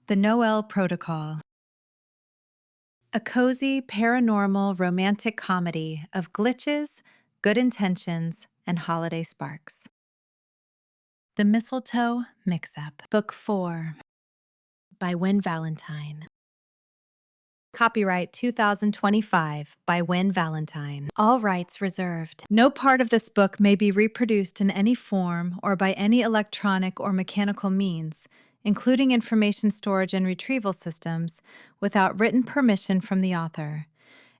The Noel Protocol. A cozy, paranormal, romantic comedy of glitches, good intentions, and holiday sparks. The Mistletoe Mix-Up. Book 4 by Wynne Valentine. Copyright 2025 by Wynne Valentine. All rights reserved. No part of this book may be reproduced in any form or by any electronic or mechanical means, including information storage and retrieval systems, without written permission from the author,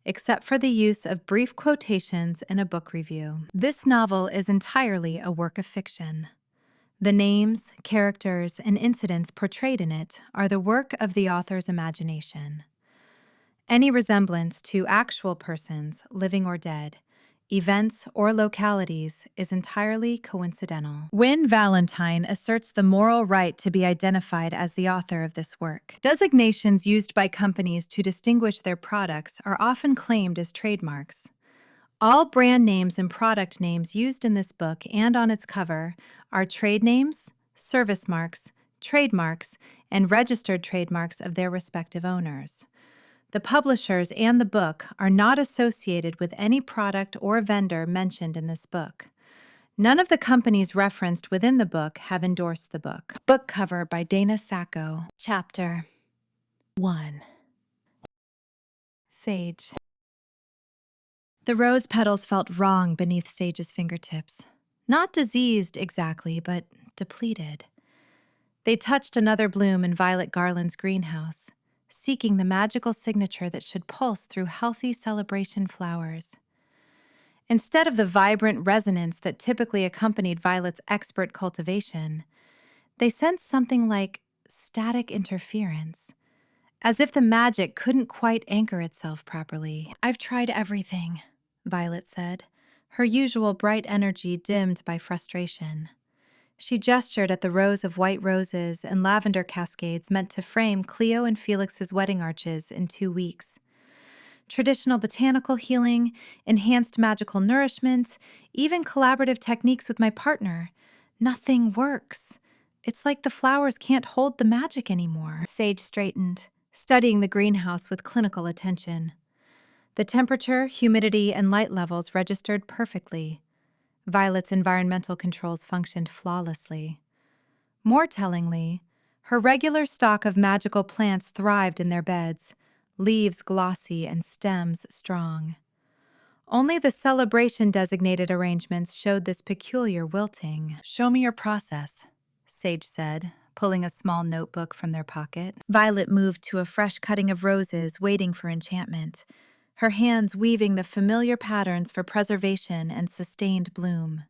except for the use of brief quotations in a book review. This novel is entirely a work of fiction. The names, characters, and incidents portrayed in it are the work of the author's imagination. Any resemblance to actual persons, living or dead, events or localities is entirely coincidental. Wynne Valentine asserts the moral right to be identified as the author of this work. Designations used by companies to distinguish their products are often claimed as trademarks. All brand names and product names used in this book and on its cover are trade names, service marks, trademarks, and registered trademarks of their respective owners. The publishers and the book are not associated with any product or vendor mentioned in this book. None of the companies referenced within the book have endorsed the book. Book cover by Dana Sacco. Chapter 1. Sage. The rose petals felt wrong beneath Sage's fingertips. Not diseased exactly, but depleted. They touched another bloom in Violet Garland's greenhouse, seeking the magical signature that should pulse through healthy celebration flowers. Instead of the vibrant resonance that typically accompanied Violet's expert cultivation, they sensed something like static interference, as if the magic couldn't quite anchor itself properly. "I've tried everything," Violet said, her usual bright energy dimmed by frustration. She gestured at the rows of white roses and lavender cascades meant to frame Cleo and Felix's wedding arches in 2 weeks. Traditional botanical healing, enhanced magical nourishment, even collaborative techniques with my partner. Nothing works. It's like the flowers can't hold the magic anymore. Sage straightened, studying the greenhouse with clinical attention. The temperature, humidity, and light levels registered perfectly. Violet's environmental controls functioned flawlessly. More tellingly, her regular stock of magical plants thrived in their beds, leaves glossy and stems strong. Only the celebration-designated arrangements showed this peculiar wilting. "Show me your process," Sage said, pulling a small notebook from their pocket. Violet moved to a fresh cutting of roses, waiting for enchantment, her hands weaving the familiar patterns for preservation and sustained bloom.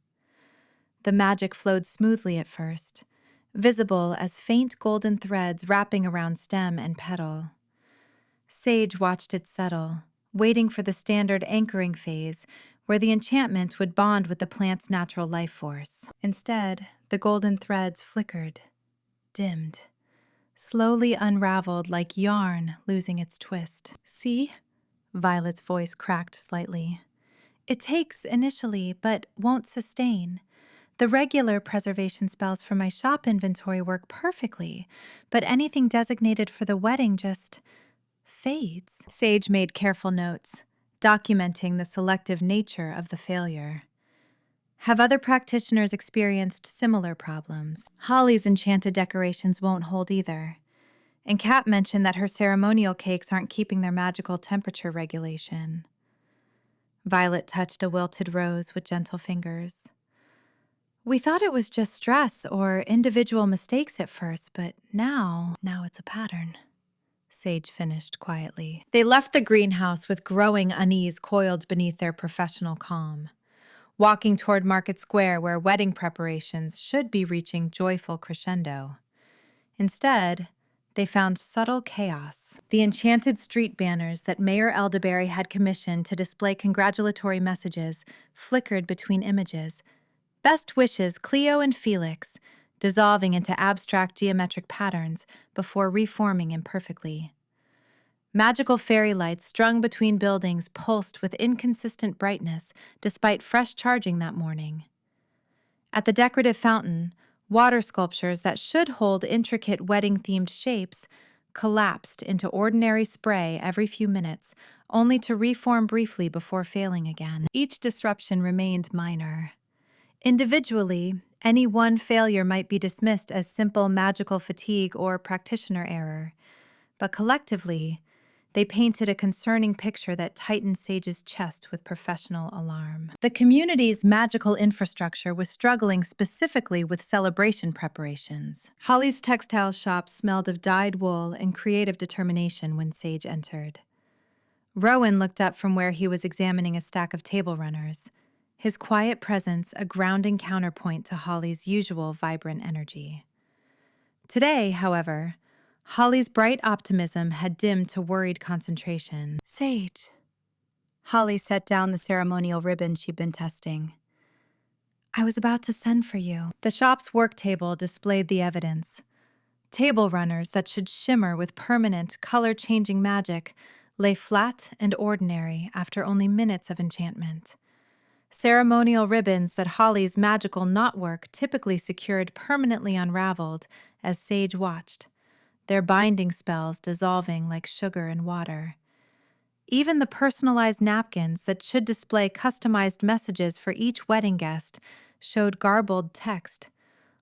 The magic flowed smoothly at first, visible as faint golden threads wrapping around stem and petal. Sage watched it settle, waiting for the standard anchoring phase where the enchantment would bond with the plant's natural life force. Instead, the golden threads flickered, dimmed, slowly unraveled like yarn losing its twist. "See?" Violet's voice cracked slightly. "It takes initially, but won't sustain. The regular preservation spells for my shop inventory work perfectly, but anything designated for the wedding just fades." Sage made careful notes, documenting the selective nature of the failure. "Have other practitioners experienced similar problems? Holly's enchanted decorations won't hold either. And Kat mentioned that her ceremonial cakes aren't keeping their magical temperature regulation." Violet touched a wilted rose with gentle fingers. "We thought it was just stress or individual mistakes at first, but now it's a pattern," Sage finished quietly. They left the greenhouse with growing unease coiled beneath their professional calm, walking toward Market Square where wedding preparations should be reaching joyful crescendo. Instead, they found subtle chaos. The enchanted street banners that Mayor Elderberry had commissioned to display congratulatory messages flickered between images. Best wishes, Cleo and Felix, dissolving into abstract geometric patterns before reforming imperfectly. Magical fairy lights strung between buildings pulsed with inconsistent brightness despite fresh charging that morning. At the decorative fountain, Water sculptures that should hold intricate wedding-themed shapes collapsed into ordinary spray every few minutes, only to reform briefly before failing again. Each disruption remained minor. Individually, any one failure might be dismissed as simple magical fatigue or practitioner error, but collectively, they painted a concerning picture that tightened Sage's chest with professional alarm. The community's magical infrastructure was struggling specifically with celebration preparations. Holly's textile shop smelled of dyed wool and creative determination when Sage entered. Rowan looked up from where he was examining a stack of table runners, his quiet presence a grounding counterpoint to Holly's usual vibrant energy. Today, however, Holly's bright optimism had dimmed to worried concentration. Sage. Holly set down the ceremonial ribbon she'd been testing. I was about to send for you. The shop's work table displayed the evidence. Table runners that should shimmer with permanent, color-changing magic lay flat and ordinary after only minutes of enchantment. Ceremonial ribbons that Holly's magical knotwork typically secured permanently unraveled as Sage watched, their binding spells dissolving like sugar in water. Even the personalized napkins that should display customized messages for each wedding guest showed garbled text,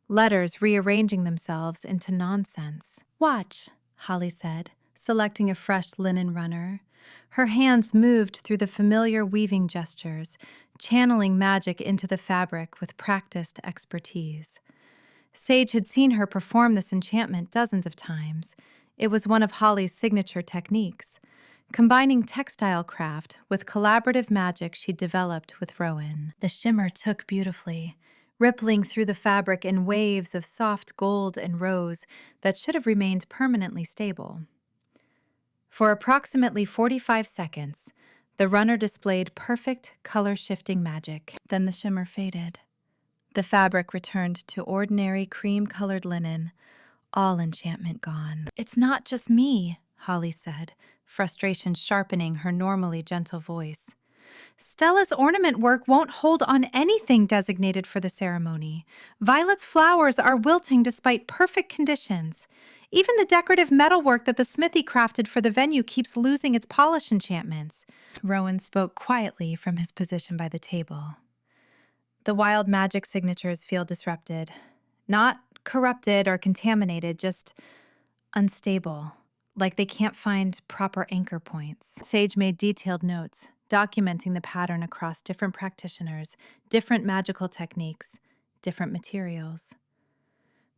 letters rearranging themselves into nonsense. Watch, Holly said, selecting a fresh linen runner. Her hands moved through the familiar weaving gestures, channeling magic into the fabric with practiced expertise. Sage had seen her perform this enchantment dozens of times. It was one of Holly's signature techniques, combining textile craft with collaborative magic she'd developed with Rowan. The shimmer took beautifully, rippling through the fabric in waves of soft gold and rose that should have remained permanently stable. For approximately 45 seconds, the runner displayed perfect color-shifting magic. Then the shimmer faded. The fabric returned to ordinary cream-colored linen, all enchantment gone. It's not just me, Holly said, frustration sharpening her normally gentle voice. Stella's ornament work won't hold on anything designated for the ceremony. Violet's flowers are wilting despite perfect conditions. Even the decorative metalwork that the smithy crafted for the venue keeps losing its polish enchantments. Rowan spoke quietly from his position by the table. The wild magic signatures feel disrupted. Not corrupted or contaminated, just unstable, like they can't find proper anchor points. Sage made detailed notes, documenting the pattern across different practitioners, different magical techniques, different materials.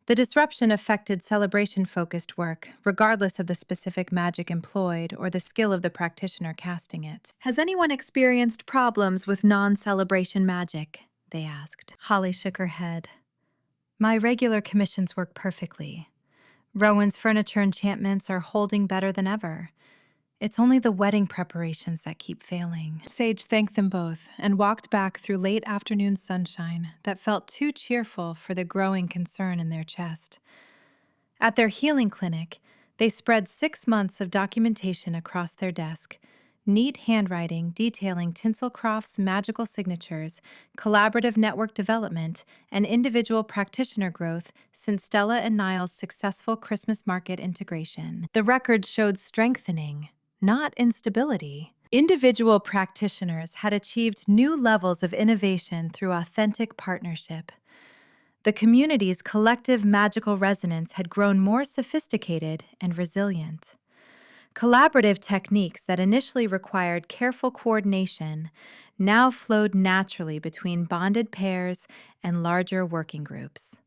The disruption affected celebration-focused work, regardless of the specific magic employed or the skill of the practitioner casting it. Has anyone experienced problems with non-celebration magic? They asked. Holly shook her head. My regular commissions work perfectly. Rowan's furniture enchantments are holding better than ever. It's only the wedding preparations that keep failing. Sage thanked them both and walked back through late afternoon sunshine that felt too cheerful for the growing concern in their chest. At their healing clinic, they spread 6 months of documentation across their desk, neat handwriting detailing Tinselcroft's magical signatures, collaborative network development, and individual practitioner growth since Stella and Niall's successful Christmas market integration. The records showed strengthening, not instability. Individual practitioners had achieved new levels of innovation through authentic partnership. The community's collective magical resonance had grown more sophisticated and resilient. Collaborative techniques that initially required careful coordination now flowed naturally between bonded pairs and larger working groups.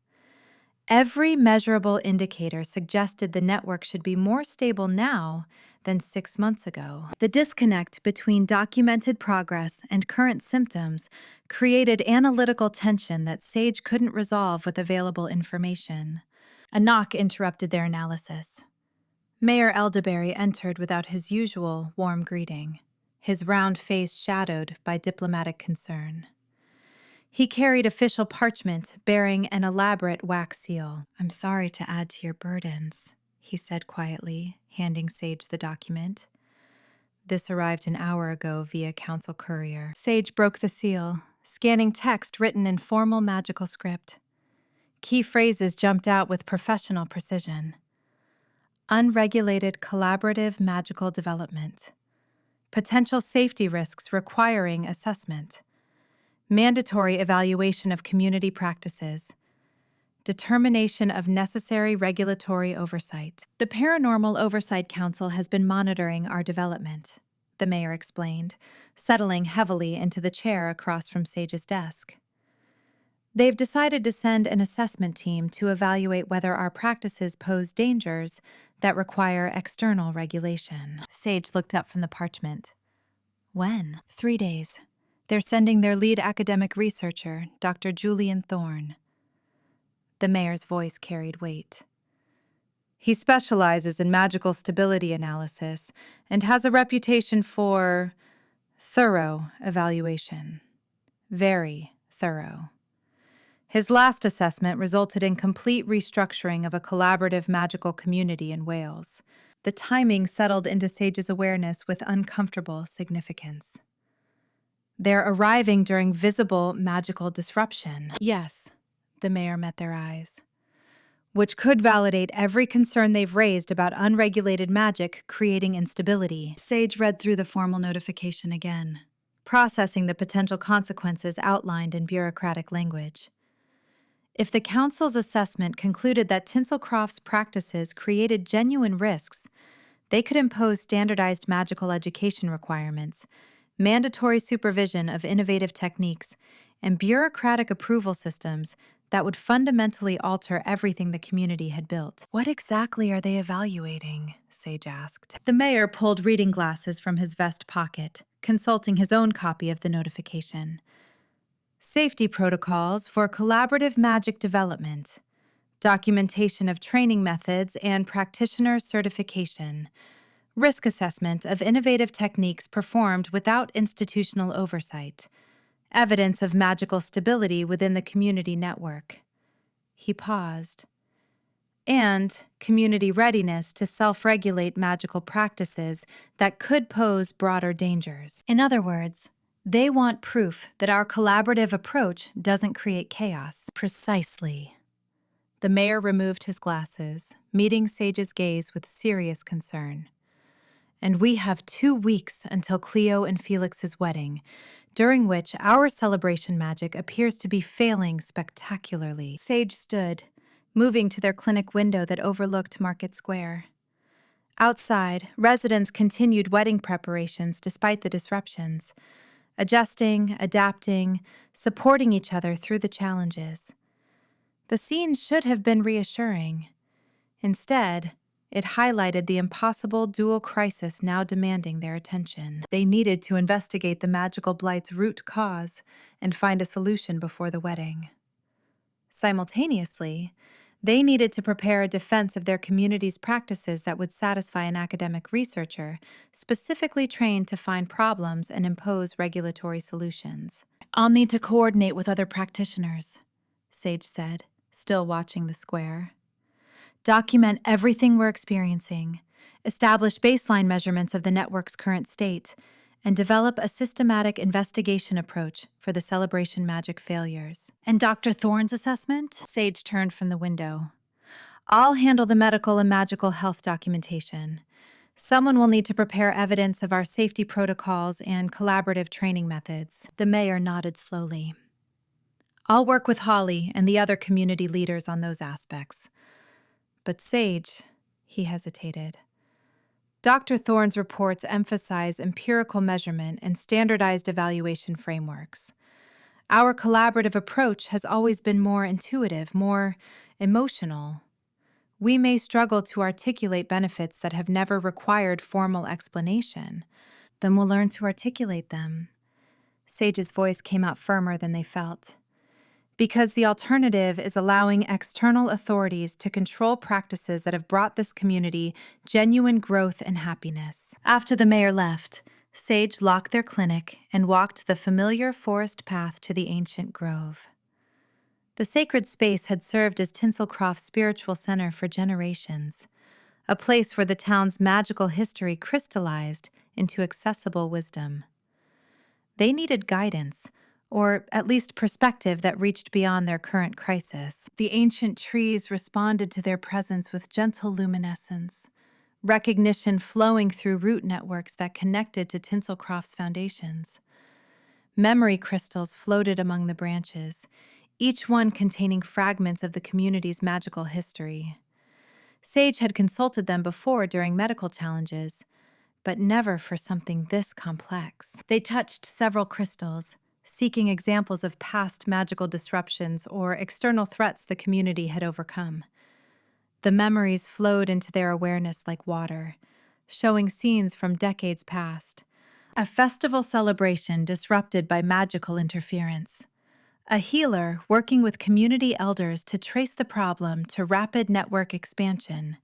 Every measurable indicator suggested the network should be more stable now than 6 months ago. The disconnect between documented progress and current symptoms created analytical tension that Sage couldn't resolve with available information. A knock interrupted their analysis. Mayor Elderberry entered without his usual warm greeting, his round face shadowed by diplomatic concern. He carried official parchment bearing an elaborate wax seal. I'm sorry to add to your burdens, he said quietly, handing Sage the document. This arrived an hour ago via council courier. Sage broke the seal, scanning text written in formal magical script. Key phrases jumped out with professional precision. Unregulated collaborative magical development. Potential safety risks requiring assessment. Mandatory evaluation of community practices. Determination of necessary regulatory oversight. The Paranormal Oversight Council has been monitoring our development, the mayor explained, settling heavily into the chair across from Sage's desk. They've decided to send an assessment team to evaluate whether our practices pose dangers that require external regulation. Sage looked up from the parchment. When? 3 days. They're sending their lead academic researcher, Dr. Julian Thorne. The mayor's voice carried weight. He specializes in magical stability analysis and has a reputation for thorough evaluation. Very thorough. His last assessment resulted in complete restructuring of a collaborative magical community in Wales. The timing settled into Sage's awareness with uncomfortable significance. They're arriving during visible magical disruption. Yes, the mayor met their eyes. Which could validate every concern they've raised about unregulated magic creating instability. Sage read through the formal notification again, processing the potential consequences outlined in bureaucratic language. If the council's assessment concluded that Tinselcroft's practices created genuine risks, they could impose standardized magical education requirements, mandatory supervision of innovative techniques, and bureaucratic approval systems that would fundamentally alter everything the community had built. What exactly are they evaluating? Sage asked. The mayor pulled reading glasses from his vest pocket, consulting his own copy of the notification. Safety protocols for collaborative magic development, documentation of training methods and practitioner certification, risk assessment of innovative techniques performed without institutional oversight, evidence of magical stability within the community network. He paused. And community readiness to self-regulate magical practices that could pose broader dangers. In other words, they want proof that our collaborative approach doesn't create chaos. Precisely. The mayor removed his glasses, meeting Sage's gaze with serious concern. And we have 2 weeks until Cleo and Felix's wedding, during which our celebration magic appears to be failing spectacularly. Sage stood, moving to their clinic window that overlooked Market Square. Outside, residents continued wedding preparations despite the disruptions, adjusting, adapting, supporting each other through the challenges. The scene should have been reassuring. Instead, it highlighted the impossible dual crisis now demanding their attention. They needed to investigate the magical blight's root cause and find a solution before the wedding. Simultaneously, they needed to prepare a defense of their community's practices that would satisfy an academic researcher specifically trained to find problems and impose regulatory solutions. I'll need to coordinate with other practitioners, Sage said, still watching the square. Document everything we're experiencing, establish baseline measurements of the network's current state, and develop a systematic investigation approach for the celebration magic failures. And Dr. Thorne's assessment? Sage turned from the window. I'll handle the medical and magical health documentation. Someone will need to prepare evidence of our safety protocols and collaborative training methods. The mayor nodded slowly. I'll work with Holly and the other community leaders on those aspects. But Sage, he hesitated. Dr. Thorne's reports emphasize empirical measurement and standardized evaluation frameworks. Our collaborative approach has always been more intuitive, more emotional. We may struggle to articulate benefits that have never required formal explanation. Then we'll learn to articulate them. Sage's voice came out firmer than they felt. Because the alternative is allowing external authorities to control practices that have brought this community genuine growth and happiness. After the mayor left, Sage locked their clinic and walked the familiar forest path to the ancient grove. The sacred space had served as Tinselcroft's spiritual center for generations, a place where the town's magical history crystallized into accessible wisdom. They needed guidance, or at least perspective that reached beyond their current crisis. The ancient trees responded to their presence with gentle luminescence, recognition flowing through root networks that connected to Tinselcroft's foundations. Memory crystals floated among the branches, each one containing fragments of the community's magical history. Sage had consulted them before during medical challenges, but never for something this complex. They touched several crystals, seeking examples of past magical disruptions or external threats the community had overcome. The memories flowed into their awareness like water, showing scenes from decades past. A festival celebration disrupted by magical interference. A healer working with community elders to trace the problem to rapid network expansion.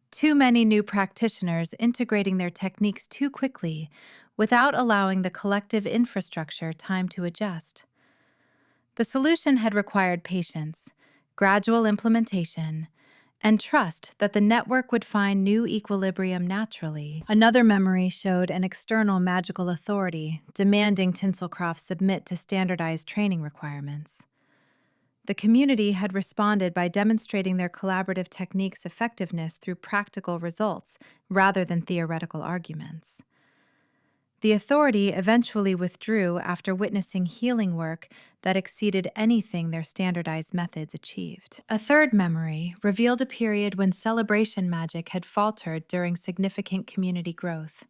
Too many new practitioners integrating their techniques too quickly without allowing the collective infrastructure time to adjust. The solution had required patience, gradual implementation, and trust that the network would find new equilibrium naturally. Another memory showed an external magical authority demanding Tinselcroft submit to standardized training requirements. The community had responded by demonstrating their collaborative techniques' effectiveness through practical results rather than theoretical arguments. The authority eventually withdrew after witnessing healing work that exceeded anything their standardized methods achieved. A third memory revealed a period when celebration magic had faltered during significant community growth.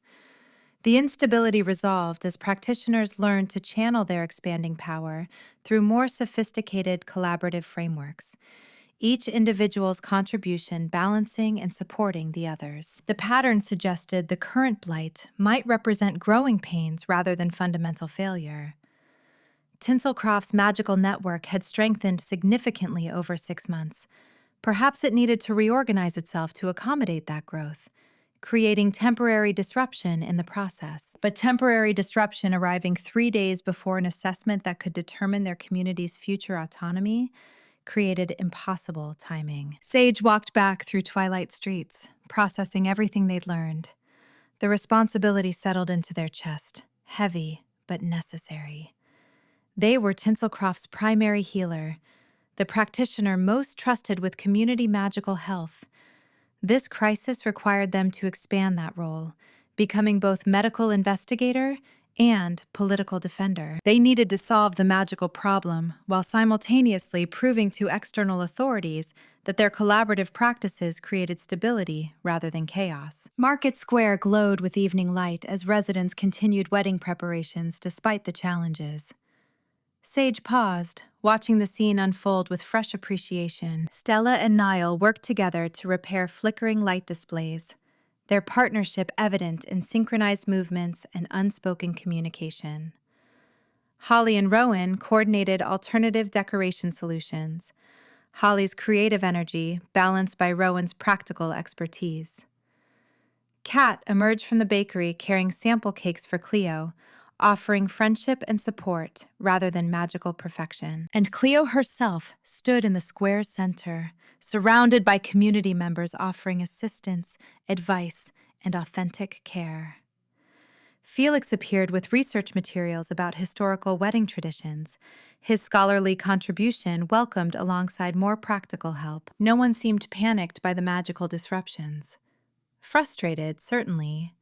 The instability resolved as practitioners learned to channel their expanding power through more sophisticated collaborative frameworks, each individual's contribution balancing and supporting the others. The pattern suggested the current blight might represent growing pains rather than fundamental failure. Tinselcroft's magical network had strengthened significantly over 6 months. Perhaps it needed to reorganize itself to accommodate that growth, creating temporary disruption in the process. But temporary disruption arriving 3 days before an assessment that could determine their community's future autonomy created impossible timing. Sage walked back through twilight streets, processing everything they'd learned. The responsibility settled into their chest, heavy but necessary. They were Tinselcroft's primary healer, the practitioner most trusted with community magical health. This crisis required them to expand that role, becoming both medical investigator and political defender. They needed to solve the magical problem while simultaneously proving to external authorities that their collaborative practices created stability rather than chaos. Market Square glowed with evening light as residents continued wedding preparations despite the challenges. Sage paused, watching the scene unfold with fresh appreciation. Stella and Niall worked together to repair flickering light displays, their partnership evident in synchronized movements and unspoken communication. Holly and Rowan coordinated alternative decoration solutions, Holly's creative energy balanced by Rowan's practical expertise. Kat emerged from the bakery carrying sample cakes for Cleo, offering friendship and support rather than magical perfection. And Cleo herself stood in the square's center, surrounded by community members offering assistance, advice, and authentic care. Felix appeared with research materials about historical wedding traditions, his scholarly contribution welcomed alongside more practical help. No one seemed panicked by the magical disruptions. Frustrated, certainly,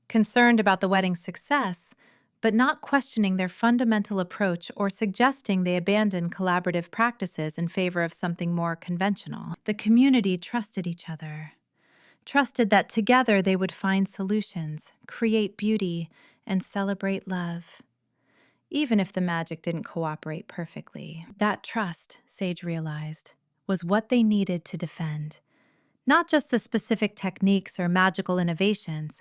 concerned about the wedding's success, but not questioning their fundamental approach or suggesting they abandon collaborative practices in favor of something more conventional. The community trusted each other, trusted that together they would find solutions, create beauty, and celebrate love, even if the magic didn't cooperate perfectly. That trust, Sage realized, was what they needed to defend. Not just the specific techniques or magical innovations,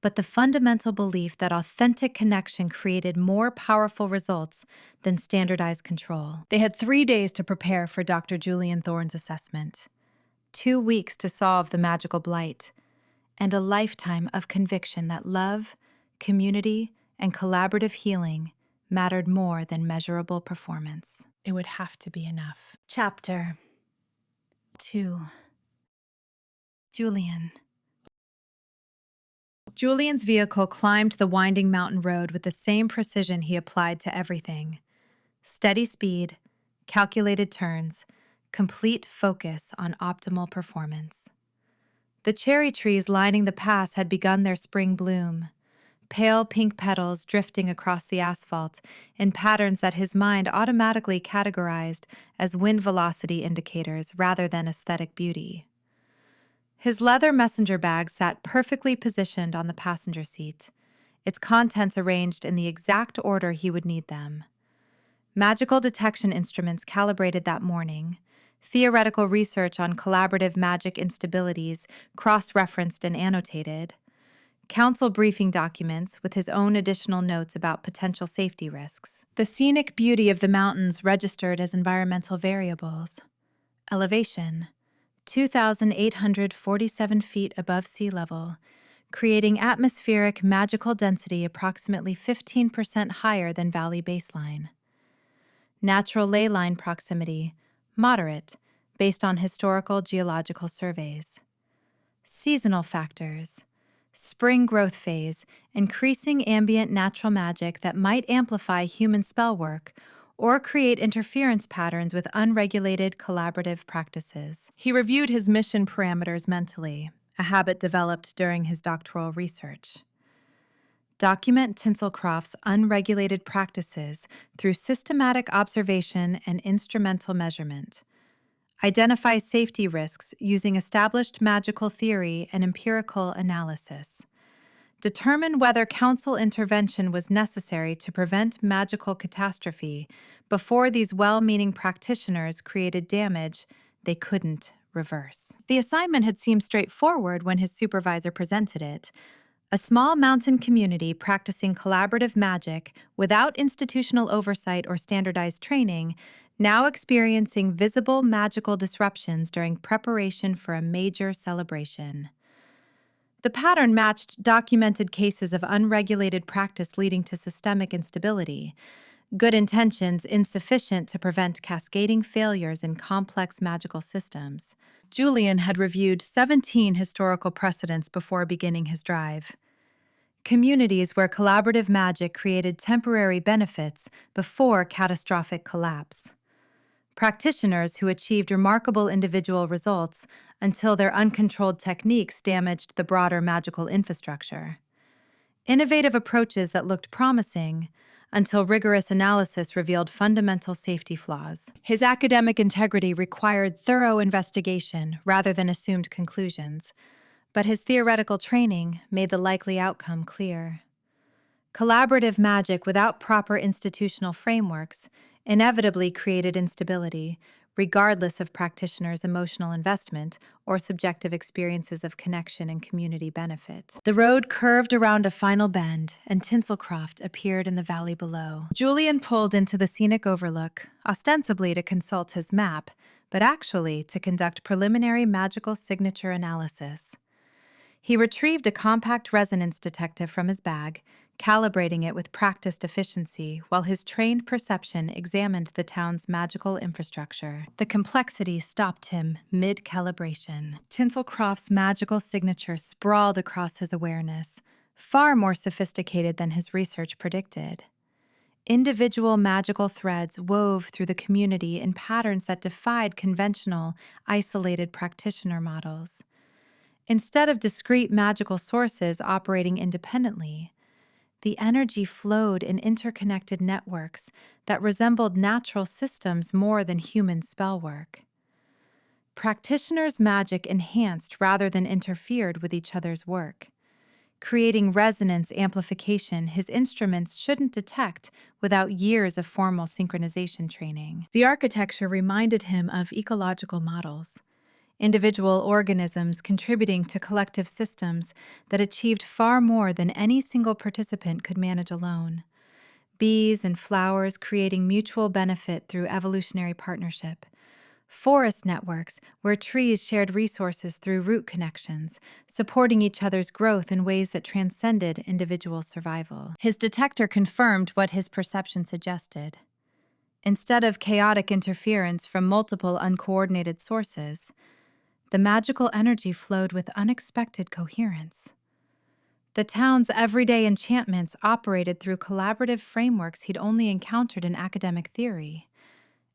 but the fundamental belief that authentic connection created more powerful results than standardized control. They had 3 days to prepare for Dr. Julian Thorne's assessment, 2 weeks to solve the magical blight, and a lifetime of conviction that love, community, and collaborative healing mattered more than measurable performance. It would have to be enough. Chapter 2. Julian. Julian's vehicle climbed the winding mountain road with the same precision he applied to everything. Steady speed, calculated turns, complete focus on optimal performance. The cherry trees lining the pass had begun their spring bloom, pale pink petals drifting across the asphalt in patterns that his mind automatically categorized as wind velocity indicators rather than aesthetic beauty. His leather messenger bag sat perfectly positioned on the passenger seat, its contents arranged in the exact order he would need them. Magical detection instruments calibrated that morning, theoretical research on collaborative magic instabilities cross-referenced and annotated, council briefing documents with his own additional notes about potential safety risks. The scenic beauty of the mountains registered as environmental variables. Elevation, 2,847 feet above sea level, creating atmospheric magical density approximately 15% higher than valley baseline. Natural ley line proximity, moderate, based on historical geological surveys. Seasonal factors, spring growth phase, increasing ambient natural magic that might amplify human spell work or create interference patterns with unregulated collaborative practices. He reviewed his mission parameters mentally, a habit developed during his doctoral research. Document Tinselcroft's unregulated practices through systematic observation and instrumental measurement. Identify safety risks using established magical theory and empirical analysis. Determine whether council intervention was necessary to prevent magical catastrophe before these well-meaning practitioners created damage they couldn't reverse. The assignment had seemed straightforward when his supervisor presented it. A small mountain community practicing collaborative magic without institutional oversight or standardized training, now experiencing visible magical disruptions during preparation for a major celebration. The pattern matched documented cases of unregulated practice leading to systemic instability, good intentions insufficient to prevent cascading failures in complex magical systems. Julian had reviewed 17 historical precedents before beginning his drive. Communities where collaborative magic created temporary benefits before catastrophic collapse. Practitioners who achieved remarkable individual results until their uncontrolled techniques damaged the broader magical infrastructure. Innovative approaches that looked promising until rigorous analysis revealed fundamental safety flaws. His academic integrity required thorough investigation rather than assumed conclusions, but his theoretical training made the likely outcome clear. Collaborative magic without proper institutional frameworks inevitably created instability, regardless of practitioners' emotional investment or subjective experiences of connection and community benefit. The road curved around a final bend, and Tinselcroft appeared in the valley below. Julian pulled into the scenic overlook, ostensibly to consult his map, but actually to conduct preliminary magical signature analysis. He retrieved a compact resonance detector from his bag, calibrating it with practiced efficiency while his trained perception examined the town's magical infrastructure. The complexity stopped him mid-calibration. Tinselcroft's magical signature sprawled across his awareness, far more sophisticated than his research predicted. Individual magical threads wove through the community in patterns that defied conventional, isolated practitioner models. Instead of discrete magical sources operating independently, the energy flowed in interconnected networks that resembled natural systems more than human spellwork. Practitioners' magic enhanced rather than interfered with each other's work, creating resonance amplification his instruments shouldn't detect without years of formal synchronization training. The architecture reminded him of ecological models. Individual organisms contributing to collective systems that achieved far more than any single participant could manage alone. Bees and flowers creating mutual benefit through evolutionary partnership. Forest networks where trees shared resources through root connections, supporting each other's growth in ways that transcended individual survival. His detector confirmed what his perception suggested. Instead of chaotic interference from multiple uncoordinated sources, the magical energy flowed with unexpected coherence. The town's everyday enchantments operated through collaborative frameworks he'd only encountered in academic theory.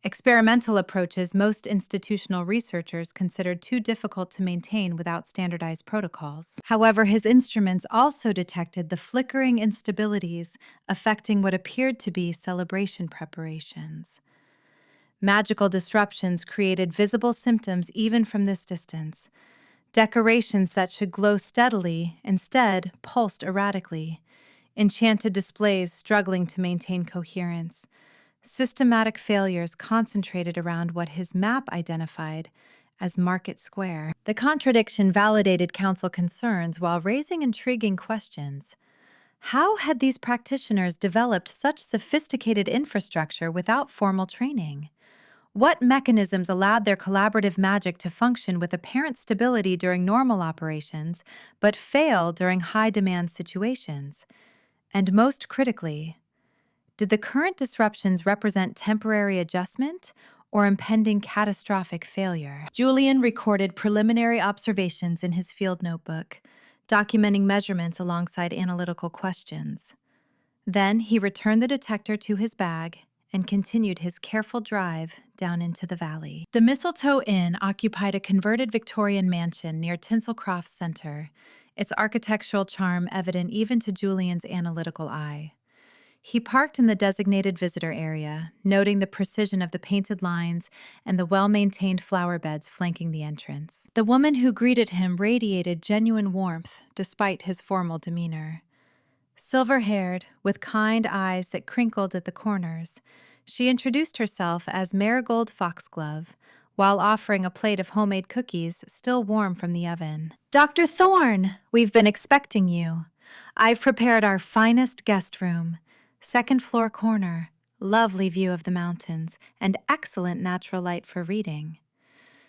Experimental approaches most institutional researchers considered too difficult to maintain without standardized protocols. However, his instruments also detected the flickering instabilities affecting what appeared to be celebration preparations. Magical disruptions created visible symptoms even from this distance. Decorations that should glow steadily instead pulsed erratically. Enchanted displays struggling to maintain coherence. Systematic failures concentrated around what his map identified as Market Square. The contradiction validated council concerns while raising intriguing questions. How had these practitioners developed such sophisticated infrastructure without formal training? What mechanisms allowed their collaborative magic to function with apparent stability during normal operations, but fail during high-demand situations? And most critically, did the current disruptions represent temporary adjustment or impending catastrophic failure? Julian recorded preliminary observations in his field notebook, documenting measurements alongside analytical questions. Then he returned the detector to his bag and continued his careful drive down into the valley. The Mistletoe Inn occupied a converted Victorian mansion near Tinselcroft Center, its architectural charm evident even to Julian's analytical eye. He parked in the designated visitor area, noting the precision of the painted lines and the well-maintained flower beds flanking the entrance. The woman who greeted him radiated genuine warmth despite his formal demeanor. Silver-haired, with kind eyes that crinkled at the corners, she introduced herself as Marigold Foxglove, while offering a plate of homemade cookies still warm from the oven. "Dr. Thorne, we've been expecting you. I've prepared our finest guest room. Second-floor corner, lovely view of the mountains, and excellent natural light for reading."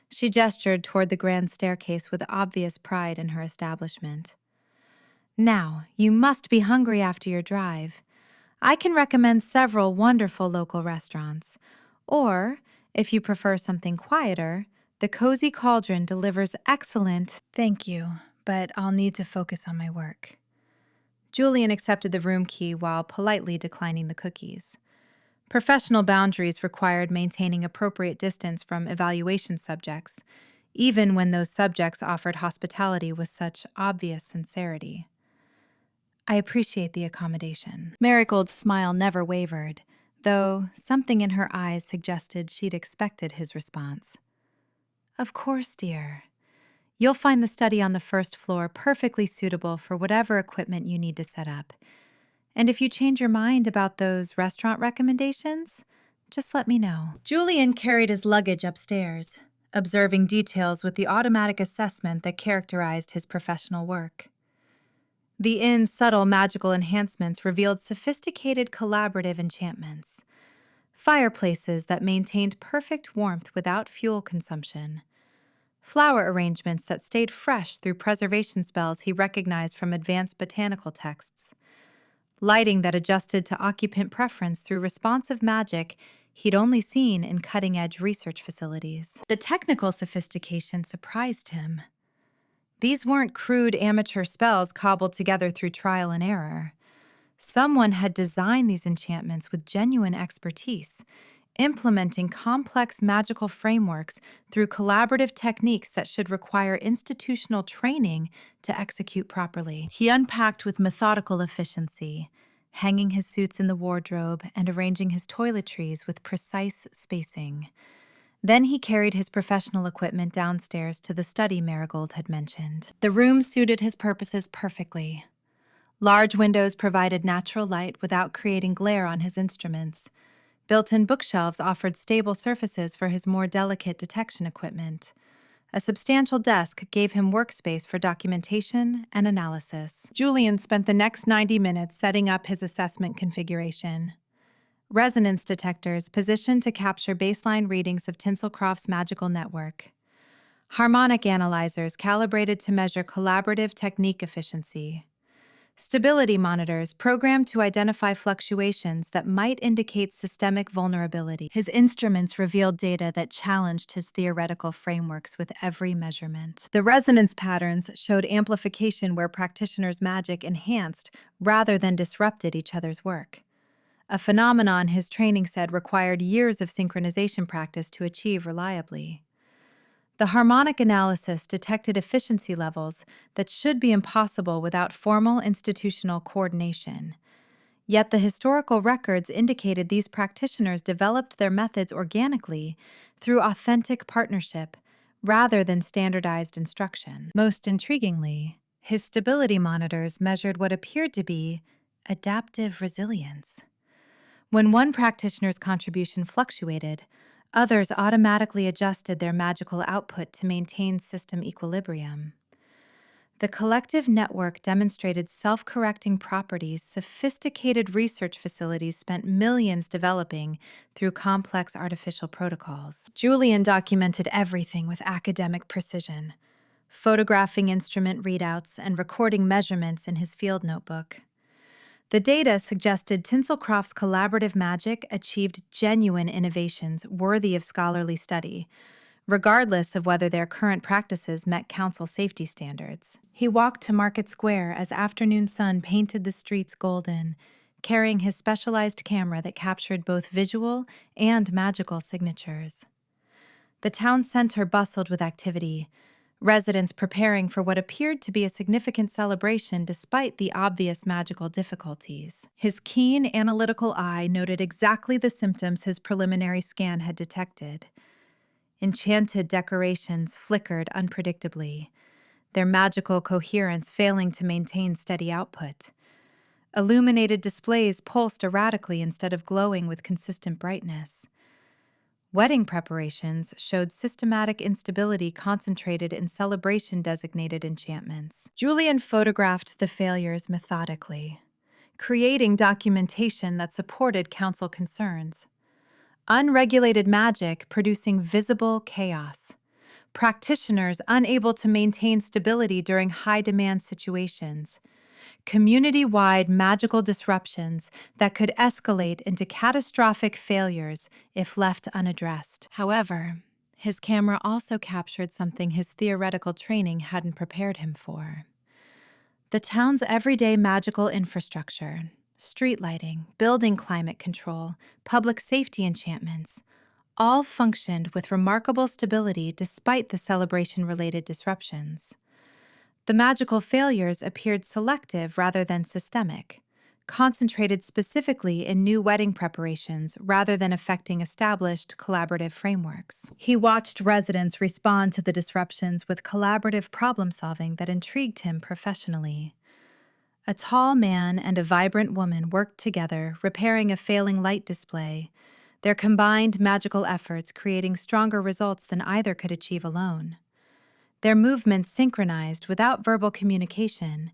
She gestured toward the grand staircase with obvious pride in her establishment. "Now, you must be hungry after your drive. I can recommend several wonderful local restaurants. Or, if you prefer something quieter, the Cozy Cauldron delivers excellent— "Thank you, but I'll need to focus on my work." Julian accepted the room key while politely declining the cookies. Professional boundaries required maintaining appropriate distance from evaluation subjects, even when those subjects offered hospitality with such obvious sincerity. "I appreciate the accommodation." Marigold's smile never wavered, though something in her eyes suggested she'd expected his response. "Of course, dear. You'll find the study on the first floor perfectly suitable for whatever equipment you need to set up. And if you change your mind about those restaurant recommendations, just let me know." Julian carried his luggage upstairs, observing details with the automatic assessment that characterized his professional work. The inn's subtle magical enhancements revealed sophisticated collaborative enchantments. Fireplaces that maintained perfect warmth without fuel consumption. Flower arrangements that stayed fresh through preservation spells he recognized from advanced botanical texts. Lighting that adjusted to occupant preference through responsive magic he'd only seen in cutting-edge research facilities. The technical sophistication surprised him. These weren't crude amateur spells cobbled together through trial and error. Someone had designed these enchantments with genuine expertise, implementing complex magical frameworks through collaborative techniques that should require institutional training to execute properly. He unpacked with methodical efficiency, hanging his suits in the wardrobe and arranging his toiletries with precise spacing. Then he carried his professional equipment downstairs to the study Marigold had mentioned. The room suited his purposes perfectly. Large windows provided natural light without creating glare on his instruments. Built-in bookshelves offered stable surfaces for his more delicate detection equipment. A substantial desk gave him workspace for documentation and analysis. Julian spent the next 90 minutes setting up his assessment configuration. Resonance detectors positioned to capture baseline readings of Tinselcroft's magical network. Harmonic analyzers calibrated to measure collaborative technique efficiency. Stability monitors programmed to identify fluctuations that might indicate systemic vulnerability. His instruments revealed data that challenged his theoretical frameworks with every measurement. The resonance patterns showed amplification where practitioners' magic enhanced rather than disrupted each other's work, a phenomenon his training said required years of synchronization practice to achieve reliably. The harmonic analysis detected efficiency levels that should be impossible without formal institutional coordination. Yet the historical records indicated these practitioners developed their methods organically through authentic partnership rather than standardized instruction. Most intriguingly, his stability monitors measured what appeared to be adaptive resilience. When one practitioner's contribution fluctuated, others automatically adjusted their magical output to maintain system equilibrium. The collective network demonstrated self-correcting properties sophisticated research facilities spent millions developing through complex artificial protocols. Julian documented everything with academic precision, photographing instrument readouts and recording measurements in his field notebook. The data suggested Tinselcroft's collaborative magic achieved genuine innovations worthy of scholarly study, regardless of whether their current practices met council safety standards. He walked to Market Square as afternoon sun painted the streets golden, carrying his specialized camera that captured both visual and magical signatures. The town center bustled with activity, residents preparing for what appeared to be a significant celebration despite the obvious magical difficulties. His keen, analytical eye noted exactly the symptoms his preliminary scan had detected. Enchanted decorations flickered unpredictably, their magical coherence failing to maintain steady output. Illuminated displays pulsed erratically instead of glowing with consistent brightness. Wedding preparations showed systematic instability concentrated in celebration-designated enchantments. Julian photographed the failures methodically, creating documentation that supported council concerns. Unregulated magic producing visible chaos. Practitioners unable to maintain stability during high-demand situations. Community-wide magical disruptions that could escalate into catastrophic failures if left unaddressed. However, his camera also captured something his theoretical training hadn't prepared him for. The town's everyday magical infrastructure, street lighting, building climate control, public safety enchantments, all functioned with remarkable stability despite the celebration-related disruptions. The magical failures appeared selective rather than systemic, concentrated specifically in new wedding preparations rather than affecting established collaborative frameworks. He watched residents respond to the disruptions with collaborative problem-solving that intrigued him professionally. A tall man and a vibrant woman worked together, repairing a failing light display, their combined magical efforts creating stronger results than either could achieve alone. Their movements synchronized without verbal communication,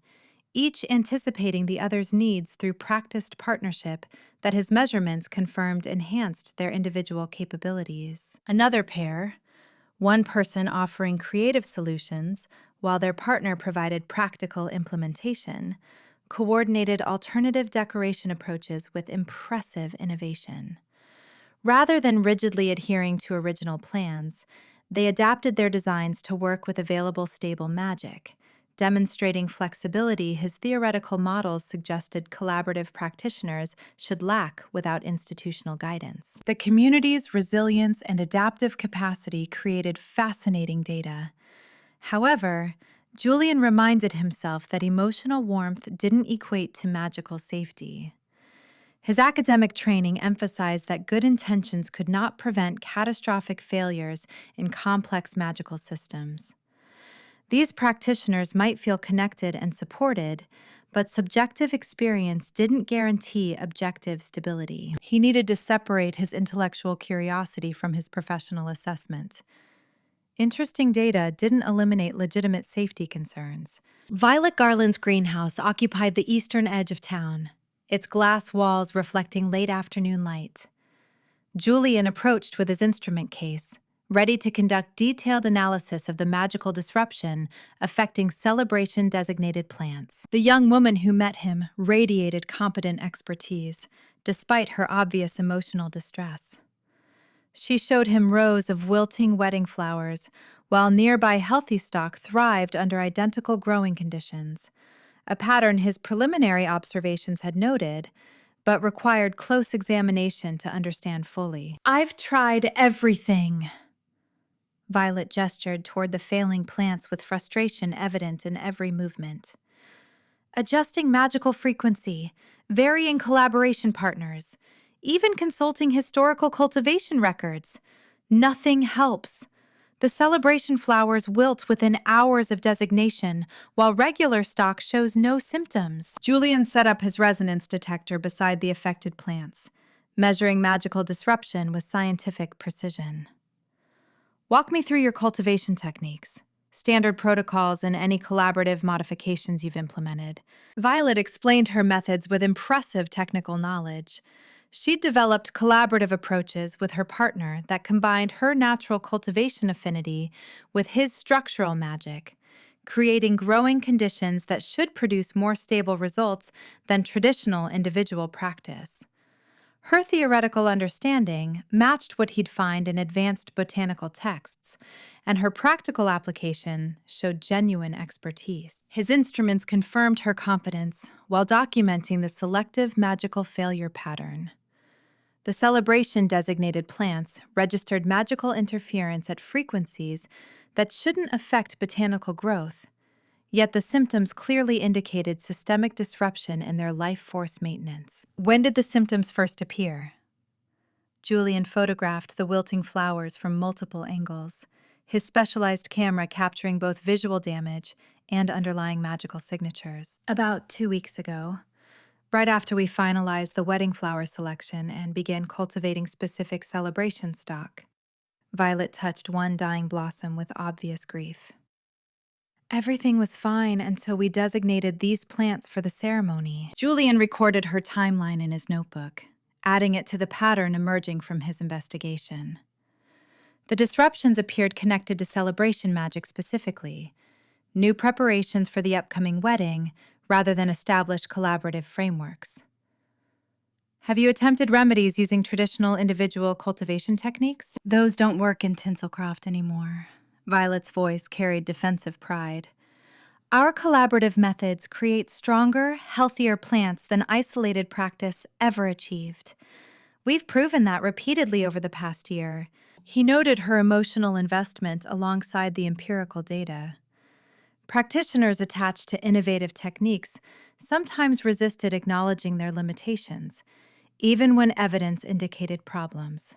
each anticipating the other's needs through practiced partnership that his measurements confirmed enhanced their individual capabilities. Another pair, one person offering creative solutions while their partner provided practical implementation, coordinated alternative decoration approaches with impressive innovation. Rather than rigidly adhering to original plans, they adapted their designs to work with available stable magic, demonstrating flexibility his theoretical models suggested collaborative practitioners should lack without institutional guidance. The community's resilience and adaptive capacity created fascinating data. However, Julian reminded himself that emotional warmth didn't equate to magical safety. His academic training emphasized that good intentions could not prevent catastrophic failures in complex magical systems. These practitioners might feel connected and supported, but subjective experience didn't guarantee objective stability. He needed to separate his intellectual curiosity from his professional assessment. Interesting data didn't eliminate legitimate safety concerns. Violet Garland's greenhouse occupied the eastern edge of town, its glass walls reflecting late afternoon light. Julian approached with his instrument case, ready to conduct detailed analysis of the magical disruption affecting celebration-designated plants. The young woman who met him radiated competent expertise, despite her obvious emotional distress. She showed him rows of wilting wedding flowers, while nearby healthy stock thrived under identical growing conditions, a pattern his preliminary observations had noted, but required close examination to understand fully. "I've tried everything." Violet gestured toward the failing plants with frustration evident in every movement. "Adjusting magical frequency, varying collaboration partners, even consulting historical cultivation records. Nothing helps. The celebration flowers wilt within hours of designation, while regular stock shows no symptoms." Julian set up his resonance detector beside the affected plants, measuring magical disruption with scientific precision. "Walk me through your cultivation techniques, standard protocols, and any collaborative modifications you've implemented." Violet explained her methods with impressive technical knowledge. She'd developed collaborative approaches with her partner that combined her natural cultivation affinity with his structural magic, creating growing conditions that should produce more stable results than traditional individual practice. Her theoretical understanding matched what he'd find in advanced botanical texts, and her practical application showed genuine expertise. His instruments confirmed her competence while documenting the selective magical failure pattern. The celebration-designated plants registered magical interference at frequencies that shouldn't affect botanical growth, yet the symptoms clearly indicated systemic disruption in their life force maintenance. When did the symptoms first appear? Julian photographed the wilting flowers from multiple angles, his specialized camera capturing both visual damage and underlying magical signatures. "About 2 weeks ago, right after we finalized the wedding flower selection and began cultivating specific celebration stock." Violet touched one dying blossom with obvious grief. "Everything was fine until we designated these plants for the ceremony." Julian recorded her timeline in his notebook, adding it to the pattern emerging from his investigation. The disruptions appeared connected to celebration magic specifically, new preparations for the upcoming wedding rather than established collaborative frameworks. "Have you attempted remedies using traditional individual cultivation techniques?" "Those don't work in Tinselcroft anymore." Violet's voice carried defensive pride. "Our collaborative methods create stronger, healthier plants than isolated practice ever achieved. We've proven that repeatedly over the past year." He noted her emotional investment alongside the empirical data. Practitioners attached to innovative techniques sometimes resisted acknowledging their limitations, even when evidence indicated problems.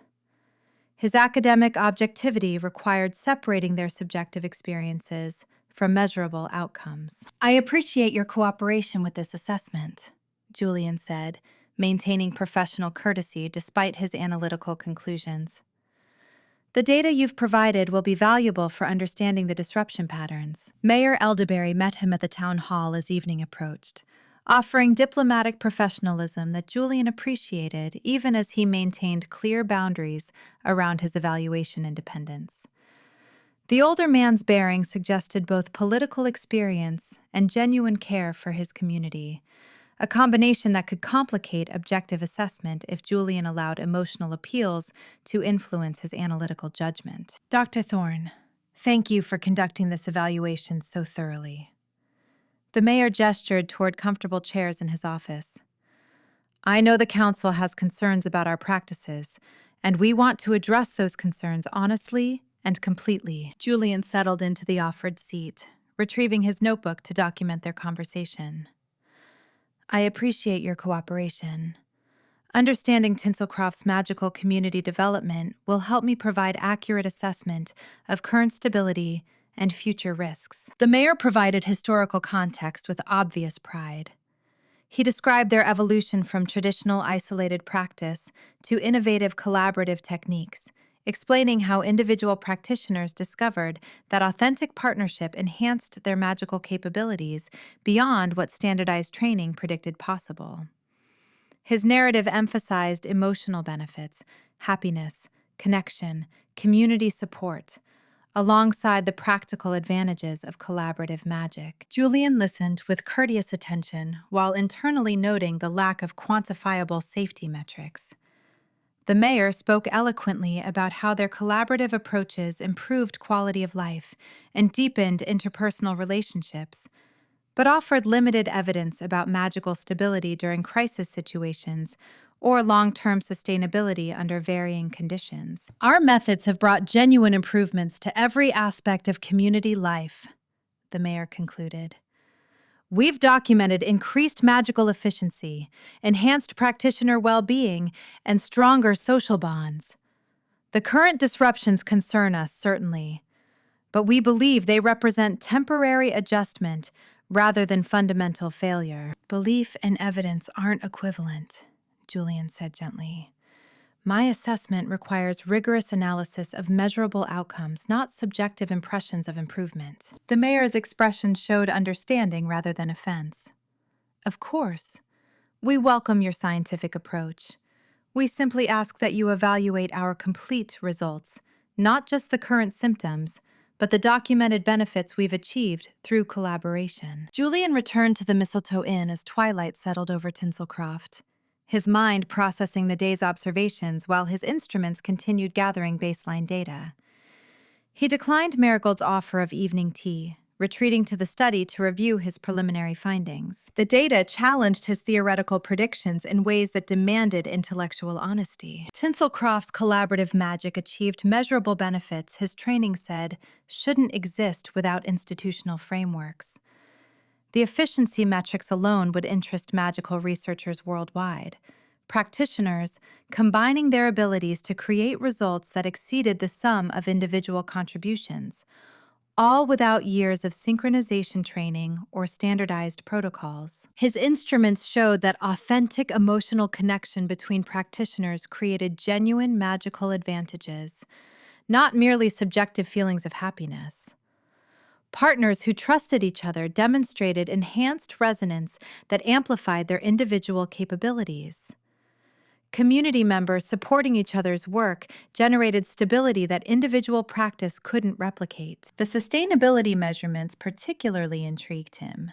His academic objectivity required separating their subjective experiences from measurable outcomes. "I appreciate your cooperation with this assessment," Julian said, maintaining professional courtesy despite his analytical conclusions. "The data you've provided will be valuable for understanding the disruption patterns." Mayor Elderberry met him at the town hall as evening approached, offering diplomatic professionalism that Julian appreciated even as he maintained clear boundaries around his evaluation independence. The older man's bearing suggested both political experience and genuine care for his community, a combination that could complicate objective assessment if Julian allowed emotional appeals to influence his analytical judgment. "Dr. Thorne, thank you for conducting this evaluation so thoroughly." The mayor gestured toward comfortable chairs in his office. "I know the council has concerns about our practices, and we want to address those concerns honestly and completely." Julian settled into the offered seat, retrieving his notebook to document their conversation. "I appreciate your cooperation. Understanding Tinselcroft's magical community development will help me provide accurate assessment of current stability and future risks." The mayor provided historical context with obvious pride. He described their evolution from traditional isolated practice to innovative collaborative techniques, explaining how individual practitioners discovered that authentic partnership enhanced their magical capabilities beyond what standardized training predicted possible. His narrative emphasized emotional benefits, happiness, connection, community support, alongside the practical advantages of collaborative magic. Julian listened with courteous attention while internally noting the lack of quantifiable safety metrics. The mayor spoke eloquently about how their collaborative approaches improved quality of life and deepened interpersonal relationships, but offered limited evidence about magical stability during crisis situations or long-term sustainability under varying conditions. Our methods have brought genuine improvements to every aspect of community life, the mayor concluded. We've documented increased magical efficiency, enhanced practitioner well-being, and stronger social bonds. The current disruptions concern us, certainly, but we believe they represent temporary adjustment rather than fundamental failure. Belief and evidence aren't equivalent, Julian said gently. My assessment requires rigorous analysis of measurable outcomes, not subjective impressions of improvement. The mayor's expression showed understanding rather than offense. Of course, we welcome your scientific approach. We simply ask that you evaluate our complete results, not just the current symptoms, but the documented benefits we've achieved through collaboration. Julian returned to the Mistletoe Inn as twilight settled over Tinselcroft, his mind processing the day's observations while his instruments continued gathering baseline data. He declined Marigold's offer of evening tea, retreating to the study to review his preliminary findings. The data challenged his theoretical predictions in ways that demanded intellectual honesty. Tinselcroft's collaborative magic achieved measurable benefits his training said shouldn't exist without institutional frameworks. The efficiency metrics alone would interest magical researchers worldwide, practitioners combining their abilities to create results that exceeded the sum of individual contributions, all without years of synchronization training or standardized protocols. His instruments showed that authentic emotional connection between practitioners created genuine magical advantages, not merely subjective feelings of happiness. Partners who trusted each other demonstrated enhanced resonance that amplified their individual capabilities. Community members supporting each other's work generated stability that individual practice couldn't replicate. The sustainability measurements particularly intrigued him.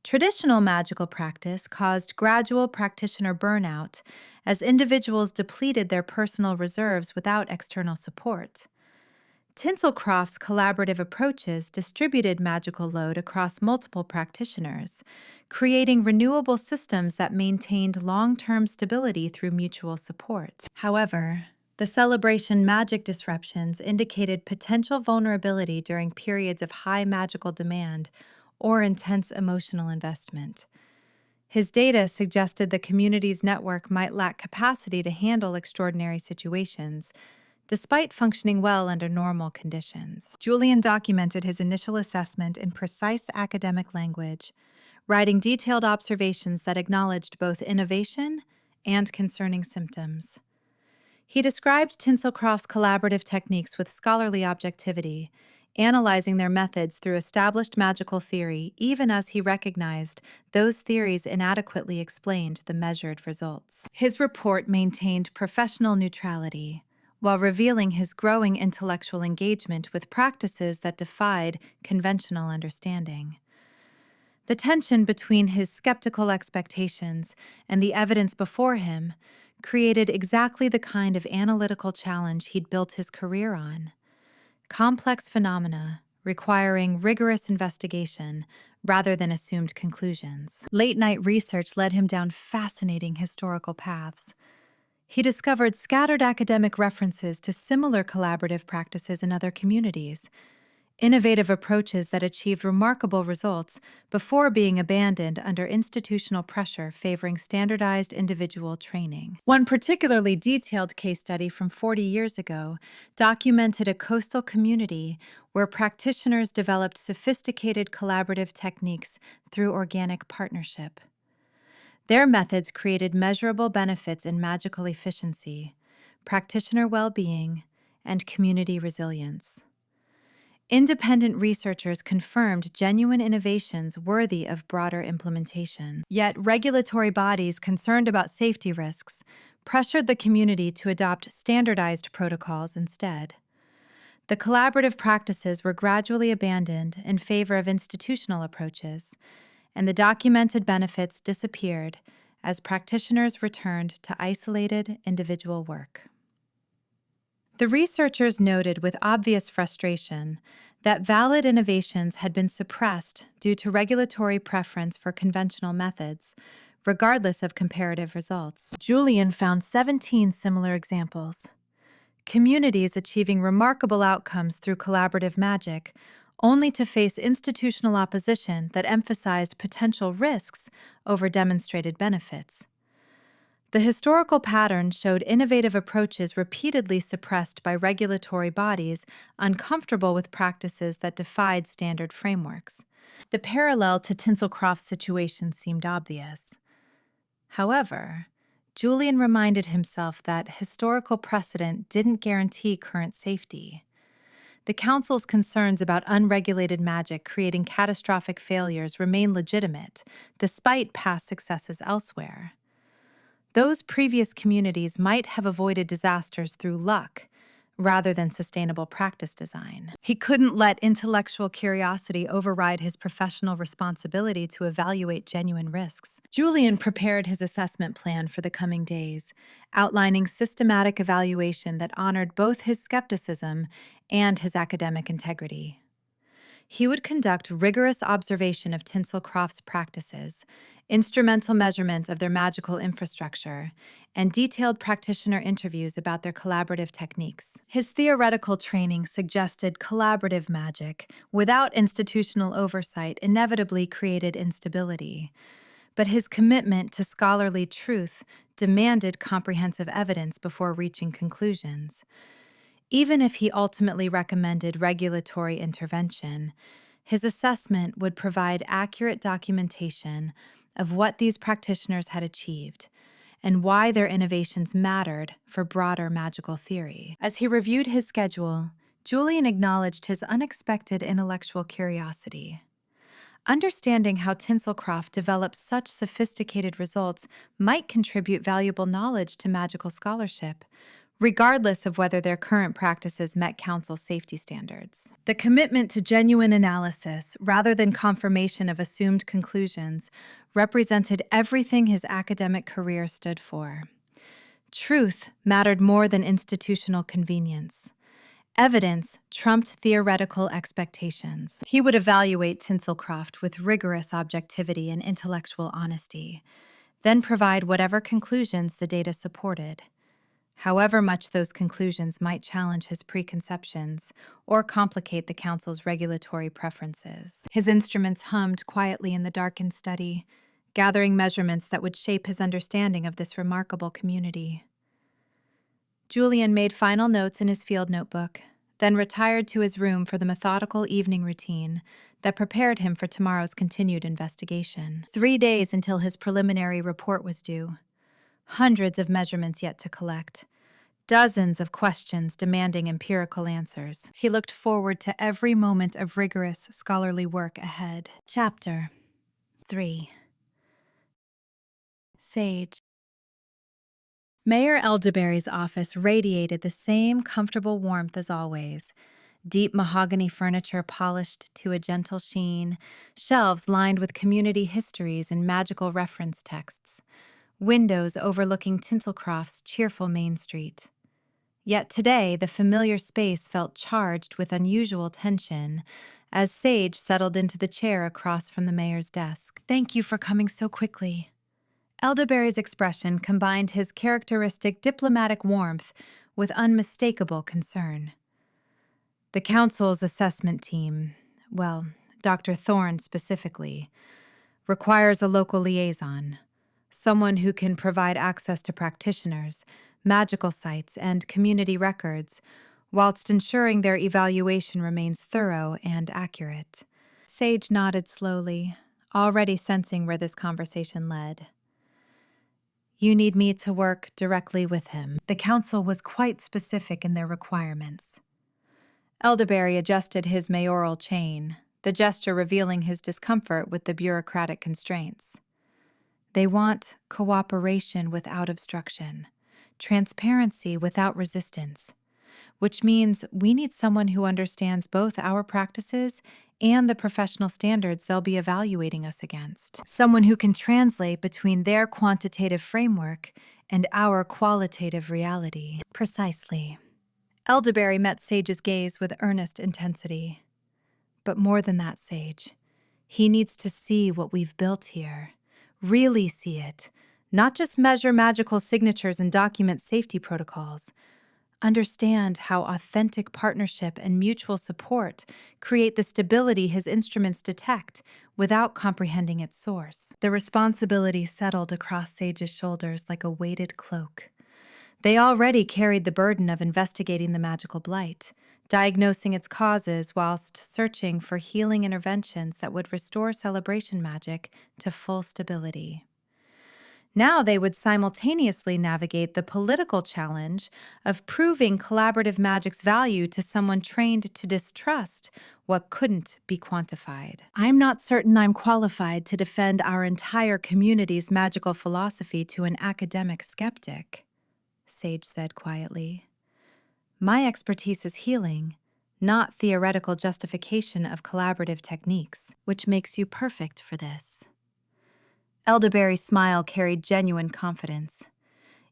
Traditional magical practice caused gradual practitioner burnout as individuals depleted their personal reserves without external support. Tinselcroft's collaborative approaches distributed magical load across multiple practitioners, creating renewable systems that maintained long-term stability through mutual support. However, the celebration magic disruptions indicated potential vulnerability during periods of high magical demand or intense emotional investment. His data suggested the community's network might lack capacity to handle extraordinary situations, despite functioning well under normal conditions. Julian documented his initial assessment in precise academic language, writing detailed observations that acknowledged both innovation and concerning symptoms. He described Tinselcroft's collaborative techniques with scholarly objectivity, analyzing their methods through established magical theory even as he recognized those theories inadequately explained the measured results. His report maintained professional neutrality, while revealing his growing intellectual engagement with practices that defied conventional understanding. The tension between his skeptical expectations and the evidence before him created exactly the kind of analytical challenge he'd built his career on. Complex phenomena requiring rigorous investigation rather than assumed conclusions. Late-night research led him down fascinating historical paths. He discovered scattered academic references to similar collaborative practices in other communities, innovative approaches that achieved remarkable results before being abandoned under institutional pressure favoring standardized individual training. One particularly detailed case study from 40 years ago documented a coastal community where practitioners developed sophisticated collaborative techniques through organic partnership. Their methods created measurable benefits in magical efficiency, practitioner well-being, and community resilience. Independent researchers confirmed genuine innovations worthy of broader implementation. Yet regulatory bodies concerned about safety risks pressured the community to adopt standardized protocols instead. The collaborative practices were gradually abandoned in favor of institutional approaches, and the documented benefits disappeared as practitioners returned to isolated individual work. The researchers noted with obvious frustration that valid innovations had been suppressed due to regulatory preference for conventional methods, regardless of comparative results. Julian found 17 similar examples. Communities achieving remarkable outcomes through collaborative magic, only to face institutional opposition that emphasized potential risks over demonstrated benefits. The historical pattern showed innovative approaches repeatedly suppressed by regulatory bodies uncomfortable with practices that defied standard frameworks. The parallel to Tinselcroft's situation seemed obvious. However, Julian reminded himself that historical precedent didn't guarantee current safety. The Council's concerns about unregulated magic creating catastrophic failures remain legitimate, despite past successes elsewhere. Those previous communities might have avoided disasters through luck rather than sustainable practice design. He couldn't let intellectual curiosity override his professional responsibility to evaluate genuine risks. Julian prepared his assessment plan for the coming days, outlining systematic evaluation that honored both his skepticism and his academic integrity. He would conduct rigorous observation of Tinselcroft's practices, instrumental measurement of their magical infrastructure, and detailed practitioner interviews about their collaborative techniques. His theoretical training suggested collaborative magic, without institutional oversight, inevitably created instability. But his commitment to scholarly truth demanded comprehensive evidence before reaching conclusions. Even if he ultimately recommended regulatory intervention, his assessment would provide accurate documentation of what these practitioners had achieved and why their innovations mattered for broader magical theory. As he reviewed his schedule, Julian acknowledged his unexpected intellectual curiosity. Understanding how Tinselcroft developed such sophisticated results might contribute valuable knowledge to magical scholarship, regardless of whether their current practices met Council safety standards. The commitment to genuine analysis, rather than confirmation of assumed conclusions, represented everything his academic career stood for. Truth mattered more than institutional convenience. Evidence trumped theoretical expectations. He would evaluate Tinselcroft with rigorous objectivity and intellectual honesty, then provide whatever conclusions the data supported. However much those conclusions might challenge his preconceptions or complicate the Council's regulatory preferences. His instruments hummed quietly in the darkened study, gathering measurements that would shape his understanding of this remarkable community. Julian made final notes in his field notebook, then retired to his room for the methodical evening routine that prepared him for tomorrow's continued investigation. 3 days until his preliminary report was due. Hundreds of measurements yet to collect. Dozens of questions demanding empirical answers. He looked forward to every moment of rigorous scholarly work ahead. Chapter 3. Sage. Mayor Elderberry's office radiated the same comfortable warmth as always. Deep mahogany furniture polished to a gentle sheen, shelves lined with community histories and magical reference texts, windows overlooking Tinselcroft's cheerful Main Street. Yet today, the familiar space felt charged with unusual tension as Sage settled into the chair across from the mayor's desk. "Thank you for coming so quickly." Elderberry's expression combined his characteristic diplomatic warmth with unmistakable concern. The Council's assessment team, well, Dr. Thorne specifically, requires a local liaison, someone who can provide access to practitioners, magical sites, and community records, whilst ensuring their evaluation remains thorough and accurate. Sage nodded slowly, already sensing where this conversation led. "You need me to work directly with him." The Council was quite specific in their requirements. Elderberry adjusted his mayoral chain, the gesture revealing his discomfort with the bureaucratic constraints. "They want cooperation without obstruction. transparency without resistance, which means we need someone who understands both our practices and the professional standards they'll be evaluating us against. Someone who can translate between their quantitative framework and our qualitative reality. Precisely. Elderberry met Sage's gaze with earnest intensity. But more than that, Sage, he needs to see what we've built here. Really see it. Not just measure magical signatures and document safety protocols. Understand how authentic partnership and mutual support create the stability his instruments detect without comprehending its source. The responsibility settled across Sage's shoulders like a weighted cloak. They already carried the burden of investigating the magical blight, diagnosing its causes whilst searching for healing interventions that would restore celebration magic to full stability. Now they would simultaneously navigate the political challenge of proving collaborative magic's value to someone trained to distrust what couldn't be quantified. I'm not certain I'm qualified to defend our entire community's magical philosophy to an academic skeptic, Sage said quietly. My expertise is healing, not theoretical justification of collaborative techniques, which makes you perfect for this. Elderberry's smile carried genuine confidence.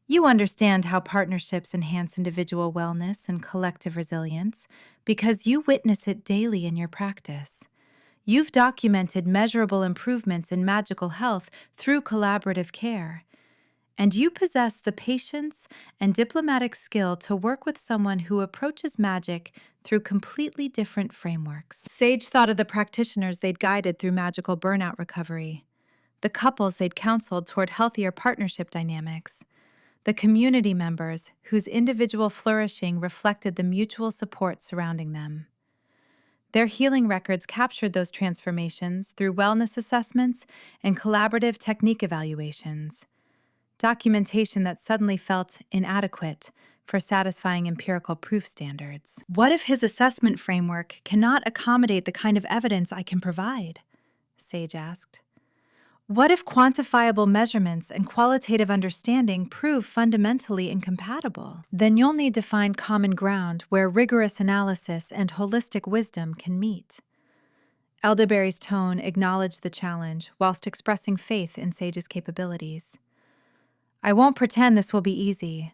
You understand how partnerships enhance individual wellness and collective resilience because you witness it daily in your practice. You've documented measurable improvements in magical health through collaborative care. And you possess the patience and diplomatic skill to work with someone who approaches magic through completely different frameworks. Sage thought of the practitioners they'd guided through magical burnout recovery, the couples they'd counseled toward healthier partnership dynamics, the community members whose individual flourishing reflected the mutual support surrounding them. Their healing records captured those transformations through wellness assessments and collaborative technique evaluations, documentation that suddenly felt inadequate for satisfying empirical proof standards. What if his assessment framework cannot accommodate the kind of evidence I can provide? Sage asked. What if quantifiable measurements and qualitative understanding prove fundamentally incompatible? Then you'll need to find common ground where rigorous analysis and holistic wisdom can meet. Elderberry's tone acknowledged the challenge whilst expressing faith in Sage's capabilities. I won't pretend this will be easy,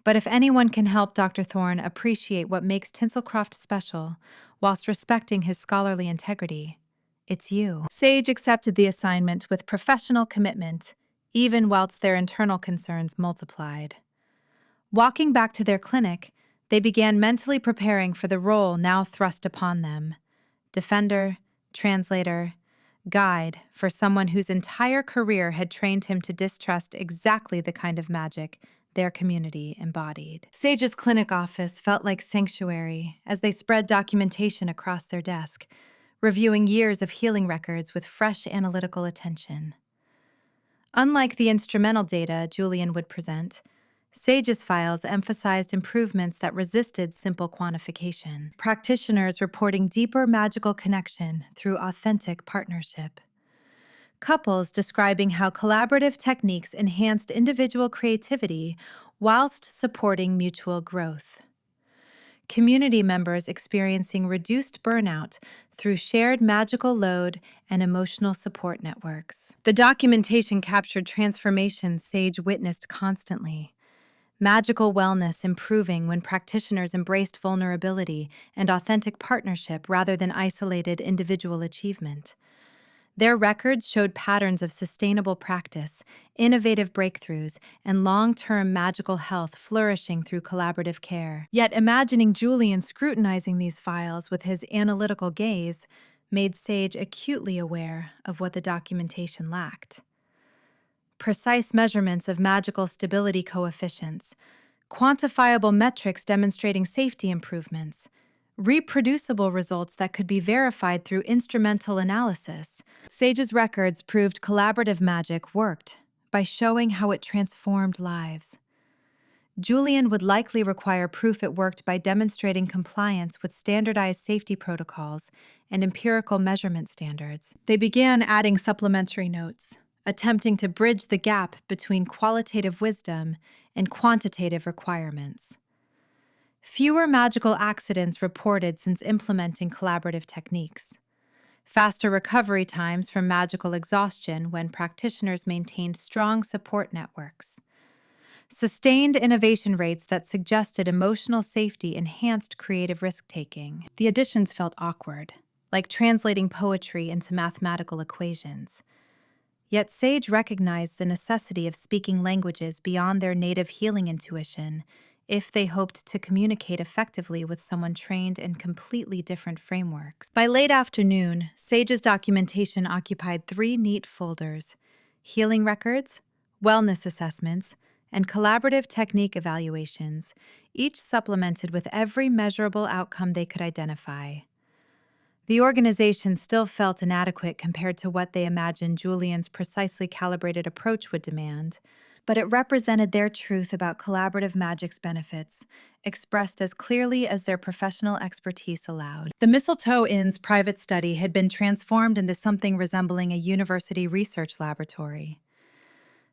but if anyone can help Dr. Thorne appreciate what makes Tinselcroft special whilst respecting his scholarly integrity, it's you. Sage accepted the assignment with professional commitment, even whilst their internal concerns multiplied. Walking back to their clinic, they began mentally preparing for the role now thrust upon them: defender, translator, guide for someone whose entire career had trained him to distrust exactly the kind of magic their community embodied. Sage's clinic office felt like sanctuary as they spread documentation across their desk, reviewing years of healing records with fresh analytical attention. Unlike the instrumental data Julian would present, Sage's files emphasized improvements that resisted simple quantification, practitioners reporting deeper magical connection through authentic partnership, couples describing how collaborative techniques enhanced individual creativity whilst supporting mutual growth, community members experiencing reduced burnout through shared magical load and emotional support networks. The documentation captured transformations Sage witnessed constantly. Magical wellness improving when practitioners embraced vulnerability and authentic partnership rather than isolated individual achievement. Their records showed patterns of sustainable practice, innovative breakthroughs, and long-term magical health flourishing through collaborative care. Yet imagining Julian scrutinizing these files with his analytical gaze made Sage acutely aware of what the documentation lacked. Precise measurements of magical stability coefficients, quantifiable metrics demonstrating safety improvements, reproducible results that could be verified through instrumental analysis. Sage's records proved collaborative magic worked by showing how it transformed lives. Julian would likely require proof it worked by demonstrating compliance with standardized safety protocols and empirical measurement standards. They began adding supplementary notes, attempting to bridge the gap between qualitative wisdom and quantitative requirements. Fewer magical accidents reported since implementing collaborative techniques. Faster recovery times from magical exhaustion when practitioners maintained strong support networks. Sustained innovation rates that suggested emotional safety enhanced creative risk-taking. The additions felt awkward, like translating poetry into mathematical equations. Yet Sage recognized the necessity of speaking languages beyond their native healing intuition if they hoped to communicate effectively with someone trained in completely different frameworks. By late afternoon, Sage's documentation occupied 3 neat folders: healing records, wellness assessments, and collaborative technique evaluations, each supplemented with every measurable outcome they could identify. The organization still felt inadequate compared to what they imagined Julian's precisely calibrated approach would demand, but it represented their truth about collaborative magic's benefits, expressed as clearly as their professional expertise allowed. The Mistletoe Inn's private study had been transformed into something resembling a university research laboratory.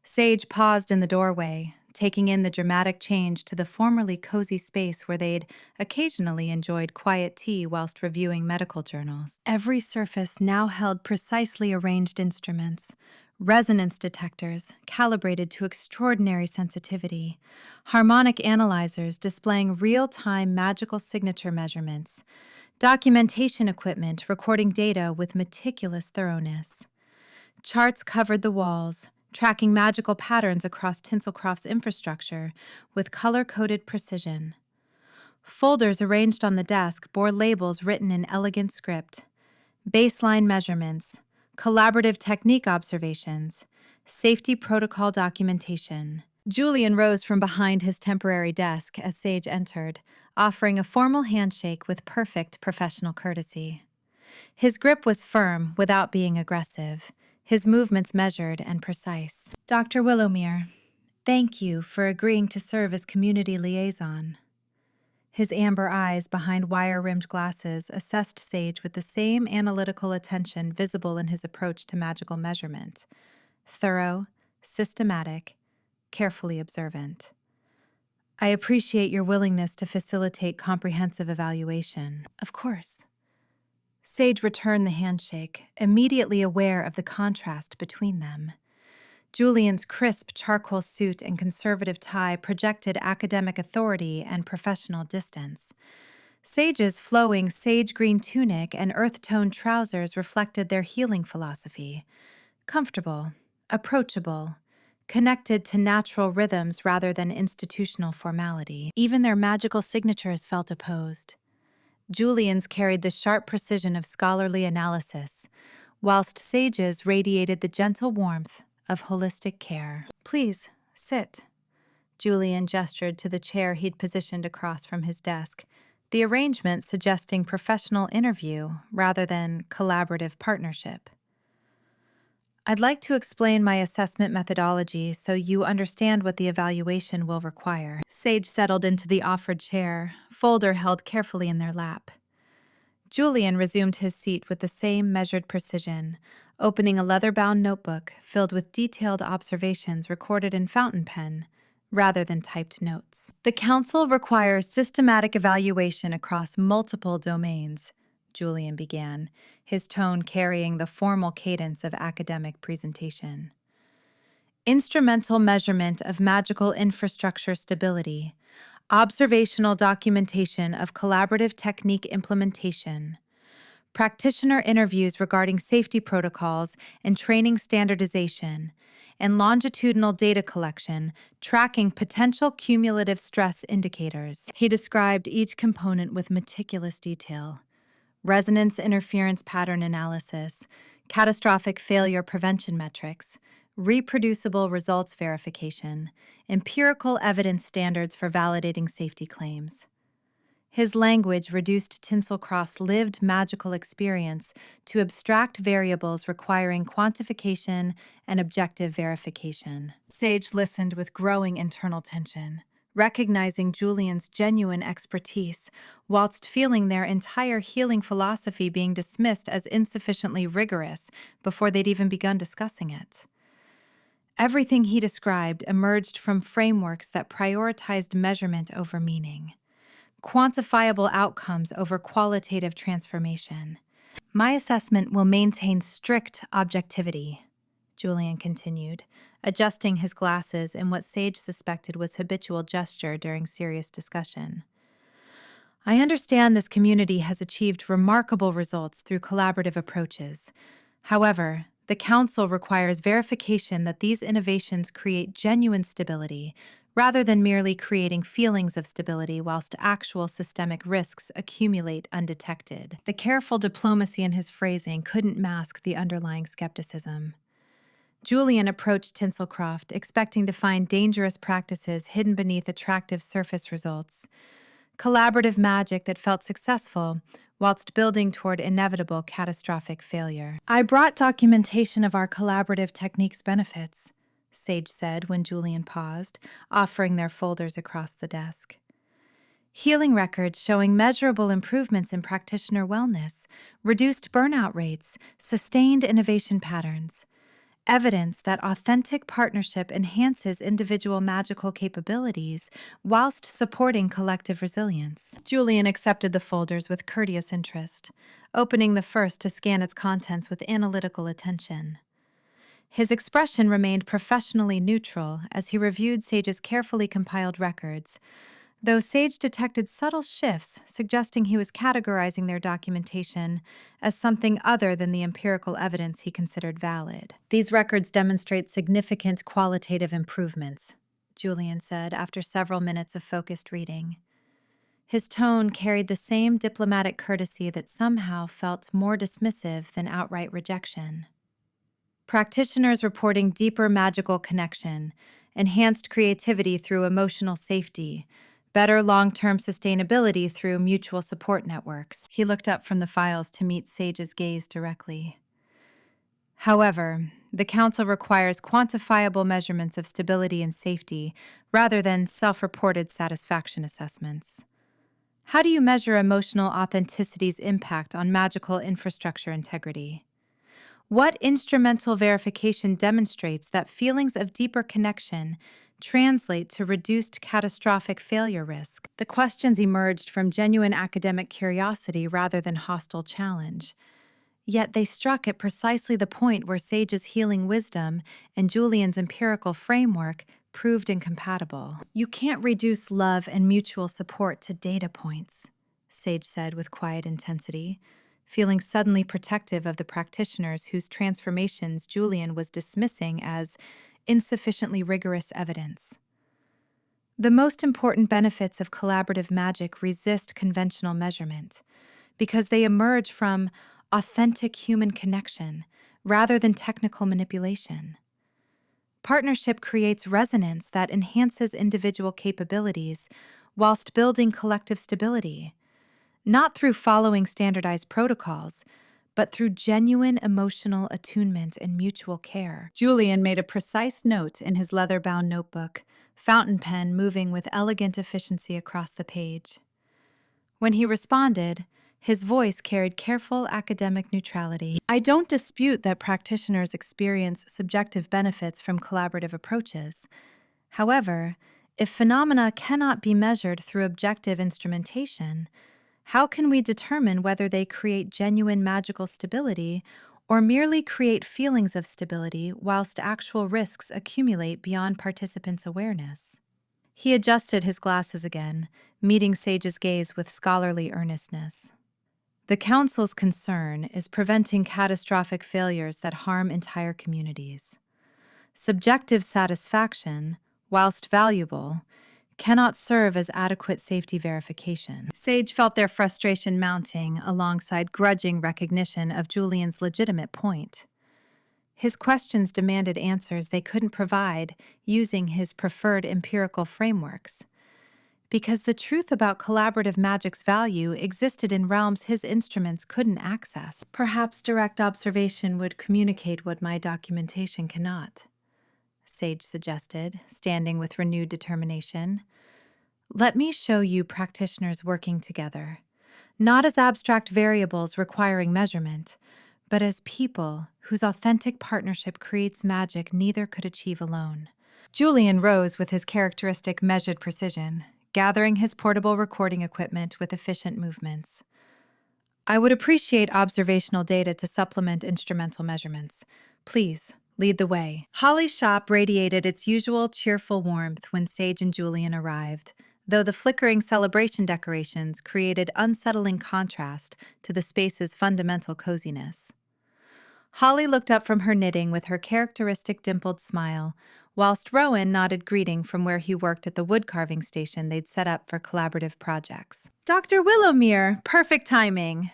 Sage paused in the doorway, taking in the dramatic change to the formerly cozy space where they'd occasionally enjoyed quiet tea whilst reviewing medical journals. Every surface now held precisely arranged instruments, resonance detectors calibrated to extraordinary sensitivity, harmonic analyzers displaying real-time magical signature measurements, documentation equipment recording data with meticulous thoroughness. Charts covered the walls, tracking magical patterns across Tinselcroft's infrastructure with color-coded precision. Folders arranged on the desk bore labels written in elegant script: baseline measurements, collaborative technique observations, safety protocol documentation. Julian rose from behind his temporary desk as Sage entered, offering a formal handshake with perfect professional courtesy. His grip was firm without being aggressive, his movements measured and precise. Dr. Willowmere, thank you for agreeing to serve as community liaison. His amber eyes behind wire-rimmed glasses assessed Sage with the same analytical attention visible in his approach to magical measurement: thorough, systematic, carefully observant. I appreciate your willingness to facilitate comprehensive evaluation. Of course. Sage returned the handshake, immediately aware of the contrast between them. Julian's crisp charcoal suit and conservative tie projected academic authority and professional distance. Sage's flowing sage-green tunic and earth-toned trousers reflected their healing philosophy: comfortable, approachable, connected to natural rhythms rather than institutional formality. Even their magical signatures felt opposed. Julian's carried the sharp precision of scholarly analysis, whilst Sage's radiated the gentle warmth of holistic care. Please, sit. Julian gestured to the chair he'd positioned across from his desk, the arrangement suggesting professional interview rather than collaborative partnership. I'd like to explain my assessment methodology so you understand what the evaluation will require. Sage settled into the offered chair, folder held carefully in their lap. Julian resumed his seat with the same measured precision, opening a leather-bound notebook filled with detailed observations recorded in fountain pen rather than typed notes. The Council requires systematic evaluation across multiple domains, Julian began, his tone carrying the formal cadence of academic presentation. Instrumental measurement of magical infrastructure stability, observational documentation of collaborative technique implementation, practitioner interviews regarding safety protocols and training standardization, and longitudinal data collection tracking potential cumulative stress indicators. He described each component with meticulous detail: resonance interference pattern analysis, catastrophic failure prevention metrics, reproducible results verification, empirical evidence standards for validating safety claims. His language reduced Tinselcroft's lived magical experience to abstract variables requiring quantification and objective verification. Sage listened with growing internal tension, recognizing Julian's genuine expertise, whilst feeling their entire healing philosophy being dismissed as insufficiently rigorous before they'd even begun discussing it. Everything he described emerged from frameworks that prioritized measurement over meaning, quantifiable outcomes over qualitative transformation. My assessment will maintain strict objectivity, Julian continued, adjusting his glasses in what Sage suspected was habitual gesture during serious discussion. I understand this community has achieved remarkable results through collaborative approaches. However, the Council requires verification that these innovations create genuine stability, rather than merely creating feelings of stability whilst actual systemic risks accumulate undetected. The careful diplomacy in his phrasing couldn't mask the underlying skepticism. Julian approached Tinselcroft, expecting to find dangerous practices hidden beneath attractive surface results. Collaborative magic that felt successful, whilst building toward inevitable catastrophic failure. I brought documentation of our collaborative techniques' benefits, Sage said when Julian paused, offering their folders across the desk. Healing records showing measurable improvements in practitioner wellness, reduced burnout rates, sustained innovation patterns. Evidence that authentic partnership enhances individual magical capabilities whilst supporting collective resilience. Julian accepted the folders with courteous interest, opening the first to scan its contents with analytical attention. His expression remained professionally neutral as he reviewed Sage's carefully compiled records, though Sage detected subtle shifts suggesting he was categorizing their documentation as something other than the empirical evidence he considered valid. These records demonstrate significant qualitative improvements, Julian said after several minutes of focused reading. His tone carried the same diplomatic courtesy that somehow felt more dismissive than outright rejection. Practitioners reporting deeper magical connection, enhanced creativity through emotional safety, better long-term sustainability through mutual support networks. He looked up from the files to meet Sage's gaze directly. However, the Council requires quantifiable measurements of stability and safety rather than self-reported satisfaction assessments. How do you measure emotional authenticity's impact on magical infrastructure integrity? What instrumental verification demonstrates that feelings of deeper connection translate to reduced catastrophic failure risk? The questions emerged from genuine academic curiosity rather than hostile challenge. Yet they struck at precisely the point where Sage's healing wisdom and Julian's empirical framework proved incompatible. You can't reduce love and mutual support to data points, Sage said with quiet intensity, feeling suddenly protective of the practitioners whose transformations Julian was dismissing as insufficiently rigorous evidence. The most important benefits of collaborative magic resist conventional measurement because they emerge from authentic human connection rather than technical manipulation. Partnership creates resonance that enhances individual capabilities whilst building collective stability, not through following standardized protocols, but through genuine emotional attunement and mutual care. Julian made a precise note in his leather-bound notebook, fountain pen moving with elegant efficiency across the page. When he responded, his voice carried careful academic neutrality. I don't dispute that practitioners experience subjective benefits from collaborative approaches. However, if phenomena cannot be measured through objective instrumentation, how can we determine whether they create genuine magical stability or merely create feelings of stability whilst actual risks accumulate beyond participants' awareness? He adjusted his glasses again, meeting Sage's gaze with scholarly earnestness. The Council's concern is preventing catastrophic failures that harm entire communities. Subjective satisfaction, whilst valuable, cannot serve as adequate safety verification. Sage felt their frustration mounting alongside grudging recognition of Julian's legitimate point. His questions demanded answers they couldn't provide using his preferred empirical frameworks, because the truth about collaborative magic's value existed in realms his instruments couldn't access. Perhaps direct observation would communicate what my documentation cannot, Sage suggested, standing with renewed determination. Let me show you practitioners working together, not as abstract variables requiring measurement, but as people whose authentic partnership creates magic neither could achieve alone. Julian rose with his characteristic measured precision, gathering his portable recording equipment with efficient movements. I would appreciate observational data to supplement instrumental measurements. Please, lead the way. Holly's shop radiated its usual cheerful warmth when Sage and Julian arrived, though the flickering celebration decorations created unsettling contrast to the space's fundamental coziness. Holly looked up from her knitting with her characteristic dimpled smile, whilst Rowan nodded greeting from where he worked at the woodcarving station they'd set up for collaborative projects. Dr. Willowmere, perfect timing!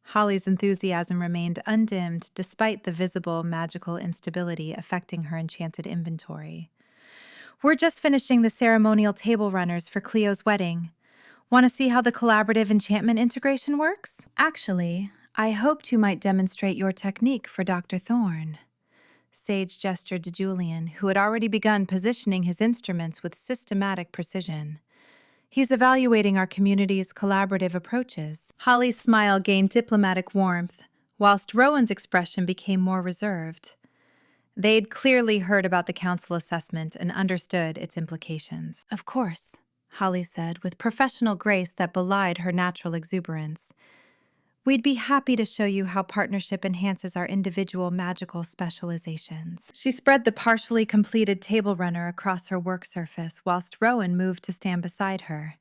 Holly's enthusiasm remained undimmed despite the visible magical instability affecting her enchanted inventory. We're just finishing the ceremonial table runners for Cleo's wedding. Want to see how the collaborative enchantment integration works? Actually, I hoped you might demonstrate your technique for Dr. Thorne. Sage gestured to Julian, who had already begun positioning his instruments with systematic precision. He's evaluating our community's collaborative approaches. Holly's smile gained diplomatic warmth, whilst Rowan's expression became more reserved. They'd clearly heard about the council assessment and understood its implications. Of course, Holly said, with professional grace that belied her natural exuberance. We'd be happy to show you how partnership enhances our individual magical specializations. She spread the partially completed table runner across her work surface, whilst Rowan moved to stand beside her,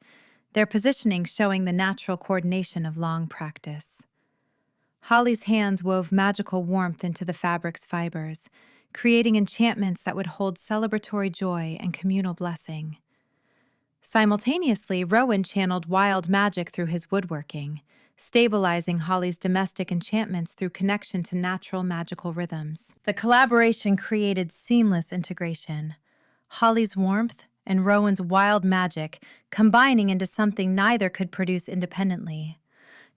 their positioning showing the natural coordination of long practice. Holly's hands wove magical warmth into the fabric's fibers, creating enchantments that would hold celebratory joy and communal blessing. Simultaneously, Rowan channeled wild magic through his woodworking, stabilizing Holly's domestic enchantments through connection to natural magical rhythms. The collaboration created seamless integration, Holly's warmth and Rowan's wild magic combining into something neither could produce independently.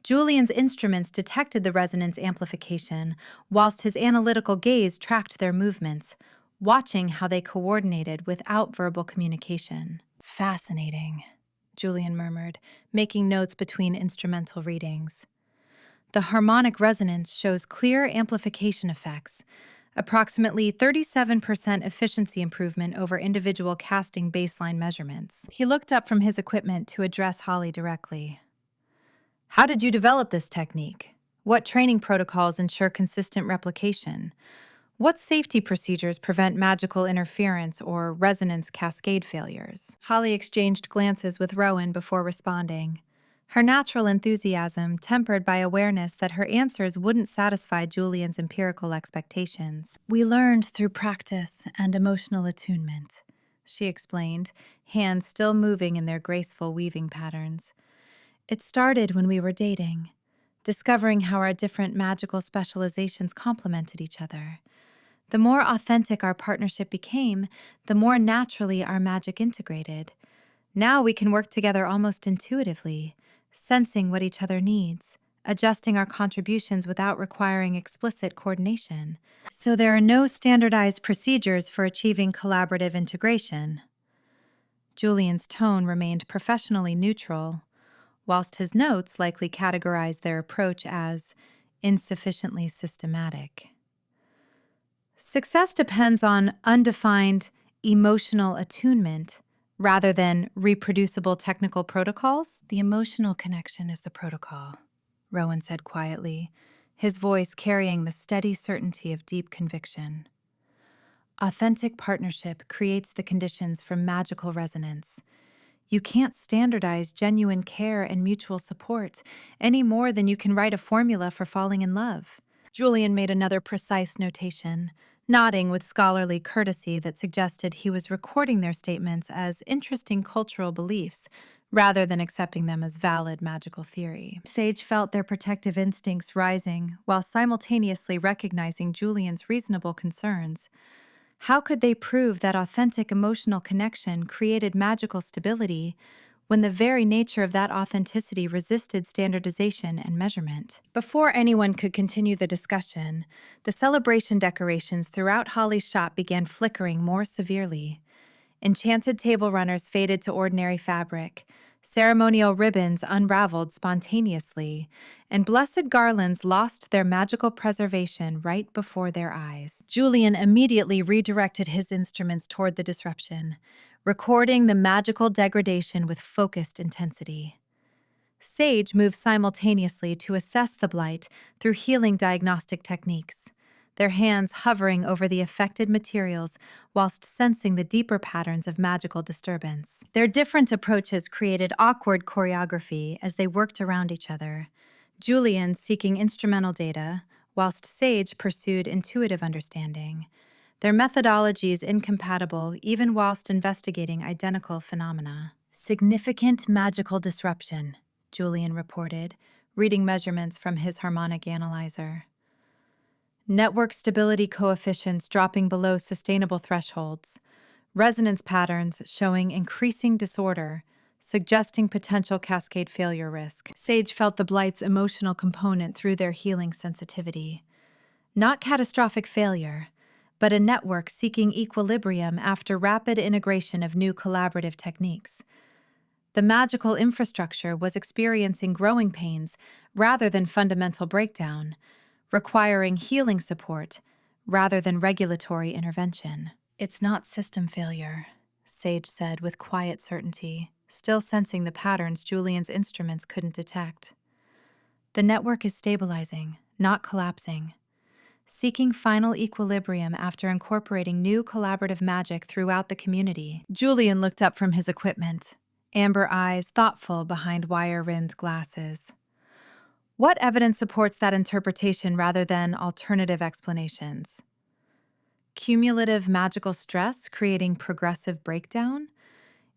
Julian's instruments detected the resonance amplification, whilst his analytical gaze tracked their movements, watching how they coordinated without verbal communication. Fascinating, Julian murmured, making notes between instrumental readings. The harmonic resonance shows clear amplification effects, approximately 37% efficiency improvement over individual casting baseline measurements. He looked up from his equipment to address Holly directly. How did you develop this technique? What training protocols ensure consistent replication? What safety procedures prevent magical interference or resonance cascade failures? Holly exchanged glances with Rowan before responding, her natural enthusiasm tempered by awareness that her answers wouldn't satisfy Julian's empirical expectations. We learned through practice and emotional attunement, she explained, hands still moving in their graceful weaving patterns. It started when we were dating, discovering how our different magical specializations complemented each other. The more authentic our partnership became, the more naturally our magic integrated. Now we can work together almost intuitively, sensing what each other needs, adjusting our contributions without requiring explicit coordination. So there are no standardized procedures for achieving collaborative integration. Julian's tone remained professionally neutral, whilst his notes likely categorized their approach as insufficiently systematic. Success depends on undefined emotional attunement rather than reproducible technical protocols. The emotional connection is the protocol, Rowan said quietly, his voice carrying the steady certainty of deep conviction. Authentic partnership creates the conditions for magical resonance. You can't standardize genuine care and mutual support any more than you can write a formula for falling in love. Julian made another precise notation, nodding with scholarly courtesy that suggested he was recording their statements as interesting cultural beliefs rather than accepting them as valid magical theory. Sage felt their protective instincts rising while simultaneously recognizing Julian's reasonable concerns. How could they prove that authentic emotional connection created magical stability when the very nature of that authenticity resisted standardization and measurement? Before anyone could continue the discussion, the celebration decorations throughout Holly's shop began flickering more severely. Enchanted table runners faded to ordinary fabric, Ceremonial ribbons unraveled spontaneously, and blessed garlands lost their magical preservation right before their eyes. Julian immediately redirected his instruments toward the disruption, recording the magical degradation with focused intensity. Sage moved simultaneously to assess the blight through healing diagnostic techniques, their hands hovering over the affected materials whilst sensing the deeper patterns of magical disturbance. Their different approaches created awkward choreography as they worked around each other, Julian seeking instrumental data, whilst Sage pursued intuitive understanding, their methodologies incompatible even whilst investigating identical phenomena. Significant magical disruption, Julian reported, reading measurements from his harmonic analyzer. Network stability coefficients dropping below sustainable thresholds, resonance patterns showing increasing disorder, suggesting potential cascade failure risk. Sage felt the blight's emotional component through their healing sensitivity. Not catastrophic failure, but a network seeking equilibrium after rapid integration of new collaborative techniques. The magical infrastructure was experiencing growing pains rather than fundamental breakdown, requiring healing support rather than regulatory intervention. It's not system failure, Sage said with quiet certainty, still sensing the patterns Julian's instruments couldn't detect. The network is stabilizing, not collapsing, seeking final equilibrium after incorporating new collaborative magic throughout the community. Julian looked up from his equipment, amber eyes thoughtful behind wire-rimmed glasses. What evidence supports that interpretation rather than alternative explanations? Cumulative magical stress creating progressive breakdown?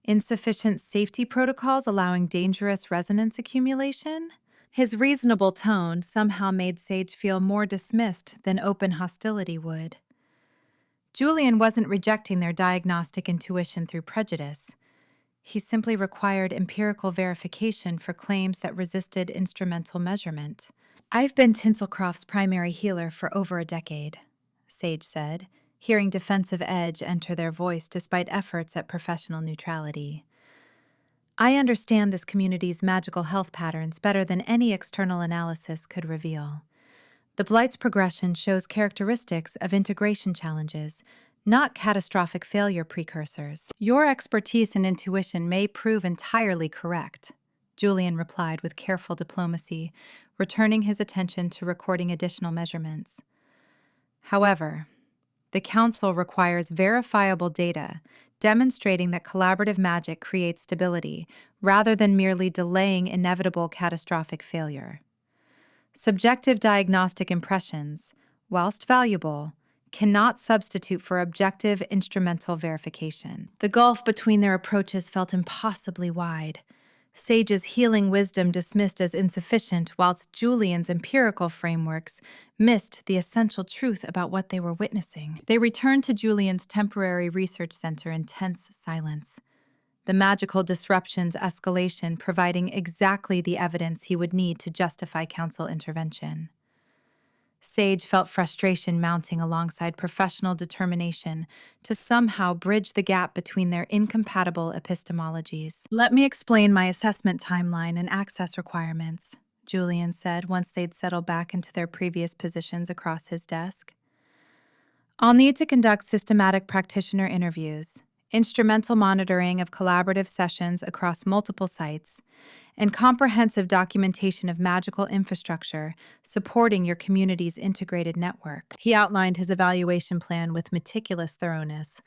Insufficient safety protocols allowing dangerous resonance accumulation? His reasonable tone somehow made Sage feel more dismissed than open hostility would. Julian wasn't rejecting their diagnostic intuition through prejudice. He simply required empirical verification for claims that resisted instrumental measurement. I've been Tinselcroft's primary healer for over a decade, Sage said, hearing defensive edge enter their voice despite efforts at professional neutrality. I understand this community's magical health patterns better than any external analysis could reveal. The blight's progression shows characteristics of integration challenges, not catastrophic failure precursors. Your expertise and intuition may prove entirely correct, Julian replied with careful diplomacy, returning his attention to recording additional measurements. However, the Council requires verifiable data demonstrating that collaborative magic creates stability rather than merely delaying inevitable catastrophic failure. Subjective diagnostic impressions, whilst valuable, cannot substitute for objective instrumental verification. The gulf between their approaches felt impossibly wide. Sage's healing wisdom dismissed as insufficient, whilst Julian's empirical frameworks missed the essential truth about what they were witnessing. They returned to Julian's temporary research center in tense silence, the magical disruption's escalation providing exactly the evidence he would need to justify council intervention. Sage felt frustration mounting alongside professional determination to somehow bridge the gap between their incompatible epistemologies. Let me explain my assessment timeline and access requirements, Julian said once they'd settled back into their previous positions across his desk. I'll need to conduct systematic practitioner interviews, instrumental monitoring of collaborative sessions across multiple sites, and comprehensive documentation of magical infrastructure supporting your community's integrated network. He outlined his evaluation plan with meticulous thoroughness.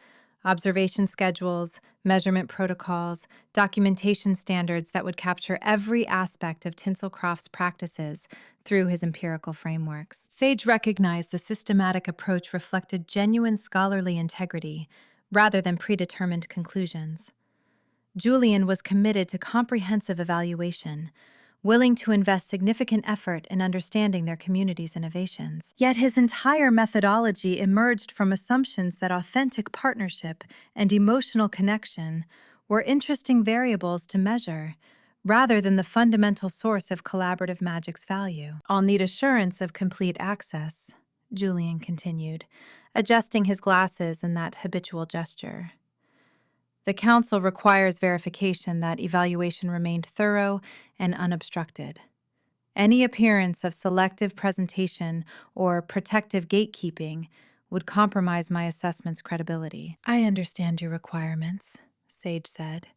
Observation schedules, measurement protocols, documentation standards that would capture every aspect of Tinselcroft's practices through his empirical frameworks. Sage recognized the systematic approach reflected genuine scholarly integrity rather than predetermined conclusions. Julian was committed to comprehensive evaluation, willing to invest significant effort in understanding their community's innovations. Yet his entire methodology emerged from assumptions that authentic partnership and emotional connection were interesting variables to measure, rather than the fundamental source of collaborative magic's value. I'll need assurance of complete access, Julian continued, adjusting his glasses in that habitual gesture. The Council requires verification that evaluation remained thorough and unobstructed. Any appearance of selective presentation or protective gatekeeping would compromise my assessment's credibility. I understand your requirements, Sage said,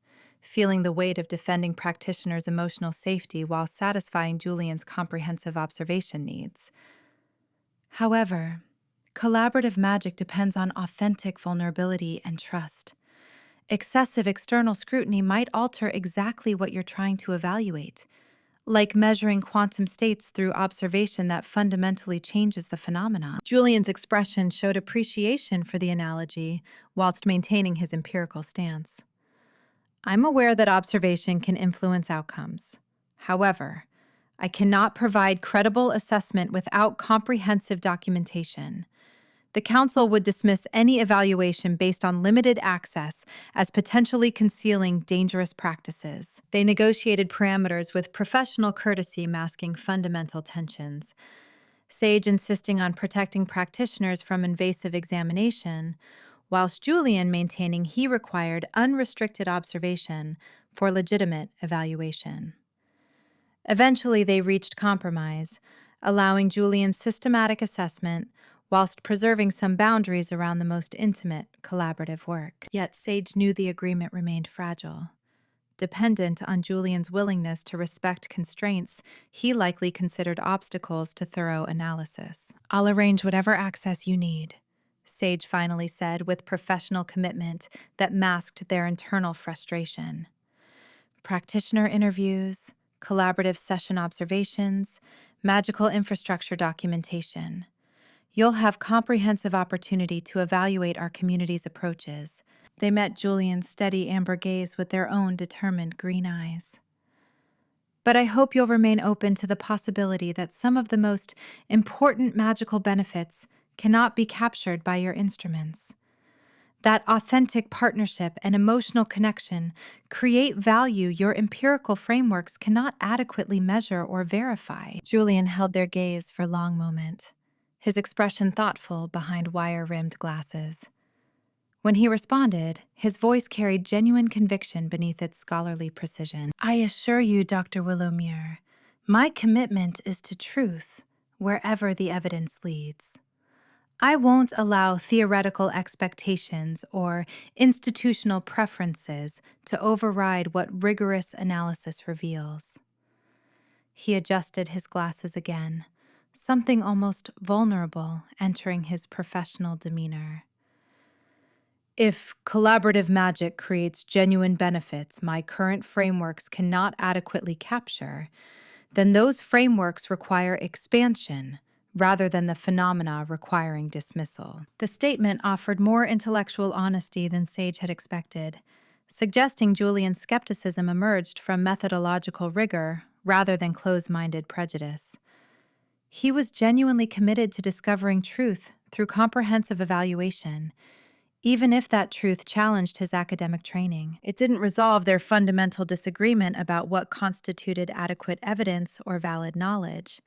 feeling the weight of defending practitioners' emotional safety while satisfying Julian's comprehensive observation needs. However, collaborative magic depends on authentic vulnerability and trust. Excessive external scrutiny might alter exactly what you're trying to evaluate, like measuring quantum states through observation that fundamentally changes the phenomenon. Julian's expression showed appreciation for the analogy whilst maintaining his empirical stance. I'm aware that observation can influence outcomes. However, I cannot provide credible assessment without comprehensive documentation. The Council would dismiss any evaluation based on limited access as potentially concealing dangerous practices. They negotiated parameters with professional courtesy masking fundamental tensions. Sage insisting on protecting practitioners from invasive examination, whilst Julian maintaining he required unrestricted observation for legitimate evaluation. Eventually, they reached compromise, allowing Julian's systematic assessment whilst preserving some boundaries around the most intimate, collaborative work. Yet Sage knew the agreement remained fragile. Dependent on Julian's willingness to respect constraints he likely considered obstacles to thorough analysis. I'll arrange whatever access you need, Sage finally said with professional commitment that masked their internal frustration. Practitioner interviews, collaborative session observations, magical infrastructure documentation. You'll have comprehensive opportunity to evaluate our community's approaches. They met Julian's steady amber gaze with their own determined green eyes. But I hope you'll remain open to the possibility that some of the most important magical benefits cannot be captured by your instruments. That authentic partnership and emotional connection create value your empirical frameworks cannot adequately measure or verify. Julian held their gaze for a long moment, his expression thoughtful behind wire-rimmed glasses. When he responded, his voice carried genuine conviction beneath its scholarly precision. I assure you, Dr. Willowmere, my commitment is to truth, wherever the evidence leads. I won't allow theoretical expectations or institutional preferences to override what rigorous analysis reveals. He adjusted his glasses again, something almost vulnerable entering his professional demeanor. If collaborative magic creates genuine benefits my current frameworks cannot adequately capture, then those frameworks require expansion rather than the phenomena requiring dismissal. The statement offered more intellectual honesty than Sage had expected, suggesting Julian's skepticism emerged from methodological rigor rather than close-minded prejudice. He was genuinely committed to discovering truth through comprehensive evaluation, even if that truth challenged his academic training. It didn't resolve their fundamental disagreement about what constituted adequate evidence or valid knowledge,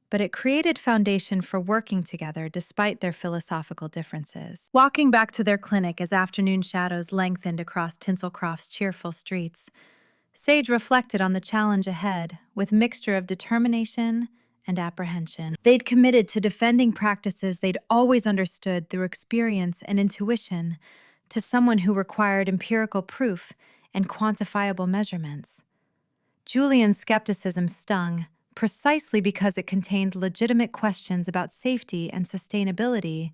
but it created foundation for working together despite their philosophical differences. Walking back to their clinic as afternoon shadows lengthened across Tinselcroft's cheerful streets, Sage reflected on the challenge ahead with mixture of determination and apprehension. They'd committed to defending practices they'd always understood through experience and intuition to someone who required empirical proof and quantifiable measurements. Julian's skepticism stung, precisely because it contained legitimate questions about safety and sustainability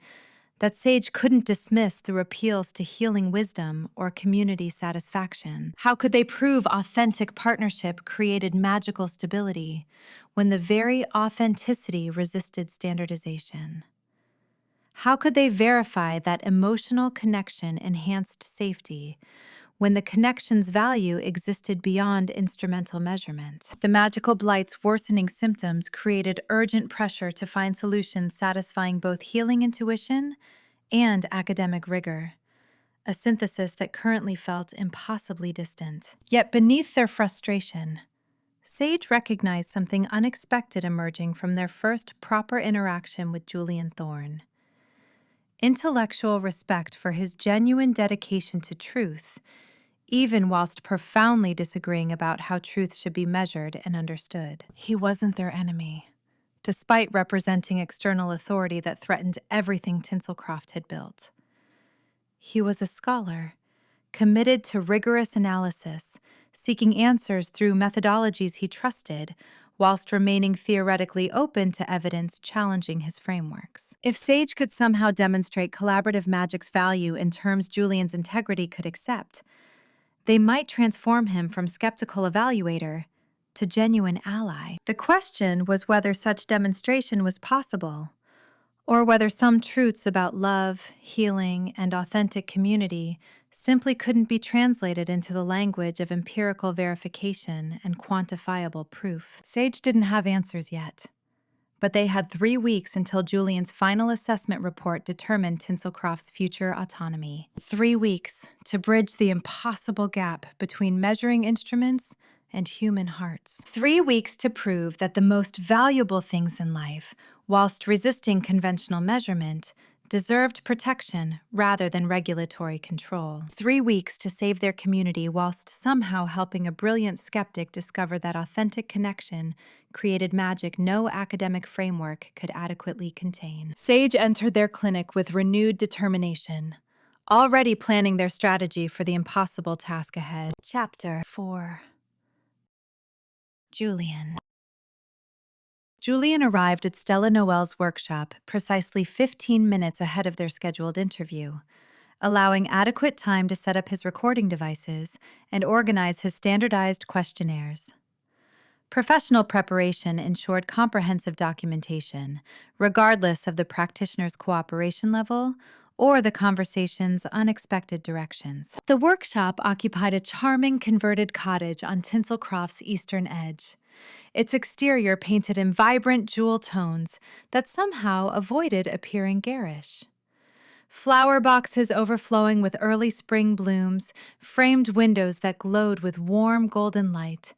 that Sage couldn't dismiss through appeals to healing wisdom or community satisfaction. How could they prove authentic partnership created magical stability when the very authenticity resisted standardization? How could they verify that emotional connection enhanced safety when the connection's value existed beyond instrumental measurement? The magical blight's worsening symptoms created urgent pressure to find solutions satisfying both healing intuition and academic rigor, a synthesis that currently felt impossibly distant. Yet beneath their frustration, Sage recognized something unexpected emerging from their first proper interaction with Julian Thorne. intellectual respect for his genuine dedication to truth, even whilst profoundly disagreeing about how truth should be measured and understood. He wasn't their enemy, despite representing external authority that threatened everything Tinselcroft had built. He was a scholar, committed to rigorous analysis, seeking answers through methodologies he trusted, whilst remaining theoretically open to evidence challenging his frameworks. If Sage could somehow demonstrate collaborative magic's value in terms Julian's integrity could accept, they might transform him from skeptical evaluator to genuine ally. The question was whether such demonstration was possible, or whether some truths about love, healing, and authentic community simply couldn't be translated into the language of empirical verification and quantifiable proof. Sage didn't have answers yet, but they had 3 weeks until Julian's final assessment report determined Tinselcroft's future autonomy. 3 weeks to bridge the impossible gap between measuring instruments and human hearts. 3 weeks to prove that the most valuable things in life, whilst resisting conventional measurement, deserved protection rather than regulatory control. 3 weeks to save their community whilst somehow helping a brilliant skeptic discover that authentic connection created magic no academic framework could adequately contain. Sage entered their clinic with renewed determination, already planning their strategy for the impossible task ahead. Chapter 4. Julian. Julian arrived at Stella Noel's workshop precisely 15 minutes ahead of their scheduled interview, allowing adequate time to set up his recording devices and organize his standardized questionnaires. Professional preparation ensured comprehensive documentation, regardless of the practitioner's cooperation level or the conversation's unexpected directions. The workshop occupied a charming converted cottage on Tinselcroft's eastern edge, its exterior painted in vibrant jewel tones that somehow avoided appearing garish. Flower boxes overflowing with early spring blooms framed windows that glowed with warm golden light,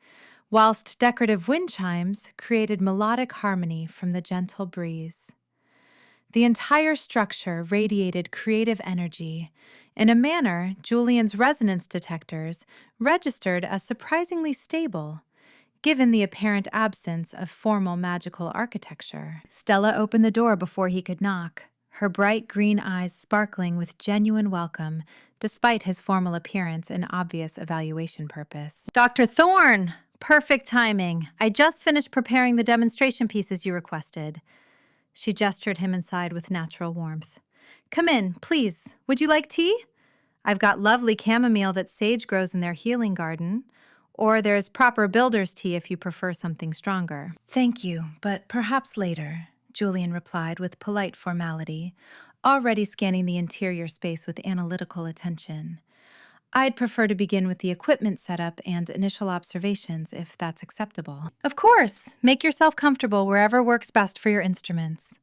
whilst decorative wind chimes created melodic harmony from the gentle breeze. The entire structure radiated creative energy in a manner Julian's resonance detectors registered as surprisingly stable, given the apparent absence of formal magical architecture. Stella opened the door before he could knock, her bright green eyes sparkling with genuine welcome, despite his formal appearance and obvious evaluation purpose. Dr. Thorne! Perfect timing. I just finished preparing the demonstration pieces you requested. She gestured him inside with natural warmth. Come in, please. Would you like tea? I've got lovely chamomile that Sage grows in their healing garden. Or there's proper builder's tea if you prefer something stronger. Thank you, but perhaps later, Julian replied with polite formality, already scanning the interior space with analytical attention. I'd prefer to begin with the equipment setup and initial observations, if that's acceptable. Of course! Make yourself comfortable wherever works best for your instruments.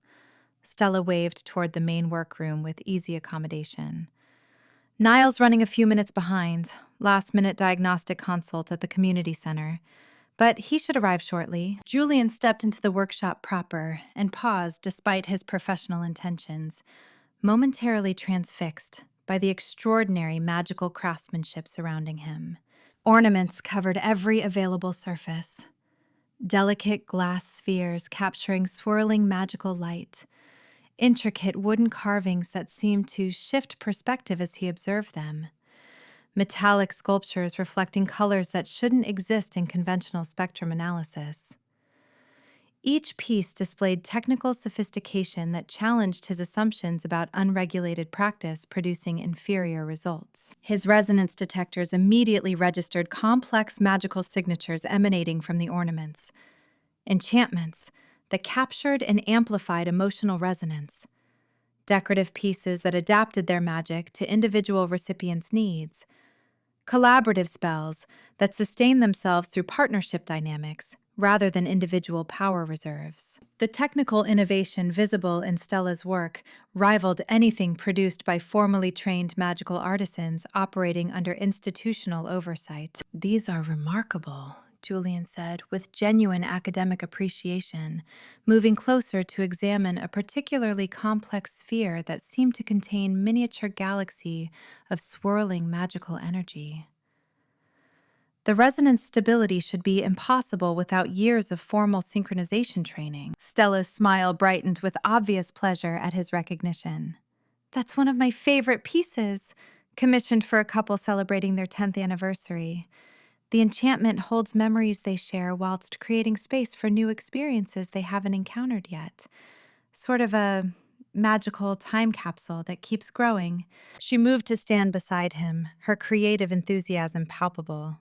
Stella waved toward the main workroom with easy accommodation. Niall's running a few minutes behind, last-minute diagnostic consult at the community center, but he should arrive shortly. Julian stepped into the workshop proper and paused despite his professional intentions, momentarily transfixed by the extraordinary magical craftsmanship surrounding him. Ornaments covered every available surface, delicate glass spheres capturing swirling magical light, intricate wooden carvings that seemed to shift perspective as he observed them, metallic sculptures reflecting colors that shouldn't exist in conventional spectrum analysis. Each piece displayed technical sophistication that challenged his assumptions about unregulated practice producing inferior results. His resonance detectors immediately registered complex magical signatures emanating from the ornaments, enchantments that captured and amplified emotional resonance, decorative pieces that adapted their magic to individual recipients' needs, collaborative spells that sustained themselves through partnership dynamics rather than individual power reserves. The technical innovation visible in Stella's work rivaled anything produced by formally trained magical artisans operating under institutional oversight. These are remarkable, Julian said, with genuine academic appreciation, moving closer to examine a particularly complex sphere that seemed to contain miniature galaxy of swirling magical energy. The resonance stability should be impossible without years of formal synchronization training. Stella's smile brightened with obvious pleasure at his recognition. That's one of my favorite pieces, commissioned for a couple celebrating their 10th anniversary. The enchantment holds memories they share whilst creating space for new experiences they haven't encountered yet. Sort of a magical time capsule that keeps growing. She moved to stand beside him, her creative enthusiasm palpable.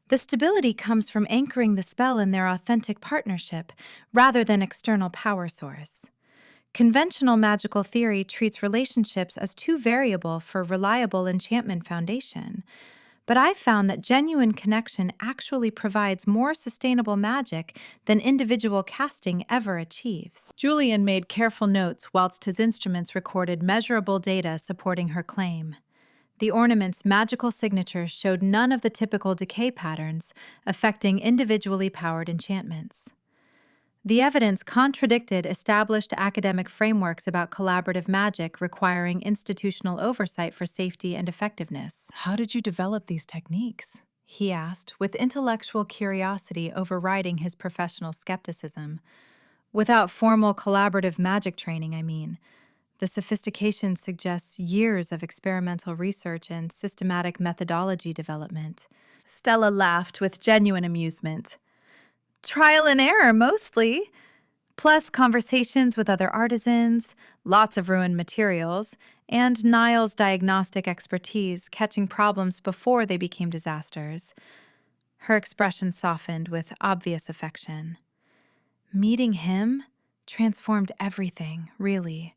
The stability comes from anchoring the spell in their authentic partnership rather than external power source. Conventional magical theory treats relationships as too variable for reliable enchantment foundation. But I've found that genuine connection actually provides more sustainable magic than individual casting ever achieves. Julian made careful notes whilst his instruments recorded measurable data supporting her claim. The ornament's magical signature showed none of the typical decay patterns affecting individually powered enchantments. The evidence contradicted established academic frameworks about collaborative magic requiring institutional oversight for safety and effectiveness. "How did you develop these techniques?" he asked, with intellectual curiosity overriding his professional skepticism. "Without formal collaborative magic training, I mean. The sophistication suggests years of experimental research and systematic methodology development." Stella laughed with genuine amusement. "Trial and error, mostly. Plus conversations with other artisans, lots of ruined materials, and Niall's diagnostic expertise catching problems before they became disasters." Her expression softened with obvious affection. "Meeting him transformed everything, really.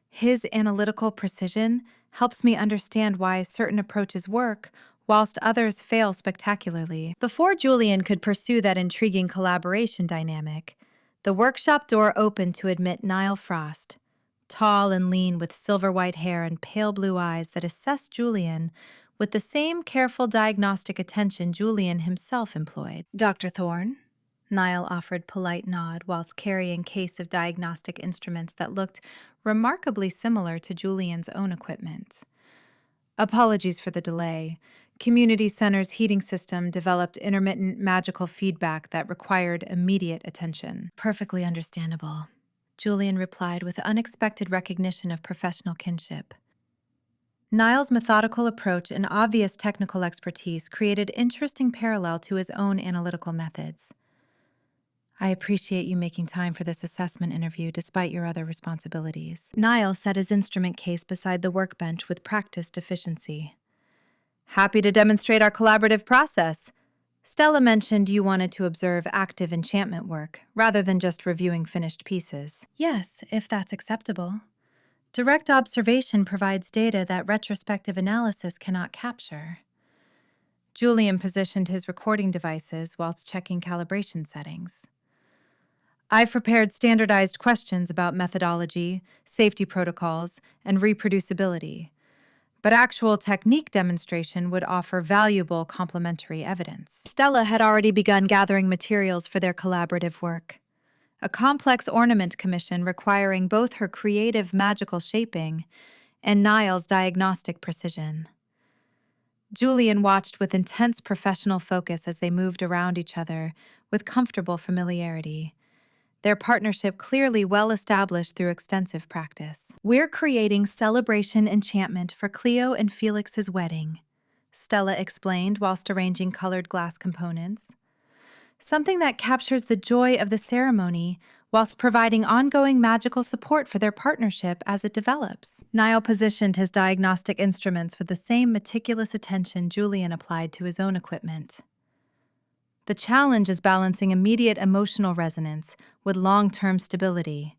His analytical precision helps me understand why certain approaches work whilst others fail spectacularly." Before Julian could pursue that intriguing collaboration dynamic, the workshop door opened to admit Niall Frost, tall and lean with silver-white hair and pale blue eyes that assessed Julian with the same careful diagnostic attention Julian himself employed. "Dr. Thorne?" Niall offered polite nod whilst carrying a case of diagnostic instruments that looked remarkably similar to Julian's own equipment. "Apologies for the delay. Community Center's heating system developed intermittent magical feedback that required immediate attention." "Perfectly understandable," Julian replied with unexpected recognition of professional kinship. Niall's methodical approach and obvious technical expertise created interesting parallel to his own analytical methods. "I appreciate you making time for this assessment interview despite your other responsibilities." Niall set his instrument case beside the workbench with practiced efficiency. "Happy to demonstrate our collaborative process. Stella mentioned you wanted to observe active enchantment work rather than just reviewing finished pieces." "Yes, if that's acceptable. Direct observation provides data that retrospective analysis cannot capture." Julian positioned his recording devices whilst checking calibration settings. "I've prepared standardized questions about methodology, safety protocols, and reproducibility, but actual technique demonstration would offer valuable complementary evidence." Stella had already begun gathering materials for their collaborative work. A complex ornament commission requiring both her creative magical shaping and Niall's diagnostic precision. Julian watched with intense professional focus as they moved around each other with comfortable familiarity. Their partnership clearly well established through extensive practice. "We're creating celebration enchantment for Cleo and Felix's wedding," Stella explained whilst arranging colored glass components. "Something that captures the joy of the ceremony whilst providing ongoing magical support for their partnership as it develops." Niall positioned his diagnostic instruments with the same meticulous attention Julian applied to his own equipment. "The challenge is balancing immediate emotional resonance with long-term stability.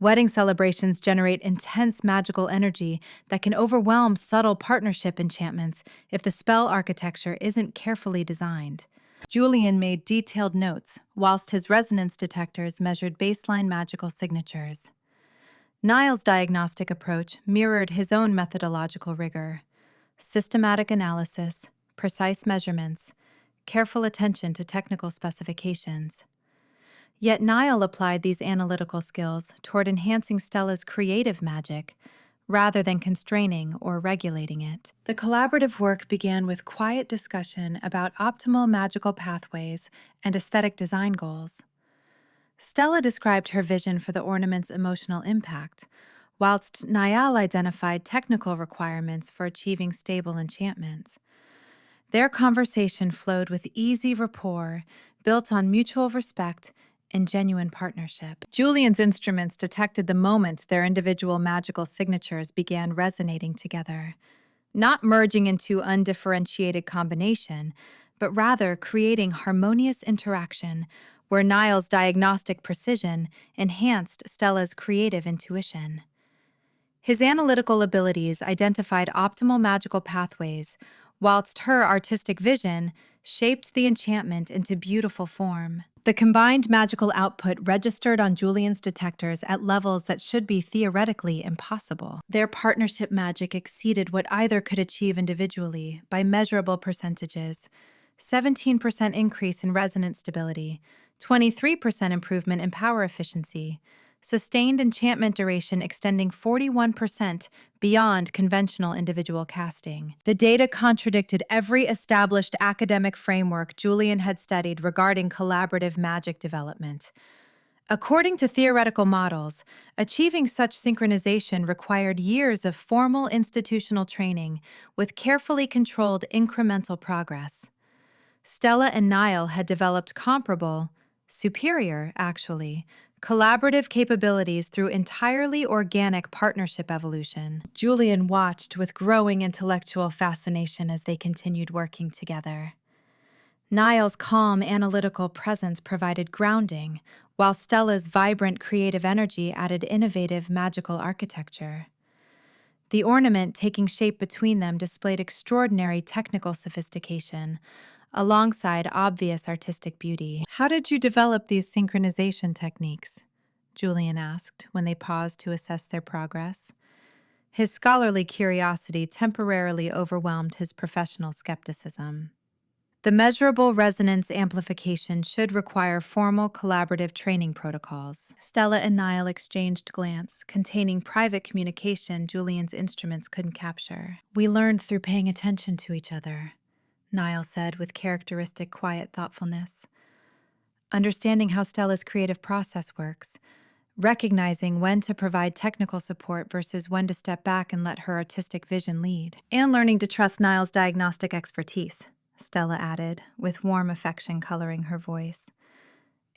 Wedding celebrations generate intense magical energy that can overwhelm subtle partnership enchantments if the spell architecture isn't carefully designed." Julian made detailed notes whilst his resonance detectors measured baseline magical signatures. Niall's diagnostic approach mirrored his own methodological rigor: systematic analysis, precise measurements, careful attention to technical specifications. Yet Niall applied these analytical skills toward enhancing Stella's creative magic rather than constraining or regulating it. The collaborative work began with quiet discussion about optimal magical pathways and aesthetic design goals. Stella described her vision for the ornament's emotional impact, whilst Niall identified technical requirements for achieving stable enchantments. Their conversation flowed with easy rapport, built on mutual respect and genuine partnership. Julian's instruments detected the moment their individual magical signatures began resonating together, not merging into undifferentiated combination, but rather creating harmonious interaction where Niall's diagnostic precision enhanced Stella's creative intuition. His analytical abilities identified optimal magical pathways, whilst her artistic vision shaped the enchantment into beautiful form. The combined magical output registered on Julian's detectors at levels that should be theoretically impossible. Their partnership magic exceeded what either could achieve individually by measurable percentages: 17% increase in resonance stability, 23% improvement in power efficiency, sustained enchantment duration extending 41% beyond conventional individual casting. The data contradicted every established academic framework Julian had studied regarding collaborative magic development. According to theoretical models, achieving such synchronization required years of formal institutional training with carefully controlled incremental progress. Stella and Niall had developed comparable, superior, actually, collaborative capabilities through entirely organic partnership evolution. Julian watched with growing intellectual fascination as they continued working together. Niall's calm, analytical presence provided grounding, while Stella's vibrant creative energy added innovative, magical architecture. The ornament taking shape between them displayed extraordinary technical sophistication, alongside obvious artistic beauty. "How did you develop these synchronization techniques?" Julian asked when they paused to assess their progress. His scholarly curiosity temporarily overwhelmed his professional skepticism. The measurable resonance amplification should require formal collaborative training protocols. Stella and Niall exchanged glance, containing private communication Julian's instruments couldn't capture. "We learned through paying attention to each other," Niall said with characteristic quiet thoughtfulness. "Understanding how Stella's creative process works, recognizing when to provide technical support versus when to step back and let her artistic vision lead. And learning to trust Niall's diagnostic expertise," Stella added, with warm affection coloring her voice.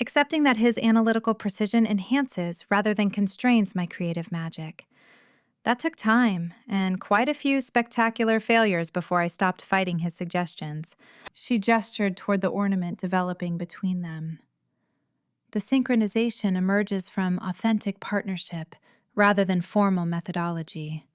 "Accepting that his analytical precision enhances rather than constrains my creative magic. That took time, and quite a few spectacular failures before I stopped fighting his suggestions." She gestured toward the ornament developing between them. "The synchronization emerges from authentic partnership rather than formal methodology.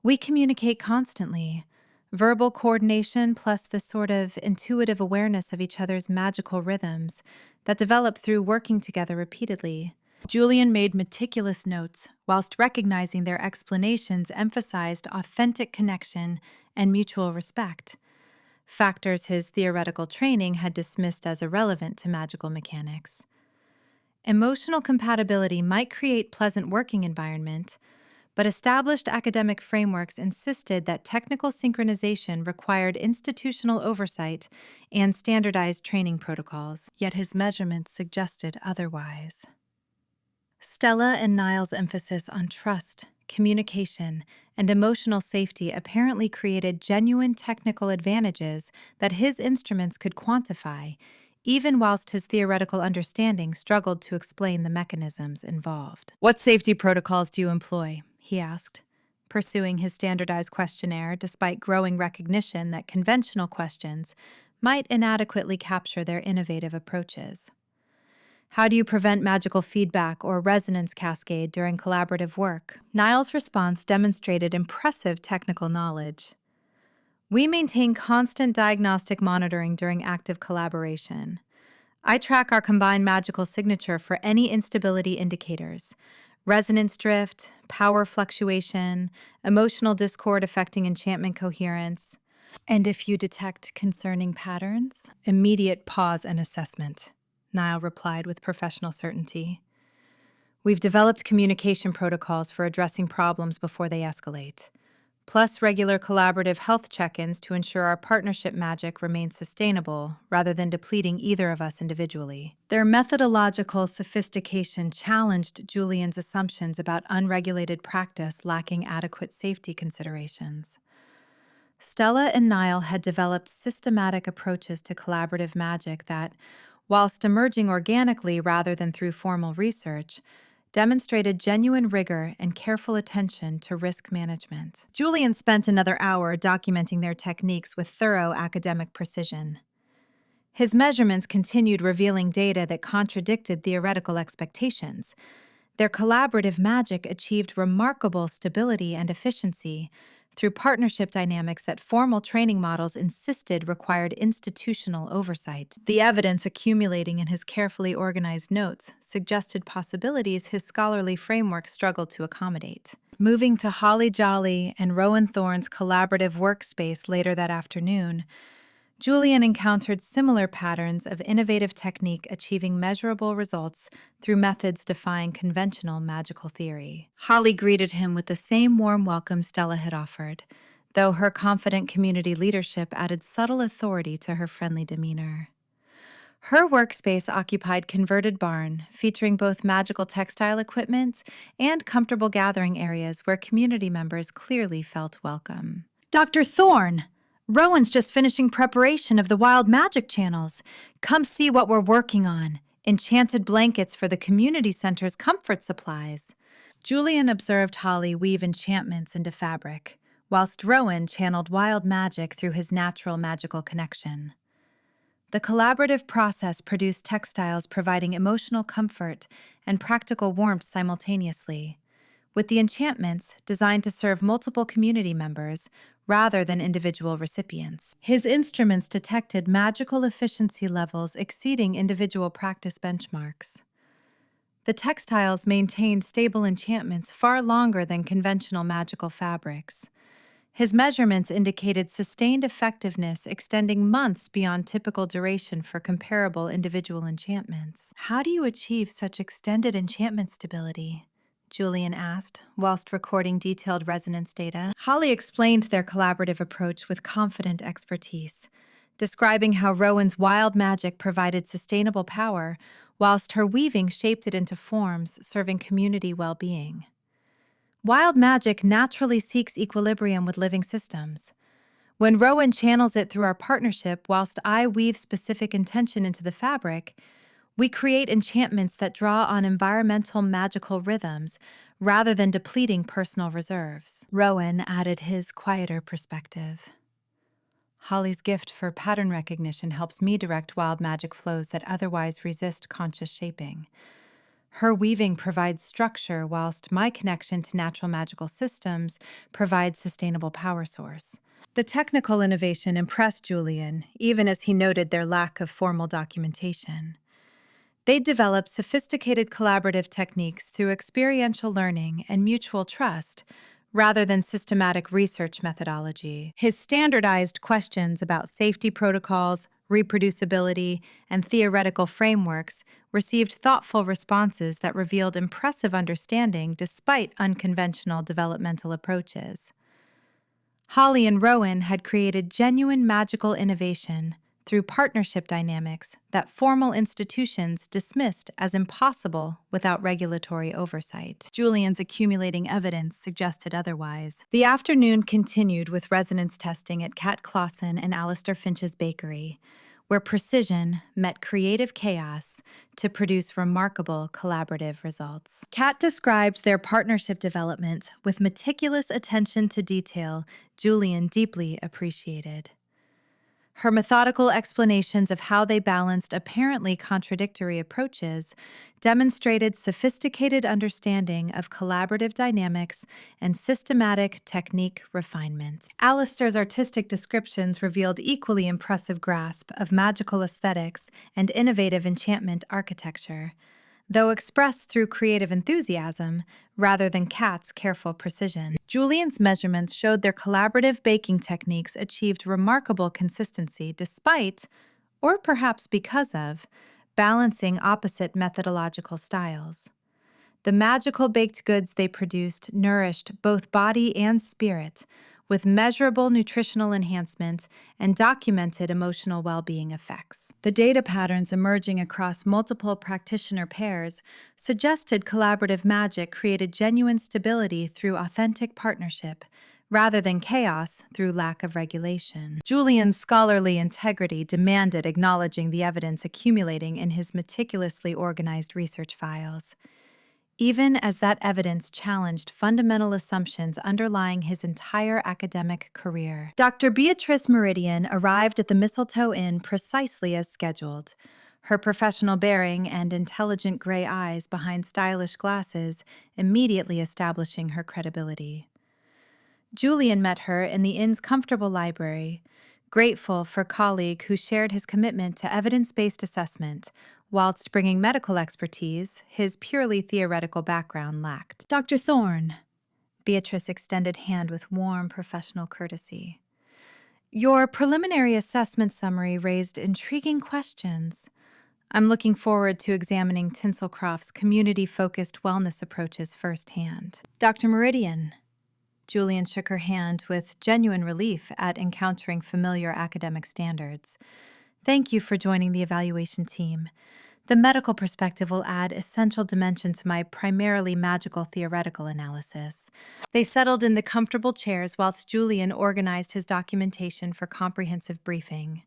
We communicate constantly, verbal coordination plus the sort of intuitive awareness of each other's magical rhythms that develop through working together repeatedly." Julian made meticulous notes, whilst recognizing their explanations emphasized authentic connection and mutual respect, factors his theoretical training had dismissed as irrelevant to magical mechanics. Emotional compatibility might create pleasant working environment, but established academic frameworks insisted that technical synchronization required institutional oversight and standardized training protocols, yet his measurements suggested otherwise. Stella and Niall's emphasis on trust, communication, and emotional safety apparently created genuine technical advantages that his instruments could quantify, even whilst his theoretical understanding struggled to explain the mechanisms involved. "What safety protocols do you employ?" he asked, pursuing his standardized questionnaire despite growing recognition that conventional questions might inadequately capture their innovative approaches. "How do you prevent magical feedback or resonance cascade during collaborative work?" Niall's response demonstrated impressive technical knowledge. "We maintain constant diagnostic monitoring during active collaboration. I track our combined magical signature for any instability indicators: resonance drift, power fluctuation, emotional discord affecting enchantment coherence. And if you detect concerning patterns? Immediate pause and assessment, Niall replied with professional certainty. We've developed communication protocols for addressing problems before they escalate, plus regular collaborative health check-ins to ensure our partnership magic remains sustainable rather than depleting either of us individually. Their methodological sophistication challenged Julian's assumptions about unregulated practice lacking adequate safety considerations. Stella and Niall had developed systematic approaches to collaborative magic that, whilst emerging organically rather than through formal research, demonstrated genuine rigor and careful attention to risk management. Julian spent another hour documenting their techniques with thorough academic precision. His measurements continued revealing data that contradicted theoretical expectations. Their collaborative magic achieved remarkable stability and efficiency through partnership dynamics that formal training models insisted required institutional oversight. The evidence accumulating in his carefully organized notes suggested possibilities his scholarly framework struggled to accommodate. Moving to Holly Jolly and Rowan Thorne's collaborative workspace later that afternoon, Julian encountered similar patterns of innovative technique achieving measurable results through methods defying conventional magical theory. Holly greeted him with the same warm welcome Stella had offered, though her confident community leadership added subtle authority to her friendly demeanor. Her workspace occupied converted barn, featuring both magical textile equipment and comfortable gathering areas where community members clearly felt welcome. Dr. Thorne! Rowan's just finishing preparation of the wild magic channels. Come see what we're working on. Enchanted blankets for the community center's comfort supplies. Julian observed Holly weave enchantments into fabric, whilst Rowan channeled wild magic through his natural magical connection. The collaborative process produced textiles providing emotional comfort and practical warmth simultaneously, with the enchantments designed to serve multiple community members rather than individual recipients. His instruments detected magical efficiency levels exceeding individual practice benchmarks. The textiles maintained stable enchantments far longer than conventional magical fabrics. His measurements indicated sustained effectiveness extending months beyond typical duration for comparable individual enchantments. How do you achieve such extended enchantment stability? Julian asked, whilst recording detailed resonance data. Holly explained their collaborative approach with confident expertise, describing how Rowan's wild magic provided sustainable power, whilst her weaving shaped it into forms serving community well-being. Wild magic naturally seeks equilibrium with living systems. When Rowan channels it through our partnership, whilst I weave specific intention into the fabric, we create enchantments that draw on environmental magical rhythms rather than depleting personal reserves. Rowan added his quieter perspective. Holly's gift for pattern recognition helps me direct wild magic flows that otherwise resist conscious shaping. Her weaving provides structure, whilst my connection to natural magical systems provides sustainable power source. The technical innovation impressed Julian, even as he noted their lack of formal documentation. They developed sophisticated collaborative techniques through experiential learning and mutual trust, rather than systematic research methodology. His standardized questions about safety protocols, reproducibility, and theoretical frameworks received thoughtful responses that revealed impressive understanding despite unconventional developmental approaches. Holly and Rowan had created genuine magical innovation through partnership dynamics that formal institutions dismissed as impossible without regulatory oversight. Julian's accumulating evidence suggested otherwise. The afternoon continued with resonance testing at Kat Clausen and Alistair Finch's bakery, where precision met creative chaos to produce remarkable collaborative results. Kat described their partnership development with meticulous attention to detail Julian deeply appreciated. Her methodical explanations of how they balanced apparently contradictory approaches demonstrated sophisticated understanding of collaborative dynamics and systematic technique refinement. Alistair's artistic descriptions revealed equally impressive grasp of magical aesthetics and innovative enchantment architecture. though expressed through creative enthusiasm rather than Kat's careful precision. Julian's measurements showed their collaborative baking techniques achieved remarkable consistency despite, or perhaps because of, balancing opposite methodological styles. The magical baked goods they produced nourished both body and spirit, with measurable nutritional enhancement and documented emotional well-being effects. The data patterns emerging across multiple practitioner pairs suggested collaborative magic created genuine stability through authentic partnership, rather than chaos through lack of regulation. Julian's scholarly integrity demanded acknowledging the evidence accumulating in his meticulously organized research files, even as that evidence challenged fundamental assumptions underlying his entire academic career. Dr. Beatrice Meridian arrived at the Mistletoe Inn precisely as scheduled, her professional bearing and intelligent gray eyes behind stylish glasses immediately establishing her credibility. Julian met her in the inn's comfortable library, grateful for a colleague who shared his commitment to evidence-based assessment, whilst bringing medical expertise his purely theoretical background lacked. Dr. Thorne, Beatrice extended hand with warm professional courtesy. Your preliminary assessment summary raised intriguing questions. I'm looking forward to examining Tinselcroft's community-focused wellness approaches firsthand. Dr. Meridian, Julian shook her hand with genuine relief at encountering familiar academic standards. Thank you for joining the evaluation team. The medical perspective will add essential dimension to my primarily magical theoretical analysis. They settled in the comfortable chairs whilst Julian organized his documentation for comprehensive briefing.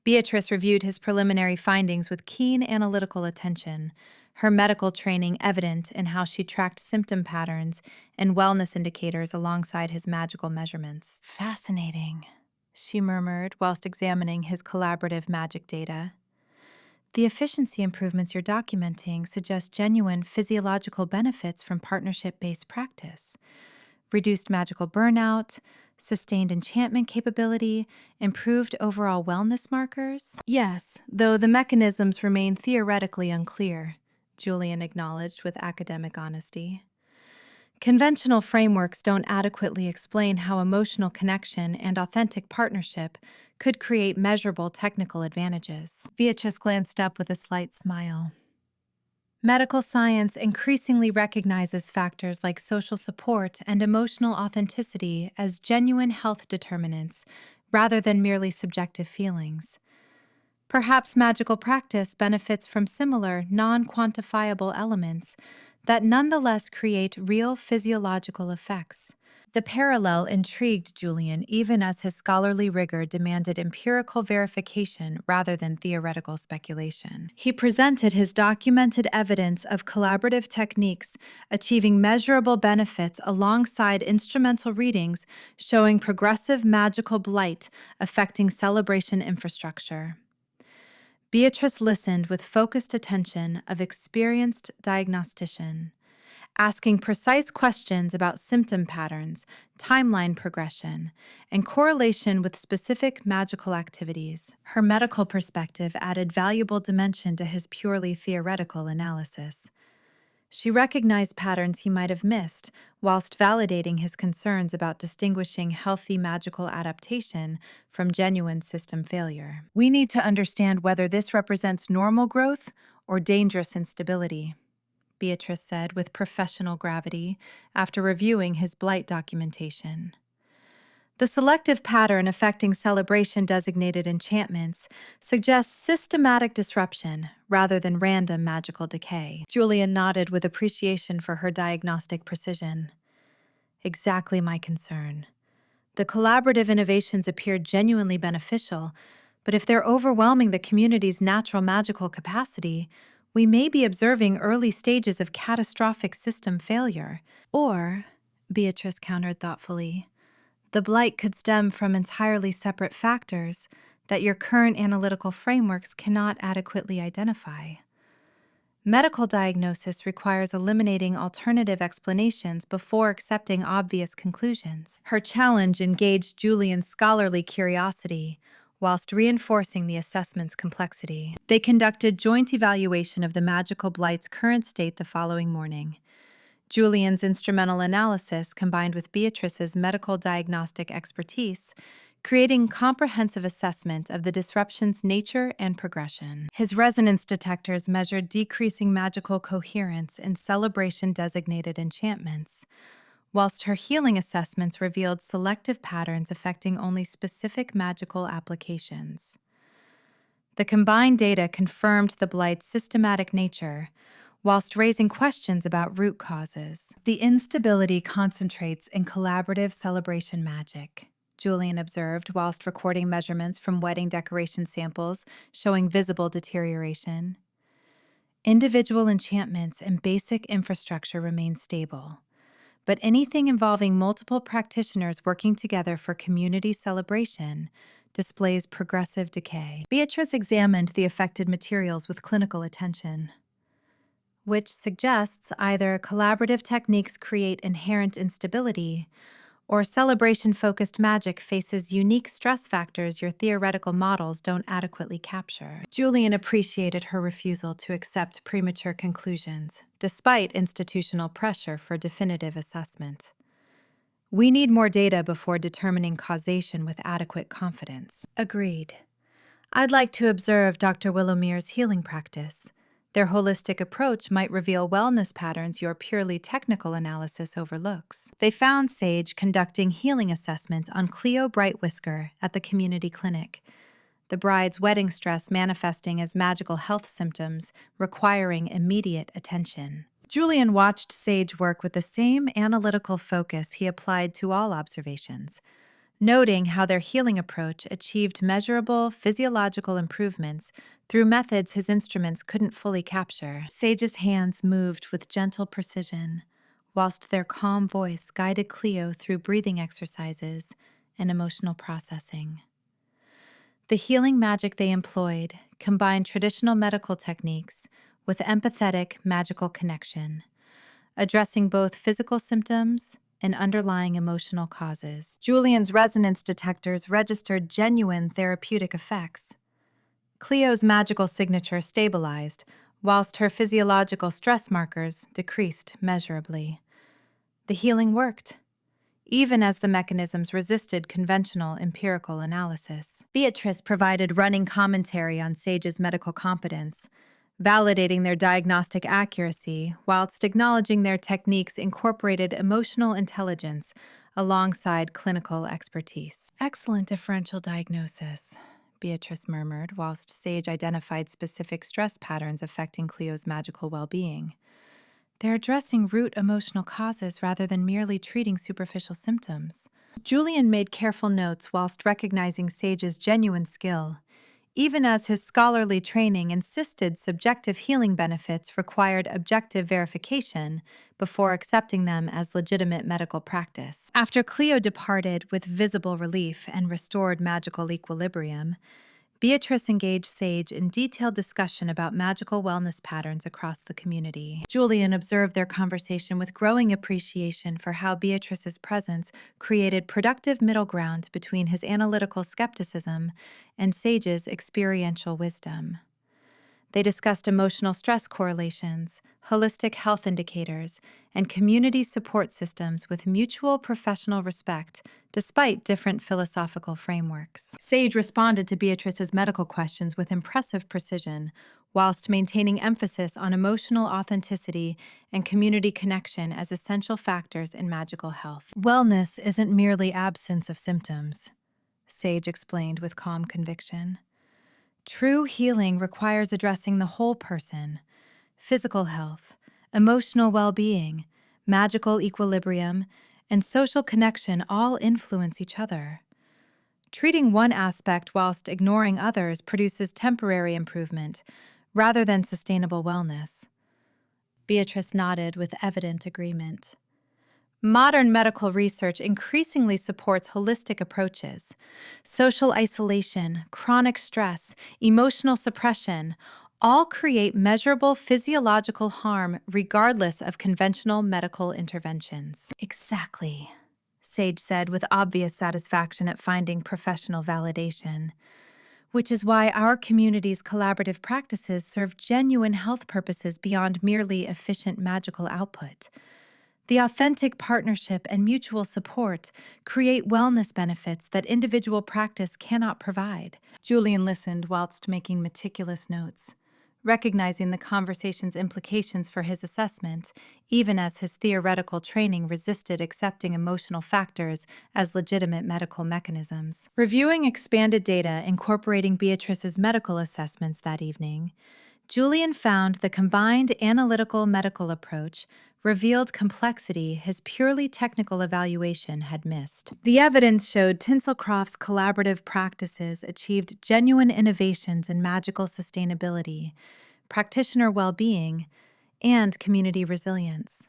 Beatrice reviewed his preliminary findings with keen analytical attention, her medical training evident in how she tracked symptom patterns and wellness indicators alongside his magical measurements. Fascinating, she murmured whilst examining his collaborative magic data. The efficiency improvements you're documenting suggest genuine physiological benefits from partnership-based practice. Reduced magical burnout, sustained enchantment capability, improved overall wellness markers? Yes, though the mechanisms remain theoretically unclear, Julian acknowledged with academic honesty. Conventional frameworks don't adequately explain how emotional connection and authentic partnership could create measurable technical advantages. Beatrice glanced up with a slight smile. Medical science increasingly recognizes factors like social support and emotional authenticity as genuine health determinants rather than merely subjective feelings. Perhaps magical practice benefits from similar, non-quantifiable elements that nonetheless create real physiological effects. The parallel intrigued Julian even as his scholarly rigor demanded empirical verification rather than theoretical speculation. He presented his documented evidence of collaborative techniques achieving measurable benefits alongside instrumental readings showing progressive magical blight affecting celebration infrastructure. Beatrice listened with focused attention of experienced diagnostician, asking precise questions about symptom patterns, timeline progression, and correlation with specific magical activities. Her medical perspective added valuable dimension to his purely theoretical analysis. She recognized patterns he might have missed, whilst validating his concerns about distinguishing healthy magical adaptation from genuine system failure. We need to understand whether this represents normal growth or dangerous instability, Beatrice said with professional gravity after reviewing his blight documentation. The selective pattern affecting celebration-designated enchantments suggests systematic disruption rather than random magical decay. Julian nodded with appreciation for her diagnostic precision. Exactly my concern. The collaborative innovations appear genuinely beneficial, but if they're overwhelming the community's natural magical capacity, we may be observing early stages of catastrophic system failure. Or, Beatrice countered thoughtfully, the blight could stem from entirely separate factors that your current analytical frameworks cannot adequately identify. Medical diagnosis requires eliminating alternative explanations before accepting obvious conclusions. Her challenge engaged Julian's scholarly curiosity, whilst reinforcing the assessment's complexity. They conducted joint evaluation of the magical blight's current state the following morning. Julian's instrumental analysis combined with Beatrice's medical diagnostic expertise, creating comprehensive assessment of the disruption's nature and progression. His resonance detectors measured decreasing magical coherence in celebration-designated enchantments, whilst her healing assessments revealed selective patterns affecting only specific magical applications. The combined data confirmed the blight's systematic nature, whilst raising questions about root causes. The instability concentrates in collaborative celebration magic, Julian observed whilst recording measurements from wedding decoration samples showing visible deterioration. Individual enchantments and basic infrastructure remain stable, but anything involving multiple practitioners working together for community celebration displays progressive decay. Beatrice examined the affected materials with clinical attention, which suggests either collaborative techniques create inherent instability or celebration-focused magic faces unique stress factors your theoretical models don't adequately capture. Julian appreciated her refusal to accept premature conclusions, despite institutional pressure for definitive assessment. We need more data before determining causation with adequate confidence. Agreed. I'd like to observe Dr. Willomere's healing practice. Their holistic approach might reveal wellness patterns your purely technical analysis overlooks. They found Sage conducting healing assessment on Cleo Brightwhisker at the community clinic, the bride's wedding stress manifesting as magical health symptoms requiring immediate attention. Julian watched Sage work with the same analytical focus he applied to all observations, noting how their healing approach achieved measurable physiological improvements through methods his instruments couldn't fully capture. Sage's hands moved with gentle precision, whilst their calm voice guided Cleo through breathing exercises and emotional processing. The healing magic they employed combined traditional medical techniques with empathetic magical connection, addressing both physical symptoms and underlying emotional causes. Julian's resonance detectors registered genuine therapeutic effects. Cleo's magical signature stabilized, whilst her physiological stress markers decreased measurably. The healing worked, even as the mechanisms resisted conventional empirical analysis. Beatrice provided running commentary on Sage's medical competence, validating their diagnostic accuracy whilst acknowledging their techniques incorporated emotional intelligence alongside clinical expertise. Excellent differential diagnosis, Beatrice murmured whilst Sage identified specific stress patterns affecting Cleo's magical well-being. They're addressing root emotional causes rather than merely treating superficial symptoms. Julian made careful notes whilst recognizing Sage's genuine skill, even as his scholarly training insisted subjective healing benefits required objective verification before accepting them as legitimate medical practice. After Cleo departed with visible relief and restored magical equilibrium, Beatrice engaged Sage in detailed discussion about magical wellness patterns across the community. Julian observed their conversation with growing appreciation for how Beatrice's presence created productive middle ground between his analytical skepticism and Sage's experiential wisdom. They discussed emotional stress correlations, holistic health indicators, and community support systems with mutual professional respect, despite different philosophical frameworks. Sage responded to Beatrice's medical questions with impressive precision, whilst maintaining emphasis on emotional authenticity and community connection as essential factors in magical health. Wellness isn't merely absence of symptoms, Sage explained with calm conviction. True healing requires addressing the whole person. Physical health, emotional well-being, magical equilibrium, and social connection all influence each other. Treating one aspect whilst ignoring others produces temporary improvement rather than sustainable wellness. Beatrice nodded with evident agreement. Modern medical research increasingly supports holistic approaches. Social isolation, chronic stress, emotional suppression all create measurable physiological harm regardless of conventional medical interventions. Exactly, Sage said with obvious satisfaction at finding professional validation. which is why our community's collaborative practices serve genuine health purposes beyond merely efficient magical output. The authentic partnership and mutual support create wellness benefits that individual practice cannot provide. Julian listened whilst making meticulous notes, recognizing the conversation's implications for his assessment, even as his theoretical training resisted accepting emotional factors as legitimate medical mechanisms. Reviewing expanded data incorporating Beatrice's medical assessments that evening, Julian found the combined analytical medical approach revealed complexity his purely technical evaluation had missed. The evidence showed Tinselcroft's collaborative practices achieved genuine innovations in magical sustainability, practitioner well-being, and community resilience.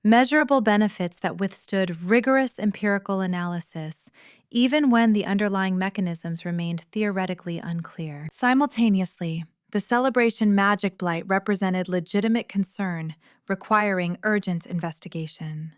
Measurable benefits that withstood rigorous empirical analysis, even when the underlying mechanisms remained theoretically unclear. Simultaneously, the celebration magic blight represented legitimate concern, requiring urgent investigation.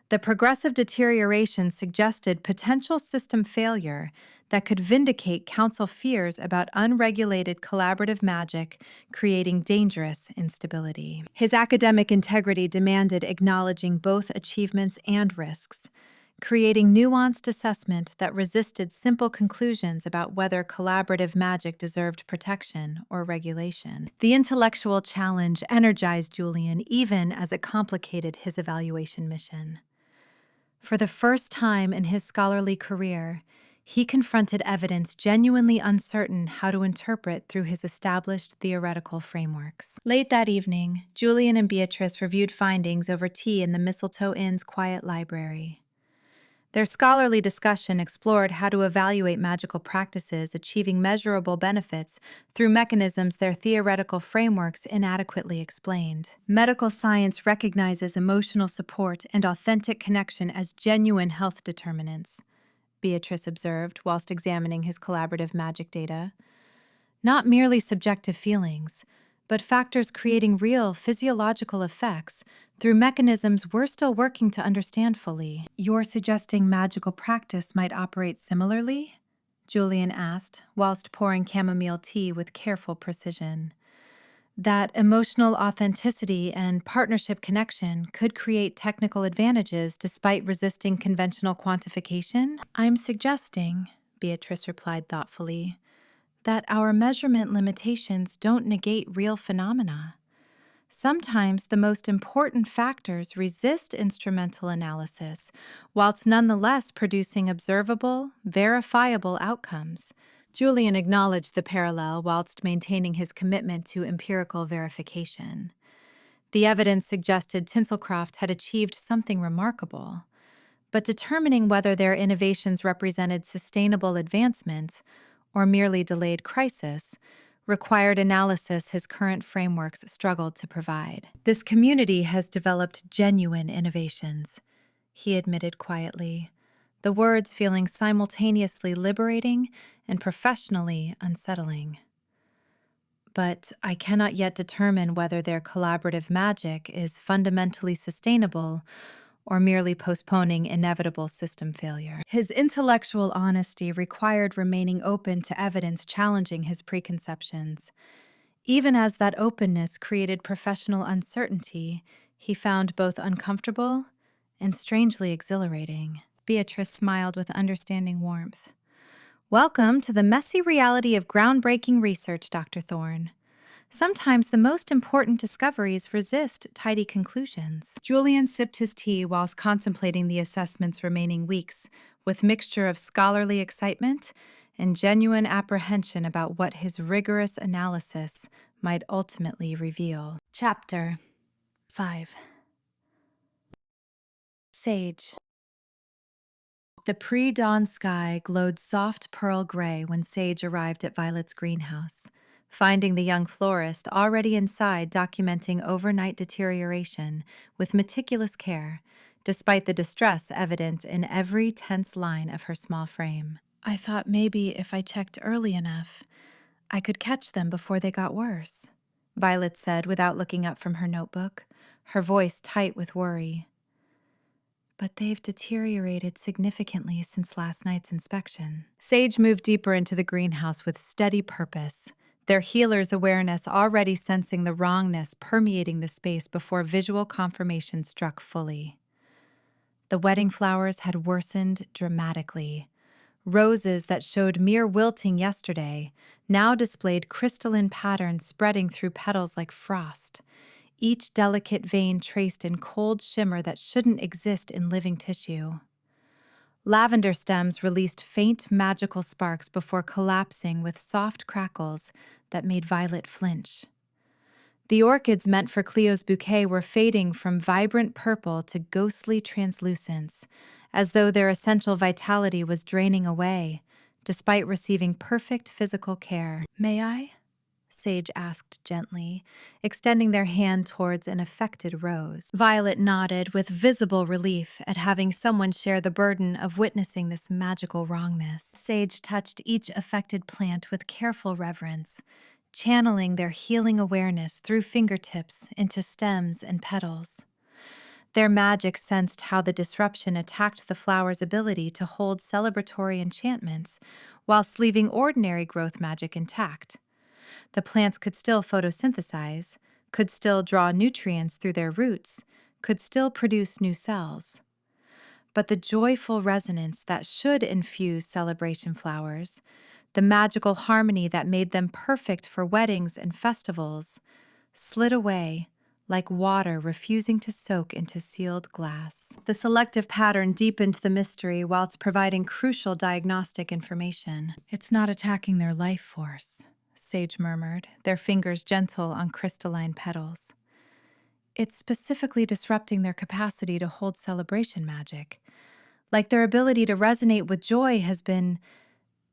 The progressive deterioration suggested potential system failure that could vindicate council fears about unregulated collaborative magic creating dangerous instability. His academic integrity demanded acknowledging both achievements and risks, creating nuanced assessment that resisted simple conclusions about whether collaborative magic deserved protection or regulation. The intellectual challenge energized Julian even as it complicated his evaluation mission. For the first time in his scholarly career, he confronted evidence genuinely uncertain how to interpret through his established theoretical frameworks. Late that evening, Julian and Beatrice reviewed findings over tea in the Mistletoe Inn's quiet library. Their scholarly discussion explored how to evaluate magical practices achieving measurable benefits through mechanisms their theoretical frameworks inadequately explained. Medical science recognizes emotional support and authentic connection as genuine health determinants, Beatrice observed whilst examining his collaborative magic data. Not merely subjective feelings, but factors creating real physiological effects through mechanisms we're still working to understand fully. You're suggesting magical practice might operate similarly? Julian asked, whilst pouring chamomile tea with careful precision. That emotional authenticity and partnership connection could create technical advantages despite resisting conventional quantification? I'm suggesting, Beatrice replied thoughtfully, that our measurement limitations don't negate real phenomena. Sometimes the most important factors resist instrumental analysis, whilst nonetheless producing observable, verifiable outcomes. Julian acknowledged the parallel whilst maintaining his commitment to empirical verification. The evidence suggested Tinselcroft had achieved something remarkable, but determining whether their innovations represented sustainable advancement or merely delayed crisis required analysis his current frameworks struggled to provide. This community has developed genuine innovations, he admitted quietly, the words feeling simultaneously liberating and professionally unsettling. But I cannot yet determine whether their collaborative magic is fundamentally sustainable or merely postponing inevitable system failure. His intellectual honesty required remaining open to evidence challenging his preconceptions. Even as that openness created professional uncertainty, he found both uncomfortable and strangely exhilarating. Beatrice smiled with understanding warmth. Welcome to the messy reality of groundbreaking research, Dr. Thorne. Sometimes the most important discoveries resist tidy conclusions. Julian sipped his tea whilst contemplating the assessment's remaining weeks, with mixture of scholarly excitement and genuine apprehension about what his rigorous analysis might ultimately reveal. Chapter 5. Sage. The pre-dawn sky glowed soft pearl gray when Sage arrived at Violet's greenhouse, finding the young florist already inside documenting overnight deterioration with meticulous care, despite the distress evident in every tense line of her small frame. I thought maybe if I checked early enough, I could catch them before they got worse, Violet said without looking up from her notebook, her voice tight with worry. but they've deteriorated significantly since last night's inspection. Sage moved deeper into the greenhouse with steady purpose, their healer's awareness already sensing the wrongness permeating the space before visual confirmation struck fully. The wedding flowers had worsened dramatically. Roses that showed mere wilting yesterday now displayed crystalline patterns spreading through petals like frost, each delicate vein traced in cold shimmer that shouldn't exist in living tissue. Lavender stems released faint magical sparks before collapsing with soft crackles that made Violet flinch. The orchids meant for Cleo's bouquet were fading from vibrant purple to ghostly translucence, as though their essential vitality was draining away, despite receiving perfect physical care. "May I?" Sage asked gently, extending their hand towards an affected rose. Violet nodded with visible relief at having someone share the burden of witnessing this magical wrongness. Sage touched each affected plant with careful reverence, channeling their healing awareness through fingertips into stems and petals. Their magic sensed how the disruption attacked the flower's ability to hold celebratory enchantments whilst leaving ordinary growth magic intact. The plants could still photosynthesize, could still draw nutrients through their roots, could still produce new cells. But the joyful resonance that should infuse celebration flowers, the magical harmony that made them perfect for weddings and festivals, slid away like water refusing to soak into sealed glass. The selective pattern deepened the mystery whilst providing crucial diagnostic information. "It's not attacking their life force," Sage murmured, their fingers gentle on crystalline petals. "It's specifically disrupting their capacity to hold celebration magic, like their ability to resonate with joy has been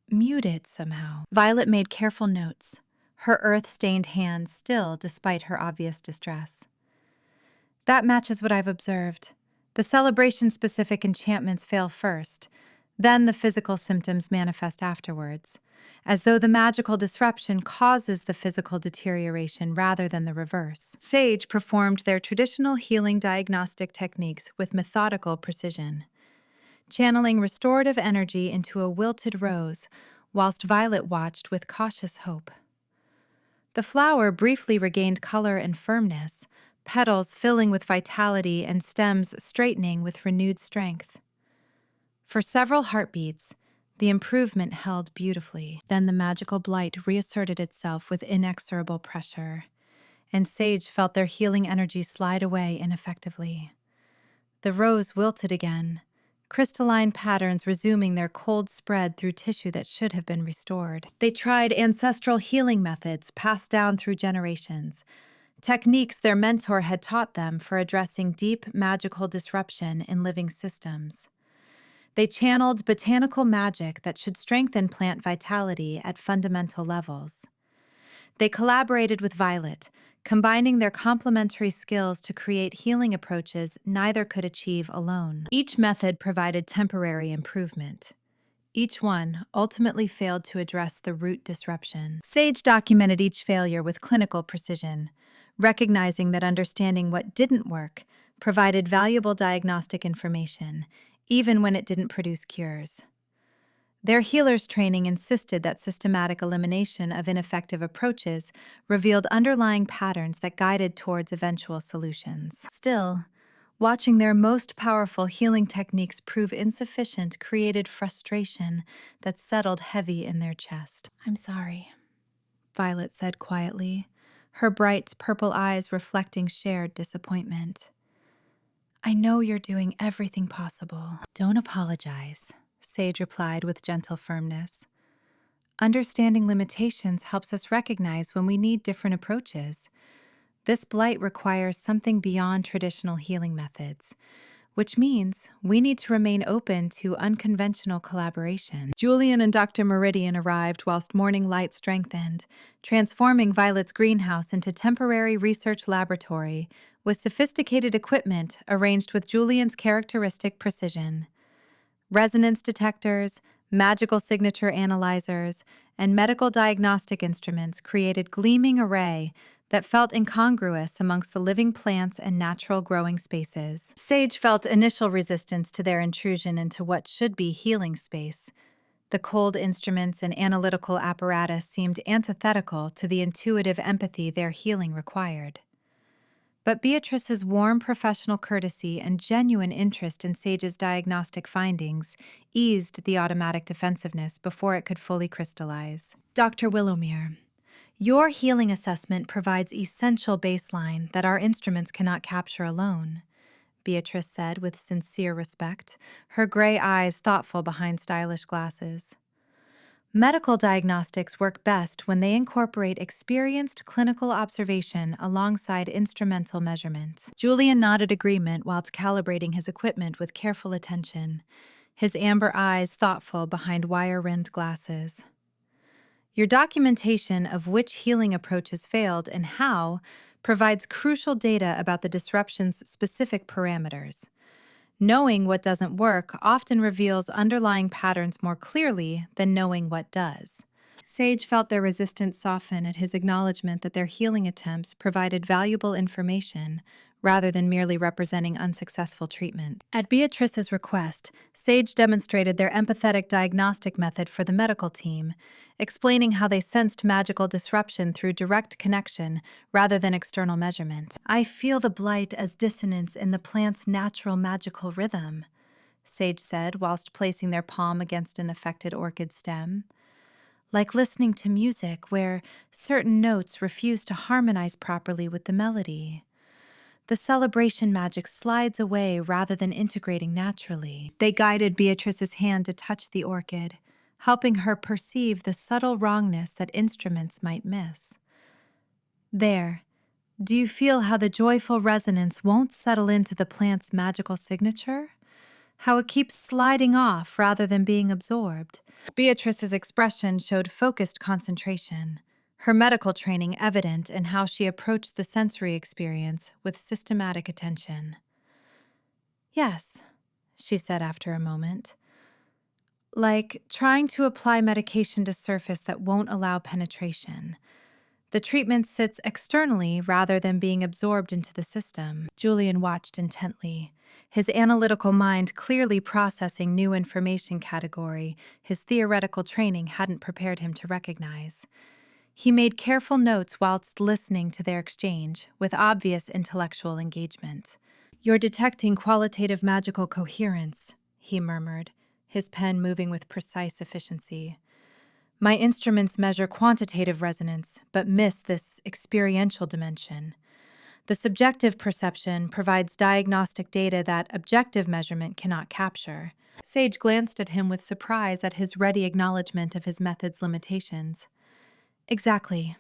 muted somehow." Violet made careful notes, her earth-stained hands still despite her obvious distress. "That matches what I've observed. The celebration-specific enchantments fail first, then the physical symptoms manifest afterwards, as though the magical disruption causes the physical deterioration rather than the reverse." Sage performed their traditional healing diagnostic techniques with methodical precision, channeling restorative energy into a wilted rose, whilst Violet watched with cautious hope. The flower briefly regained color and firmness, petals filling with vitality and stems straightening with renewed strength. For several heartbeats, the improvement held beautifully. Then the magical blight reasserted itself with inexorable pressure, and Sage felt their healing energy slide away ineffectively. The rose wilted again, crystalline patterns resuming their cold spread through tissue that should have been restored. They tried ancestral healing methods passed down through generations, techniques their mentor had taught them for addressing deep magical disruption in living systems. They channeled botanical magic that should strengthen plant vitality at fundamental levels. They collaborated with Violet, combining their complementary skills to create healing approaches neither could achieve alone. Each method provided temporary improvement. Each one ultimately failed to address the root disruption. Sage documented each failure with clinical precision, recognizing that understanding what didn't work provided valuable diagnostic information, even when it didn't produce cures. Their healer's training insisted that systematic elimination of ineffective approaches revealed underlying patterns that guided towards eventual solutions. Still, watching their most powerful healing techniques prove insufficient created frustration that settled heavy in their chest. "I'm sorry," Violet said quietly, her bright purple eyes reflecting shared disappointment. "I know you're doing everything possible." "Don't apologize," Sage replied with gentle firmness. "Understanding limitations helps us recognize when we need different approaches. This blight requires something beyond traditional healing methods, which means we need to remain open to unconventional collaboration." Julian and Dr. Meridian arrived whilst morning light strengthened, transforming Violet's greenhouse into temporary research laboratory with sophisticated equipment arranged with Julian's characteristic precision. Resonance detectors, magical signature analyzers, and medical diagnostic instruments created gleaming array that felt incongruous amongst the living plants and natural growing spaces. Sage felt initial resistance to their intrusion into what should be healing space. The cold instruments and analytical apparatus seemed antithetical to the intuitive empathy their healing required. But Beatrice's warm professional courtesy and genuine interest in Sage's diagnostic findings eased the automatic defensiveness before it could fully crystallize. Dr. Willowmere, your healing assessment provides essential baseline that our instruments cannot capture alone, Beatrice said with sincere respect, her gray eyes thoughtful behind stylish glasses. Medical diagnostics work best when they incorporate experienced clinical observation alongside instrumental measurement. Julian nodded agreement whilst calibrating his equipment with careful attention, his amber eyes thoughtful behind wire-rimmed glasses. Your documentation of which healing approaches failed and how provides crucial data about the disruption's specific parameters. Knowing what doesn't work often reveals underlying patterns more clearly than knowing what does. Sage felt their resistance soften at his acknowledgement that their healing attempts provided valuable information rather than merely representing unsuccessful treatment. At Beatrice's request, Sage demonstrated their empathetic diagnostic method for the medical team, explaining how they sensed magical disruption through direct connection rather than external measurement. I feel the blight as dissonance in the plant's natural magical rhythm, Sage said whilst placing their palm against an affected orchid stem. Like listening to music where certain notes refuse to harmonize properly with the melody. The celebration magic slides away rather than integrating naturally. They guided Beatrice's hand to touch the orchid, helping her perceive the subtle wrongness that instruments might miss. There, do you feel how the joyful resonance won't settle into the plant's magical signature? How it keeps sliding off rather than being absorbed? Beatrice's expression showed focused concentration, her medical training evident in how she approached the sensory experience with systematic attention. Yes, she said after a moment. Like trying to apply medication to surface that won't allow penetration. The treatment sits externally rather than being absorbed into the system. Julian watched intently, his analytical mind clearly processing new information category his theoretical training hadn't prepared him to recognize. He made careful notes whilst listening to their exchange, with obvious intellectual engagement. You're detecting qualitative magical coherence, he murmured, his pen moving with precise efficiency. My instruments measure quantitative resonance, but miss this experiential dimension. The subjective perception provides diagnostic data that objective measurement cannot capture. Sage glanced at him with surprise at his ready acknowledgement of his method's limitations. Exactly.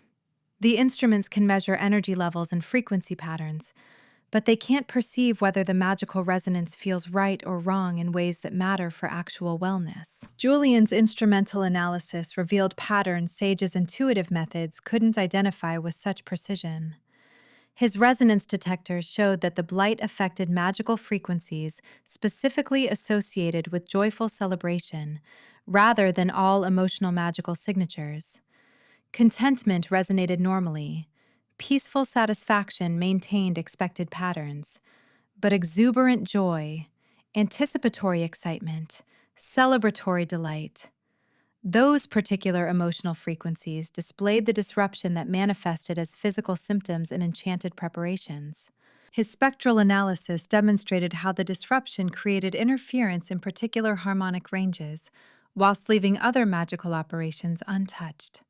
The instruments can measure energy levels and frequency patterns, but they can't perceive whether the magical resonance feels right or wrong in ways that matter for actual wellness. Julian's instrumental analysis revealed patterns Sage's intuitive methods couldn't identify with such precision. His resonance detectors showed that the blight affected magical frequencies specifically associated with joyful celebration, rather than all emotional magical signatures. Contentment resonated normally. Peaceful satisfaction maintained expected patterns. But exuberant joy, anticipatory excitement, celebratory delight, those particular emotional frequencies displayed the disruption that manifested as physical symptoms in enchanted preparations. His spectral analysis demonstrated how the disruption created interference in particular harmonic ranges, whilst leaving other magical operations untouched.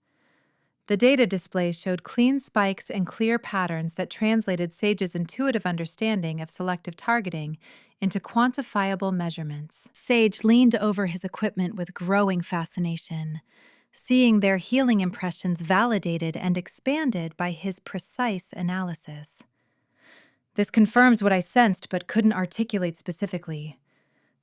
The data display showed clean spikes and clear patterns that translated Sage's intuitive understanding of selective targeting into quantifiable measurements. Sage leaned over his equipment with growing fascination, seeing their healing impressions validated and expanded by his precise analysis. This confirms what I sensed but couldn't articulate specifically.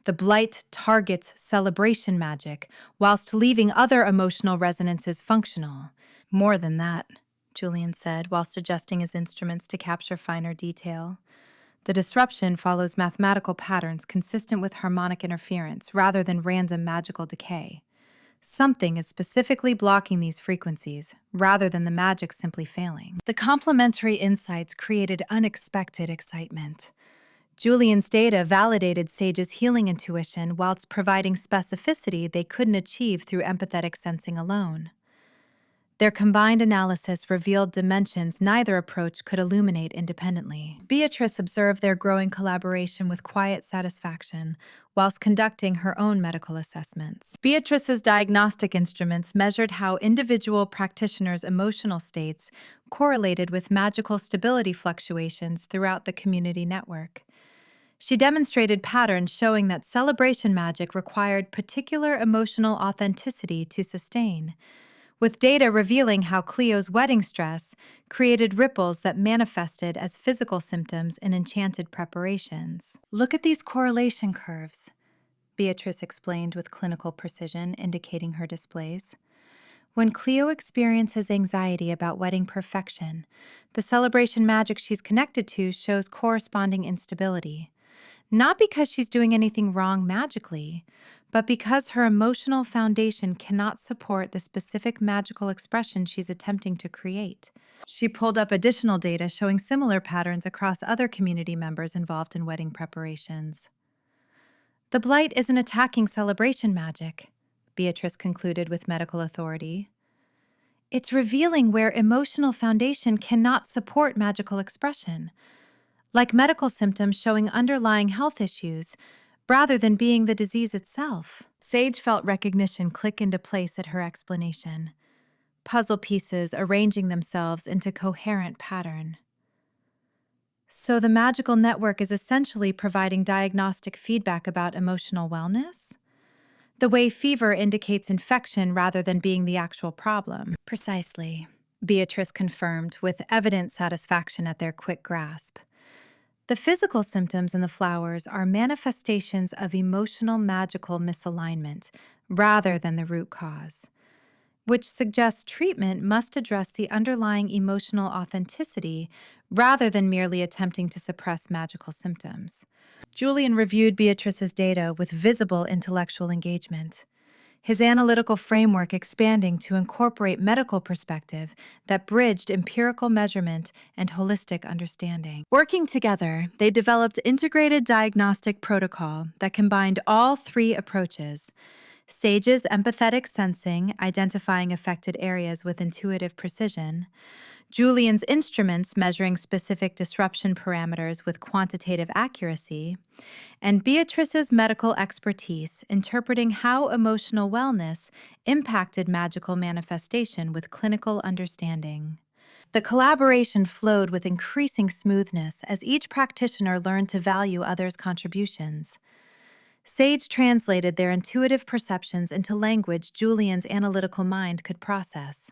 The blight targets celebration magic, whilst leaving other emotional resonances functional. More than that, Julian said, whilst adjusting his instruments to capture finer detail. The disruption follows mathematical patterns consistent with harmonic interference rather than random magical decay. Something is specifically blocking these frequencies, rather than the magic simply failing. The complementary insights created unexpected excitement. Julian's data validated Sage's healing intuition whilst providing specificity they couldn't achieve through empathetic sensing alone. Their combined analysis revealed dimensions neither approach could illuminate independently. Beatrice observed their growing collaboration with quiet satisfaction, whilst conducting her own medical assessments. Beatrice's diagnostic instruments measured how individual practitioners' emotional states correlated with magical stability fluctuations throughout the community network. She demonstrated patterns showing that celebration magic required particular emotional authenticity to sustain, with data revealing how Cleo's wedding stress created ripples that manifested as physical symptoms in enchanted preparations. "Look at these correlation curves," Beatrice explained with clinical precision, indicating her displays. "When Cleo experiences anxiety about wedding perfection, the celebration magic she's connected to shows corresponding instability. Not because she's doing anything wrong magically, but because her emotional foundation cannot support the specific magical expression she's attempting to create." She pulled up additional data showing similar patterns across other community members involved in wedding preparations. "The blight isn't attacking celebration magic," Beatrice concluded with medical authority. "It's revealing where emotional foundation cannot support magical expression, like medical symptoms showing underlying health issues, rather than being the disease itself." Sage felt recognition click into place at her explanation, puzzle pieces arranging themselves into coherent pattern. "So the magical network is essentially providing diagnostic feedback about emotional wellness? The way fever indicates infection rather than being the actual problem." "Precisely," Beatrice confirmed with evident satisfaction at their quick grasp. "The physical symptoms in the flowers are manifestations of emotional magical misalignment rather than the root cause, which suggests treatment must address the underlying emotional authenticity rather than merely attempting to suppress magical symptoms." Julian reviewed Beatrice's data with visible intellectual engagement, his analytical framework expanding to incorporate medical perspective that bridged empirical measurement and holistic understanding. Working together, they developed integrated diagnostic protocol that combined all three approaches: Sage's empathetic sensing, identifying affected areas with intuitive precision; Julian's instruments measuring specific disruption parameters with quantitative accuracy; and Beatrice's medical expertise interpreting how emotional wellness impacted magical manifestation with clinical understanding. The collaboration flowed with increasing smoothness as each practitioner learned to value others' contributions. Sage translated their intuitive perceptions into language Julian's analytical mind could process.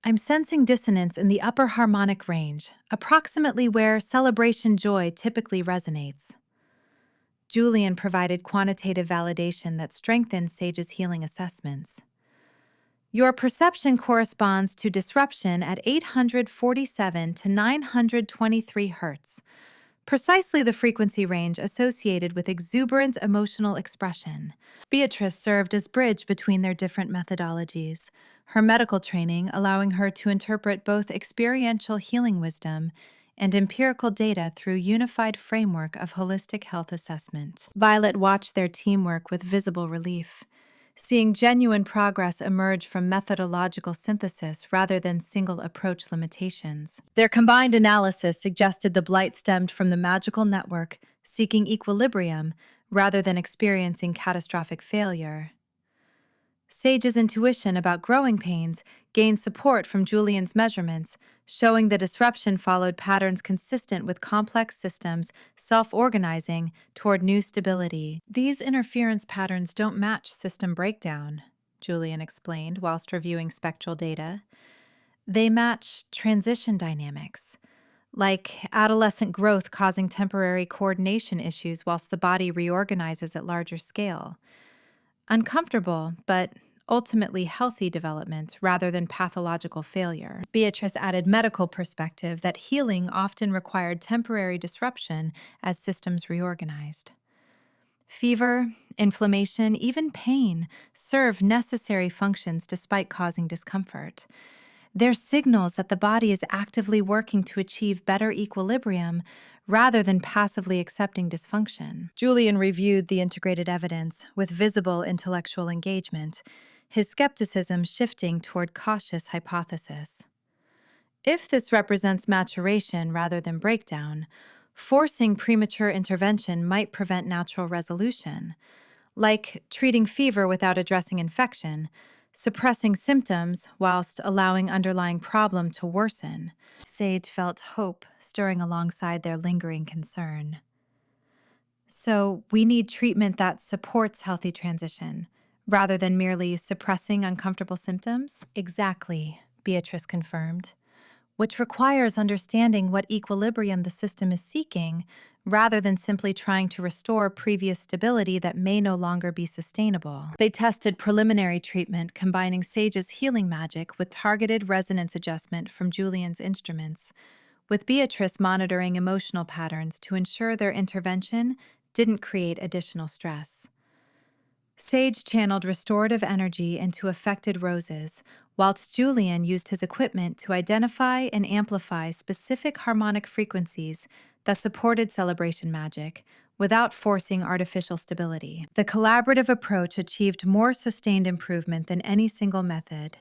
"I'm sensing dissonance in the upper harmonic range, approximately where celebration joy typically resonates." Julian provided quantitative validation that strengthened Sage's healing assessments. "Your perception corresponds to disruption at 847 to 923 Hz, precisely the frequency range associated with exuberant emotional expression." Beatrice served as bridge between their different methodologies, her medical training allowing her to interpret both experiential healing wisdom and empirical data through unified framework of holistic health assessment. Violet watched their teamwork with visible relief, seeing genuine progress emerge from methodological synthesis rather than single approach limitations. Their combined analysis suggested the blight stemmed from the magical network seeking equilibrium rather than experiencing catastrophic failure. Sage's intuition about growing pains gained support from Julian's measurements, showing the disruption followed patterns consistent with complex systems self-organizing toward new stability. "These interference patterns don't match system breakdown," Julian explained whilst reviewing spectral data. "They match transition dynamics, like adolescent growth causing temporary coordination issues whilst the body reorganizes at larger scale. Uncomfortable, but ultimately healthy development rather than pathological failure." Beatrice added medical perspective that healing often required temporary disruption as systems reorganized. Fever, inflammation, even pain serve necessary functions despite causing discomfort. They're signals that the body is actively working to achieve better equilibrium rather than passively accepting dysfunction. Julian reviewed the integrated evidence with visible intellectual engagement, his skepticism shifting toward cautious hypothesis. If this represents maturation rather than breakdown, forcing premature intervention might prevent natural resolution, like treating fever without addressing infection, suppressing symptoms whilst allowing underlying problem to worsen. Sage felt hope stirring alongside their lingering concern. So, we need treatment that supports healthy transition, rather than merely suppressing uncomfortable symptoms? Exactly, Beatrice confirmed, which requires understanding what equilibrium the system is seeking, rather than simply trying to restore previous stability that may no longer be sustainable. They tested preliminary treatment combining Sage's healing magic with targeted resonance adjustment from Julian's instruments, with Beatrice monitoring emotional patterns to ensure their intervention didn't create additional stress. Sage channeled restorative energy into affected roses, whilst Julian used his equipment to identify and amplify specific harmonic frequencies that supported celebration magic without forcing artificial stability. The collaborative approach achieved more sustained improvement than any single method.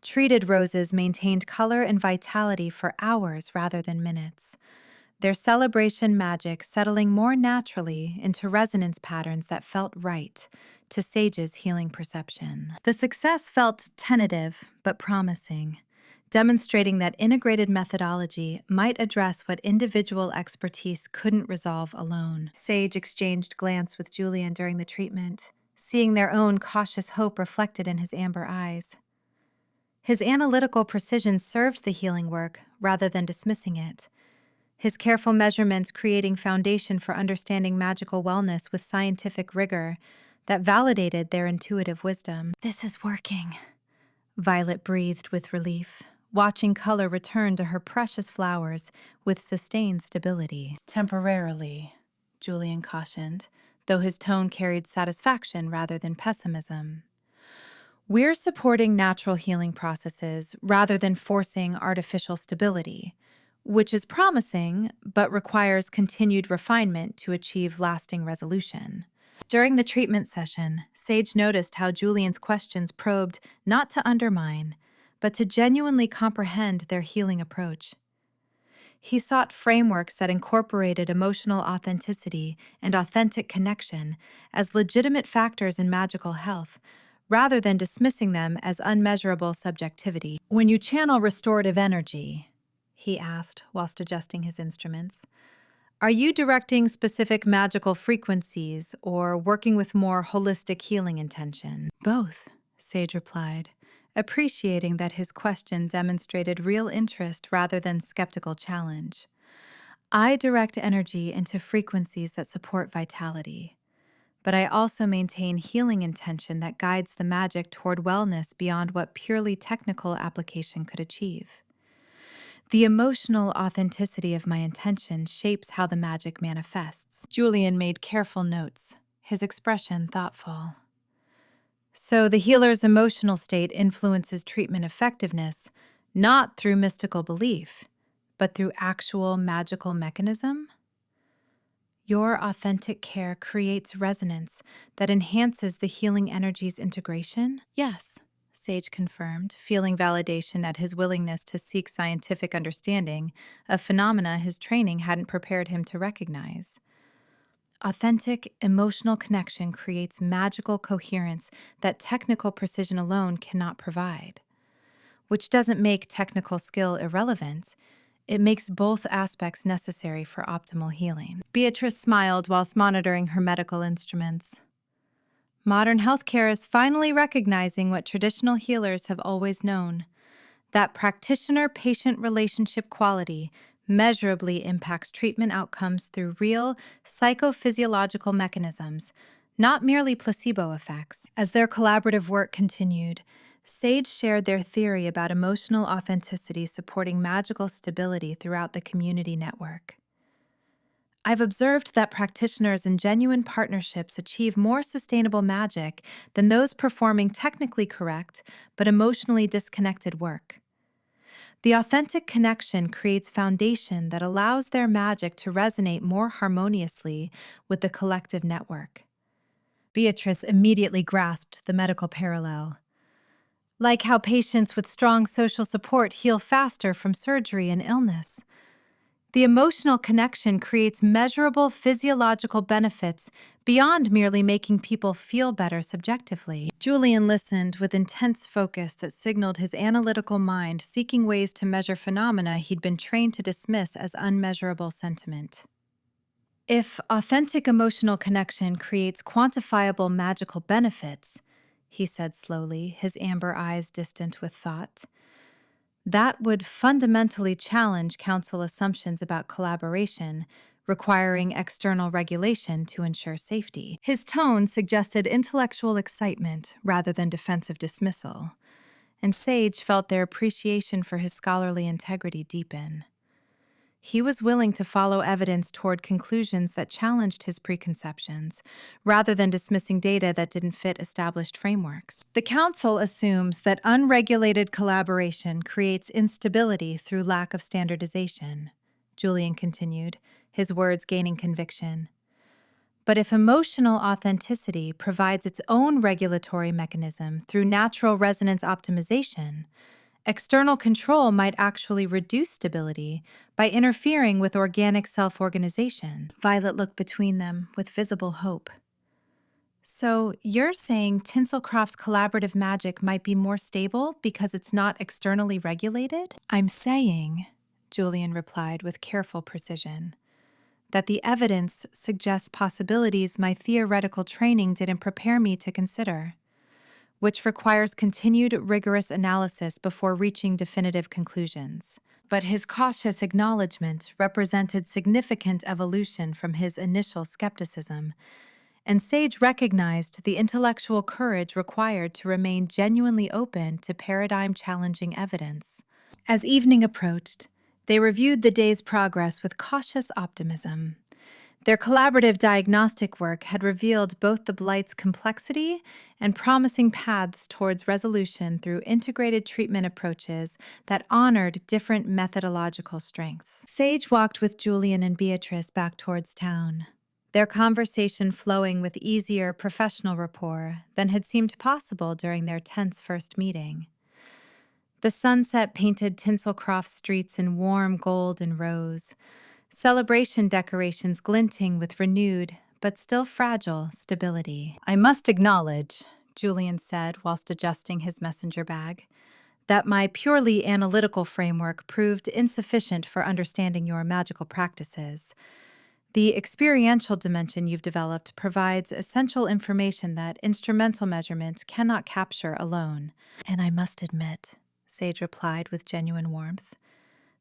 Treated roses maintained color and vitality for hours rather than minutes, their celebration magic settling more naturally into resonance patterns that felt right to Sage's healing perception. The success felt tentative but promising, demonstrating that integrated methodology might address what individual expertise couldn't resolve alone. Sage exchanged glance with Julian during the treatment, seeing their own cautious hope reflected in his amber eyes. His analytical precision served the healing work rather than dismissing it, his careful measurements creating foundation for understanding magical wellness with scientific rigor that validated their intuitive wisdom. "This is working," Violet breathed with relief, watching color return to her precious flowers with sustained stability. "Temporarily," Julian cautioned, though his tone carried satisfaction rather than pessimism. "We're supporting natural healing processes rather than forcing artificial stability, which is promising but requires continued refinement to achieve lasting resolution." During the treatment session, Sage noticed how Julian's questions probed not to undermine, but to genuinely comprehend their healing approach. He sought frameworks that incorporated emotional authenticity and authentic connection as legitimate factors in magical health, rather than dismissing them as unmeasurable subjectivity. "When you channel restorative energy," he asked whilst adjusting his instruments, "are you directing specific magical frequencies or working with more holistic healing intention?" "Both," Sage replied, appreciating that his question demonstrated real interest rather than skeptical challenge. "I direct energy into frequencies that support vitality, but I also maintain healing intention that guides the magic toward wellness beyond what purely technical application could achieve. The emotional authenticity of my intention shapes how the magic manifests." Julian made careful notes, his expression thoughtful. "So the healer's emotional state influences treatment effectiveness, not through mystical belief, but through actual magical mechanism? Your authentic care creates resonance that enhances the healing energy's integration?" "Yes," Sage confirmed, feeling validation at his willingness to seek scientific understanding of phenomena his training hadn't prepared him to recognize. Authentic, emotional connection creates magical coherence that technical precision alone cannot provide. Which doesn't make technical skill irrelevant, it makes both aspects necessary for optimal healing. Beatrice smiled whilst monitoring her medical instruments. Modern healthcare is finally recognizing what traditional healers have always known, that practitioner-patient relationship quality measurably impacts treatment outcomes through real psychophysiological mechanisms, not merely placebo effects. As their collaborative work continued, Sage shared their theory about emotional authenticity supporting magical stability throughout the community network. I've observed that practitioners in genuine partnerships achieve more sustainable magic than those performing technically correct but emotionally disconnected work. The authentic connection creates foundation that allows their magic to resonate more harmoniously with the collective network. Beatrice immediately grasped the medical parallel. Like how patients with strong social support heal faster from surgery and illness. The emotional connection creates measurable physiological benefits beyond merely making people feel better subjectively. Julian listened with intense focus that signaled his analytical mind seeking ways to measure phenomena he'd been trained to dismiss as unmeasurable sentiment. If authentic emotional connection creates quantifiable magical benefits, he said slowly, his amber eyes distant with thought, that would fundamentally challenge council assumptions about collaboration, requiring external regulation to ensure safety. His tone suggested intellectual excitement rather than defensive dismissal, and Sage felt their appreciation for his scholarly integrity deepen. He was willing to follow evidence toward conclusions that challenged his preconceptions, rather than dismissing data that didn't fit established frameworks. The Council assumes that unregulated collaboration creates instability through lack of standardization, Julian continued, his words gaining conviction. But if emotional authenticity provides its own regulatory mechanism through natural resonance optimization, external control might actually reduce stability by interfering with organic self-organization. Violet looked between them with visible hope. So you're saying Tinselcroft's collaborative magic might be more stable because it's not externally regulated? I'm saying, Julian replied with careful precision, that the evidence suggests possibilities my theoretical training didn't prepare me to consider, which requires continued rigorous analysis before reaching definitive conclusions. But his cautious acknowledgement represented significant evolution from his initial skepticism, and Sage recognized the intellectual courage required to remain genuinely open to paradigm-challenging evidence. As evening approached, they reviewed the day's progress with cautious optimism. Their collaborative diagnostic work had revealed both the blight's complexity and promising paths towards resolution through integrated treatment approaches that honored different methodological strengths. Sage walked with Julian and Beatrice back towards town, their conversation flowing with easier professional rapport than had seemed possible during their tense first meeting. The sunset painted Tinselcroft streets in warm gold and rose, celebration decorations glinting with renewed, but still fragile, stability. I must acknowledge, Julian said whilst adjusting his messenger bag, that my purely analytical framework proved insufficient for understanding your magical practices. The experiential dimension you've developed provides essential information that instrumental measurement cannot capture alone. And I must admit, Sage replied with genuine warmth,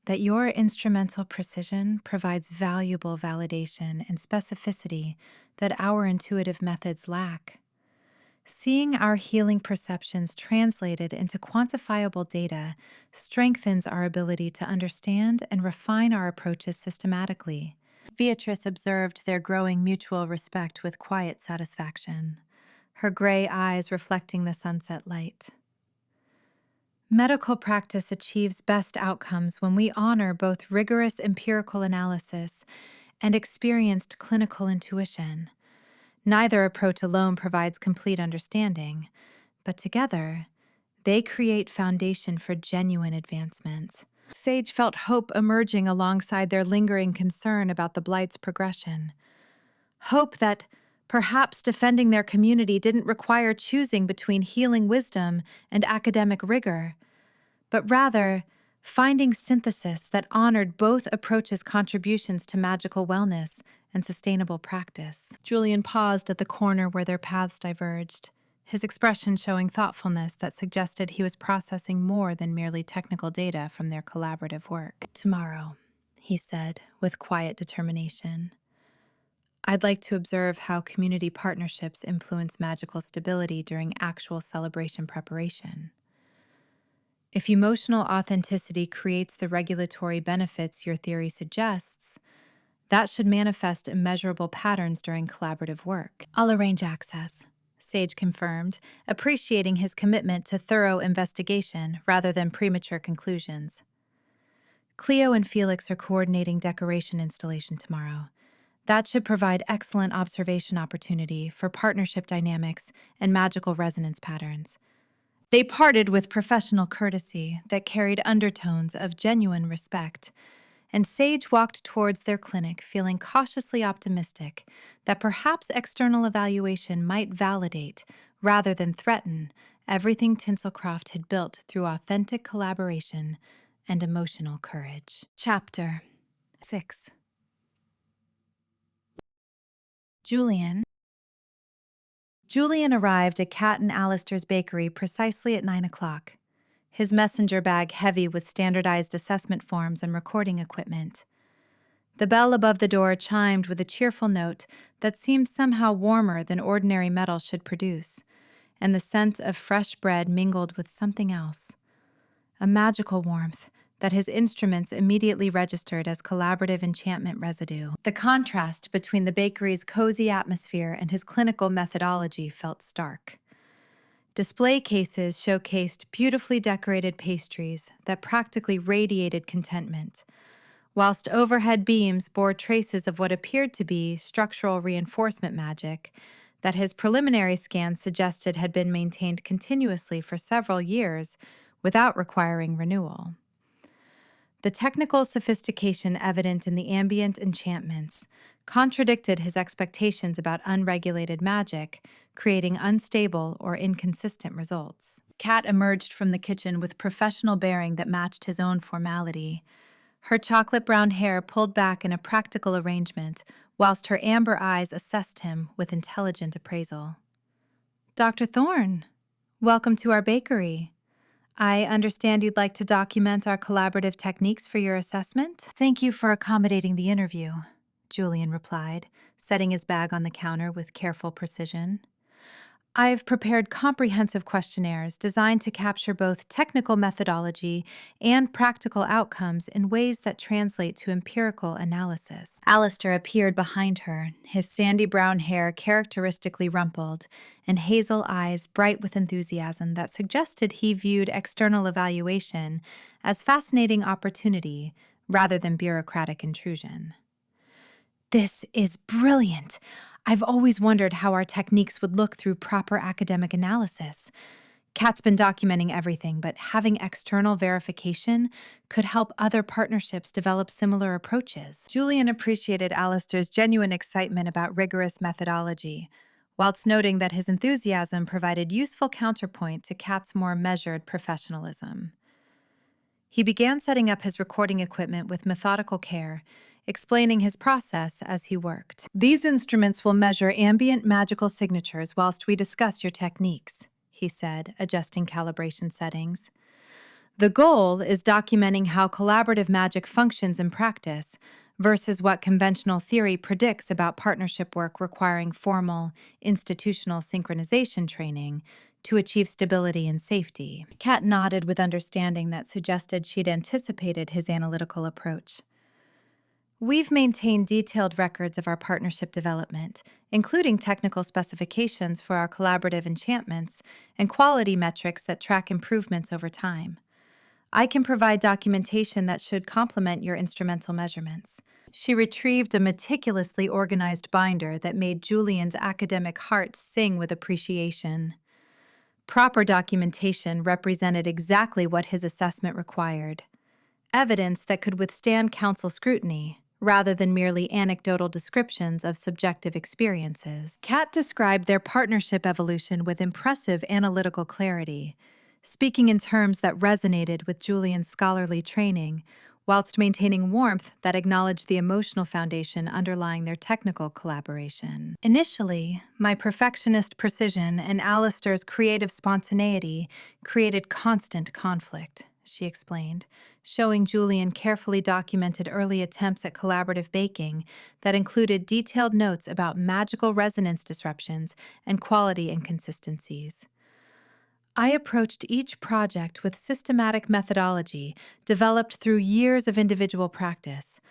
that your instrumental precision provides valuable validation and specificity that our intuitive methods lack. Seeing our healing perceptions translated into quantifiable data strengthens our ability to understand and refine our approaches systematically. Beatrice observed their growing mutual respect with quiet satisfaction, her gray eyes reflecting the sunset light. Medical practice achieves best outcomes when we honor both rigorous empirical analysis and experienced clinical intuition. Neither approach alone provides complete understanding, but together, they create foundation for genuine advancement. Sage felt hope emerging alongside their lingering concern about the blight's progression. Hope that perhaps defending their community didn't require choosing between healing wisdom and academic rigor, but rather finding synthesis that honored both approaches' contributions to magical wellness and sustainable practice. Julian paused at the corner where their paths diverged, his expression showing thoughtfulness that suggested he was processing more than merely technical data from their collaborative work. Tomorrow, he said, with quiet determination, I'd like to observe how community partnerships influence magical stability during actual celebration preparation. If emotional authenticity creates the regulatory benefits your theory suggests, That should manifest in measurable patterns during collaborative work. I'll arrange access, Sage confirmed, appreciating his commitment to thorough investigation rather than premature conclusions. Cleo and Felix are coordinating decoration installation tomorrow. That should provide excellent observation opportunity for partnership dynamics and magical resonance patterns. They parted with professional courtesy that carried undertones of genuine respect, and Sage walked towards their clinic feeling cautiously optimistic that perhaps external evaluation might validate, rather than threaten, everything Tinselcroft had built through authentic collaboration and emotional courage. Chapter 6. Julian arrived at Cat and Alistair's bakery precisely at 9 o'clock, his messenger bag heavy with standardized assessment forms and recording equipment. The bell above the door chimed with a cheerful note that seemed somehow warmer than ordinary metal should produce, and the scent of fresh bread mingled with something else, a magical warmth that his instruments immediately registered as collaborative enchantment residue. The contrast between the bakery's cozy atmosphere and his clinical methodology felt stark. Display cases showcased beautifully decorated pastries that practically radiated contentment, whilst overhead beams bore traces of what appeared to be structural reinforcement magic that his preliminary scan suggested had been maintained continuously for several years without requiring renewal. The technical sophistication evident in the ambient enchantments contradicted his expectations about unregulated magic, creating unstable or inconsistent results. Kat emerged from the kitchen with professional bearing that matched his own formality, her chocolate-brown hair pulled back in a practical arrangement, whilst her amber eyes assessed him with intelligent appraisal. "Dr. Thorne, welcome to our bakery. I understand you'd like to document our collaborative techniques for your assessment?" "Thank you for accommodating the interview," Julian replied, setting his bag on the counter with careful precision. "I've prepared comprehensive questionnaires designed to capture both technical methodology and practical outcomes in ways that translate to empirical analysis." Alistair appeared behind her, his sandy brown hair characteristically rumpled and hazel eyes bright with enthusiasm that suggested he viewed external evaluation as fascinating opportunity rather than bureaucratic intrusion. "This is brilliant. I've always wondered how our techniques would look through proper academic analysis. Kat's been documenting everything, but having external verification could help other partnerships develop similar approaches." Julian appreciated Alistair's genuine excitement about rigorous methodology, whilst noting that his enthusiasm provided useful counterpoint to Kat's more measured professionalism. He began setting up his recording equipment with methodical care, explaining his process as he worked. "These instruments will measure ambient magical signatures whilst we discuss your techniques," he said, adjusting calibration settings. "The goal is documenting how collaborative magic functions in practice versus what conventional theory predicts about partnership work requiring formal, institutional synchronization training to achieve stability and safety." Kat nodded with understanding that suggested she'd anticipated his analytical approach. "We've maintained detailed records of our partnership development, including technical specifications for our collaborative enchantments and quality metrics that track improvements over time. I can provide documentation that should complement your instrumental measurements." She retrieved a meticulously organized binder that made Julian's academic heart sing with appreciation. Proper documentation represented exactly what his assessment required: evidence that could withstand counsel scrutiny, rather than merely anecdotal descriptions of subjective experiences. Kat described their partnership evolution with impressive analytical clarity, speaking in terms that resonated with Julian's scholarly training, whilst maintaining warmth that acknowledged the emotional foundation underlying their technical collaboration. "Initially, my perfectionist precision and Alistair's creative spontaneity created constant conflict," she explained, showing Julian carefully documented early attempts at collaborative baking that included detailed notes about magical resonance disruptions and quality inconsistencies. "I approached each project with systematic methodology developed through years of individual practice,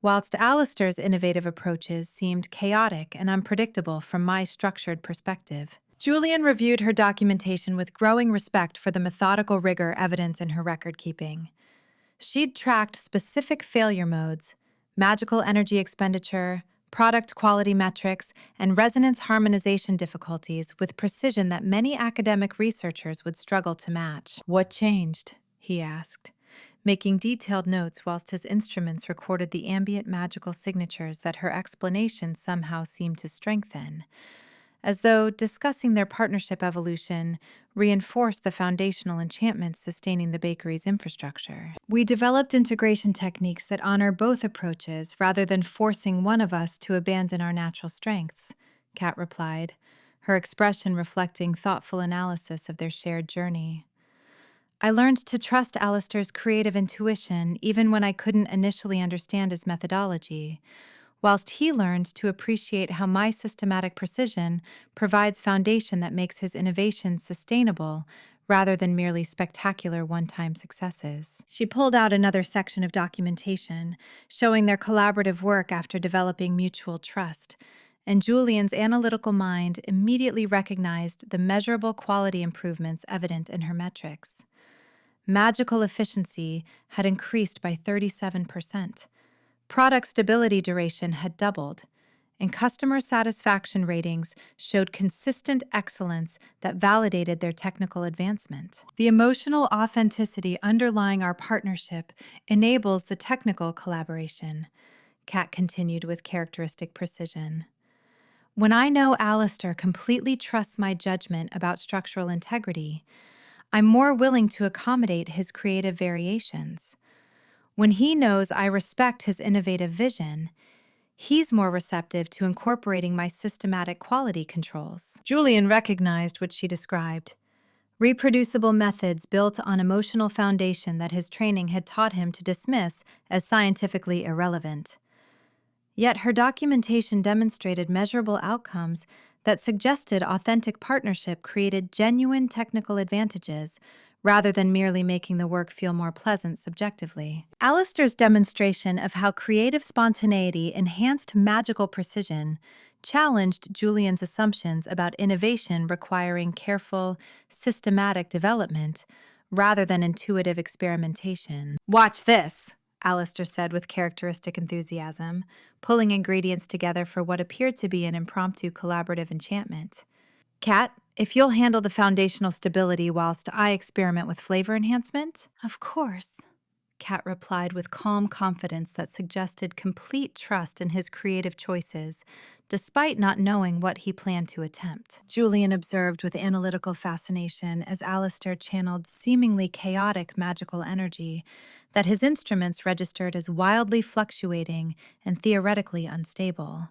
whilst Alistair's innovative approaches seemed chaotic and unpredictable from my structured perspective. Julian reviewed her documentation with growing respect for the methodical rigor evident in her record-keeping. She'd tracked specific failure modes, magical energy expenditure, product quality metrics, and resonance harmonization difficulties with precision that many academic researchers would struggle to match. "What changed?" he asked, making detailed notes whilst his instruments recorded the ambient magical signatures that her explanation somehow seemed to strengthen, as though discussing their partnership evolution reinforced the foundational enchantments sustaining the bakery's infrastructure. "We developed integration techniques that honor both approaches rather than forcing one of us to abandon our natural strengths," Kat replied, her expression reflecting thoughtful analysis of their shared journey. "I learned to trust Alistair's creative intuition even when I couldn't initially understand his methodology, whilst he learned to appreciate how my systematic precision provides foundation that makes his innovations sustainable rather than merely spectacular one-time successes." She pulled out another section of documentation, showing their collaborative work after developing mutual trust, and Julian's analytical mind immediately recognized the measurable quality improvements evident in her metrics. Magical efficiency had increased by 37%. Product stability duration had doubled, and customer satisfaction ratings showed consistent excellence that validated their technical advancement. "The emotional authenticity underlying our partnership enables the technical collaboration," Kat continued with characteristic precision. "When I know Alistair completely trusts my judgment about structural integrity, I'm more willing to accommodate his creative variations. When he knows I respect his innovative vision, he's more receptive to incorporating my systematic quality controls." Julian recognized what she described: reproducible methods built on emotional foundation that his training had taught him to dismiss as scientifically irrelevant. Yet her documentation demonstrated measurable outcomes that suggested authentic partnership created genuine technical advantages rather than merely making the work feel more pleasant subjectively. Alistair's demonstration of how creative spontaneity enhanced magical precision challenged Julian's assumptions about innovation requiring careful, systematic development rather than intuitive experimentation. "Watch this," Alistair said with characteristic enthusiasm, pulling ingredients together for what appeared to be an impromptu collaborative enchantment. "Kat, if you'll handle the foundational stability whilst I experiment with flavor enhancement?" "Of course," Kat replied with calm confidence that suggested complete trust in his creative choices, despite not knowing what he planned to attempt. Julian observed with analytical fascination as Alistair channeled seemingly chaotic magical energy that his instruments registered as wildly fluctuating and theoretically unstable.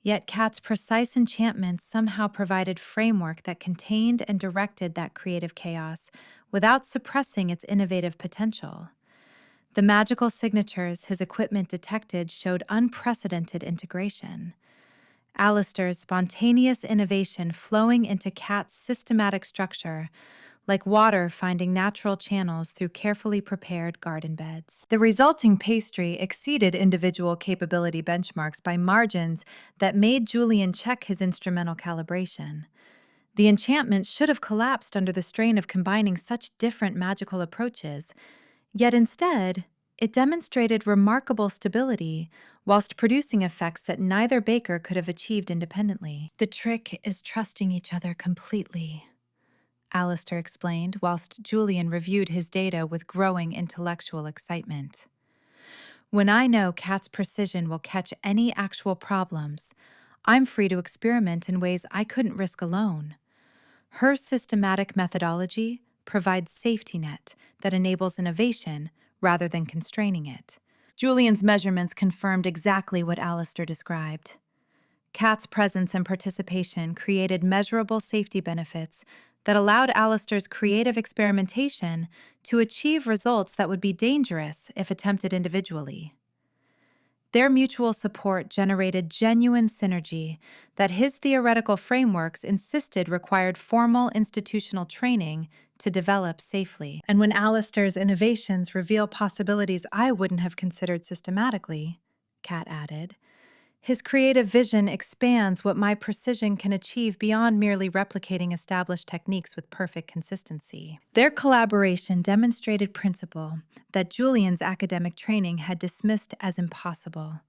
Yet Kat's precise enchantments somehow provided framework that contained and directed that creative chaos without suppressing its innovative potential. The magical signatures his equipment detected showed unprecedented integration. Alistair's spontaneous innovation flowing into Kat's systematic structure, like water finding natural channels through carefully prepared garden beds. The resulting pastry exceeded individual capability benchmarks by margins that made Julian check his instrumental calibration. The enchantment should have collapsed under the strain of combining such different magical approaches, yet instead, it demonstrated remarkable stability whilst producing effects that neither baker could have achieved independently. "The trick is trusting each other completely," Alistair explained whilst Julian reviewed his data with growing intellectual excitement. "When I know Kat's precision will catch any actual problems, I'm free to experiment in ways I couldn't risk alone. Her systematic methodology provides safety net that enables innovation rather than constraining it." Julian's measurements confirmed exactly what Alistair described. Kat's presence and participation created measurable safety benefits that allowed Alistair's creative experimentation to achieve results that would be dangerous if attempted individually. Their mutual support generated genuine synergy that his theoretical frameworks insisted required formal institutional training to develop safely. And when Alistair's innovations reveal possibilities I wouldn't have considered systematically, Kat added. His creative vision expands what my precision can achieve beyond merely replicating established techniques with perfect consistency. Their collaboration demonstrated principle that Julian's academic training had dismissed as impossible.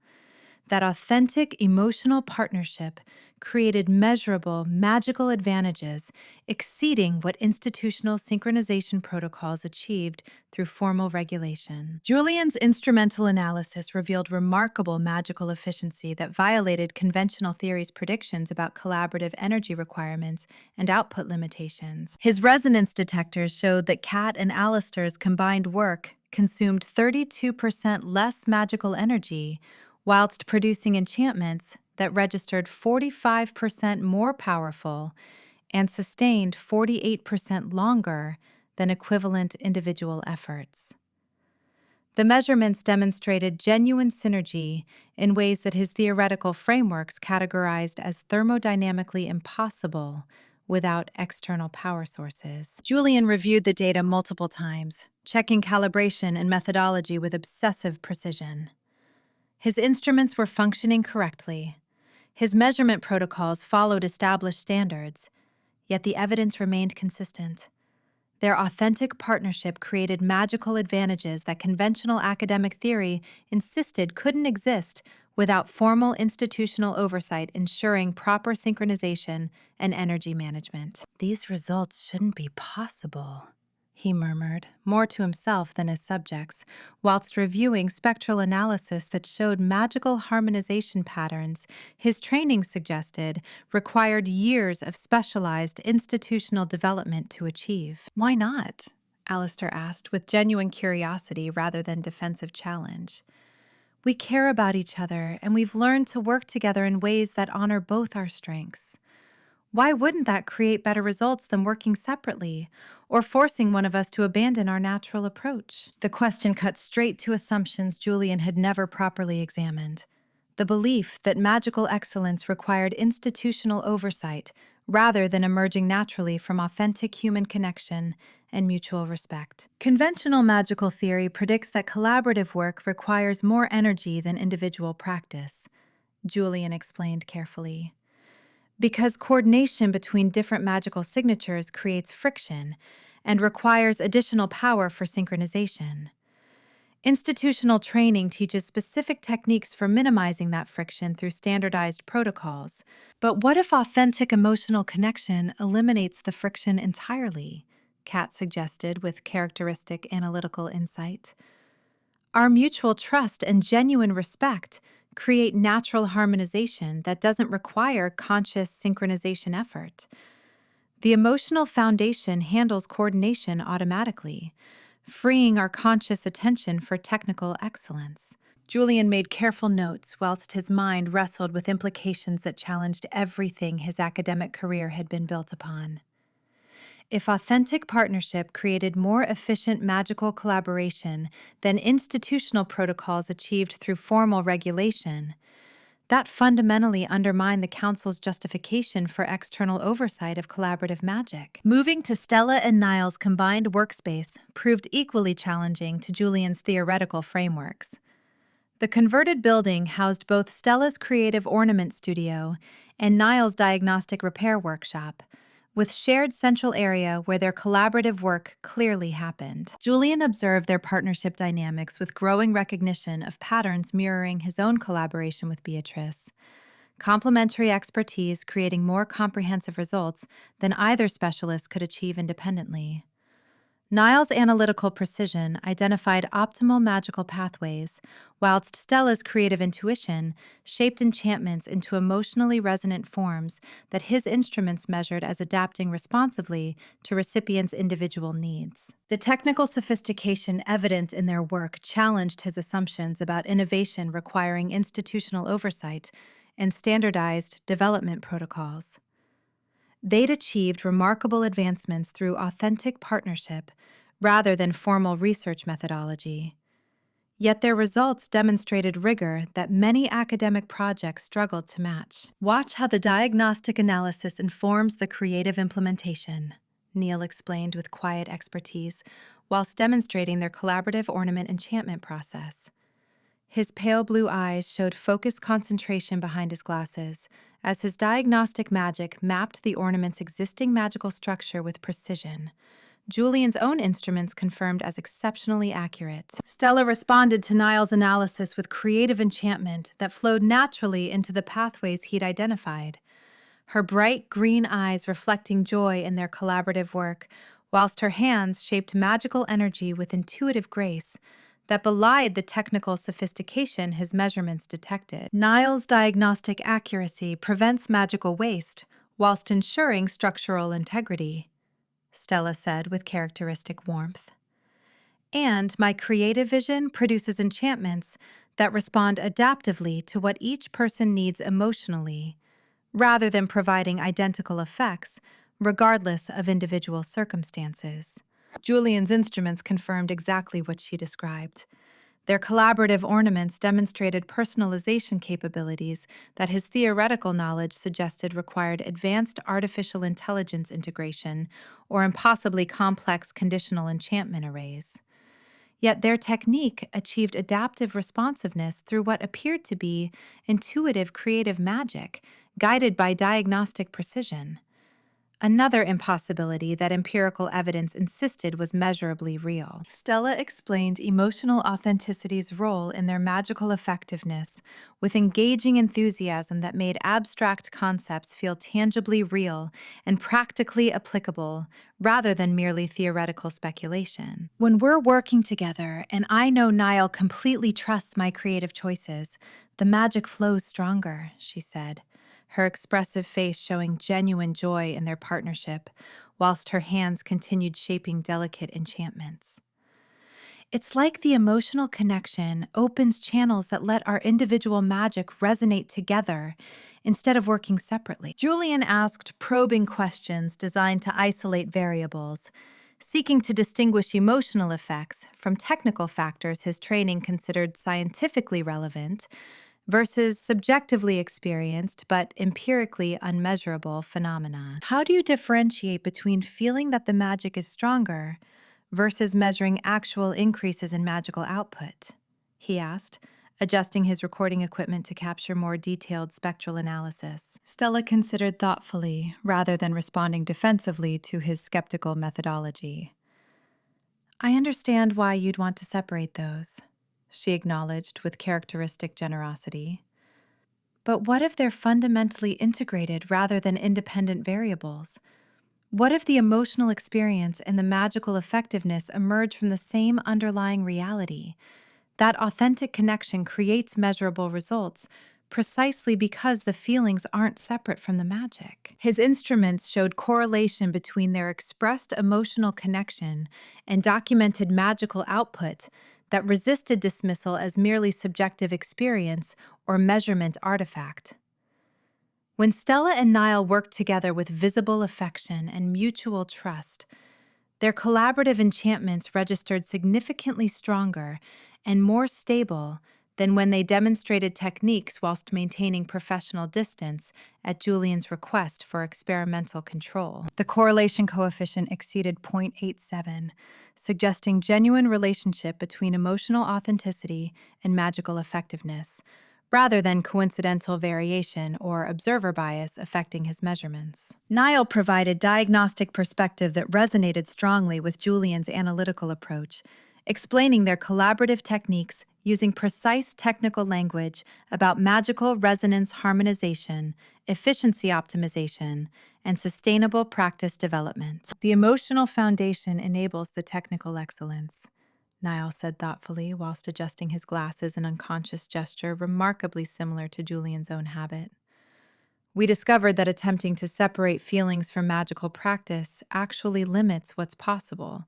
That authentic emotional partnership created measurable magical advantages exceeding what institutional synchronization protocols achieved through formal regulation. Julian's instrumental analysis revealed remarkable magical efficiency that violated conventional theory's predictions about collaborative energy requirements and output limitations. His resonance detectors showed that Kat and Alistair's combined work consumed 32% less magical energy, whilst producing enchantments that registered 45% more powerful and sustained 48% longer than equivalent individual efforts. The measurements demonstrated genuine synergy in ways that his theoretical frameworks categorized as thermodynamically impossible without external power sources. Julian reviewed the data multiple times, checking calibration and methodology with obsessive precision. His instruments were functioning correctly. His measurement protocols followed established standards, yet the evidence remained consistent. Their authentic partnership created magical advantages that conventional academic theory insisted couldn't exist without formal institutional oversight ensuring proper synchronization and energy management. These results shouldn't be possible, he murmured, more to himself than his subjects, whilst reviewing spectral analysis that showed magical harmonization patterns his training suggested required years of specialized institutional development to achieve. Why not? Alistair asked, with genuine curiosity rather than defensive challenge. We care about each other, and we've learned to work together in ways that honor both our strengths. Why wouldn't that create better results than working separately, or forcing one of us to abandon our natural approach? The question cut straight to assumptions Julian had never properly examined. The belief that magical excellence required institutional oversight rather than emerging naturally from authentic human connection and mutual respect. Conventional magical theory predicts that collaborative work requires more energy than individual practice, Julian explained carefully. Because coordination between different magical signatures creates friction and requires additional power for synchronization. Institutional training teaches specific techniques for minimizing that friction through standardized protocols. But what if authentic emotional connection eliminates the friction entirely? Kat suggested with characteristic analytical insight. Our mutual trust and genuine respect create natural harmonization that doesn't require conscious synchronization effort. The emotional foundation handles coordination automatically, freeing our conscious attention for technical excellence. Julian made careful notes whilst his mind wrestled with implications that challenged everything his academic career had been built upon. If authentic partnership created more efficient magical collaboration than institutional protocols achieved through formal regulation, that fundamentally undermined the Council's justification for external oversight of collaborative magic. Moving to Stella and Niall's combined workspace proved equally challenging to Julian's theoretical frameworks. The converted building housed both Stella's creative ornament studio and Niall's diagnostic repair workshop, with shared central area where their collaborative work clearly happened. Julian observed their partnership dynamics with growing recognition of patterns mirroring his own collaboration with Beatrice. Complementary expertise creating more comprehensive results than either specialist could achieve independently. Niall's analytical precision identified optimal magical pathways, whilst Stella's creative intuition shaped enchantments into emotionally resonant forms that his instruments measured as adapting responsively to recipients' individual needs. The technical sophistication evident in their work challenged his assumptions about innovation requiring institutional oversight and standardized development protocols. They'd achieved remarkable advancements through authentic partnership rather than formal research methodology. Yet their results demonstrated rigor that many academic projects struggled to match. Watch how the diagnostic analysis informs the creative implementation, Neil explained with quiet expertise, whilst demonstrating their collaborative ornament enchantment process. His pale blue eyes showed focused concentration behind his glasses, as his diagnostic magic mapped the ornament's existing magical structure with precision. Julian's own instruments confirmed as exceptionally accurate. Stella responded to Niall's analysis with creative enchantment that flowed naturally into the pathways he'd identified, her bright green eyes reflecting joy in their collaborative work, whilst her hands shaped magical energy with intuitive grace that belied the technical sophistication his measurements detected. Niall's diagnostic accuracy prevents magical waste whilst ensuring structural integrity, Stella said with characteristic warmth. And my creative vision produces enchantments that respond adaptively to what each person needs emotionally, rather than providing identical effects, regardless of individual circumstances. Julian's instruments confirmed exactly what she described. Their collaborative ornaments demonstrated personalization capabilities that his theoretical knowledge suggested required advanced artificial intelligence integration or impossibly complex conditional enchantment arrays. Yet their technique achieved adaptive responsiveness through what appeared to be intuitive creative magic, guided by diagnostic precision. Another impossibility that empirical evidence insisted was measurably real. Stella explained emotional authenticity's role in their magical effectiveness with engaging enthusiasm that made abstract concepts feel tangibly real and practically applicable, rather than merely theoretical speculation. When we're working together, and I know Niall completely trusts my creative choices, the magic flows stronger, she said, her expressive face showing genuine joy in their partnership, whilst her hands continued shaping delicate enchantments. It's like the emotional connection opens channels that let our individual magic resonate together instead of working separately. Julian asked probing questions designed to isolate variables, seeking to distinguish emotional effects from technical factors his training considered scientifically relevant versus subjectively experienced but empirically unmeasurable phenomena. How do you differentiate between feeling that the magic is stronger versus measuring actual increases in magical output? He asked, adjusting his recording equipment to capture more detailed spectral analysis. Stella considered thoughtfully, rather than responding defensively to his skeptical methodology. I understand why you'd want to separate those, she acknowledged with characteristic generosity. But what if they're fundamentally integrated rather than independent variables? What if the emotional experience and the magical effectiveness emerge from the same underlying reality? That authentic connection creates measurable results precisely because the feelings aren't separate from the magic. His instruments showed correlation between their expressed emotional connection and documented magical output that resisted dismissal as merely subjective experience or measurement artifact. When Stella and Niall worked together with visible affection and mutual trust, their collaborative enchantments registered significantly stronger and more stable than when they demonstrated techniques whilst maintaining professional distance at Julian's request for experimental control. The correlation coefficient exceeded 0.87, suggesting genuine relationship between emotional authenticity and magical effectiveness, rather than coincidental variation or observer bias affecting his measurements. Niall provided diagnostic perspective that resonated strongly with Julian's analytical approach, explaining their collaborative techniques using precise technical language about magical resonance harmonization, efficiency optimization, and sustainable practice development. The emotional foundation enables the technical excellence, Niall said thoughtfully, whilst adjusting his glasses, an unconscious gesture remarkably similar to Julian's own habit. We discovered that attempting to separate feelings from magical practice actually limits what's possible,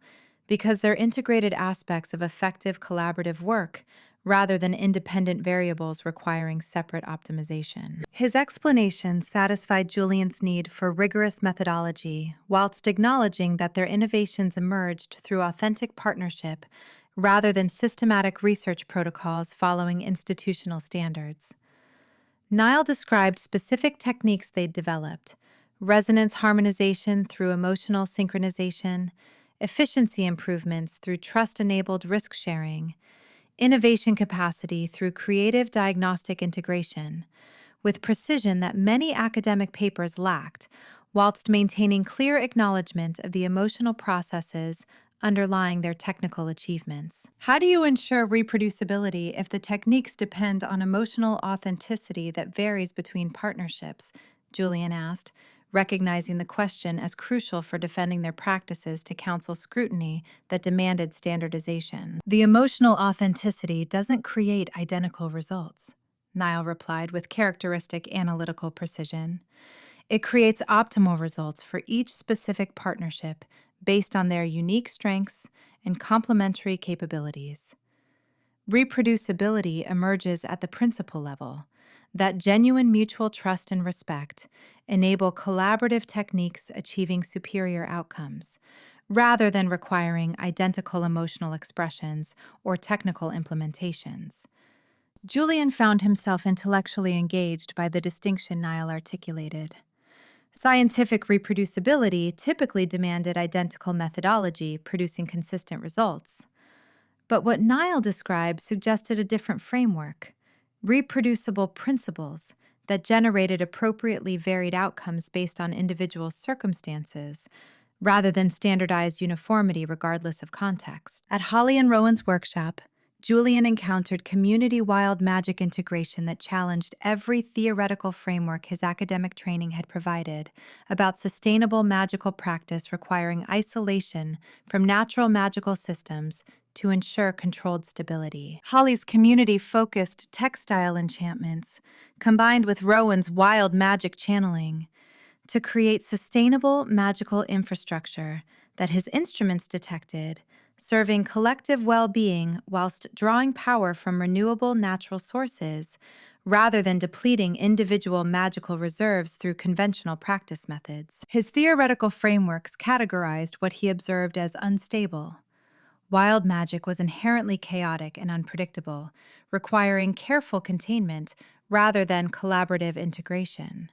because they're integrated aspects of effective collaborative work rather than independent variables requiring separate optimization. His explanation satisfied Julian's need for rigorous methodology, whilst acknowledging that their innovations emerged through authentic partnership rather than systematic research protocols following institutional standards. Niall described specific techniques they'd developed: resonance harmonization through emotional synchronization, efficiency improvements through trust-enabled risk sharing, innovation capacity through creative diagnostic integration, with precision that many academic papers lacked, whilst maintaining clear acknowledgement of the emotional processes underlying their technical achievements. How do you ensure reproducibility if the techniques depend on emotional authenticity that varies between partnerships? Julian asked, recognizing the question as crucial for defending their practices to counsel scrutiny that demanded standardization. The emotional authenticity doesn't create identical results, Niall replied with characteristic analytical precision. It creates optimal results for each specific partnership based on their unique strengths and complementary capabilities. Reproducibility emerges at the principle level. That genuine mutual trust and respect enable collaborative techniques achieving superior outcomes, rather than requiring identical emotional expressions or technical implementations. Julian found himself intellectually engaged by the distinction Niall articulated. Scientific reproducibility typically demanded identical methodology, producing consistent results. But what Niall described suggested a different framework, reproducible principles that generated appropriately varied outcomes based on individual circumstances, rather than standardized uniformity regardless of context. At Holly and Rowan's workshop, Julian encountered community wild magic integration that challenged every theoretical framework his academic training had provided about sustainable magical practice requiring isolation from natural magical systems to ensure controlled stability. Holly's community-focused textile enchantments, combined with Rowan's wild magic channeling, to create sustainable magical infrastructure that his instruments detected, serving collective well-being whilst drawing power from renewable natural sources, rather than depleting individual magical reserves through conventional practice methods. His theoretical frameworks categorized what he observed as unstable. Wild magic was inherently chaotic and unpredictable, requiring careful containment rather than collaborative integration.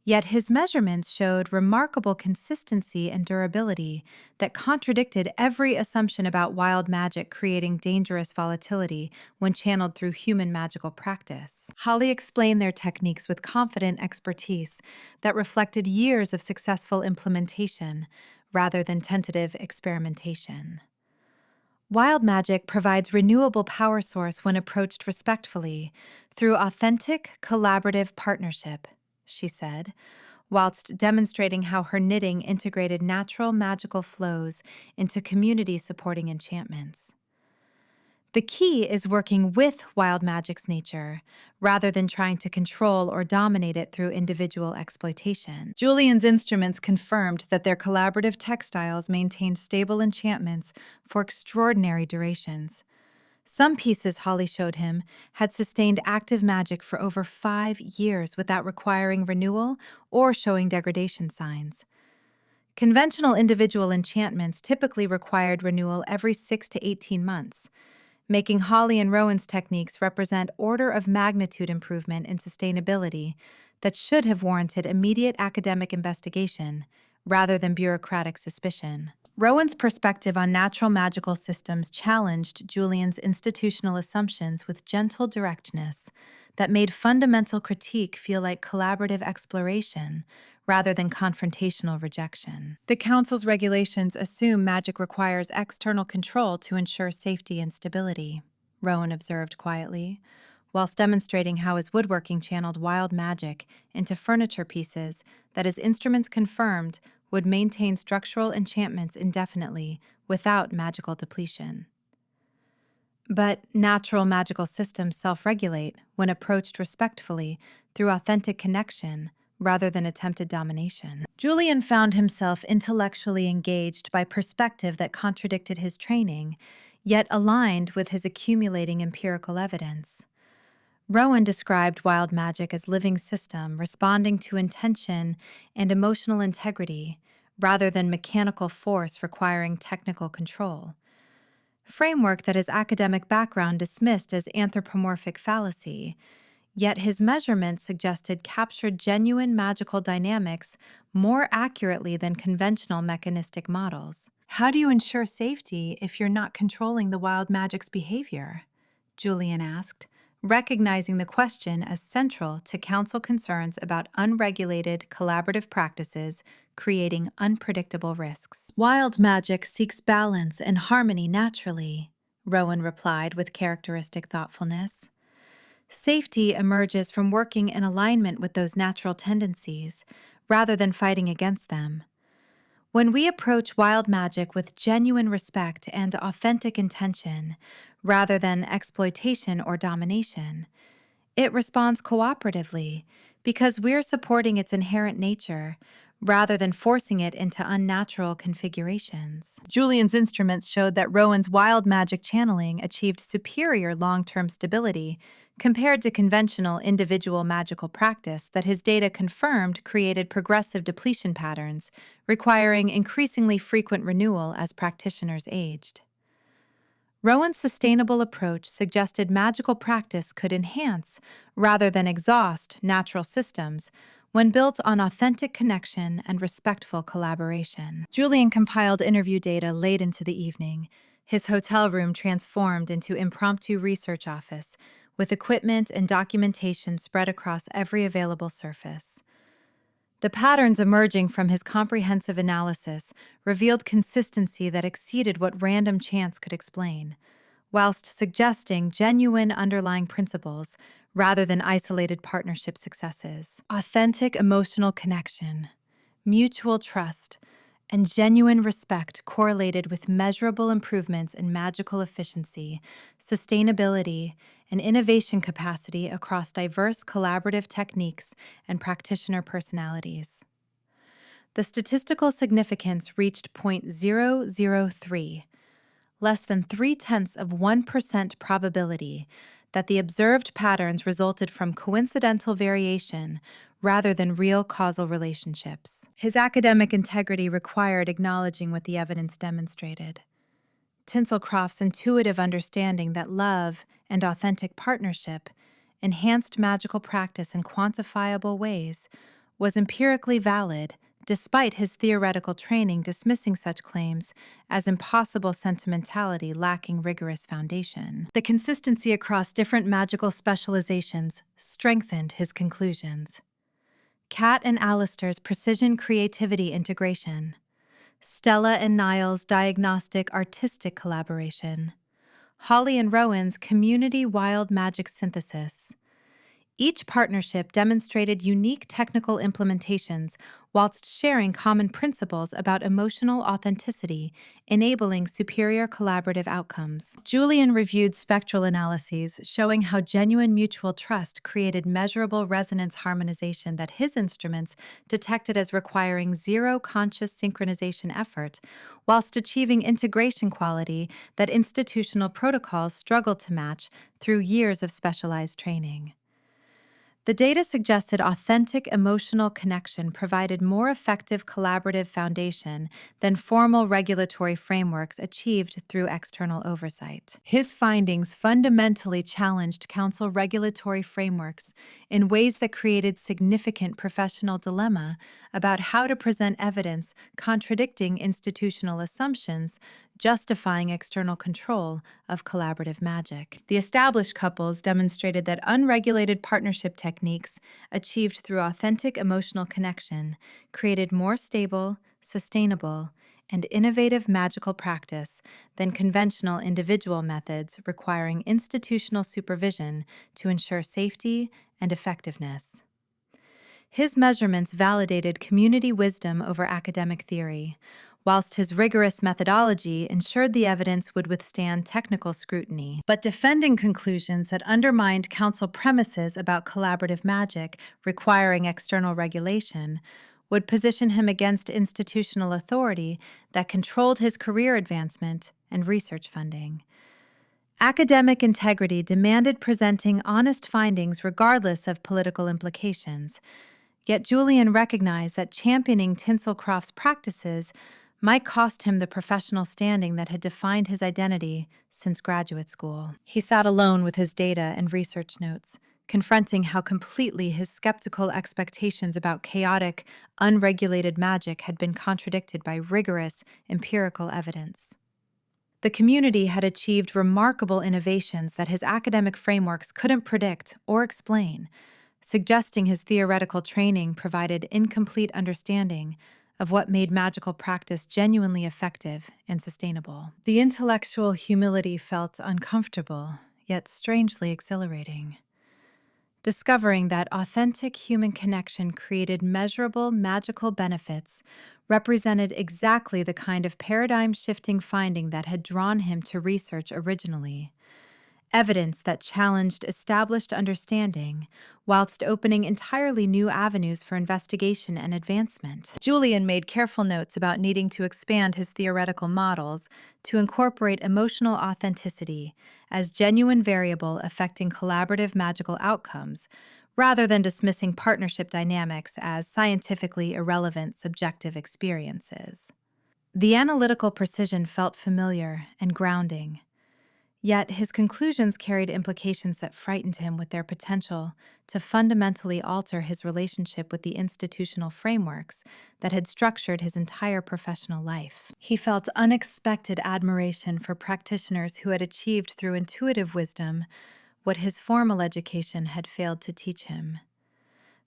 Yet his measurements showed remarkable consistency and durability that contradicted every assumption about wild magic creating dangerous volatility when channeled through human magical practice. Holly explained their techniques with confident expertise that reflected years of successful implementation rather than tentative experimentation. Wild magic provides renewable power source when approached respectfully through authentic, collaborative partnership, she said, whilst demonstrating how her knitting integrated natural magical flows into community-supporting enchantments. The key is working with wild magic's nature, rather than trying to control or dominate it through individual exploitation. Julian's instruments confirmed that their collaborative textiles maintained stable enchantments for extraordinary durations. Some pieces, Holly showed him, had sustained active magic for over 5 years without requiring renewal or showing degradation signs. Conventional individual enchantments typically required renewal every 6 to 18 months, making Holly and Rowan's techniques represent order of magnitude improvement in sustainability that should have warranted immediate academic investigation rather than bureaucratic suspicion. Rowan's perspective on natural magical systems challenged Julian's institutional assumptions with gentle directness that made fundamental critique feel like collaborative exploration rather than confrontational rejection. The Council's regulations assume magic requires external control to ensure safety and stability, Rowan observed quietly, whilst demonstrating how his woodworking channeled wild magic into furniture pieces that his instruments confirmed would maintain structural enchantments indefinitely without magical depletion. But natural magical systems self-regulate when approached respectfully through authentic connection rather than attempted domination. Julian found himself intellectually engaged by perspective that contradicted his training, yet aligned with his accumulating empirical evidence. Rowan described wild magic as living system responding to intention and emotional integrity rather than mechanical force requiring technical control. Framework that his academic background dismissed as anthropomorphic fallacy, yet his measurements suggested captured genuine magical dynamics more accurately than conventional mechanistic models. How do you ensure safety if you're not controlling the wild magic's behavior? Julian asked, recognizing the question as central to council concerns about unregulated collaborative practices creating unpredictable risks. Wild magic seeks balance and harmony naturally, Rowan replied with characteristic thoughtfulness. Safety emerges from working in alignment with those natural tendencies, rather than fighting against them. When we approach wild magic with genuine respect and authentic intention, rather than exploitation or domination, it responds cooperatively because we're supporting its inherent nature rather than forcing it into unnatural configurations. Julian's instruments showed that Rowan's wild magic channeling achieved superior long-term stability compared to conventional individual magical practice that his data confirmed created progressive depletion patterns, requiring increasingly frequent renewal as practitioners aged. Rowan's sustainable approach suggested magical practice could enhance, rather than exhaust, natural systems when built on authentic connection and respectful collaboration. Julian compiled interview data late into the evening, his hotel room transformed into impromptu research office, with equipment and documentation spread across every available surface. The patterns emerging from his comprehensive analysis revealed consistency that exceeded what random chance could explain, whilst suggesting genuine underlying principles rather than isolated partnership successes. Authentic emotional connection, mutual trust, and genuine respect correlated with measurable improvements in magical efficiency, sustainability, and innovation capacity across diverse collaborative techniques and practitioner personalities. The statistical significance reached 0.003, less than 0.3% probability that the observed patterns resulted from coincidental variation rather than real causal relationships. His academic integrity required acknowledging what the evidence demonstrated. Tinselcroft's intuitive understanding that love and authentic partnership enhanced magical practice in quantifiable ways was empirically valid, despite his theoretical training dismissing such claims as impossible sentimentality lacking rigorous foundation. The consistency across different magical specializations strengthened his conclusions. Kat and Alistair's precision creativity integration, Stella and Niall's diagnostic artistic collaboration, Holly and Rowan's community wild magic synthesis. Each partnership demonstrated unique technical implementations whilst sharing common principles about emotional authenticity, enabling superior collaborative outcomes. Julian reviewed spectral analyses showing how genuine mutual trust created measurable resonance harmonization that his instruments detected as requiring zero conscious synchronization effort, whilst achieving integration quality that institutional protocols struggled to match through years of specialized training. The data suggested authentic emotional connection provided more effective collaborative foundation than formal regulatory frameworks achieved through external oversight. His findings fundamentally challenged council regulatory frameworks in ways that created significant professional dilemma about how to present evidence contradicting institutional assumptions justifying external control of collaborative magic. The established couples demonstrated that unregulated partnership techniques achieved through authentic emotional connection created more stable, sustainable, and innovative magical practice than conventional individual methods requiring institutional supervision to ensure safety and effectiveness. His measurements validated community wisdom over academic theory, whilst his rigorous methodology ensured the evidence would withstand technical scrutiny. But defending conclusions that undermined council premises about collaborative magic requiring external regulation would position him against institutional authority that controlled his career advancement and research funding. Academic integrity demanded presenting honest findings regardless of political implications, yet Julian recognized that championing Tinselcroft's practices might cost him the professional standing that had defined his identity since graduate school. He sat alone with his data and research notes, confronting how completely his skeptical expectations about chaotic, unregulated magic had been contradicted by rigorous, empirical evidence. The community had achieved remarkable innovations that his academic frameworks couldn't predict or explain, suggesting his theoretical training provided incomplete understanding of what made magical practice genuinely effective and sustainable. The intellectual humility felt uncomfortable, yet strangely exhilarating. Discovering that authentic human connection created measurable magical benefits represented exactly the kind of paradigm-shifting finding that had drawn him to research originally. Evidence that challenged established understanding, whilst opening entirely new avenues for investigation and advancement. Julian made careful notes about needing to expand his theoretical models to incorporate emotional authenticity as genuine variable affecting collaborative magical outcomes, rather than dismissing partnership dynamics as scientifically irrelevant subjective experiences. The analytical precision felt familiar and grounding. Yet his conclusions carried implications that frightened him with their potential to fundamentally alter his relationship with the institutional frameworks that had structured his entire professional life. He felt unexpected admiration for practitioners who had achieved through intuitive wisdom what his formal education had failed to teach him.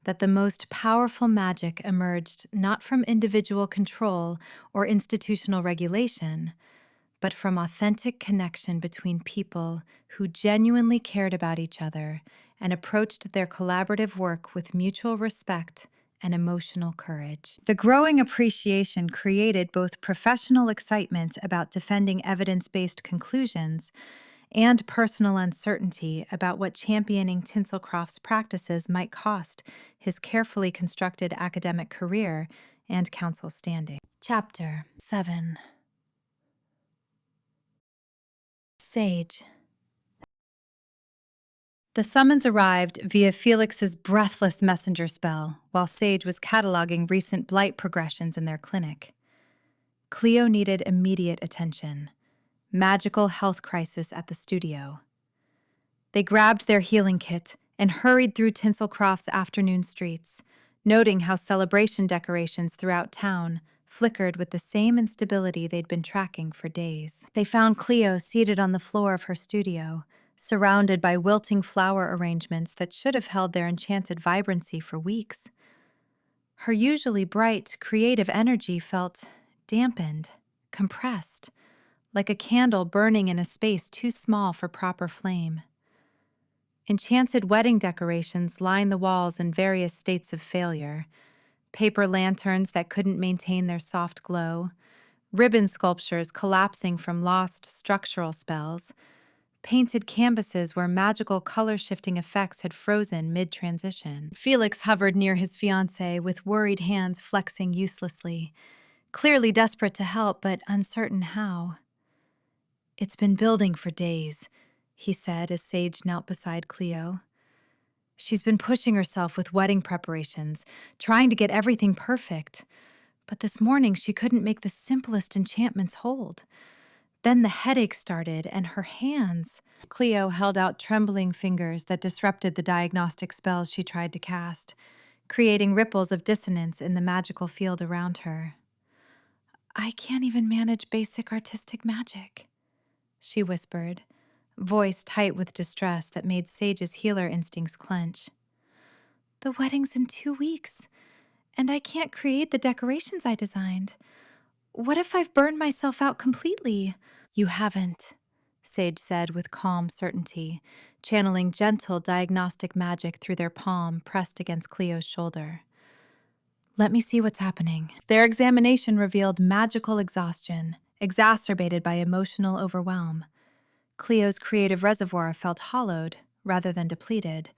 That the most powerful magic emerged not from individual control or institutional regulation, but from authentic connection between people who genuinely cared about each other and approached their collaborative work with mutual respect and emotional courage. The growing appreciation created both professional excitement about defending evidence-based conclusions and personal uncertainty about what championing Tinselcroft's practices might cost his carefully constructed academic career and council standing. Chapter 7. Sage. The summons arrived via Felix's breathless messenger spell while Sage was cataloging recent blight progressions in their clinic. Cleo needed immediate attention. Magical health crisis at the studio. They grabbed their healing kit and hurried through Tinselcroft's afternoon streets, noting how celebration decorations throughout town flickered with the same instability they'd been tracking for days. They found Cleo seated on the floor of her studio, surrounded by wilting flower arrangements that should have held their enchanted vibrancy for weeks. Her usually bright, creative energy felt dampened, compressed, like a candle burning in a space too small for proper flame. Enchanted wedding decorations lined the walls in various states of failure. Paper lanterns that couldn't maintain their soft glow, ribbon sculptures collapsing from lost structural spells, painted canvases where magical color-shifting effects had frozen mid-transition. Felix hovered near his fiancée with worried hands flexing uselessly, clearly desperate to help but uncertain how. "It's been building for days," he said as Sage knelt beside Cleo. "She's been pushing herself with wedding preparations, trying to get everything perfect. But this morning she couldn't make the simplest enchantments hold. Then the headache started, and her hands..." Cleo held out trembling fingers that disrupted the diagnostic spells she tried to cast, creating ripples of dissonance in the magical field around her. "I can't even manage basic artistic magic," she whispered, voice tight with distress that made Sage's healer instincts clench. "The wedding's in 2 weeks, and I can't create the decorations I designed. What if I've burned myself out completely?" "You haven't," Sage said with calm certainty, channeling gentle diagnostic magic through their palm pressed against Cleo's shoulder. "Let me see what's happening." Their examination revealed magical exhaustion, exacerbated by emotional overwhelm. Cleo's creative reservoir felt hollowed rather than depleted,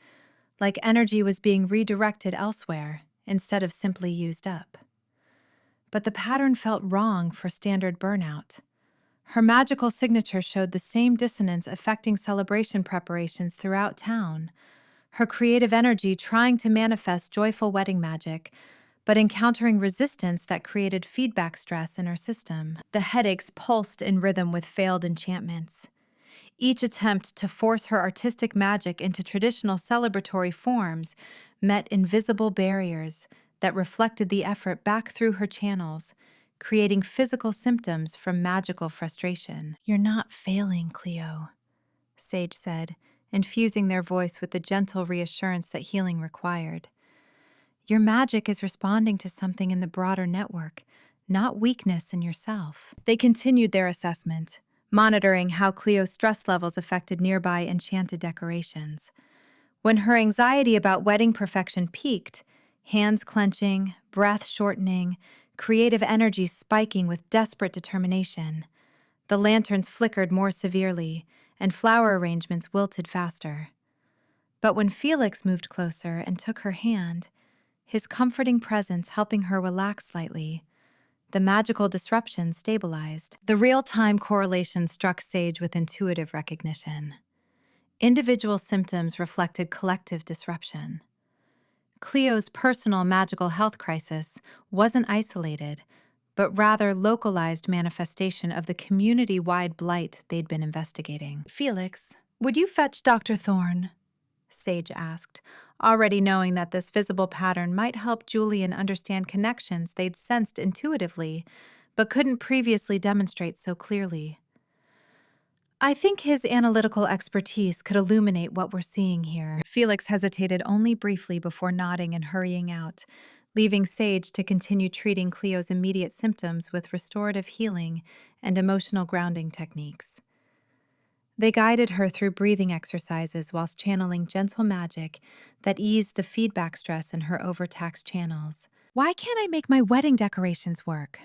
like energy was being redirected elsewhere instead of simply used up. But the pattern felt wrong for standard burnout. Her magical signature showed the same dissonance affecting celebration preparations throughout town, her creative energy trying to manifest joyful wedding magic, but encountering resistance that created feedback stress in her system. The headaches pulsed in rhythm with failed enchantments. Each attempt to force her artistic magic into traditional celebratory forms met invisible barriers that reflected the effort back through her channels, creating physical symptoms from magical frustration. "You're not failing, Cleo," Sage said, infusing their voice with the gentle reassurance that healing required. "Your magic is responding to something in the broader network, not weakness in yourself." They continued their assessment, monitoring how Cleo's stress levels affected nearby enchanted decorations. When her anxiety about wedding perfection peaked, hands clenching, breath shortening, creative energy spiking with desperate determination, the lanterns flickered more severely, and flower arrangements wilted faster. But when Felix moved closer and took her hand, his comforting presence helping her relax slightly, the magical disruption stabilized. The real-time correlation struck Sage with intuitive recognition. Individual symptoms reflected collective disruption. Cleo's personal magical health crisis wasn't isolated, but rather localized manifestation of the community-wide blight they'd been investigating. "Felix, would you fetch Dr. Thorne?" Sage asked, already knowing that this visible pattern might help Julian understand connections they'd sensed intuitively, but couldn't previously demonstrate so clearly. "I think his analytical expertise could illuminate what we're seeing here." Felix hesitated only briefly before nodding and hurrying out, leaving Sage to continue treating Cleo's immediate symptoms with restorative healing and emotional grounding techniques. They guided her through breathing exercises whilst channeling gentle magic that eased the feedback stress in her overtaxed channels. "Why can't I make my wedding decorations work?"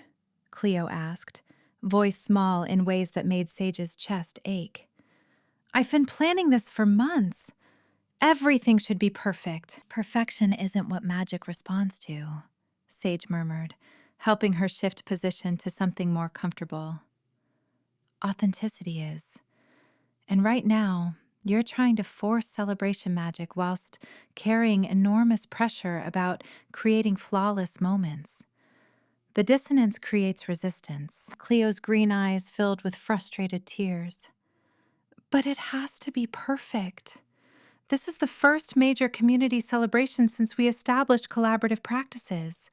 Cleo asked, voice small in ways that made Sage's chest ache. "I've been planning this for months. Everything should be perfect." "Perfection isn't what magic responds to," Sage murmured, helping her shift position to something more comfortable. "Authenticity is. And right now, you're trying to force celebration magic whilst carrying enormous pressure about creating flawless moments. The dissonance creates resistance." Cleo's green eyes filled with frustrated tears. "But it has to be perfect. This is the first major community celebration since we established collaborative practices.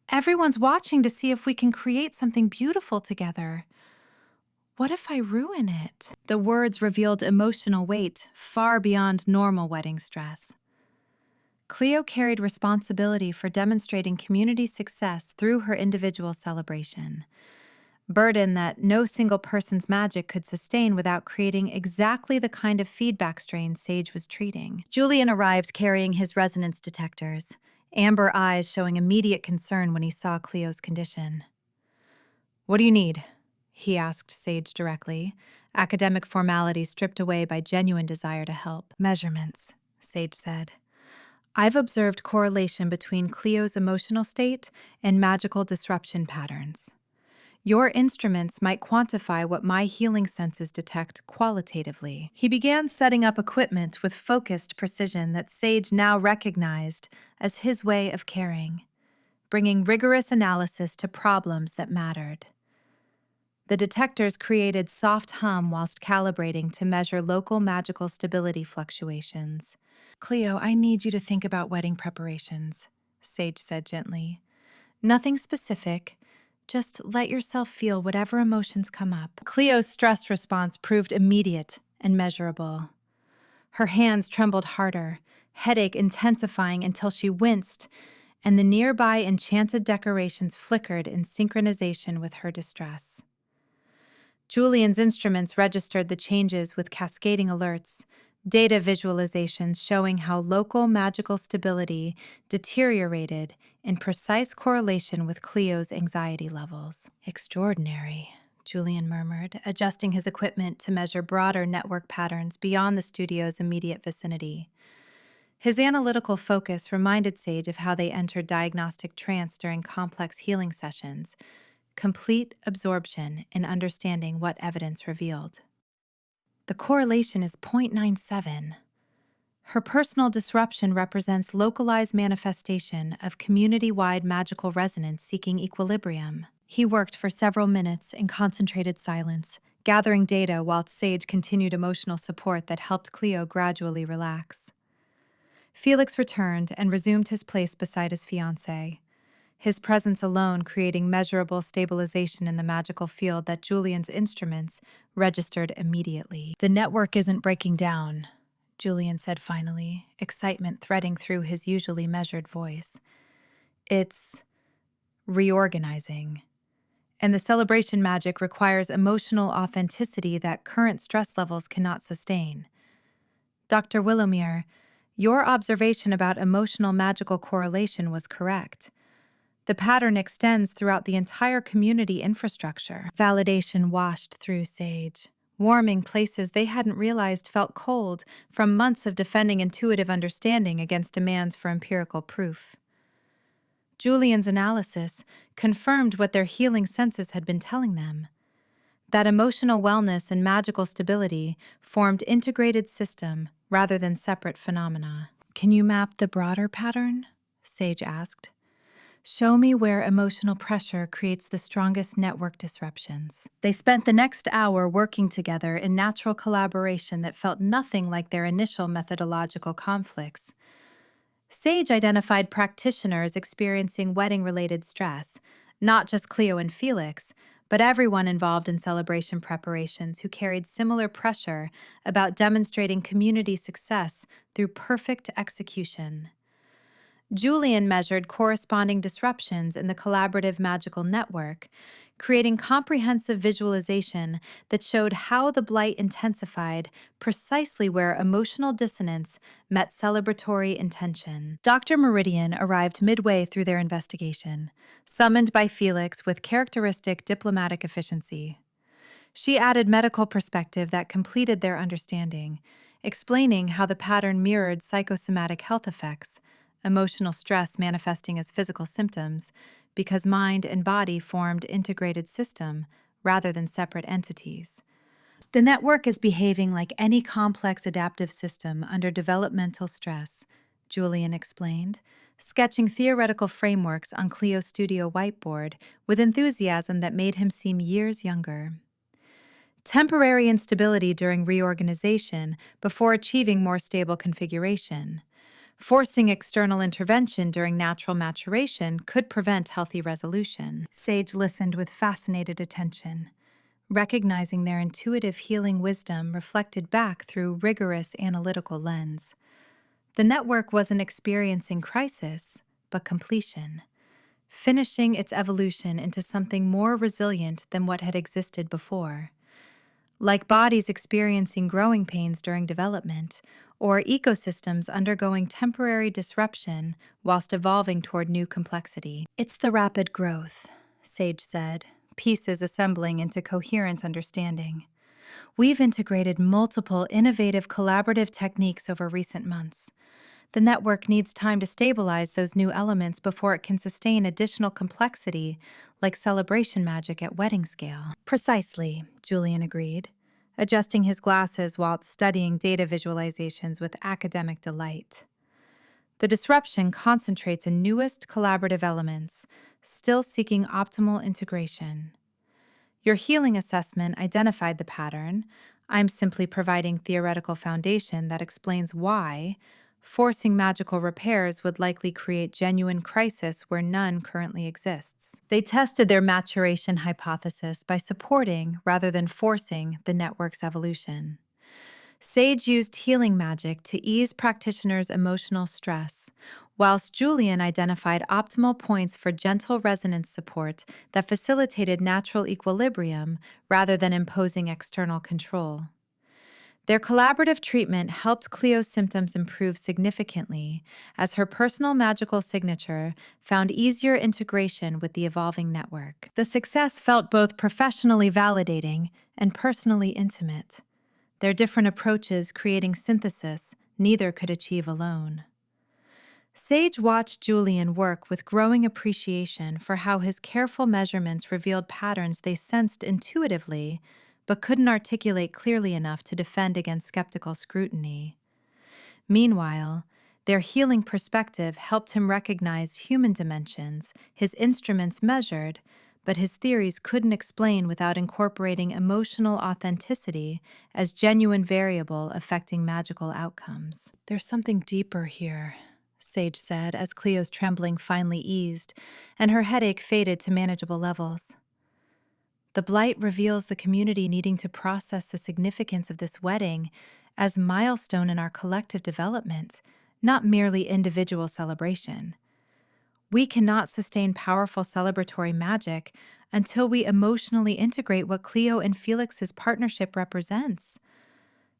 Everyone's watching to see if we can create something beautiful together. What if I ruin it?" The words revealed emotional weight far beyond normal wedding stress. Cleo carried responsibility for demonstrating community success through her individual celebration, burden that no single person's magic could sustain without creating exactly the kind of feedback strain Sage was treating. Julian arrived carrying his resonance detectors, amber eyes showing immediate concern when he saw Cleo's condition. "What do you need?" he asked Sage directly, academic formality stripped away by genuine desire to help. "Measurements," Sage said. "I've observed correlation between Cleo's emotional state and magical disruption patterns. Your instruments might quantify what my healing senses detect qualitatively." He began setting up equipment with focused precision that Sage now recognized as his way of caring, bringing rigorous analysis to problems that mattered. The detectors created soft hum whilst calibrating to measure local magical stability fluctuations. "Cleo, I need you to think about wedding preparations," Sage said gently. "Nothing specific. Just let yourself feel whatever emotions come up." Cleo's stress response proved immediate and measurable. Her hands trembled harder, headache intensifying until she winced, and the nearby enchanted decorations flickered in synchronization with her distress. Julian's instruments registered the changes with cascading alerts, data visualizations showing how local magical stability deteriorated in precise correlation with Cleo's anxiety levels. "Extraordinary," Julian murmured, adjusting his equipment to measure broader network patterns beyond the studio's immediate vicinity. His analytical focus reminded Sage of how they entered diagnostic trance during complex healing sessions, complete absorption in understanding what evidence revealed. "The correlation is 0.97. Her personal disruption represents localized manifestation of community-wide magical resonance seeking equilibrium." He worked for several minutes in concentrated silence, gathering data while Sage continued emotional support that helped Cleo gradually relax. Felix returned and resumed his place beside his fiancée, his presence alone creating measurable stabilization in the magical field that Julian's instruments registered immediately. "The network isn't breaking down," Julian said finally, excitement threading through his usually measured voice. "It's reorganizing. And the celebration magic requires emotional authenticity that current stress levels cannot sustain. Dr. Willowmere, your observation about emotional magical correlation was correct. The pattern extends throughout the entire community infrastructure." Validation washed through Sage, warming places they hadn't realized felt cold from months of defending intuitive understanding against demands for empirical proof. Julian's analysis confirmed what their healing senses had been telling them: that emotional wellness and magical stability formed integrated system rather than separate phenomena. "Can you map the broader pattern?" Sage asked. "Show me where emotional pressure creates the strongest network disruptions." They spent the next hour working together in natural collaboration that felt nothing like their initial methodological conflicts. Sage identified practitioners experiencing wedding-related stress, not just Cleo and Felix, but everyone involved in celebration preparations who carried similar pressure about demonstrating community success through perfect execution. Julian measured corresponding disruptions in the collaborative magical network, creating comprehensive visualization that showed how the blight intensified precisely where emotional dissonance met celebratory intention. Dr. Meridian arrived midway through their investigation, summoned by Felix with characteristic diplomatic efficiency. She added medical perspective that completed their understanding, explaining how the pattern mirrored psychosomatic health effects, emotional stress manifesting as physical symptoms, because mind and body formed integrated system rather than separate entities. "The network is behaving like any complex adaptive system under developmental stress," Julian explained, sketching theoretical frameworks on Cleo's studio whiteboard with enthusiasm that made him seem years younger. "Temporary instability during reorganization before achieving more stable configuration. Forcing external intervention during natural maturation could prevent healthy resolution." Sage listened with fascinated attention, recognizing their intuitive healing wisdom reflected back through rigorous analytical lens. The network wasn't experiencing crisis, but completion, finishing its evolution into something more resilient than what had existed before. Like bodies experiencing growing pains during development, or ecosystems undergoing temporary disruption whilst evolving toward new complexity. "It's the rapid growth," Sage said, pieces assembling into coherent understanding. "We've integrated multiple innovative collaborative techniques over recent months. The network needs time to stabilize those new elements before it can sustain additional complexity, like celebration magic at wedding scale." "Precisely," Julian agreed, adjusting his glasses while studying data visualizations with academic delight. "The disruption concentrates in newest collaborative elements, still seeking optimal integration. Your healing assessment identified the pattern. I'm simply providing theoretical foundation that explains why forcing magical repairs would likely create genuine crisis where none currently exists." They tested their maturation hypothesis by supporting rather than forcing the network's evolution. Sage used healing magic to ease practitioners' emotional stress, whilst Julian identified optimal points for gentle resonance support that facilitated natural equilibrium rather than imposing external control. Their collaborative treatment helped Cleo's symptoms improve significantly as her personal magical signature found easier integration with the evolving network. The success felt both professionally validating and personally intimate. Their different approaches creating synthesis neither could achieve alone. Sage watched Julian work with growing appreciation for how his careful measurements revealed patterns they sensed intuitively but couldn't articulate clearly enough to defend against skeptical scrutiny. Meanwhile, their healing perspective helped him recognize human dimensions his instruments measured, but his theories couldn't explain without incorporating emotional authenticity as genuine variable affecting magical outcomes. There's something deeper here, Sage said as Cleo's trembling finally eased and her headache faded to manageable levels. The blight reveals the community needing to process the significance of this wedding as milestone in our collective development, not merely individual celebration. We cannot sustain powerful celebratory magic until we emotionally integrate what Cleo and Felix's partnership represents.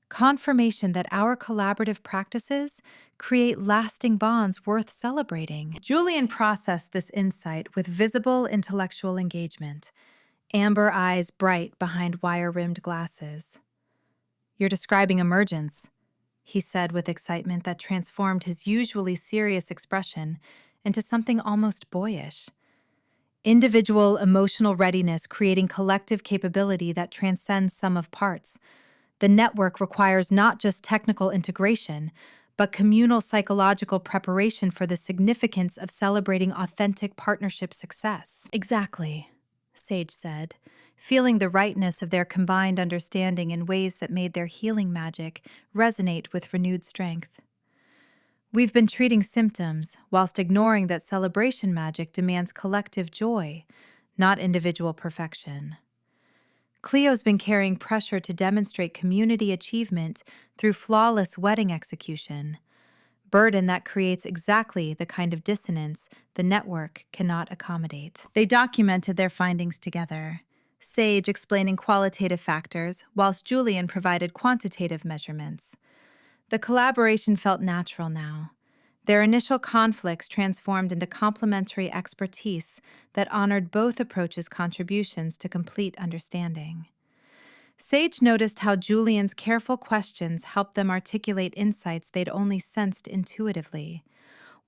Confirmation that our collaborative practices create lasting bonds worth celebrating. Julian processed this insight with visible intellectual engagement, amber eyes bright behind wire-rimmed glasses. "You're describing emergence," he said with excitement that transformed his usually serious expression into something almost boyish. Individual emotional readiness creating collective capability that transcends sum of parts. The network requires not just technical integration, but communal psychological preparation for the significance of celebrating authentic partnership success. Exactly, Sage said, feeling the rightness of their combined understanding in ways that made their healing magic resonate with renewed strength. We've been treating symptoms whilst ignoring that celebration magic demands collective joy, not individual perfection. Cleo's been carrying pressure to demonstrate community achievement through flawless wedding execution, burden that creates exactly the kind of dissonance the network cannot accommodate. They documented their findings together, Sage explaining qualitative factors, whilst Julian provided quantitative measurements. The collaboration felt natural now. Their initial conflicts transformed into complementary expertise that honored both approaches' contributions to complete understanding. Sage noticed how Julian's careful questions helped them articulate insights they'd only sensed intuitively,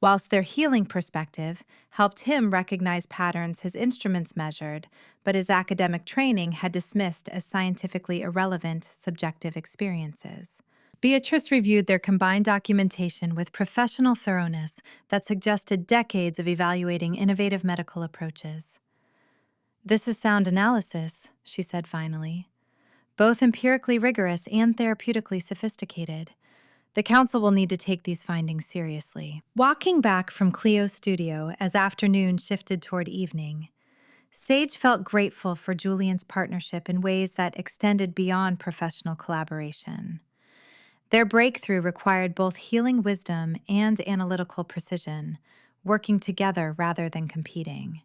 whilst their healing perspective helped him recognize patterns his instruments measured, but his academic training had dismissed as scientifically irrelevant subjective experiences. Beatrice reviewed their combined documentation with professional thoroughness that suggested decades of evaluating innovative medical approaches. "This is sound analysis," she said finally, "both empirically rigorous and therapeutically sophisticated. The Council will need to take these findings seriously." Walking back from Cleo's studio as afternoon shifted toward evening, Sage felt grateful for Julian's partnership in ways that extended beyond professional collaboration. Their breakthrough required both healing wisdom and analytical precision, working together rather than competing.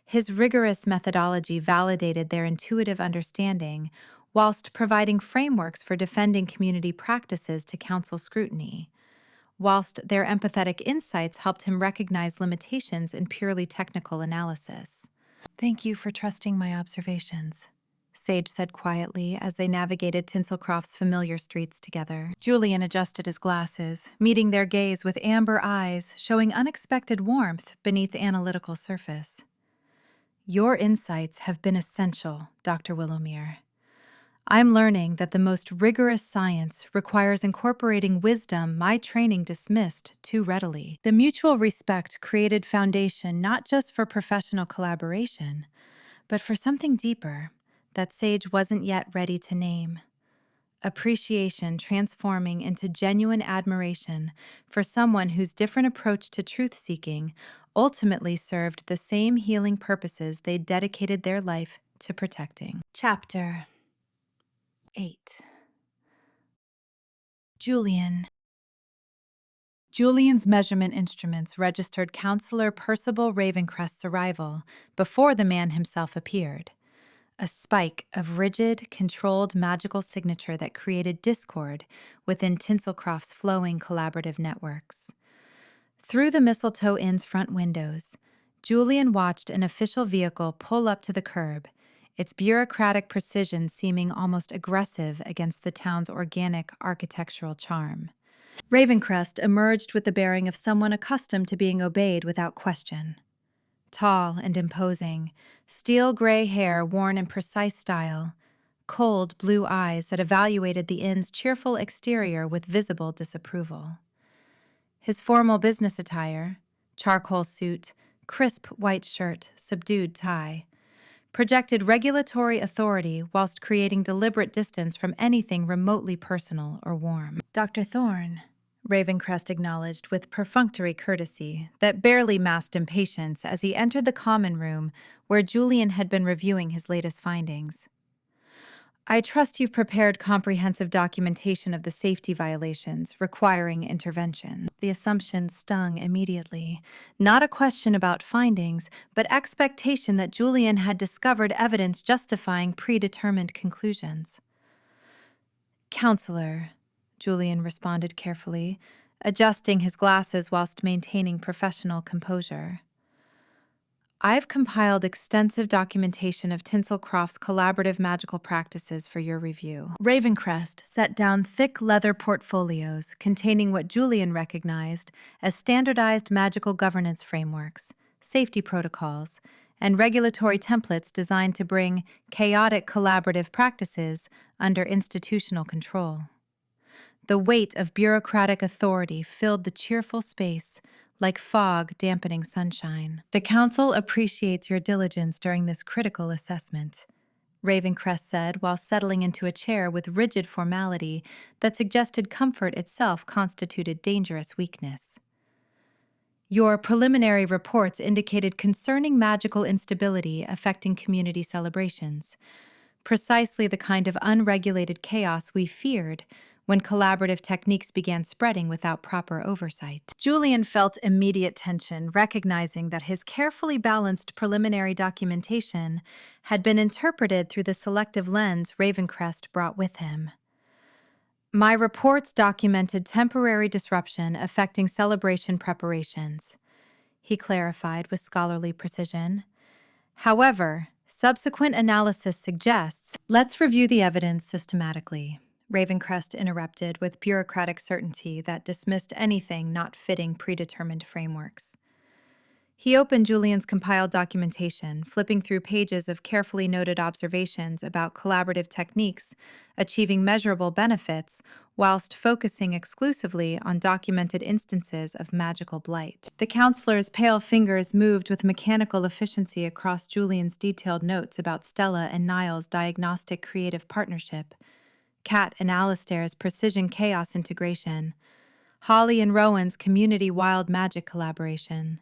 His rigorous methodology validated their intuitive understanding, whilst providing frameworks for defending community practices to council scrutiny, whilst their empathetic insights helped him recognize limitations in purely technical analysis. "Thank you for trusting my observations," Sage said quietly as they navigated Tinselcroft's familiar streets together. Julian adjusted his glasses, meeting their gaze with amber eyes showing unexpected warmth beneath the analytical surface. "Your insights have been essential, Dr. Willowmere. I'm learning that the most rigorous science requires incorporating wisdom my training dismissed too readily." The mutual respect created foundation not just for professional collaboration, but for something deeper that Sage wasn't yet ready to name. Appreciation transforming into genuine admiration for someone whose different approach to truth-seeking ultimately served the same healing purposes they dedicated their life to protecting. Chapter 8. Julian's measurement instruments registered Counselor Percival Ravencrest's arrival before the man himself appeared. A spike of rigid, controlled magical signature that created discord within Tinselcroft's flowing collaborative networks. Through the Mistletoe Inn's front windows, Julian watched an official vehicle pull up to the curb, its bureaucratic precision seeming almost aggressive against the town's organic architectural charm. Ravencrest emerged with the bearing of someone accustomed to being obeyed without question. Tall and imposing, steel gray hair worn in precise style, cold blue eyes that evaluated the inn's cheerful exterior with visible disapproval. His formal business attire, charcoal suit, crisp white shirt, subdued tie, projected regulatory authority whilst creating deliberate distance from anything remotely personal or warm. Dr. Thorne, Ravencrest acknowledged with perfunctory courtesy that barely masked impatience as he entered the common room where Julian had been reviewing his latest findings. I trust you've prepared comprehensive documentation of the safety violations requiring intervention. The assumption stung immediately. Not a question about findings, but expectation that Julian had discovered evidence justifying predetermined conclusions. Counselor, Julian responded carefully, adjusting his glasses whilst maintaining professional composure. I've compiled extensive documentation of Tinselcroft's collaborative magical practices for your review. Ravencrest set down thick leather portfolios containing what Julian recognized as standardized magical governance frameworks, safety protocols, and regulatory templates designed to bring chaotic collaborative practices under institutional control. The weight of bureaucratic authority filled the cheerful space, like fog dampening sunshine. The Council appreciates your diligence during this critical assessment, Ravencrest said while settling into a chair with rigid formality that suggested comfort itself constituted dangerous weakness. Your preliminary reports indicated concerning magical instability affecting community celebrations, precisely the kind of unregulated chaos we feared when collaborative techniques began spreading without proper oversight. Julian felt immediate tension, recognizing that his carefully balanced preliminary documentation had been interpreted through the selective lens Ravencrest brought with him. My reports documented temporary disruption affecting celebration preparations, he clarified with scholarly precision. However, subsequent analysis suggests, let's review the evidence systematically. Ravencrest interrupted with bureaucratic certainty that dismissed anything not fitting predetermined frameworks. He opened Julian's compiled documentation, flipping through pages of carefully noted observations about collaborative techniques achieving measurable benefits whilst focusing exclusively on documented instances of magical blight. The counselor's pale fingers moved with mechanical efficiency across Julian's detailed notes about Stella and Niall's diagnostic creative partnership, Kat and Alistair's precision chaos integration, Holly and Rowan's community wild magic collaboration.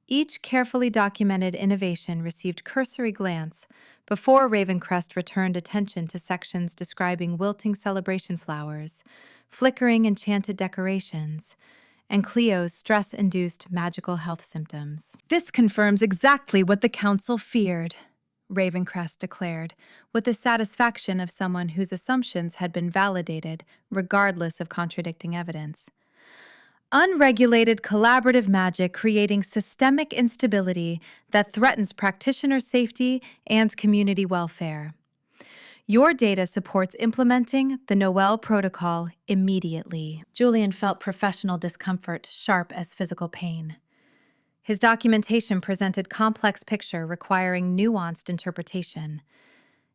Each carefully documented innovation received cursory glance before Ravencrest returned attention to sections describing wilting celebration flowers, flickering enchanted decorations, and Cleo's stress-induced magical health symptoms. This confirms exactly what the Council feared, Ravencrest declared, with the satisfaction of someone whose assumptions had been validated, regardless of contradicting evidence. Unregulated collaborative magic creating systemic instability that threatens practitioner safety and community welfare. Your data supports implementing the Noel protocol immediately. Julian felt professional discomfort, sharp as physical pain. His documentation presented complex picture requiring nuanced interpretation,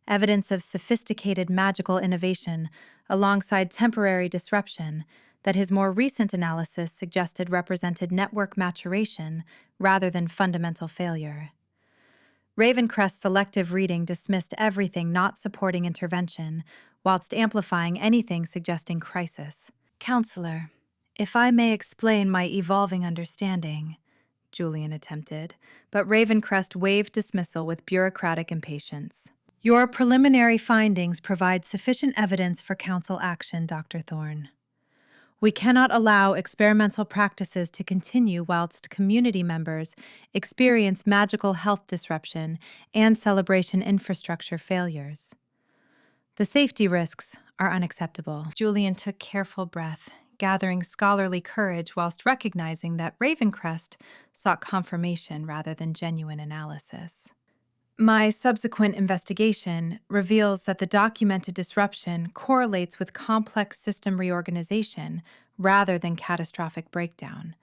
evidence of sophisticated magical innovation alongside temporary disruption that his more recent analysis suggested represented network maturation rather than fundamental failure. Ravencrest's selective reading dismissed everything not supporting intervention, whilst amplifying anything suggesting crisis. Counselor, if I may explain my evolving understanding, Julian attempted, but Ravencrest waved dismissal with bureaucratic impatience. Your preliminary findings provide sufficient evidence for council action, Dr. Thorne. We cannot allow experimental practices to continue whilst community members experience magical health disruption and celebration infrastructure failures. The safety risks are unacceptable. Julian took careful breath, gathering scholarly courage whilst recognizing that Ravencrest sought confirmation rather than genuine analysis. My subsequent investigation reveals that the documented disruption correlates with complex system reorganization rather than catastrophic breakdown,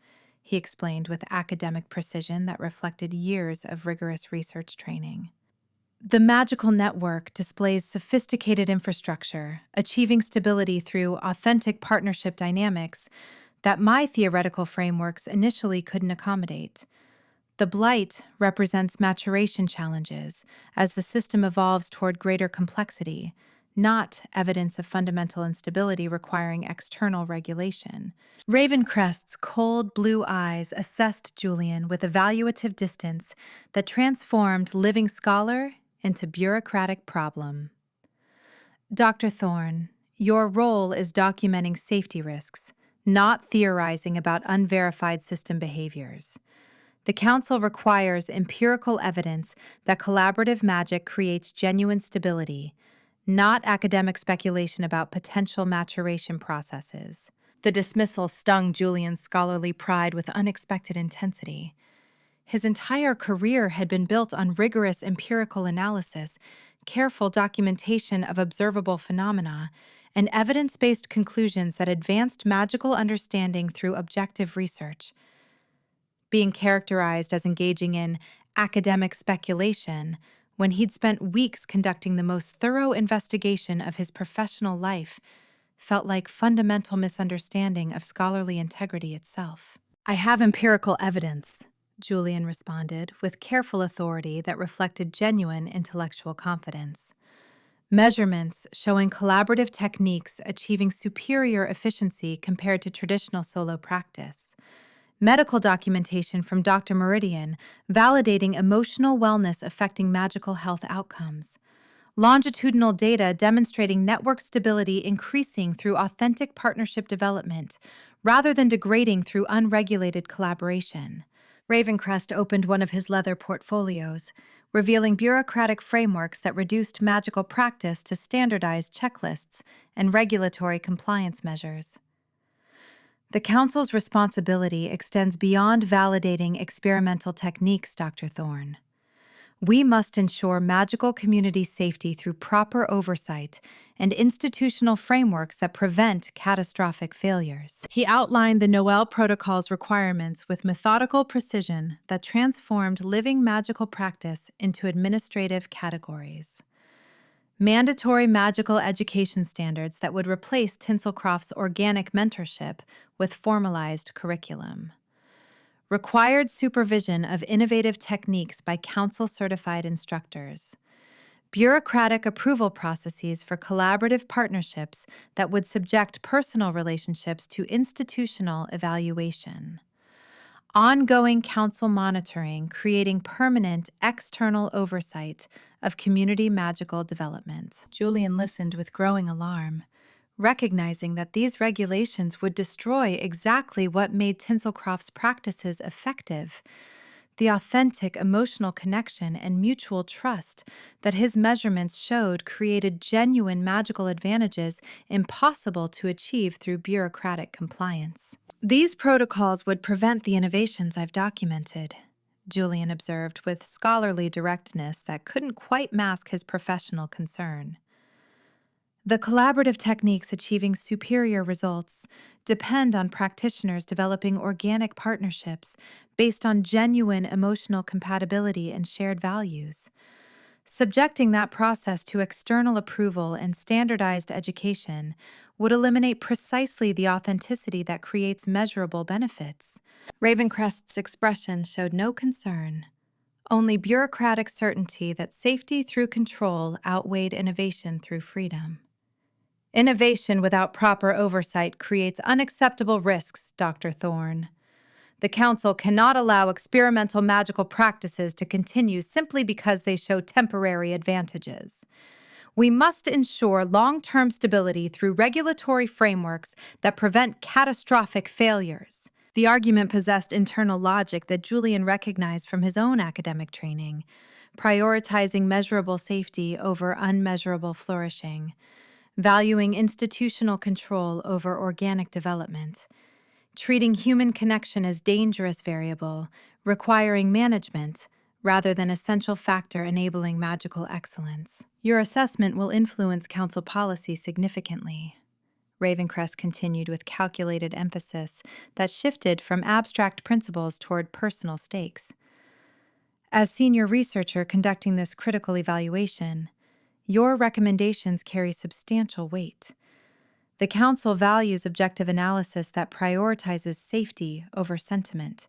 he explained with academic precision that reflected years of rigorous research training. The magical network displays sophisticated infrastructure, achieving stability through authentic partnership dynamics that my theoretical frameworks initially couldn't accommodate. The blight represents maturation challenges as the system evolves toward greater complexity, not evidence of fundamental instability requiring external regulation. Ravencrest's cold blue eyes assessed Julian with evaluative distance that transformed living scholar into bureaucratic problem. Dr. Thorne, your role is documenting safety risks, not theorizing about unverified system behaviors. The Council requires empirical evidence that collaborative magic creates genuine stability, not academic speculation about potential maturation processes. The dismissal stung Julian's scholarly pride with unexpected intensity. His entire career had been built on rigorous empirical analysis, careful documentation of observable phenomena, and evidence-based conclusions that advanced magical understanding through objective research. Being characterized as engaging in academic speculation when he'd spent weeks conducting the most thorough investigation of his professional life felt like fundamental misunderstanding of scholarly integrity itself. I have empirical evidence, Julian responded, with careful authority that reflected genuine intellectual confidence. Measurements showing collaborative techniques achieving superior efficiency compared to traditional solo practice. Medical documentation from Dr. Meridian validating emotional wellness affecting magical health outcomes. Longitudinal data demonstrating network stability increasing through authentic partnership development rather than degrading through unregulated collaboration. Ravencrest opened one of his leather portfolios, revealing bureaucratic frameworks that reduced magical practice to standardized checklists and regulatory compliance measures. The Council's responsibility extends beyond validating experimental techniques, Dr. Thorne. We must ensure magical community safety through proper oversight and institutional frameworks that prevent catastrophic failures. He outlined the Noel protocol's requirements with methodical precision that transformed living magical practice into administrative categories. Mandatory magical education standards that would replace Tinselcroft's organic mentorship with formalized curriculum. Required supervision of innovative techniques by council-certified instructors. Bureaucratic approval processes for collaborative partnerships that would subject personal relationships to institutional evaluation. Ongoing council monitoring, creating permanent external oversight of community magical development. Julian listened with growing alarm, recognizing that these regulations would destroy exactly what made Tinselcroft's practices effective, the authentic emotional connection and mutual trust that his measurements showed created genuine magical advantages impossible to achieve through bureaucratic compliance. These protocols would prevent the innovations I've documented, Julian observed with scholarly directness that couldn't quite mask his professional concern. The collaborative techniques achieving superior results depend on practitioners developing organic partnerships based on genuine emotional compatibility and shared values. Subjecting that process to external approval and standardized education would eliminate precisely the authenticity that creates measurable benefits. Ravencrest's expression showed no concern, only bureaucratic certainty that safety through control outweighed innovation through freedom. Innovation without proper oversight creates unacceptable risks, Dr. Thorne. The Council cannot allow experimental magical practices to continue simply because they show temporary advantages. We must ensure long-term stability through regulatory frameworks that prevent catastrophic failures. The argument possessed internal logic that Julian recognized from his own academic training, prioritizing measurable safety over unmeasurable flourishing, valuing institutional control over organic development, treating human connection as dangerous variable, requiring management, rather than essential factor enabling magical excellence. Your assessment will influence Council policy significantly, Ravencrest continued with calculated emphasis that shifted from abstract principles toward personal stakes. As senior researcher conducting this critical evaluation, your recommendations carry substantial weight. The Council values objective analysis that prioritizes safety over sentiment.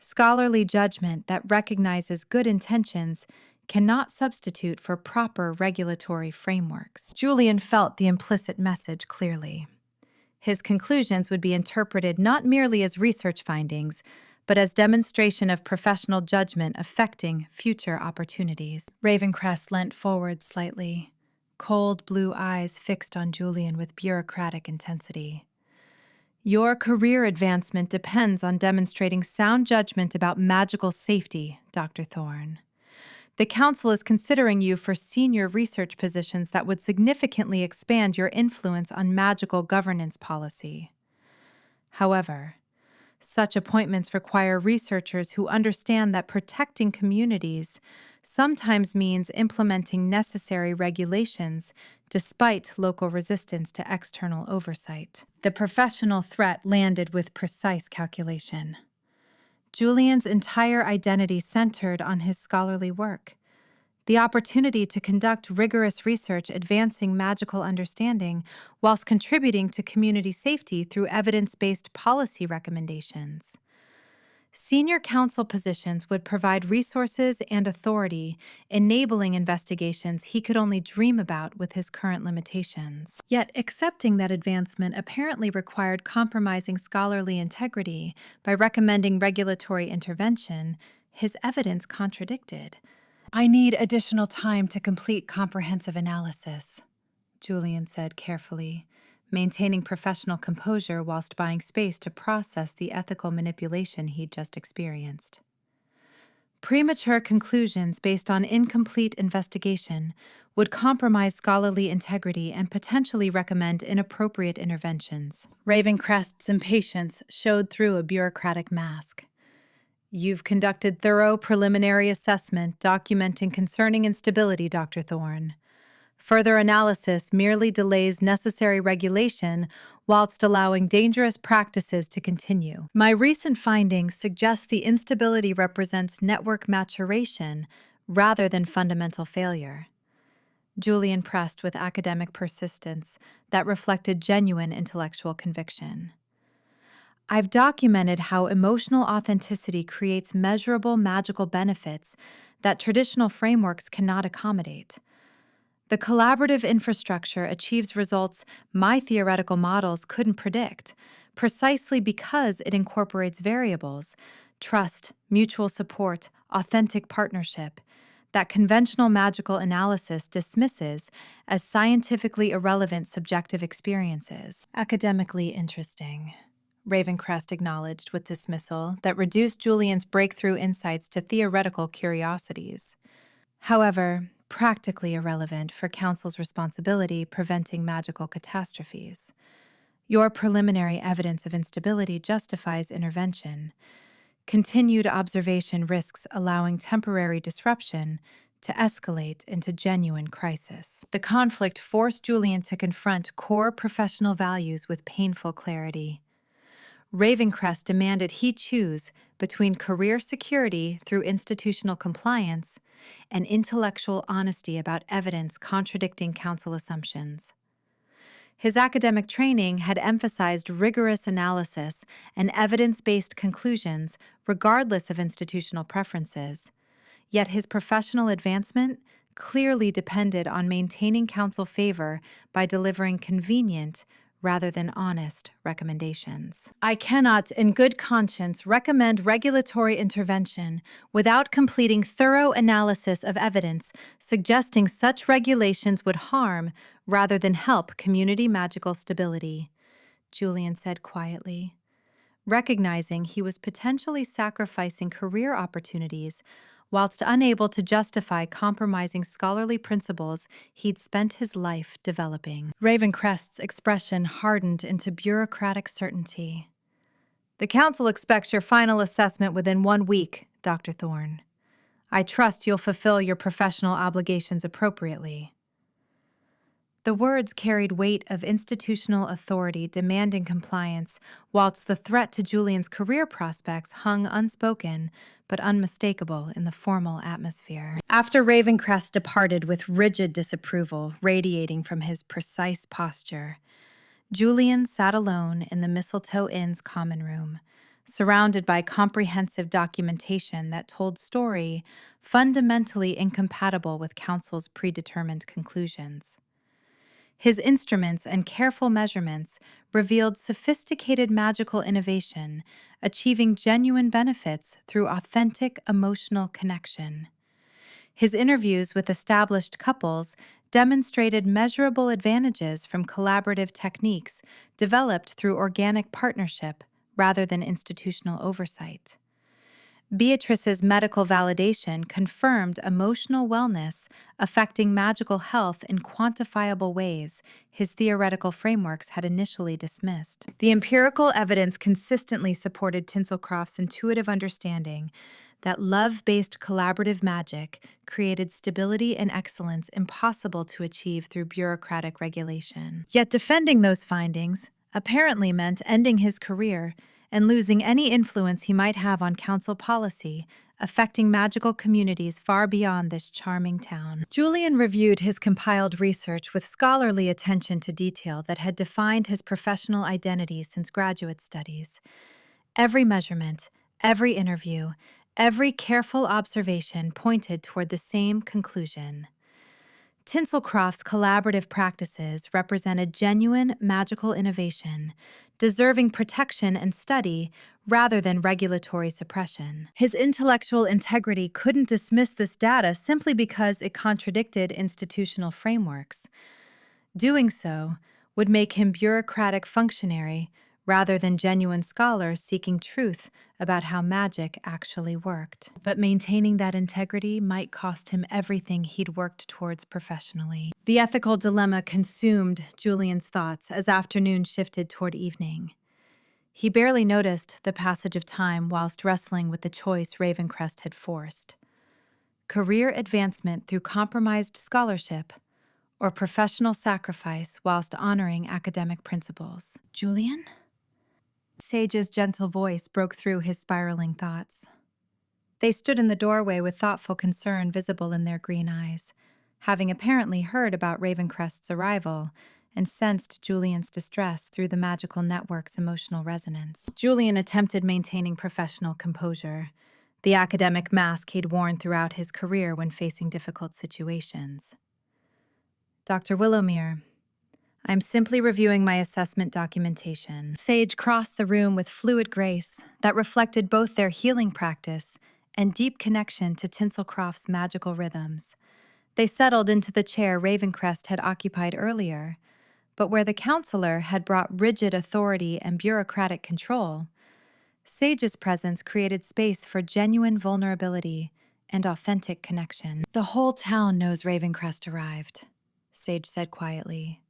Scholarly judgment that recognizes good intentions cannot substitute for proper regulatory frameworks. Julian felt the implicit message clearly. His conclusions would be interpreted not merely as research findings, but as demonstration of professional judgment affecting future opportunities. Ravencrest leant forward slightly, cold blue eyes fixed on Julian with bureaucratic intensity. Your career advancement depends on demonstrating sound judgment about magical safety, Dr. Thorne. The Council is considering you for senior research positions that would significantly expand your influence on magical governance policy. However, such appointments require researchers who understand that protecting communities sometimes means implementing necessary regulations despite local resistance to external oversight. The professional threat landed with precise calculation. Julian's entire identity centered on his scholarly work. The opportunity to conduct rigorous research advancing magical understanding whilst contributing to community safety through evidence-based policy recommendations. Senior counsel positions would provide resources and authority, enabling investigations he could only dream about with his current limitations. Yet accepting that advancement apparently required compromising scholarly integrity by recommending regulatory intervention, his evidence contradicted. I need additional time to complete comprehensive analysis, Julian said carefully, maintaining professional composure whilst buying space to process the ethical manipulation he'd just experienced. Premature conclusions based on incomplete investigation would compromise scholarly integrity and potentially recommend inappropriate interventions. Ravencrest's impatience showed through a bureaucratic mask. You've conducted thorough preliminary assessment documenting concerning instability, Dr. Thorne. Further analysis merely delays necessary regulation whilst allowing dangerous practices to continue. My recent findings suggest the instability represents network maturation rather than fundamental failure. Julian pressed with academic persistence that reflected genuine intellectual conviction. I've documented how emotional authenticity creates measurable magical benefits that traditional frameworks cannot accommodate. The collaborative infrastructure achieves results my theoretical models couldn't predict, precisely because it incorporates variables, trust, mutual support, authentic partnership, that conventional magical analysis dismisses as scientifically irrelevant subjective experiences. Academically interesting, Ravencrest acknowledged with dismissal that reduced Julian's breakthrough insights to theoretical curiosities. However, practically irrelevant for Council's responsibility preventing magical catastrophes. Your preliminary evidence of instability justifies intervention. Continued observation risks allowing temporary disruption to escalate into genuine crisis. The conflict forced Julian to confront core professional values with painful clarity. Ravencrest demanded he choose between career security through institutional compliance and intellectual honesty about evidence contradicting Council assumptions. His academic training had emphasized rigorous analysis and evidence-based conclusions regardless of institutional preferences, yet his professional advancement clearly depended on maintaining Council favor by delivering convenient, rather than honest recommendations. I cannot, in good conscience, recommend regulatory intervention without completing thorough analysis of evidence suggesting such regulations would harm rather than help community magical stability, Julian said quietly. Recognizing he was potentially sacrificing career opportunities whilst unable to justify compromising scholarly principles he'd spent his life developing. Ravencrest's expression hardened into bureaucratic certainty. The Council expects your final assessment within 1 week, Dr. Thorne. I trust you'll fulfill your professional obligations appropriately. The words carried weight of institutional authority demanding compliance, whilst the threat to Julian's career prospects hung unspoken but unmistakable in the formal atmosphere. After Ravencrest departed with rigid disapproval radiating from his precise posture, Julian sat alone in the Mistletoe Inn's common room, surrounded by comprehensive documentation that told story fundamentally incompatible with Council's predetermined conclusions. His instruments and careful measurements revealed sophisticated magical innovation, achieving genuine benefits through authentic emotional connection. His interviews with established couples demonstrated measurable advantages from collaborative techniques developed through organic partnership rather than institutional oversight. Beatrice's medical validation confirmed emotional wellness affecting magical health in quantifiable ways his theoretical frameworks had initially dismissed. The empirical evidence consistently supported Tinselcroft's intuitive understanding that love-based collaborative magic created stability and excellence impossible to achieve through bureaucratic regulation. Yet defending those findings apparently meant ending his career and losing any influence he might have on council policy, affecting magical communities far beyond this charming town. Julian reviewed his compiled research with scholarly attention to detail that had defined his professional identity since graduate studies. Every measurement, every interview, every careful observation pointed toward the same conclusion. Tinselcroft's collaborative practices represented genuine magical innovation, deserving protection and study rather than regulatory suppression. His intellectual integrity couldn't dismiss this data simply because it contradicted institutional frameworks. Doing so would make him bureaucratic functionary rather than genuine scholar seeking truth about how magic actually worked. But maintaining that integrity might cost him everything he'd worked towards professionally. The ethical dilemma consumed Julian's thoughts as afternoon shifted toward evening. He barely noticed the passage of time whilst wrestling with the choice Ravencrest had forced. Career advancement through compromised scholarship or professional sacrifice whilst honoring academic principles. Julian? Sage's gentle voice broke through his spiraling thoughts. They stood in the doorway with thoughtful concern visible in their green eyes, having apparently heard about Ravencrest's arrival and sensed Julian's distress through the magical network's emotional resonance. Julian attempted maintaining professional composure, the academic mask he'd worn throughout his career when facing difficult situations. Dr. Willowmere, I'm simply reviewing my assessment documentation. Sage crossed the room with fluid grace that reflected both their healing practice and deep connection to Tinselcroft's magical rhythms. They settled into the chair Ravencrest had occupied earlier, but where the counselor had brought rigid authority and bureaucratic control, Sage's presence created space for genuine vulnerability and authentic connection. The whole town knows Ravencrest arrived, Sage said quietly.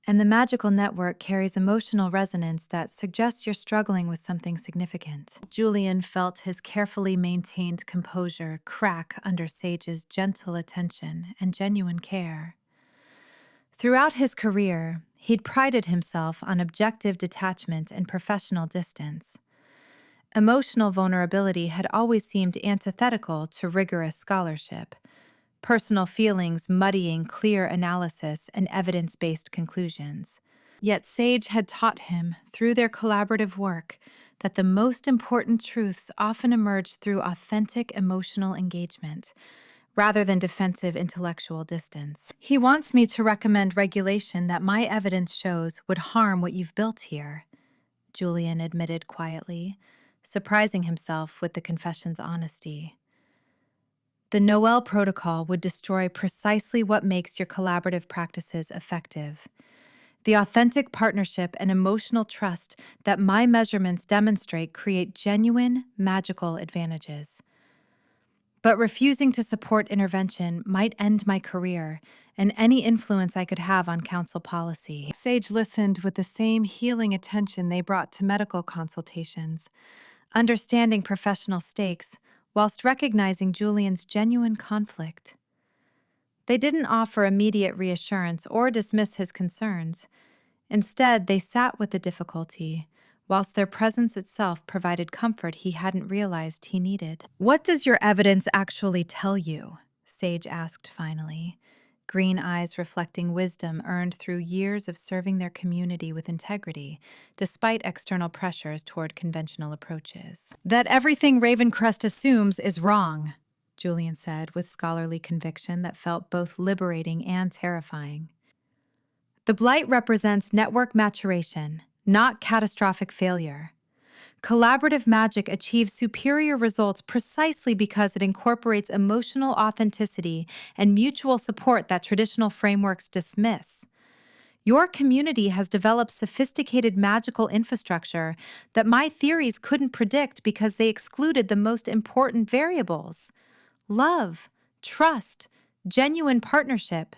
And the magical network carries emotional resonance that suggests you're struggling with something significant. Julian felt his carefully maintained composure crack under Sage's gentle attention and genuine care. Throughout his career, he'd prided himself on objective detachment and professional distance. Emotional vulnerability had always seemed antithetical to rigorous scholarship, personal feelings muddying clear analysis and evidence-based conclusions. Yet Sage had taught him, through their collaborative work, that the most important truths often emerge through authentic emotional engagement, rather than defensive intellectual distance. He wants me to recommend regulation that my evidence shows would harm what you've built here, Julian admitted quietly, surprising himself with the confession's honesty. The Noel protocol would destroy precisely what makes your collaborative practices effective. The authentic partnership and emotional trust that my measurements demonstrate create genuine, magical advantages. But refusing to support intervention might end my career and any influence I could have on council policy. Sage listened with the same healing attention they brought to medical consultations, understanding professional stakes whilst recognizing Julian's genuine conflict. They didn't offer immediate reassurance or dismiss his concerns. Instead, they sat with the difficulty, whilst their presence itself provided comfort he hadn't realized he needed. "What does your evidence actually tell you?" Sage asked finally. green eyes reflecting wisdom earned through years of serving their community with integrity, despite external pressures toward conventional approaches. "That everything Ravencrest assumes is wrong," Julian said with scholarly conviction that felt both liberating and terrifying. "The Blight represents network maturation, not catastrophic failure. Collaborative magic achieves superior results precisely because it incorporates emotional authenticity and mutual support that traditional frameworks dismiss. Your community has developed sophisticated magical infrastructure that my theories couldn't predict because they excluded the most important variables: love, trust, genuine partnership,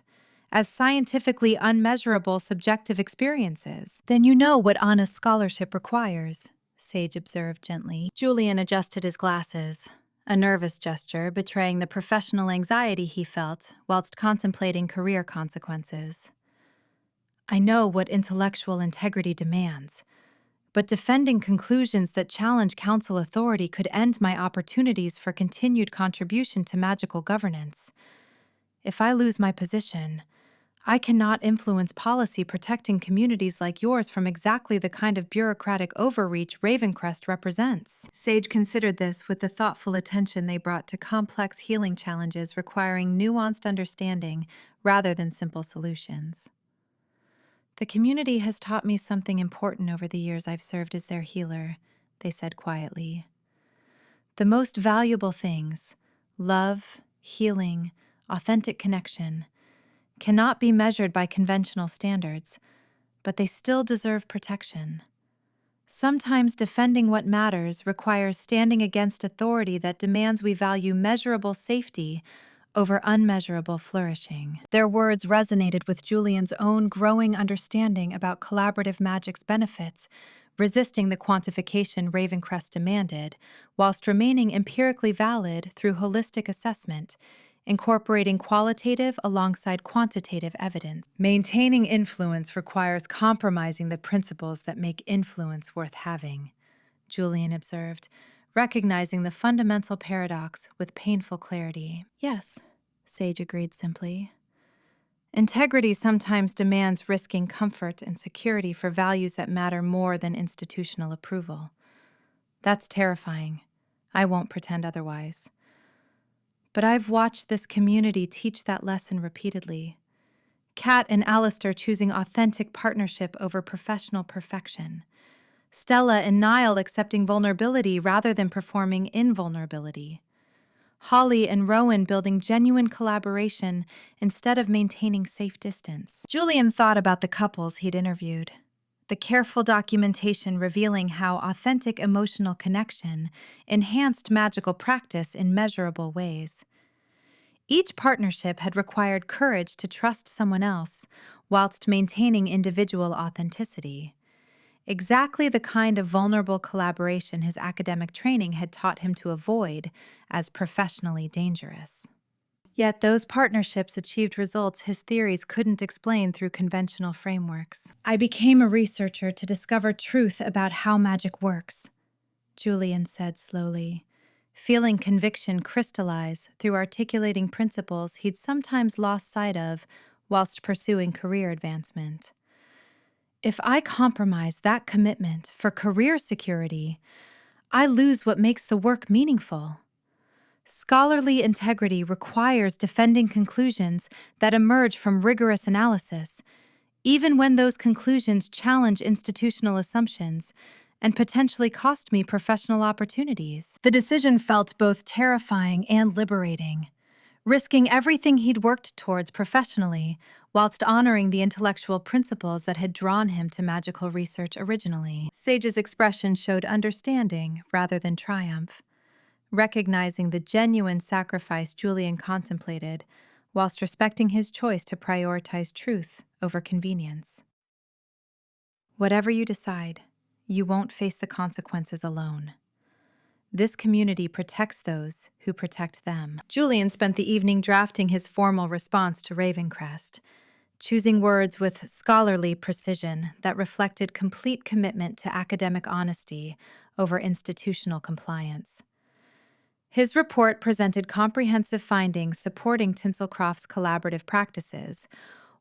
as scientifically unmeasurable subjective experiences." "Then you know what honest scholarship requires," Sage observed gently. Julian adjusted his glasses, a nervous gesture betraying the professional anxiety he felt whilst contemplating career consequences. "I know what intellectual integrity demands, but defending conclusions that challenge council authority could end my opportunities for continued contribution to magical governance. If I lose my position, I cannot influence policy protecting communities like yours from exactly the kind of bureaucratic overreach Ravencrest represents." Sage considered this with the thoughtful attention they brought to complex healing challenges requiring nuanced understanding rather than simple solutions. "The community has taught me something important over the years I've served as their healer," they said quietly. "The most valuable things, love, healing, authentic connection, cannot be measured by conventional standards, but they still deserve protection. Sometimes defending what matters requires standing against authority that demands we value measurable safety over unmeasurable flourishing." Their words resonated with Julian's own growing understanding about collaborative magic's benefits, resisting the quantification Ravencrest demanded, whilst remaining empirically valid through holistic assessment, incorporating qualitative alongside quantitative evidence. "Maintaining influence requires compromising the principles that make influence worth having," Julian observed, recognizing the fundamental paradox with painful clarity. "Yes," Sage agreed simply. "Integrity sometimes demands risking comfort and security for values that matter more than institutional approval. That's terrifying. I won't pretend otherwise. But I've watched this community teach that lesson repeatedly. Kat and Alistair choosing authentic partnership over professional perfection. Stella and Niall accepting vulnerability rather than performing invulnerability. Holly and Rowan building genuine collaboration instead of maintaining safe distance." Julian thought about the couples he'd interviewed. The careful documentation revealing how authentic emotional connection enhanced magical practice in measurable ways. Each partnership had required courage to trust someone else, whilst maintaining individual authenticity. Exactly the kind of vulnerable collaboration his academic training had taught him to avoid as professionally dangerous. Yet those partnerships achieved results his theories couldn't explain through conventional frameworks. "I became a researcher to discover truth about how magic works," Julian said slowly, feeling conviction crystallize through articulating principles he'd sometimes lost sight of whilst pursuing career advancement. "If I compromise that commitment for career security, I lose what makes the work meaningful. Scholarly integrity requires defending conclusions that emerge from rigorous analysis, even when those conclusions challenge institutional assumptions and potentially cost me professional opportunities." The decision felt both terrifying and liberating, risking everything he'd worked towards professionally, whilst honoring the intellectual principles that had drawn him to magical research originally. Sage's expression showed understanding rather than triumph, recognizing the genuine sacrifice Julian contemplated, whilst respecting his choice to prioritize truth over convenience. "Whatever you decide, you won't face the consequences alone. This community protects those who protect them." Julian spent the evening drafting his formal response to Ravencrest, choosing words with scholarly precision that reflected complete commitment to academic honesty over institutional compliance. His report presented comprehensive findings supporting Tinselcroft's collaborative practices,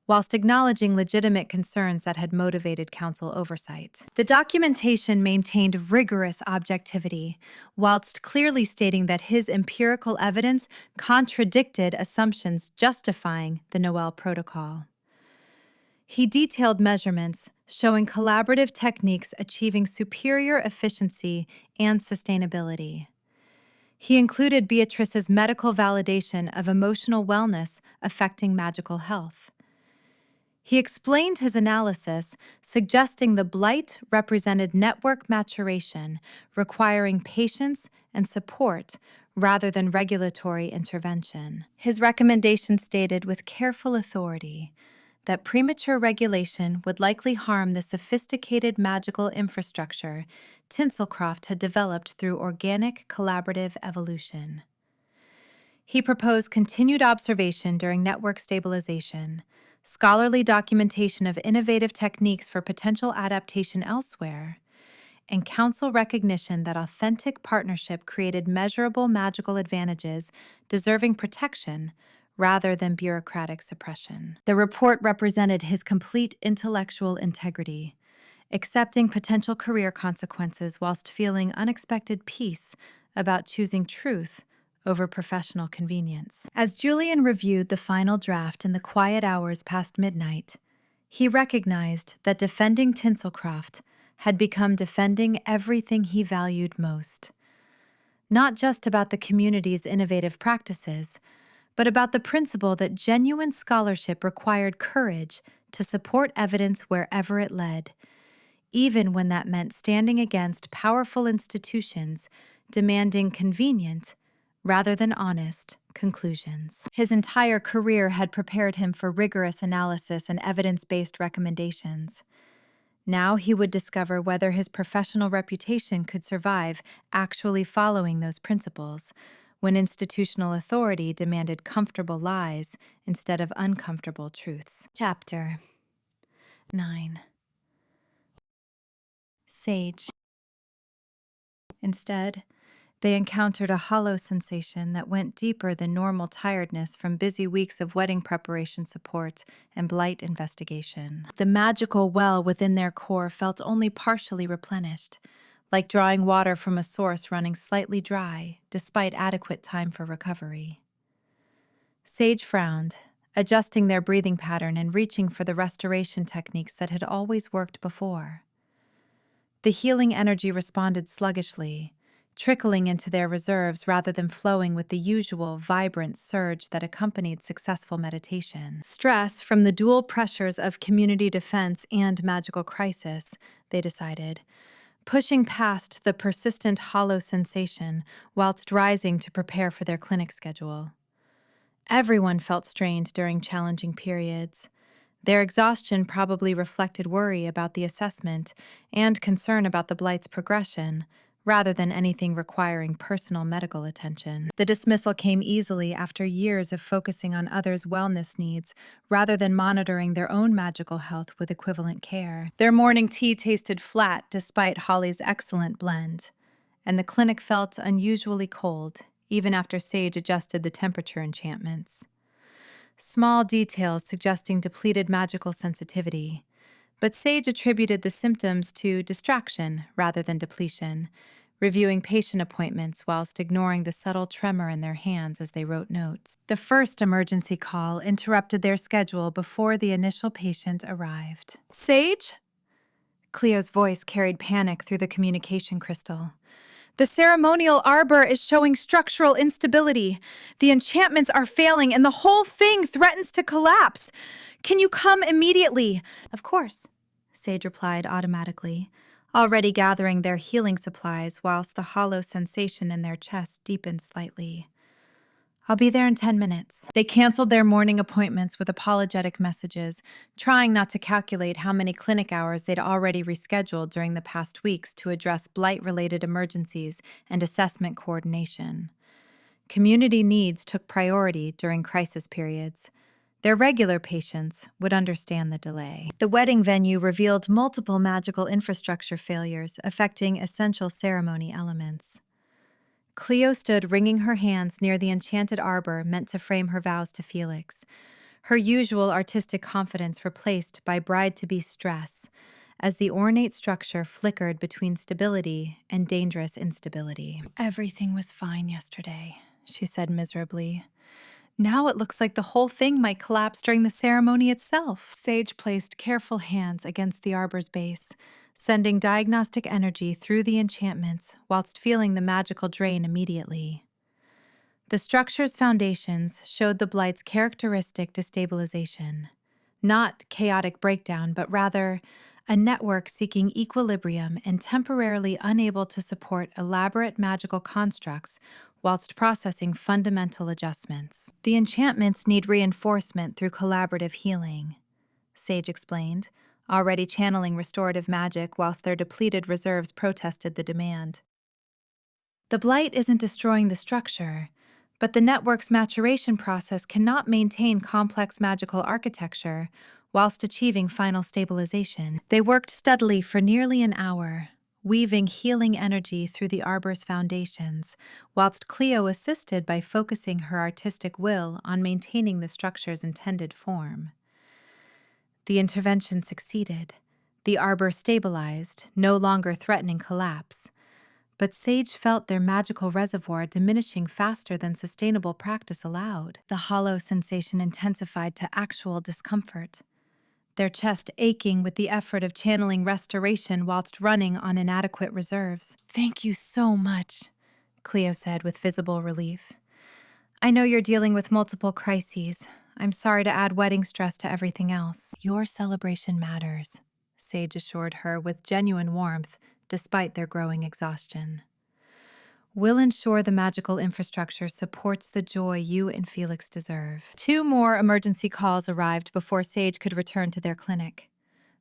whilst acknowledging legitimate concerns that had motivated council oversight. The documentation maintained rigorous objectivity, whilst clearly stating that his empirical evidence contradicted assumptions justifying the Noel protocol. He detailed measurements showing collaborative techniques achieving superior efficiency and sustainability. He included Beatrice's medical validation of emotional wellness affecting magical health. He explained his analysis, suggesting the blight represented network maturation, requiring patience and support rather than regulatory intervention. His recommendation stated with careful authority that premature regulation would likely harm the sophisticated magical infrastructure Tinselcroft had developed through organic collaborative evolution. He proposed continued observation during network stabilization, scholarly documentation of innovative techniques for potential adaptation elsewhere, and council recognition that authentic partnership created measurable magical advantages deserving protection rather than bureaucratic suppression. The report represented his complete intellectual integrity, accepting potential career consequences whilst feeling unexpected peace about choosing truth over professional convenience. As Julian reviewed the final draft in the quiet hours past midnight, he recognized that defending Tinselcroft had become defending everything he valued most. Not just about the community's innovative practices, but about the principle that genuine scholarship required courage to support evidence wherever it led, even when that meant standing against powerful institutions demanding convenient, rather than honest, conclusions. His entire career had prepared him for rigorous analysis and evidence-based recommendations. Now he would discover whether his professional reputation could survive actually following those principles, when institutional authority demanded comfortable lies instead of uncomfortable truths. Chapter 9. Sage. Instead, they encountered a hollow sensation that went deeper than normal tiredness from busy weeks of wedding preparation support and blight investigation. The magical well within their core felt only partially replenished, like drawing water from a source running slightly dry, despite adequate time for recovery. Sage frowned, adjusting their breathing pattern and reaching for the restoration techniques that had always worked before. The healing energy responded sluggishly, trickling into their reserves rather than flowing with the usual vibrant surge that accompanied successful meditation. Stress from the dual pressures of community defense and magical crisis, they decided, pushing past the persistent hollow sensation whilst rising to prepare for their clinic schedule. Everyone felt strained during challenging periods. Their exhaustion probably reflected worry about the assessment and concern about the blight's progression, rather than anything requiring personal medical attention. The dismissal came easily after years of focusing on others' wellness needs rather than monitoring their own magical health with equivalent care. Their morning tea tasted flat despite Holly's excellent blend, and the clinic felt unusually cold, even after Sage adjusted the temperature enchantments. Small details suggesting depleted magical sensitivity, but Sage attributed the symptoms to distraction rather than depletion, reviewing patient appointments whilst ignoring the subtle tremor in their hands as they wrote notes. The first emergency call interrupted their schedule before the initial patient arrived. "Sage?" Cleo's voice carried panic through the communication crystal. "The ceremonial arbor is showing structural instability. The enchantments are failing and the whole thing threatens to collapse. Can you come immediately?" "Of course," Sage replied automatically, already gathering their healing supplies whilst the hollow sensation in their chest deepened slightly. "I'll be there in 10 minutes. They canceled their morning appointments with apologetic messages, trying not to calculate how many clinic hours they'd already rescheduled during the past weeks to address blight-related emergencies and assessment coordination. Community needs took priority during crisis periods. Their regular patients would understand the delay. The wedding venue revealed multiple magical infrastructure failures affecting essential ceremony elements. Cleo stood wringing her hands near the enchanted arbor meant to frame her vows to Felix, her usual artistic confidence replaced by bride-to-be stress, as the ornate structure flickered between stability and dangerous instability. "Everything was fine yesterday," she said miserably. "Now it looks like the whole thing might collapse during the ceremony itself." Sage placed careful hands against the arbor's base, sending diagnostic energy through the enchantments whilst feeling the magical drain immediately. The structure's foundations showed the blight's characteristic destabilization. Not chaotic breakdown, but rather a network seeking equilibrium and temporarily unable to support elaborate magical constructs whilst processing fundamental adjustments. "The enchantments need reinforcement through collaborative healing," Sage explained, already channeling restorative magic whilst their depleted reserves protested the demand. "The blight isn't destroying the structure, but the network's maturation process cannot maintain complex magical architecture whilst achieving final stabilization." They worked steadily for nearly an hour, weaving healing energy through the arbor's foundations, whilst Cleo assisted by focusing her artistic will on maintaining the structure's intended form. The intervention succeeded. The arbor stabilized, no longer threatening collapse. But Sage felt their magical reservoir diminishing faster than sustainable practice allowed. The hollow sensation intensified to actual discomfort, their chest aching with the effort of channeling restoration whilst running on inadequate reserves. "Thank you so much," Cleo said with visible relief. "I know you're dealing with multiple crises. I'm sorry to add wedding stress to everything else." "Your celebration matters," Sage assured her with genuine warmth, despite their growing exhaustion. "We'll ensure the magical infrastructure supports the joy you and Felix deserve." 2 more emergency calls arrived before Sage could return to their clinic.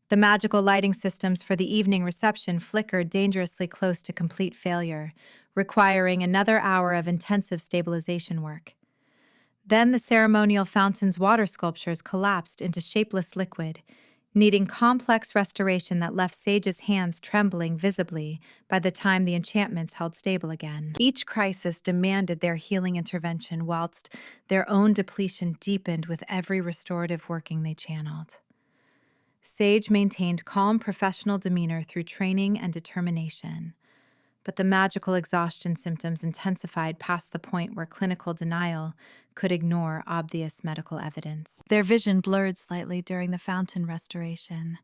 The magical lighting systems for the evening reception flickered dangerously close to complete failure, requiring another hour of intensive stabilization work. Then the ceremonial fountain's water sculptures collapsed into shapeless liquid, needing complex restoration that left Sage's hands trembling visibly by the time the enchantments held stable again. Each crisis demanded their healing intervention, whilst their own depletion deepened with every restorative working they channeled. Sage maintained calm professional demeanor through training and determination, but the magical exhaustion symptoms intensified past the point where clinical denial could ignore obvious medical evidence. Their vision blurred slightly during the fountain restoration.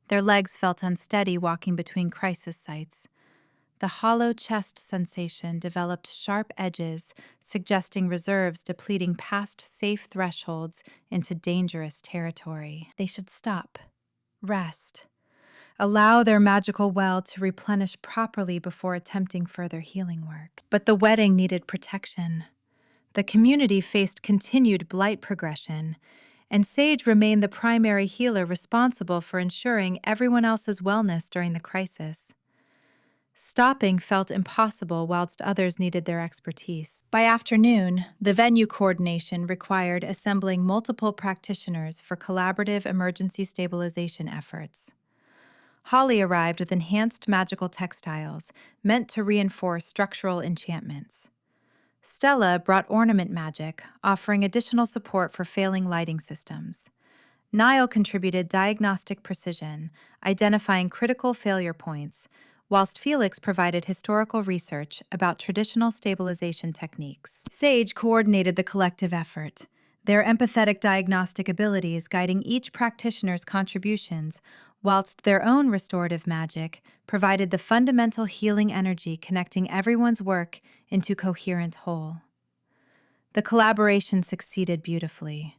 Their legs felt unsteady walking between crisis sites. The hollow chest sensation developed sharp edges, suggesting reserves depleting past safe thresholds into dangerous territory. They should stop, rest, allow their magical well to replenish properly before attempting further healing work. But the wedding needed protection. The community faced continued blight progression, and Sage remained the primary healer responsible for ensuring everyone else's wellness during the crisis. Stopping felt impossible whilst others needed their expertise. By afternoon, the venue coordination required assembling multiple practitioners for collaborative emergency stabilization efforts. Holly arrived with enhanced magical textiles meant to reinforce structural enchantments. Stella brought ornament magic, offering additional support for failing lighting systems. Niall contributed diagnostic precision, identifying critical failure points, whilst Felix provided historical research about traditional stabilization techniques. Sage coordinated the collective effort, their empathetic diagnostic abilities guiding each practitioner's contributions, whilst their own restorative magic provided the fundamental healing energy connecting everyone's work into coherent whole. The collaboration succeeded beautifully.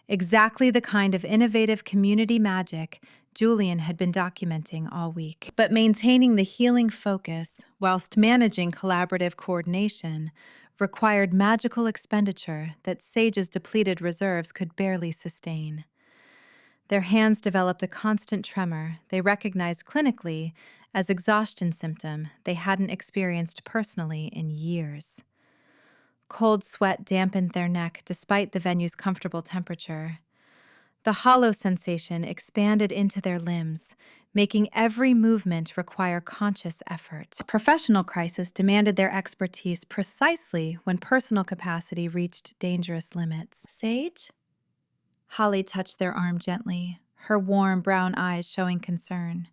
Exactly the kind of innovative community magic Julian had been documenting all week. But maintaining the healing focus whilst managing collaborative coordination required magical expenditure that Sage's depleted reserves could barely sustain. Their hands developed a constant tremor they recognized clinically as exhaustion symptom they hadn't experienced personally in years. Cold sweat dampened their neck despite the venue's comfortable temperature. The hollow sensation expanded into their limbs, making every movement require conscious effort. Professional crisis demanded their expertise precisely when personal capacity reached dangerous limits. Sage? Holly touched their arm gently, her warm brown eyes showing concern.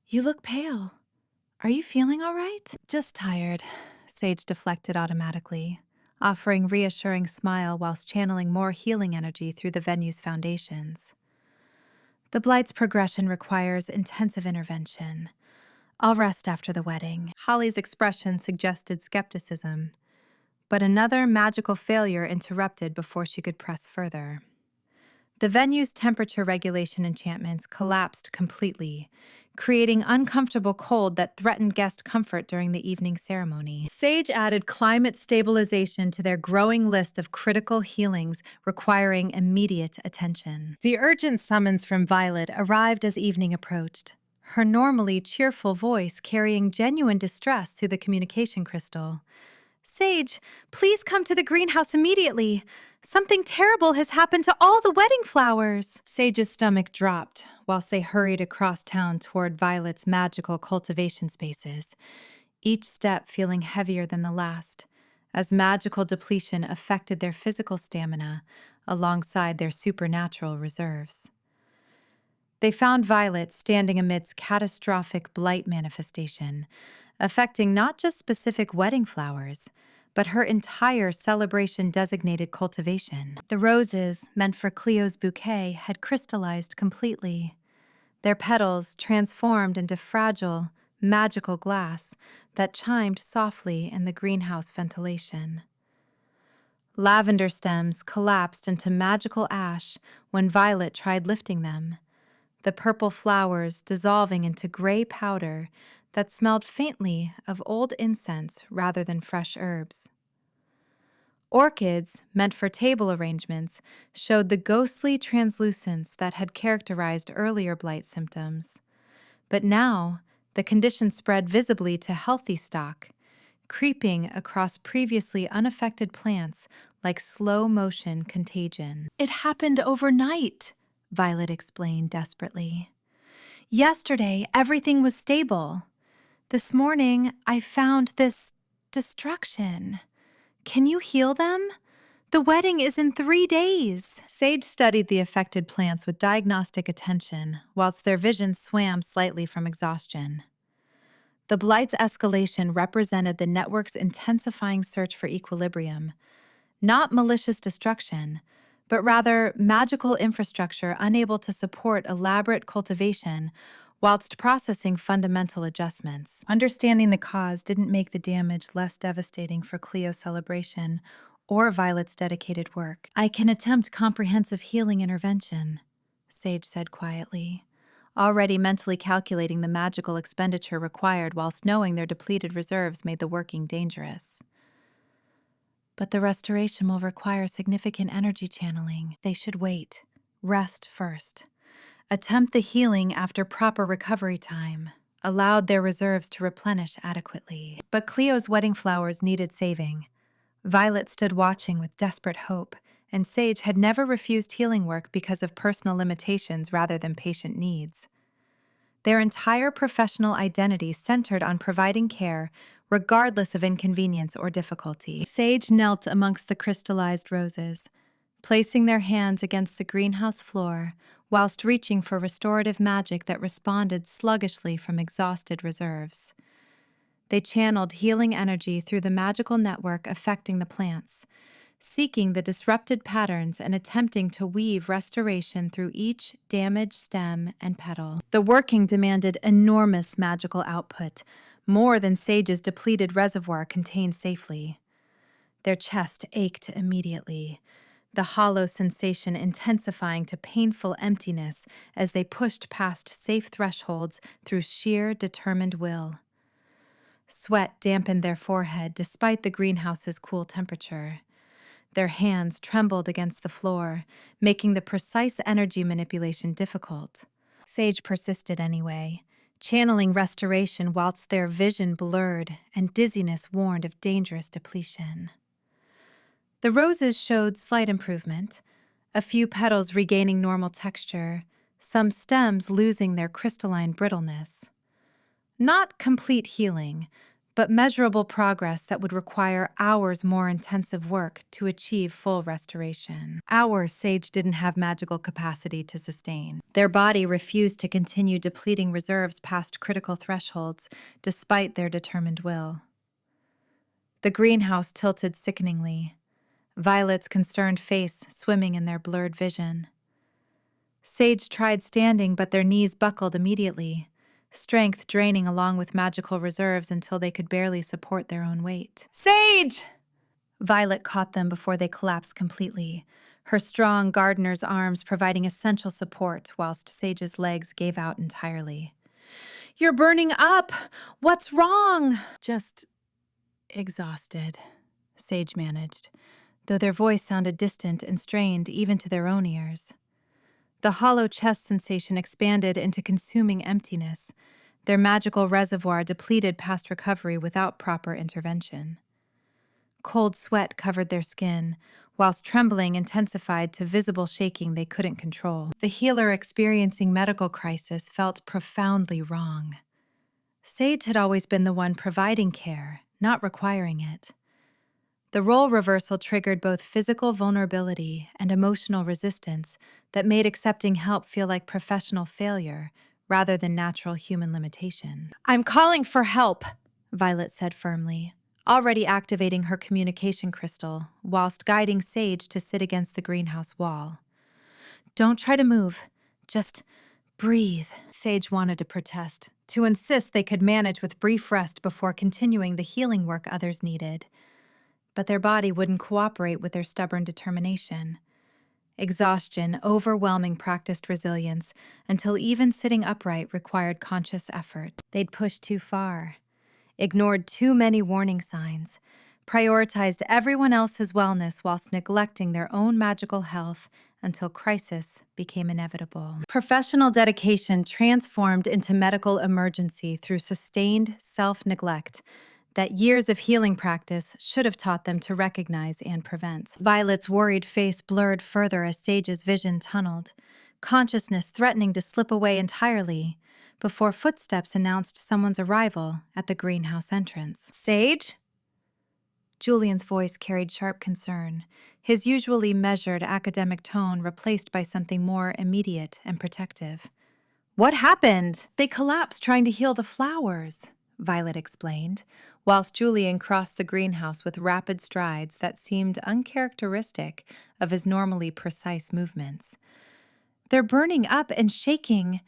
You look pale. Are you feeling all right? Just tired, Sage deflected automatically, offering reassuring smile whilst channeling more healing energy through the venue's foundations. The blight's progression requires intensive intervention. I'll rest after the wedding. Holly's expression suggested skepticism, but another magical failure interrupted before she could press further. The venue's temperature regulation enchantments collapsed completely, creating uncomfortable cold that threatened guest comfort during the evening ceremony. Sage added climate stabilization to their growing list of critical healings requiring immediate attention. The urgent summons from Violet arrived as evening approached, her normally cheerful voice carrying genuine distress through the communication crystal. Sage, please come to the greenhouse immediately. Something terrible has happened to all the wedding flowers. Sage's stomach dropped whilst they hurried across town toward Violet's magical cultivation spaces, each step feeling heavier than the last, as magical depletion affected their physical stamina alongside their supernatural reserves. They found Violet standing amidst catastrophic blight manifestation, affecting not just specific wedding flowers, but her entire celebration-designated cultivation. The roses, meant for Cleo's bouquet, had crystallized completely, their petals transformed into fragile, magical glass that chimed softly in the greenhouse ventilation. Lavender stems collapsed into magical ash when Violet tried lifting them, the purple flowers dissolving into gray powder that smelled faintly of old incense rather than fresh herbs. Orchids, meant for table arrangements, showed the ghostly translucence that had characterized earlier blight symptoms. But now, the condition spread visibly to healthy stock, creeping across previously unaffected plants like slow-motion contagion. It happened overnight, Violet explained desperately. Yesterday, everything was stable. This morning, I found this destruction. Can you heal them? The wedding is in 3 days. Sage studied the affected plants with diagnostic attention, whilst their vision swam slightly from exhaustion. The blight's escalation represented the network's intensifying search for equilibrium, not malicious destruction, but rather magical infrastructure unable to support elaborate cultivation whilst processing fundamental adjustments. Understanding the cause didn't make the damage less devastating for Cleo's celebration or Violet's dedicated work. I can attempt comprehensive healing intervention, Sage said quietly, already mentally calculating the magical expenditure required whilst knowing their depleted reserves made the working dangerous. But the restoration will require significant energy channeling. They should wait. Rest first. Attempt the healing after proper recovery time, allowed their reserves to replenish adequately. But Cleo's wedding flowers needed saving. Violet stood watching with desperate hope, and Sage had never refused healing work because of personal limitations rather than patient needs. Their entire professional identity centered on providing care, regardless of inconvenience or difficulty. Sage knelt amongst the crystallized roses, placing their hands against the greenhouse floor whilst reaching for restorative magic that responded sluggishly from exhausted reserves. They channeled healing energy through the magical network affecting the plants, seeking the disrupted patterns and attempting to weave restoration through each damaged stem and petal. The working demanded enormous magical output, more than Sage's depleted reservoir contained safely. Their chest ached immediately, the hollow sensation intensifying to painful emptiness as they pushed past safe thresholds through sheer, determined will. Sweat dampened their forehead despite the greenhouse's cool temperature. Their hands trembled against the floor, making the precise energy manipulation difficult. Sage persisted anyway, channeling restoration whilst their vision blurred and dizziness warned of dangerous depletion. The roses showed slight improvement, a few petals regaining normal texture, some stems losing their crystalline brittleness. Not complete healing, but measurable progress that would require hours more intensive work to achieve full restoration. Hours Sage didn't have magical capacity to sustain. Their body refused to continue depleting reserves past critical thresholds, despite their determined will. The greenhouse tilted sickeningly, Violet's concerned face swimming in their blurred vision. Sage tried standing, but their knees buckled immediately, strength draining along with magical reserves until they could barely support their own weight. "Sage!" Violet caught them before they collapsed completely, her strong gardener's arms providing essential support whilst Sage's legs gave out entirely. "You're burning up! What's wrong?" "Just exhausted," Sage managed, though their voice sounded distant and strained even to their own ears. The hollow chest sensation expanded into consuming emptiness, their magical reservoir depleted past recovery without proper intervention. Cold sweat covered their skin, whilst trembling intensified to visible shaking they couldn't control. The healer experiencing medical crisis felt profoundly wrong. Sage had always been the one providing care, not requiring it. The role reversal triggered both physical vulnerability and emotional resistance that made accepting help feel like professional failure rather than natural human limitation. "I'm calling for help," Violet said firmly, already activating her communication crystal whilst guiding Sage to sit against the greenhouse wall. "Don't try to move. Just breathe." Sage wanted to protest, to insist they could manage with brief rest before continuing the healing work others needed. But their body wouldn't cooperate with their stubborn determination. Exhaustion, overwhelming practiced resilience, until even sitting upright required conscious effort. They'd pushed too far, ignored too many warning signs, prioritized everyone else's wellness whilst neglecting their own magical health until crisis became inevitable. Professional dedication transformed into medical emergency through sustained self-neglect that years of healing practice should have taught them to recognize and prevent. Violet's worried face blurred further as Sage's vision tunneled, consciousness threatening to slip away entirely, before footsteps announced someone's arrival at the greenhouse entrance. "Sage?" Julian's voice carried sharp concern, his usually measured academic tone replaced by something more immediate and protective. "What happened?" "They collapsed trying to heal the flowers," Violet explained, whilst Julian crossed the greenhouse with rapid strides that seemed uncharacteristic of his normally precise movements. "They're burning up and shaking.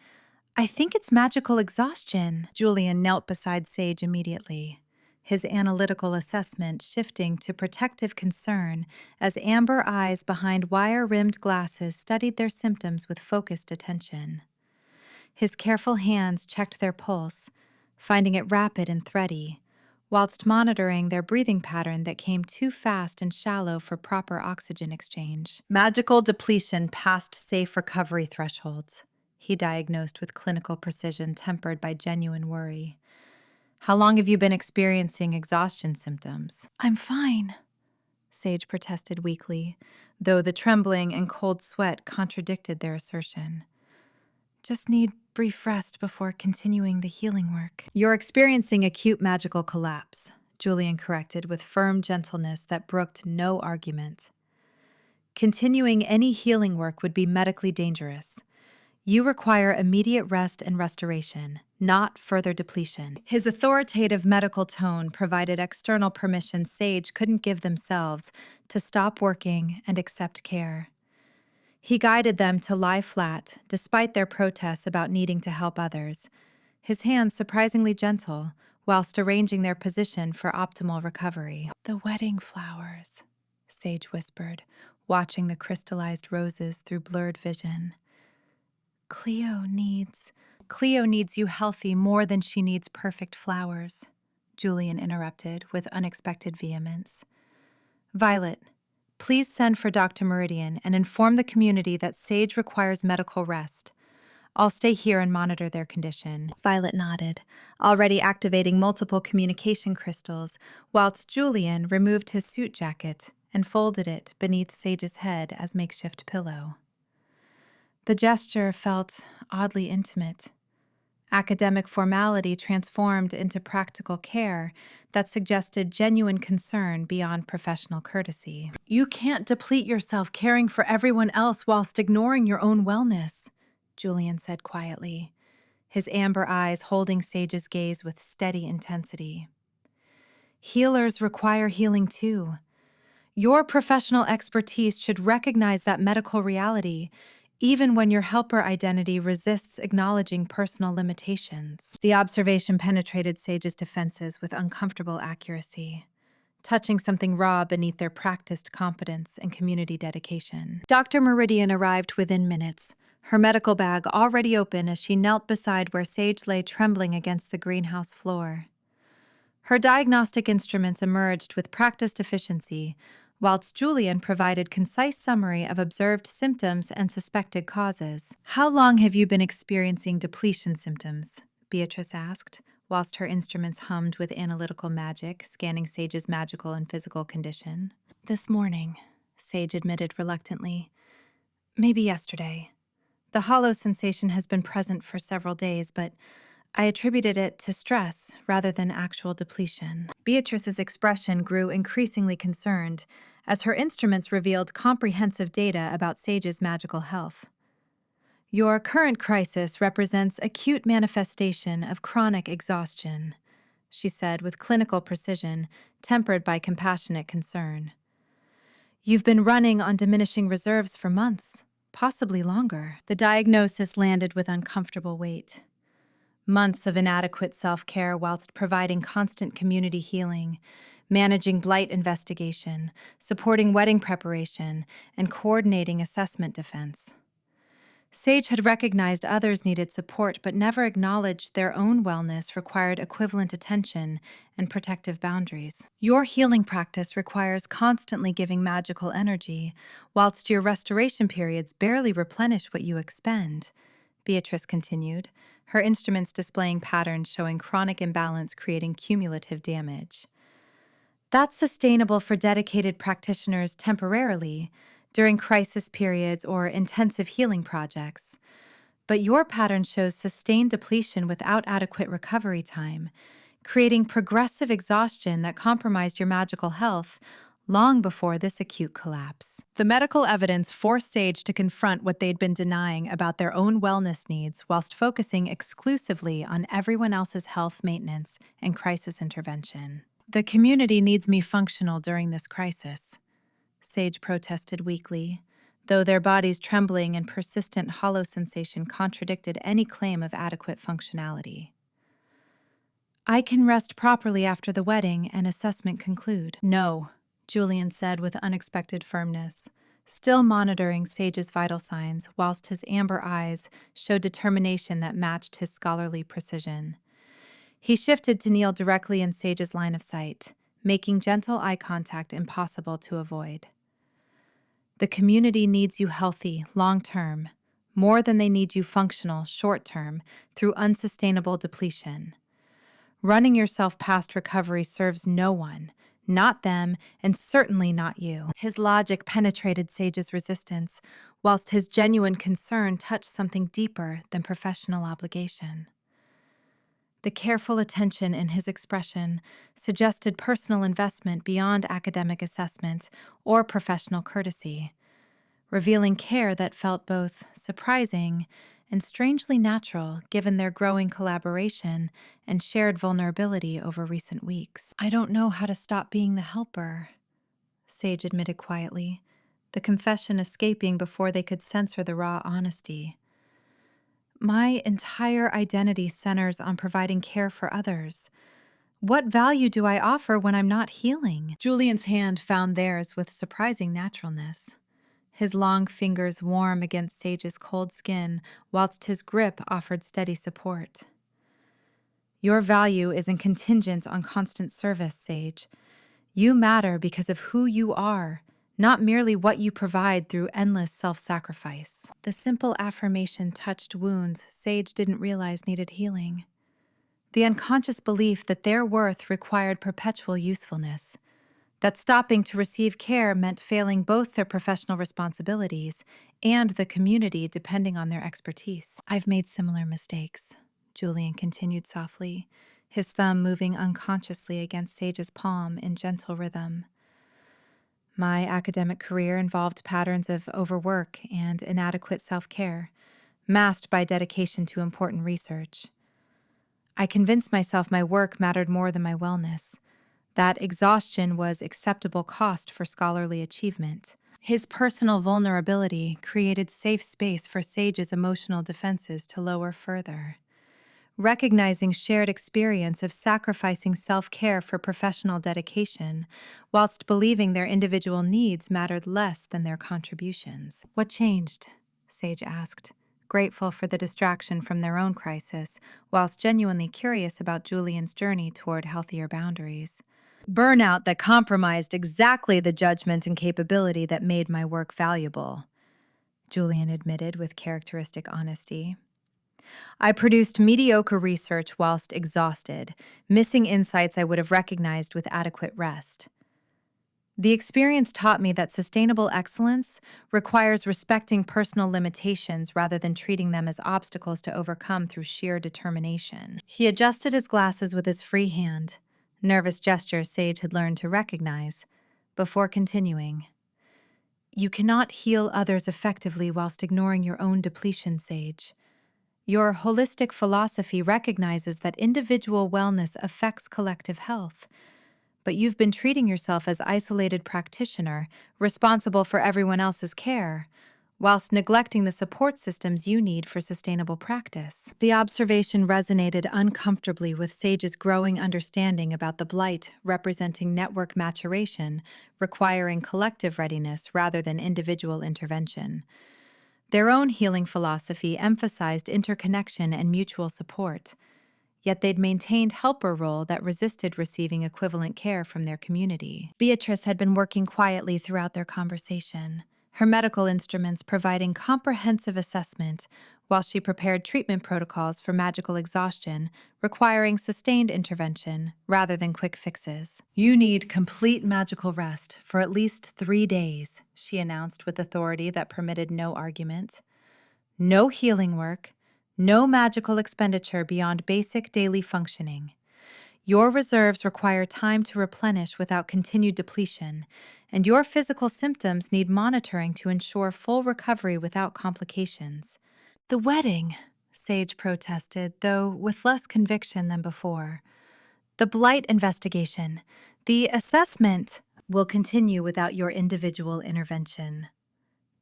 I think it's magical exhaustion." Julian knelt beside Sage immediately, his analytical assessment shifting to protective concern as amber eyes behind wire-rimmed glasses studied their symptoms with focused attention. His careful hands checked their pulse, finding it rapid and thready, whilst monitoring their breathing pattern that came too fast and shallow for proper oxygen exchange. "Magical depletion past safe recovery thresholds," he diagnosed with clinical precision tempered by genuine worry. "How long have you been experiencing exhaustion symptoms?" "I'm fine," Sage protested weakly, though the trembling and cold sweat contradicted their assertion. "Just need brief rest before continuing the healing work." "You're experiencing acute magical collapse," Julian corrected with firm gentleness that brooked no argument. "Continuing any healing work would be medically dangerous. You require immediate rest and restoration, not further depletion." His authoritative medical tone provided external permission Sage couldn't give themselves to stop working and accept care. He guided them to lie flat, despite their protests about needing to help others, his hands surprisingly gentle, whilst arranging their position for optimal recovery. "The wedding flowers," Sage whispered, watching the crystallized roses through blurred vision. Cleo needs you healthy more than she needs perfect flowers," Julian interrupted with unexpected vehemence. "Violet, please send for Dr. Meridian and inform the community that Sage requires medical rest. I'll stay here and monitor their condition." Violet nodded, already activating multiple communication crystals, whilst Julian removed his suit jacket and folded it beneath Sage's head as makeshift pillow. The gesture felt oddly intimate. Academic formality transformed into practical care that suggested genuine concern beyond professional courtesy. You can't deplete yourself caring for everyone else whilst ignoring your own wellness, Julian said quietly, his amber eyes holding Sage's gaze with steady intensity. Healers require healing too. Your professional expertise should recognize that medical reality, even when your helper identity resists acknowledging personal limitations. The observation penetrated Sage's defenses with uncomfortable accuracy, touching something raw beneath their practiced competence and community dedication. Dr. Meridian arrived within minutes, her medical bag already open as she knelt beside where Sage lay trembling against the greenhouse floor. Her diagnostic instruments emerged with practiced efficiency, whilst Julian provided concise summary of observed symptoms and suspected causes. How long have you been experiencing depletion symptoms? Beatrice asked, whilst her instruments hummed with analytical magic, scanning Sage's magical and physical condition. This morning, Sage admitted reluctantly. Maybe yesterday. The hollow sensation has been present for several days, but I attributed it to stress rather than actual depletion. Beatrice's expression grew increasingly concerned as her instruments revealed comprehensive data about Sage's magical health. Your current crisis represents acute manifestation of chronic exhaustion, she said with clinical precision, tempered by compassionate concern. You've been running on diminishing reserves for months, possibly longer. The diagnosis landed with uncomfortable weight. Months of inadequate self-care whilst providing constant community healing, managing blight investigation, supporting wedding preparation, and coordinating assessment defense. Sage had recognized others needed support but never acknowledged their own wellness required equivalent attention and protective boundaries. Your healing practice requires constantly giving magical energy, whilst your restoration periods barely replenish what you expend, Beatrice continued, her instruments displaying patterns showing chronic imbalance creating cumulative damage. That's sustainable for dedicated practitioners temporarily, during crisis periods or intensive healing projects. But your pattern shows sustained depletion without adequate recovery time, creating progressive exhaustion that compromised your magical health long before this acute collapse. The medical evidence forced Sage to confront what they'd been denying about their own wellness needs whilst focusing exclusively on everyone else's health maintenance and crisis intervention. The community needs me functional during this crisis, Sage protested weakly, though their bodies trembling and persistent hollow sensation contradicted any claim of adequate functionality. I can rest properly after the wedding and assessment conclude. No, Julian said with unexpected firmness, still monitoring Sage's vital signs whilst his amber eyes showed determination that matched his scholarly precision. He shifted to kneel directly in Sage's line of sight, making gentle eye contact impossible to avoid. The community needs you healthy, long-term, more than they need you functional, short-term, through unsustainable depletion. Running yourself past recovery serves no one, not them, and certainly not you. His logic penetrated Sage's resistance, whilst his genuine concern touched something deeper than professional obligation. The careful attention in his expression suggested personal investment beyond academic assessment or professional courtesy, revealing care that felt both surprising and strangely natural given their growing collaboration and shared vulnerability over recent weeks. I don't know how to stop being the helper, Sage admitted quietly, the confession escaping before they could censor the raw honesty. My entire identity centers on providing care for others. What value do I offer when I'm not healing? Julian's hand found theirs with surprising naturalness, his long fingers warm against Sage's cold skin, whilst his grip offered steady support. Your value isn't contingent on constant service, Sage. You matter because of who you are, not merely what you provide through endless self-sacrifice. The simple affirmation touched wounds Sage didn't realize needed healing. The unconscious belief that their worth required perpetual usefulness, that stopping to receive care meant failing both their professional responsibilities and the community depending on their expertise. I've made similar mistakes, Julian continued softly, his thumb moving unconsciously against Sage's palm in gentle rhythm. My academic career involved patterns of overwork and inadequate self-care, masked by dedication to important research. I convinced myself my work mattered more than my wellness, that exhaustion was acceptable cost for scholarly achievement. His personal vulnerability created safe space for Sage's emotional defenses to lower further. Recognizing shared experience of sacrificing self-care for professional dedication, whilst believing their individual needs mattered less than their contributions. What changed? Sage asked, grateful for the distraction from their own crisis, whilst genuinely curious about Julian's journey toward healthier boundaries. Burnout that compromised exactly the judgment and capability that made my work valuable, Julian admitted with characteristic honesty. I produced mediocre research whilst exhausted, missing insights I would have recognized with adequate rest. The experience taught me that sustainable excellence requires respecting personal limitations rather than treating them as obstacles to overcome through sheer determination. He adjusted his glasses with his free hand, nervous gesture Sage had learned to recognize, before continuing. You cannot heal others effectively whilst ignoring your own depletion, Sage. Your holistic philosophy recognizes that individual wellness affects collective health, but you've been treating yourself as isolated practitioner, responsible for everyone else's care, whilst neglecting the support systems you need for sustainable practice. The observation resonated uncomfortably with Sage's growing understanding about the blight representing network maturation, requiring collective readiness rather than individual intervention. Their own healing philosophy emphasized interconnection and mutual support, yet they'd maintained helper role that resisted receiving equivalent care from their community. Beatrice had been working quietly throughout their conversation, her medical instruments providing comprehensive assessment while she prepared treatment protocols for magical exhaustion, requiring sustained intervention rather than quick fixes. You need complete magical rest for at least 3 days, she announced with authority that permitted no argument. No healing work, no magical expenditure beyond basic daily functioning. Your reserves require time to replenish without continued depletion, and your physical symptoms need monitoring to ensure full recovery without complications. The wedding, Sage protested, though with less conviction than before. The blight investigation, the assessment, will continue without your individual intervention,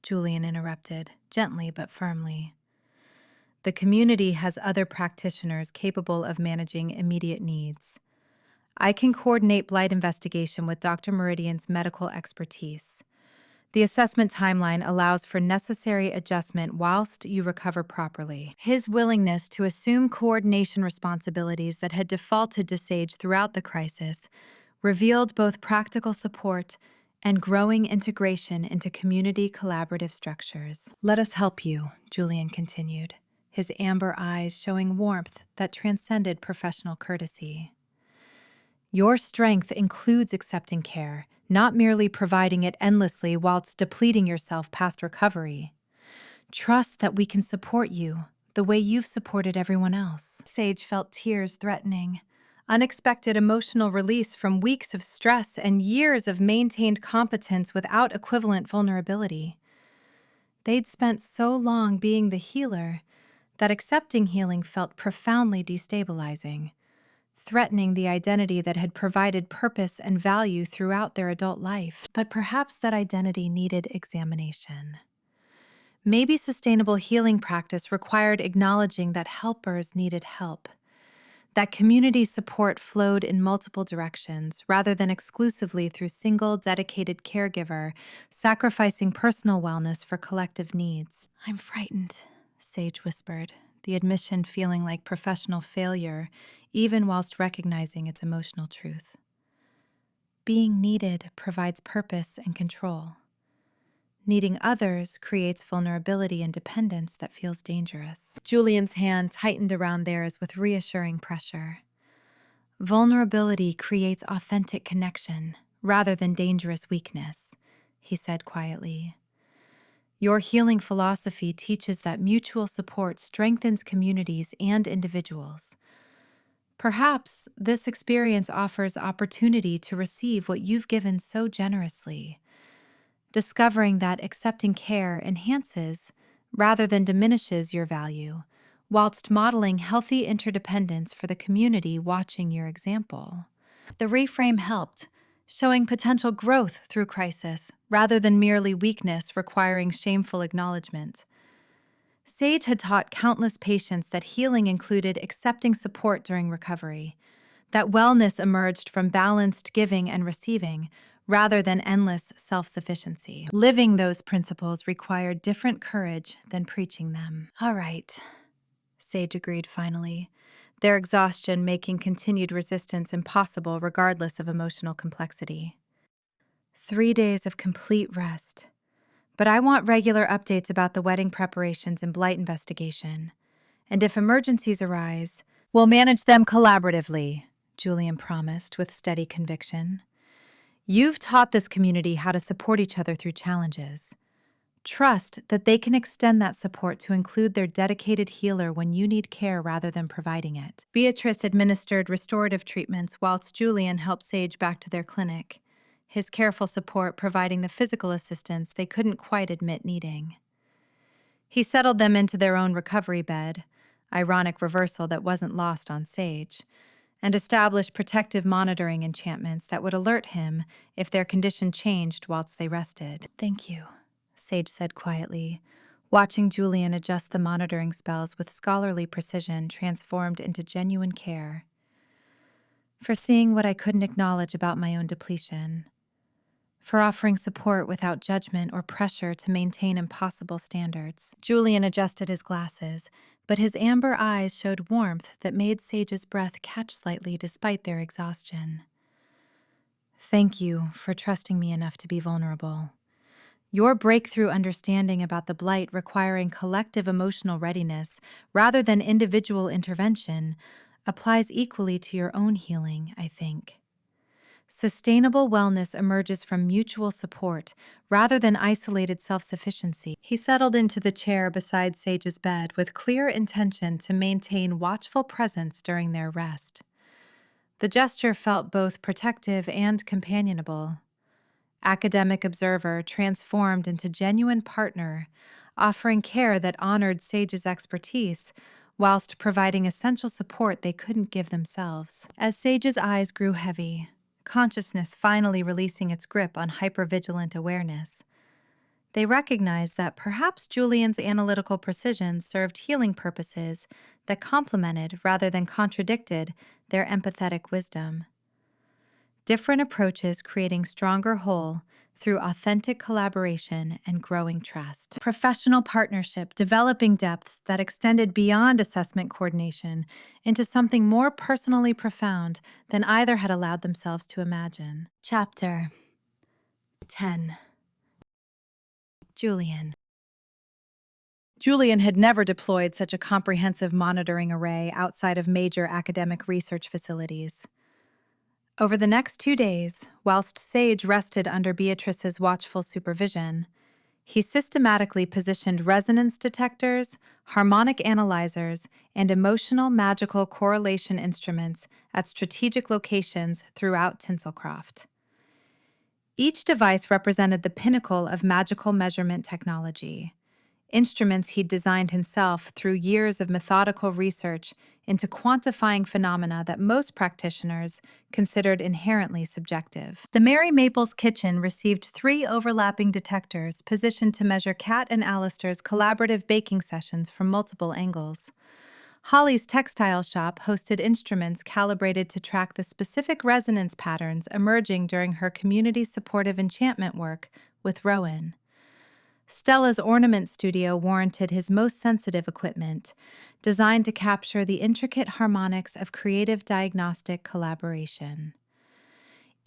Julian interrupted, gently but firmly. The community has other practitioners capable of managing immediate needs. I can coordinate blight investigation with Dr. Meridian's medical expertise. The assessment timeline allows for necessary adjustment whilst you recover properly. His willingness to assume coordination responsibilities that had defaulted to Sage throughout the crisis revealed both practical support and growing integration into community collaborative structures. Let us help you, Julian continued, his amber eyes showing warmth that transcended professional courtesy. Your strength includes accepting care, not merely providing it endlessly whilst depleting yourself past recovery. Trust that we can support you the way you've supported everyone else. Sage felt tears threatening, unexpected emotional release from weeks of stress and years of maintained competence without equivalent vulnerability. They'd spent so long being the healer that accepting healing felt profoundly destabilizing, threatening the identity that had provided purpose and value throughout their adult life. But perhaps that identity needed examination. Maybe sustainable healing practice required acknowledging that helpers needed help, that community support flowed in multiple directions rather than exclusively through single, dedicated caregiver, sacrificing personal wellness for collective needs. I'm frightened, Sage whispered, the admission feeling like professional failure, even whilst recognizing its emotional truth. Being needed provides purpose and control. Needing others creates vulnerability and dependence that feels dangerous. Julian's hand tightened around theirs with reassuring pressure. Vulnerability creates authentic connection, rather than dangerous weakness, he said quietly. Your healing philosophy teaches that mutual support strengthens communities and individuals. Perhaps this experience offers opportunity to receive what you've given so generously, discovering that accepting care enhances rather than diminishes your value, whilst modeling healthy interdependence for the community watching your example. The reframe helped, showing potential growth through crisis rather than merely weakness requiring shameful acknowledgement. Sage had taught countless patients that healing included accepting support during recovery, that wellness emerged from balanced giving and receiving rather than endless self-sufficiency. Living those principles required different courage than preaching them. All right, Sage agreed finally, their exhaustion making continued resistance impossible regardless of emotional complexity. 3 days of complete rest. But I want regular updates about the wedding preparations and blight investigation. And if emergencies arise, we'll manage them collaboratively, Julian promised with steady conviction. You've taught this community how to support each other through challenges. Trust that they can extend that support to include their dedicated healer when you need care rather than providing it. Beatrice administered restorative treatments whilst Julian helped Sage back to their clinic, his careful support providing the physical assistance they couldn't quite admit needing. He settled them into their own recovery bed, ironic reversal that wasn't lost on Sage, and established protective monitoring enchantments that would alert him if their condition changed whilst they rested. Thank you, Sage said quietly, watching Julian adjust the monitoring spells with scholarly precision transformed into genuine care. For seeing what I couldn't acknowledge about my own depletion. For offering support without judgment or pressure to maintain impossible standards. Julian adjusted his glasses, but his amber eyes showed warmth that made Sage's breath catch slightly despite their exhaustion. Thank you for trusting me enough to be vulnerable. Your breakthrough understanding about the blight requiring collective emotional readiness rather than individual intervention applies equally to your own healing, I think. Sustainable wellness emerges from mutual support rather than isolated self-sufficiency. He settled into the chair beside Sage's bed with clear intention to maintain watchful presence during their rest. The gesture felt both protective and companionable. Academic observer transformed into genuine partner, offering care that honored Sage's expertise whilst providing essential support they couldn't give themselves. As Sage's eyes grew heavy, consciousness finally releasing its grip on hypervigilant awareness, they recognized that perhaps Julian's analytical precision served healing purposes that complemented rather than contradicted their empathetic wisdom. Different approaches creating stronger whole through authentic collaboration and growing trust. Professional partnership developing depths that extended beyond assessment coordination into something more personally profound than either had allowed themselves to imagine. Chapter 10. Julian. Julian had never deployed such a comprehensive monitoring array outside of major academic research facilities. Over the next 2 days, whilst Sage rested under Beatrice's watchful supervision, he systematically positioned resonance detectors, harmonic analyzers, and emotional magical correlation instruments at strategic locations throughout Tinselcroft. Each device represented the pinnacle of magical measurement technology, instruments he'd designed himself through years of methodical research into quantifying phenomena that most practitioners considered inherently subjective. The Mary Maple's kitchen received 3 overlapping detectors positioned to measure Kat and Alistair's collaborative baking sessions from multiple angles. Holly's textile shop hosted instruments calibrated to track the specific resonance patterns emerging during her community-supportive enchantment work with Rowan. Stella's ornament studio warranted his most sensitive equipment, designed to capture the intricate harmonics of creative diagnostic collaboration.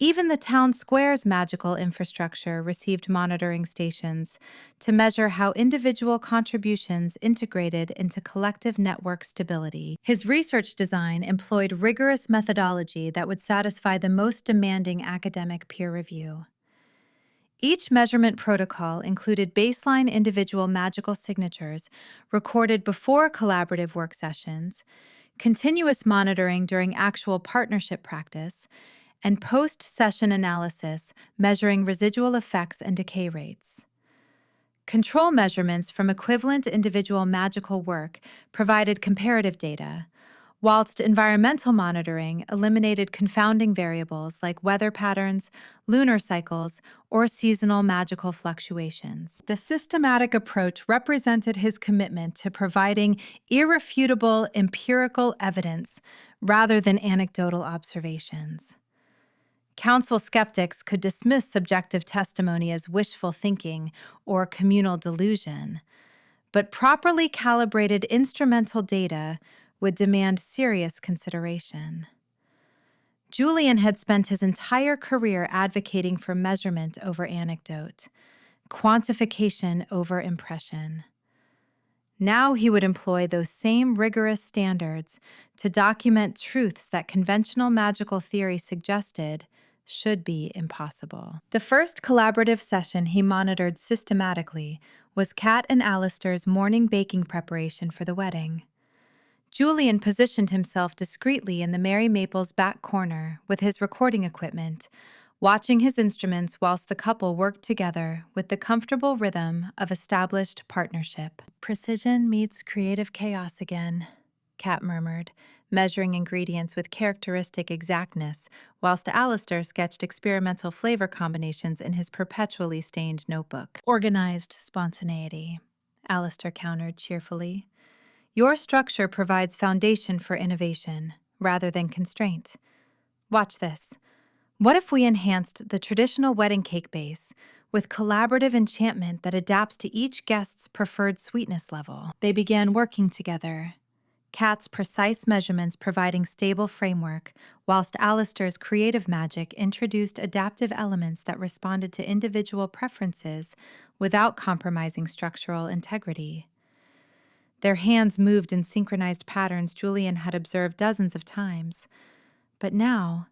Even the town square's magical infrastructure received monitoring stations to measure how individual contributions integrated into collective network stability. His research design employed rigorous methodology that would satisfy the most demanding academic peer review. Each measurement protocol included baseline individual magical signatures recorded before collaborative work sessions, continuous monitoring during actual partnership practice, and post-session analysis measuring residual effects and decay rates. Control measurements from equivalent individual magical work provided comparative data, whilst environmental monitoring eliminated confounding variables like weather patterns, lunar cycles, or seasonal magical fluctuations. The systematic approach represented his commitment to providing irrefutable empirical evidence rather than anecdotal observations. Council skeptics could dismiss subjective testimony as wishful thinking or communal delusion, but properly calibrated instrumental data would demand serious consideration. Julian had spent his entire career advocating for measurement over anecdote, quantification over impression. Now he would employ those same rigorous standards to document truths that conventional magical theory suggested should be impossible. The first collaborative session he monitored systematically was Kat and Alistair's morning baking preparation for the wedding. Julian positioned himself discreetly in the Mary Maple's back corner with his recording equipment, watching his instruments whilst the couple worked together with the comfortable rhythm of established partnership. "Precision meets creative chaos again," Kat murmured, measuring ingredients with characteristic exactness, whilst Alistair sketched experimental flavor combinations in his perpetually stained notebook. "Organized spontaneity," Alistair countered cheerfully. "Your structure provides foundation for innovation, rather than constraint. Watch this. What if we enhanced the traditional wedding cake base with collaborative enchantment that adapts to each guest's preferred sweetness level?" They began working together, Kat's precise measurements providing stable framework, whilst Alistair's creative magic introduced adaptive elements that responded to individual preferences without compromising structural integrity. Their hands moved in synchronized patterns Julian had observed dozens of times, but now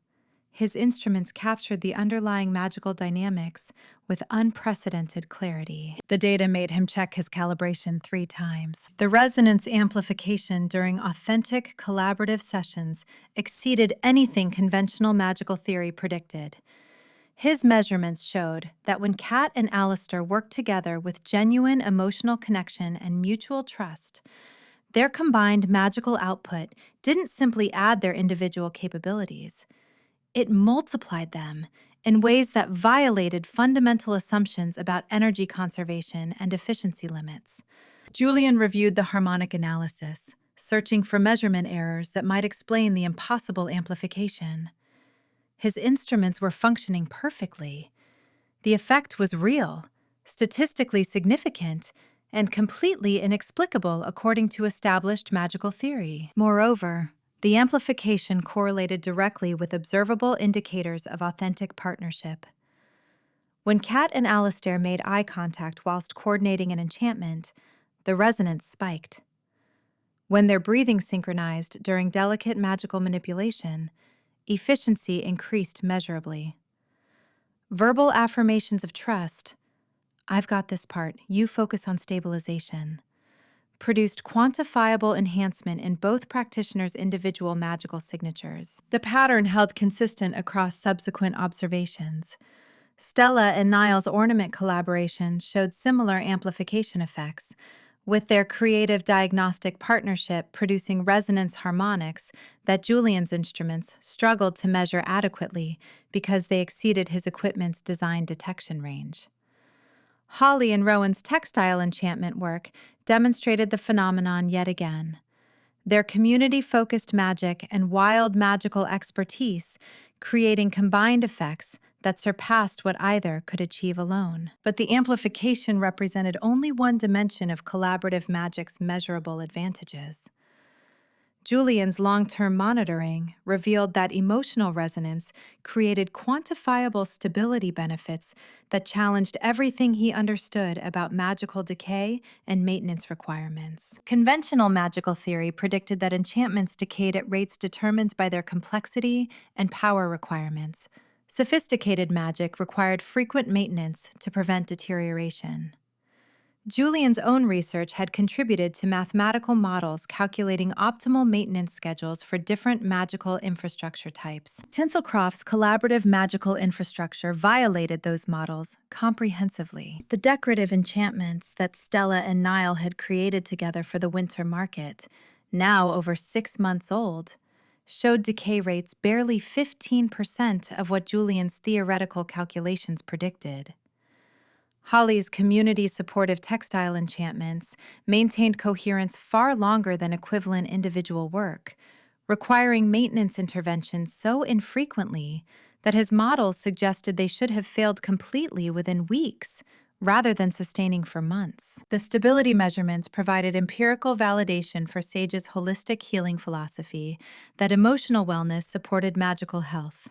his instruments captured the underlying magical dynamics with unprecedented clarity. The data made him check his calibration 3 times. The resonance amplification during authentic collaborative sessions exceeded anything conventional magical theory predicted. His measurements showed that when Kat and Alistair worked together with genuine emotional connection and mutual trust, their combined magical output didn't simply add their individual capabilities. It multiplied them in ways that violated fundamental assumptions about energy conservation and efficiency limits. Julian reviewed the harmonic analysis, searching for measurement errors that might explain the impossible amplification. His instruments were functioning perfectly. The effect was real, statistically significant, and completely inexplicable according to established magical theory. Moreover, the amplification correlated directly with observable indicators of authentic partnership. When Kat and Alistair made eye contact whilst coordinating an enchantment, the resonance spiked. When their breathing synchronized during delicate magical manipulation, efficiency increased measurably. Verbal affirmations of trust, "I've got this part, you focus on stabilization," produced quantifiable enhancement in both practitioners' individual magical signatures. The pattern held consistent across subsequent observations. Stella and Niall's ornament collaboration showed similar amplification effects, with their creative diagnostic partnership producing resonance harmonics that Julian's instruments struggled to measure adequately because they exceeded his equipment's design detection range. Holly and Rowan's textile enchantment work demonstrated the phenomenon yet again. Their community-focused magic and wild magical expertise creating combined effects that surpassed what either could achieve alone. But the amplification represented only one dimension of collaborative magic's measurable advantages. Julian's long-term monitoring revealed that emotional resonance created quantifiable stability benefits that challenged everything he understood about magical decay and maintenance requirements. Conventional magical theory predicted that enchantments decayed at rates determined by their complexity and power requirements. Sophisticated magic required frequent maintenance to prevent deterioration. Julian's own research had contributed to mathematical models calculating optimal maintenance schedules for different magical infrastructure types. Tinselcroft's collaborative magical infrastructure violated those models comprehensively. The decorative enchantments that Stella and Niall had created together for the winter market, now over 6 months old, showed decay rates barely 15% of what Julian's theoretical calculations predicted. Holly's community-supportive textile enchantments maintained coherence far longer than equivalent individual work, requiring maintenance interventions so infrequently that his models suggested they should have failed completely within weeks, rather than sustaining for months. The stability measurements provided empirical validation for Sage's holistic healing philosophy that emotional wellness supported magical health.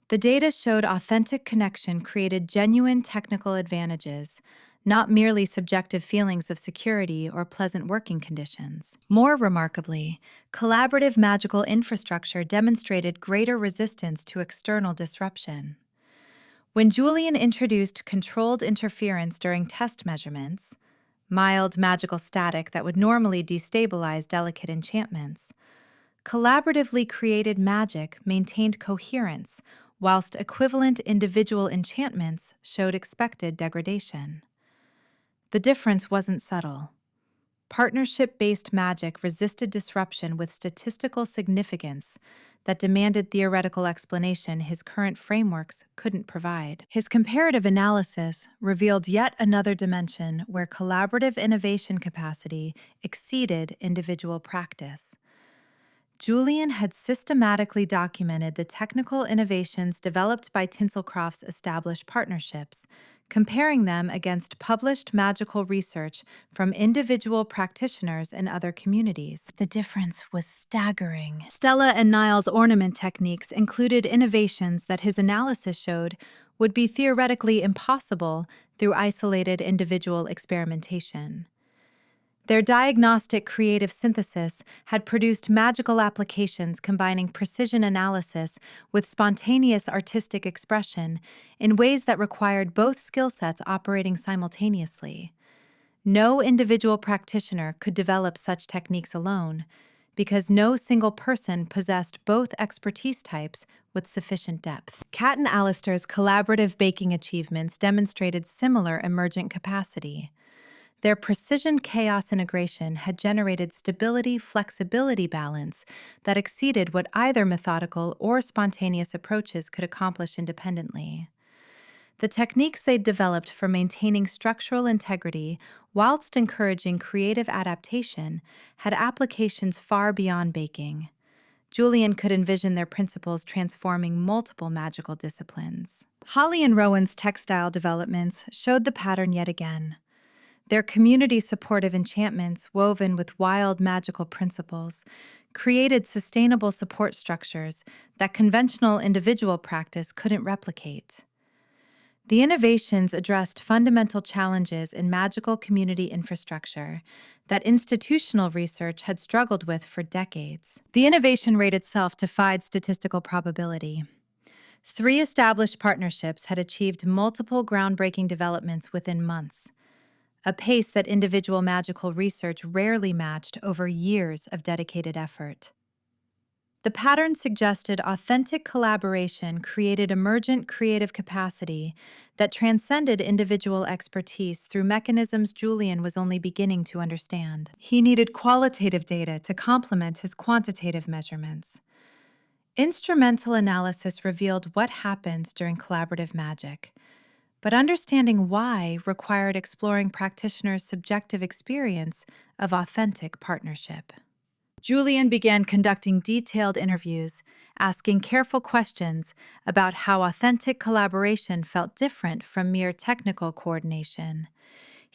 The data showed authentic connection created genuine technical advantages, not merely subjective feelings of security or pleasant working conditions. More remarkably, collaborative magical infrastructure demonstrated greater resistance to external disruption. When Julian introduced controlled interference during test measurements, mild magical static that would normally destabilize delicate enchantments, collaboratively created magic maintained coherence, whilst equivalent individual enchantments showed expected degradation. The difference wasn't subtle. Partnership-based magic resisted disruption with statistical significance that demanded theoretical explanation his current frameworks couldn't provide. His comparative analysis revealed yet another dimension where collaborative innovation capacity exceeded individual practice. Julian had systematically documented the technical innovations developed by Tinselcroft's established partnerships, comparing them against published magical research from individual practitioners in other communities. The difference was staggering. Stella and Niall's ornament techniques included innovations that his analysis showed would be theoretically impossible through isolated individual experimentation. Their diagnostic creative synthesis had produced magical applications combining precision analysis with spontaneous artistic expression in ways that required both skill sets operating simultaneously. No individual practitioner could develop such techniques alone, because no single person possessed both expertise types with sufficient depth. Kat and Alistair's collaborative baking achievements demonstrated similar emergent capacity. Their precision chaos integration had generated stability-flexibility balance that exceeded what either methodical or spontaneous approaches could accomplish independently. The techniques they'd developed for maintaining structural integrity whilst encouraging creative adaptation had applications far beyond baking. Julian could envision their principles transforming multiple magical disciplines. Holly and Rowan's textile developments showed the pattern yet again. Their community-supportive enchantments, woven with wild magical principles, created sustainable support structures that conventional individual practice couldn't replicate. The innovations addressed fundamental challenges in magical community infrastructure that institutional research had struggled with for decades. The innovation rate itself defied statistical probability. 3 established partnerships had achieved multiple groundbreaking developments within months, a pace that individual magical research rarely matched over years of dedicated effort. The pattern suggested authentic collaboration created emergent creative capacity that transcended individual expertise through mechanisms Julian was only beginning to understand. He needed qualitative data to complement his quantitative measurements. Instrumental analysis revealed what happens during collaborative magic, but understanding why required exploring practitioners' subjective experience of authentic partnership. Julian began conducting detailed interviews, asking careful questions about how authentic collaboration felt different from mere technical coordination.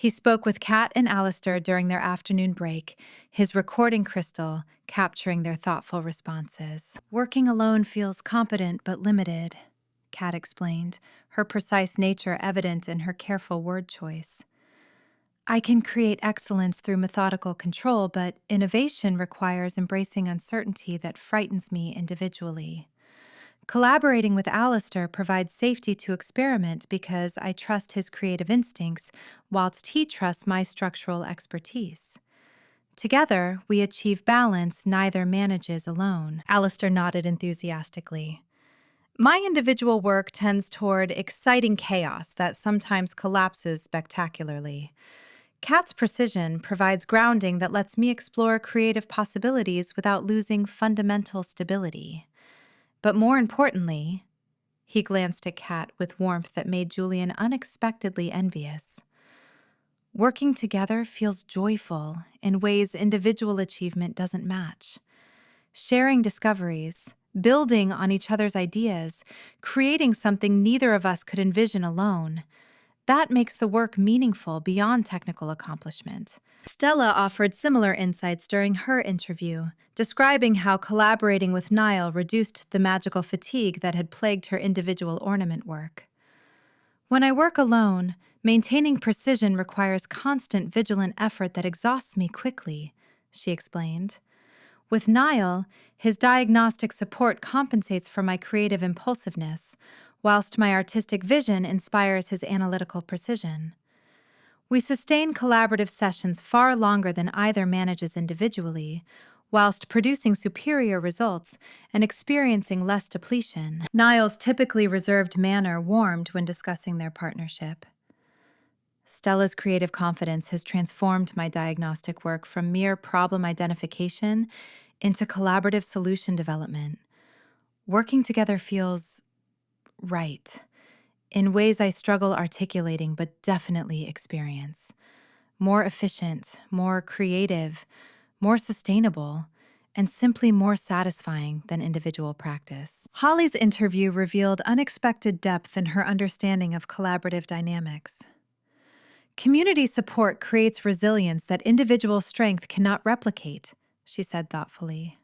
He spoke with Kat and Alistair during their afternoon break, his recording crystal capturing their thoughtful responses. Working alone feels competent but limited, Kat explained, her precise nature evident in her careful word choice. I can create excellence through methodical control, but innovation requires embracing uncertainty that frightens me individually. Collaborating with Alistair provides safety to experiment because I trust his creative instincts, whilst he trusts my structural expertise. Together, we achieve balance neither manages alone. Alistair nodded enthusiastically. My individual work tends toward exciting chaos that sometimes collapses spectacularly. Kat's precision provides grounding that lets me explore creative possibilities without losing fundamental stability. But more importantly, he glanced at Kat with warmth that made Julian unexpectedly envious. Working together feels joyful in ways individual achievement doesn't match. Sharing discoveries, building on each other's ideas, creating something neither of us could envision alone. That makes the work meaningful beyond technical accomplishment. Stella offered similar insights during her interview, describing how collaborating with Niall reduced the magical fatigue that had plagued her individual ornament work. When I work alone, maintaining precision requires constant vigilant effort that exhausts me quickly, she explained. With Niall, his diagnostic support compensates for my creative impulsiveness, whilst my artistic vision inspires his analytical precision. We sustain collaborative sessions far longer than either manages individually, whilst producing superior results and experiencing less depletion. Niall's typically reserved manner warmed when discussing their partnership. Stella's creative confidence has transformed my diagnostic work from mere problem identification into collaborative solution development. Working together feels right, in ways I struggle articulating but definitely experience. More efficient, more creative, more sustainable, and simply more satisfying than individual practice. Holly's interview revealed unexpected depth in her understanding of collaborative dynamics. Community support creates resilience that individual strength cannot replicate, she said thoughtfully.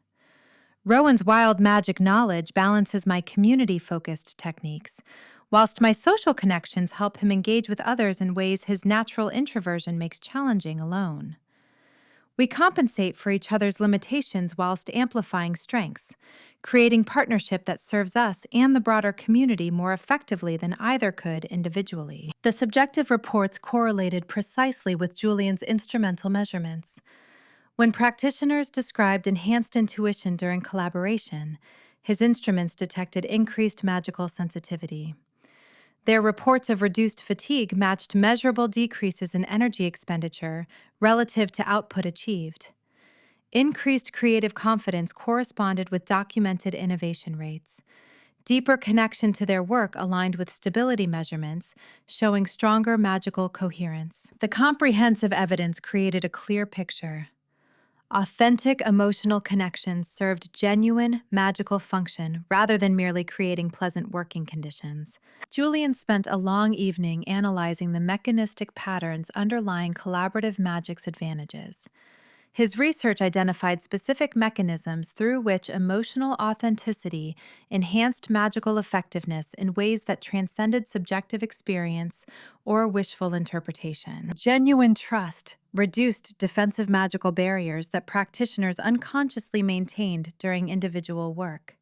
Rowan's wild magic knowledge balances my community-focused techniques, whilst my social connections help him engage with others in ways his natural introversion makes challenging alone. We compensate for each other's limitations whilst amplifying strengths, creating partnership that serves us and the broader community more effectively than either could individually. The subjective reports correlated precisely with Julian's instrumental measurements. When practitioners described enhanced intuition during collaboration, his instruments detected increased magical sensitivity. Their reports of reduced fatigue matched measurable decreases in energy expenditure relative to output achieved. Increased creative confidence corresponded with documented innovation rates. Deeper connection to their work aligned with stability measurements, showing stronger magical coherence. The comprehensive evidence created a clear picture. Authentic emotional connections served genuine, magical function rather than merely creating pleasant working conditions. Julian spent a long evening analyzing the mechanistic patterns underlying collaborative magic's advantages. His research identified specific mechanisms through which emotional authenticity enhanced magical effectiveness in ways that transcended subjective experience or wishful interpretation. Genuine trust reduced defensive magical barriers that practitioners unconsciously maintained during individual work.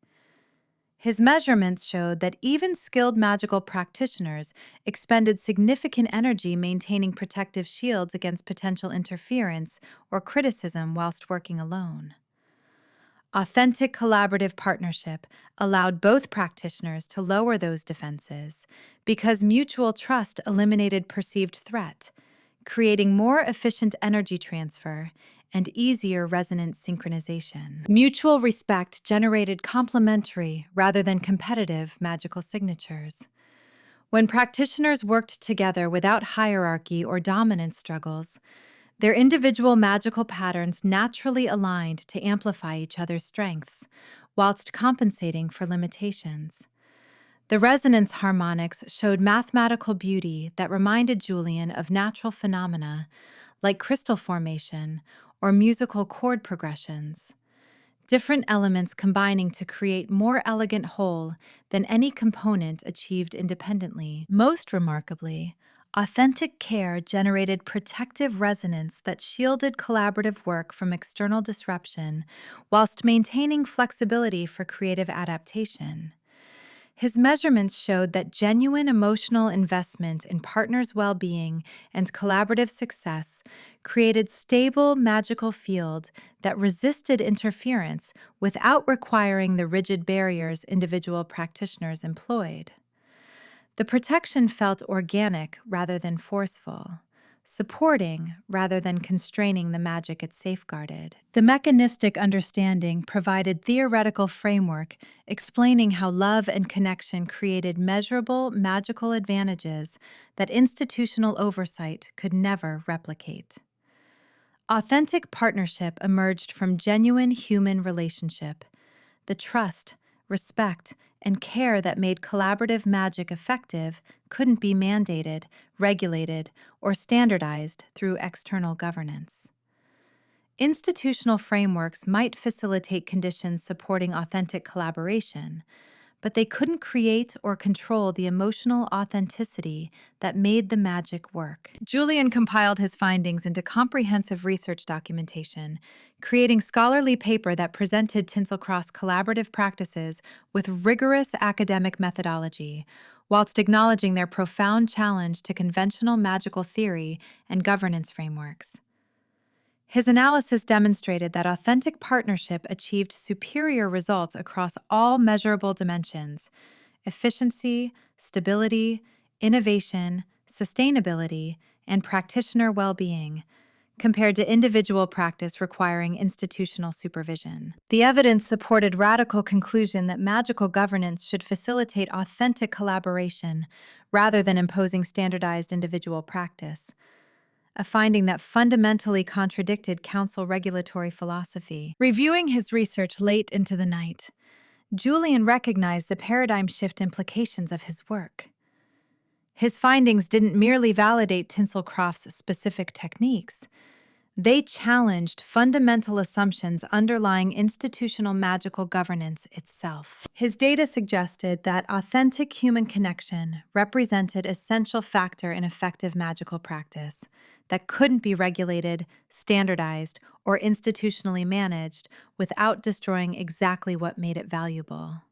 His measurements showed that even skilled magical practitioners expended significant energy maintaining protective shields against potential interference or criticism whilst working alone. Authentic collaborative partnership allowed both practitioners to lower those defenses because mutual trust eliminated perceived threat, creating more efficient energy transfer and easier resonance synchronization. Mutual respect generated complementary rather than competitive magical signatures. When practitioners worked together without hierarchy or dominance struggles, their individual magical patterns naturally aligned to amplify each other's strengths, whilst compensating for limitations. The resonance harmonics showed mathematical beauty that reminded Julian of natural phenomena like crystal formation or musical chord progressions, different elements combining to create more elegant whole than any component achieved independently. Most remarkably, authentic care generated protective resonance that shielded collaborative work from external disruption whilst maintaining flexibility for creative adaptation. His measurements showed that genuine emotional investment in partners' well-being and collaborative success created stable magical field that resisted interference without requiring the rigid barriers individual practitioners employed. The protection felt organic rather than forceful, supporting rather than constraining the magic it safeguarded. The mechanistic understanding provided theoretical framework explaining how love and connection created measurable magical advantages that institutional oversight could never replicate. Authentic partnership emerged from genuine human relationship, the trust, respect, and care that made collaborative magic effective couldn't be mandated, regulated, or standardized through external governance. Institutional frameworks might facilitate conditions supporting authentic collaboration, but they couldn't create or control the emotional authenticity that made the magic work. Julian compiled his findings into comprehensive research documentation, creating scholarly paper that presented Tinselcroft's collaborative practices with rigorous academic methodology, whilst acknowledging their profound challenge to conventional magical theory and governance frameworks. His analysis demonstrated that authentic partnership achieved superior results across all measurable dimensions: efficiency, stability, innovation, sustainability, and practitioner well-being, compared to individual practice requiring institutional supervision. The evidence supported radical conclusion that magical governance should facilitate authentic collaboration rather than imposing standardized individual practice, a finding that fundamentally contradicted council regulatory philosophy. Reviewing his research late into the night, Julian recognized the paradigm shift implications of his work. His findings didn't merely validate Tinselcroft's specific techniques. They challenged fundamental assumptions underlying institutional magical governance itself. His data suggested that authentic human connection represented an essential factor in effective magical practice that couldn't be regulated, standardized, or institutionally managed without destroying exactly what made it valuable.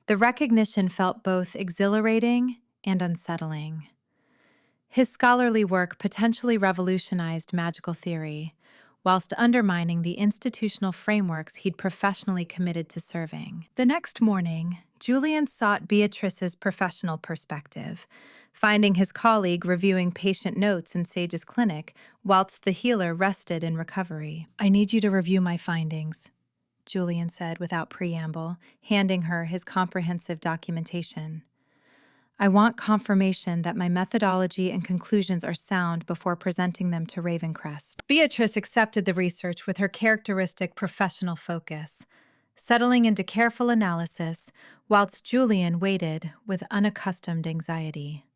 The recognition felt both exhilarating and unsettling. His scholarly work potentially revolutionized magical theory, whilst undermining the institutional frameworks he'd professionally committed to serving. The next morning, Julian sought Beatrice's professional perspective, finding his colleague reviewing patient notes in Sage's clinic whilst the healer rested in recovery. "I need you to review my findings," Julian said without preamble, handing her his comprehensive documentation. "I want confirmation that my methodology and conclusions are sound before presenting them to Ravencrest." Beatrice accepted the research with her characteristic professional focus, settling into careful analysis, whilst Julian waited with unaccustomed anxiety.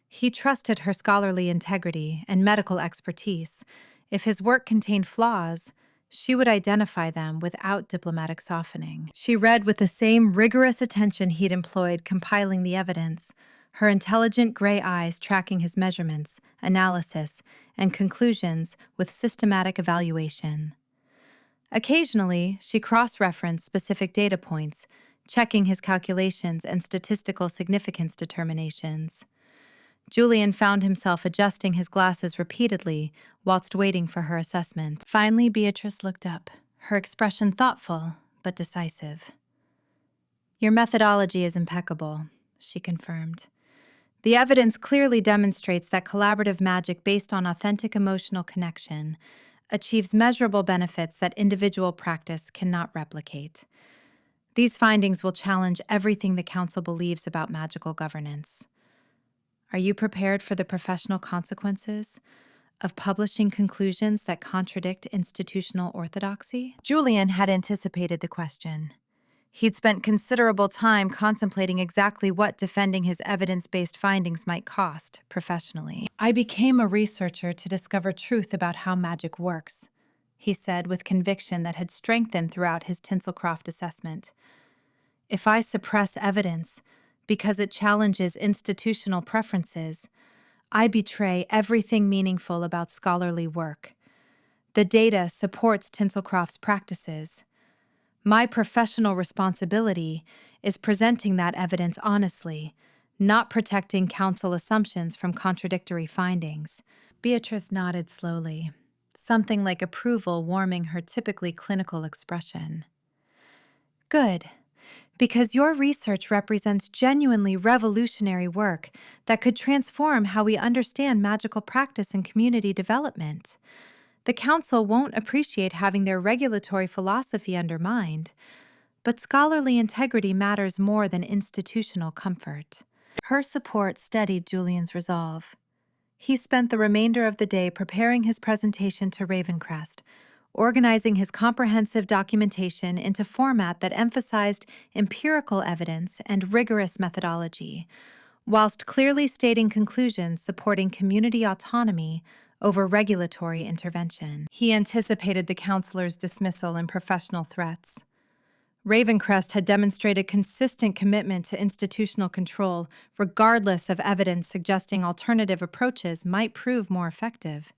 He trusted her scholarly integrity and medical expertise. If his work contained flaws, she would identify them without diplomatic softening. She read with the same rigorous attention he'd employed compiling the evidence, her intelligent gray eyes tracking his measurements, analysis, and conclusions with systematic evaluation. Occasionally, she cross-referenced specific data points, checking his calculations and statistical significance determinations. Julian found himself adjusting his glasses repeatedly whilst waiting for her assessment. Finally, Beatrice looked up, her expression thoughtful but decisive. "Your methodology is impeccable," she confirmed. "The evidence clearly demonstrates that collaborative magic based on authentic emotional connection achieves measurable benefits that individual practice cannot replicate. These findings will challenge everything the Council believes about magical governance. Are you prepared for the professional consequences of publishing conclusions that contradict institutional orthodoxy?" Julian had anticipated the question. He'd spent considerable time contemplating exactly what defending his evidence-based findings might cost, professionally. "I became a researcher to discover truth about how magic works," he said with conviction that had strengthened throughout his Tinselcroft assessment. "If I suppress evidence because it challenges institutional preferences, I betray everything meaningful about scholarly work. The data supports Tinselcroft's practices. My professional responsibility is presenting that evidence honestly, not protecting counsel assumptions from contradictory findings." Beatrice nodded slowly, something like approval warming her typically clinical expression. "Good, because your research represents genuinely revolutionary work that could transform how we understand magical practice and community development. The Council won't appreciate having their regulatory philosophy undermined, but scholarly integrity matters more than institutional comfort." Her support steadied Julian's resolve. He spent the remainder of the day preparing his presentation to Ravencrest, organizing his comprehensive documentation into format that emphasized empirical evidence and rigorous methodology, whilst clearly stating conclusions supporting community autonomy over regulatory intervention. He anticipated the counselor's dismissal and professional threats. Ravencrest had demonstrated consistent commitment to institutional control, regardless of evidence suggesting alternative approaches might prove more effective.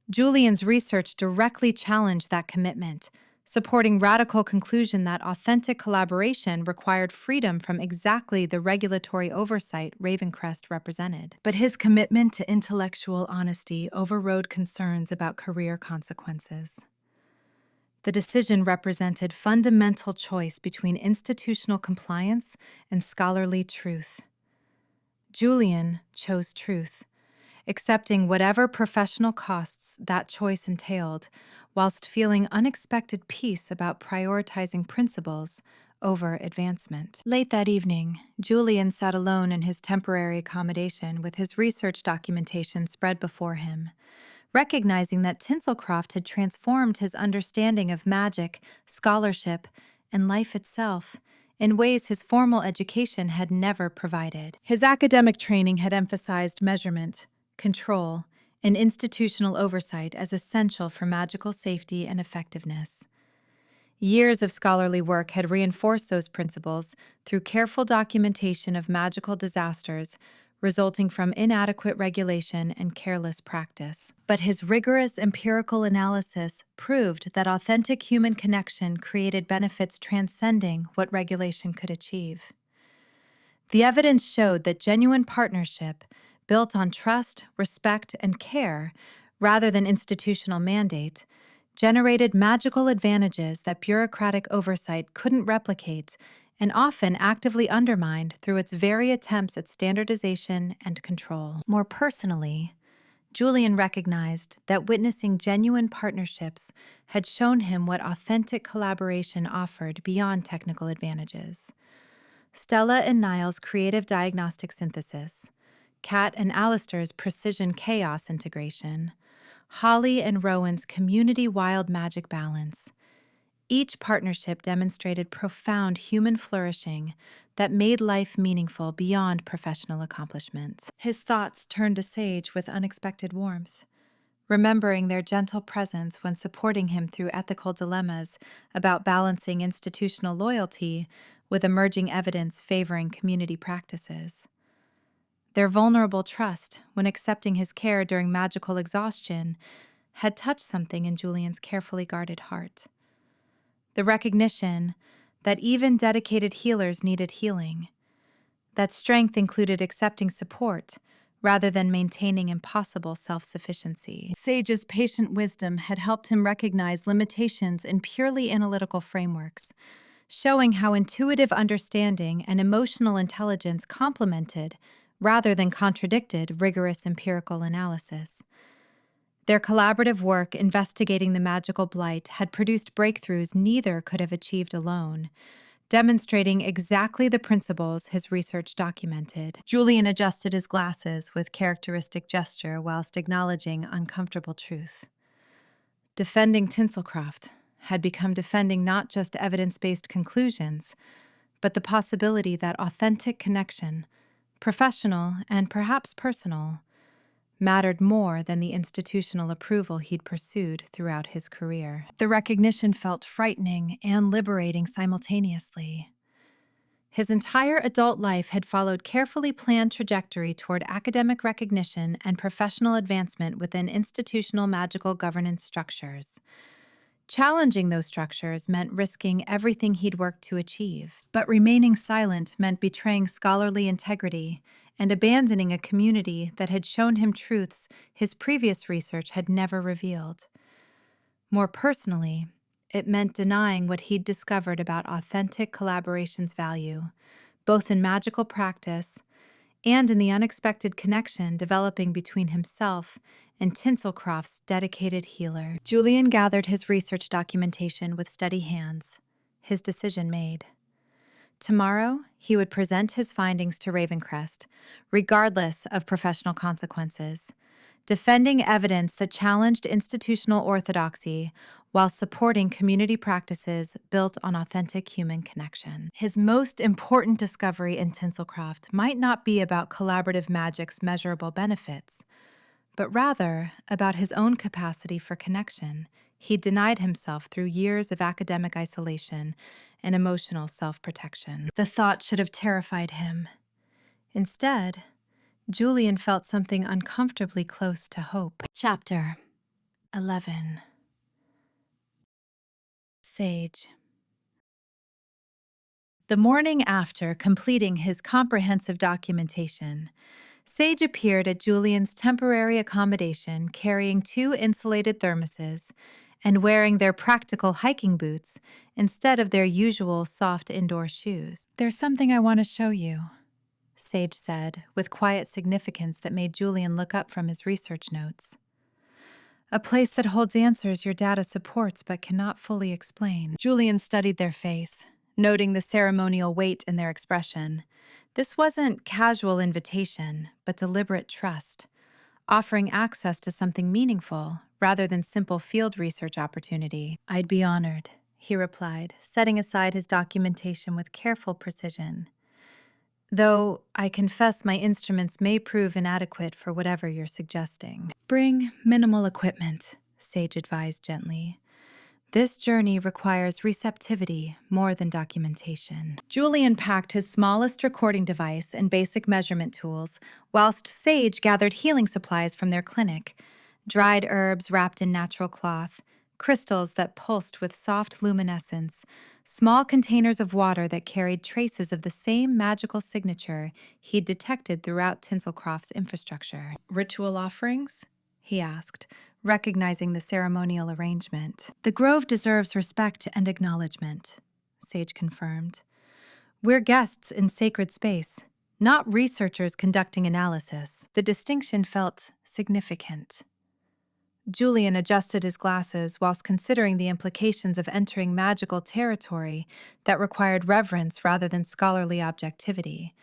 Julian's research directly challenged that commitment, supporting radical conclusion that authentic collaboration required freedom from exactly the regulatory oversight Ravencrest represented. But his commitment to intellectual honesty overrode concerns about career consequences. The decision represented fundamental choice between institutional compliance and scholarly truth. Julian chose truth, accepting whatever professional costs that choice entailed, whilst feeling unexpected peace about prioritizing principles over advancement. Late that evening, Julian sat alone in his temporary accommodation with his research documentation spread before him, recognizing that Tinselcroft had transformed his understanding of magic, scholarship, and life itself in ways his formal education had never provided. His academic training had emphasized measurement, control, and institutional oversight as essential for magical safety and effectiveness. Years of scholarly work had reinforced those principles through careful documentation of magical disasters resulting from inadequate regulation and careless practice. But his rigorous empirical analysis proved that authentic human connection created benefits transcending what regulation could achieve. The evidence showed that genuine partnership, built on trust, respect, and care, rather than institutional mandate, generated magical advantages that bureaucratic oversight couldn't replicate and often actively undermined through its very attempts at standardization and control. More personally, Julian recognized that witnessing genuine partnerships had shown him what authentic collaboration offered beyond technical advantages. Stella and Niall's creative diagnostic synthesis, Kat and Alistair's precision chaos integration, Holly and Rowan's community wild magic balance. Each partnership demonstrated profound human flourishing that made life meaningful beyond professional accomplishment. His thoughts turned to Sage with unexpected warmth, remembering their gentle presence when supporting him through ethical dilemmas about balancing institutional loyalty with emerging evidence favoring community practices. Their vulnerable trust when accepting his care during magical exhaustion had touched something in Julian's carefully guarded heart. The recognition that even dedicated healers needed healing, that strength included accepting support rather than maintaining impossible self-sufficiency. Sage's patient wisdom had helped him recognize limitations in purely analytical frameworks, showing how intuitive understanding and emotional intelligence complemented, rather than contradicted, rigorous empirical analysis. Their collaborative work investigating the magical blight had produced breakthroughs neither could have achieved alone, demonstrating exactly the principles his research documented. Julian adjusted his glasses with characteristic gesture whilst acknowledging uncomfortable truth. Defending Tinselcroft, had become defending not just evidence-based conclusions, but the possibility that authentic connection, professional and perhaps personal, mattered more than the institutional approval he'd pursued throughout his career. The recognition felt frightening and liberating simultaneously. His entire adult life had followed carefully planned trajectory toward academic recognition and professional advancement within institutional magical governance structures. Challenging those structures meant risking everything he'd worked to achieve, but remaining silent meant betraying scholarly integrity and abandoning a community that had shown him truths his previous research had never revealed. More personally, it meant denying what he'd discovered about authentic collaboration's value, both in magical practice and in the unexpected connection developing between himself and Tinselcroft's dedicated healer. Julian gathered his research documentation with steady hands, his decision made. Tomorrow, he would present his findings to Ravencrest, regardless of professional consequences, defending evidence that challenged institutional orthodoxy while supporting community practices built on authentic human connection. His most important discovery in Tinselcroft might not be about collaborative magic's measurable benefits, but rather about his own capacity for connection. He denied himself through years of academic isolation and emotional self-protection. The thought should have terrified him. Instead, Julian felt something uncomfortably close to hope. Chapter 11. Sage. The morning after completing his comprehensive documentation, Sage appeared at Julian's temporary accommodation carrying 2 insulated thermoses and wearing their practical hiking boots instead of their usual soft indoor shoes. "There's something I want to show you," Sage said, with quiet significance that made Julian look up from his research notes. "A place that holds answers your data supports but cannot fully explain." Julian studied their face, noting the ceremonial weight in their expression. This wasn't casual invitation, but deliberate trust, offering access to something meaningful rather than simple field research opportunity. "I'd be honored," he replied, setting aside his documentation with careful precision. "Though I confess my instruments may prove inadequate for whatever you're suggesting." "Bring minimal equipment," Sage advised gently. "This journey requires receptivity more than documentation." Julian packed his smallest recording device and basic measurement tools, whilst Sage gathered healing supplies from their clinic, dried herbs wrapped in natural cloth, crystals that pulsed with soft luminescence, small containers of water that carried traces of the same magical signature he'd detected throughout Tinselcroft's infrastructure. "Ritual offerings?" he asked, recognizing the ceremonial arrangement. "The grove deserves respect and acknowledgement," Sage confirmed. "We're guests in sacred space, not researchers conducting analysis." The distinction felt significant. Julian adjusted his glasses whilst considering the implications of entering magical territory that required reverence rather than scholarly objectivity,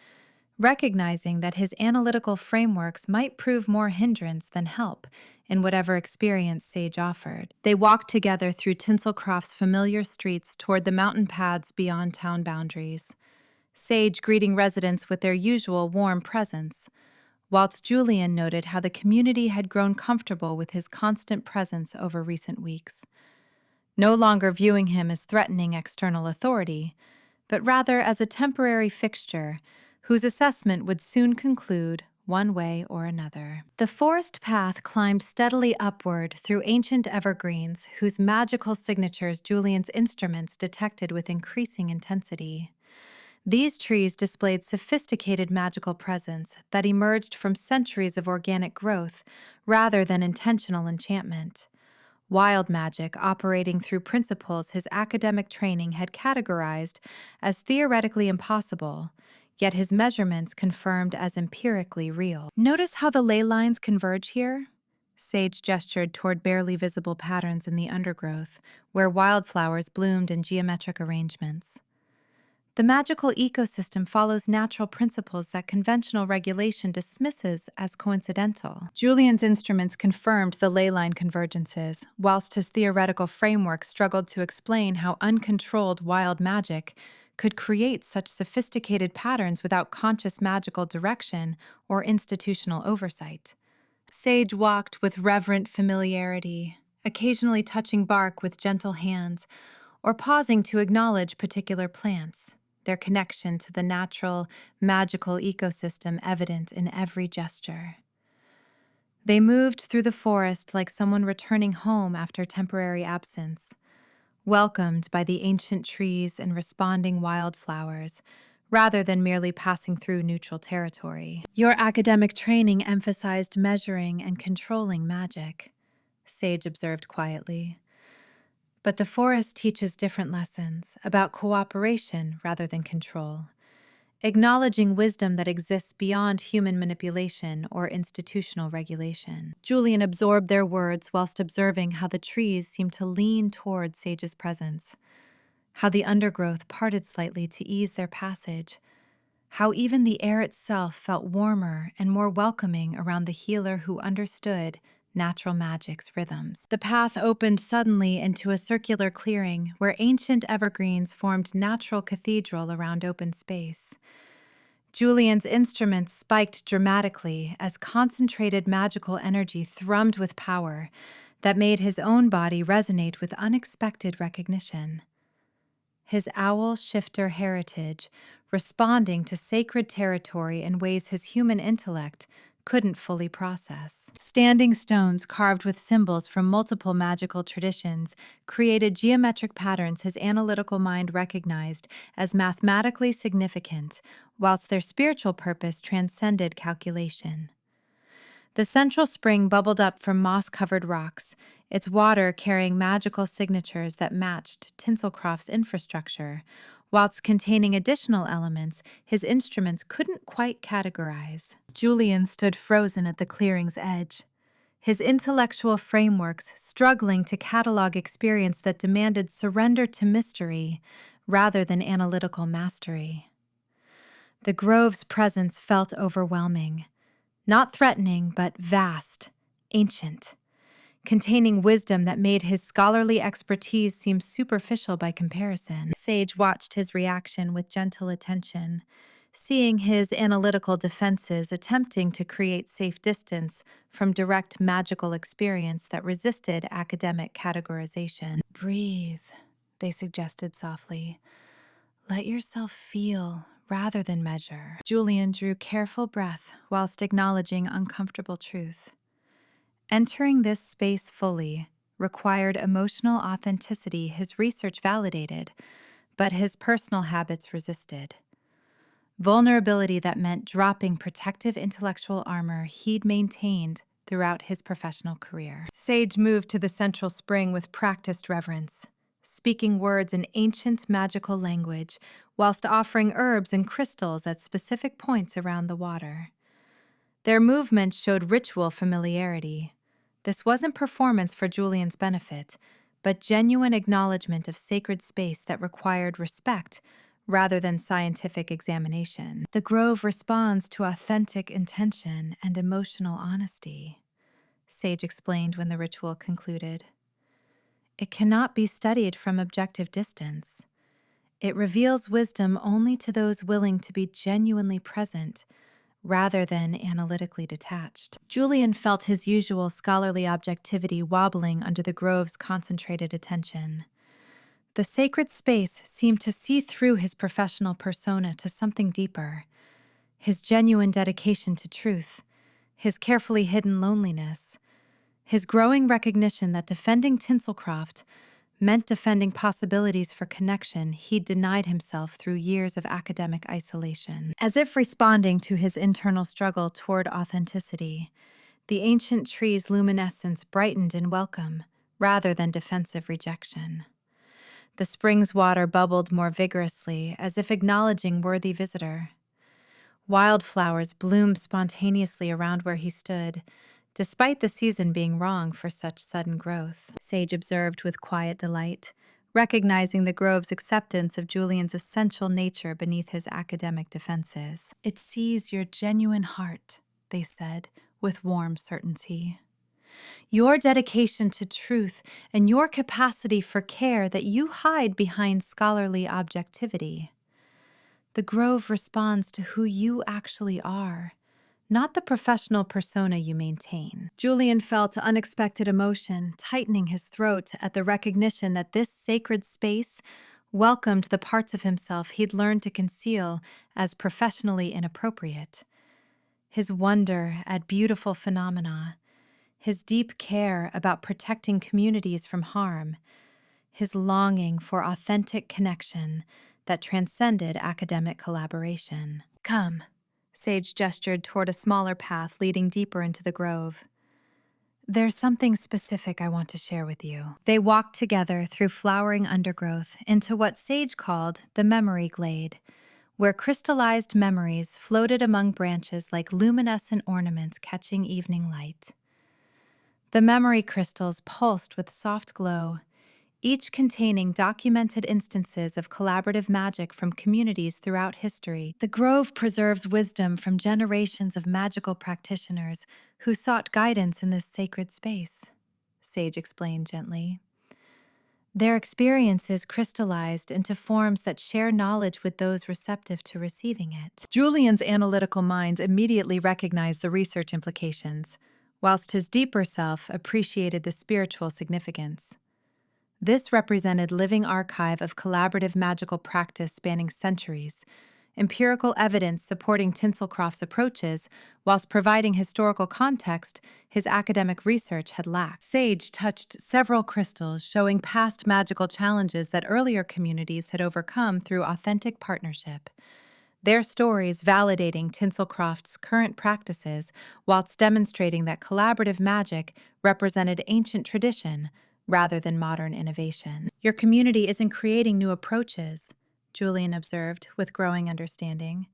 recognizing that his analytical frameworks might prove more hindrance than help in whatever experience Sage offered. They walked together through Tinselcroft's familiar streets toward the mountain paths beyond town boundaries, Sage greeting residents with their usual warm presence, whilst Julian noted how the community had grown comfortable with his constant presence over recent weeks, no longer viewing him as threatening external authority, but rather as a temporary fixture whose assessment would soon conclude one way or another. The forest path climbed steadily upward through ancient evergreens whose magical signatures Julian's instruments detected with increasing intensity. These trees displayed sophisticated magical presence that emerged from centuries of organic growth rather than intentional enchantment. Wild magic operating through principles his academic training had categorized as theoretically impossible, yet his measurements confirmed as empirically real. "Notice how the ley lines converge here?" Sage gestured toward barely visible patterns in the undergrowth, where wildflowers bloomed in geometric arrangements. The magical ecosystem follows natural principles that conventional regulation dismisses as coincidental. Julian's instruments confirmed the ley line convergences, whilst his theoretical framework struggled to explain how uncontrolled wild magic could create such sophisticated patterns without conscious magical direction or institutional oversight. Sage walked with reverent familiarity, occasionally touching bark with gentle hands or pausing to acknowledge particular plants, their connection to the natural, magical ecosystem evident in every gesture. They moved through the forest like someone returning home after temporary absence, welcomed by the ancient trees and responding wildflowers, rather than merely passing through neutral territory. Your academic training emphasized measuring and controlling magic, Sage observed quietly. But the forest teaches different lessons about cooperation rather than control, acknowledging wisdom that exists beyond human manipulation or institutional regulation. Julian absorbed their words whilst observing how the trees seemed to lean toward Sage's presence, how the undergrowth parted slightly to ease their passage, how even the air itself felt warmer and more welcoming around the healer who understood natural magic's rhythms. The path opened suddenly into a circular clearing where ancient evergreens formed natural cathedral around open space. Julian's instruments spiked dramatically as concentrated magical energy thrummed with power that made his own body resonate with unexpected recognition. His owl-shifter heritage, responding to sacred territory in ways his human intellect couldn't fully process. Standing stones carved with symbols from multiple magical traditions created geometric patterns his analytical mind recognized as mathematically significant, whilst their spiritual purpose transcended calculation. The central spring bubbled up from moss-covered rocks, its water carrying magical signatures that matched Tinselcroft's infrastructure, whilst containing additional elements his instruments couldn't quite categorize. Julian stood frozen at the clearing's edge, his intellectual frameworks struggling to catalog experience that demanded surrender to mystery rather than analytical mastery. The grove's presence felt overwhelming. Not threatening, but vast, ancient, containing wisdom that made his scholarly expertise seem superficial by comparison. Sage watched his reaction with gentle attention, seeing his analytical defenses attempting to create safe distance from direct magical experience that resisted academic categorization. Breathe, they suggested softly. Let yourself feel rather than measure. Julian drew careful breath whilst acknowledging uncomfortable truth. Entering this space fully required emotional authenticity his research validated, but his personal habits resisted. Vulnerability that meant dropping protective intellectual armor he'd maintained throughout his professional career. Sage moved to the central spring with practiced reverence, speaking words in ancient magical language whilst offering herbs and crystals at specific points around the water. Their movement showed ritual familiarity. This wasn't performance for Julian's benefit, but genuine acknowledgement of sacred space that required respect rather than scientific examination. The grove responds to authentic intention and emotional honesty, Sage explained when the ritual concluded. It cannot be studied from objective distance. It reveals wisdom only to those willing to be genuinely present, rather than analytically detached. Julian felt his usual scholarly objectivity wobbling under the grove's concentrated attention. The sacred space seemed to see through his professional persona to something deeper, his genuine dedication to truth, his carefully hidden loneliness, his growing recognition that defending Tinselcroft meant defending possibilities for connection he'd denied himself through years of academic isolation. As if responding to his internal struggle toward authenticity, the ancient tree's luminescence brightened in welcome rather than defensive rejection. The spring's water bubbled more vigorously, as if acknowledging worthy visitor. Wildflowers bloomed spontaneously around where he stood, despite the season being wrong for such sudden growth, Sage observed with quiet delight, recognizing the grove's acceptance of Julian's essential nature beneath his academic defenses. "It sees your genuine heart," they said, with warm certainty. "Your dedication to truth and your capacity for care that you hide behind scholarly objectivity. The grove responds to who you actually are, not the professional persona you maintain." Julian felt unexpected emotion tightening his throat at the recognition that this sacred space welcomed the parts of himself he'd learned to conceal as professionally inappropriate. His wonder at beautiful phenomena, his deep care about protecting communities from harm, his longing for authentic connection that transcended academic collaboration. "Come." Sage gestured toward a smaller path leading deeper into the grove. "There's something specific I want to share with you." They walked together through flowering undergrowth into what Sage called the memory glade, where crystallized memories floated among branches like luminescent ornaments catching evening light. The memory crystals pulsed with soft glow, each containing documented instances of collaborative magic from communities throughout history. "The grove preserves wisdom from generations of magical practitioners who sought guidance in this sacred space," Sage explained gently. "Their experiences crystallized into forms that share knowledge with those receptive to receiving it." Julian's analytical mind immediately recognized the research implications, whilst his deeper self appreciated the spiritual significance. This represented living archive of collaborative magical practice spanning centuries, empirical evidence supporting Tinselcroft's approaches, whilst providing historical context his academic research had lacked. Sage touched several crystals showing past magical challenges that earlier communities had overcome through authentic partnership, their stories validating Tinselcroft's current practices whilst demonstrating that collaborative magic represented ancient tradition rather than modern innovation. "Your community isn't creating new approaches," Julian observed with growing understanding.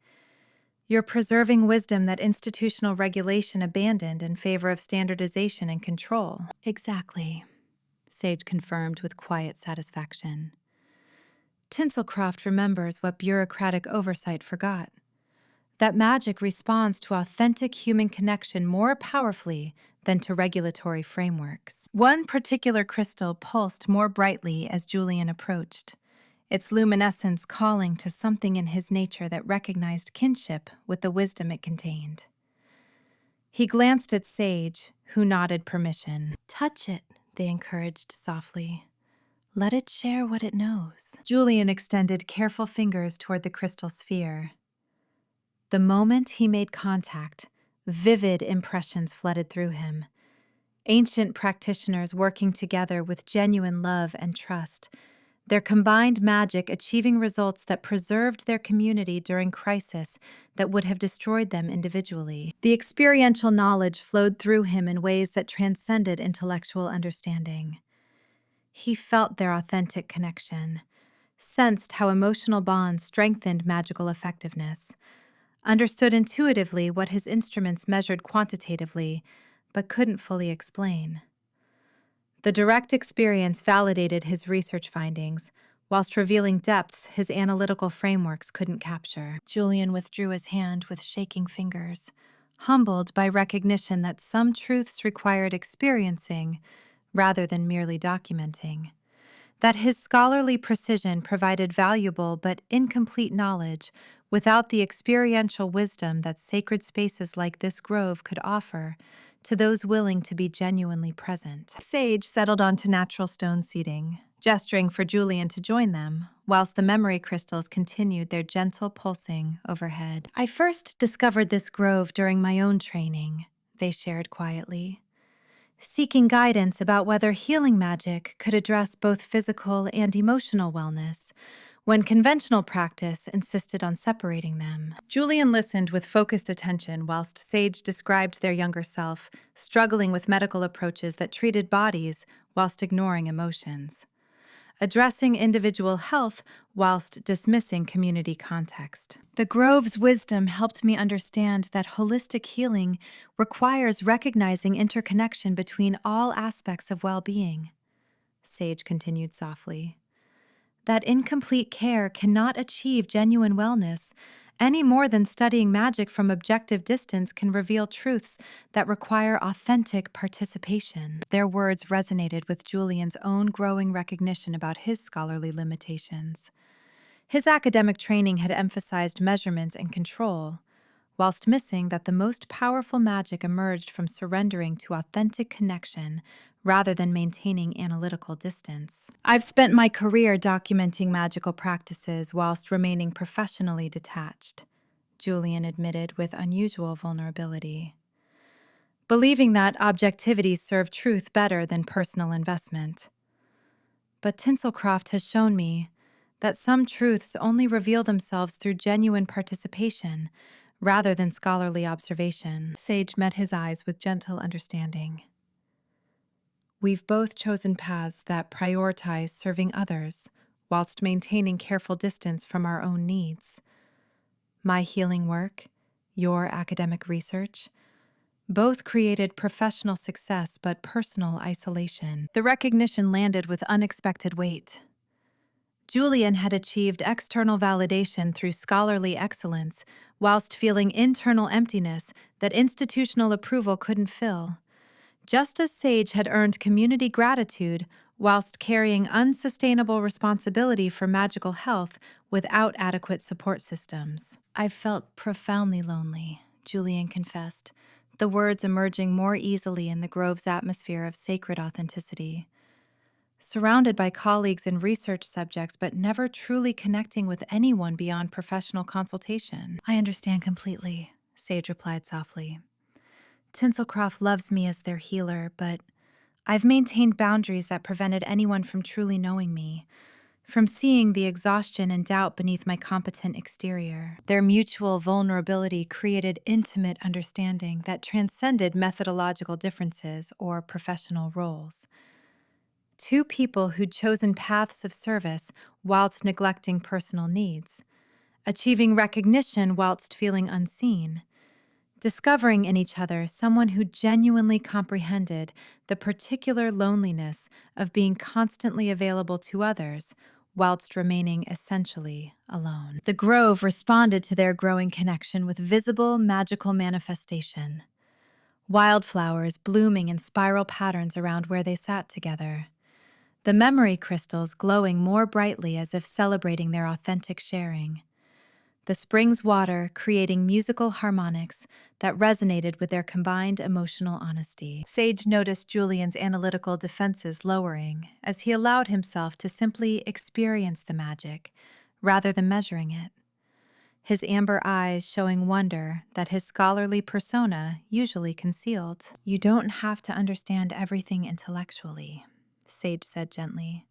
"You're preserving wisdom that institutional regulation abandoned in favor of standardization and control." "Exactly," Sage confirmed with quiet satisfaction. "Tinselcroft remembers what bureaucratic oversight forgot. That magic responds to authentic human connection more powerfully than to regulatory frameworks." One particular crystal pulsed more brightly as Julian approached, its luminescence calling to something in his nature that recognized kinship with the wisdom it contained. He glanced at Sage, who nodded permission. "Touch it," they encouraged softly. "Let it share what it knows." Julian extended careful fingers toward the crystal sphere. The moment he made contact, vivid impressions flooded through him. Ancient practitioners working together with genuine love and trust, their combined magic achieving results that preserved their community during crisis that would have destroyed them individually. The experiential knowledge flowed through him in ways that transcended intellectual understanding. He felt their authentic connection, sensed how emotional bonds strengthened magical effectiveness, understood intuitively what his instruments measured quantitatively, but couldn't fully explain. The direct experience validated his research findings, whilst revealing depths his analytical frameworks couldn't capture. Julian withdrew his hand with shaking fingers, humbled by recognition that some truths required experiencing rather than merely documenting, that his scholarly precision provided valuable but incomplete knowledge without the experiential wisdom that sacred spaces like this grove could offer to those willing to be genuinely present. Sage settled onto natural stone seating, gesturing for Julian to join them, whilst the memory crystals continued their gentle pulsing overhead. "I first discovered this grove during my own training," they shared quietly, seeking guidance about whether healing magic could address both physical and emotional wellness, when conventional practice insisted on separating them. Julian listened with focused attention whilst Sage described their younger self, struggling with medical approaches that treated bodies whilst ignoring emotions, addressing individual health whilst dismissing community context. "The grove's wisdom helped me understand that holistic healing requires recognizing interconnection between all aspects of well-being," Sage continued softly. that incomplete care cannot achieve genuine wellness, any more than studying magic from objective distance can reveal truths that require authentic participation. Their words resonated with Julian's own growing recognition about his scholarly limitations. His academic training had emphasized measurements and control, whilst missing that the most powerful magic emerged from surrendering to authentic connection rather than maintaining analytical distance. I've spent my career documenting magical practices whilst remaining professionally detached, Julian admitted with unusual vulnerability, believing that objectivity served truth better than personal investment. But Tinselcroft has shown me that some truths only reveal themselves through genuine participation rather than scholarly observation. Sage met his eyes with gentle understanding. We've both chosen paths that prioritize serving others whilst maintaining careful distance from our own needs. My healing work, your academic research, both created professional success but personal isolation. The recognition landed with unexpected weight. Julian had achieved external validation through scholarly excellence whilst feeling internal emptiness that institutional approval couldn't fill. Just as Sage had earned community gratitude whilst carrying unsustainable responsibility for magical health without adequate support systems. I've felt profoundly lonely, Julian confessed, the words emerging more easily in the grove's atmosphere of sacred authenticity. Surrounded by colleagues and research subjects, but never truly connecting with anyone beyond professional consultation. I understand completely, Sage replied softly. Tinselcroft loves me as their healer, but I've maintained boundaries that prevented anyone from truly knowing me, from seeing the exhaustion and doubt beneath my competent exterior. Their mutual vulnerability created intimate understanding that transcended methodological differences or professional roles. Two people who'd chosen paths of service whilst neglecting personal needs, achieving recognition whilst feeling unseen, discovering in each other someone who genuinely comprehended the particular loneliness of being constantly available to others whilst remaining essentially alone. The grove responded to their growing connection with visible magical manifestation. Wildflowers blooming in spiral patterns around where they sat together. The memory crystals glowing more brightly as if celebrating their authentic sharing. The spring's water creating musical harmonics that resonated with their combined emotional honesty. Sage noticed Julian's analytical defenses lowering as he allowed himself to simply experience the magic, rather than measuring it. His amber eyes showing wonder that his scholarly persona usually concealed. You don't have to understand everything intellectually, Sage said gently.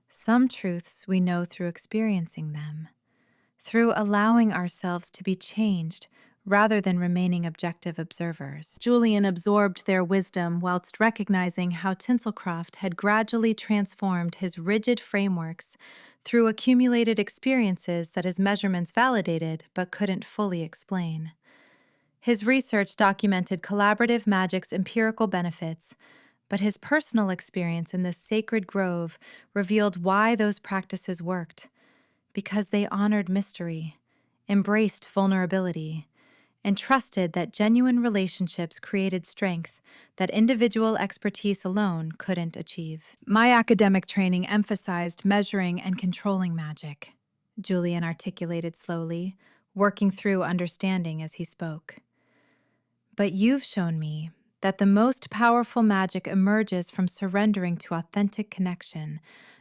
Some truths we know through experiencing them, through allowing ourselves to be changed rather than remaining objective observers. Julian absorbed their wisdom whilst recognizing how Tinselcroft had gradually transformed his rigid frameworks through accumulated experiences that his measurements validated but couldn't fully explain. His research documented collaborative magic's empirical benefits, but his personal experience in this sacred grove revealed why those practices worked. Because they honored mystery, embraced vulnerability, and trusted that genuine relationships created strength that individual expertise alone couldn't achieve. My academic training emphasized measuring and controlling magic, Julian articulated slowly, working through understanding as he spoke. But you've shown me that the most powerful magic emerges from surrendering to authentic connection,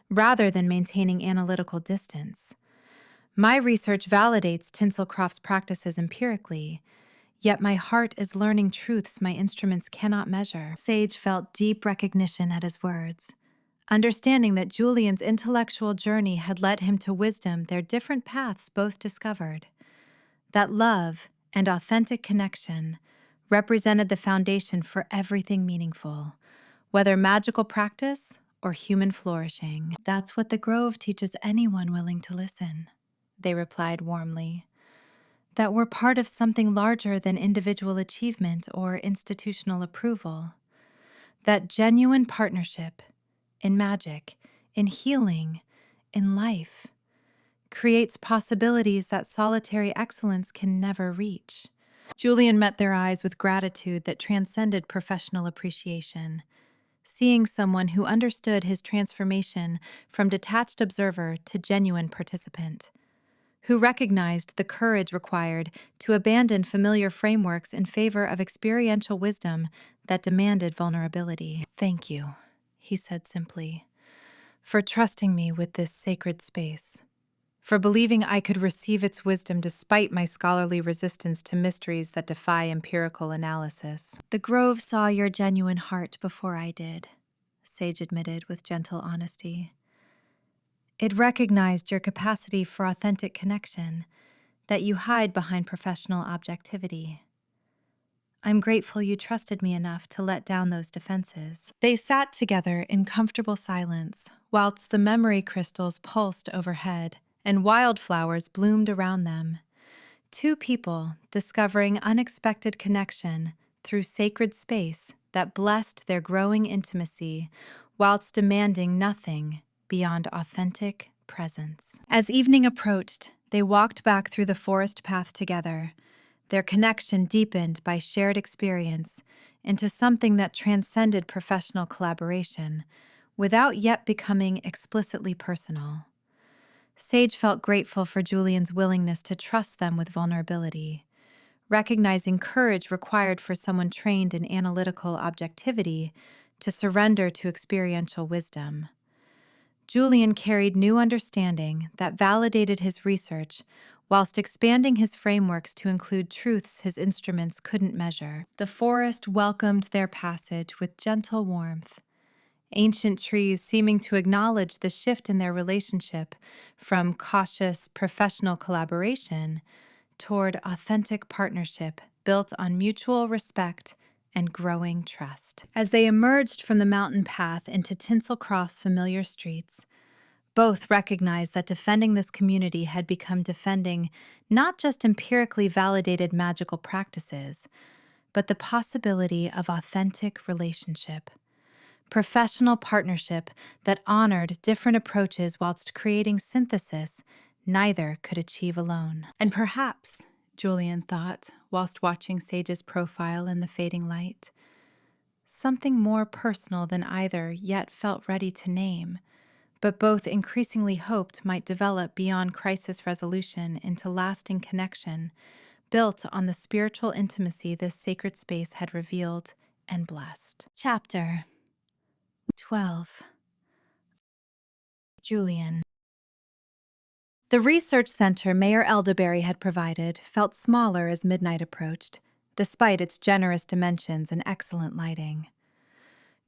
rather than maintaining analytical distance. My research validates Tinselcroft's practices empirically, yet my heart is learning truths my instruments cannot measure. Sage felt deep recognition at his words, understanding that Julian's intellectual journey had led him to wisdom their different paths both discovered. That love and authentic connection represented the foundation for everything meaningful, whether magical practice or human flourishing. That's what the Grove teaches anyone willing to listen, they replied warmly. That we're part of something larger than individual achievement or institutional approval. That genuine partnership in magic, in healing, in life, creates possibilities that solitary excellence can never reach. Julian met their eyes with gratitude that transcended professional appreciation, seeing someone who understood his transformation from detached observer to genuine participant, who recognized the courage required to abandon familiar frameworks in favor of experiential wisdom that demanded vulnerability. "Thank you," he said simply, "for trusting me with this sacred space, for believing I could receive its wisdom despite my scholarly resistance to mysteries that defy empirical analysis." "The grove saw your genuine heart before I did," Sage admitted with gentle honesty. "It recognized your capacity for authentic connection that you hide behind professional objectivity. I'm grateful you trusted me enough to let down those defenses." They sat together in comfortable silence, whilst the memory crystals pulsed overhead and wildflowers bloomed around them. Two people discovering unexpected connection through sacred space that blessed their growing intimacy whilst demanding nothing beyond authentic presence. As evening approached, they walked back through the forest path together, their connection deepened by shared experience into something that transcended professional collaboration without yet becoming explicitly personal. Sage felt grateful for Julian's willingness to trust them with vulnerability, recognizing courage required for someone trained in analytical objectivity to surrender to experiential wisdom. Julian carried new understanding that validated his research whilst expanding his frameworks to include truths his instruments couldn't measure. The forest welcomed their passage with gentle warmth, ancient trees seeming to acknowledge the shift in their relationship from cautious professional collaboration toward authentic partnership built on mutual respect and growing trust. As they emerged from the mountain path into Tinselcroft's familiar streets, both recognized that defending this community had become defending not just empirically validated magical practices, but the possibility of authentic relationship. Professional partnership that honored different approaches whilst creating synthesis neither could achieve alone. And perhaps, Julian thought, whilst watching Sage's profile in the fading light, something more personal than either yet felt ready to name, but both increasingly hoped might develop beyond crisis resolution into lasting connection, built on the spiritual intimacy this sacred space had revealed and blessed. Chapter 12. Julian. The research center Mayor Elderberry had provided felt smaller as midnight approached, despite its generous dimensions and excellent lighting.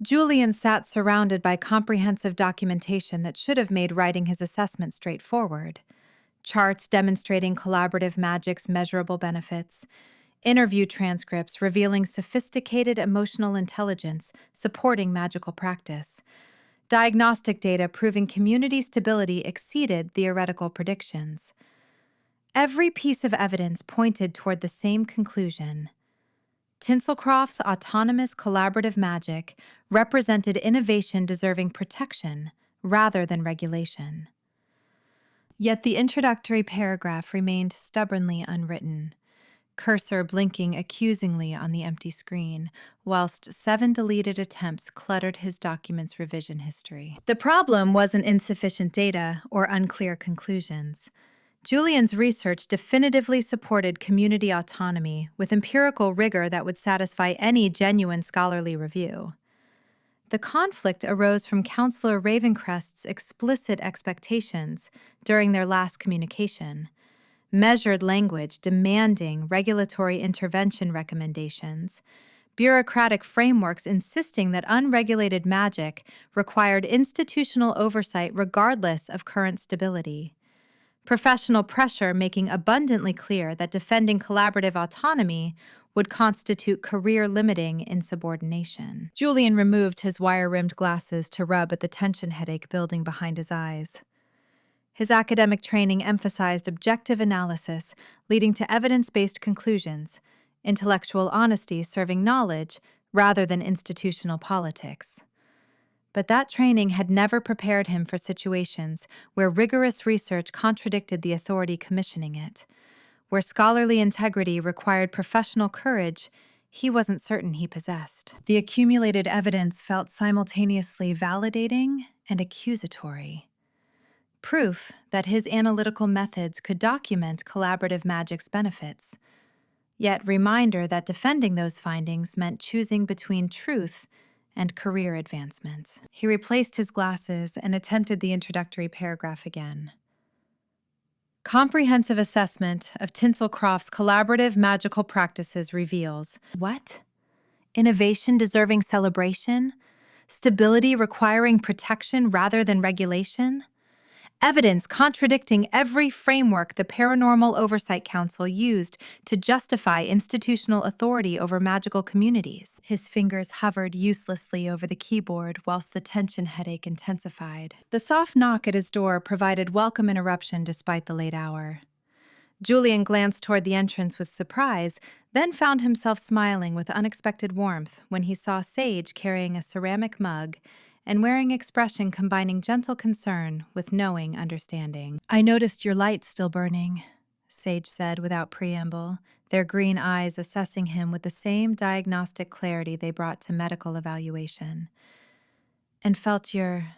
Julian sat surrounded by comprehensive documentation that should have made writing his assessment straightforward. Charts demonstrating collaborative magic's measurable benefits, interview transcripts revealing sophisticated emotional intelligence supporting magical practice, diagnostic data proving community stability exceeded theoretical predictions. Every piece of evidence pointed toward the same conclusion. Tinselcroft's autonomous collaborative magic represented innovation deserving protection rather than regulation. Yet the introductory paragraph remained stubbornly unwritten, cursor blinking accusingly on the empty screen, whilst 7 deleted attempts cluttered his document's revision history. The problem wasn't insufficient data or unclear conclusions. Julian's research definitively supported community autonomy with empirical rigor that would satisfy any genuine scholarly review. The conflict arose from Counselor Ravencrest's explicit expectations during their last communication. Measured language demanding regulatory intervention recommendations, bureaucratic frameworks insisting that unregulated magic required institutional oversight regardless of current stability, professional pressure making abundantly clear that defending collaborative autonomy would constitute career-limiting insubordination. Julian removed his wire-rimmed glasses to rub at the tension headache building behind his eyes. His academic training emphasized objective analysis, leading to evidence-based conclusions, intellectual honesty serving knowledge rather than institutional politics. But that training had never prepared him for situations where rigorous research contradicted the authority commissioning it. Where scholarly integrity required professional courage he wasn't certain he possessed. The accumulated evidence felt simultaneously validating and accusatory. Proof that his analytical methods could document collaborative magic's benefits, yet reminder that defending those findings meant choosing between truth and career advancement. He replaced his glasses and attempted the introductory paragraph again. Comprehensive assessment of Tinselcroft's collaborative magical practices reveals what? Innovation deserving celebration? Stability requiring protection rather than regulation? Evidence contradicting every framework the Paranormal Oversight Council used to justify institutional authority over magical communities. His fingers hovered uselessly over the keyboard whilst the tension headache intensified. The soft knock at his door provided welcome interruption despite the late hour. Julian glanced toward the entrance with surprise, then found himself smiling with unexpected warmth when he saw Sage carrying a ceramic mug and wearing expression combining gentle concern with knowing understanding. "I noticed your light's still burning," Sage said without preamble, their green eyes assessing him with the same diagnostic clarity they brought to medical evaluation. "And felt your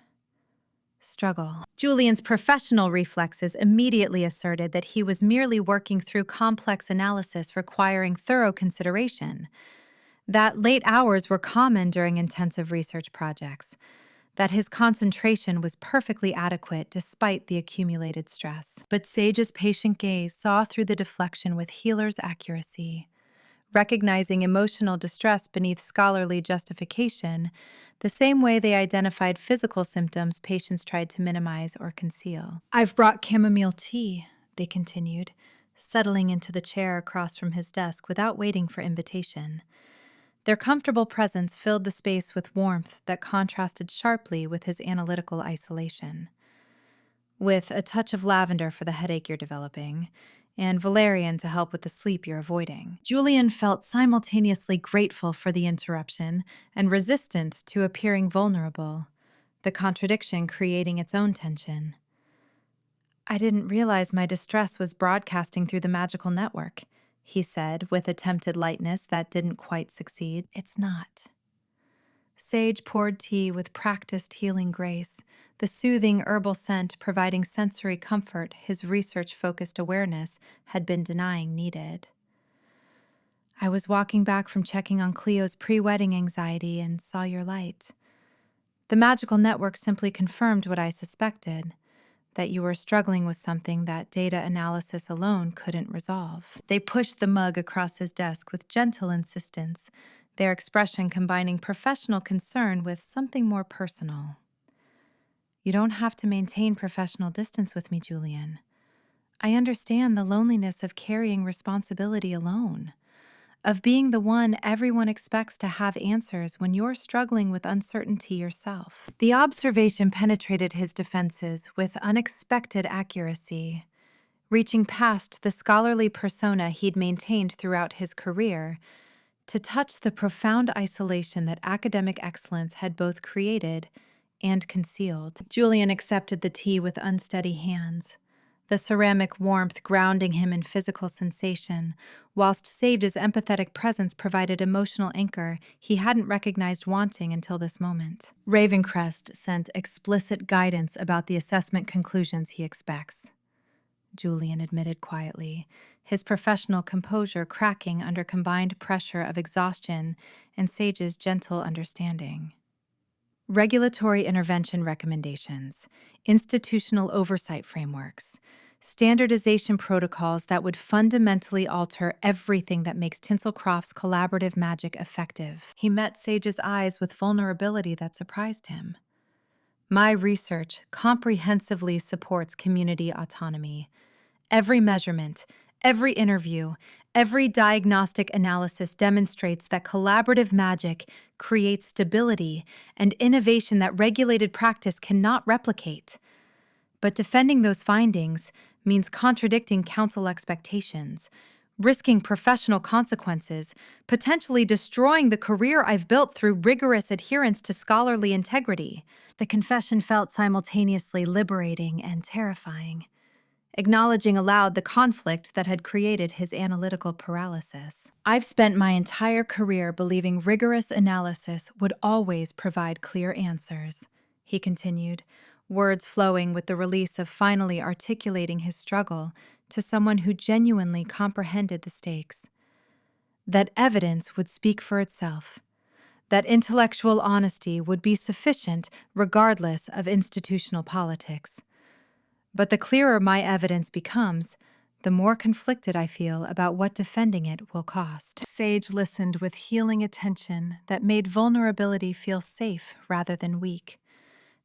struggle." Julian's professional reflexes immediately asserted that he was merely working through complex analysis requiring thorough consideration, that late hours were common during intensive research projects, that his concentration was perfectly adequate despite the accumulated stress. But Sage's patient gaze saw through the deflection with healer's accuracy. Recognizing emotional distress beneath scholarly justification, the same way they identified physical symptoms patients tried to minimize or conceal. "I've brought chamomile tea," they continued, settling into the chair across from his desk without waiting for invitation. Their comfortable presence filled the space with warmth that contrasted sharply with his analytical isolation. "With a touch of lavender for the headache you're developing, and valerian to help with the sleep you're avoiding." Julian felt simultaneously grateful for the interruption and resistant to appearing vulnerable, the contradiction creating its own tension. "I didn't realize my distress was broadcasting through the magical network," he said with attempted lightness that didn't quite succeed. "It's not." Sage poured tea with practiced healing grace, the soothing herbal scent providing sensory comfort his research-focused awareness had been denying needed. "I was walking back from checking on Cleo's pre-wedding anxiety and saw your light. The magical network simply confirmed what I suspected, that you were struggling with something that data analysis alone couldn't resolve." They pushed the mug across his desk with gentle insistence, their expression combining professional concern with something more personal. "You don't have to maintain professional distance with me, Julian. I understand the loneliness of carrying responsibility alone, of being the one everyone expects to have answers when you're struggling with uncertainty yourself." The observation penetrated his defenses with unexpected accuracy, reaching past the scholarly persona he'd maintained throughout his career to touch the profound isolation that academic excellence had both created and concealed. Julian accepted the tea with unsteady hands, the ceramic warmth grounding him in physical sensation, whilst Sage's empathetic presence provided emotional anchor he hadn't recognized wanting until this moment. "Ravencrest sent explicit guidance about the assessment conclusions he expects," Julian admitted quietly, his professional composure cracking under combined pressure of exhaustion and Sage's gentle understanding. "Regulatory intervention recommendations, institutional oversight frameworks, standardization protocols that would fundamentally alter everything that makes Tinselcroft's collaborative magic effective." He met Sage's eyes with vulnerability that surprised him. "My research comprehensively supports community autonomy. Every measurement, every interview, every diagnostic analysis demonstrates that collaborative magic creates stability and innovation that regulated practice cannot replicate. But defending those findings means contradicting council expectations, risking professional consequences, potentially destroying the career I've built through rigorous adherence to scholarly integrity. The confession felt simultaneously liberating and terrifying, acknowledging aloud the conflict that had created his analytical paralysis. I've spent my entire career believing rigorous analysis would always provide clear answers, he continued, words flowing with the release of finally articulating his struggle to someone who genuinely comprehended the stakes. That evidence would speak for itself, that intellectual honesty would be sufficient regardless of institutional politics. But the clearer my evidence becomes, the more conflicted I feel about what defending it will cost. Sage listened with healing attention that made vulnerability feel safe rather than weak,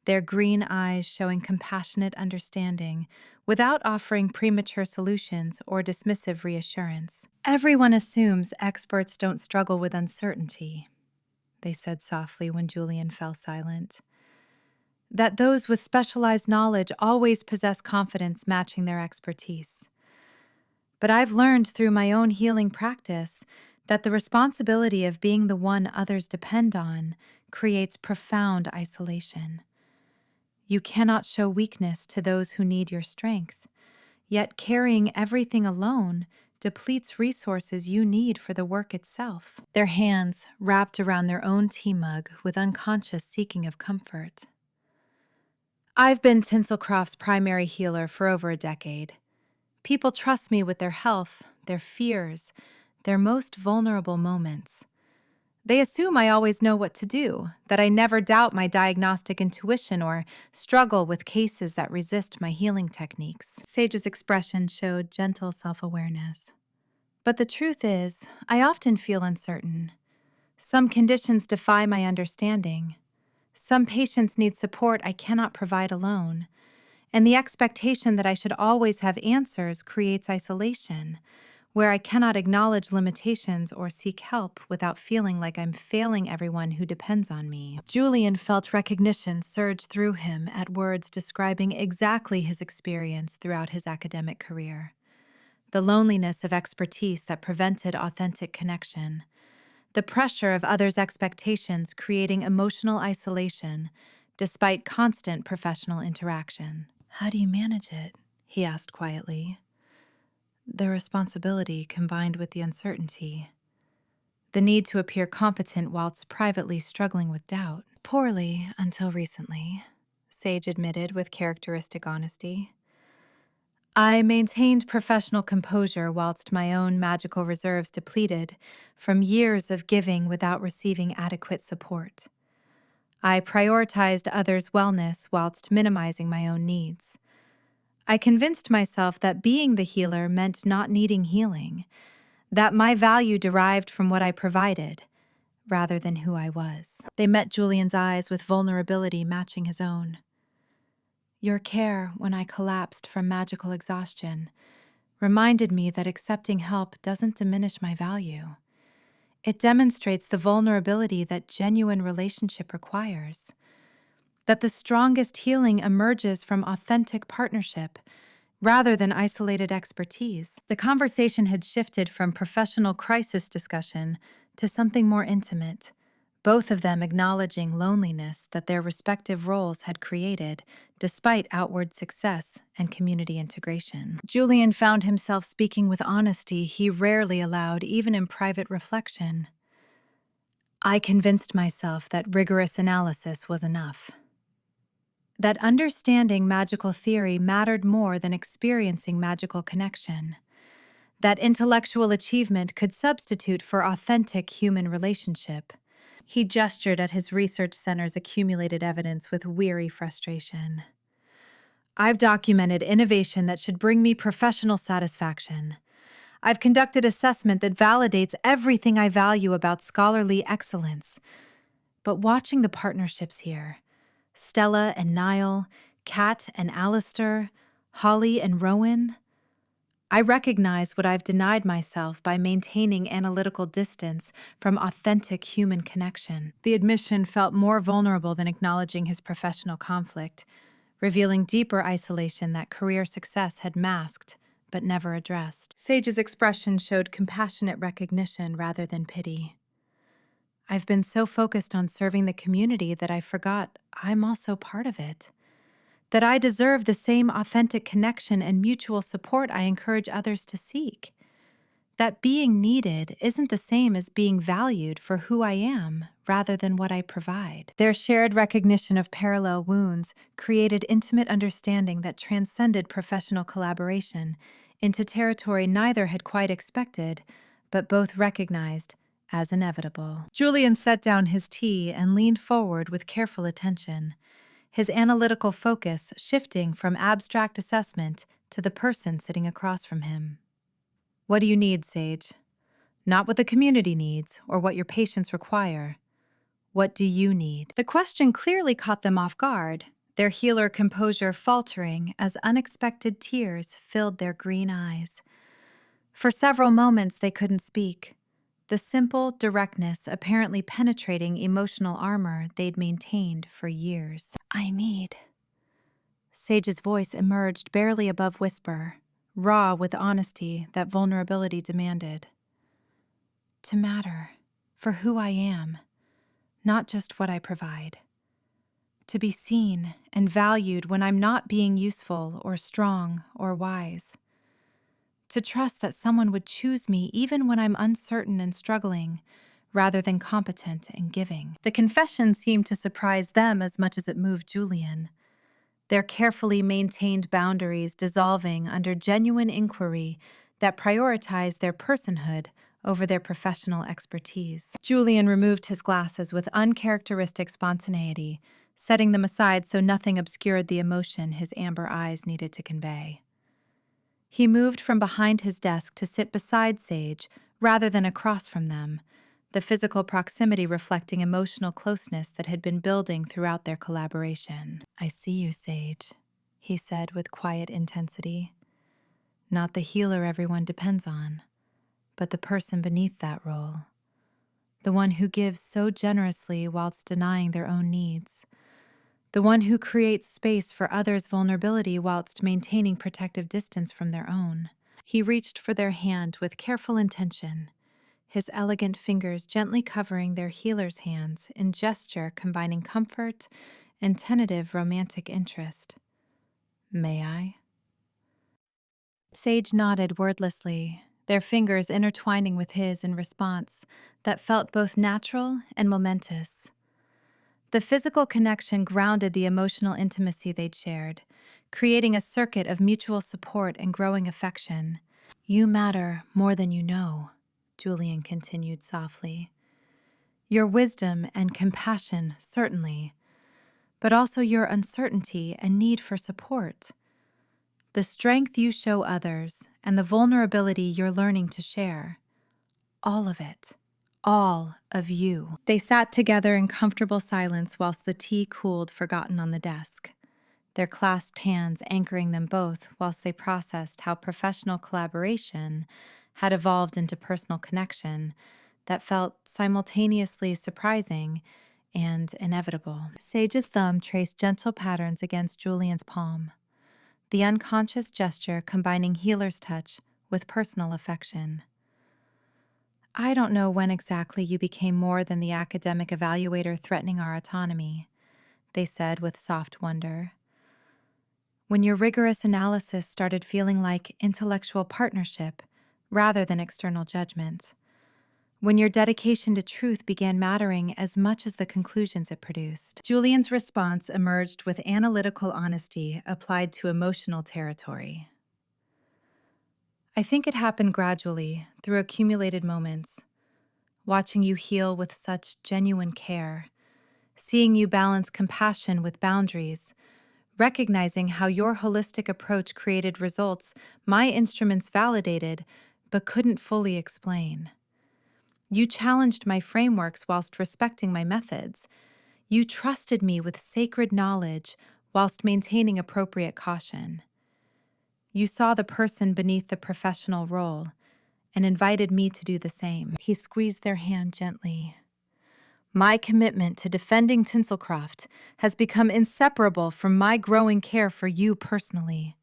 their green eyes showing compassionate understanding without offering premature solutions or dismissive reassurance. Everyone assumes experts don't struggle with uncertainty, they said softly when Julian fell silent. That those with specialized knowledge always possess confidence matching their expertise. But I've learned through my own healing practice that the responsibility of being the one others depend on creates profound isolation. You cannot show weakness to those who need your strength, yet carrying everything alone depletes resources you need for the work itself. Their hands wrapped around their own tea mug with unconscious seeking of comfort. I've been Tinselcroft's primary healer for over a decade. People trust me with their health, their fears, their most vulnerable moments. They assume I always know what to do, that I never doubt my diagnostic intuition or struggle with cases that resist my healing techniques. Sage's expression showed gentle self-awareness. But the truth is, I often feel uncertain. Some conditions defy my understanding. Some patients need support I cannot provide alone. And the expectation that I should always have answers creates isolation, where I cannot acknowledge limitations or seek help without feeling like I'm failing everyone who depends on me. Julian felt recognition surge through him at words describing exactly his experience throughout his academic career. The loneliness of expertise that prevented authentic connection. The pressure of others' expectations creating emotional isolation, despite constant professional interaction. How do you manage it? He asked quietly. The responsibility combined with the uncertainty. The need to appear competent whilst privately struggling with doubt. Poorly until recently, Sage admitted with characteristic honesty. I maintained professional composure whilst my own magical reserves depleted from years of giving without receiving adequate support. I prioritized others' wellness whilst minimizing my own needs. I convinced myself that being the healer meant not needing healing, that my value derived from what I provided, rather than who I was. They met Julian's eyes with vulnerability matching his own. Your care when I collapsed from magical exhaustion reminded me that accepting help doesn't diminish my value. It demonstrates the vulnerability that genuine relationship requires. That the strongest healing emerges from authentic partnership rather than isolated expertise. The conversation had shifted from professional crisis discussion to something more intimate, both of them acknowledging loneliness that their respective roles had created despite outward success and community integration. Julian found himself speaking with honesty he rarely allowed even in private reflection. I convinced myself that rigorous analysis was enough. That understanding magical theory mattered more than experiencing magical connection. That intellectual achievement could substitute for authentic human relationship. He gestured at his research center's accumulated evidence with weary frustration. I've documented innovation that should bring me professional satisfaction. I've conducted assessment that validates everything I value about scholarly excellence. But watching the partnerships here, Stella and Niall, Kat and Alistair, Holly and Rowan, I recognize what I've denied myself by maintaining analytical distance from authentic human connection. The admission felt more vulnerable than acknowledging his professional conflict, revealing deeper isolation that career success had masked but never addressed. Sage's expression showed compassionate recognition rather than pity. I've been so focused on serving the community that I forgot I'm also part of it. That I deserve the same authentic connection and mutual support I encourage others to seek. That being needed isn't the same as being valued for who I am rather than what I provide. Their shared recognition of parallel wounds created intimate understanding that transcended professional collaboration into territory neither had quite expected, but both recognized as inevitable. Julian set down his tea and leaned forward with careful attention, his analytical focus shifting from abstract assessment to the person sitting across from him. What do you need, Sage? Not what the community needs or what your patients require. What do you need? The question clearly caught them off guard, their healer composure faltering as unexpected tears filled their green eyes. For several moments they couldn't speak, the simple directness apparently penetrating emotional armor they'd maintained for years. I need. Sage's voice emerged barely above whisper, raw with honesty that vulnerability demanded. To matter, for who I am, not just what I provide. To be seen and valued when I'm not being useful or strong or wise. To trust that someone would choose me even when I'm uncertain and struggling, rather than competent and giving. The confession seemed to surprise them as much as it moved Julian, their carefully maintained boundaries dissolving under genuine inquiry that prioritized their personhood over their professional expertise. Julian removed his glasses with uncharacteristic spontaneity, setting them aside so nothing obscured the emotion his amber eyes needed to convey. He moved from behind his desk to sit beside Sage rather than across from them, the physical proximity reflecting emotional closeness that had been building throughout their collaboration. I see you, Sage, he said with quiet intensity. Not the healer everyone depends on, but the person beneath that role. The one who gives so generously whilst denying their own needs. The one who creates space for others' vulnerability whilst maintaining protective distance from their own. He reached for their hand with careful intention, his elegant fingers gently covering their healer's hands in gesture combining comfort and tentative romantic interest. May I? Sage nodded wordlessly, their fingers intertwining with his in response that felt both natural and momentous. The physical connection grounded the emotional intimacy they'd shared, creating a circuit of mutual support and growing affection. You matter more than you know, Julian continued softly. Your wisdom and compassion, certainly, but also your uncertainty and need for support. The strength you show others and the vulnerability you're learning to share. All of it. All of you. They sat together in comfortable silence whilst the tea cooled forgotten on the desk, their clasped hands anchoring them both whilst they processed how professional collaboration had evolved into personal connection that felt simultaneously surprising and inevitable. Sage's thumb traced gentle patterns against Julian's palm, the unconscious gesture combining healer's touch with personal affection. I don't know when exactly you became more than the academic evaluator threatening our autonomy, they said with soft wonder. When your rigorous analysis started feeling like intellectual partnership rather than external judgment. When your dedication to truth began mattering as much as the conclusions it produced. Julian's response emerged with analytical honesty applied to emotional territory. I think it happened gradually, through accumulated moments, watching you heal with such genuine care, seeing you balance compassion with boundaries, recognizing how your holistic approach created results my instruments validated but couldn't fully explain. You challenged my frameworks whilst respecting my methods. You trusted me with sacred knowledge whilst maintaining appropriate caution. You saw the person beneath the professional role and invited me to do the same. He squeezed their hand gently. My commitment to defending Tinselcroft has become inseparable from my growing care for you personally.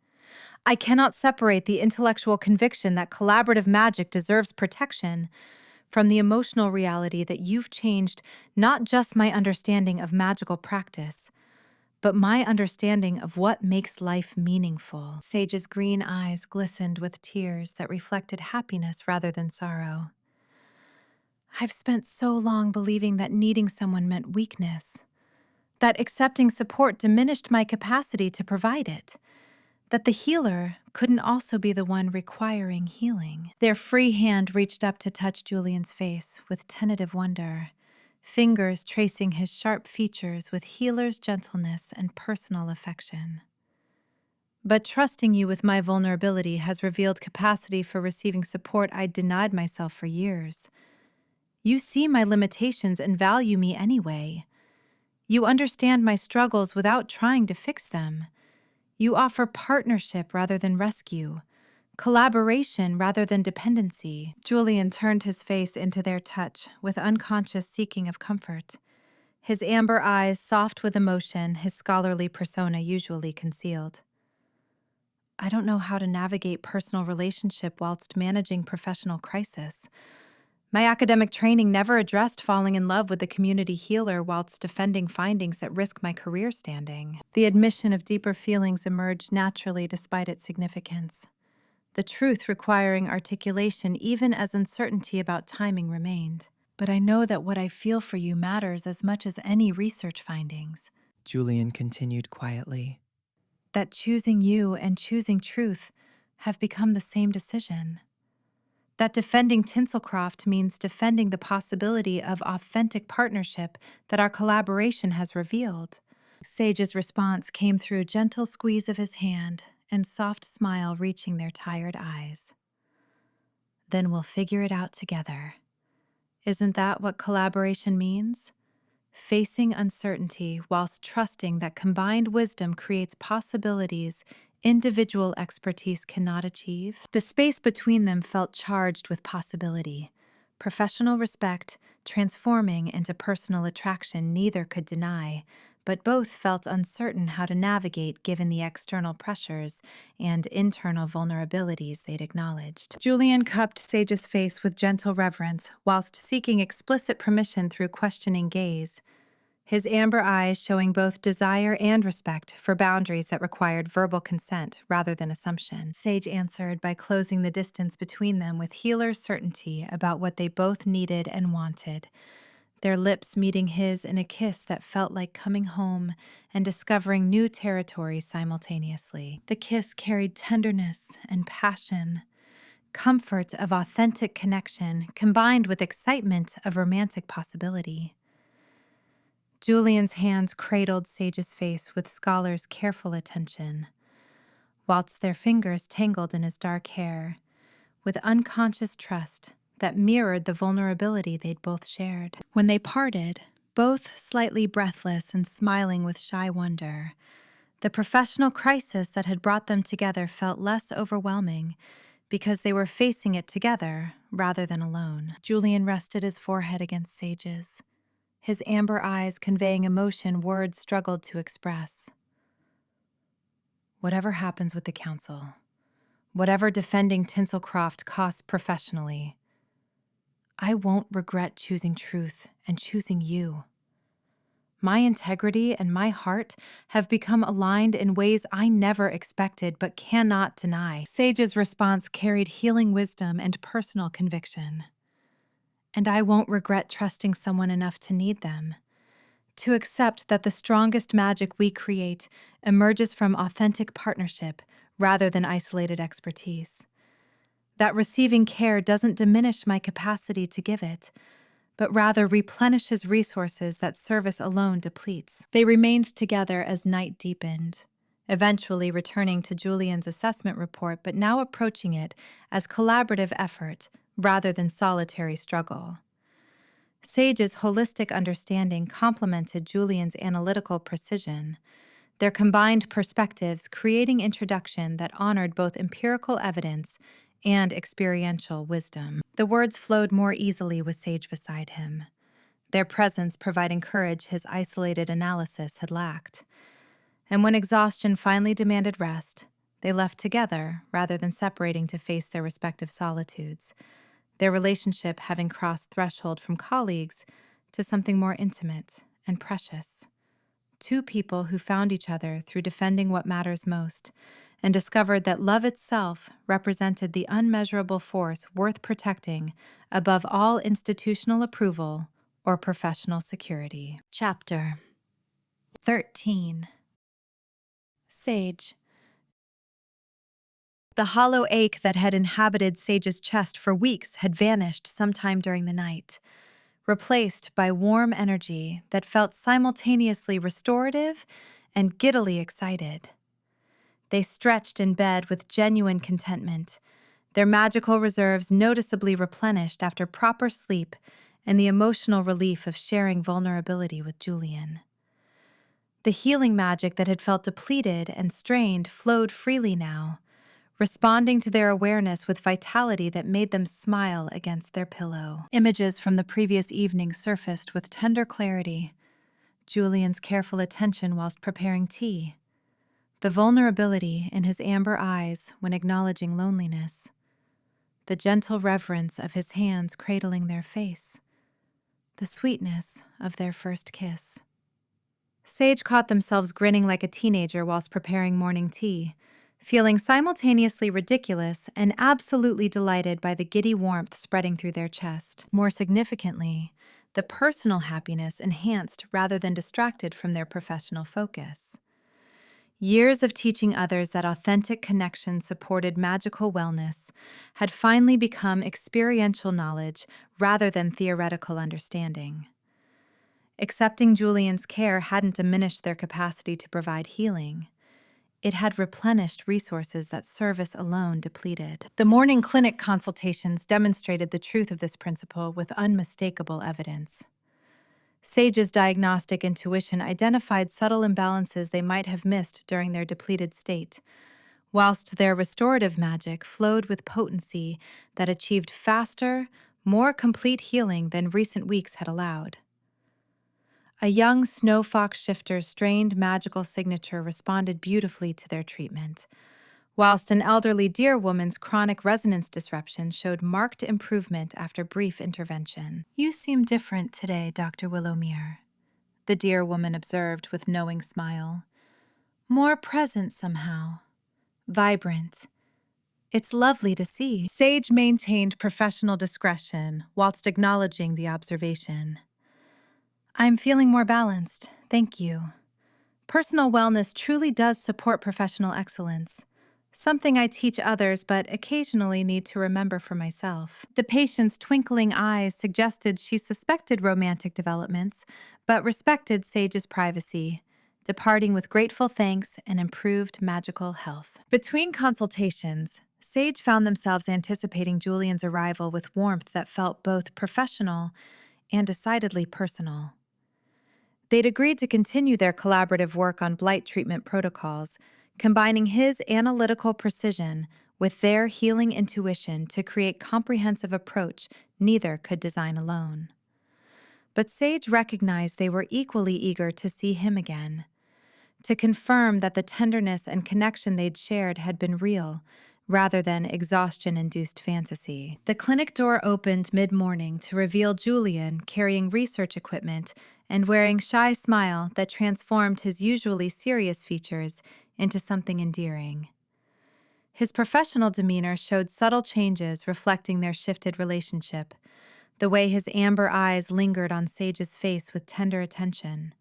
I cannot separate the intellectual conviction that collaborative magic deserves protection from the emotional reality that you've changed not just my understanding of magical practice, but my understanding of what makes life meaningful. Sage's green eyes glistened with tears that reflected happiness rather than sorrow. I've spent so long believing that needing someone meant weakness, that accepting support diminished my capacity to provide it, that the healer couldn't also be the one requiring healing. Their free hand reached up to touch Julian's face with tentative wonder, fingers tracing his sharp features with healer's gentleness and personal affection. But trusting you with my vulnerability has revealed capacity for receiving support I'd denied myself for years. You see my limitations and value me anyway. You understand my struggles without trying to fix them. You offer partnership rather than rescue, collaboration rather than dependency. Julian turned his face into their touch with unconscious seeking of comfort, his amber eyes soft with emotion, his scholarly persona usually concealed. I don't know how to navigate personal relationship whilst managing professional crisis. My academic training never addressed falling in love with the community healer whilst defending findings that risk my career standing. The admission of deeper feelings emerged naturally despite its significance, the truth requiring articulation even as uncertainty about timing remained. But I know that what I feel for you matters as much as any research findings. Julian continued quietly. That choosing you and choosing truth have become the same decision. That defending Tinselcroft means defending the possibility of authentic partnership that our collaboration has revealed. Sage's response came through a gentle squeeze of his hand and soft smile reaching their tired eyes. Then we'll figure it out together. Isn't that what collaboration means? Facing uncertainty whilst trusting that combined wisdom creates possibilities individual expertise cannot achieve. The space between them felt charged with possibility. Professional respect, transforming into personal attraction neither could deny, but both felt uncertain how to navigate given the external pressures and internal vulnerabilities they'd acknowledged. Julian cupped Sage's face with gentle reverence, whilst seeking explicit permission through questioning gaze, his amber eyes showing both desire and respect for boundaries that required verbal consent rather than assumption. Sage answered by closing the distance between them with healer certainty about what they both needed and wanted, their lips meeting his in a kiss that felt like coming home and discovering new territory simultaneously. The kiss carried tenderness and passion, comfort of authentic connection combined with excitement of romantic possibility. Julian's hands cradled Sage's face with Scholar's careful attention, whilst their fingers tangled in his dark hair, with unconscious trust that mirrored the vulnerability they'd both shared. When they parted, both slightly breathless and smiling with shy wonder, the professional crisis that had brought them together felt less overwhelming because they were facing it together rather than alone. Julian rested his forehead against Sage's, his amber eyes conveying emotion words struggled to express. Whatever happens with the council, whatever defending Tinselcroft costs professionally, I won't regret choosing truth and choosing you. My integrity and my heart have become aligned in ways I never expected but cannot deny. Sage's response carried healing wisdom and personal conviction. And I won't regret trusting someone enough to need them, to accept that the strongest magic we create emerges from authentic partnership rather than isolated expertise. That receiving care doesn't diminish my capacity to give it, but rather replenishes resources that service alone depletes. They remained together as night deepened, eventually returning to Julian's assessment report, but now approaching it as collaborative effort rather than solitary struggle. Sage's holistic understanding complemented Julian's analytical precision, their combined perspectives creating introduction that honored both empirical evidence and experiential wisdom. The words flowed more easily with Sage beside him, their presence providing courage his isolated analysis had lacked. And when exhaustion finally demanded rest, They left together rather than separating to face their respective solitudes, their relationship having crossed threshold from colleagues to something more intimate and precious. Two people who found each other through defending what matters most and discovered that love itself represented the unmeasurable force worth protecting above all institutional approval or professional security. Chapter 13. Sage. The hollow ache that had inhabited Sage's chest for weeks had vanished sometime during the night, replaced by warm energy that felt simultaneously restorative and giddily excited. They stretched in bed with genuine contentment, their magical reserves noticeably replenished after proper sleep and the emotional relief of sharing vulnerability with Julian. The healing magic that had felt depleted and strained flowed freely now, responding to their awareness with vitality that made them smile against their pillow. Images from the previous evening surfaced with tender clarity. Julian's careful attention whilst preparing tea, the vulnerability in his amber eyes when acknowledging loneliness, the gentle reverence of his hands cradling their face, the sweetness of their first kiss. Sage caught themselves grinning like a teenager whilst preparing morning tea, feeling simultaneously ridiculous and absolutely delighted by the giddy warmth spreading through their chest. More significantly, the personal happiness enhanced rather than distracted from their professional focus. Years of teaching others that authentic connection supported magical wellness had finally become experiential knowledge rather than theoretical understanding. Accepting Julian's care hadn't diminished their capacity to provide healing. It had replenished resources that service alone depleted. The morning clinic consultations demonstrated the truth of this principle with unmistakable evidence. Sage's diagnostic intuition identified subtle imbalances they might have missed during their depleted state, whilst their restorative magic flowed with potency that achieved faster, more complete healing than recent weeks had allowed. A young snow fox shifter's strained magical signature responded beautifully to their treatment, whilst an elderly deer woman's chronic resonance disruption showed marked improvement after brief intervention. "You seem different today, Dr. Willowmere," the deer woman observed with knowing smile. "More present somehow. Vibrant. It's lovely to see." Sage maintained professional discretion whilst acknowledging the observation. "I'm feeling more balanced, thank you. Personal wellness truly does support professional excellence, something I teach others but occasionally need to remember for myself." The patient's twinkling eyes suggested she suspected romantic developments, but respected Sage's privacy, departing with grateful thanks and improved magical health. Between consultations, Sage found themselves anticipating Julian's arrival with warmth that felt both professional and decidedly personal. They'd agreed to continue their collaborative work on blight treatment protocols, combining his analytical precision with their healing intuition to create comprehensive approach neither could design alone. But Sage recognized they were equally eager to see him again, to confirm that the tenderness and connection they'd shared had been real, rather than exhaustion-induced fantasy. The clinic door opened mid-morning to reveal Julian carrying research equipment and wearing shy smile that transformed his usually serious features into something endearing. His professional demeanor showed subtle changes reflecting their shifted relationship, the way his amber eyes lingered on Sage's face with tender attention,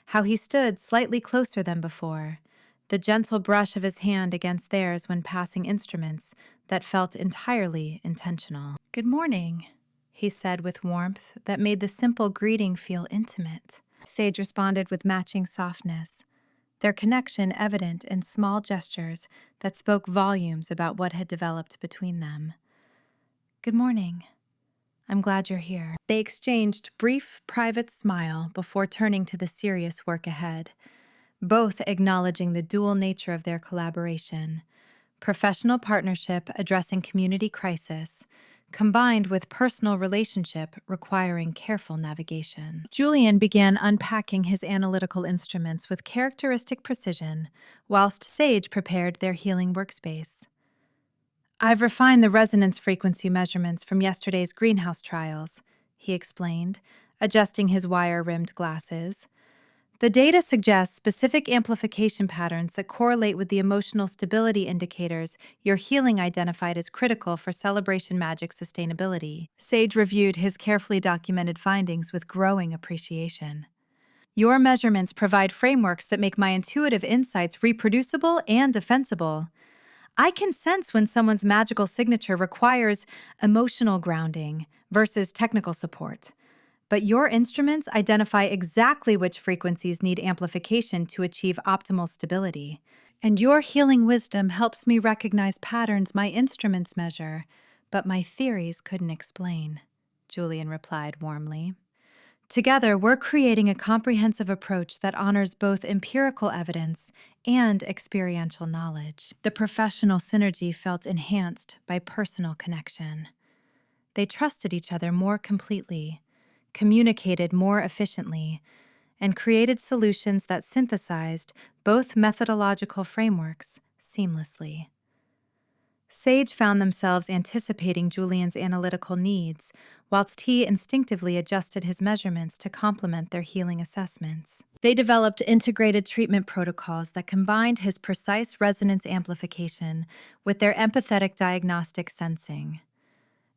how he stood slightly closer than before, the gentle brush of his hand against theirs when passing instruments that felt entirely intentional. "Good morning," he said with warmth that made the simple greeting feel intimate. Sage responded with matching softness, their connection evident in small gestures that spoke volumes about what had developed between them. "Good morning. I'm glad you're here." They exchanged brief, private smile before turning to the serious work ahead, both acknowledging the dual nature of their collaboration: professional partnership addressing community crisis, combined with personal relationship requiring careful navigation. Julian began unpacking his analytical instruments with characteristic precision, whilst Sage prepared their healing workspace. I've refined the resonance frequency measurements from yesterday's greenhouse trials, he explained, adjusting his wire-rimmed glasses. The data suggests specific amplification patterns that correlate with the emotional stability indicators your healing identified as critical for Celebration Magic sustainability. Sage reviewed his carefully documented findings with growing appreciation. Your measurements provide frameworks that make my intuitive insights reproducible and defensible. I can sense when someone's magical signature requires emotional grounding versus technical support. But your instruments identify exactly which frequencies need amplification to achieve optimal stability. And your healing wisdom helps me recognize patterns my instruments measure, but my theories couldn't explain, Julian replied warmly. Together, we're creating a comprehensive approach that honors both empirical evidence and experiential knowledge. The professional synergy felt enhanced by personal connection. They trusted each other more completely, communicated more efficiently, and created solutions that synthesized both methodological frameworks seamlessly. Sage found themselves anticipating Julian's analytical needs, whilst he instinctively adjusted his measurements to complement their healing assessments. They developed integrated treatment protocols that combined his precise resonance amplification with their empathetic diagnostic sensing.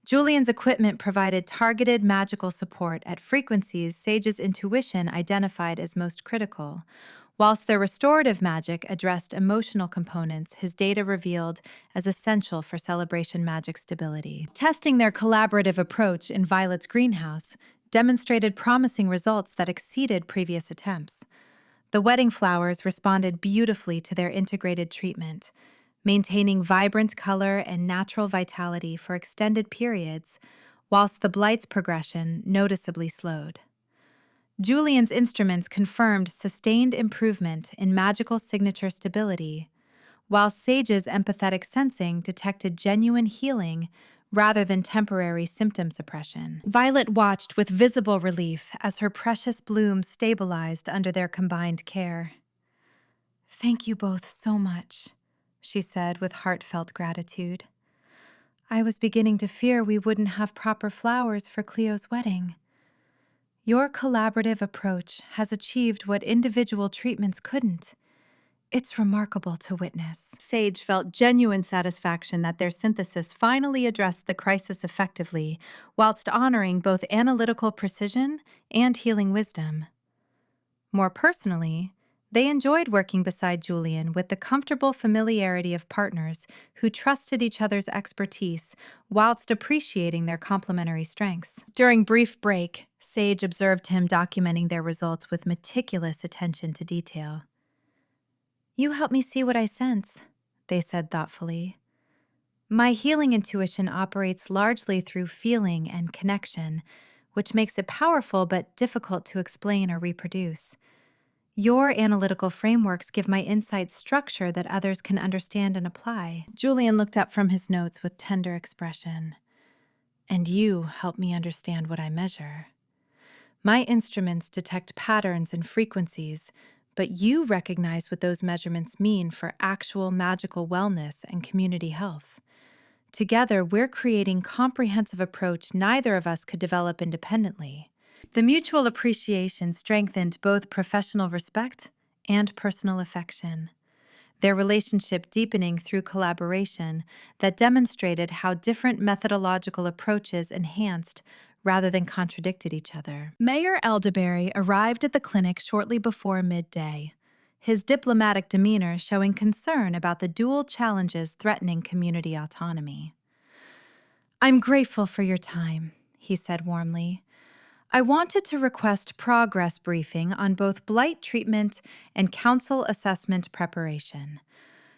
Julian's equipment provided targeted magical support at frequencies Sage's intuition identified as most critical, whilst their restorative magic addressed emotional components his data revealed as essential for Celebration Magic stability. Testing their collaborative approach in Violet's greenhouse demonstrated promising results that exceeded previous attempts. The wedding flowers responded beautifully to their integrated treatment, maintaining vibrant color and natural vitality for extended periods, whilst the blight's progression noticeably slowed. Julian's instruments confirmed sustained improvement in magical signature stability, while Sage's empathetic sensing detected genuine healing rather than temporary symptom suppression. Violet watched with visible relief as her precious blooms stabilized under their combined care. "Thank you both so much," she said with heartfelt gratitude. "I was beginning to fear we wouldn't have proper flowers for Cleo's wedding. Your collaborative approach has achieved what individual treatments couldn't. It's remarkable to witness." Sage felt genuine satisfaction that their synthesis finally addressed the crisis effectively, whilst honoring both analytical precision and healing wisdom. More personally, they enjoyed working beside Julian with the comfortable familiarity of partners who trusted each other's expertise whilst appreciating their complementary strengths. During brief break, Sage observed him documenting their results with meticulous attention to detail. "You help me see what I sense," they said thoughtfully. "My healing intuition operates largely through feeling and connection, which makes it powerful but difficult to explain or reproduce. Your analytical frameworks give my insights structure that others can understand and apply." Julian looked up from his notes with tender expression. "And you help me understand what I measure. My instruments detect patterns and frequencies, but you recognize what those measurements mean for actual magical wellness and community health. Together, we're creating a comprehensive approach neither of us could develop independently." The mutual appreciation strengthened both professional respect and personal affection, their relationship deepening through collaboration that demonstrated how different methodological approaches enhanced rather than contradicted each other. Mayor Elderberry arrived at the clinic shortly before midday, his diplomatic demeanor showing concern about the dual challenges threatening community autonomy. "I'm grateful for your time," he said warmly. "I wanted to request progress briefing on both blight treatment and council assessment preparation.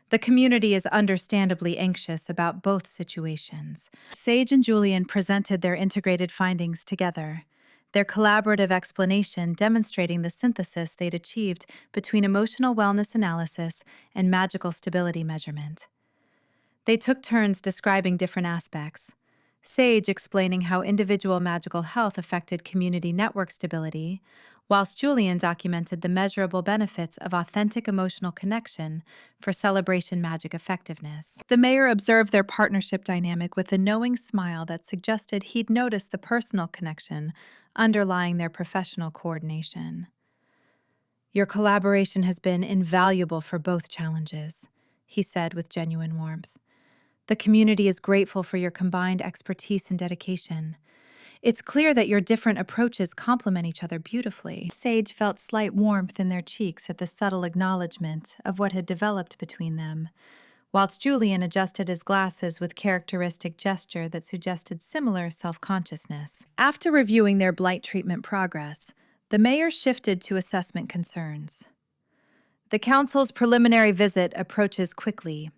The community is understandably anxious about both situations." Sage and Julian presented their integrated findings together, their collaborative explanation demonstrating the synthesis they'd achieved between emotional wellness analysis and magical stability measurement. They took turns describing different aspects, Sage explaining how individual magical health affected community network stability, whilst Julian documented the measurable benefits of authentic emotional connection for celebration magic effectiveness. The mayor observed their partnership dynamic with a knowing smile that suggested he'd noticed the personal connection underlying their professional coordination. Your collaboration has been invaluable for both challenges, he said with genuine warmth. The community is grateful for your combined expertise and dedication. It's clear that your different approaches complement each other beautifully. Sage felt slight warmth in their cheeks at the subtle acknowledgement of what had developed between them, whilst Julian adjusted his glasses with characteristic gesture that suggested similar self-consciousness. After reviewing their blight treatment progress, the mayor shifted to assessment concerns. The council's preliminary visit approaches quickly.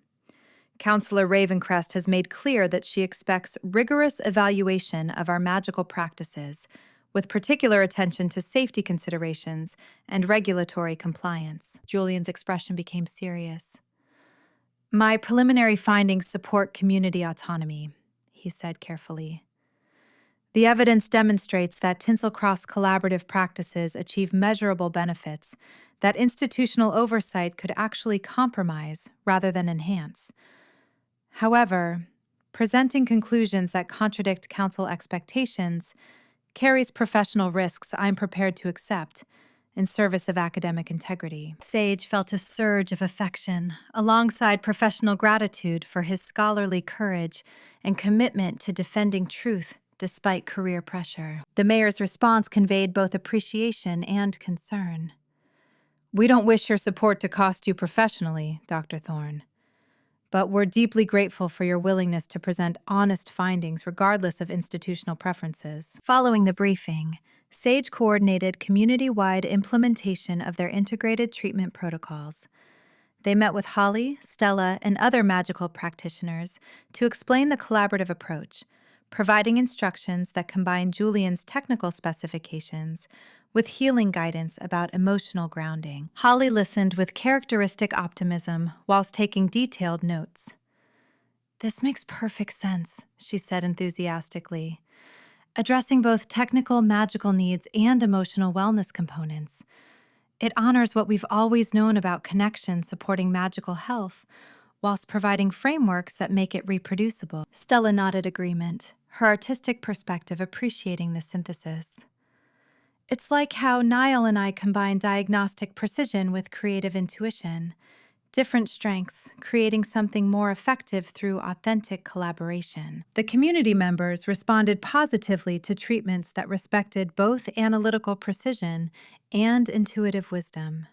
Councillor Ravencrest has made clear that she expects rigorous evaluation of our magical practices, with particular attention to safety considerations and regulatory compliance. Julian's expression became serious. My preliminary findings support community autonomy, he said carefully. The evidence demonstrates that Tinselcroft's collaborative practices achieve measurable benefits that institutional oversight could actually compromise rather than enhance. However, presenting conclusions that contradict council expectations carries professional risks I'm prepared to accept in service of academic integrity. Sage felt a surge of affection alongside professional gratitude for his scholarly courage and commitment to defending truth despite career pressure. The mayor's response conveyed both appreciation and concern. We don't wish your support to cost you professionally, Dr. Thorne, but we're deeply grateful for your willingness to present honest findings regardless of institutional preferences. Following the briefing, Sage coordinated community-wide implementation of their integrated treatment protocols. They met with Holly, Stella, and other magical practitioners to explain the collaborative approach, providing instructions that combine Julian's technical specifications with healing guidance about emotional grounding. Holly listened with characteristic optimism whilst taking detailed notes. This makes perfect sense, she said enthusiastically, addressing both technical magical needs and emotional wellness components. It honors what we've always known about connection supporting magical health, whilst providing frameworks that make it reproducible. Stella nodded agreement, her artistic perspective appreciating the synthesis. It's like how Niall and I combine diagnostic precision with creative intuition, different strengths, creating something more effective through authentic collaboration. The community members responded positively to treatments that respected both analytical precision and intuitive wisdom.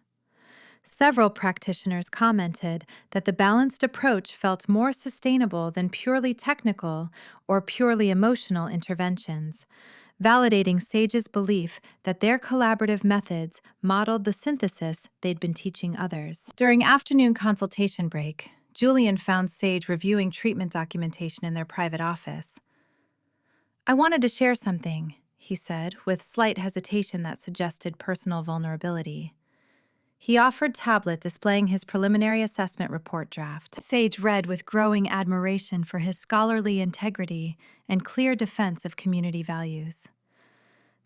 Several practitioners commented that the balanced approach felt more sustainable than purely technical or purely emotional interventions, validating Sage's belief that their collaborative methods modeled the synthesis they'd been teaching others. During afternoon consultation break, Julian found Sage reviewing treatment documentation in their private office. I wanted to share something, he said, with slight hesitation that suggested personal vulnerability. He offered tablet displaying his preliminary assessment report draft. Sage read with growing admiration for his scholarly integrity and clear defense of community values.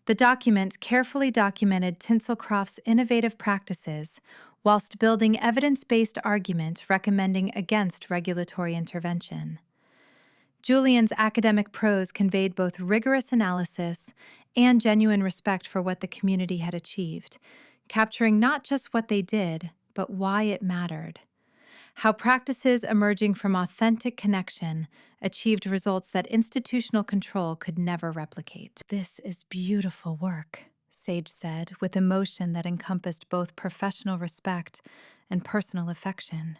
The document carefully documented Tinselcroft's innovative practices whilst building evidence-based argument recommending against regulatory intervention. Julian's academic prose conveyed both rigorous analysis and genuine respect for what the community had achieved, capturing not just what they did, but why it mattered. How practices emerging from authentic connection achieved results that institutional control could never replicate. This is beautiful work, Sage said, with emotion that encompassed both professional respect and personal affection.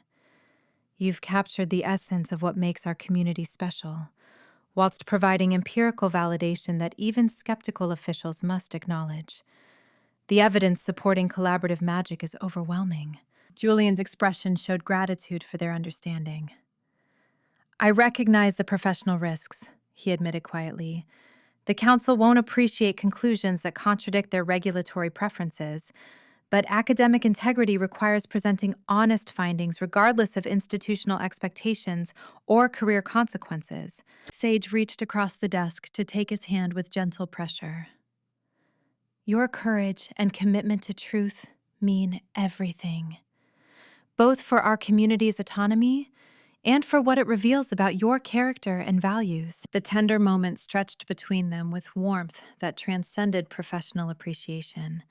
You've captured the essence of what makes our community special, whilst providing empirical validation that even skeptical officials must acknowledge. The evidence supporting collaborative magic is overwhelming. Julian's expression showed gratitude for their understanding. I recognize the professional risks, he admitted quietly. The council won't appreciate conclusions that contradict their regulatory preferences, but academic integrity requires presenting honest findings regardless of institutional expectations or career consequences. Sage reached across the desk to take his hand with gentle pressure. Your courage and commitment to truth mean everything, both for our community's autonomy and for what it reveals about your character and values. The tender moment stretched between them with warmth that transcended professional appreciation,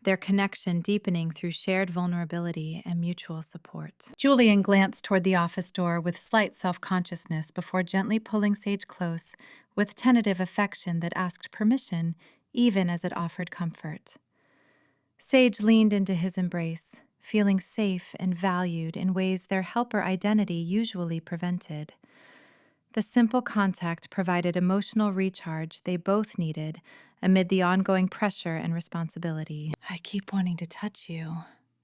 their connection deepening through shared vulnerability and mutual support. Julian glanced toward the office door with slight self-consciousness before gently pulling Sage close with tentative affection that asked permission even as it offered comfort. Sage leaned into his embrace, feeling safe and valued in ways their helper identity usually prevented. The simple contact provided emotional recharge they both needed amid the ongoing pressure and responsibility. I keep wanting to touch you,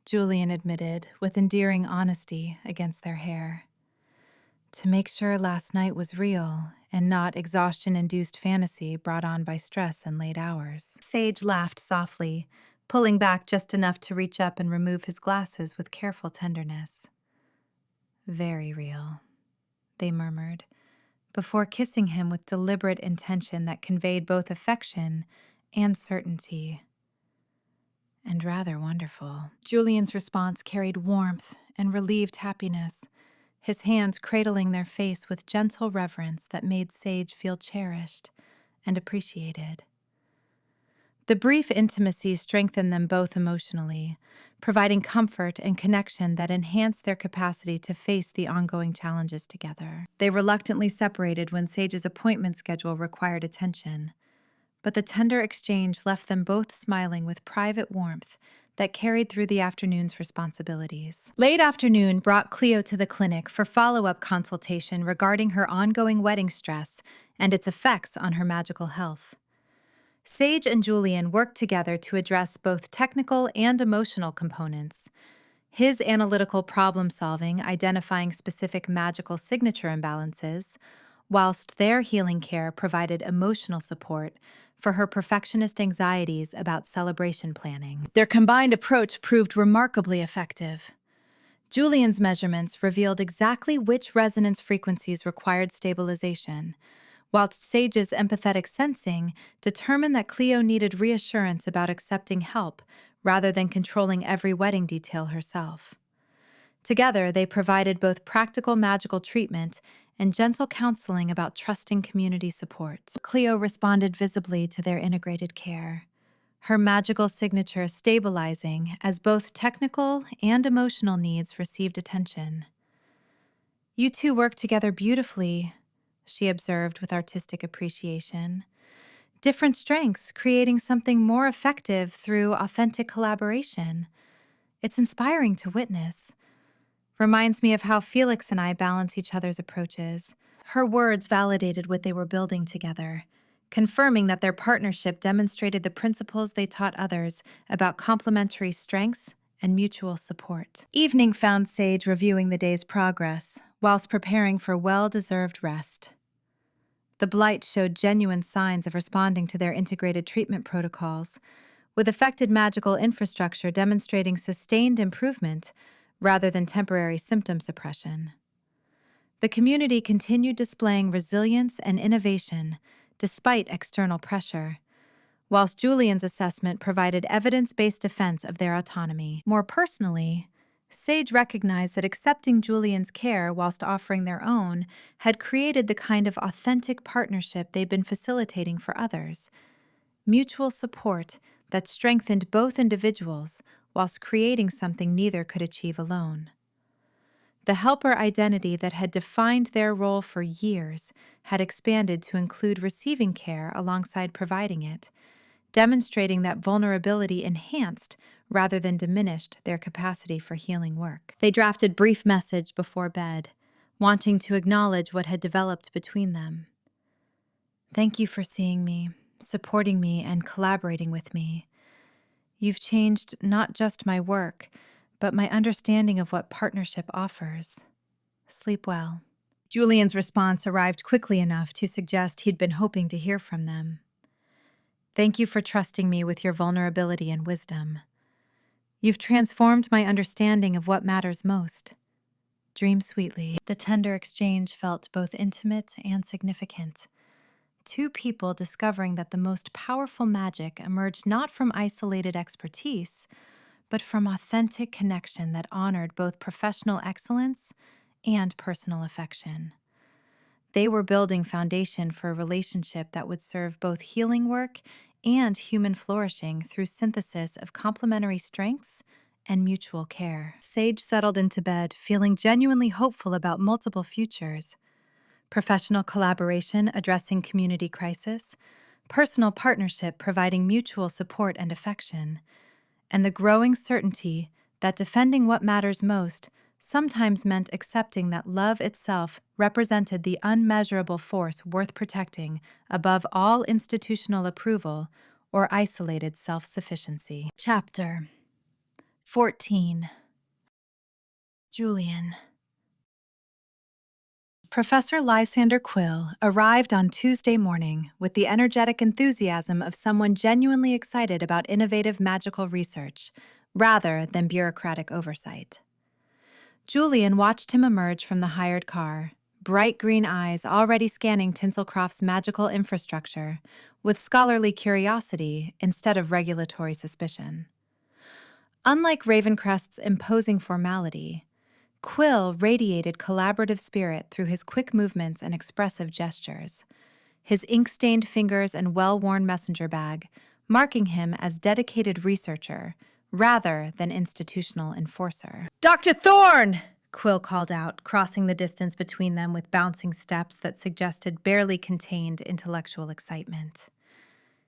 Julian admitted with endearing honesty against their hair. To make sure last night was real and not exhaustion-induced fantasy brought on by stress and late hours. Sage laughed softly, pulling back just enough to reach up and remove his glasses with careful tenderness. Very real, they murmured, before kissing him with deliberate intention that conveyed both affection and certainty. And rather wonderful. Julian's response carried warmth and relieved happiness, his hands cradling their face with gentle reverence that made Sage feel cherished and appreciated. The brief intimacy strengthened them both emotionally, providing comfort and connection that enhanced their capacity to face the ongoing challenges together. They reluctantly separated when Sage's appointment schedule required attention, but the tender exchange left them both smiling with private warmth that carried through the afternoon's responsibilities. Late afternoon brought Cleo to the clinic for follow-up consultation regarding her ongoing wedding stress and its effects on her magical health. Sage and Julian worked together to address both technical and emotional components. His analytical problem-solving identifying specific magical signature imbalances, whilst their healing care provided emotional support for her perfectionist anxieties about celebration planning. Their combined approach proved remarkably effective. Julian's measurements revealed exactly which resonance frequencies required stabilization, whilst Sage's empathetic sensing determined that Cleo needed reassurance about accepting help rather than controlling every wedding detail herself. Together, they provided both practical magical treatment and gentle counseling about trusting community support. Cleo responded visibly to their integrated care, her magical signature stabilizing as both technical and emotional needs received attention. You two work together beautifully, she observed with artistic appreciation. Different strengths creating something more effective through authentic collaboration. It's inspiring to witness. Reminds me of how Felix and I balance each other's approaches. Her words validated what they were building together, confirming that their partnership demonstrated the principles they taught others about complementary strengths and mutual support. Evening found Sage reviewing the day's progress, whilst preparing for well-deserved rest. The Blight showed genuine signs of responding to their integrated treatment protocols, with affected magical infrastructure demonstrating sustained improvement rather than temporary symptom suppression. The community continued displaying resilience and innovation despite external pressure, whilst Julian's assessment provided evidence-based defense of their autonomy. More personally, Sage recognized that accepting Julian's care whilst offering their own had created the kind of authentic partnership they'd been facilitating for others. Mutual support that strengthened both individuals whilst creating something neither could achieve alone. The helper identity that had defined their role for years had expanded to include receiving care alongside providing it, demonstrating that vulnerability enhanced rather than diminished their capacity for healing work. They drafted brief message before bed, wanting to acknowledge what had developed between them. Thank you for seeing me, supporting me, and collaborating with me. You've changed not just my work, but my understanding of what partnership offers. Sleep well. Julian's response arrived quickly enough to suggest he'd been hoping to hear from them. Thank you for trusting me with your vulnerability and wisdom. You've transformed my understanding of what matters most. Dream sweetly. The tender exchange felt both intimate and significant. Two people discovering that the most powerful magic emerged not from isolated expertise, but from authentic connection that honored both professional excellence and personal affection. They were building foundation for a relationship that would serve both healing work and human flourishing through synthesis of complementary strengths and mutual care. Sage settled into bed, feeling genuinely hopeful about multiple futures: professional collaboration addressing community crisis, personal partnership providing mutual support and affection, and the growing certainty that defending what matters most sometimes meant accepting that love itself represented the unmeasurable force worth protecting above all institutional approval or isolated self-sufficiency. Chapter 14. Julian. Professor Lysander Quill arrived on Tuesday morning with the energetic enthusiasm of someone genuinely excited about innovative magical research, rather than bureaucratic oversight. Julian watched him emerge from the hired car, bright green eyes already scanning Tinselcroft's magical infrastructure, with scholarly curiosity instead of regulatory suspicion. Unlike Ravencrest's imposing formality, Quill radiated collaborative spirit through his quick movements and expressive gestures, his ink-stained fingers and well-worn messenger bag marking him as dedicated researcher rather than institutional enforcer. "Dr. Thorne!" Quill called out, crossing the distance between them with bouncing steps that suggested barely contained intellectual excitement.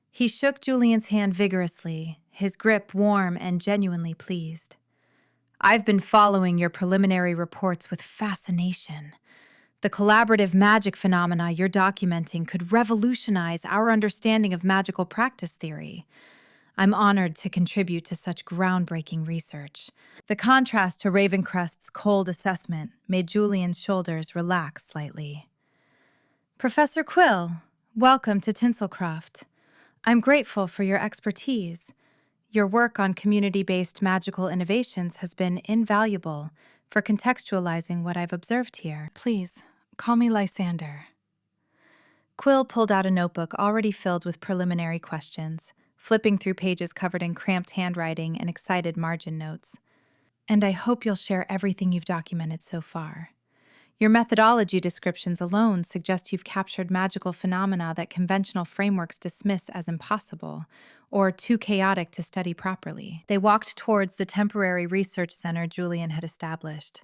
He shook Julian's hand vigorously, his grip warm and genuinely pleased. "I've been following your preliminary reports with fascination. The collaborative magic phenomena you're documenting could revolutionize our understanding of magical practice theory. I'm honored to contribute to such groundbreaking research." The contrast to Ravencrest's cold assessment made Julian's shoulders relax slightly. "Professor Quill, welcome to Tinselcroft. I'm grateful for your expertise. Your work on community-based magical innovations has been invaluable for contextualizing what I've observed here. Please, call me Lysander." Quill pulled out a notebook already filled with preliminary questions, flipping through pages covered in cramped handwriting and excited margin notes. "And I hope you'll share everything you've documented so far. Your methodology descriptions alone suggest you've captured magical phenomena that conventional frameworks dismiss as impossible or too chaotic to study properly." They walked towards the temporary research center Julian had established,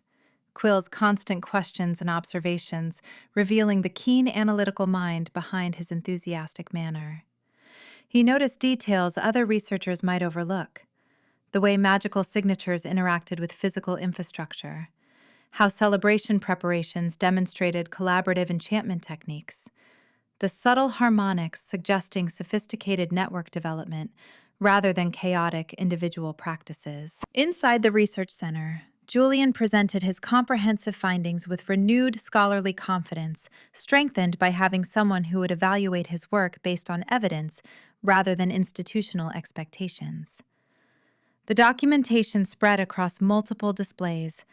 Quill's constant questions and observations revealing the keen analytical mind behind his enthusiastic manner. He noticed details other researchers might overlook: the way magical signatures interacted with physical infrastructure, how celebration preparations demonstrated collaborative enchantment techniques, the subtle harmonics suggesting sophisticated network development rather than chaotic individual practices. Inside the research center, Julian presented his comprehensive findings with renewed scholarly confidence, strengthened by having someone who would evaluate his work based on evidence rather than institutional expectations. The documentation spread across multiple displays: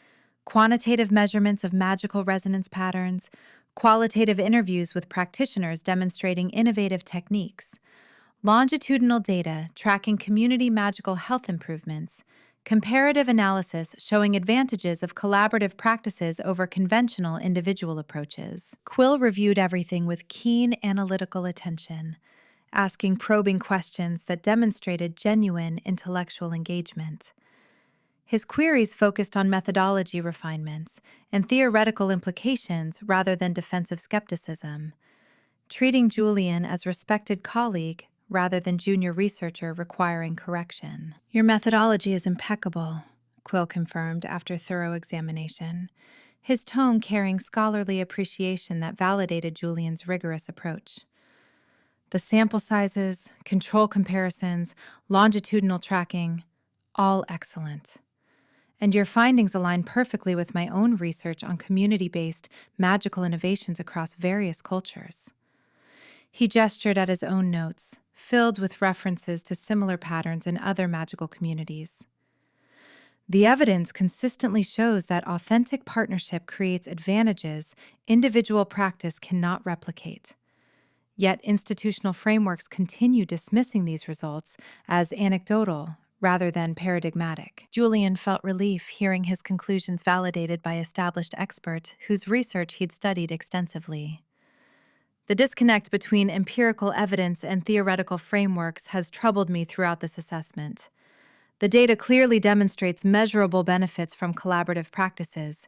quantitative measurements of magical resonance patterns, qualitative interviews with practitioners demonstrating innovative techniques, longitudinal data tracking community magical health improvements, comparative analysis showing advantages of collaborative practices over conventional individual approaches. Quill reviewed everything with keen analytical attention, asking probing questions that demonstrated genuine intellectual engagement. His queries focused on methodology refinements and theoretical implications rather than defensive skepticism, treating Julian as respected colleague rather than junior researcher requiring correction. "Your methodology is impeccable," Quill confirmed after thorough examination, his tone carrying scholarly appreciation that validated Julian's rigorous approach. "The sample sizes, control comparisons, longitudinal tracking, all excellent. And your findings align perfectly with my own research on community-based magical innovations across various cultures." He gestured at his own notes, filled with references to similar patterns in other magical communities. The evidence consistently shows that authentic partnership creates advantages individual practice cannot replicate. Yet institutional frameworks continue dismissing these results as anecdotal rather than paradigmatic. Julian felt relief hearing his conclusions validated by established experts whose research he'd studied extensively. The disconnect between empirical evidence and theoretical frameworks has troubled me throughout this assessment. The data clearly demonstrates measurable benefits from collaborative practices,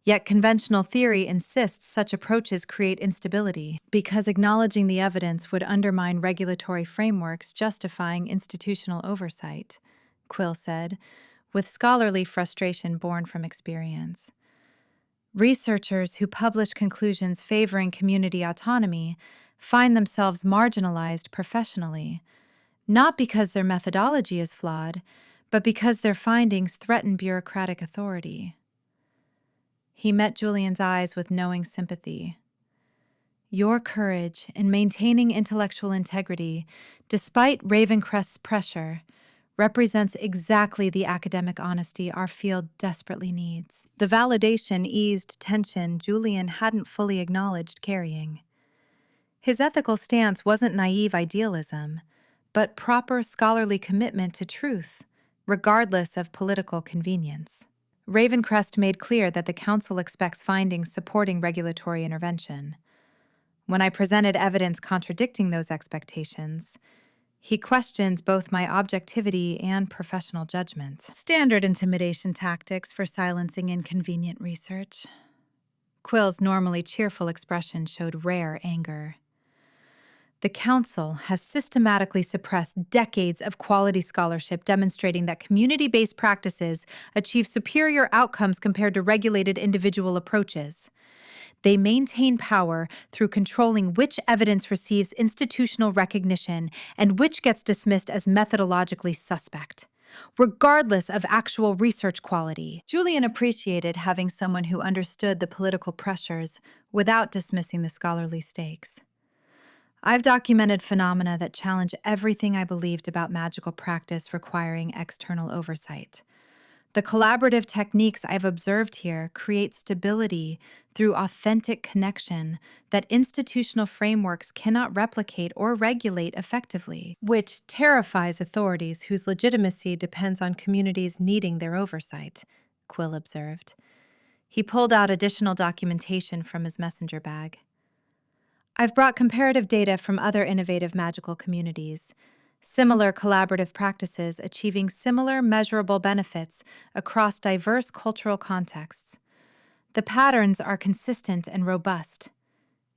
yet conventional theory insists such approaches create instability because acknowledging the evidence would undermine regulatory frameworks justifying institutional oversight, Quill said, with scholarly frustration born from experience. Researchers who publish conclusions favoring community autonomy find themselves marginalized professionally, not because their methodology is flawed, but because their findings threaten bureaucratic authority. He met Julian's eyes with knowing sympathy. Your courage in maintaining intellectual integrity, despite Ravencrest's pressure, represents exactly the academic honesty our field desperately needs. The validation eased tension Julian hadn't fully acknowledged carrying. His ethical stance wasn't naive idealism, but proper scholarly commitment to truth, regardless of political convenience. Ravencrest made clear that the Council expects findings supporting regulatory intervention. When I presented evidence contradicting those expectations, he questioned both my objectivity and professional judgment. Standard intimidation tactics for silencing inconvenient research. Quill's normally cheerful expression showed rare anger. The Council has systematically suppressed decades of quality scholarship demonstrating that community-based practices achieve superior outcomes compared to regulated individual approaches. They maintain power through controlling which evidence receives institutional recognition and which gets dismissed as methodologically suspect, regardless of actual research quality. Julian appreciated having someone who understood the political pressures without dismissing the scholarly stakes. I've documented phenomena that challenge everything I believed about magical practice requiring external oversight. The collaborative techniques I've observed here create stability through authentic connection that institutional frameworks cannot replicate or regulate effectively, which terrifies authorities whose legitimacy depends on communities needing their oversight, Quill observed. He pulled out additional documentation from his messenger bag. I've brought comparative data from other innovative magical communities, similar collaborative practices achieving similar measurable benefits across diverse cultural contexts. The patterns are consistent and robust.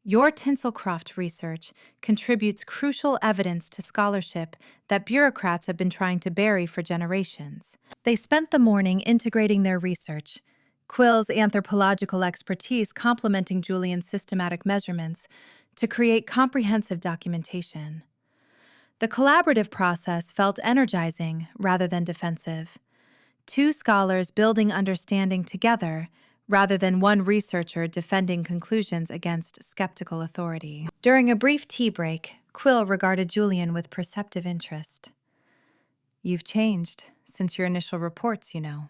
Your Tinselcroft research contributes crucial evidence to scholarship that bureaucrats have been trying to bury for generations. They spent the morning integrating their research, Quill's anthropological expertise complementing Julian's systematic measurements, to create comprehensive documentation. The collaborative process felt energizing rather than defensive. Two scholars building understanding together rather than one researcher defending conclusions against skeptical authority. During a brief tea break, Quill regarded Julian with perceptive interest. You've changed since your initial reports, you know.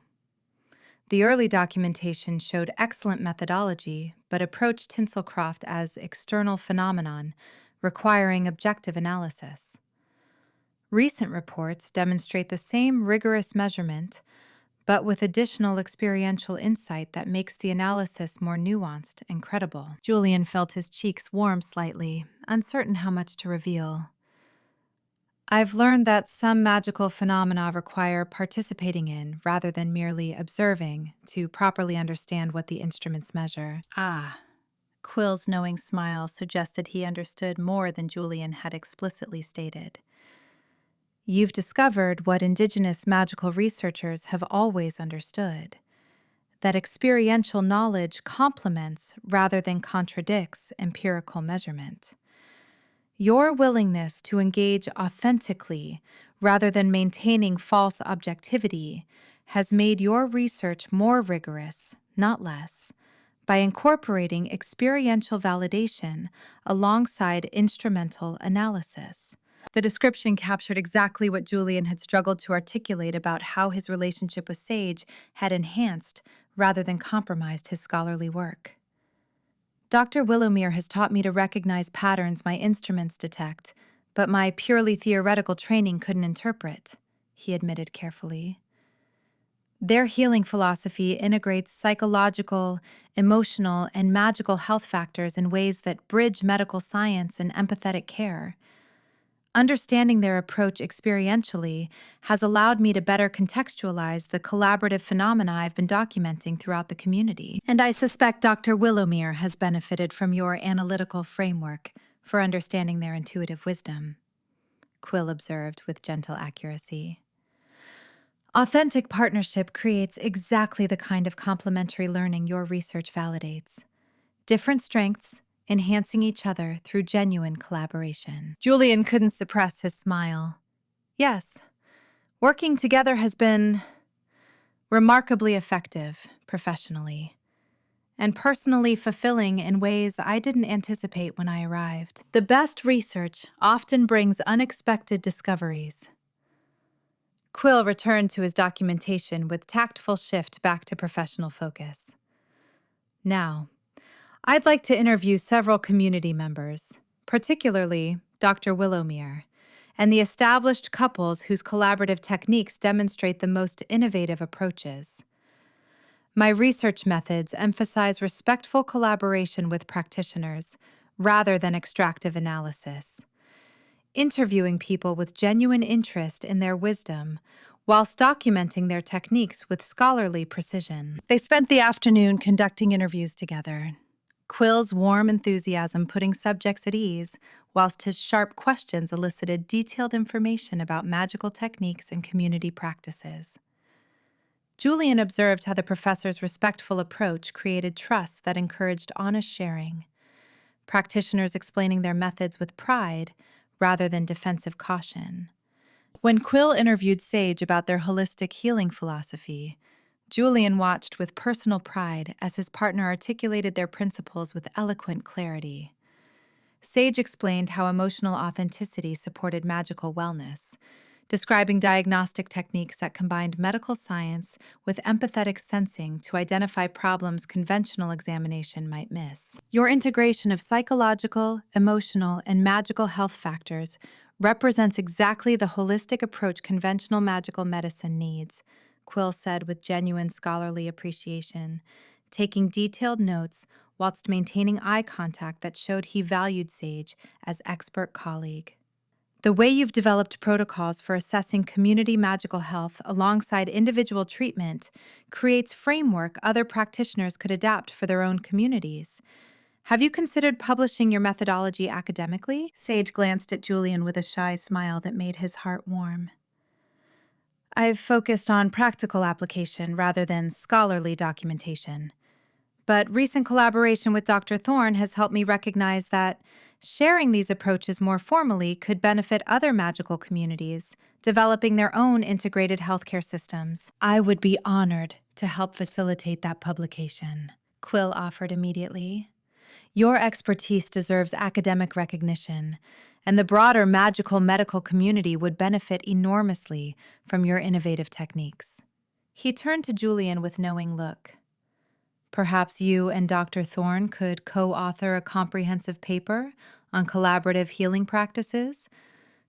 The early documentation showed excellent methodology, but approached Tinselcroft as external phenomenon, requiring objective analysis. Recent reports demonstrate the same rigorous measurement, but with additional experiential insight that makes the analysis more nuanced and credible. Julian felt his cheeks warm slightly, uncertain how much to reveal. I've learned that some magical phenomena require participating in rather than merely observing to properly understand what the instruments measure. Ah. Quill's knowing smile suggested he understood more than Julian had explicitly stated. You've discovered what indigenous magical researchers have always understood, that experiential knowledge complements rather than contradicts empirical measurement. Your willingness to engage authentically rather than maintaining false objectivity has made your research more rigorous, not less, by incorporating experiential validation alongside instrumental analysis. The description captured exactly what Julian had struggled to articulate about how his relationship with Sage had enhanced rather than compromised his scholarly work. Dr. Willowmere has taught me to recognize patterns my instruments detect, but my purely theoretical training couldn't interpret, he admitted carefully. Their healing philosophy integrates psychological, emotional, and magical health factors in ways that bridge medical science and empathetic care. Understanding their approach experientially has allowed me to better contextualize the collaborative phenomena I've been documenting throughout the community. And I suspect Dr. Willowmere has benefited from your analytical framework for understanding their intuitive wisdom, Quill observed with gentle accuracy. Authentic partnership creates exactly the kind of complementary learning your research validates. Different strengths, enhancing each other through genuine collaboration. Julian couldn't suppress his smile. Yes, working together has been remarkably effective professionally, and personally fulfilling in ways I didn't anticipate when I arrived. The best research often brings unexpected discoveries. Quill returned to his documentation with tactful shift back to professional focus. Now, I'd like to interview several community members, particularly Dr. Willowmere, and the established couples whose collaborative techniques demonstrate the most innovative approaches. My research methods emphasize respectful collaboration with practitioners rather than extractive analysis, interviewing people with genuine interest in their wisdom whilst documenting their techniques with scholarly precision. They spent the afternoon conducting interviews together, Quill's warm enthusiasm putting subjects at ease, whilst his sharp questions elicited detailed information about magical techniques and community practices. Julian observed how the professor's respectful approach created trust that encouraged honest sharing, practitioners explaining their methods with pride rather than defensive caution. When Quill interviewed Sage about their holistic healing philosophy, Julian watched with personal pride as his partner articulated their principles with eloquent clarity. Sage explained how emotional authenticity supported magical wellness, describing diagnostic techniques that combined medical science with empathetic sensing to identify problems conventional examination might miss. Your integration of psychological, emotional, and magical health factors represents exactly the holistic approach conventional magical medicine needs, Quill said with genuine scholarly appreciation, taking detailed notes whilst maintaining eye contact that showed he valued Sage as expert colleague. The way you've developed protocols for assessing community magical health alongside individual treatment creates framework other practitioners could adapt for their own communities. Have you considered publishing your methodology academically? Sage glanced at Julian with a shy smile that made his heart warm. I've focused on practical application rather than scholarly documentation. But recent collaboration with Dr. Thorne has helped me recognize that sharing these approaches more formally could benefit other magical communities, developing their own integrated healthcare systems. I would be honored to help facilitate that publication, Quill offered immediately. Your expertise deserves academic recognition, and the broader magical medical community would benefit enormously from your innovative techniques. He turned to Julian with knowing look. Perhaps you and Dr. Thorne could co-author a comprehensive paper on collaborative healing practices,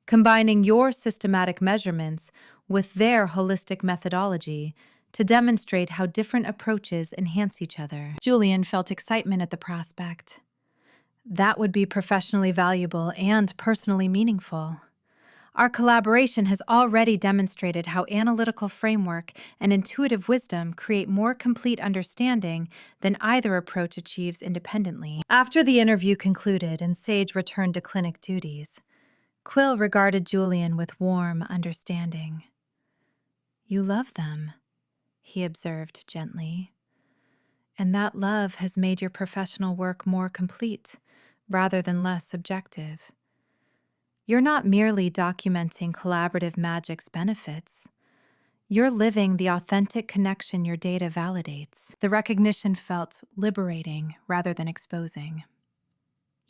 combining your systematic measurements with their holistic methodology to demonstrate how different approaches enhance each other. Julian felt excitement at the prospect. That would be professionally valuable and personally meaningful. Our collaboration has already demonstrated how analytical framework and intuitive wisdom create more complete understanding than either approach achieves independently. After the interview concluded and Sage returned to clinic duties, Quill regarded Julian with warm understanding. You love them, he observed gently, and that love has made your professional work more complete rather than less subjective. You're not merely documenting collaborative magic's benefits. You're living the authentic connection your data validates. The recognition felt liberating rather than exposing.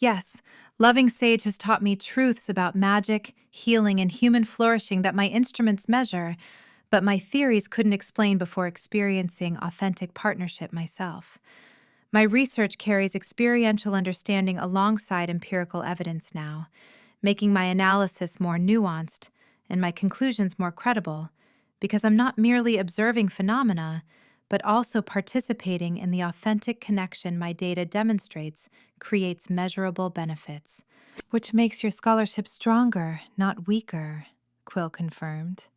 Yes, loving sage has taught me truths about magic, healing, and human flourishing that my instruments measure, but my theories couldn't explain before experiencing authentic partnership myself. My research carries experiential understanding alongside empirical evidence now, making my analysis more nuanced and my conclusions more credible, because I'm not merely observing phenomena, but also participating in the authentic connection my data demonstrates creates measurable benefits. Which makes your scholarship stronger, not weaker, Quill confirmed.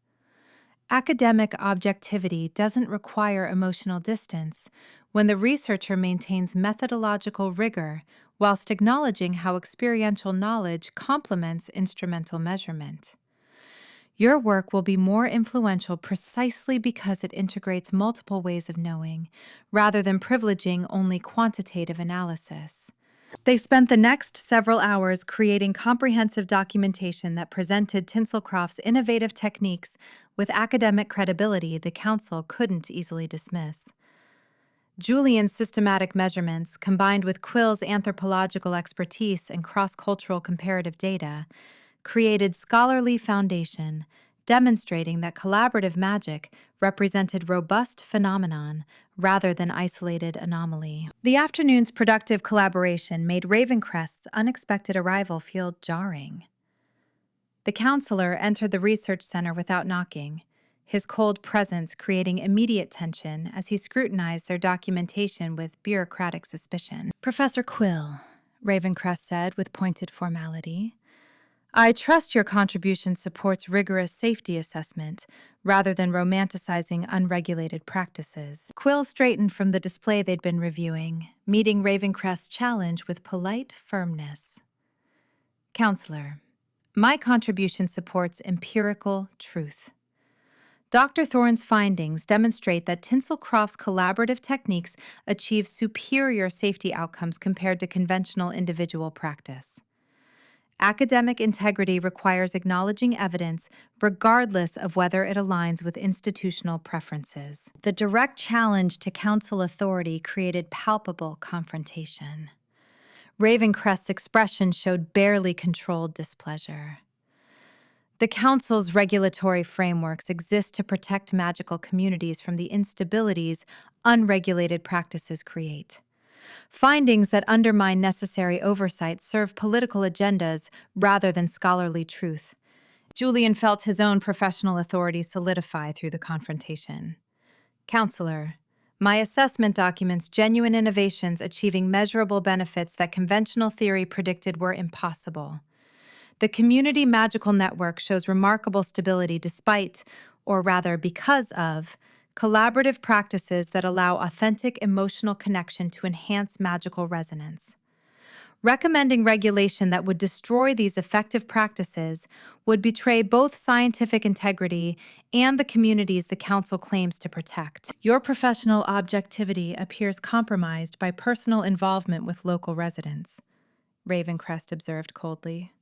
Academic objectivity doesn't require emotional distance when the researcher maintains methodological rigor whilst acknowledging how experiential knowledge complements instrumental measurement. Your work will be more influential precisely because it integrates multiple ways of knowing, rather than privileging only quantitative analysis. They spent the next several hours creating comprehensive documentation that presented Tinselcroft's innovative techniques with academic credibility the Council couldn't easily dismiss. Julian's systematic measurements, combined with Quill's anthropological expertise and cross-cultural comparative data, created scholarly foundation, demonstrating that collaborative magic represented robust phenomenon rather than isolated anomaly. The afternoon's productive collaboration made Ravencrest's unexpected arrival feel jarring. The counselor entered the research center without knocking, his cold presence creating immediate tension as he scrutinized their documentation with bureaucratic suspicion. "Professor Quill," Ravencrest said with pointed formality, "I trust your contribution supports rigorous safety assessment rather than romanticizing unregulated practices." Quill straightened from the display they'd been reviewing, meeting Ravencrest's challenge with polite firmness. "Counselor, my contribution supports empirical truth. Dr. Thorne's findings demonstrate that Tinselcroft's collaborative techniques achieve superior safety outcomes compared to conventional individual practice. Academic integrity requires acknowledging evidence regardless of whether it aligns with institutional preferences." The direct challenge to council authority created palpable confrontation. Ravencrest's expression showed barely controlled displeasure. The Council's regulatory frameworks exist to protect magical communities from the instabilities unregulated practices create. Findings that undermine necessary oversight serve political agendas rather than scholarly truth. Julian felt his own professional authority solidify through the confrontation. "Counselor, my assessment documents genuine innovations achieving measurable benefits that conventional theory predicted were impossible. The Community Magical Network shows remarkable stability despite, or rather because of, collaborative practices that allow authentic emotional connection to enhance magical resonance. Recommending regulation that would destroy these effective practices would betray both scientific integrity and the communities the Council claims to protect. Your professional objectivity appears compromised by personal involvement with local residents," Ravencrest observed coldly.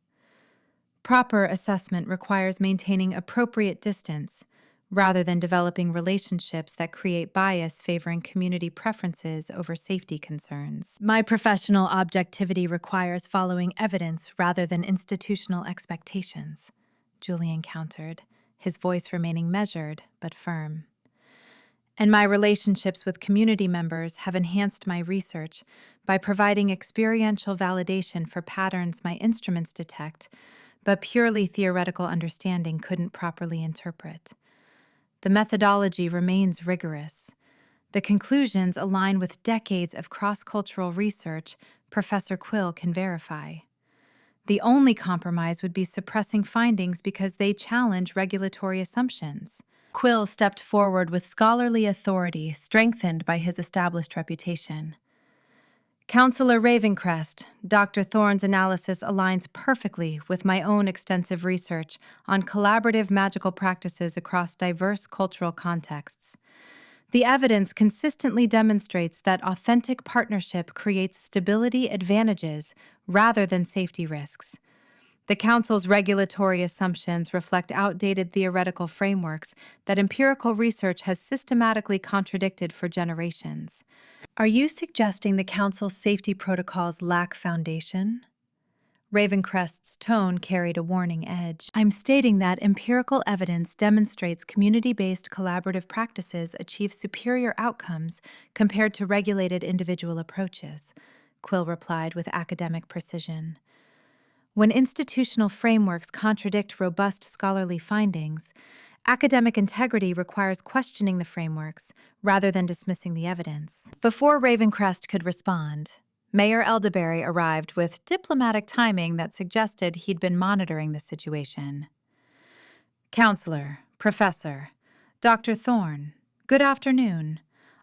"Proper assessment requires maintaining appropriate distance, rather than developing relationships that create bias favoring community preferences over safety concerns. My professional objectivity requires following evidence rather than institutional expectations," Julian countered, his voice remaining measured but firm. "And my relationships with community members have enhanced my research by providing experiential validation for patterns my instruments detect, but purely theoretical understanding couldn't properly interpret. The methodology remains rigorous. The conclusions align with decades of cross-cultural research Professor Quill can verify. The only compromise would be suppressing findings because they challenge regulatory assumptions." Quill stepped forward with scholarly authority strengthened by his established reputation. "Counselor Ravencrest, Dr. Thorne's analysis aligns perfectly with my own extensive research on collaborative magical practices across diverse cultural contexts. The evidence consistently demonstrates that authentic partnership creates stability advantages rather than safety risks. The Council's regulatory assumptions reflect outdated theoretical frameworks that empirical research has systematically contradicted for generations." "Are you suggesting the Council's safety protocols lack foundation?" Ravencrest's tone carried a warning edge. I'm stating that empirical evidence demonstrates community-based collaborative practices achieve superior outcomes compared to regulated individual approaches, Quill replied with academic precision. When institutional frameworks contradict robust scholarly findings, academic integrity requires questioning the frameworks rather than dismissing the evidence. Before Ravencrest could respond, Mayor Elderberry arrived with diplomatic timing that suggested he'd been monitoring the situation. Counselor, Professor, Dr. Thorne, good afternoon.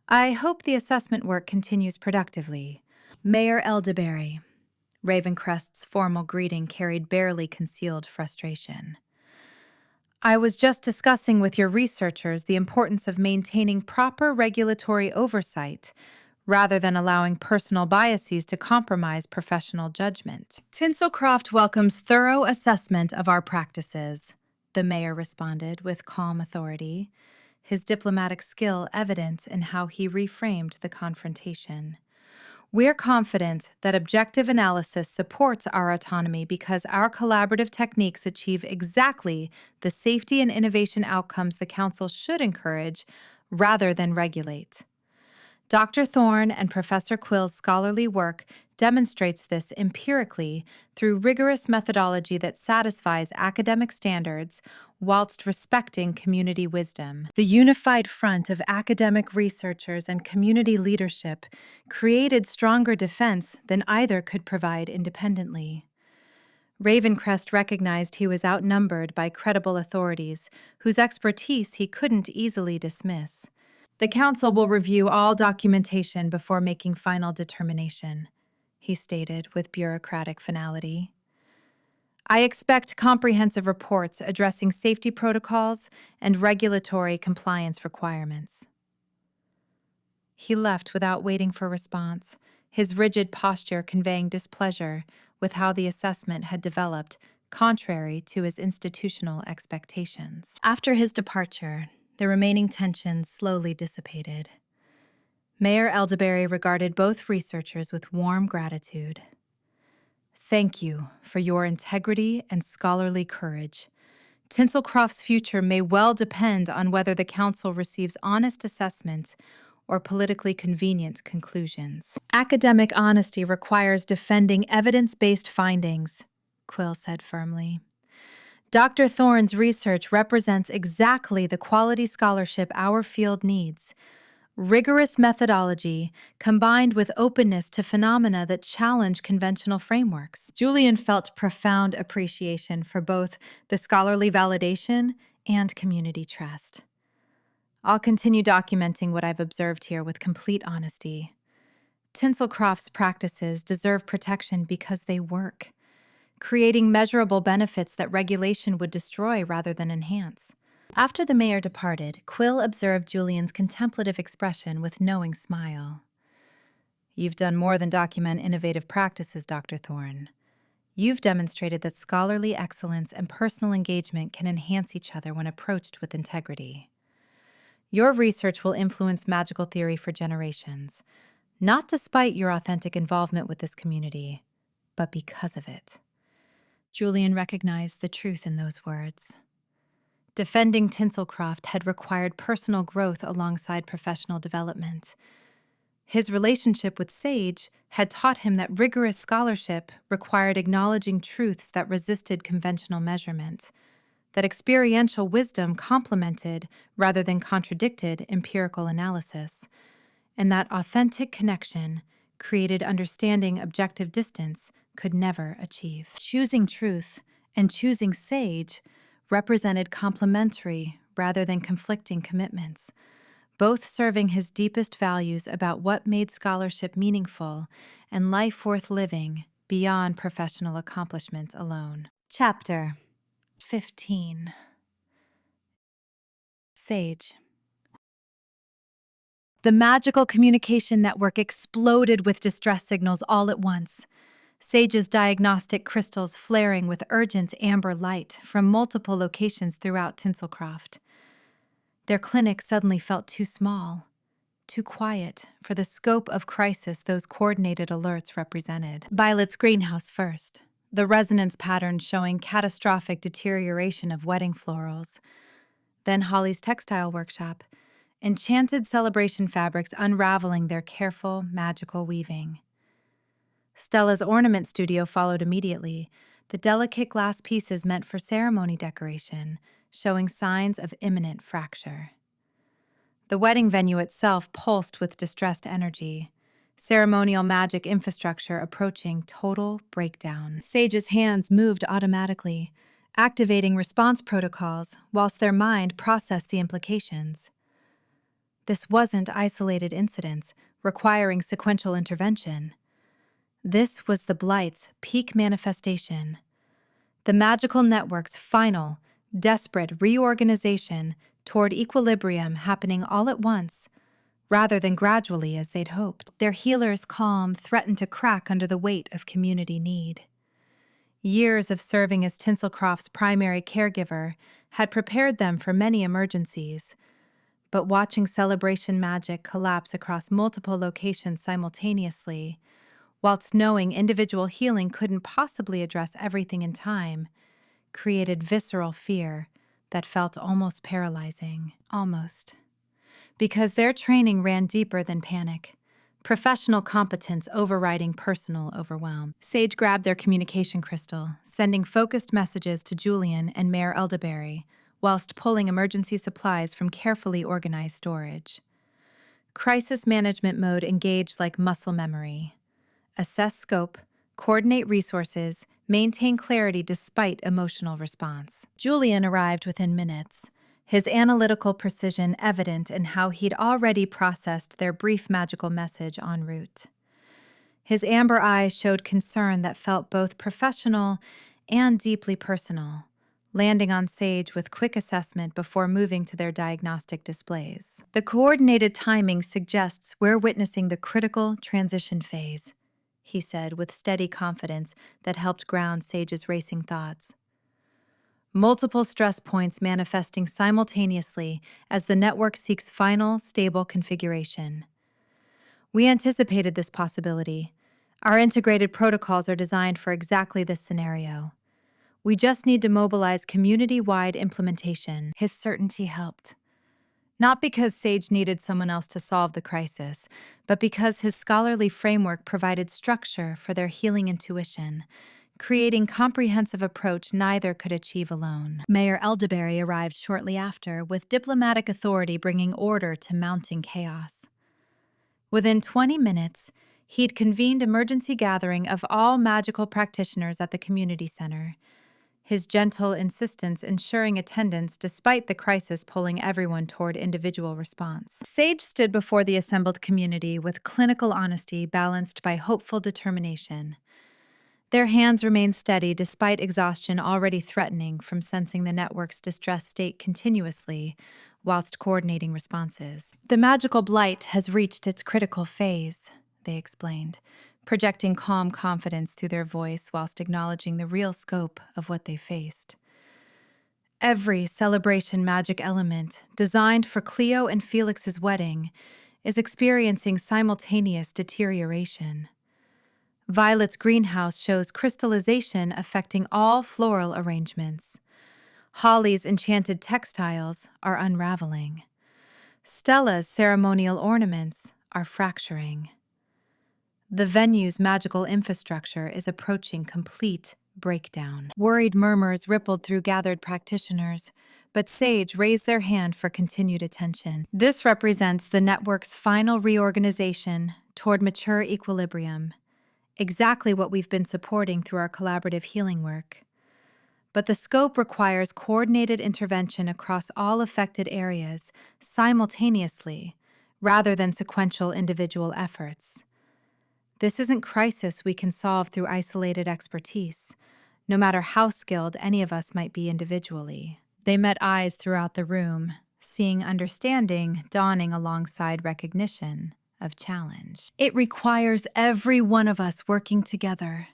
I hope the assessment work continues productively. Mayor Elderberry. Ravencrest's formal greeting carried barely concealed frustration. I was just discussing with your researchers the importance of maintaining proper regulatory oversight rather than allowing personal biases to compromise professional judgment. Tinselcroft welcomes thorough assessment of our practices, the mayor responded with calm authority, his diplomatic skill evident in how he reframed the confrontation. We're confident that objective analysis supports our autonomy because our collaborative techniques achieve exactly the safety and innovation outcomes the Council should encourage rather than regulate. Dr. Thorne and Professor Quill's scholarly work demonstrates this empirically through rigorous methodology that satisfies academic standards whilst respecting community wisdom. The unified front of academic researchers and community leadership created stronger defense than either could provide independently. Ravencrest recognized he was outnumbered by credible authorities whose expertise he couldn't easily dismiss. The Council will review all documentation before making final determination, he stated with bureaucratic finality. I expect comprehensive reports addressing safety protocols and regulatory compliance requirements. He left without waiting for response, his rigid posture conveying displeasure with how the assessment had developed, contrary to his institutional expectations. After his departure, the remaining tension slowly dissipated. Mayor Elderberry regarded both researchers with warm gratitude. Thank you for your integrity and scholarly courage. Tinselcroft's future may well depend on whether the Council receives honest assessment or politically convenient conclusions. Academic honesty requires defending evidence-based findings, Quill said firmly. Dr. Thorne's research represents exactly the quality scholarship our field needs. Rigorous methodology combined with openness to phenomena that challenge conventional frameworks. Julian felt profound appreciation for both the scholarly validation and community trust. I'll continue documenting what I've observed here with complete honesty. Tinselcroft's practices deserve protection because they work, creating measurable benefits that regulation would destroy rather than enhance. After the mayor departed, Quill observed Julian's contemplative expression with knowing smile. You've done more than document innovative practices, Dr. Thorne. You've demonstrated that scholarly excellence and personal engagement can enhance each other when approached with integrity. Your research will influence magical theory for generations, not despite your authentic involvement with this community, but because of it. Julian recognized the truth in those words. Defending Tinselcroft had required personal growth alongside professional development. His relationship with Sage had taught him that rigorous scholarship required acknowledging truths that resisted conventional measurement, that experiential wisdom complemented rather than contradicted empirical analysis, and that authentic connection created understanding objective distance could never achieve. Choosing truth and choosing Sage represented complementary rather than conflicting commitments, both serving his deepest values about what made scholarship meaningful and life worth living beyond professional accomplishment alone. Chapter 15. Sage. The magical communication network exploded with distress signals all at once. Sage's diagnostic crystals flaring with urgent amber light from multiple locations throughout Tinselcroft. Their clinic suddenly felt too small, too quiet for the scope of crisis those coordinated alerts represented. Violet's greenhouse first, the resonance pattern showing catastrophic deterioration of wedding florals. Then Holly's textile workshop, enchanted celebration fabrics unraveling their careful, magical weaving. Stella's ornament studio followed immediately, the delicate glass pieces meant for ceremony decoration, showing signs of imminent fracture. The wedding venue itself pulsed with distressed energy, ceremonial magic infrastructure approaching total breakdown. Sage's hands moved automatically, activating response protocols whilst their mind processed the implications. This wasn't isolated incidents requiring sequential intervention. This was the Blight's peak manifestation, the magical network's final, desperate reorganization toward equilibrium happening all at once, rather than gradually as they'd hoped. Their healer's calm threatened to crack under the weight of community need. Years of serving as Tinselcroft's primary caregiver had prepared them for many emergencies, but watching celebration magic collapse across multiple locations simultaneously, whilst knowing individual healing couldn't possibly address everything in time, created visceral fear that felt almost paralyzing. Almost. Because their training ran deeper than panic, professional competence overriding personal overwhelm. Sage grabbed their communication crystal, sending focused messages to Julian and Mayor Elderberry, whilst pulling emergency supplies from carefully organized storage. Crisis management mode engaged like muscle memory. Assess scope, coordinate resources, maintain clarity despite emotional response. Julian arrived within minutes, his analytical precision evident in how he'd already processed their brief magical message en route. His amber eyes showed concern that felt both professional and deeply personal, landing on Sage with quick assessment before moving to their diagnostic displays. The coordinated timing suggests we're witnessing the critical transition phase, he said with steady confidence that helped ground Sage's racing thoughts. Multiple stress points manifesting simultaneously as the network seeks final, stable configuration. We anticipated this possibility. Our integrated protocols are designed for exactly this scenario. We just need to mobilize community-wide implementation. His certainty helped. Not because Sage needed someone else to solve the crisis, but because his scholarly framework provided structure for their healing intuition, creating comprehensive approach neither could achieve alone. Mayor Elderberry arrived shortly after, with diplomatic authority bringing order to mounting chaos. Within 20 minutes, he'd convened emergency gathering of all magical practitioners at the community center, his gentle insistence ensuring attendance despite the crisis pulling everyone toward individual response. Sage stood before the assembled community with clinical honesty balanced by hopeful determination. Their hands remained steady despite exhaustion already threatening from sensing the network's distressed state continuously whilst coordinating responses. The magical blight has reached its critical phase, they explained, projecting calm confidence through their voice whilst acknowledging the real scope of what they faced. Every celebration magic element designed for Cleo and Felix's wedding is experiencing simultaneous deterioration. Violet's greenhouse shows crystallization affecting all floral arrangements. Holly's enchanted textiles are unraveling. Stella's ceremonial ornaments are fracturing. The venue's magical infrastructure is approaching complete breakdown. Worried murmurs rippled through gathered practitioners, but Sage raised their hand for continued attention. This represents the network's final reorganization toward mature equilibrium, exactly what we've been supporting through our collaborative healing work. But the scope requires coordinated intervention across all affected areas simultaneously, rather than sequential individual efforts. This isn't crisis we can solve through isolated expertise, no matter how skilled any of us might be individually. They met eyes throughout the room, seeing understanding dawning alongside recognition of challenge. It requires every one of us working together,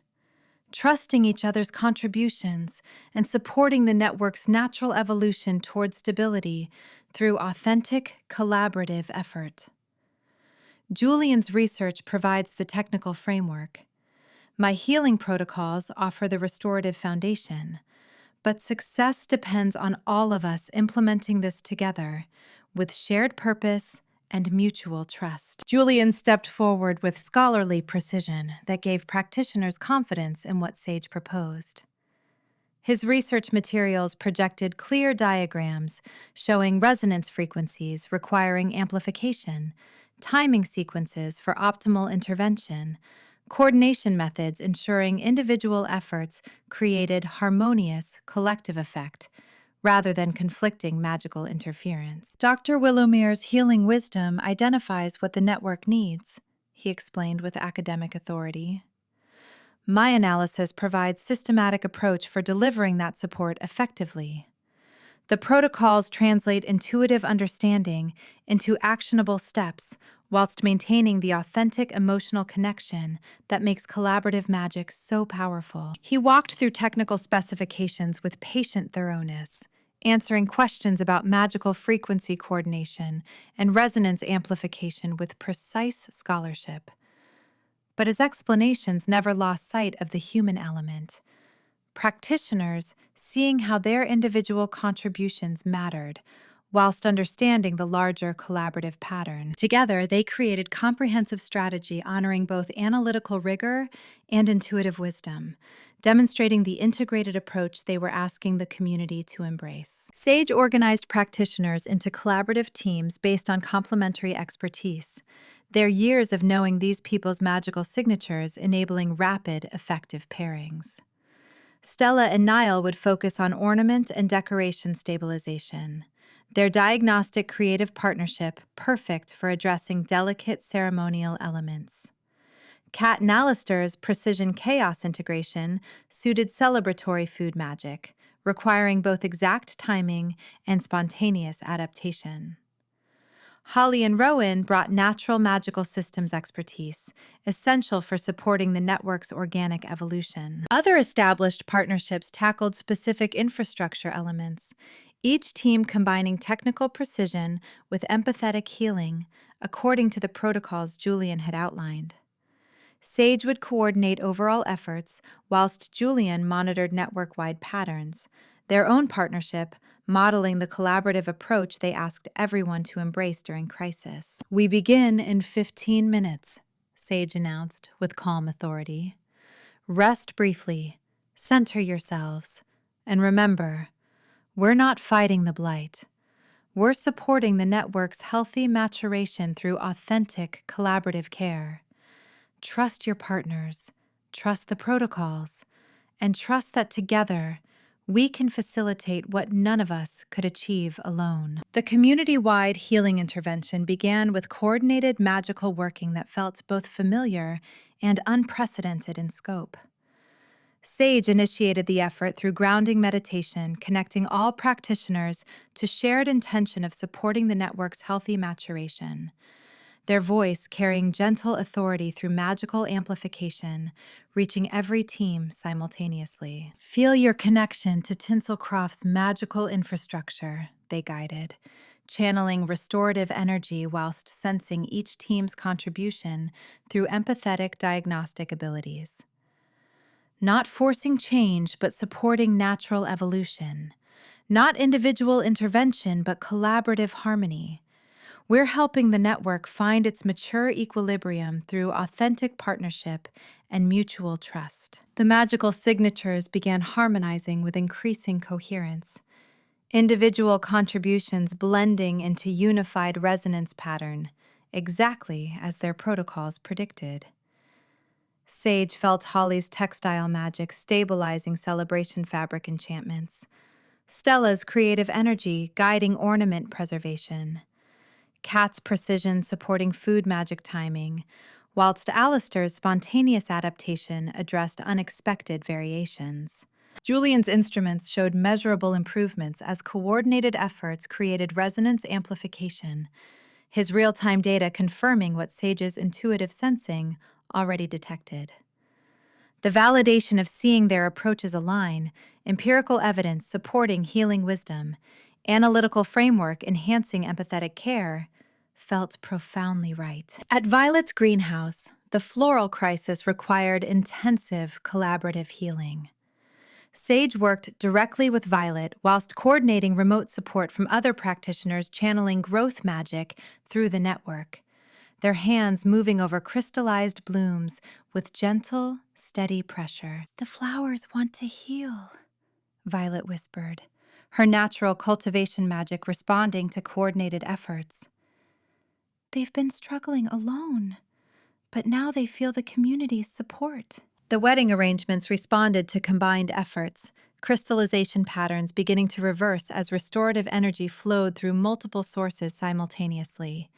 trusting each other's contributions and supporting the network's natural evolution towards stability through authentic, collaborative effort. Julian's research provides the technical framework, My healing protocols offer the restorative foundation, but success depends on all of us implementing this together with shared purpose and mutual trust. Julian stepped forward with scholarly precision that gave practitioners confidence in what Sage proposed. His research materials projected clear diagrams showing resonance frequencies requiring amplification, timing sequences for optimal intervention, coordination methods ensuring individual efforts created harmonious collective effect rather than conflicting magical interference. Dr. Willomere's healing wisdom identifies what the network needs, he explained with academic authority. My analysis provides systematic approach for delivering that support effectively. The protocols translate intuitive understanding into actionable steps whilst maintaining the authentic emotional connection that makes collaborative magic so powerful. He walked through technical specifications with patient thoroughness, answering questions about magical frequency coordination and resonance amplification with precise scholarship. But his explanations never lost sight of the human element. Practitioners seeing how their individual contributions mattered, whilst understanding the larger collaborative pattern. Together, they created comprehensive strategy honoring both analytical rigor and intuitive wisdom, demonstrating the integrated approach they were asking the community to embrace. Sage organized practitioners into collaborative teams based on complementary expertise, their years of knowing these people's magical signatures enabling rapid, effective pairings. Stella and Niall would focus on ornament and decoration stabilization, their diagnostic creative partnership perfect for addressing delicate ceremonial elements. Kat and Alistair's precision chaos integration suited celebratory food magic, requiring both exact timing and spontaneous adaptation. Holly and Rowan brought natural magical systems expertise, essential for supporting the network's organic evolution. Other established partnerships tackled specific infrastructure elements, each team combining technical precision with empathetic healing, according to the protocols Julian had outlined. Sage would coordinate overall efforts, whilst Julian monitored network-wide patterns, their own partnership modeling the collaborative approach they asked everyone to embrace during crisis. "We begin in 15 minutes, Sage announced with calm authority. "Rest briefly, center yourselves, and remember, we're not fighting the blight. We're supporting the network's healthy maturation through authentic collaborative care. Trust your partners, trust the protocols, and trust that together we can facilitate what none of us could achieve alone." The community-wide healing intervention began with coordinated magical working that felt both familiar and unprecedented in scope. Sage initiated the effort through grounding meditation, connecting all practitioners to shared intention of supporting the network's healthy maturation, their voice carrying gentle authority through magical amplification, reaching every team simultaneously. "Feel your connection to Tinselcroft's magical infrastructure," they guided, channeling restorative energy whilst sensing each team's contribution through empathetic diagnostic abilities. Not forcing change, but supporting natural evolution. Not individual intervention, but collaborative harmony. We're helping the network find its mature equilibrium through authentic partnership and mutual trust. The magical signatures began harmonizing with increasing coherence, individual contributions blending into unified resonance pattern, exactly as their protocols predicted. Sage felt Holly's textile magic stabilizing celebration fabric enchantments, Stella's creative energy guiding ornament preservation, Kat's precision supporting food magic timing, whilst Alistair's spontaneous adaptation addressed unexpected variations. Julian's instruments showed measurable improvements as coordinated efforts created resonance amplification, his real-time data confirming what Sage's intuitive sensing already detected. The validation of seeing their approaches align, empirical evidence supporting healing wisdom, analytical framework enhancing empathetic care, felt profoundly right. At Violet's greenhouse, The floral crisis required intensive collaborative healing. Sage worked directly with Violet whilst coordinating remote support from other practitioners channeling growth magic through the network, their hands moving over crystallized blooms with gentle, steady pressure. "The flowers want to heal," Violet whispered, her natural cultivation magic responding to coordinated efforts. "They've been struggling alone, but now they feel the community's support." The wedding arrangements responded to combined efforts, crystallization patterns beginning to reverse as restorative energy flowed through multiple sources simultaneously.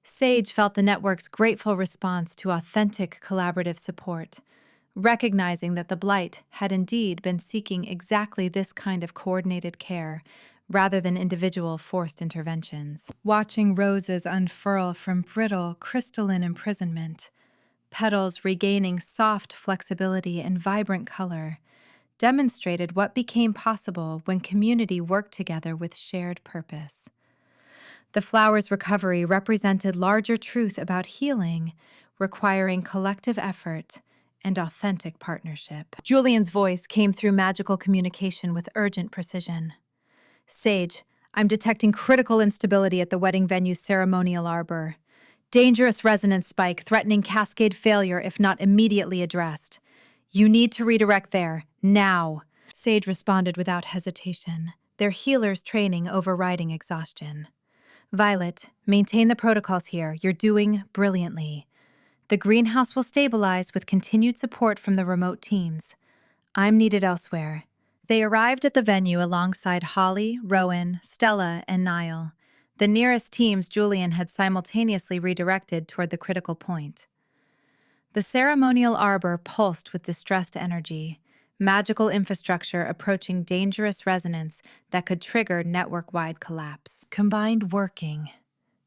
Sage felt the network's grateful response to authentic collaborative support, recognizing that the Blight had indeed been seeking exactly this kind of coordinated care, rather than individual forced interventions. Watching roses unfurl from brittle, crystalline imprisonment, petals regaining soft flexibility and vibrant color, demonstrated what became possible when community worked together with shared purpose. The flower's recovery represented larger truth about healing, requiring collective effort and authentic partnership. Julian's voice came through magical communication with urgent precision. "Sage, I'm detecting critical instability at the wedding venue's ceremonial arbor. Dangerous resonance spike threatening cascade failure if not immediately addressed. You need to redirect there, now." Sage responded without hesitation, their healer's training overriding exhaustion. "Violet, maintain the protocols here. You're doing brilliantly. The greenhouse will stabilize with continued support from the remote teams. I'm needed elsewhere." They arrived at the venue alongside Holly, Rowan, Stella, and Niall, the nearest teams Julian had simultaneously redirected toward the critical point. The ceremonial arbor pulsed with distressed energy, magical infrastructure approaching dangerous resonance that could trigger network-wide collapse. "Combined working,"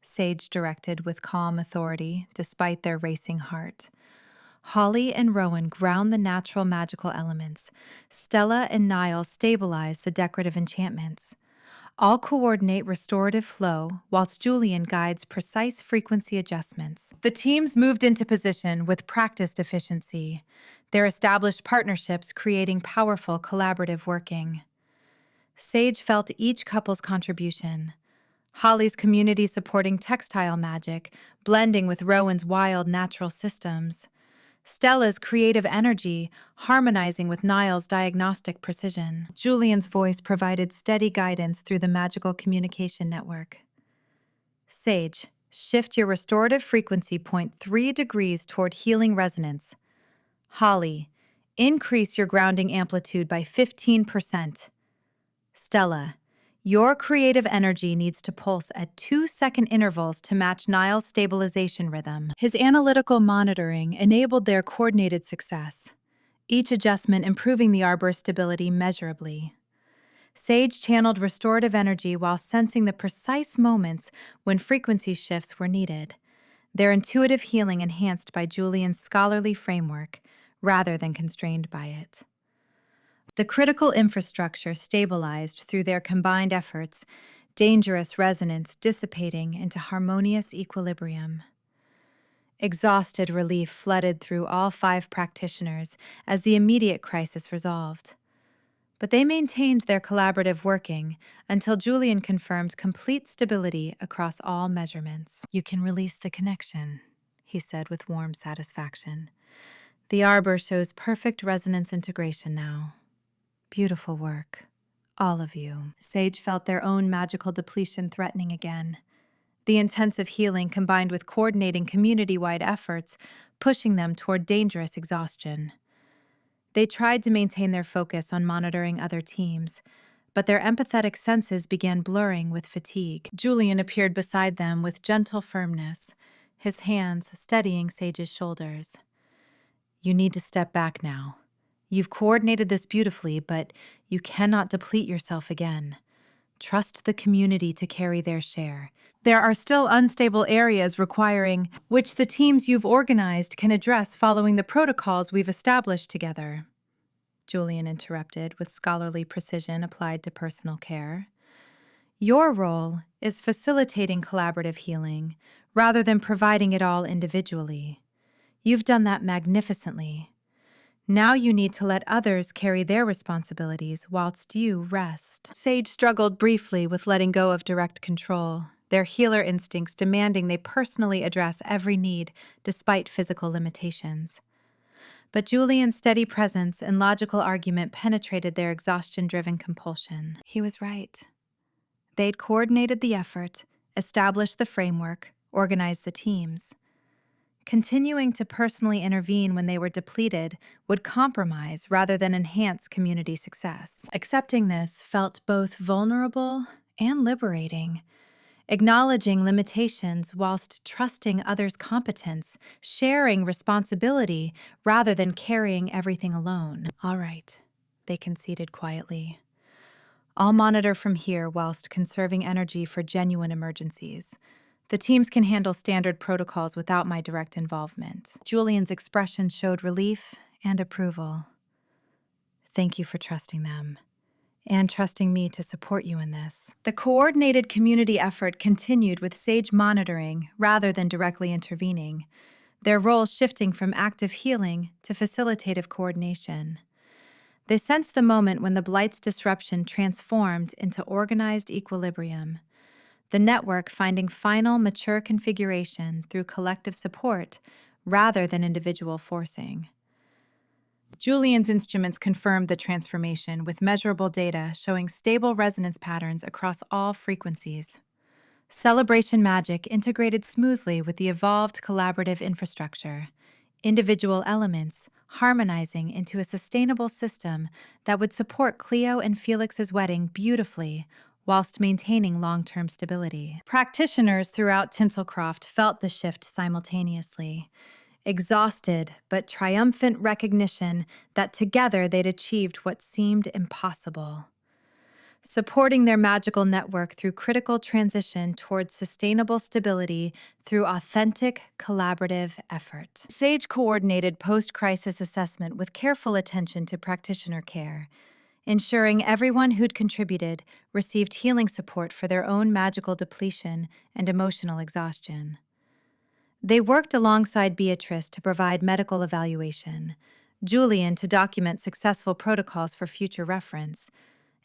Sage directed with calm authority, despite their racing heart. Holly and Rowan ground the natural magical elements. Stella and Niall stabilize the decorative enchantments. All coordinate restorative flow, whilst Julian guides precise frequency adjustments. The teams moved into position with practiced efficiency, their established partnerships creating powerful collaborative working. Sage felt each couple's contribution. Holly's community supporting textile magic, blending with Rowan's wild natural systems. Stella's creative energy, harmonizing with Niall's diagnostic precision. Julian's voice provided steady guidance through the magical communication network. "Sage, shift your restorative frequency point 3 degrees toward healing resonance. Holly, increase your grounding amplitude by 15%. Stella, your creative energy needs to pulse at 2-second intervals to match Niall's stabilization rhythm." His analytical monitoring enabled their coordinated success, each adjustment improving the arbor's stability measurably. Sage channeled restorative energy while sensing the precise moments when frequency shifts were needed, their intuitive healing enhanced by Julian's scholarly framework rather than constrained by it. The critical infrastructure stabilized through their combined efforts, dangerous resonance dissipating into harmonious equilibrium. Exhausted relief flooded through all 5 practitioners as the immediate crisis resolved. But they maintained their collaborative working until Julian confirmed complete stability across all measurements. "You can release the connection," he said with warm satisfaction. "The arbor shows perfect resonance integration now. Beautiful work, all of you." Sage felt their own magical depletion threatening again. The intensive healing combined with coordinating community-wide efforts, pushing them toward dangerous exhaustion. They tried to maintain their focus on monitoring other teams, but their empathetic senses began blurring with fatigue. Julian appeared beside them with gentle firmness, his hands steadying Sage's shoulders. "You need to step back now. You've coordinated this beautifully, but you cannot deplete yourself again. Trust the community to carry their share. There are still unstable areas requiring which the teams you've organized can address following the protocols we've established together," Julian interrupted with scholarly precision applied to personal care. "Your role is facilitating collaborative healing rather than providing it all individually. You've done that magnificently. Now you need to let others carry their responsibilities whilst you rest. Sage struggled briefly with letting go of direct control, their healer instincts demanding they personally address every need despite physical limitations. But Julian's steady presence and logical argument penetrated their exhaustion-driven compulsion. He was right. They'd coordinated the effort, established the framework, organized the teams. Continuing to personally intervene when they were depleted would compromise rather than enhance community success. Accepting this felt both vulnerable and liberating. Acknowledging limitations whilst trusting others' competence, sharing responsibility rather than carrying everything alone. All right, they conceded quietly. I'll monitor from here whilst conserving energy for genuine emergencies. The teams can handle standard protocols without my direct involvement. Julian's expression showed relief and approval. Thank you for trusting them, and trusting me to support you in this. The coordinated community effort continued with Sage monitoring rather than directly intervening, their roles shifting from active healing to facilitative coordination. They sensed the moment when the Blight's disruption transformed into organized equilibrium, the network finding final mature configuration through collective support rather than individual forcing. Julian's instruments confirmed the transformation with measurable data showing stable resonance patterns across all frequencies. Celebration magic integrated smoothly with the evolved collaborative infrastructure, individual elements harmonizing into a sustainable system that would support Cleo and Felix's wedding beautifully whilst maintaining long-term stability. Practitioners throughout Tinselcroft felt the shift simultaneously. Exhausted but triumphant recognition that together they'd achieved what seemed impossible. Supporting their magical network through critical transition towards sustainable stability through authentic, collaborative effort. Sage coordinated post-crisis assessment with careful attention to practitioner care, ensuring everyone who'd contributed received healing support for their own magical depletion and emotional exhaustion. They worked alongside Beatrice to provide medical evaluation, Julian to document successful protocols for future reference,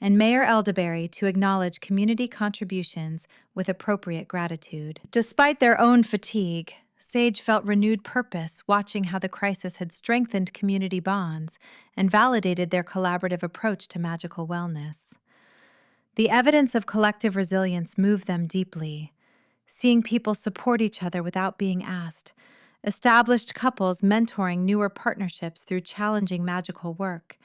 and Mayor Elderberry to acknowledge community contributions with appropriate gratitude. Despite their own fatigue, Sage felt renewed purpose watching how the crisis had strengthened community bonds and validated their collaborative approach to magical wellness. The evidence of collective resilience moved them deeply, seeing people support each other without being asked, established couples mentoring newer partnerships through challenging magical work,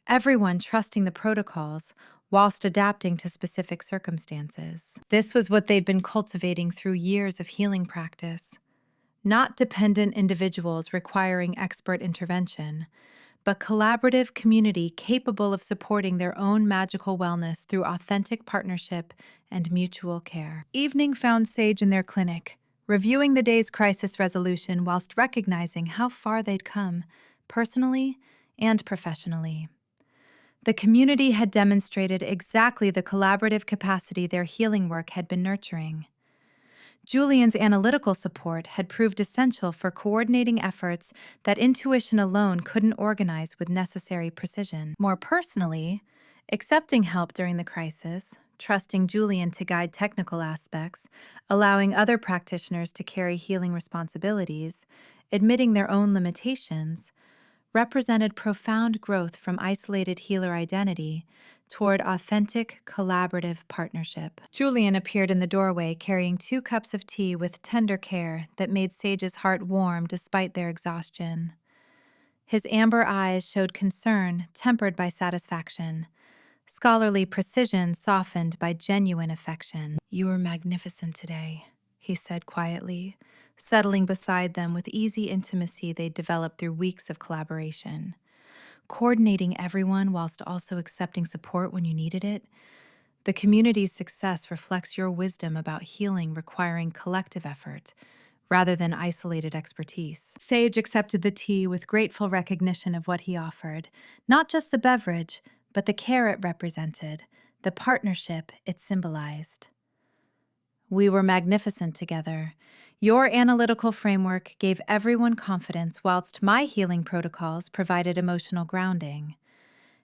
everyone trusting the protocols whilst adapting to specific circumstances. This was what they'd been cultivating through years of healing practice. Not dependent individuals requiring expert intervention, but collaborative community capable of supporting their own magical wellness through authentic partnership and mutual care. Evening found Sage in their clinic, reviewing the day's crisis resolution whilst recognizing how far they'd come, personally and professionally. The community had demonstrated exactly the collaborative capacity their healing work had been nurturing. Julian's analytical support had proved essential for coordinating efforts that intuition alone couldn't organize with necessary precision. More personally, accepting help during the crisis, trusting Julian to guide technical aspects, allowing other practitioners to carry healing responsibilities, admitting their own limitations, represented profound growth from isolated healer identity toward authentic, collaborative partnership. Julian appeared in the doorway carrying 2 cups of tea with tender care that made Sage's heart warm despite their exhaustion. His amber eyes showed concern tempered by satisfaction, scholarly precision softened by genuine affection. "You were magnificent today," he said quietly, settling beside them with easy intimacy they'd developed through weeks of collaboration. Coordinating everyone whilst also accepting support when you needed it, the community's success reflects your wisdom about healing requiring collective effort rather than isolated expertise. Sage accepted the tea with grateful recognition of what he offered, not just the beverage, but the care it represented, the partnership it symbolized. "We were magnificent together. Your analytical framework gave everyone confidence, whilst my healing protocols provided emotional grounding.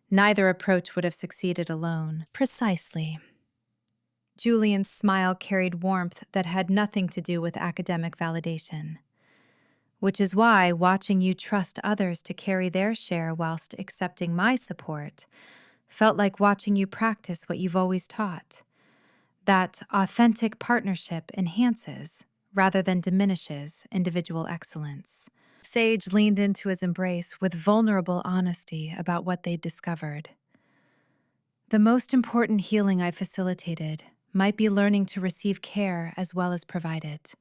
Neither approach would have succeeded alone. Precisely. Julian's smile carried warmth that had nothing to do with academic validation. Which is why watching you trust others to carry their share whilst accepting my support felt like watching you practice what you've always taught. That authentic partnership enhances, rather than diminishes, individual excellence. Sage leaned into his embrace with vulnerable honesty about what they'd discovered. The most important healing I facilitated might be learning to receive care as well as provide it,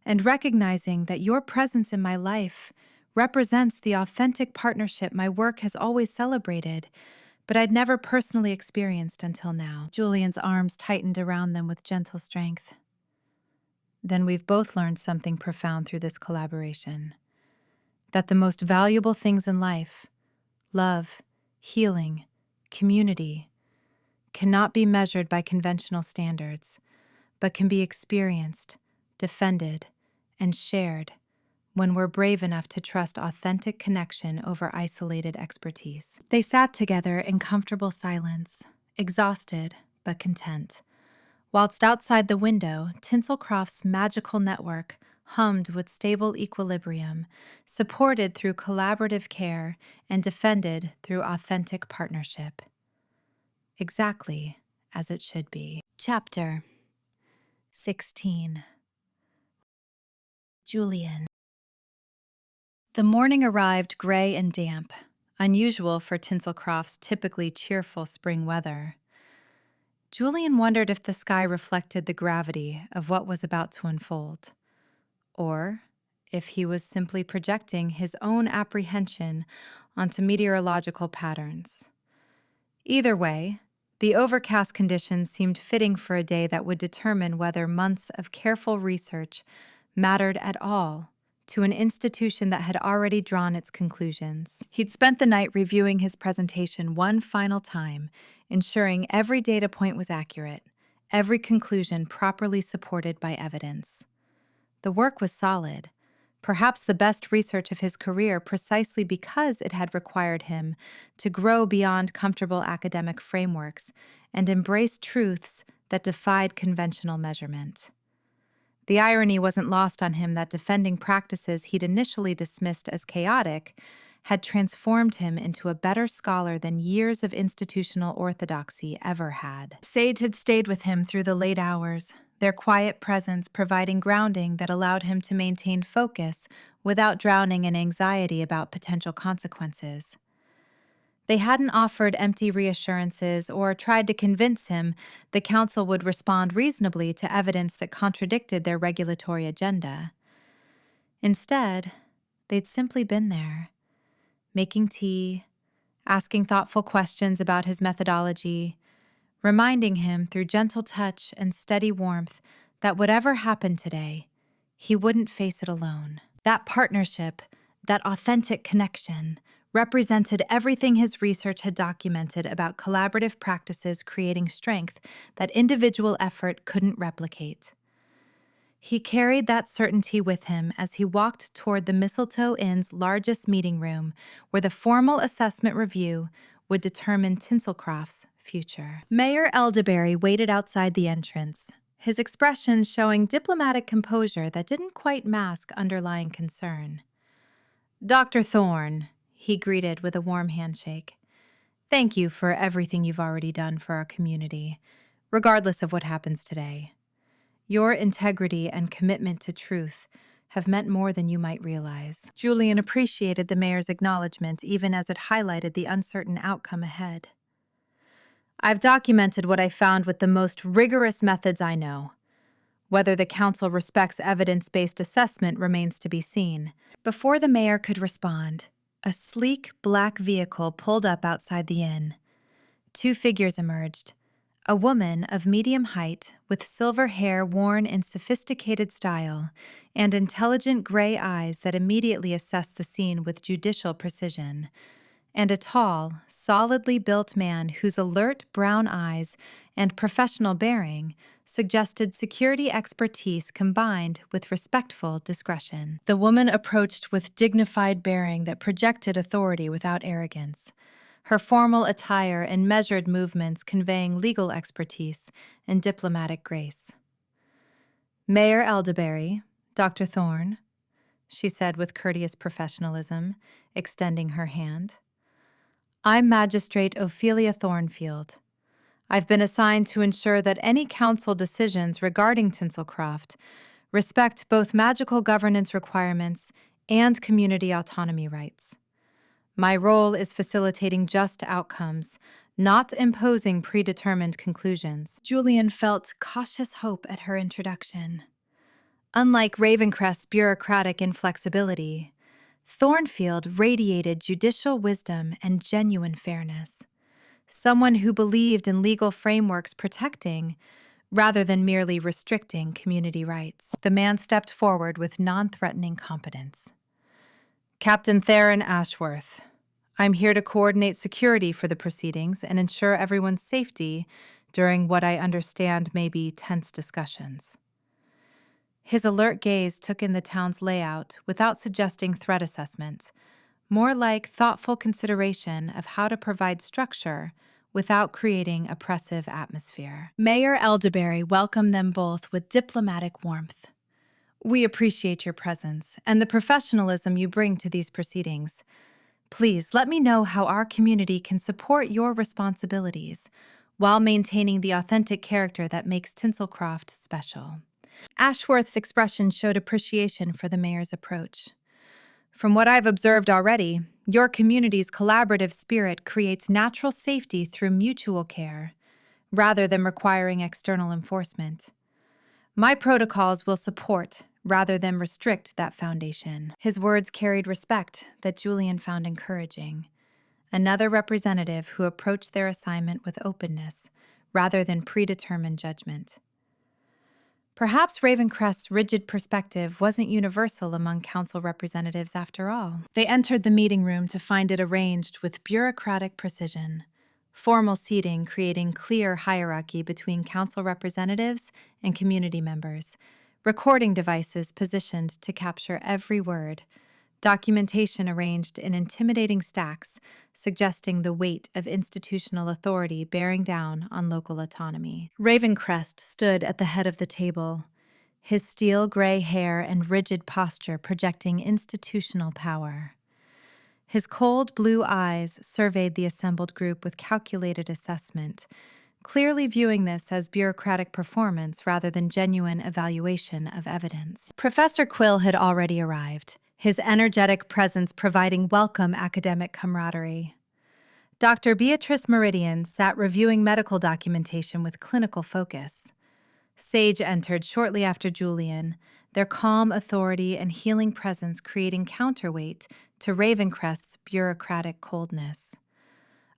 and recognizing that your presence in my life represents the authentic partnership my work has always celebrated, but I'd never personally experienced until now. Julian's arms tightened around them with gentle strength. Then we've both learned something profound through this collaboration. That the most valuable things in life, love, healing, community, cannot be measured by conventional standards, but can be experienced, defended, and shared when we're brave enough to trust authentic connection over isolated expertise. They sat together in comfortable silence, exhausted but content, whilst outside the window, Tinselcroft's magical network hummed with stable equilibrium, supported through collaborative care and defended through authentic partnership. Exactly as it should be. Chapter 16. Julian. The morning arrived gray and damp, unusual for Tinselcroft's typically cheerful spring weather. Julian wondered if the sky reflected the gravity of what was about to unfold, or if he was simply projecting his own apprehension onto meteorological patterns. Either way, the overcast conditions seemed fitting for a day that would determine whether months of careful research mattered at all to an institution that had already drawn its conclusions. He'd spent the night reviewing his presentation one final time, ensuring every data point was accurate, every conclusion properly supported by evidence. The work was solid, perhaps the best research of his career precisely because it had required him to grow beyond comfortable academic frameworks and embrace truths that defied conventional measurement. The irony wasn't lost on him that defending practices he'd initially dismissed as chaotic had transformed him into a better scholar than years of institutional orthodoxy ever had. Sage had stayed with him through the late hours, their quiet presence providing grounding that allowed him to maintain focus without drowning in anxiety about potential consequences. They hadn't offered empty reassurances or tried to convince him the council would respond reasonably to evidence that contradicted their regulatory agenda. Instead, they'd simply been there, making tea, asking thoughtful questions about his methodology, reminding him through gentle touch and steady warmth that whatever happened today, he wouldn't face it alone. That partnership, that authentic connection, represented everything his research had documented about collaborative practices creating strength that individual effort couldn't replicate. He carried that certainty with him as he walked toward the Mistletoe Inn's largest meeting room, where the formal assessment review would determine Tinselcroft's future. Mayor Elderberry waited outside the entrance, his expression showing diplomatic composure that didn't quite mask underlying concern. "Dr. Thorne," he greeted with a warm handshake. "Thank you for everything you've already done for our community, regardless of what happens today. Your integrity and commitment to truth have meant more than you might realize." Julian appreciated the mayor's acknowledgement even as it highlighted the uncertain outcome ahead. "I've documented what I found with the most rigorous methods I know. Whether the council respects evidence-based assessment remains to be seen." Before the mayor could respond, a sleek black vehicle pulled up outside the inn. Two figures emerged. A woman of medium height with silver hair worn in sophisticated style and intelligent gray eyes that immediately assessed the scene with judicial precision, and a tall, solidly built man whose alert brown eyes and professional bearing suggested security expertise combined with respectful discretion. The woman approached with dignified bearing that projected authority without arrogance, her formal attire and measured movements conveying legal expertise and diplomatic grace. "Mayor Elderberry, Dr. Thorne," she said with courteous professionalism, extending her hand. "I'm Magistrate Ophelia Thornfield. I've been assigned to ensure that any council decisions regarding Tinselcroft respect both magical governance requirements and community autonomy rights. My role is facilitating just outcomes, not imposing predetermined conclusions." Julian felt cautious hope at her introduction. Unlike Ravencrest's bureaucratic inflexibility, Thornfield radiated judicial wisdom and genuine fairness. Someone who believed in legal frameworks protecting, rather than merely restricting, community rights. The man stepped forward with non-threatening competence. "Captain Theron Ashworth, I'm here to coordinate security for the proceedings and ensure everyone's safety during what I understand may be tense discussions." His alert gaze took in the town's layout without suggesting threat assessment, more like thoughtful consideration of how to provide structure without creating oppressive atmosphere. Mayor Elderberry welcomed them both with diplomatic warmth. "We appreciate your presence and the professionalism you bring to these proceedings. Please let me know how our community can support your responsibilities while maintaining the authentic character that makes Tinselcroft special." Ashworth's expression showed appreciation for the mayor's approach. "From what I've observed already, your community's collaborative spirit creates natural safety through mutual care, rather than requiring external enforcement. My protocols will support, rather than restrict, that foundation." His words carried respect that Julian found encouraging. Another representative who approached their assignment with openness, rather than predetermined judgment. Perhaps Ravencrest's rigid perspective wasn't universal among council representatives after all. They entered the meeting room to find it arranged with bureaucratic precision, formal seating creating clear hierarchy between council representatives and community members, recording devices positioned to capture every word, documentation arranged in intimidating stacks, suggesting the weight of institutional authority bearing down on local autonomy. Ravencrest stood at the head of the table, his steel gray hair and rigid posture projecting institutional power. His cold blue eyes surveyed the assembled group with calculated assessment, clearly viewing this as bureaucratic performance rather than genuine evaluation of evidence. Professor Quill had already arrived, his energetic presence providing welcome academic camaraderie. Dr. Beatrice Meridian sat reviewing medical documentation with clinical focus. Sage entered shortly after Julian, their calm authority and healing presence creating counterweight to Ravencrest's bureaucratic coldness.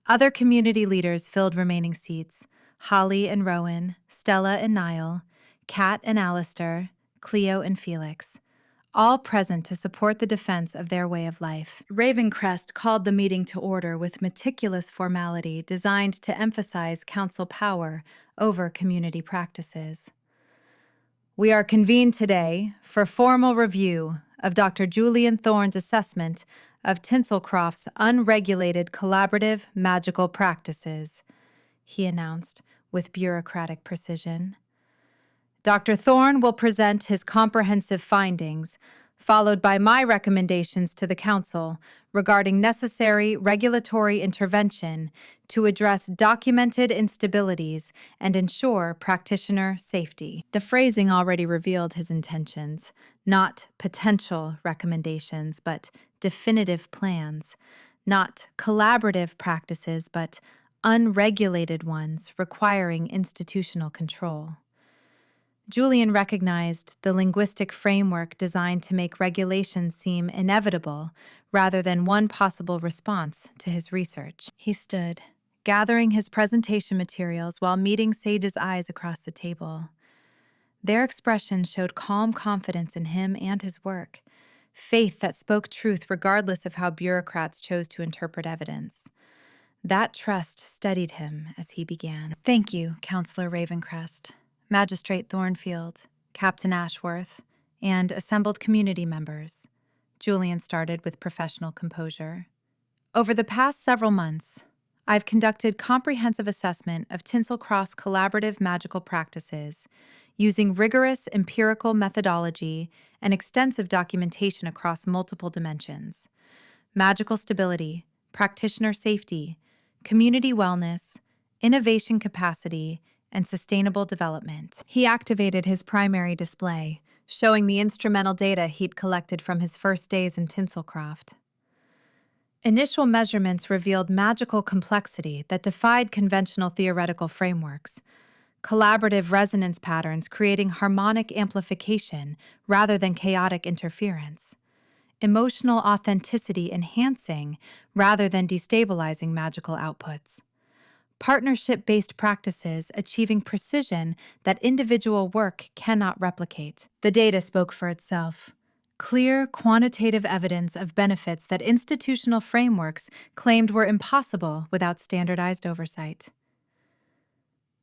Other community leaders filled remaining seats: Holly and Rowan, Stella and Niall, Kat and Alistair, Cleo and Felix, all present to support the defense of their way of life. Ravencrest called the meeting to order with meticulous formality designed to emphasize council power over community practices. "We are convened today for formal review of Dr. Julian Thorne's assessment of Tinselcroft's unregulated collaborative magical practices," he announced with bureaucratic precision. "Dr. Thorne will present his comprehensive findings, followed by my recommendations to the Council regarding necessary regulatory intervention to address documented instabilities and ensure practitioner safety." The phrasing already revealed his intentions, not potential recommendations, but definitive plans, not collaborative practices, but unregulated ones requiring institutional control. Julian recognized the linguistic framework designed to make regulations seem inevitable rather than one possible response to his research. He stood, gathering his presentation materials while meeting Sage's eyes across the table. Their expression showed calm confidence in him and his work, faith that spoke truth regardless of how bureaucrats chose to interpret evidence. That trust steadied him as he began. Thank you, Counselor Ravencrest, Magistrate Thornfield, Captain Ashworth, and assembled community members. Julian started with professional composure. Over the past several months, I've conducted comprehensive assessment of Tinselcroft's collaborative magical practices using rigorous empirical methodology and extensive documentation across multiple dimensions: magical stability, practitioner safety, community wellness, innovation capacity, and sustainable development. He activated his primary display, showing the instrumental data he'd collected from his first days in Tinselcroft. Initial measurements revealed magical complexity that defied conventional theoretical frameworks, collaborative resonance patterns creating harmonic amplification rather than chaotic interference, emotional authenticity enhancing rather than destabilizing magical outputs, partnership-based practices achieving precision that individual work cannot replicate. The data spoke for itself. Clear, quantitative evidence of benefits that institutional frameworks claimed were impossible without standardized oversight.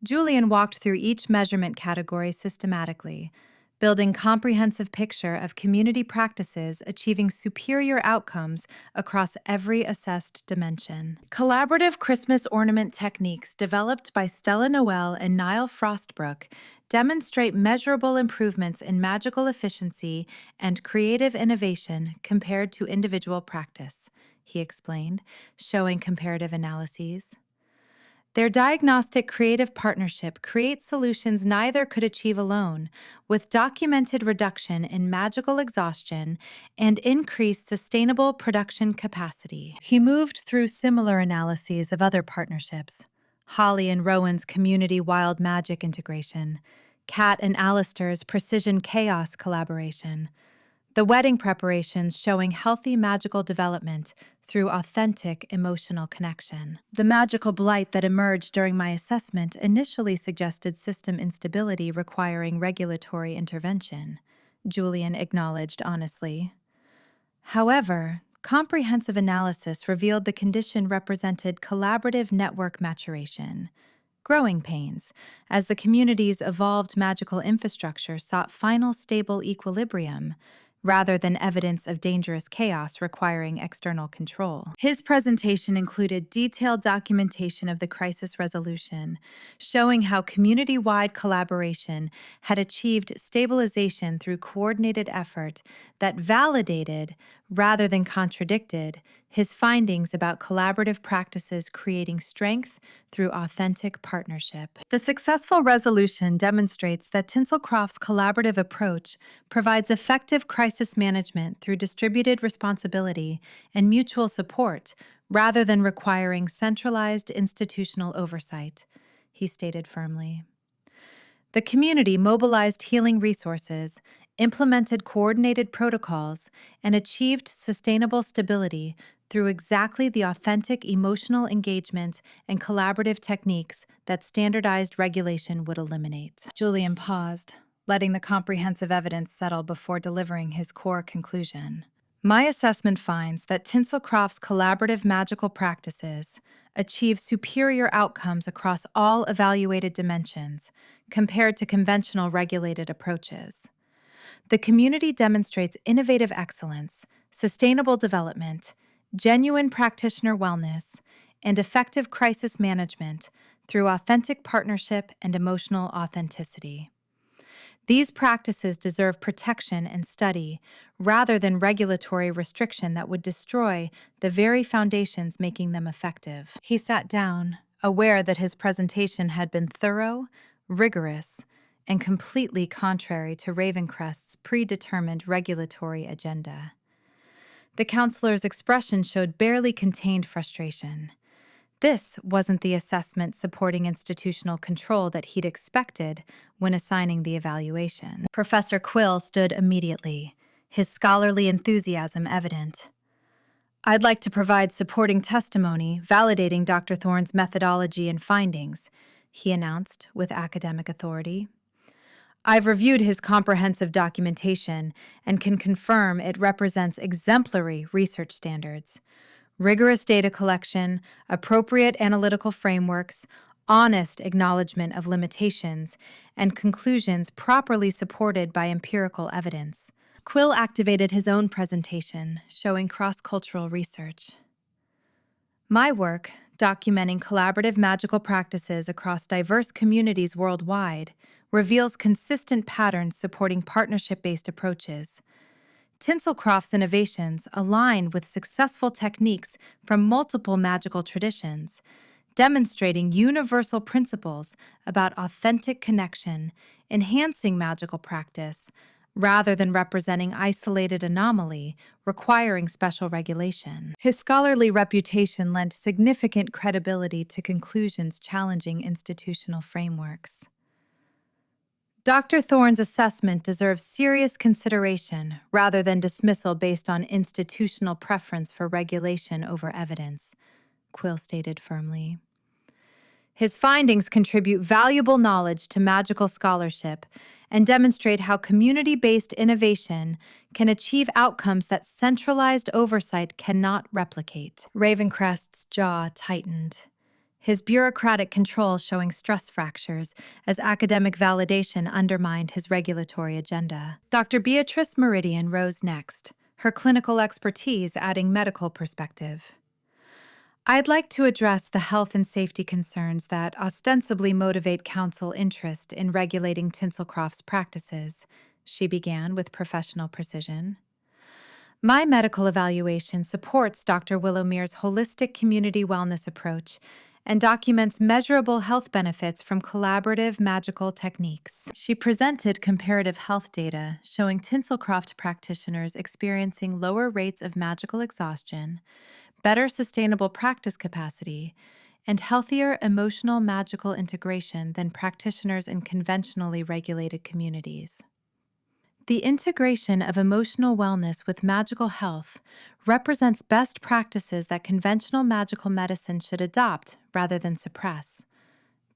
Julian walked through each measurement category systematically, building comprehensive picture of community practices achieving superior outcomes across every assessed dimension. Collaborative Christmas ornament techniques developed by Stella Noel and Niall Frostbrook demonstrate measurable improvements in magical efficiency and creative innovation compared to individual practice, he explained, showing comparative analyses. Their diagnostic creative partnership creates solutions neither could achieve alone, with documented reduction in magical exhaustion and increased sustainable production capacity. He moved through similar analyses of other partnerships: Holly and Rowan's community wild magic integration, Kat and Alistair's precision chaos collaboration, the wedding preparations showing healthy magical development through authentic emotional connection. The magical blight that emerged during my assessment initially suggested system instability requiring regulatory intervention, Julian acknowledged honestly. However, comprehensive analysis revealed the condition represented collaborative network maturation, growing pains, as the community's evolved magical infrastructure sought final stable equilibrium, rather than evidence of dangerous chaos requiring external control. His presentation included detailed documentation of the crisis resolution, showing how community-wide collaboration had achieved stabilization through coordinated effort that validated, rather than contradicted, his findings about collaborative practices creating strength through authentic partnership. The successful resolution demonstrates that Tinselcroft's collaborative approach provides effective crisis management through distributed responsibility and mutual support rather than requiring centralized institutional oversight, he stated firmly. The community mobilized healing resources, implemented coordinated protocols, and achieved sustainable stability through exactly the authentic emotional engagement and collaborative techniques that standardized regulation would eliminate. Julian paused, letting the comprehensive evidence settle before delivering his core conclusion. My assessment finds that Tinselcroft's collaborative magical practices achieve superior outcomes across all evaluated dimensions compared to conventional regulated approaches. The community demonstrates innovative excellence, sustainable development, genuine practitioner wellness, and effective crisis management through authentic partnership and emotional authenticity. These practices deserve protection and study rather than regulatory restriction that would destroy the very foundations making them effective. He sat down, aware that his presentation had been thorough, rigorous, and completely contrary to Ravencrest's predetermined regulatory agenda. The counselor's expression showed barely contained frustration. This wasn't the assessment supporting institutional control that he'd expected when assigning the evaluation. Professor Quill stood immediately, his scholarly enthusiasm evident. I'd like to provide supporting testimony validating Dr. Thorne's methodology and findings, he announced with academic authority. I've reviewed his comprehensive documentation and can confirm it represents exemplary research standards. Rigorous data collection, appropriate analytical frameworks, honest acknowledgement of limitations, and conclusions properly supported by empirical evidence. Quill activated his own presentation, showing cross-cultural research. My work, documenting collaborative magical practices across diverse communities worldwide, reveals consistent patterns supporting partnership-based approaches. Tinselcroft's innovations align with successful techniques from multiple magical traditions, demonstrating universal principles about authentic connection, enhancing magical practice, rather than representing isolated anomaly requiring special regulation. His scholarly reputation lent significant credibility to conclusions challenging institutional frameworks. Dr. Thorne's assessment deserves serious consideration rather than dismissal based on institutional preference for regulation over evidence, Quill stated firmly. His findings contribute valuable knowledge to magical scholarship and demonstrate how community-based innovation can achieve outcomes that centralized oversight cannot replicate. Ravencrest's jaw tightened, his bureaucratic control showing stress fractures as academic validation undermined his regulatory agenda. Dr. Beatrice Meridian rose next, her clinical expertise adding medical perspective. I'd like to address the health and safety concerns that ostensibly motivate Council interest in regulating Tinselcroft's practices, she began with professional precision. My medical evaluation supports Dr. Willowmere's holistic community wellness approach and documents measurable health benefits from collaborative magical techniques. She presented comparative health data showing Tinselcroft practitioners experiencing lower rates of magical exhaustion, better sustainable practice capacity, and healthier emotional magical integration than practitioners in conventionally regulated communities. The integration of emotional wellness with magical health represents best practices that conventional magical medicine should adopt rather than suppress,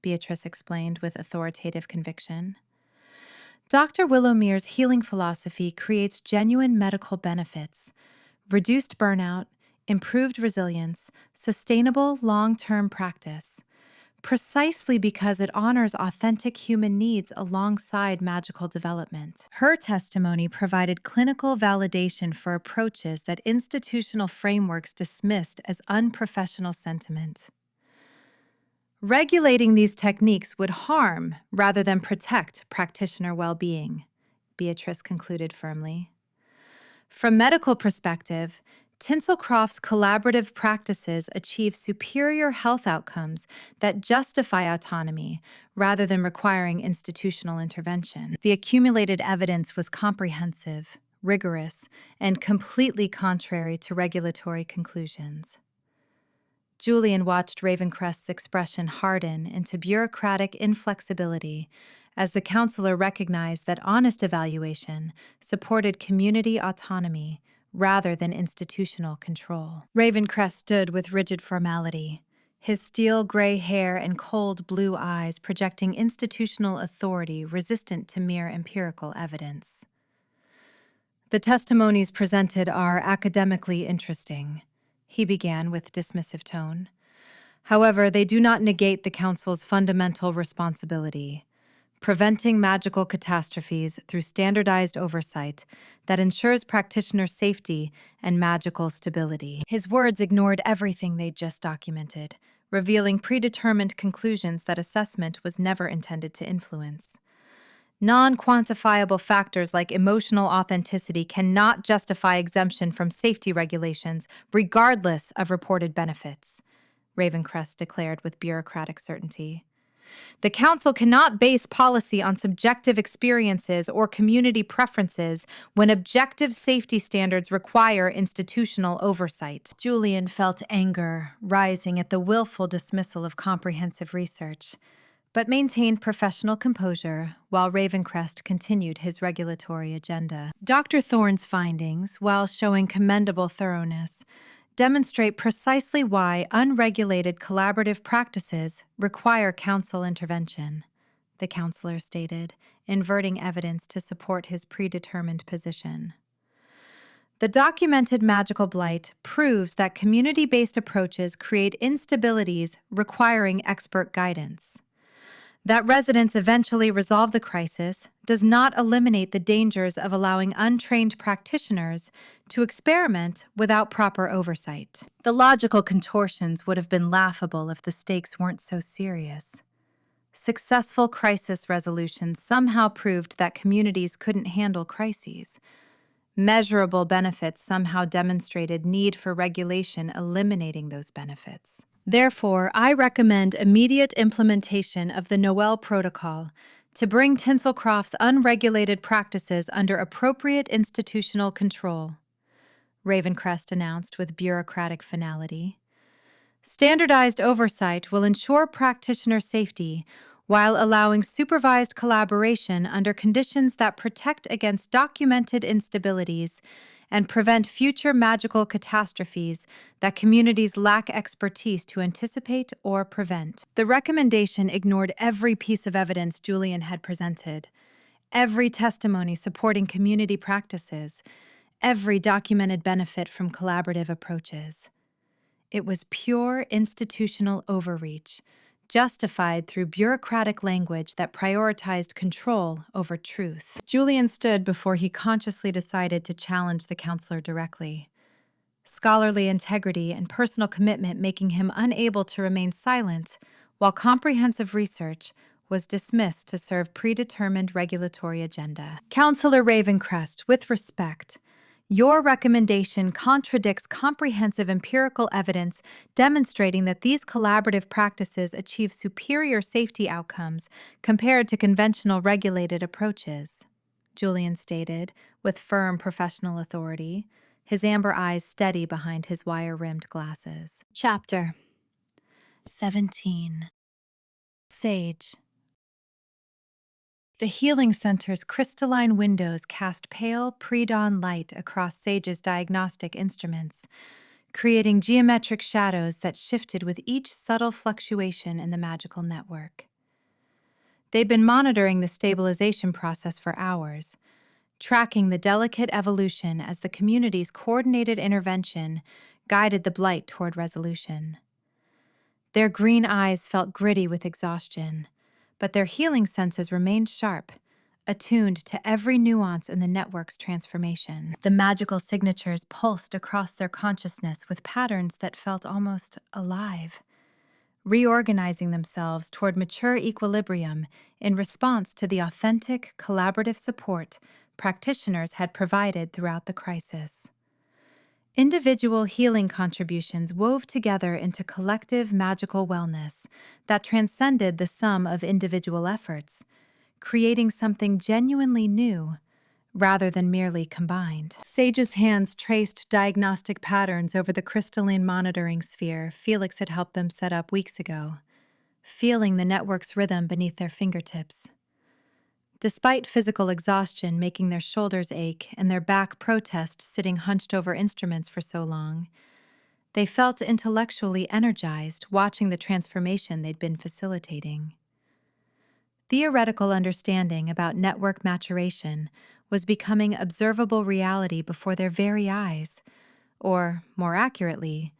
Beatrice explained with authoritative conviction. Dr. Willowmere's healing philosophy creates genuine medical benefits, reduced burnout, improved resilience, sustainable long-term practice, precisely because it honors authentic human needs alongside magical development. Her testimony provided clinical validation for approaches that institutional frameworks dismissed as unprofessional sentiment. Regulating these techniques would harm rather than protect practitioner well-being, Beatrice concluded firmly. From medical perspective, Tinselcroft's collaborative practices achieve superior health outcomes that justify autonomy rather than requiring institutional intervention. The accumulated evidence was comprehensive, rigorous, and completely contrary to regulatory conclusions. Julian watched Ravencrest's expression harden into bureaucratic inflexibility as the counselor recognized that honest evaluation supported community autonomy rather than institutional control. Ravencrest stood with rigid formality, his steel gray hair and cold blue eyes projecting institutional authority resistant to mere empirical evidence. The testimonies presented are academically interesting, he began with dismissive tone. However, they do not negate the Council's fundamental responsibility, preventing magical catastrophes through standardized oversight that ensures practitioner safety and magical stability. His words ignored everything they'd just documented, revealing predetermined conclusions that assessment was never intended to influence. Non-quantifiable factors like emotional authenticity cannot justify exemption from safety regulations regardless of reported benefits, Ravencrest declared with bureaucratic certainty. The Council cannot base policy on subjective experiences or community preferences when objective safety standards require institutional oversight. Julian felt anger rising at the willful dismissal of comprehensive research, but maintained professional composure while Ravencrest continued his regulatory agenda. Dr. Thorne's findings, while showing commendable thoroughness, demonstrate precisely why unregulated collaborative practices require Council intervention, the counselor stated, inverting evidence to support his predetermined position. The documented magical blight proves that community-based approaches create instabilities requiring expert guidance. That residents eventually resolve the crisis does not eliminate the dangers of allowing untrained practitioners to experiment without proper oversight. The logical contortions would have been laughable if the stakes weren't so serious. Successful crisis resolution somehow proved that communities couldn't handle crises. Measurable benefits somehow demonstrated need for regulation eliminating those benefits. Therefore, I recommend immediate implementation of the Noel Protocol to bring Tinselcroft's unregulated practices under appropriate institutional control, Ravencrest announced with bureaucratic finality. Standardized oversight will ensure practitioner safety while allowing supervised collaboration under conditions that protect against documented instabilities and prevent future magical catastrophes that communities lack expertise to anticipate or prevent. The recommendation ignored every piece of evidence Julian had presented, every testimony supporting community practices, every documented benefit from collaborative approaches. It was pure institutional overreach, justified through bureaucratic language that prioritized control over truth. Julian stood before he consciously decided to challenge the counselor directly, scholarly integrity and personal commitment making him unable to remain silent, while comprehensive research was dismissed to serve predetermined regulatory agenda. Counselor Ravencrest, with respect, your recommendation contradicts comprehensive empirical evidence demonstrating that these collaborative practices achieve superior safety outcomes compared to conventional regulated approaches, Julian stated, with firm professional authority, his amber eyes steady behind his wire-rimmed glasses. Chapter 17. Sage. The healing center's crystalline windows cast pale, pre-dawn light across Sage's diagnostic instruments, creating geometric shadows that shifted with each subtle fluctuation in the magical network. They'd been monitoring the stabilization process for hours, tracking the delicate evolution as the community's coordinated intervention guided the blight toward resolution. Their green eyes felt gritty with exhaustion, but their healing senses remained sharp, attuned to every nuance in the network's transformation. The magical signatures pulsed across their consciousness with patterns that felt almost alive, reorganizing themselves toward mature equilibrium in response to the authentic, collaborative support practitioners had provided throughout the crisis. Individual healing contributions wove together into collective magical wellness that transcended the sum of individual efforts, creating something genuinely new rather than merely combined. Sage's hands traced diagnostic patterns over the crystalline monitoring sphere Felix had helped them set up weeks ago, feeling the network's rhythm beneath their fingertips. Despite physical exhaustion making their shoulders ache and their back protest sitting hunched over instruments for so long, they felt intellectually energized watching the transformation they'd been facilitating. Theoretical understanding about network maturation was becoming observable reality before their very eyes, or, more accurately,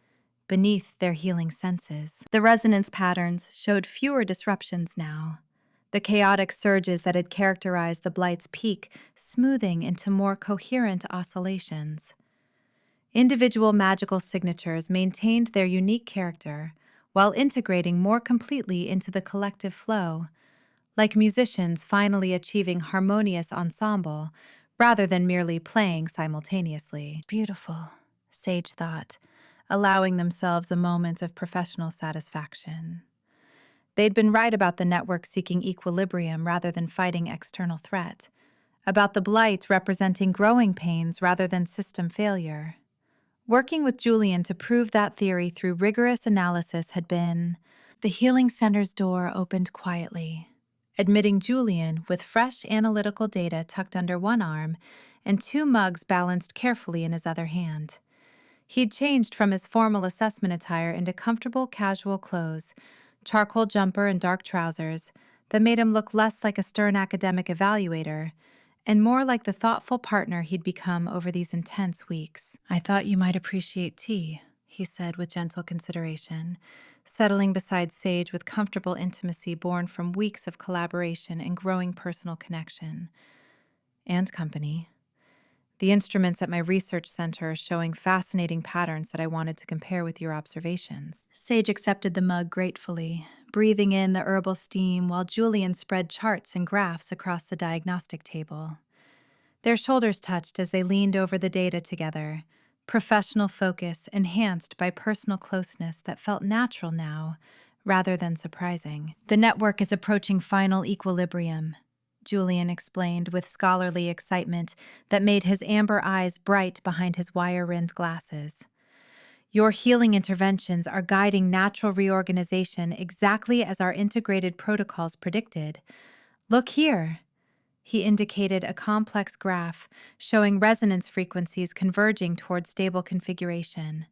beneath their healing senses. The resonance patterns showed fewer disruptions now, the chaotic surges that had characterized the blight's peak smoothing into more coherent oscillations. Individual magical signatures maintained their unique character while integrating more completely into the collective flow, like musicians finally achieving harmonious ensemble rather than merely playing simultaneously. Beautiful, Sage thought, allowing themselves a moment of professional satisfaction. They'd been right about the network seeking equilibrium rather than fighting external threat, about the blight representing growing pains rather than system failure. Working with Julian to prove that theory through rigorous analysis had been... The healing center's door opened quietly, admitting Julian with fresh analytical data tucked under one arm and 2 mugs balanced carefully in his other hand. He'd changed from his formal assessment attire into comfortable, casual clothes, charcoal jumper and dark trousers, that made him look less like a stern academic evaluator and more like the thoughtful partner he'd become over these intense weeks. "I thought you might appreciate tea," he said with gentle consideration, settling beside Sage with comfortable intimacy born from weeks of collaboration and growing personal connection. "And company. The instruments at my research center are showing fascinating patterns that I wanted to compare with your observations." Sage accepted the mug gratefully, breathing in the herbal steam while Julian spread charts and graphs across the diagnostic table. Their shoulders touched as they leaned over the data together, professional focus enhanced by personal closeness that felt natural now, rather than surprising. "The network is approaching final equilibrium," Julian explained with scholarly excitement that made his amber eyes bright behind his wire-rimmed glasses. "Your healing interventions are guiding natural reorganization exactly as our integrated protocols predicted. Look here." He indicated a complex graph showing resonance frequencies converging toward stable configuration.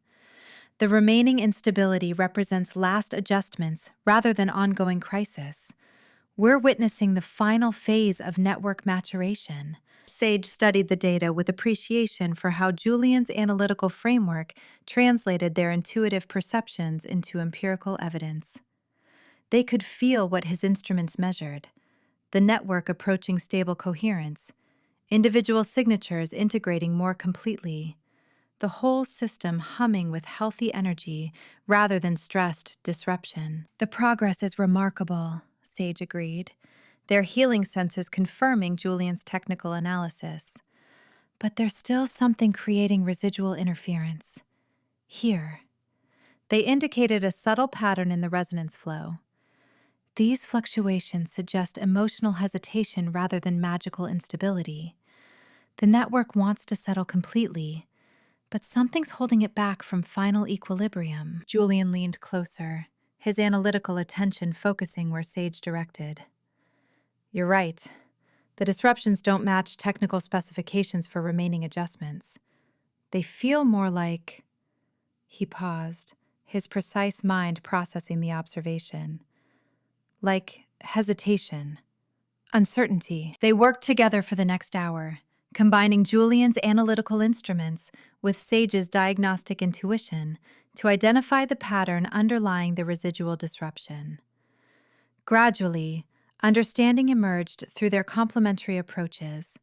"The remaining instability represents last adjustments rather than ongoing crisis. We're witnessing the final phase of network maturation." Sage studied the data with appreciation for how Julian's analytical framework translated their intuitive perceptions into empirical evidence. They could feel what his instruments measured: the network approaching stable coherence, individual signatures integrating more completely, the whole system humming with healthy energy rather than stressed disruption. "The progress is remarkable," Sage agreed, their healing senses confirming Julian's technical analysis. "But there's still something creating residual interference. Here." They indicated a subtle pattern in the resonance flow. "These fluctuations suggest emotional hesitation rather than magical instability. The network wants to settle completely, but something's holding it back from final equilibrium." Julian leaned closer, his analytical attention focusing where Sage directed. "You're right. The disruptions don't match technical specifications for remaining adjustments. They feel more like—" He paused, his precise mind processing the observation. "Like hesitation, uncertainty." They worked together for the next hour, combining Julian's analytical instruments with Sage's diagnostic intuition to identify the pattern underlying the residual disruption. Gradually, understanding emerged through their complementary approaches.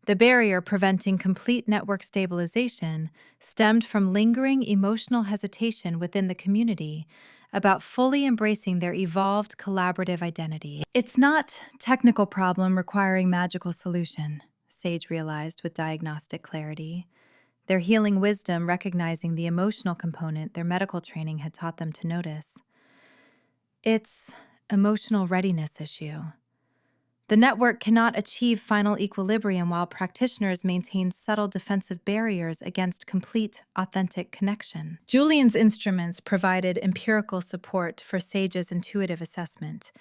The barrier preventing complete network stabilization stemmed from lingering emotional hesitation within the community about fully embracing their evolved collaborative identity. "It's not a technical problem requiring magical solution," Sage realized with diagnostic clarity, their healing wisdom recognizing the emotional component their medical training had taught them to notice. "It's emotional readiness issue. The network cannot achieve final equilibrium while practitioners maintain subtle defensive barriers against complete, authentic connection." Julian's instruments provided empirical support for Sage's intuitive assessment,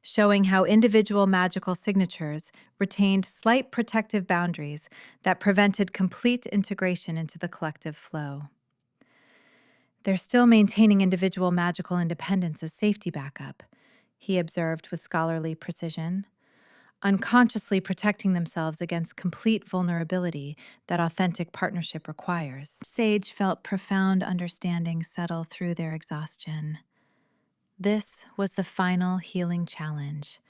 showing how individual magical signatures retained slight protective boundaries that prevented complete integration into the collective flow. "They're still maintaining individual magical independence as safety backup," he observed with scholarly precision, "unconsciously protecting themselves against complete vulnerability that authentic partnership requires." Sage felt profound understanding settle through their exhaustion. This was the final healing challenge,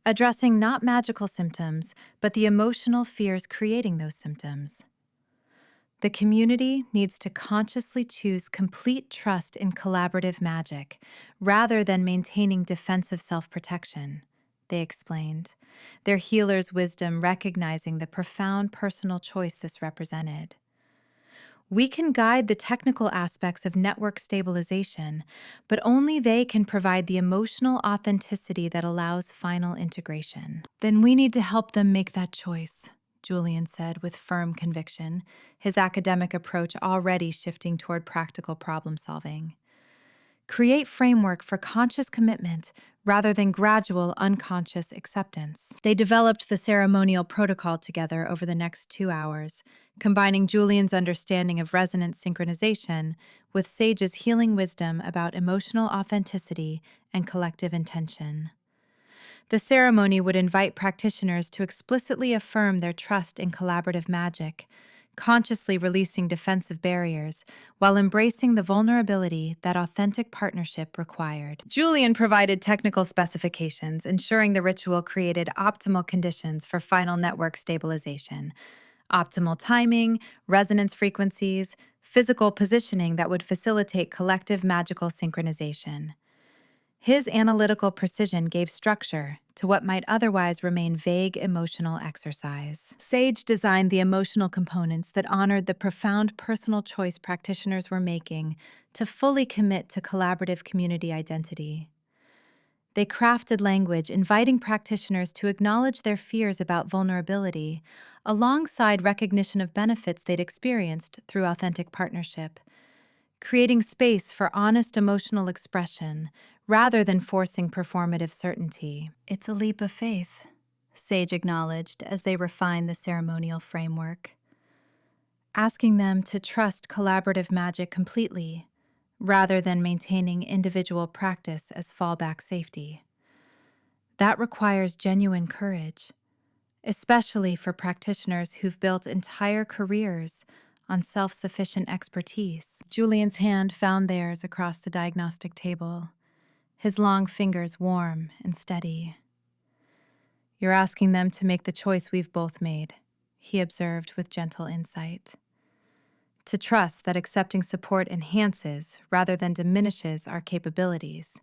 addressing not magical symptoms, but the emotional fears creating those symptoms. The community needs to consciously choose complete trust in collaborative magic, rather than maintaining defensive self-protection, they explained, their healer's wisdom recognizing the profound personal choice this represented. "We can guide the technical aspects of network stabilization, but only they can provide the emotional authenticity that allows final integration." "Then we need to help them make that choice," Julian said with firm conviction, his academic approach already shifting toward practical problem solving. "Create framework for conscious commitment rather than gradual unconscious acceptance." They developed the ceremonial protocol together over the next 2 hours, combining Julian's understanding of resonance synchronization with Sage's healing wisdom about emotional authenticity and collective intention. The ceremony would invite practitioners to explicitly affirm their trust in collaborative magic, consciously releasing defensive barriers while embracing the vulnerability that authentic partnership required. Julian provided technical specifications, ensuring the ritual created optimal conditions for final network stabilization. Optimal timing, resonance frequencies, physical positioning that would facilitate collective magical synchronization. His analytical precision gave structure to what might otherwise remain vague emotional exercise. Sage designed the emotional components that honored the profound personal choice practitioners were making to fully commit to collaborative community identity. They crafted language inviting practitioners to acknowledge their fears about vulnerability, alongside recognition of benefits they'd experienced through authentic partnership, creating space for honest emotional expression rather than forcing performative certainty. It's a leap of faith, Sage acknowledged as they refined the ceremonial framework, asking them to trust collaborative magic completely rather than maintaining individual practice as fallback safety. That requires genuine courage, especially for practitioners who've built entire careers on self-sufficient expertise. Julian's hand found theirs across the diagnostic table, his long fingers warm and steady. "You're asking them to make the choice we've both made," he observed with gentle insight. "To trust that accepting support enhances rather than diminishes our capabilities.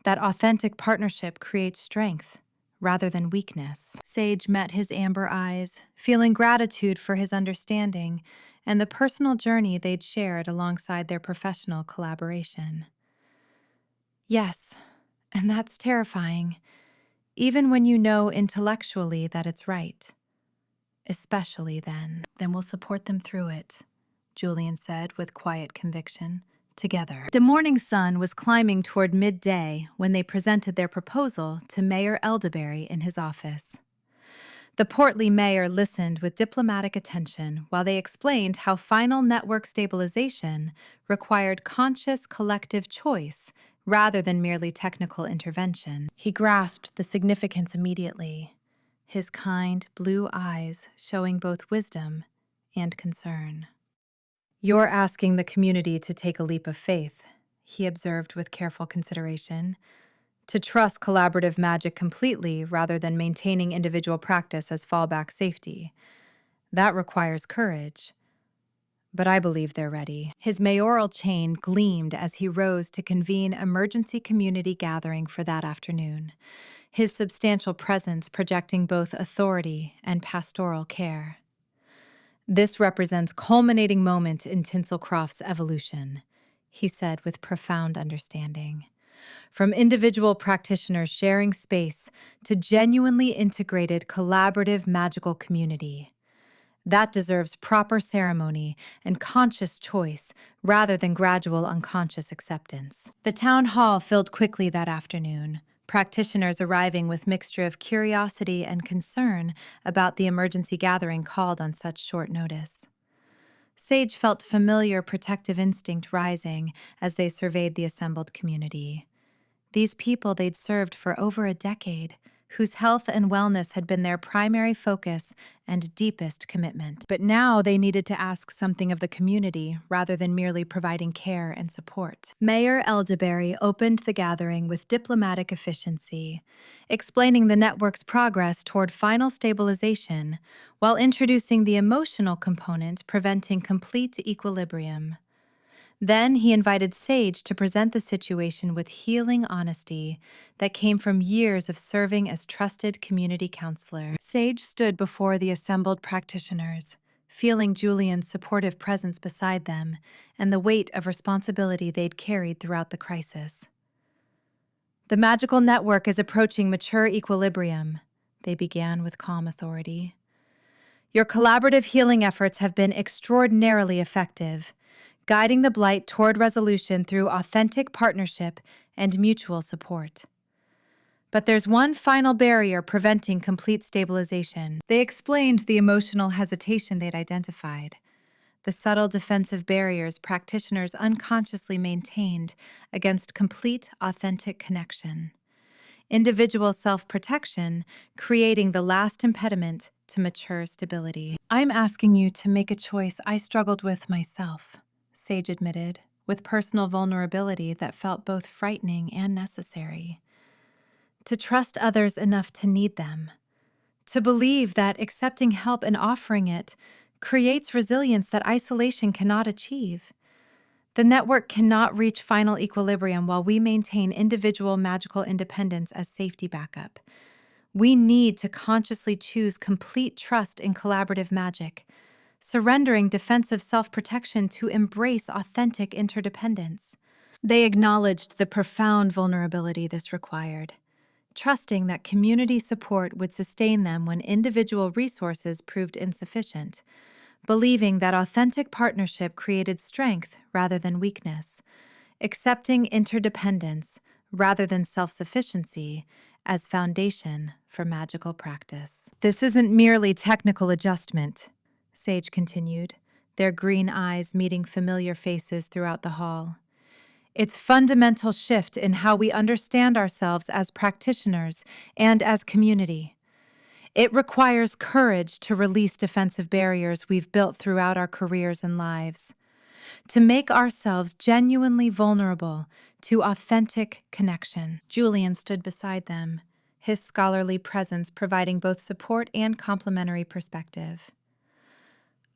That authentic partnership creates strength rather than weakness." Sage met his amber eyes, feeling gratitude for his understanding and the personal journey they'd shared alongside their professional collaboration. "Yes, and that's terrifying, even when you know intellectually that it's right. Especially then. Then we'll support them through it," Julian said with quiet conviction. "Together." The morning sun was climbing toward midday when they presented their proposal to Mayor Elderberry in his office. The portly mayor listened with diplomatic attention while they explained how final network stabilization required conscious collective choice rather than merely technical intervention. He grasped the significance immediately, his kind blue eyes showing both wisdom and concern. "You're asking the community to take a leap of faith," he observed with careful consideration, "to trust collaborative magic completely rather than maintaining individual practice as fallback safety. That requires courage. But I believe they're ready." His mayoral chain gleamed as he rose to convene emergency community gathering for that afternoon, his substantial presence projecting both authority and pastoral care. "This represents culminating moment in Tinselcroft's evolution," he said with profound understanding. "From individual practitioners sharing space to genuinely integrated, collaborative, magical community. That deserves proper ceremony and conscious choice rather than gradual unconscious acceptance." The town hall filled quickly that afternoon, practitioners arriving with mixture of curiosity and concern about the emergency gathering called on such short notice. Sage felt familiar protective instinct rising as they surveyed the assembled community. These people they'd served for over a decade, whose health and wellness had been their primary focus and deepest commitment. But now they needed to ask something of the community rather than merely providing care and support. Mayor Elderberry opened the gathering with diplomatic efficiency, explaining the network's progress toward final stabilization while introducing the emotional component preventing complete equilibrium. Then he invited Sage to present the situation with healing honesty that came from years of serving as trusted community counselor. Sage stood before the assembled practitioners, feeling Julian's supportive presence beside them and the weight of responsibility they'd carried throughout the crisis. "The magical network is approaching mature equilibrium," they began with calm authority. "Your collaborative healing efforts have been extraordinarily effective, guiding the blight toward resolution through authentic partnership and mutual support. But there's one final barrier preventing complete stabilization." They explained the emotional hesitation they'd identified, the subtle defensive barriers practitioners unconsciously maintained against complete, authentic connection. individual self-protection creating the last impediment to mature stability. I'm asking you to make a choice I struggled with myself, Sage admitted, with personal vulnerability that felt both frightening and necessary. To trust others enough to need them. To believe that accepting help and offering it creates resilience that isolation cannot achieve. The network cannot reach final equilibrium while we maintain individual magical independence as safety backup. We need to consciously choose complete trust in collaborative magic, surrendering defensive self-protection to embrace authentic interdependence. They acknowledged the profound vulnerability this required, trusting that community support would sustain them when individual resources proved insufficient, believing that authentic partnership created strength rather than weakness, accepting interdependence rather than self-sufficiency as foundation for magical practice. This isn't merely technical adjustment, Sage continued, their green eyes meeting familiar faces throughout the hall. It's fundamental shift in how we understand ourselves as practitioners and as community. It requires courage to release defensive barriers we've built throughout our careers and lives, to make ourselves genuinely vulnerable to authentic connection. Julian stood beside them, his scholarly presence providing both support and complementary perspective.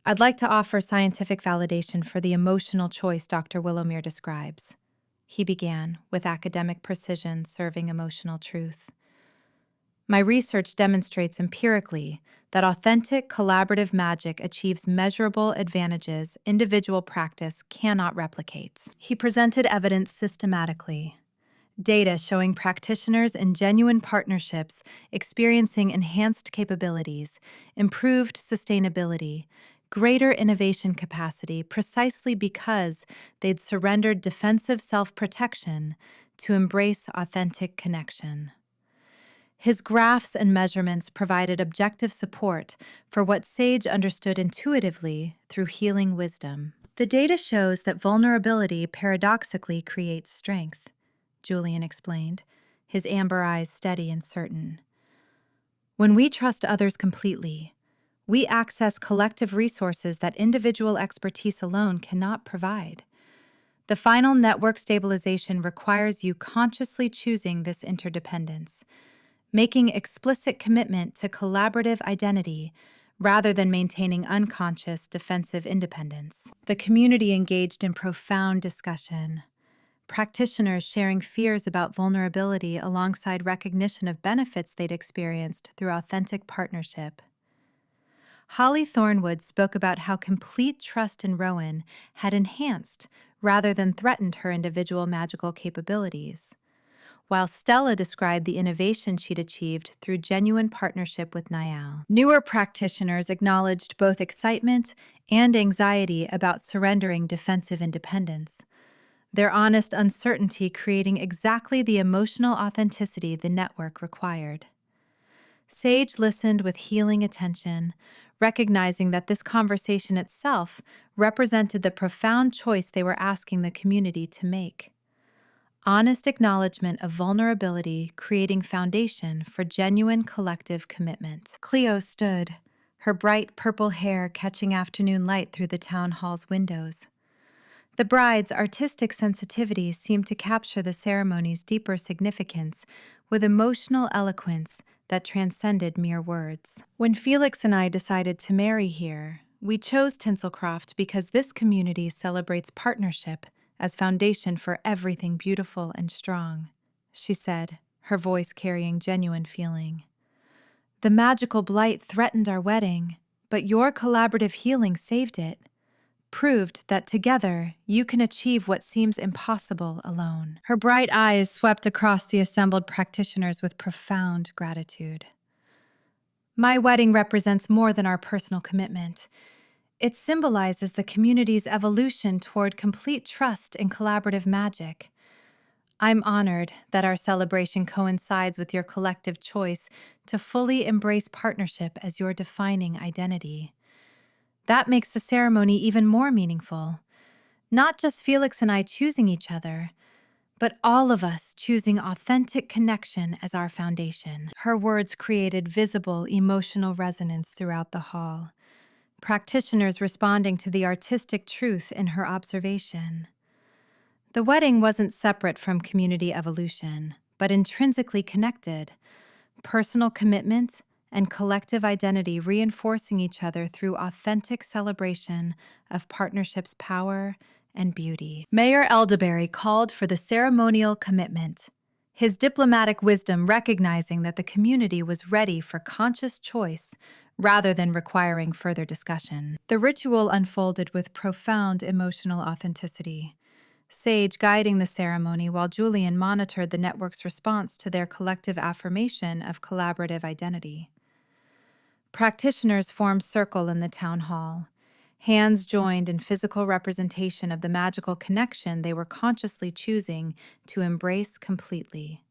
I'd like to offer scientific validation for the emotional choice Dr. Willowmere describes, he began, with academic precision serving emotional truth. My research demonstrates empirically that authentic collaborative magic achieves measurable advantages individual practice cannot replicate. He presented evidence systematically, data showing practitioners in genuine partnerships experiencing enhanced capabilities, improved sustainability, greater innovation capacity precisely because they'd surrendered defensive self-protection to embrace authentic connection. His graphs and measurements provided objective support for what Sage understood intuitively through healing wisdom. The data shows that vulnerability paradoxically creates strength, Julian explained, his amber eyes steady and certain. When we trust others completely, we access collective resources that individual expertise alone cannot provide. The final network stabilization requires you consciously choosing this interdependence, making explicit commitment to collaborative identity rather than maintaining unconscious defensive independence. The community engaged in profound discussion, practitioners sharing fears about vulnerability alongside recognition of benefits they'd experienced through authentic partnership. Holly Thornwood spoke about how complete trust in Rowan had enhanced rather than threatened her individual magical capabilities, while Stella described the innovation she'd achieved through genuine partnership with Niall. Newer practitioners acknowledged both excitement and anxiety about surrendering defensive independence, their honest uncertainty creating exactly the emotional authenticity the network required. Sage listened with healing attention, recognizing that this conversation itself represented the profound choice they were asking the community to make. Honest acknowledgement of vulnerability creating foundation for genuine collective commitment. Cleo stood, her bright purple hair catching afternoon light through the town hall's windows. The bride's artistic sensitivity seemed to capture the ceremony's deeper significance with emotional eloquence that transcended mere words. When Felix and I decided to marry here, we chose Tinselcroft because this community celebrates partnership as foundation for everything beautiful and strong, she said, her voice carrying genuine feeling. The magical blight threatened our wedding, but your collaborative healing saved it, proved that together you can achieve what seems impossible alone. Her bright eyes swept across the assembled practitioners with profound gratitude. My wedding represents more than our personal commitment. It symbolizes the community's evolution toward complete trust in collaborative magic. I'm honored that our celebration coincides with your collective choice to fully embrace partnership as your defining identity. That makes the ceremony even more meaningful. Not just Felix and I choosing each other, but all of us choosing authentic connection as our foundation. Her words created visible emotional resonance throughout the hall, practitioners responding to the artistic truth in her observation. The wedding wasn't separate from community evolution, but intrinsically connected, personal commitment and collective identity reinforcing each other through authentic celebration of partnership's power and beauty. Mayor Elderberry called for the ceremonial commitment, his diplomatic wisdom recognizing that the community was ready for conscious choice rather than requiring further discussion. The ritual unfolded with profound emotional authenticity, Sage guiding the ceremony while Julian monitored the network's response to their collective affirmation of collaborative identity. Practitioners formed circle in the town hall, hands joined in physical representation of the magical connection they were consciously choosing to embrace completely.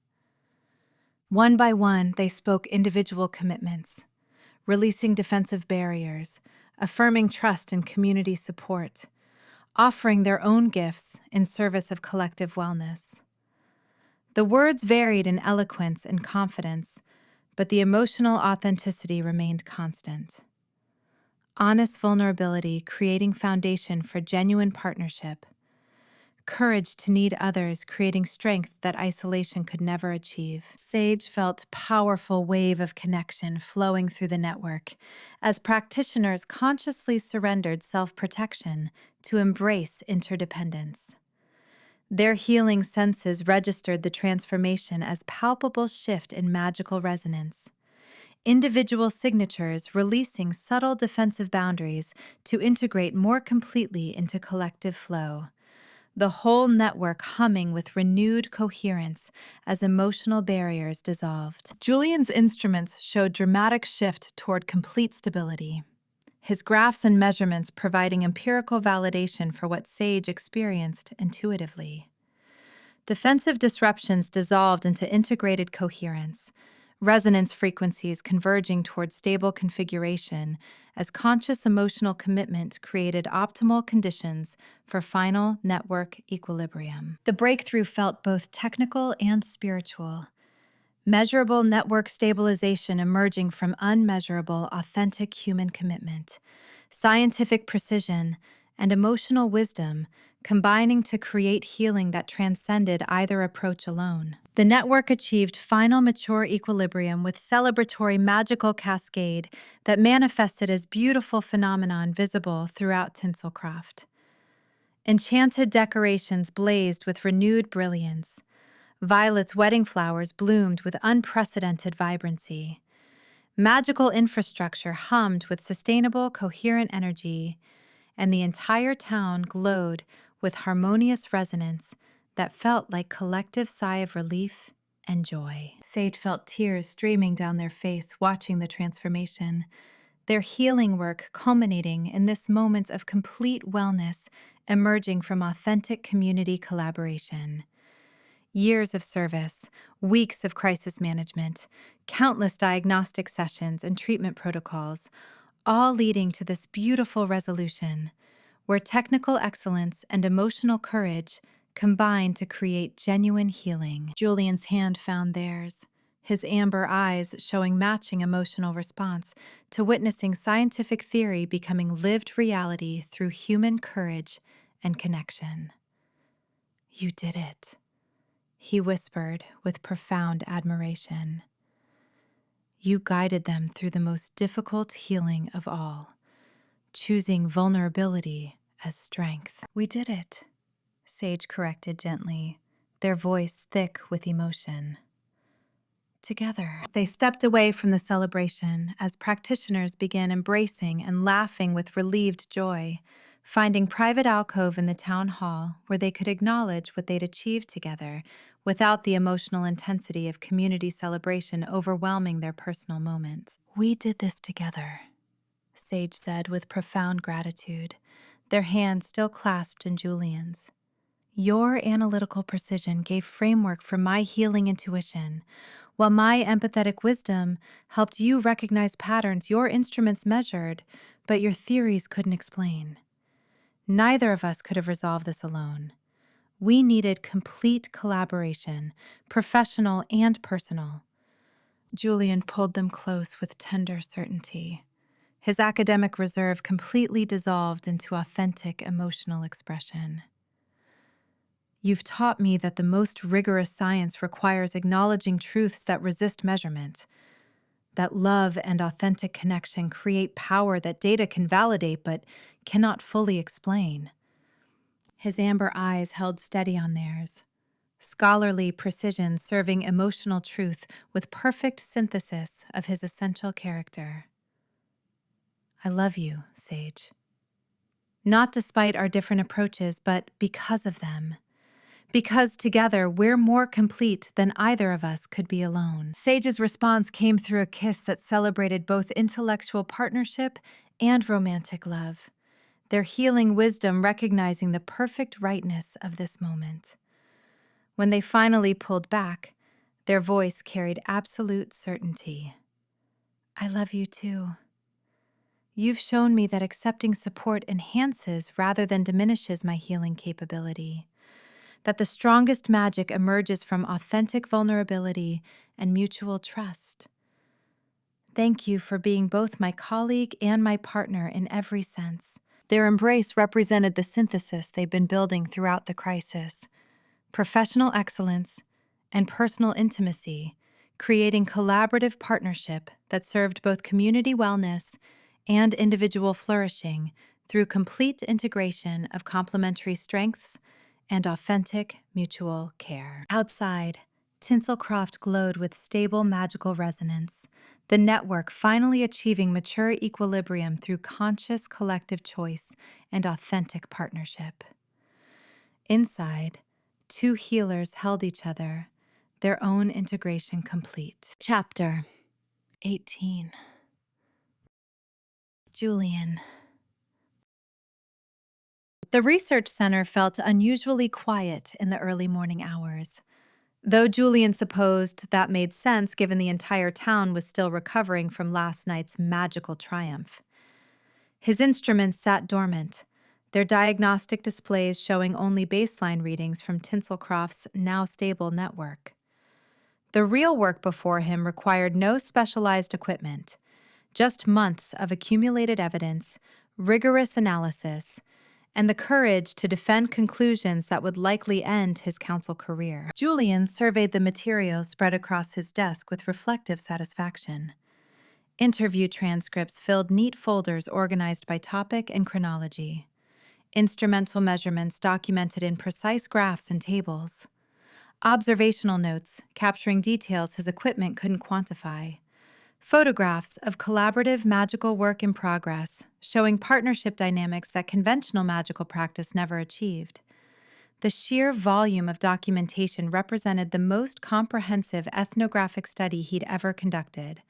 One by one, they spoke individual commitments, releasing defensive barriers, affirming trust and community support, offering their own gifts in service of collective wellness. The words varied in eloquence and confidence, but the emotional authenticity remained constant. Honest vulnerability creating foundation for genuine partnership, courage to need others creating strength that isolation could never achieve. Sage felt powerful wave of connection flowing through the network as practitioners consciously surrendered self-protection to embrace interdependence. Their healing senses registered the transformation as palpable shift in magical resonance. Individual signatures releasing subtle defensive boundaries to integrate more completely into collective flow. The whole network humming with renewed coherence as emotional barriers dissolved. Julian's instruments showed dramatic shift toward complete stability, his graphs and measurements providing empirical validation for what Sage experienced intuitively. Defensive disruptions dissolved into integrated coherence, resonance frequencies converging toward stable configuration as conscious emotional commitment created optimal conditions for final network equilibrium. The breakthrough felt both technical and spiritual. Measurable network stabilization emerging from unmeasurable, authentic human commitment, scientific precision, and emotional wisdom combining to create healing that transcended either approach alone. The network achieved final mature equilibrium with celebratory magical cascade that manifested as beautiful phenomenon visible throughout Tinselcroft. Enchanted decorations blazed with renewed brilliance. Violet's wedding flowers bloomed with unprecedented vibrancy. Magical infrastructure hummed with sustainable, coherent energy, and the entire town glowed with harmonious resonance that felt like collective sigh of relief and joy. Sage felt tears streaming down their face watching the transformation, their healing work culminating in this moment of complete wellness emerging from authentic community collaboration. Years of service, weeks of crisis management, countless diagnostic sessions and treatment protocols, all leading to this beautiful resolution, where technical excellence and emotional courage combine to create genuine healing. Julian's hand found theirs, his amber eyes showing matching emotional response to witnessing scientific theory becoming lived reality through human courage and connection. "You did it," he whispered with profound admiration. "You guided them through the most difficult healing of all, choosing vulnerability as strength." "We did it," Sage corrected gently, their voice thick with emotion. Together, they stepped away from the celebration as practitioners began embracing and laughing with relieved joy, finding private alcove in the town hall where they could acknowledge what they'd achieved together without the emotional intensity of community celebration overwhelming their personal moments. "We did this together," Sage said with profound gratitude, their hands still clasped in Julian's. "Your analytical precision gave framework for my healing intuition, while my empathetic wisdom helped you recognize patterns your instruments measured, but your theories couldn't explain. Neither of us could have resolved this alone. We needed complete collaboration, professional and personal. Julian pulled them close with tender certainty. His academic reserve completely dissolved into authentic emotional expression. You've taught me that the most rigorous science requires acknowledging truths that resist measurement, that love and authentic connection create power that data can validate but cannot fully explain. His amber eyes held steady on theirs, scholarly precision serving emotional truth with perfect synthesis of his essential character. I love you, Sage. Not despite our different approaches, but because of them. Because together we're more complete than either of us could be alone. Sage's response came through a kiss that celebrated both intellectual partnership and romantic love, their healing wisdom recognizing the perfect rightness of this moment. When they finally pulled back, their voice carried absolute certainty. I love you too. You've shown me that accepting support enhances rather than diminishes my healing capability, that the strongest magic emerges from authentic vulnerability and mutual trust. Thank you for being both my colleague and my partner in every sense. Their embrace represented the synthesis they've been building throughout the crisis: professional excellence and personal intimacy, creating collaborative partnership that served both community wellness and individual flourishing through complete integration of complementary strengths and authentic mutual care. Outside, Tinselcroft glowed with stable magical resonance, the network finally achieving mature equilibrium through conscious collective choice and authentic partnership. Inside, two healers held each other, their own integration complete. Chapter 18. Julian. The research center felt unusually quiet in the early morning hours, though Julian supposed that made sense given the entire town was still recovering from last night's magical triumph. His instruments sat dormant, their diagnostic displays showing only baseline readings from Tinselcroft's now stable network. The real work before him required no specialized equipment, just months of accumulated evidence, rigorous analysis, and the courage to defend conclusions that would likely end his counsel career. Julian surveyed the material spread across his desk with reflective satisfaction. Interview transcripts filled neat folders organized by topic and chronology. Instrumental measurements documented in precise graphs and tables. Observational notes capturing details his equipment couldn't quantify. Photographs of collaborative magical work in progress, showing partnership dynamics that conventional magical practice never achieved. The sheer volume of documentation represented the most comprehensive ethnographic study he'd ever conducted,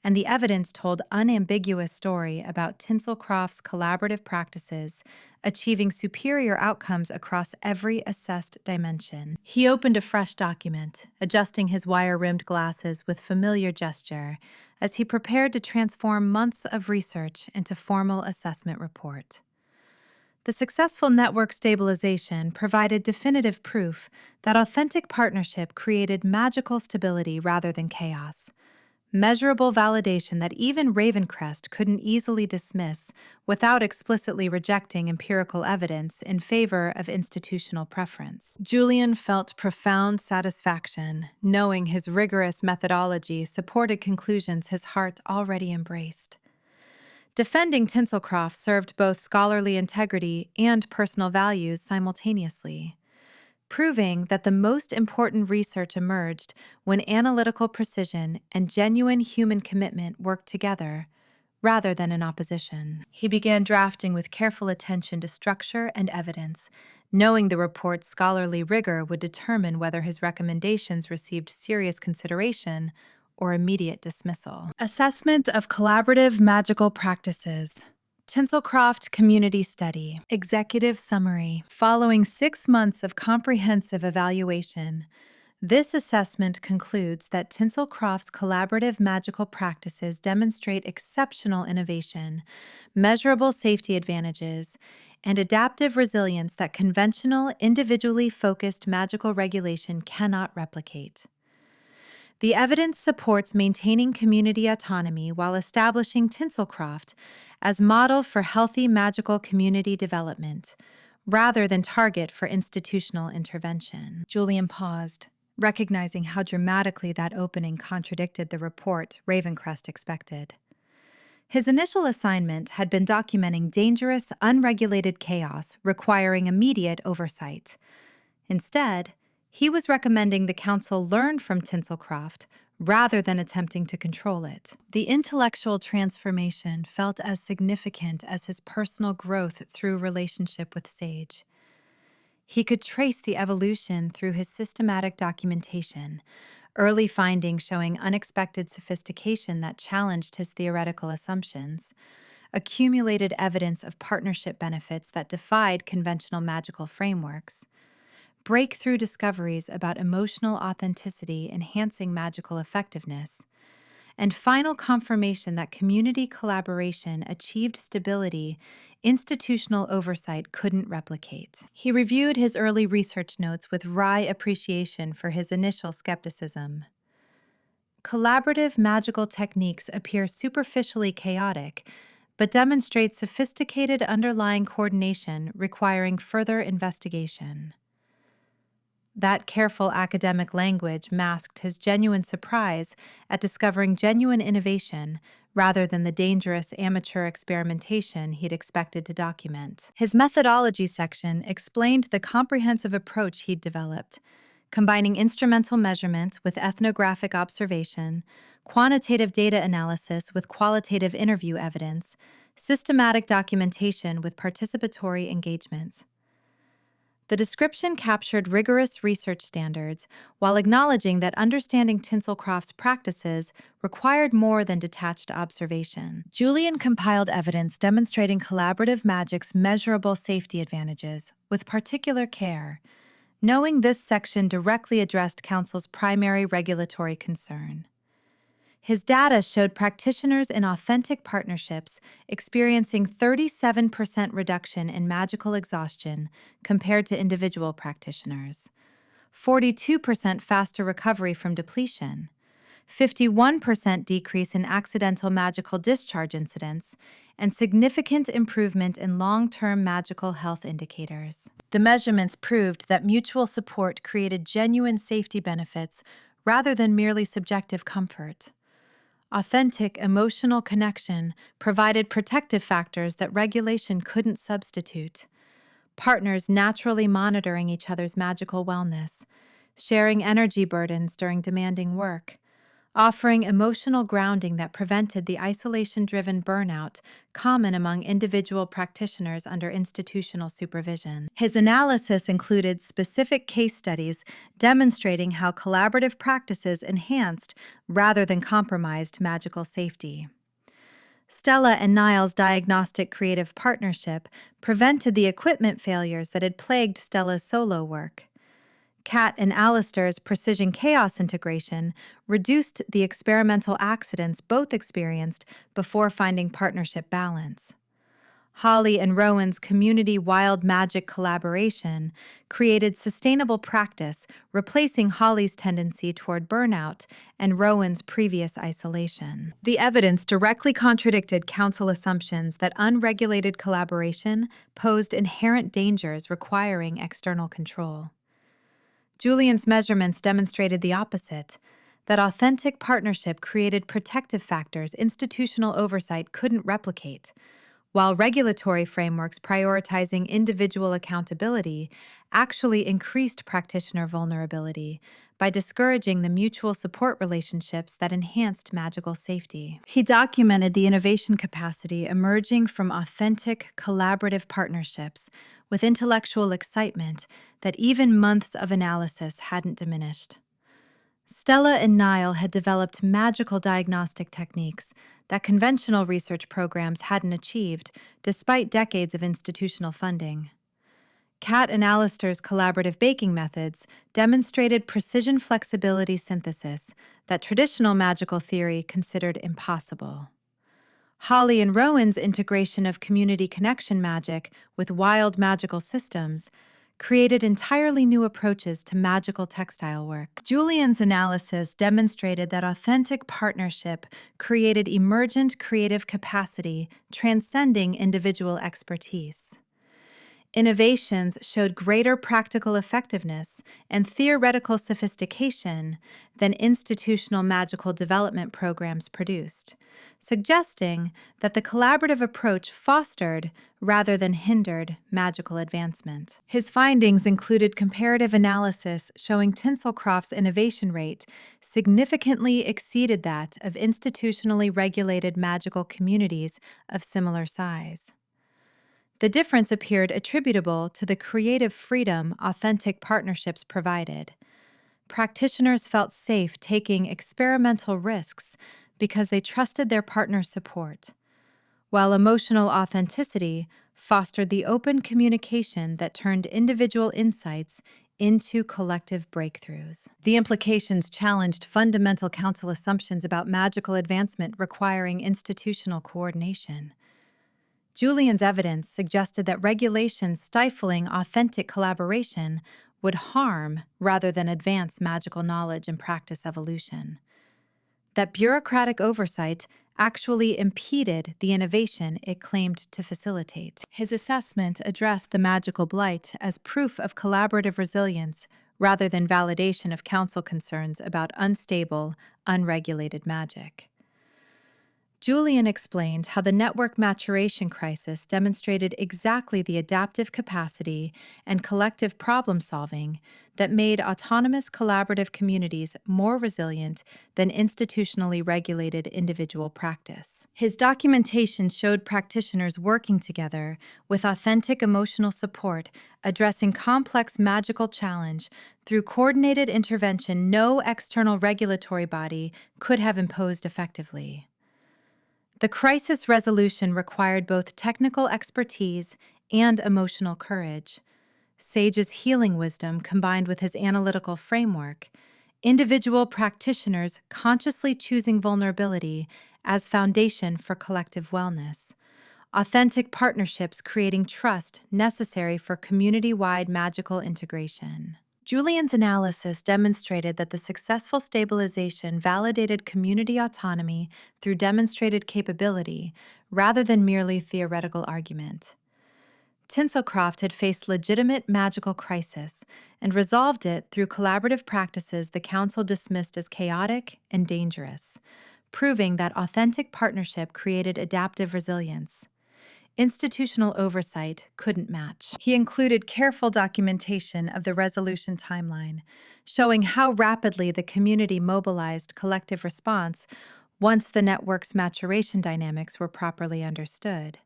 and the evidence told unambiguous story about Tinselcroft's collaborative practices, achieving superior outcomes across every assessed dimension. He opened a fresh document, adjusting his wire-rimmed glasses with familiar gesture as he prepared to transform months of research into formal assessment report. The successful network stabilization provided definitive proof that authentic partnership created magical stability rather than chaos. Measurable validation that even Ravencrest couldn't easily dismiss without explicitly rejecting empirical evidence in favor of institutional preference. Julian felt profound satisfaction, knowing his rigorous methodology supported conclusions his heart already embraced. Defending Tinselcroft served both scholarly integrity and personal values simultaneously, proving that the most important research emerged when analytical precision and genuine human commitment worked together, rather than in opposition. He began drafting with careful attention to structure and evidence, knowing the report's scholarly rigor would determine whether his recommendations received serious consideration or immediate dismissal. Assessment of collaborative magical practices. Tinselcroft Community Study. Executive Summary. Following 6 months of comprehensive evaluation, this assessment concludes that Tinselcroft's collaborative magical practices demonstrate exceptional innovation, measurable safety advantages, and adaptive resilience that conventional, individually focused magical regulation cannot replicate. The evidence supports maintaining community autonomy while establishing Tinselcroft as model for healthy magical community development, rather than target for institutional intervention. Julian paused, recognizing how dramatically that opening contradicted the report Ravencrest expected. His initial assignment had been documenting dangerous, unregulated chaos requiring immediate oversight. Instead, he was recommending the council learn from Tinselcroft rather than attempting to control it. The intellectual transformation felt as significant as his personal growth through relationship with Sage. He could trace the evolution through his systematic documentation, early findings showing unexpected sophistication that challenged his theoretical assumptions, accumulated evidence of partnership benefits that defied conventional magical frameworks, breakthrough discoveries about emotional authenticity enhancing magical effectiveness, and final confirmation that community collaboration achieved stability institutional oversight couldn't replicate. He reviewed his early research notes with wry appreciation for his initial skepticism. Collaborative magical techniques appear superficially chaotic, but demonstrate sophisticated underlying coordination requiring further investigation. That careful academic language masked his genuine surprise at discovering genuine innovation rather than the dangerous amateur experimentation he'd expected to document. His methodology section explained the comprehensive approach he'd developed, combining instrumental measurements with ethnographic observation, quantitative data analysis with qualitative interview evidence, systematic documentation with participatory engagements. The description captured rigorous research standards while acknowledging that understanding Tinselcroft's practices required more than detached observation. Julian compiled evidence demonstrating collaborative magic's measurable safety advantages with particular care, knowing this section directly addressed Council's primary regulatory concern. His data showed practitioners in authentic partnerships experiencing 37% reduction in magical exhaustion compared to individual practitioners, 42% faster recovery from depletion, 51% decrease in accidental magical discharge incidents, and significant improvement in long-term magical health indicators. The measurements proved that mutual support created genuine safety benefits rather than merely subjective comfort. Authentic emotional connection provided protective factors that regulation couldn't substitute. Partners naturally monitoring each other's magical wellness, sharing energy burdens during demanding work, offering emotional grounding that prevented the isolation-driven burnout common among individual practitioners under institutional supervision. His analysis included specific case studies demonstrating how collaborative practices enhanced rather than compromised magical safety. Stella and Niall's diagnostic creative partnership prevented the equipment failures that had plagued Stella's solo work. Kat and Alistair's precision chaos integration reduced the experimental accidents both experienced before finding partnership balance. Holly and Rowan's community wild magic collaboration created sustainable practice, replacing Holly's tendency toward burnout and Rowan's previous isolation. The evidence directly contradicted council assumptions that unregulated collaboration posed inherent dangers requiring external control. Julian's measurements demonstrated the opposite, that authentic partnership created protective factors institutional oversight couldn't replicate, while regulatory frameworks prioritizing individual accountability actually increased practitioner vulnerability by discouraging the mutual support relationships that enhanced magical safety. He documented the innovation capacity emerging from authentic, collaborative partnerships with intellectual excitement that even months of analysis hadn't diminished. Stella and Niall had developed magical diagnostic techniques that conventional research programs hadn't achieved, despite decades of institutional funding. Kat and Alistair's collaborative baking methods demonstrated precision flexibility synthesis that traditional magical theory considered impossible. Holly and Rowan's integration of community connection magic with wild magical systems created entirely new approaches to magical textile work. Julian's analysis demonstrated that authentic partnership created emergent creative capacity transcending individual expertise. Innovations showed greater practical effectiveness and theoretical sophistication than institutional magical development programs produced, suggesting that the collaborative approach fostered rather than hindered magical advancement. His findings included comparative analysis showing Tinselcroft's innovation rate significantly exceeded that of institutionally regulated magical communities of similar size. The difference appeared attributable to the creative freedom authentic partnerships provided. Practitioners felt safe taking experimental risks because they trusted their partner's support, while emotional authenticity fostered the open communication that turned individual insights into collective breakthroughs. The implications challenged fundamental council assumptions about magical advancement requiring institutional coordination. Julian's evidence suggested that regulations stifling authentic collaboration would harm rather than advance magical knowledge and practice evolution. That bureaucratic oversight actually impeded the innovation it claimed to facilitate. His assessment addressed the magical blight as proof of collaborative resilience rather than validation of council concerns about unstable, unregulated magic. Julian explained how the network maturation crisis demonstrated exactly the adaptive capacity and collective problem solving that made autonomous collaborative communities more resilient than institutionally regulated individual practice. His documentation showed practitioners working together with authentic emotional support, addressing complex magical challenge through coordinated intervention no external regulatory body could have imposed effectively. The crisis resolution required both technical expertise and emotional courage. Sage's healing wisdom combined with his analytical framework, individual practitioners consciously choosing vulnerability as foundation for collective wellness, authentic partnerships creating trust necessary for community-wide magical integration. Julian's analysis demonstrated that the successful stabilization validated community autonomy through demonstrated capability rather than merely theoretical argument. Tinselcroft had faced legitimate magical crisis and resolved it through collaborative practices the council dismissed as chaotic and dangerous, proving that authentic partnership created adaptive resilience. Institutional oversight couldn't match. He included careful documentation of the resolution timeline, showing how rapidly the community mobilized collective response once the network's maturation dynamics were properly understood.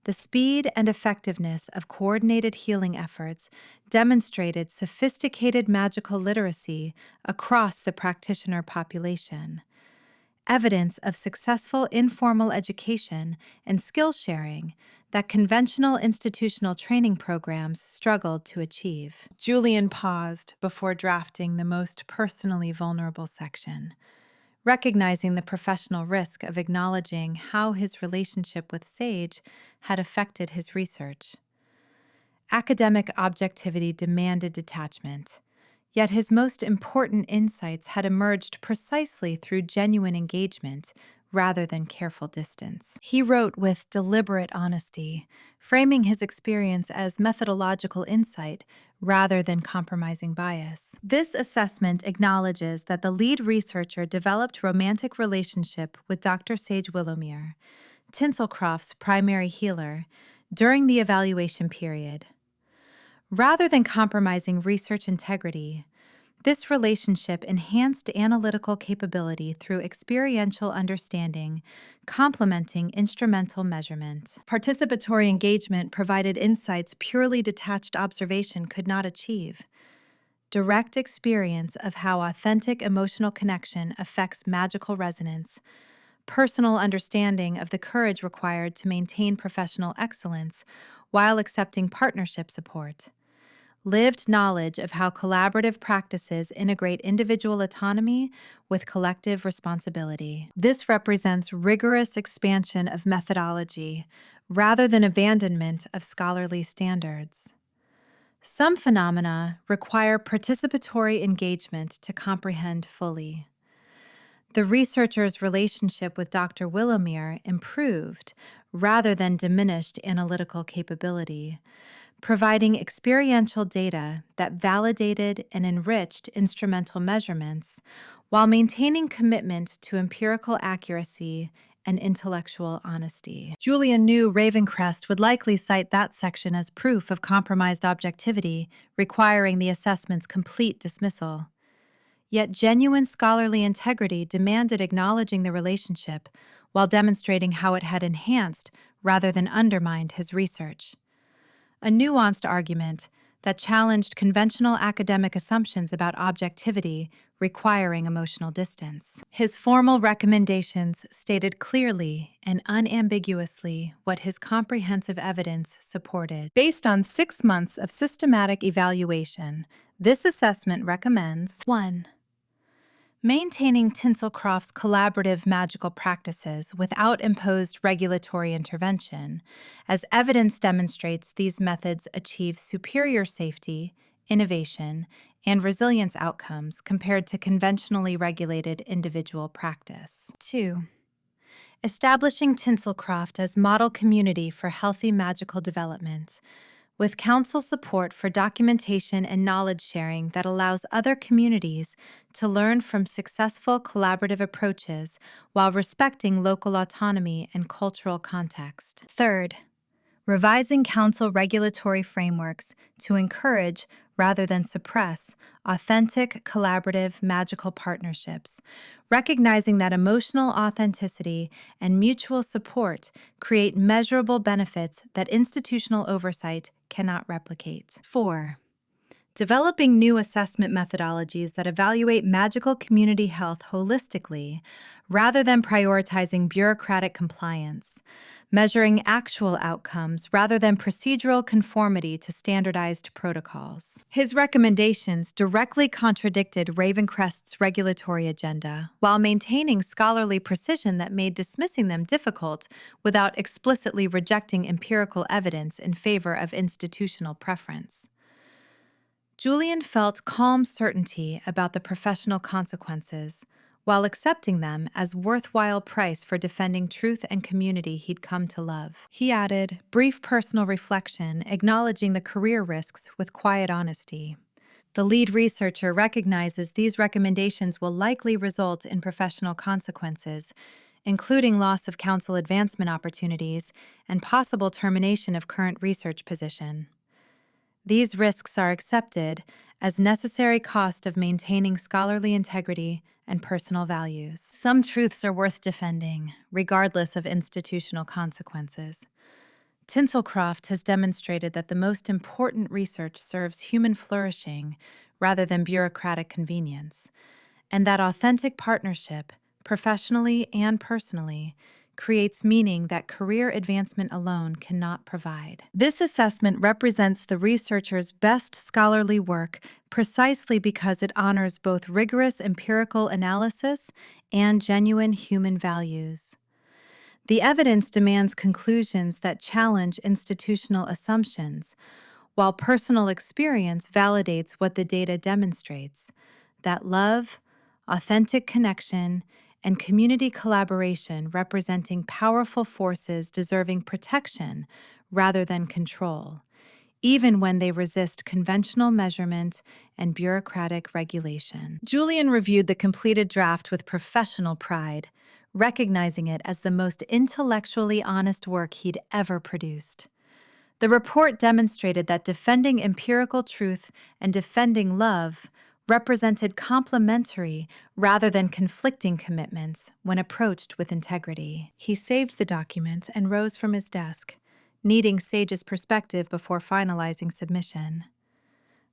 The speed and effectiveness of coordinated healing efforts demonstrated sophisticated magical literacy across the practitioner population, evidence of successful informal education and skill sharing that conventional institutional training programs struggled to achieve. Julian paused before drafting the most personally vulnerable section, recognizing the professional risk of acknowledging how his relationship with Sage had affected his research. Academic objectivity demanded detachment, yet his most important insights had emerged precisely through genuine engagement rather than careful distance. He wrote with deliberate honesty, framing his experience as methodological insight rather than compromising bias. This assessment acknowledges that the lead researcher developed romantic relationship with Dr. Sage Willowmere, Tinselcroft's primary healer, during the evaluation period. Rather than compromising research integrity, this relationship enhanced analytical capability through experiential understanding, complementing instrumental measurement. Participatory engagement provided insights purely detached observation could not achieve. Direct experience of how authentic emotional connection affects magical resonance, personal understanding of the courage required to maintain professional excellence while accepting partnership support, lived knowledge of how collaborative practices integrate individual autonomy with collective responsibility. This represents rigorous expansion of methodology rather than abandonment of scholarly standards. Some phenomena require participatory engagement to comprehend fully. The researcher's relationship with Dr. Willowmere improved rather than diminished analytical capability, providing experiential data that validated and enriched instrumental measurements while maintaining commitment to empirical accuracy and intellectual honesty. Julian knew Ravencrest would likely cite that section as proof of compromised objectivity, requiring the assessment's complete dismissal. Yet genuine scholarly integrity demanded acknowledging the relationship while demonstrating how it had enhanced rather than undermined his research. A nuanced argument that challenged conventional academic assumptions about objectivity requiring emotional distance. His formal recommendations stated clearly and unambiguously what his comprehensive evidence supported. Based on 6 months of systematic evaluation, this assessment recommends 1. Maintaining Tinselcroft's collaborative magical practices without imposed regulatory intervention, as evidence demonstrates these methods achieve superior safety, innovation, and resilience outcomes compared to conventionally regulated individual practice. 2. Establishing Tinselcroft as model community for healthy magical development, with council support for documentation and knowledge sharing that allows other communities to learn from successful collaborative approaches while respecting local autonomy and cultural context. Third, revising council regulatory frameworks to encourage rather than suppress authentic, collaborative, magical partnerships, recognizing that emotional authenticity and mutual support create measurable benefits that institutional oversight cannot replicate. 4. Developing new assessment methodologies that evaluate magical community health holistically rather than prioritizing bureaucratic compliance, measuring actual outcomes rather than procedural conformity to standardized protocols. His recommendations directly contradicted Ravencrest's regulatory agenda while maintaining scholarly precision that made dismissing them difficult without explicitly rejecting empirical evidence in favor of institutional preference. Julian felt calm certainty about the professional consequences, while accepting them as worthwhile price for defending truth and community he'd come to love. He added, brief personal reflection, acknowledging the career risks with quiet honesty. The lead researcher recognizes these recommendations will likely result in professional consequences, including loss of council advancement opportunities and possible termination of current research position. These risks are accepted as necessary cost of maintaining scholarly integrity and personal values. Some truths are worth defending, regardless of institutional consequences. Tinselcroft has demonstrated that the most important research serves human flourishing rather than bureaucratic convenience, and that authentic partnership, professionally and personally, creates meaning that career advancement alone cannot provide. This assessment represents the researcher's best scholarly work precisely because it honors both rigorous empirical analysis and genuine human values. The evidence demands conclusions that challenge institutional assumptions, while personal experience validates what the data demonstrates, that love, authentic connection, and community collaboration representing powerful forces deserving protection rather than control, even when they resist conventional measurement and bureaucratic regulation. Julian reviewed the completed draft with professional pride, recognizing it as the most intellectually honest work he'd ever produced. The report demonstrated that defending empirical truth and defending love represented complementary rather than conflicting commitments when approached with integrity. He saved the document and rose from his desk, needing Sage's perspective before finalizing submission.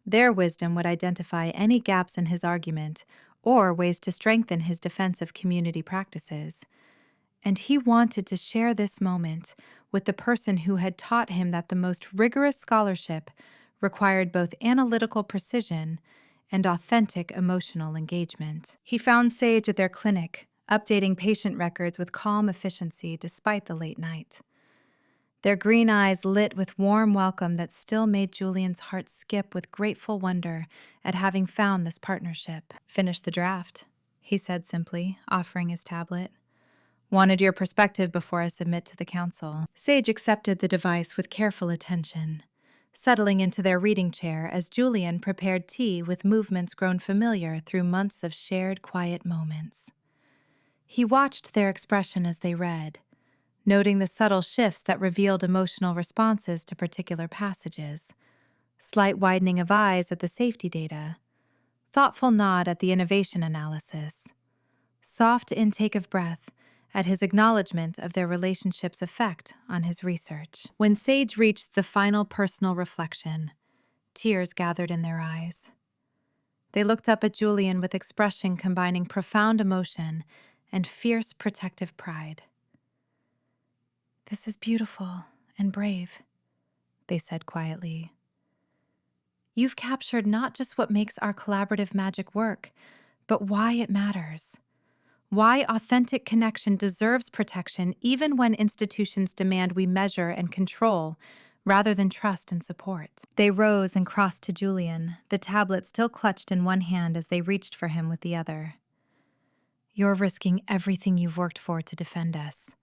Their wisdom would identify any gaps in his argument or ways to strengthen his defense of community practices. And he wanted to share this moment with the person who had taught him that the most rigorous scholarship required both analytical precision and authentic emotional engagement. He found Sage at their clinic, updating patient records with calm efficiency despite the late night. Their green eyes lit with warm welcome that still made Julian's heart skip with grateful wonder at having found this partnership. "Finish the draft," he said simply, offering his tablet. "Wanted your perspective before I submit to the council." Sage accepted the device with careful attention, settling into their reading chair as Julian prepared tea with movements grown familiar through months of shared quiet moments. He watched their expression as they read, noting the subtle shifts that revealed emotional responses to particular passages, slight widening of eyes at the safety data, thoughtful nod at the innovation analysis, soft intake of breath at his acknowledgement of their relationship's effect on his research. When Sage reached the final personal reflection, tears gathered in their eyes. They looked up at Julian with expression combining profound emotion and fierce protective pride. "This is beautiful and brave," they said quietly. "You've captured not just what makes our collaborative magic work, but why it matters. Why authentic connection deserves protection even when institutions demand we measure and control rather than trust and support." They rose and crossed to Julian, the tablet still clutched in one hand as they reached for him with the other. "You're risking everything you've worked for to defend us.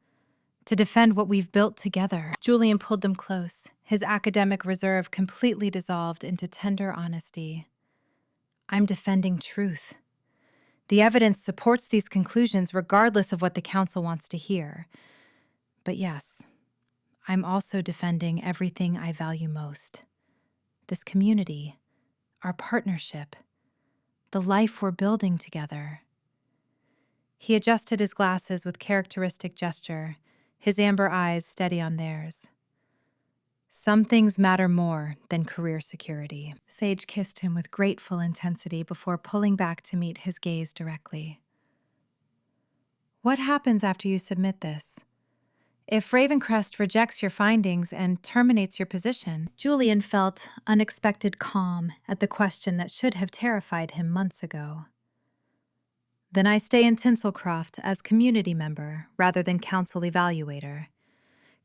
To defend what we've built together." Julian pulled them close, his academic reserve completely dissolved into tender honesty. "I'm defending truth. The evidence supports these conclusions regardless of what the council wants to hear. But yes, I'm also defending everything I value most. This community, our partnership, the life we're building together." He adjusted his glasses with characteristic gesture, his amber eyes steady on theirs. "Some things matter more than career security." Sage kissed him with grateful intensity before pulling back to meet his gaze directly. "What happens after you submit this? If Ravencrest rejects your findings and terminates your position?" Julian felt unexpected calm at the question that should have terrified him months ago. "Then I stay in Tinselcroft as community member rather than council evaluator.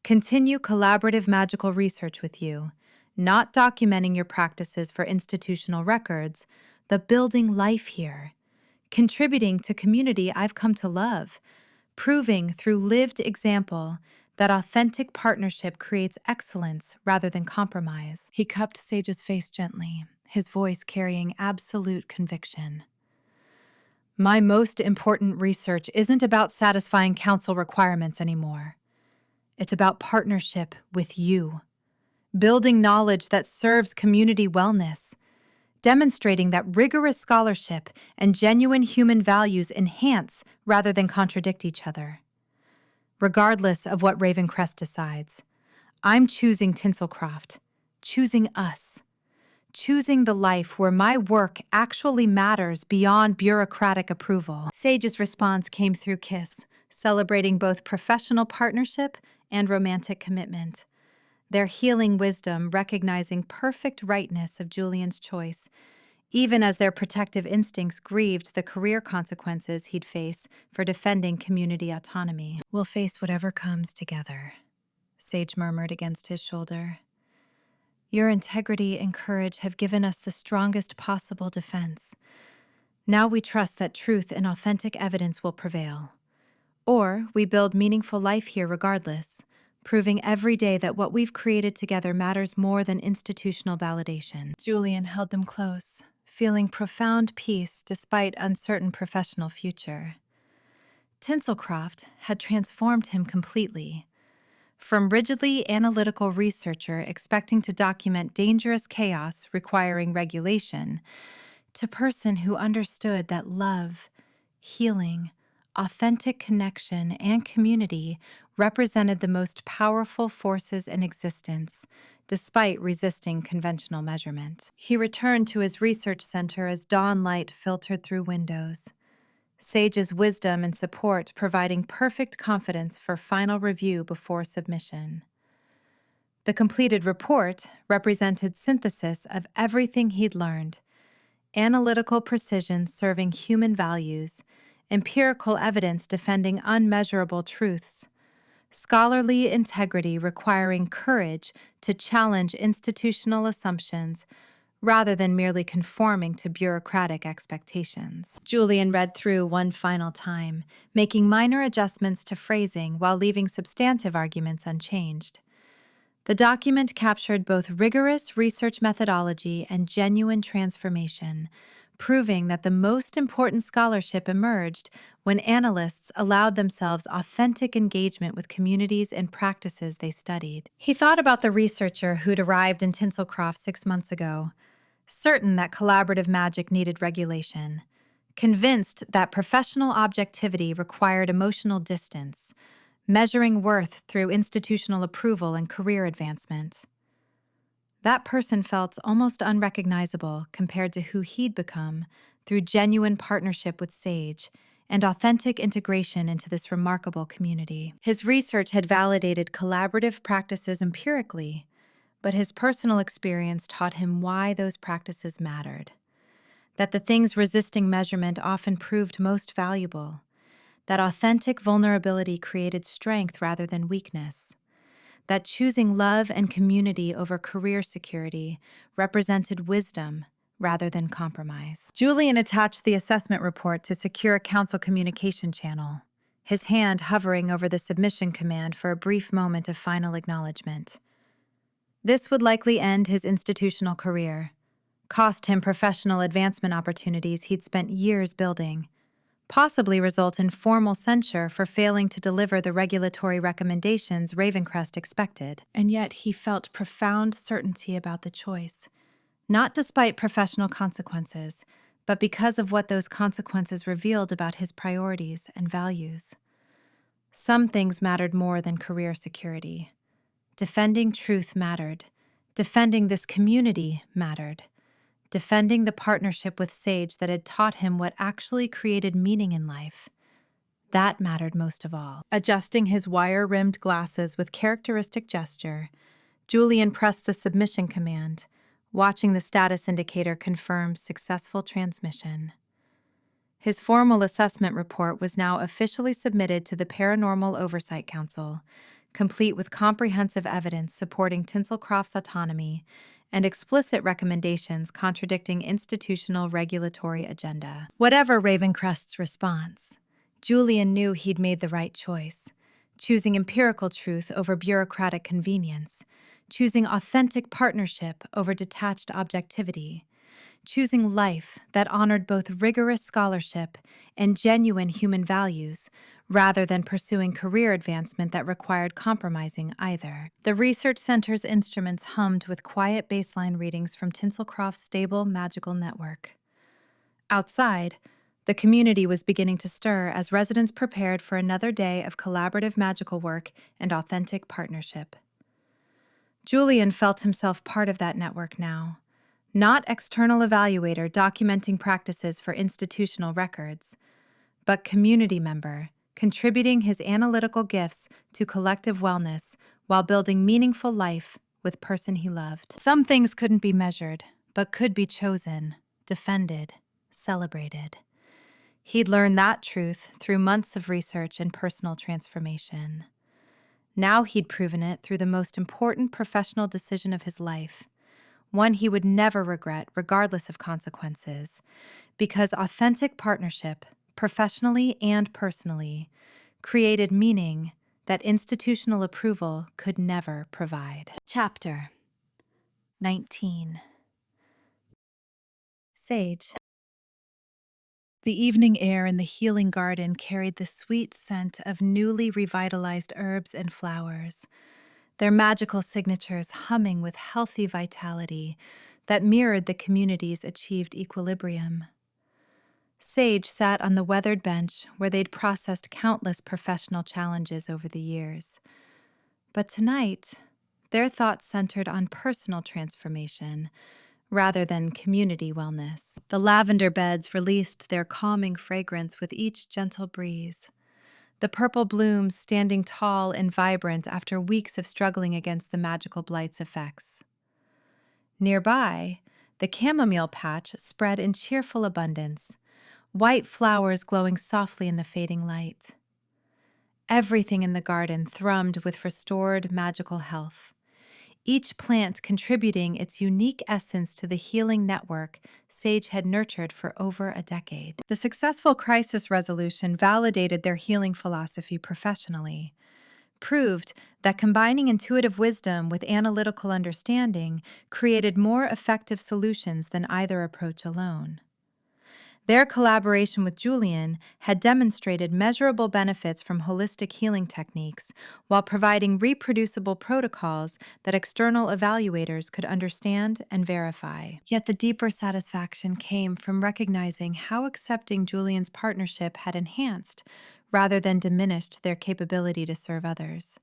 Continue collaborative magical research with you, not documenting your practices for institutional records, but building life here, contributing to community I've come to love, proving through lived example that authentic partnership creates excellence rather than compromise." He cupped Sage's face gently, his voice carrying absolute conviction. "My most important research isn't about satisfying council requirements anymore. It's about partnership with you, building knowledge that serves community wellness, demonstrating that rigorous scholarship and genuine human values enhance rather than contradict each other. Regardless of what Ravencrest decides, I'm choosing Tinselcroft, choosing us. Choosing the life where my work actually matters beyond bureaucratic approval." Sage's response came through kiss, celebrating both professional partnership and romantic commitment. Their healing wisdom recognizing perfect rightness of Julian's choice, even as their protective instincts grieved the career consequences he'd face for defending community autonomy. "We'll face whatever comes together," Sage murmured against his shoulder. "Your integrity and courage have given us the strongest possible defense. Now we trust that truth and authentic evidence will prevail. Or we build meaningful life here regardless, proving every day that what we've created together matters more than institutional validation." Julian held them close, feeling profound peace despite uncertain professional future. Tinselcroft had transformed him completely. From rigidly analytical researcher expecting to document dangerous chaos requiring regulation, to person who understood that love, healing, authentic connection, and community represented the most powerful forces in existence, despite resisting conventional measurement. He returned to his research center as dawn light filtered through windows, Sage's wisdom and support providing perfect confidence for final review before submission. The completed report represented synthesis of everything he'd learned: analytical precision serving human values, empirical evidence defending unmeasurable truths, scholarly integrity requiring courage to challenge institutional assumptions rather than merely conforming to bureaucratic expectations. Julian read through one final time, making minor adjustments to phrasing while leaving substantive arguments unchanged. The document captured both rigorous research methodology and genuine transformation, proving that the most important scholarship emerged when analysts allowed themselves authentic engagement with communities and practices they studied. He thought about the researcher who'd arrived in Tinselcroft 6 months ago, certain that collaborative magic needed regulation, convinced that professional objectivity required emotional distance, measuring worth through institutional approval and career advancement. That person felt almost unrecognizable compared to who he'd become through genuine partnership with Sage and authentic integration into this remarkable community. His research had validated collaborative practices empirically, but his personal experience taught him why those practices mattered. That the things resisting measurement often proved most valuable. That authentic vulnerability created strength rather than weakness. That choosing love and community over career security represented wisdom rather than compromise. Julian attached the assessment report to secure council communication channel, his hand hovering over the submission command for a brief moment of final acknowledgement. This would likely end his institutional career, cost him professional advancement opportunities he'd spent years building, possibly result in formal censure for failing to deliver the regulatory recommendations Ravencrest expected. And yet he felt profound certainty about the choice, not despite professional consequences, but because of what those consequences revealed about his priorities and values. Some things mattered more than career security. Defending truth mattered. Defending this community mattered. Defending the partnership with Sage that had taught him what actually created meaning in life. That mattered most of all. Adjusting his wire-rimmed glasses with characteristic gesture, Julian pressed the submission command, watching the status indicator confirm successful transmission. His formal assessment report was now officially submitted to the Paranormal Oversight Council, complete with comprehensive evidence supporting Tinselcroft's autonomy and explicit recommendations contradicting institutional regulatory agenda. Whatever Ravencrest's response, Julian knew he'd made the right choice, choosing empirical truth over bureaucratic convenience, choosing authentic partnership over detached objectivity, choosing life that honored both rigorous scholarship and genuine human values, rather than pursuing career advancement that required compromising either. The research center's instruments hummed with quiet baseline readings from Tinselcroft's stable magical network. Outside, the community was beginning to stir as residents prepared for another day of collaborative magical work and authentic partnership. Julian felt himself part of that network now, not external evaluator documenting practices for institutional records, but community member, contributing his analytical gifts to collective wellness while building meaningful life with person he loved. Some things couldn't be measured, but could be chosen, defended, celebrated. He'd learned that truth through months of research and personal transformation. Now he'd proven it through the most important professional decision of his life, one he would never regret regardless of consequences, because authentic partnership, professionally and personally, created meaning that institutional approval could never provide. Chapter 19. Sage. The evening air in the healing garden carried the sweet scent of newly revitalized herbs and flowers, their magical signatures humming with healthy vitality that mirrored the community's achieved equilibrium. Sage sat on the weathered bench where they'd processed countless professional challenges over the years. But tonight, their thoughts centered on personal transformation rather than community wellness. The lavender beds released their calming fragrance with each gentle breeze. the purple blooms standing tall and vibrant after weeks of struggling against the magical blight's effects. Nearby, the chamomile patch spread in cheerful abundance, white flowers glowing softly in the fading light. Everything in the garden thrummed with restored magical health, each plant contributing its unique essence to the healing network Sage had nurtured for over a decade. The successful crisis resolution validated their healing philosophy professionally, proved that combining intuitive wisdom with analytical understanding created more effective solutions than either approach alone. Their collaboration with Julian had demonstrated measurable benefits from holistic healing techniques while providing reproducible protocols that external evaluators could understand and verify. Yet the deeper satisfaction came from recognizing how accepting Julian's partnership had enhanced rather than diminished their capability to serve others.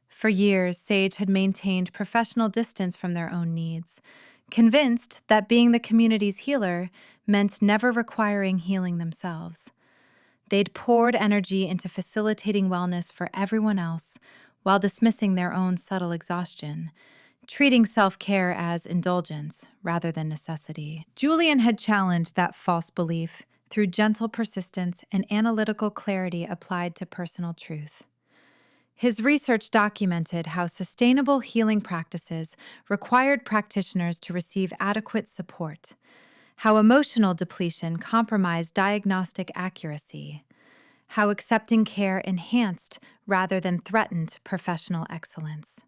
For years, Sage had maintained professional distance from their own needs, convinced that being the community's healer meant never requiring healing themselves. They'd poured energy into facilitating wellness for everyone else while dismissing their own subtle exhaustion, treating self-care as indulgence rather than necessity. Julian had challenged that false belief through gentle persistence and analytical clarity applied to personal truth. His research documented how sustainable healing practices required practitioners to receive adequate support, how emotional depletion compromised diagnostic accuracy, how accepting care enhanced rather than threatened professional excellence.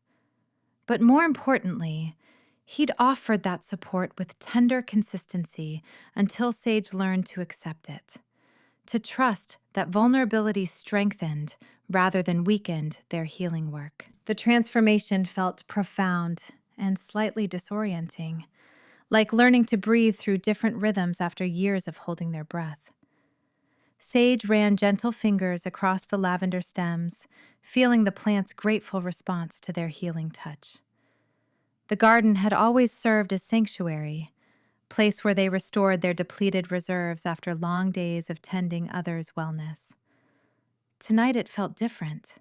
But more importantly, he'd offered that support with tender consistency until Sage learned to accept it, to trust that vulnerability strengthened rather than weakened their healing work. The transformation felt profound and slightly disorienting, like learning to breathe through different rhythms after years of holding their breath. Sage ran gentle fingers across the lavender stems, feeling the plant's grateful response to their healing touch. The garden had always served as sanctuary, place where they restored their depleted reserves after long days of tending others' wellness. Tonight it felt different,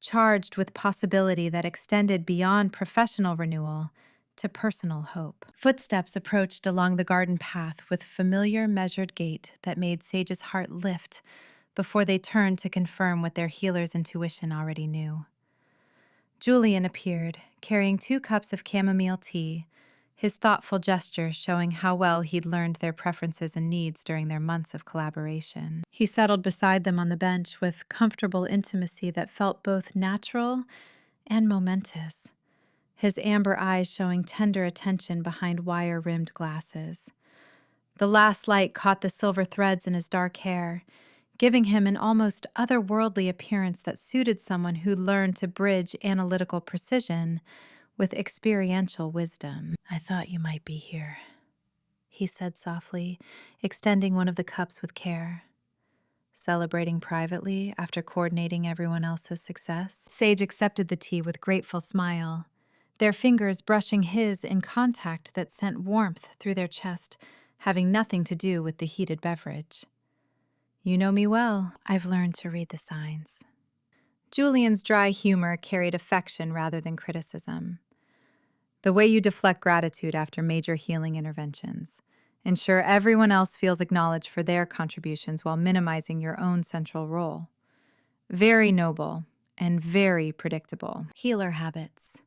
charged with possibility that extended beyond professional renewal to personal hope. Footsteps approached along the garden path with familiar measured gait that made Sage's heart lift before they turned to confirm what their healer's intuition already knew. Julian appeared, carrying 2 cups of chamomile tea, his thoughtful gesture showing how well he'd learned their preferences and needs during their months of collaboration. He settled beside them on the bench with comfortable intimacy that felt both natural and momentous, his amber eyes showing tender attention behind wire-rimmed glasses. The last light caught the silver threads in his dark hair, giving him an almost otherworldly appearance that suited someone who learned to bridge analytical precision with experiential wisdom. "I thought you might be here," he said softly, extending one of the cups with care. Celebrating privately after coordinating everyone else's success? Sage accepted the tea with grateful smile, their fingers brushing his in contact that sent warmth through their chest, having nothing to do with the heated beverage. "You know me well. I've learned to read the signs." Julian's dry humor carried affection rather than criticism. "The way you deflect gratitude after major healing interventions. Ensure everyone else feels acknowledged for their contributions while minimizing your own central role. Very noble and very predictable. Healer habits."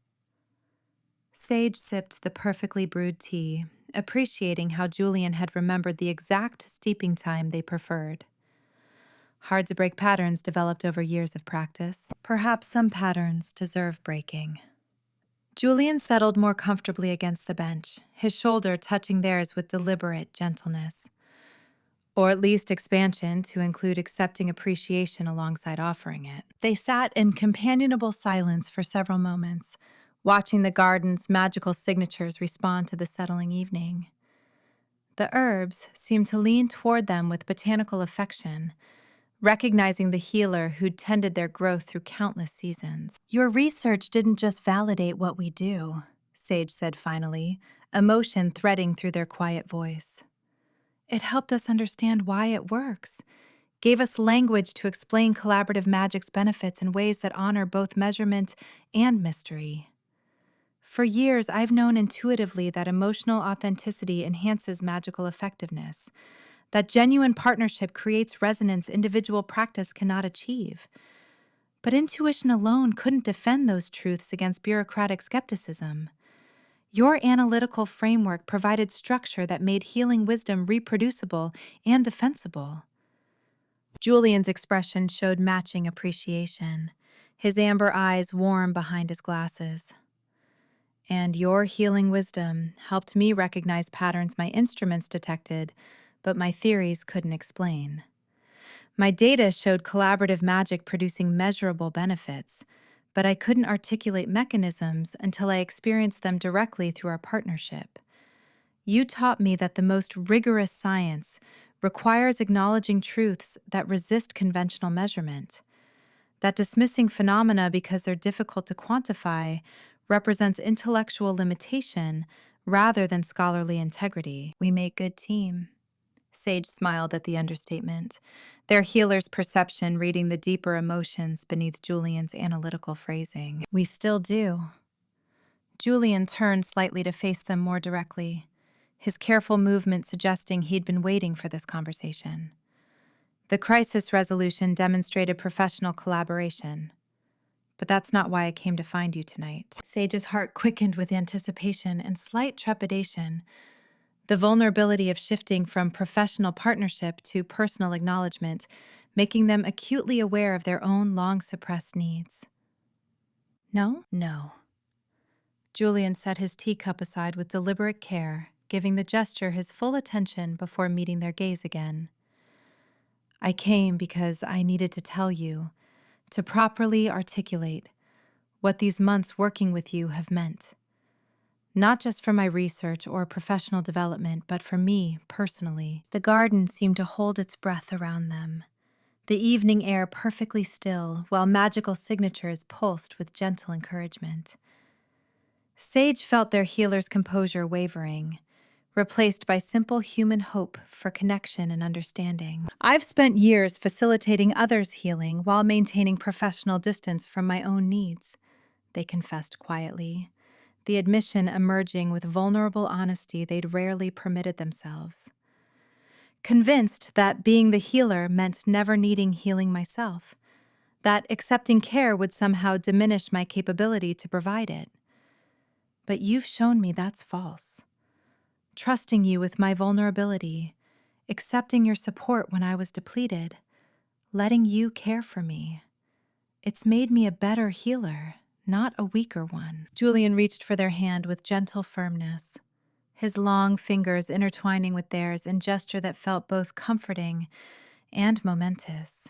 Sage sipped the perfectly brewed tea, appreciating how Julian had remembered the exact steeping time they preferred. Hard-to-break patterns developed over years of practice. Perhaps some patterns deserve breaking. Julian settled more comfortably against the bench, his shoulder touching theirs with deliberate gentleness. Or at least expansion to include accepting appreciation alongside offering it. They sat in companionable silence for several moments, watching the garden's magical signatures respond to the settling evening. The herbs seemed to lean toward them with botanical affection, recognizing the healer who'd tended their growth through countless seasons. "Your research didn't just validate what we do," Sage said finally, emotion threading through their quiet voice. "It helped us understand why it works, gave us language to explain collaborative magic's benefits in ways that honor both measurement and mystery. For years, I've known intuitively that emotional authenticity enhances magical effectiveness, that genuine partnership creates resonance individual practice cannot achieve. But intuition alone couldn't defend those truths against bureaucratic skepticism. Your analytical framework provided structure that made healing wisdom reproducible and defensible. Julian's expression showed matching appreciation, his amber eyes warm behind his glasses. And your healing wisdom helped me recognize patterns my instruments detected, but my theories couldn't explain. My data showed collaborative magic producing measurable benefits, but I couldn't articulate mechanisms until I experienced them directly through our partnership. You taught me that the most rigorous science requires acknowledging truths that resist conventional measurement, that dismissing phenomena because they're difficult to quantify represents intellectual limitation rather than scholarly integrity. We make good team. Sage smiled at the understatement, their healer's perception reading the deeper emotions beneath Julian's analytical phrasing. We still do. Julian turned slightly to face them more directly, his careful movement suggesting he'd been waiting for this conversation. The crisis resolution demonstrated professional collaboration. But that's not why I came to find you tonight. Sage's heart quickened with anticipation and slight trepidation, the vulnerability of shifting from professional partnership to personal acknowledgement, making them acutely aware of their own long-suppressed needs. No? No. Julian set his teacup aside with deliberate care, giving the gesture his full attention before meeting their gaze again. I came because I needed to tell you, to properly articulate what these months working with you have meant. Not just for my research or professional development, but for me personally. The garden seemed to hold its breath around them, the evening air perfectly still, while magical signatures pulsed with gentle encouragement. Sage felt their healer's composure wavering, replaced by simple human hope for connection and understanding. I've spent years facilitating others' healing while maintaining professional distance from my own needs, they confessed quietly, the admission emerging with vulnerable honesty they'd rarely permitted themselves. Convinced that being the healer meant never needing healing myself, that accepting care would somehow diminish my capability to provide it. But you've shown me that's false. Trusting you with my vulnerability, accepting your support when I was depleted, letting you care for me. It's made me a better healer, not a weaker one. Julian reached for their hand with gentle firmness, his long fingers intertwining with theirs in gesture that felt both comforting and momentous.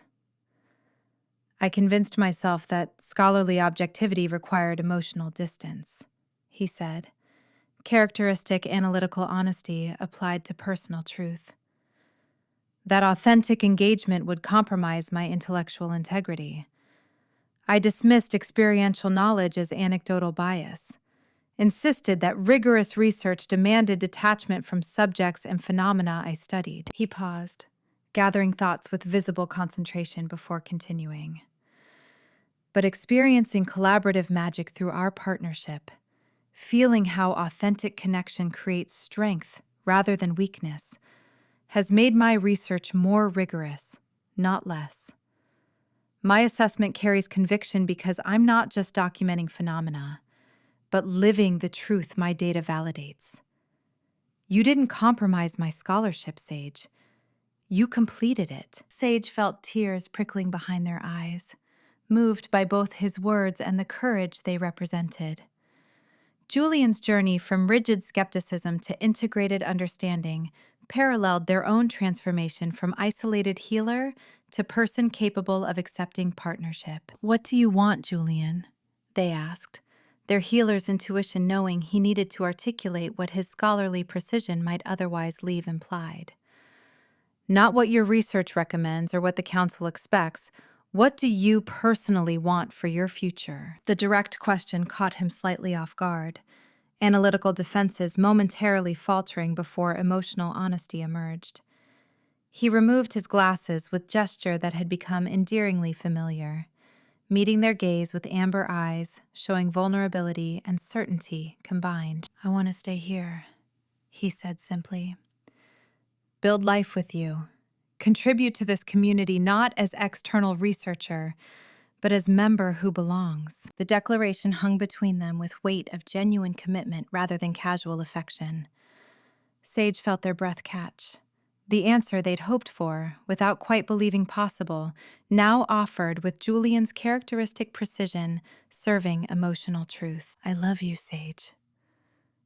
I convinced myself that scholarly objectivity required emotional distance, he said, characteristic analytical honesty applied to personal truth. That authentic engagement would compromise my intellectual integrity. I dismissed experiential knowledge as anecdotal bias, insisted that rigorous research demanded detachment from subjects and phenomena I studied. He paused, gathering thoughts with visible concentration before continuing. But experiencing collaborative magic through our partnership, feeling how authentic connection creates strength rather than weakness, has made my research more rigorous, not less. My assessment carries conviction because I'm not just documenting phenomena, but living the truth my data validates. You didn't compromise my scholarship, Sage. You completed it. Sage felt tears prickling behind their eyes, moved by both his words and the courage they represented. Julian's journey from rigid skepticism to integrated understanding paralleled their own transformation from isolated healer to person capable of accepting partnership. What do you want, Julian? They asked, their healer's intuition knowing he needed to articulate what his scholarly precision might otherwise leave implied. Not what your research recommends or what the council expects. What do you personally want for your future? The direct question caught him slightly off guard, analytical defenses momentarily faltering before emotional honesty emerged. He removed his glasses with gesture that had become endearingly familiar, meeting their gaze with amber eyes, showing vulnerability and certainty combined. "I want to stay here," he said simply. "Build life with you. Contribute to this community not as external researcher, but as member who belongs." The declaration hung between them with weight of genuine commitment rather than casual affection. Sage felt their breath catch. The answer they'd hoped for, without quite believing possible, now offered with Julian's characteristic precision, serving emotional truth. "I love you, Sage."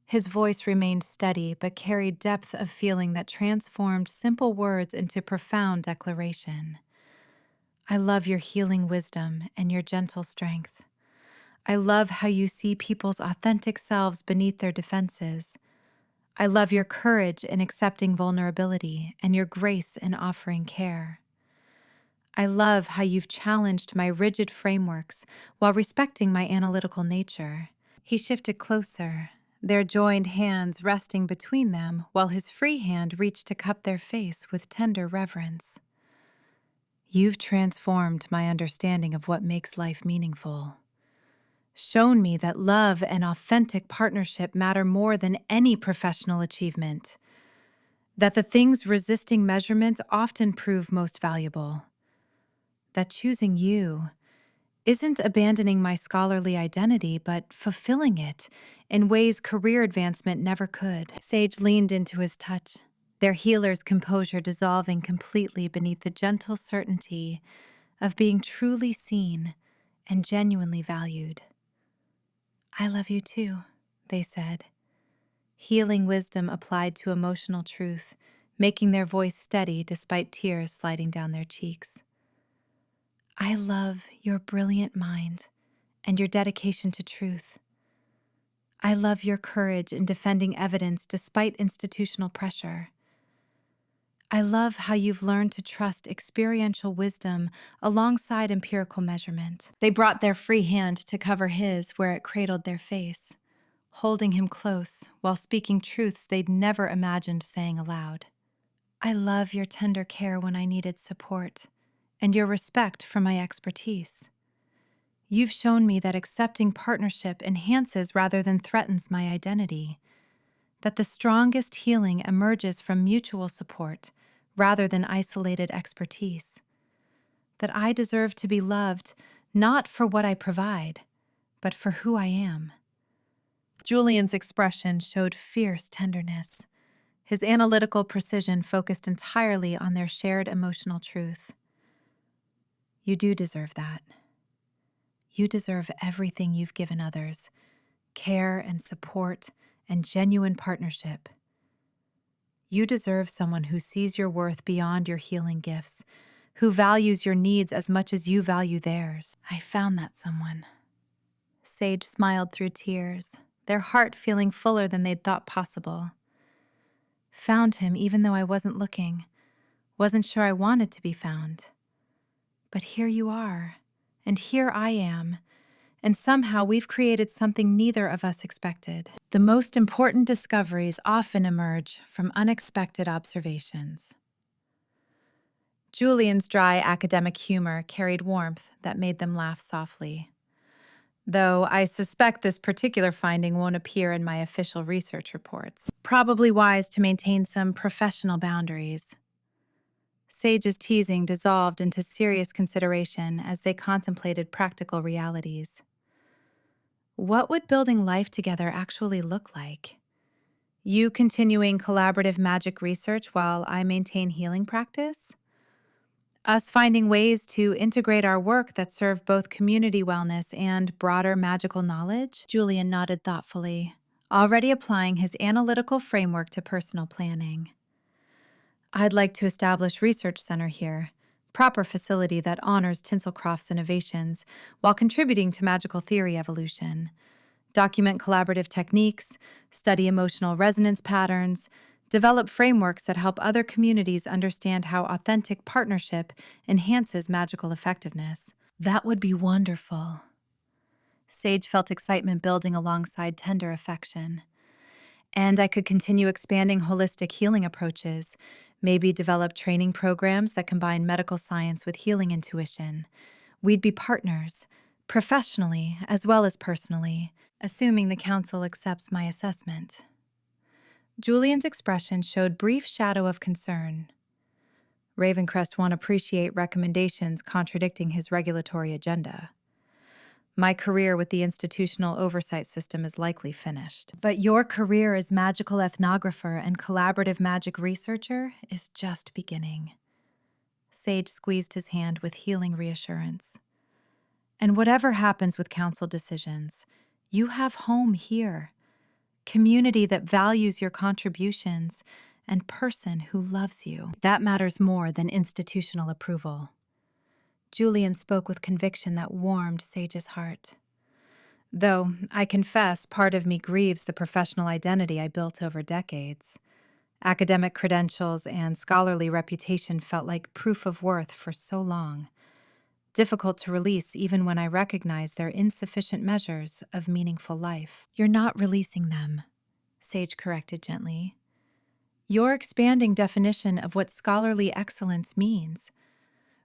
His voice remained steady but carried depth of feeling that transformed simple words into profound declaration. "I love your healing wisdom and your gentle strength. I love how you see people's authentic selves beneath their defenses. I love your courage in accepting vulnerability and your grace in offering care. I love how you've challenged my rigid frameworks while respecting my analytical nature." He shifted closer, their joined hands resting between them while his free hand reached to cup their face with tender reverence. "You've transformed my understanding of what makes life meaningful. Shown me that love and authentic partnership matter more than any professional achievement. That the things resisting measurement often prove most valuable. That choosing you isn't abandoning my scholarly identity, but fulfilling it in ways career advancement never could." Sage leaned into his touch, their healer's composure dissolving completely beneath the gentle certainty of being truly seen and genuinely valued. "I love you too," they said, healing wisdom applied to emotional truth, making their voice steady despite tears sliding down their cheeks. "I love your brilliant mind and your dedication to truth. I love your courage in defending evidence despite institutional pressure. I love how you've learned to trust experiential wisdom alongside empirical measurement." They brought their free hand to cover his where it cradled their face, holding him close while speaking truths they'd never imagined saying aloud. "I love your tender care when I needed support, and your respect for my expertise. You've shown me that accepting partnership enhances rather than threatens my identity, that the strongest healing emerges from mutual support rather than isolated expertise, that I deserve to be loved not for what I provide, but for who I am." Julian's expression showed fierce tenderness, his analytical precision focused entirely on their shared emotional truth. "You do deserve that. You deserve everything you've given others, care and support and genuine partnership. You deserve someone who sees your worth beyond your healing gifts, who values your needs as much as you value theirs." "I found that someone." Sage smiled through tears, their heart feeling fuller than they'd thought possible. "Found him even though I wasn't looking, wasn't sure I wanted to be found. But here you are, and here I am, and somehow we've created something neither of us expected." The most important discoveries often emerge from unexpected observations. Julian's dry academic humor carried warmth that made them laugh softly. "Though I suspect this particular finding won't appear in my official research reports. Probably wise to maintain some professional boundaries." Sage's teasing dissolved into serious consideration as they contemplated practical realities. What would building life together actually look like? You continuing collaborative magic research while I maintain healing practice? Us finding ways to integrate our work that serve both community wellness and broader magical knowledge? Julian nodded thoughtfully, already applying his analytical framework to personal planning. "I'd like to establish research center here, proper facility that honors Tinselcroft's innovations while contributing to magical theory evolution. Document collaborative techniques, study emotional resonance patterns, develop frameworks that help other communities understand how authentic partnership enhances magical effectiveness." That would be wonderful. Sage felt excitement building alongside tender affection. "And I could continue expanding holistic healing approaches, Maybe develop training programs that combine medical science with healing intuition. We'd be partners, professionally as well as personally, assuming the council accepts my assessment. Julian's expression showed brief shadow of concern. Ravencrest won't appreciate recommendations contradicting his regulatory agenda. My career with the institutional oversight system is likely finished. But your career as magical ethnographer and collaborative magic researcher is just beginning. Sage squeezed his hand with healing reassurance. And whatever happens with council decisions, you have home here. Community that values your contributions, and person who loves you. That matters more than institutional approval. Julian spoke with conviction that warmed Sage's heart. Though, I confess, part of me grieves the professional identity I built over decades. Academic credentials and scholarly reputation felt like proof of worth for so long. Difficult to release even when I recognize they're insufficient measures of meaningful life. You're not releasing them, Sage corrected gently. You're expanding definition of what scholarly excellence means.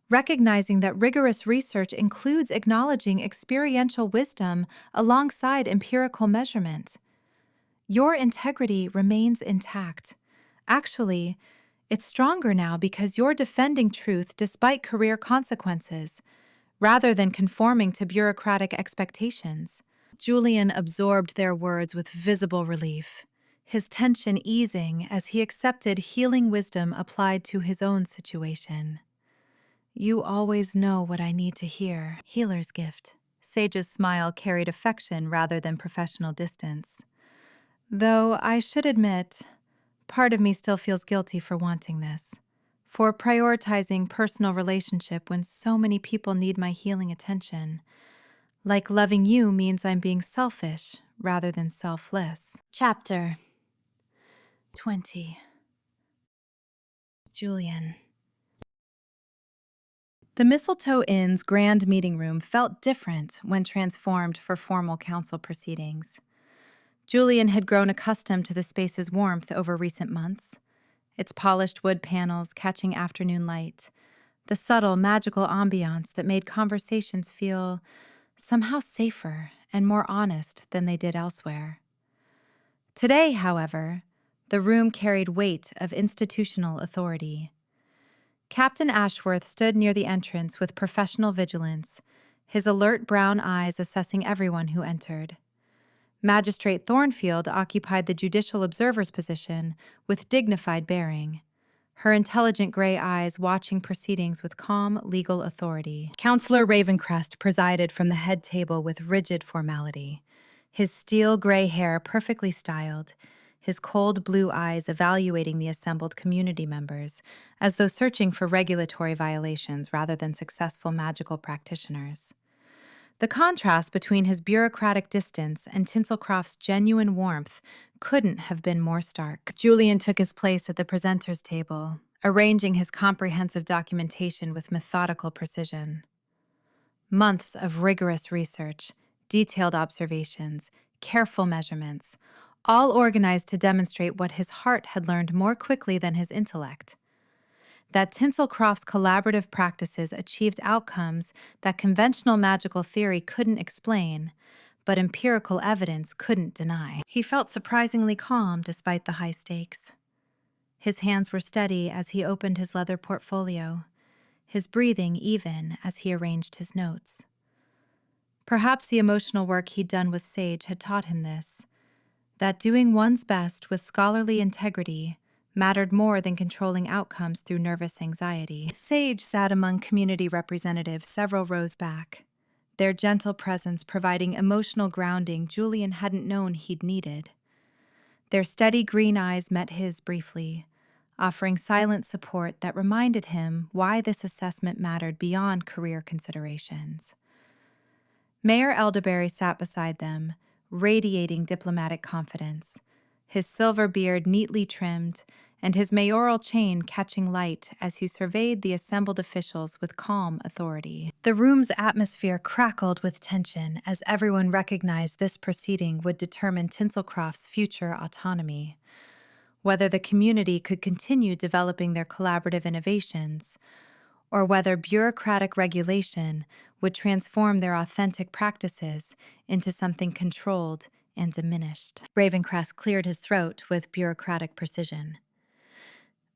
Recognizing that rigorous research includes acknowledging experiential wisdom alongside empirical measurement. Your integrity remains intact. Actually, it's stronger now because you're defending truth despite career consequences, rather than conforming to bureaucratic expectations. Julian absorbed their words with visible relief, his tension easing as he accepted healing wisdom applied to his own situation. You always know what I need to hear. Healer's gift. Sage's smile carried affection rather than professional distance. Though I should admit, part of me still feels guilty for wanting this, for prioritizing personal relationship when so many people need my healing attention. Like loving you means I'm being selfish rather than selfless. Chapter 20. Julian. The Mistletoe Inn's grand meeting room felt different when transformed for formal council proceedings. Julian had grown accustomed to the space's warmth over recent months, its polished wood panels catching afternoon light, the subtle, magical ambiance that made conversations feel somehow safer and more honest than they did elsewhere. Today, however, the room carried weight of institutional authority. Captain Ashworth stood near the entrance with professional vigilance, his alert brown eyes assessing everyone who entered. Magistrate Thornfield occupied the judicial observer's position with dignified bearing, her intelligent gray eyes watching proceedings with calm legal authority. Counselor Ravencrest presided from the head table with rigid formality, his steel gray hair perfectly styled, his cold blue eyes evaluating the assembled community members, as though searching for regulatory violations rather than successful magical practitioners. The contrast between his bureaucratic distance and Tinselcroft's genuine warmth couldn't have been more stark. Julian took his place at the presenter's table, arranging his comprehensive documentation with methodical precision. Months of rigorous research, detailed observations, careful measurements, all organized to demonstrate what his heart had learned more quickly than his intellect. That Tinselcroft's collaborative practices achieved outcomes that conventional magical theory couldn't explain, but empirical evidence couldn't deny. He felt surprisingly calm despite the high stakes. His hands were steady as he opened his leather portfolio, his breathing even as he arranged his notes. Perhaps the emotional work he'd done with Sage had taught him this, that doing one's best with scholarly integrity mattered more than controlling outcomes through nervous anxiety. Sage sat among community representatives several rows back, their gentle presence providing emotional grounding Julian hadn't known he'd needed. Their steady green eyes met his briefly, offering silent support that reminded him why this assessment mattered beyond career considerations. Mayor Elderberry sat beside them, radiating diplomatic confidence, his silver beard neatly trimmed and his mayoral chain catching light as he surveyed the assembled officials with calm authority. The room's atmosphere crackled with tension as everyone recognized this proceeding would determine Tinselcroft's future autonomy. whether the community could continue developing their collaborative innovations, or whether bureaucratic regulation would transform their authentic practices into something controlled and diminished. Ravencrest cleared his throat with bureaucratic precision.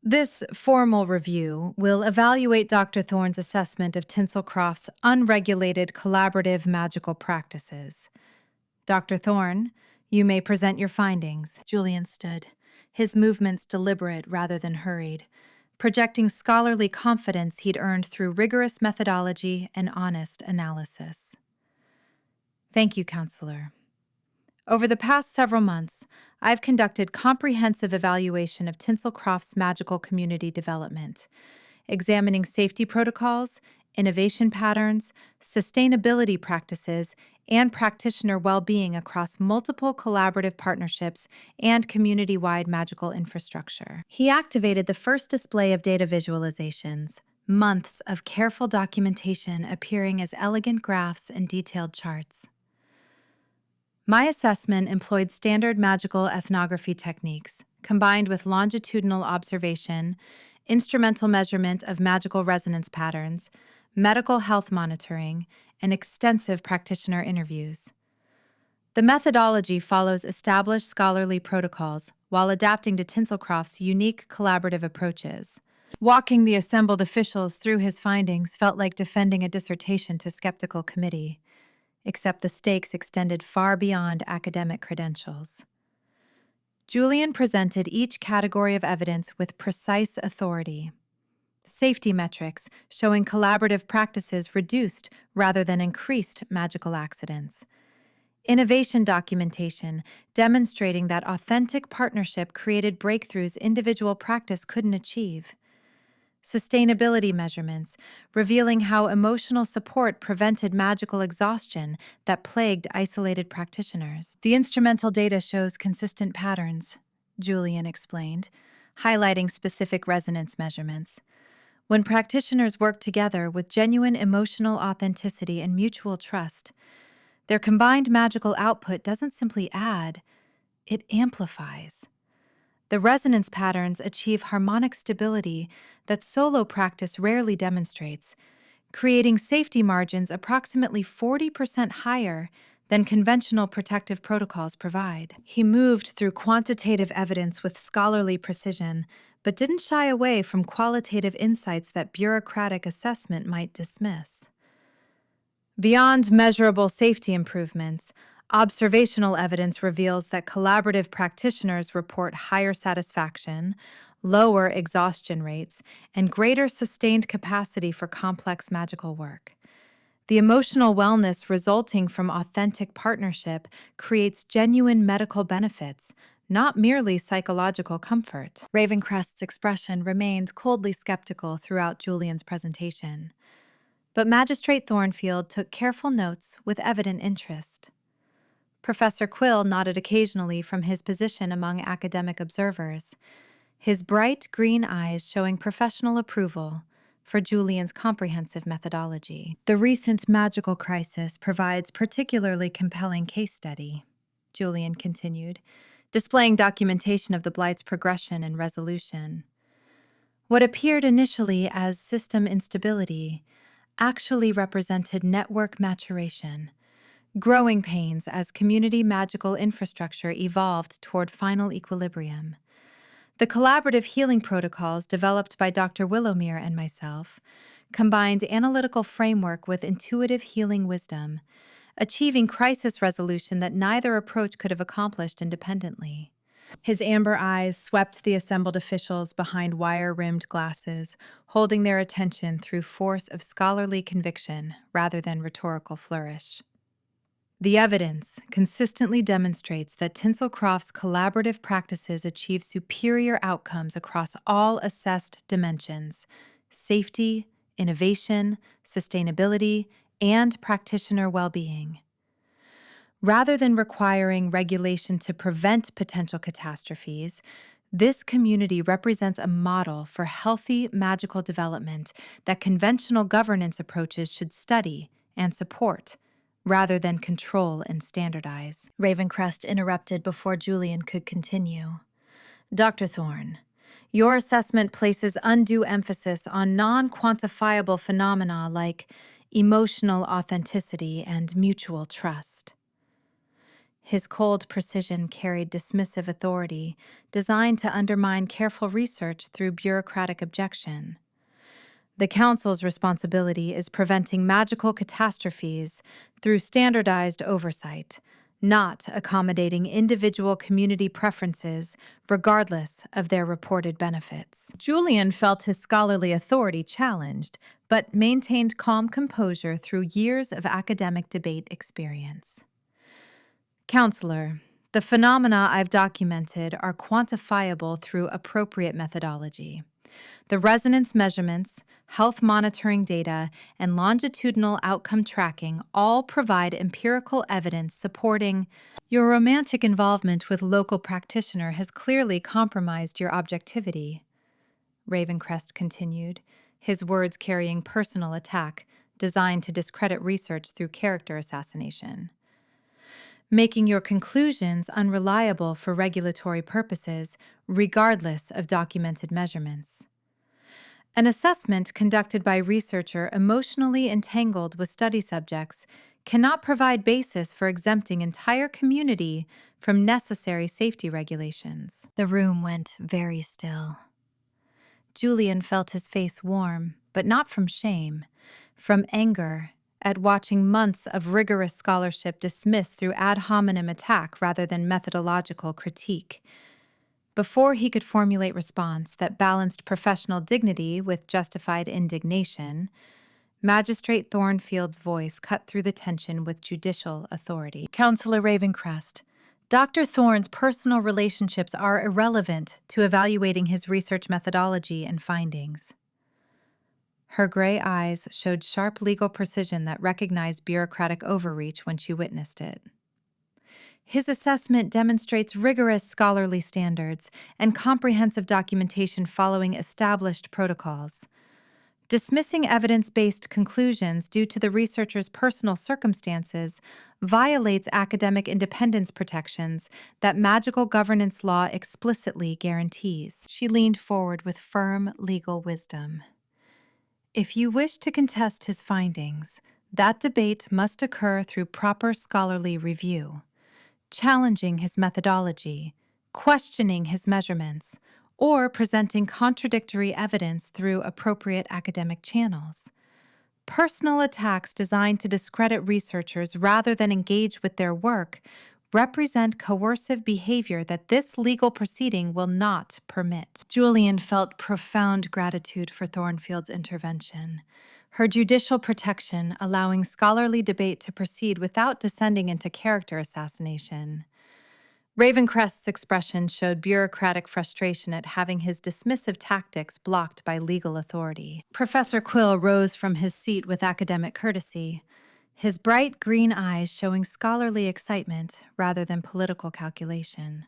This formal review will evaluate Dr. Thorne's assessment of Tinselcroft's unregulated collaborative magical practices. Dr. Thorne, you may present your findings. Julian stood, his movements deliberate rather than hurried, projecting scholarly confidence he'd earned through rigorous methodology and honest analysis. Thank you, Counselor. Over the past several months, I've conducted comprehensive evaluation of Tinselcroft's magical community development, examining safety protocols, innovation patterns, sustainability practices, and practitioner well-being across multiple collaborative partnerships and community-wide magical infrastructure. He activated the first display of data visualizations, months of careful documentation appearing as elegant graphs and detailed charts. My assessment employed standard magical ethnography techniques, combined with longitudinal observation, instrumental measurement of magical resonance patterns, medical health monitoring, and extensive practitioner interviews. The methodology follows established scholarly protocols while adapting to Tinselcroft's unique collaborative approaches. Walking the assembled officials through his findings felt like defending a dissertation to skeptical committee, except the stakes extended far beyond academic credentials. Julian presented each category of evidence with precise authority. Safety metrics showing collaborative practices reduced rather than increased magical accidents. Innovation documentation demonstrating that authentic partnership created breakthroughs individual practice couldn't achieve. Sustainability measurements, revealing how emotional support prevented magical exhaustion that plagued isolated practitioners. The instrumental data shows consistent patterns, Julian explained, highlighting specific resonance measurements. When practitioners work together with genuine emotional authenticity and mutual trust, their combined magical output doesn't simply add, it amplifies. The resonance patterns achieve harmonic stability that solo practice rarely demonstrates, creating safety margins approximately 40% higher than conventional protective protocols provide. He moved through quantitative evidence with scholarly precision, but didn't shy away from qualitative insights that bureaucratic assessment might dismiss. Beyond measurable safety improvements, observational evidence reveals that collaborative practitioners report higher satisfaction, lower exhaustion rates, and greater sustained capacity for complex magical work. The emotional wellness resulting from authentic partnership creates genuine medical benefits, not merely psychological comfort. Ravencrest's expression remained coldly skeptical throughout Julian's presentation, but Magistrate Thornfield took careful notes with evident interest. Professor Quill nodded occasionally from his position among academic observers, his bright green eyes showing professional approval for Julian's comprehensive methodology. The recent magical crisis provides particularly compelling case study, Julian continued, displaying documentation of the blight's progression and resolution. What appeared initially as system instability actually represented network maturation, growing pains as community magical infrastructure evolved toward final equilibrium. The collaborative healing protocols developed by Dr. Willowmere and myself combined analytical framework with intuitive healing wisdom, achieving crisis resolution that neither approach could have accomplished independently. His amber eyes swept the assembled officials behind wire-rimmed glasses, holding their attention through force of scholarly conviction rather than rhetorical flourish. The evidence consistently demonstrates that Tinselcroft's collaborative practices achieve superior outcomes across all assessed dimensions: safety, innovation, sustainability, and practitioner well-being. Rather than requiring regulation to prevent potential catastrophes, this community represents a model for healthy magical development that conventional governance approaches should study and support, rather than control and standardize. Ravencrest interrupted before Julian could continue. Dr. Thorne, your assessment places undue emphasis on non-quantifiable phenomena like emotional authenticity and mutual trust. His cold precision carried dismissive authority, designed to undermine careful research through bureaucratic objection. The Council's responsibility is preventing magical catastrophes through standardized oversight, not accommodating individual community preferences regardless of their reported benefits. Julian felt his scholarly authority challenged, but maintained calm composure through years of academic debate experience. Counselor, the phenomena I've documented are quantifiable through appropriate methodology. The resonance measurements, health monitoring data, and longitudinal outcome tracking all provide empirical evidence supporting your romantic involvement with local practitioner has clearly compromised your objectivity, Ravencrest continued, his words carrying personal attack designed to discredit research through character assassination, making your conclusions unreliable for regulatory purposes regardless of documented measurements. An assessment conducted by a researcher emotionally entangled with study subjects cannot provide basis for exempting entire community from necessary safety regulations. The room went very still. Julian felt his face warm, but not from shame, from anger at watching months of rigorous scholarship dismissed through ad hominem attack rather than methodological critique. Before he could formulate response that balanced professional dignity with justified indignation, Magistrate Thornfield's voice cut through the tension with judicial authority. Counselor Ravencrest, Dr. Thorne's personal relationships are irrelevant to evaluating his research methodology and findings. Her gray eyes showed sharp legal precision that recognized bureaucratic overreach when she witnessed it. His assessment demonstrates rigorous scholarly standards and comprehensive documentation following established protocols. Dismissing evidence-based conclusions due to the researcher's personal circumstances violates academic independence protections that magical governance law explicitly guarantees. She leaned forward with firm legal wisdom. If you wish to contest his findings, that debate must occur through proper scholarly review, challenging his methodology, questioning his measurements, or presenting contradictory evidence through appropriate academic channels. Personal attacks designed to discredit researchers rather than engage with their work represent coercive behavior that this legal proceeding will not permit. Julian felt profound gratitude for Thornfield's intervention, her judicial protection allowing scholarly debate to proceed without descending into character assassination. Ravencrest's expression showed bureaucratic frustration at having his dismissive tactics blocked by legal authority. Professor Quill rose from his seat with academic courtesy, his bright green eyes showing scholarly excitement rather than political calculation.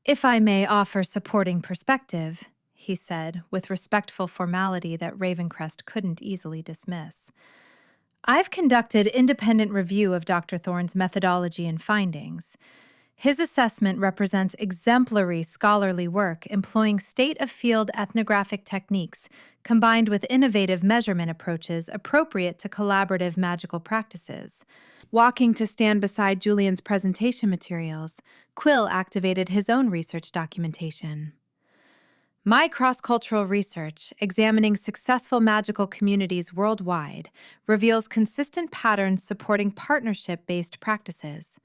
If I may offer supporting perspective, he said, with respectful formality that Ravencrest couldn't easily dismiss. I've conducted independent review of Dr. Thorne's methodology and findings. His assessment represents exemplary scholarly work employing state-of-field ethnographic techniques combined with innovative measurement approaches appropriate to collaborative magical practices. Walking to stand beside Julian's presentation materials, Quill activated his own research documentation. My cross-cultural research, examining successful magical communities worldwide, reveals consistent patterns supporting partnership-based practices.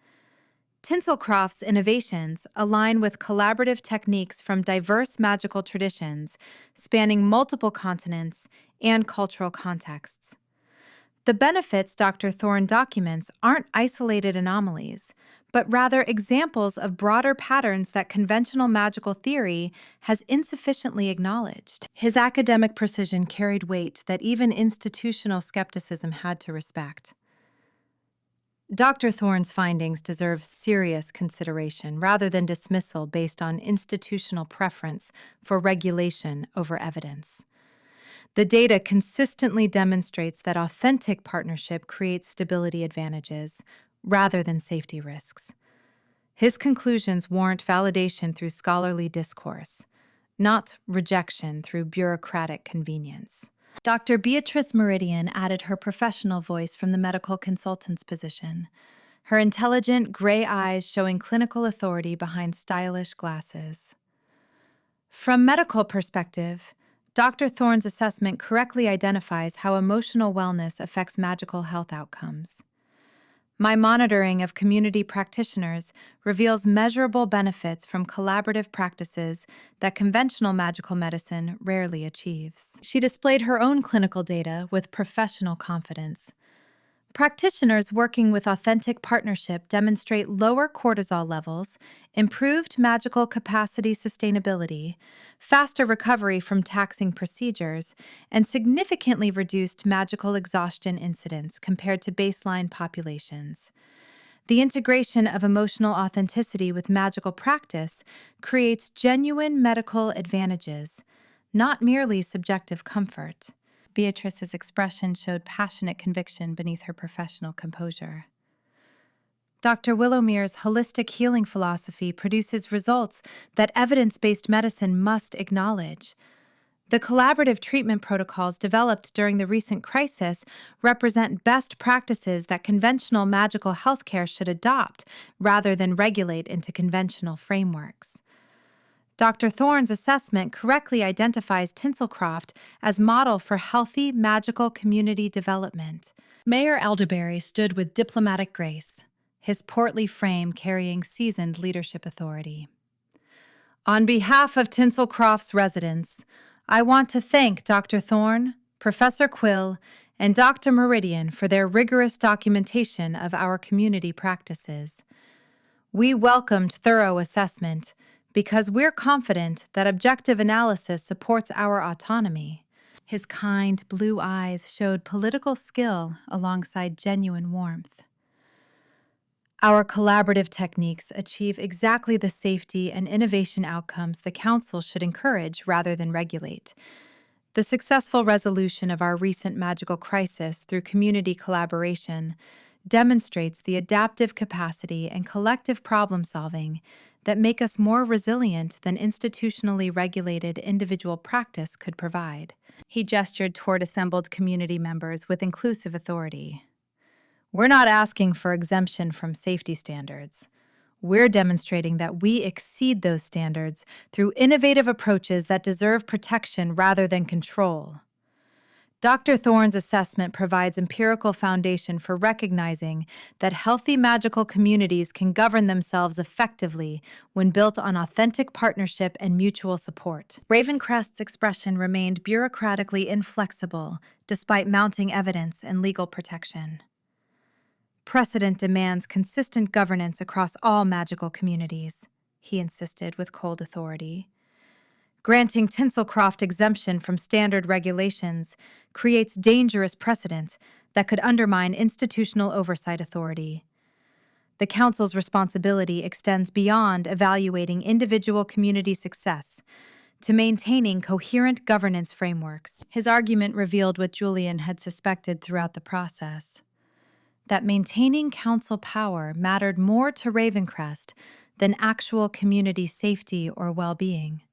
Tinselcroft's innovations align with collaborative techniques from diverse magical traditions spanning multiple continents and cultural contexts. The benefits Dr. Thorne documents aren't isolated anomalies, but rather examples of broader patterns that conventional magical theory has insufficiently acknowledged. His academic precision carried weight that even institutional skepticism had to respect. Dr. Thorne's findings deserve serious consideration rather than dismissal based on institutional preference for regulation over evidence. The data consistently demonstrates that authentic partnership creates stability advantages rather than safety risks. His conclusions warrant validation through scholarly discourse, not rejection through bureaucratic convenience. Dr. Beatrice Meridian added her professional voice from the medical consultant's position, her intelligent gray eyes showing clinical authority behind stylish glasses. From medical perspective, Dr. Thorne's assessment correctly identifies how emotional wellness affects magical health outcomes. My monitoring of community practitioners reveals measurable benefits from collaborative practices that conventional magical medicine rarely achieves. She displayed her own clinical data with professional confidence. Practitioners working with authentic partnership demonstrate lower cortisol levels, improved magical capacity sustainability, faster recovery from taxing procedures, and significantly reduced magical exhaustion incidence compared to baseline populations. The integration of emotional authenticity with magical practice creates genuine medical advantages, not merely subjective comfort. Beatrice's expression showed passionate conviction beneath her professional composure. Dr. Willowmere's holistic healing philosophy produces results that evidence-based medicine must acknowledge. The collaborative treatment protocols developed during the recent crisis represent best practices that conventional magical healthcare should adopt rather than regulate into conventional frameworks. Dr. Thorne's assessment correctly identifies Tinselcroft as model for healthy magical community development. Mayor Alderberry stood with diplomatic grace, his portly frame carrying seasoned leadership authority. On behalf of Tinselcroft's residents, I want to thank Dr. Thorne, Professor Quill, and Dr. Meridian for their rigorous documentation of our community practices. We welcomed thorough assessment because we're confident that objective analysis supports our autonomy. His kind blue eyes showed political skill alongside genuine warmth. Our collaborative techniques achieve exactly the safety and innovation outcomes the Council should encourage rather than regulate. The successful resolution of our recent magical crisis through community collaboration demonstrates the adaptive capacity and collective problem-solving that make us more resilient than institutionally regulated individual practice could provide. He gestured toward assembled community members with inclusive authority. We're not asking for exemption from safety standards. We're demonstrating that we exceed those standards through innovative approaches that deserve protection rather than control. Dr. Thorne's assessment provides empirical foundation for recognizing that healthy magical communities can govern themselves effectively when built on authentic partnership and mutual support. Ravencrest's expression remained bureaucratically inflexible despite mounting evidence and legal protection. Precedent demands consistent governance across all magical communities, he insisted with cold authority. Granting Tinselcroft exemption from standard regulations creates dangerous precedent that could undermine institutional oversight authority. The Council's responsibility extends beyond evaluating individual community success to maintaining coherent governance frameworks. His argument revealed what Julian had suspected throughout the process: that maintaining Council power mattered more to Ravencrest than actual community safety or well-being.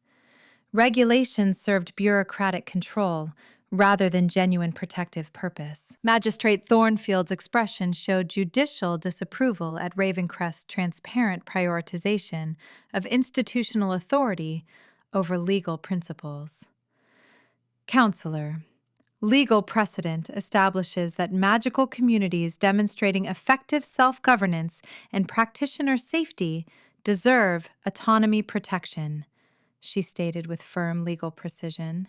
Regulations served bureaucratic control rather than genuine protective purpose. Magistrate Thornfield's expression showed judicial disapproval at Ravencrest's transparent prioritization of institutional authority over legal principles. Counselor, legal precedent establishes that magical communities demonstrating effective self-governance and practitioner safety deserve autonomy protection, she stated with firm legal precision.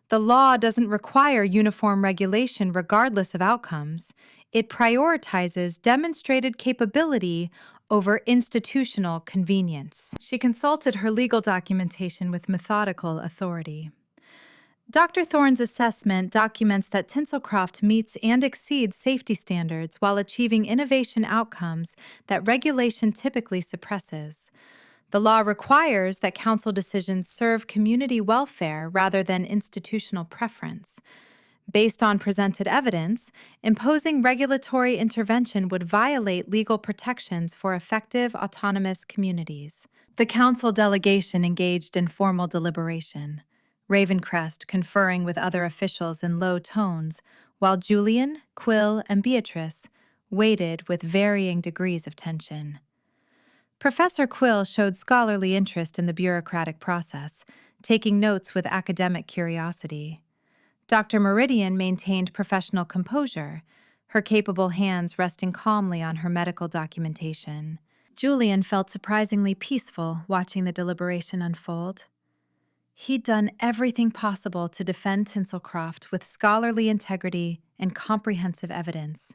The law doesn't require uniform regulation regardless of outcomes. It prioritizes demonstrated capability over institutional convenience. She consulted her legal documentation with methodical authority. Dr. Thorne's assessment documents that Tinselcroft meets and exceeds safety standards while achieving innovation outcomes that regulation typically suppresses. The law requires that Council decisions serve community welfare rather than institutional preference. Based on presented evidence, imposing regulatory intervention would violate legal protections for effective autonomous communities. The council delegation engaged in formal deliberation, Ravencrest conferring with other officials in low tones, while Julian, Quill, and Beatrice waited with varying degrees of tension. Professor Quill showed scholarly interest in the bureaucratic process, taking notes with academic curiosity. Dr. Meridian maintained professional composure, her capable hands resting calmly on her medical documentation. Julian felt surprisingly peaceful watching the deliberation unfold. He'd done everything possible to defend Tinselcroft with scholarly integrity and comprehensive evidence.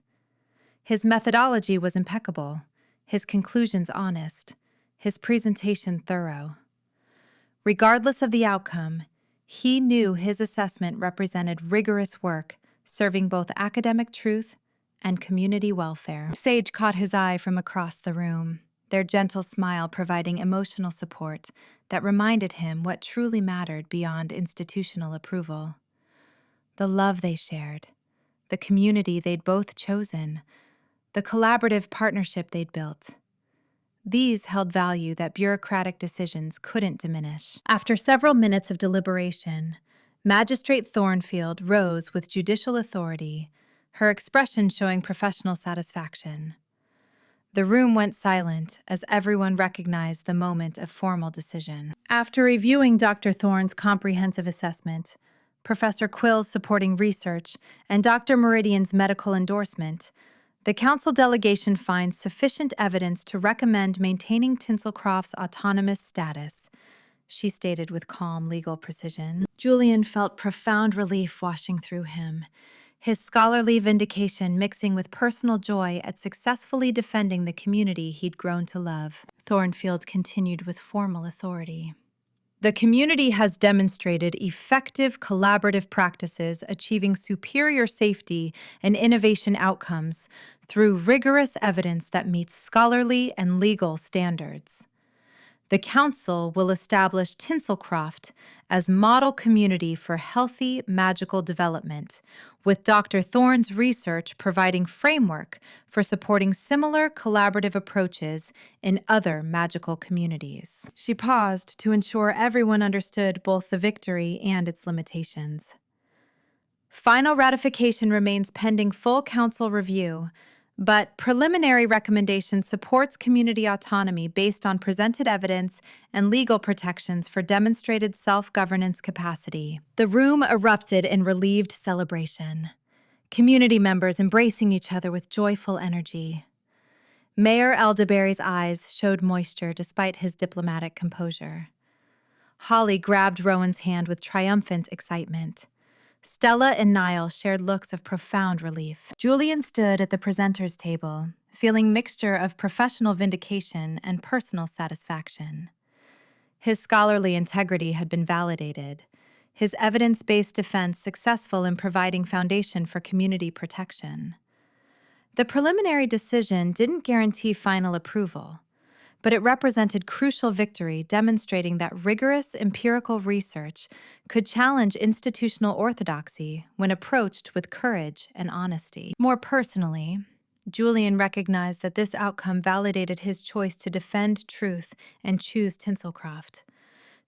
His methodology was impeccable, his conclusions honest, his presentation thorough. Regardless of the outcome, he knew his assessment represented rigorous work, serving both academic truth and community welfare. Sage caught his eye from across the room, their gentle smile providing emotional support that reminded him what truly mattered beyond institutional approval. The love they shared, the community they'd both chosen, the collaborative partnership they'd built. These held value that bureaucratic decisions couldn't diminish. After several minutes of deliberation, Magistrate Thornfield rose with judicial authority, her expression showing professional satisfaction. The room went silent as everyone recognized the moment of formal decision. After reviewing Dr. Thorne's comprehensive assessment, Professor Quill's supporting research, and Dr. Meridian's medical endorsement, the council delegation finds sufficient evidence to recommend maintaining Tinselcroft's autonomous status, she stated with calm legal precision. Julian felt profound relief washing through him, his scholarly vindication mixing with personal joy at successfully defending the community he'd grown to love. Thornfield continued with formal authority. The community has demonstrated effective collaborative practices achieving superior safety and innovation outcomes through rigorous evidence that meets scholarly and legal standards. The Council will establish Tinselcroft as model community for healthy magical development, with Dr. Thorne's research providing framework for supporting similar collaborative approaches in other magical communities. She paused to ensure everyone understood both the victory and its limitations. Final ratification remains pending full Council review, but preliminary recommendation supports community autonomy based on presented evidence and legal protections for demonstrated self-governance capacity. The room erupted in relieved celebration, community members embracing each other with joyful energy. Mayor Elderberry's eyes showed moisture despite his diplomatic composure. Holly grabbed Rowan's hand with triumphant excitement. Stella and Niall shared looks of profound relief. Julian stood at the presenter's table, feeling mixture of professional vindication and personal satisfaction. His scholarly integrity had been validated, his evidence-based defense successful in providing foundation for community protection. The preliminary decision didn't guarantee final approval, but it represented crucial victory demonstrating that rigorous empirical research could challenge institutional orthodoxy when approached with courage and honesty. More personally, Julian recognized that this outcome validated his choice to defend truth and choose Tinselcroft,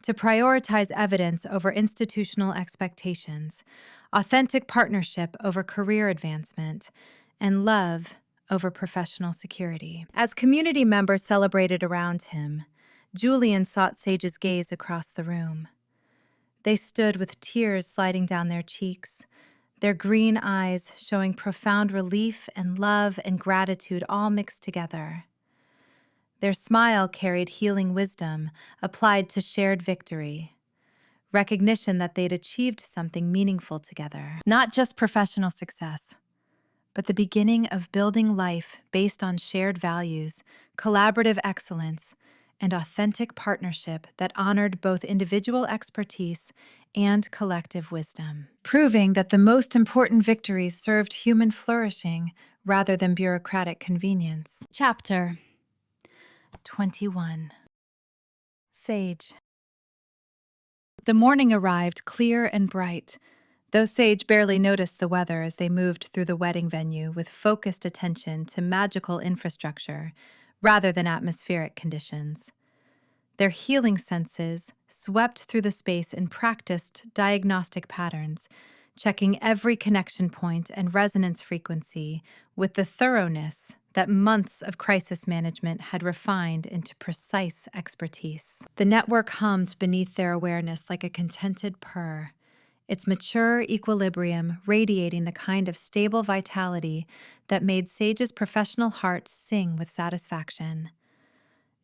to prioritize evidence over institutional expectations, authentic partnership over career advancement, and love over professional security. As community members celebrated around him, Julian sought Sage's gaze across the room. They stood with tears sliding down their cheeks, their green eyes showing profound relief and love and gratitude all mixed together. Their smile carried healing wisdom applied to shared victory, recognition that they'd achieved something meaningful together, not just professional success, but the beginning of building life based on shared values, collaborative excellence, and authentic partnership that honored both individual expertise and collective wisdom, proving that the most important victories served human flourishing rather than bureaucratic convenience. Chapter 21. Sage. The morning arrived clear and bright, Though Sage barely noticed the weather as they moved through the wedding venue with focused attention to magical infrastructure rather than atmospheric conditions. Their healing senses swept through the space and practiced diagnostic patterns, checking every connection point and resonance frequency with the thoroughness that months of crisis management had refined into precise expertise. The network hummed beneath their awareness like a contented purr, its mature equilibrium radiating the kind of stable vitality that made Sage's professional heart sing with satisfaction.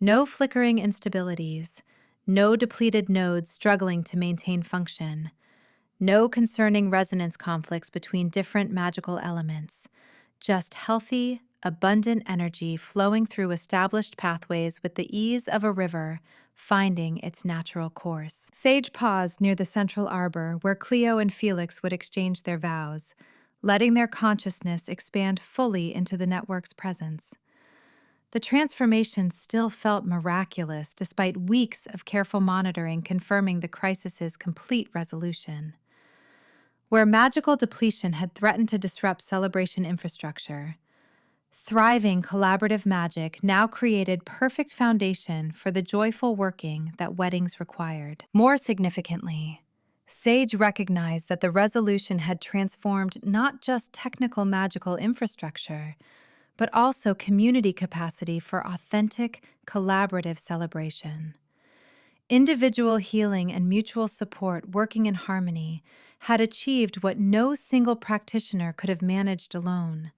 No flickering instabilities, no depleted nodes struggling to maintain function, no concerning resonance conflicts between different magical elements, just healthy, abundant energy flowing through established pathways with the ease of a river finding its natural course. Sage paused near the central arbor where Cleo and Felix would exchange their vows, letting their consciousness expand fully into the network's presence. The transformation still felt miraculous despite weeks of careful monitoring confirming the crisis's complete resolution. Where magical depletion had threatened to disrupt celebration infrastructure, thriving collaborative magic now created perfect foundation for the joyful working that weddings required. More significantly, Sage recognized that the resolution had transformed not just technical magical infrastructure, but also community capacity for authentic, collaborative celebration. Individual healing and mutual support working in harmony had achieved what no single practitioner could have managed alone,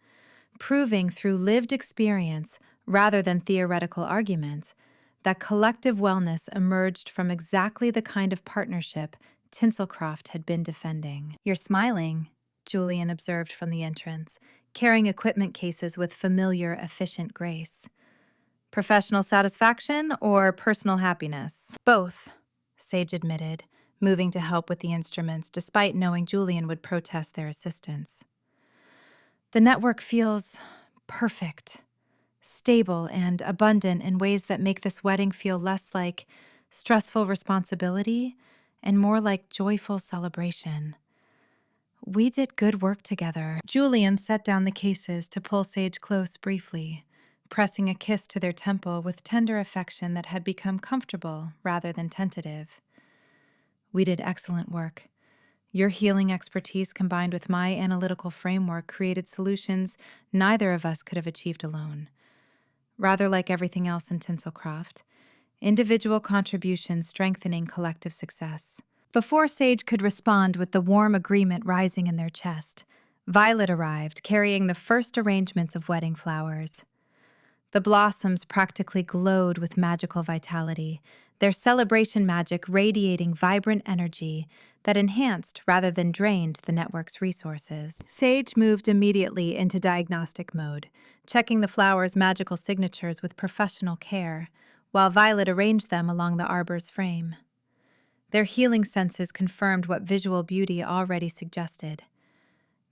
proving through lived experience rather than theoretical argument that collective wellness emerged from exactly the kind of partnership Tinselcroft had been defending. "You're smiling," Julian observed from the entrance, carrying equipment cases with familiar, efficient grace. "Professional satisfaction or personal happiness?" "Both," Sage admitted, moving to help with the instruments despite knowing Julian would protest their assistance. "The network feels perfect, stable, and abundant in ways that make this wedding feel less like stressful responsibility and more like joyful celebration. We did good work together." Julian set down the cases to pull Sage close briefly, pressing a kiss to their temple with tender affection that had become comfortable rather than tentative. "We did excellent work. Your healing expertise combined with my analytical framework created solutions neither of us could have achieved alone. Rather like everything else in Tinselcroft, individual contributions strengthening collective success." Before Sage could respond with the warm agreement rising in their chest, Violet arrived, carrying the first arrangements of wedding flowers. The blossoms practically glowed with magical vitality, their celebration magic radiating vibrant energy that enhanced rather than drained the network's resources. Sage moved immediately into diagnostic mode, checking the flowers' magical signatures with professional care, while Violet arranged them along the arbor's frame. Their healing senses confirmed what visual beauty already suggested.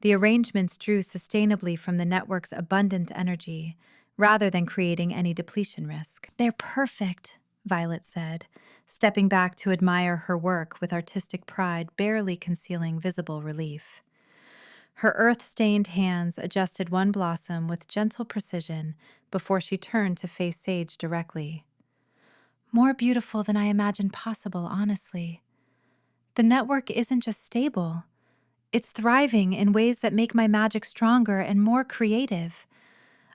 The arrangements drew sustainably from the network's abundant energy, rather than creating any depletion risk. "They're perfect," Violet said, stepping back to admire her work with artistic pride barely concealing visible relief. Her earth-stained hands adjusted one blossom with gentle precision before she turned to face Sage directly. "More beautiful than I imagined possible, honestly. The network isn't just stable. It's thriving in ways that make my magic stronger and more creative.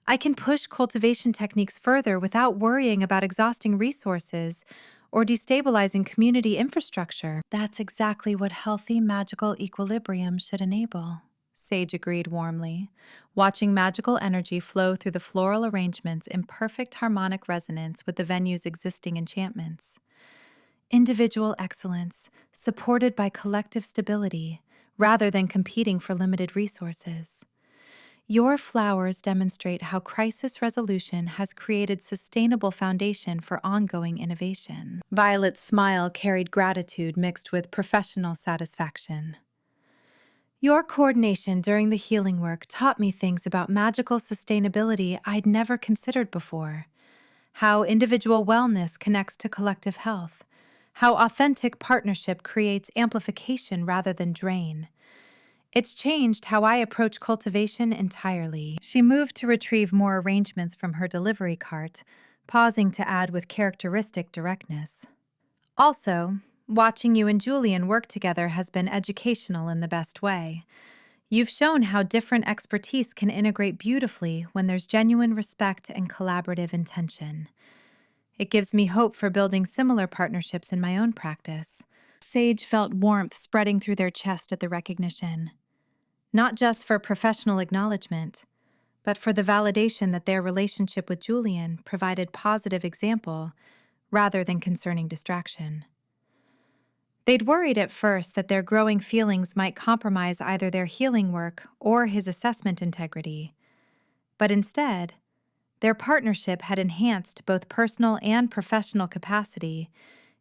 I can push cultivation techniques further without worrying about exhausting resources or destabilizing community infrastructure." "That's exactly what healthy magical equilibrium should enable," Sage agreed warmly, watching magical energy flow through the floral arrangements in perfect harmonic resonance with the venue's existing enchantments. Individual excellence, supported by collective stability, rather than competing for limited resources. Your flowers demonstrate how crisis resolution has created sustainable foundation for ongoing innovation. Violet's smile carried gratitude mixed with professional satisfaction. "Your coordination during the healing work taught me things about magical sustainability I'd never considered before. How individual wellness connects to collective health. How authentic partnership creates amplification rather than drain. It's changed how I approach cultivation entirely. She moved to retrieve more arrangements from her delivery cart, pausing to add with characteristic directness. Also, watching you and Julian work together has been educational in the best way. You've shown how different expertise can integrate beautifully when there's genuine respect and collaborative intention. It gives me hope for building similar partnerships in my own practice. Sage felt warmth spreading through their chest at the recognition. Not just for professional acknowledgement, but for the validation that their relationship with Julian provided positive example rather than concerning distraction. They'd worried at first that their growing feelings might compromise either their healing work or his assessment integrity, but instead, their partnership had enhanced both personal and professional capacity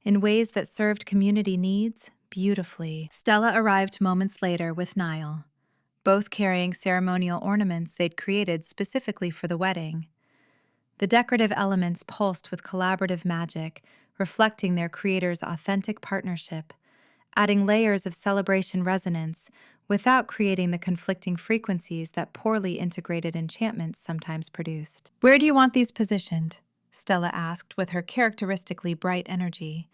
in ways that served community needs beautifully. Stella arrived moments later with Niall, both carrying ceremonial ornaments they'd created specifically for the wedding. The decorative elements pulsed with collaborative magic, reflecting their creator's authentic partnership, adding layers of celebration resonance without creating the conflicting frequencies that poorly integrated enchantments sometimes produced. "Where do you want these positioned?" Stella asked with her characteristically bright energy,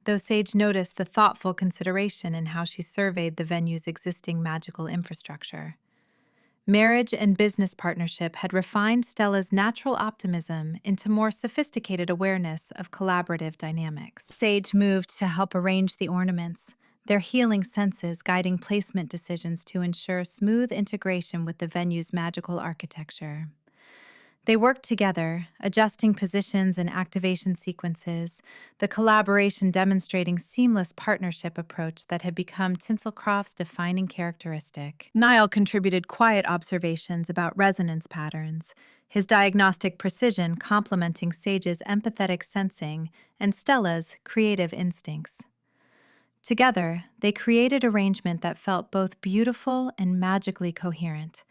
though Sage noticed the thoughtful consideration in how she surveyed the venue's existing magical infrastructure. Marriage and business partnership had refined Stella's natural optimism into more sophisticated awareness of collaborative dynamics. Sage moved to help arrange the ornaments, their healing senses guiding placement decisions to ensure smooth integration with the venue's magical architecture. They worked together, adjusting positions and activation sequences, the collaboration demonstrating seamless partnership approach that had become Tinselcroft's defining characteristic. Niall contributed quiet observations about resonance patterns, his diagnostic precision complementing Sage's empathetic sensing and Stella's creative instincts. Together, they created arrangement that felt both beautiful and magically coherent,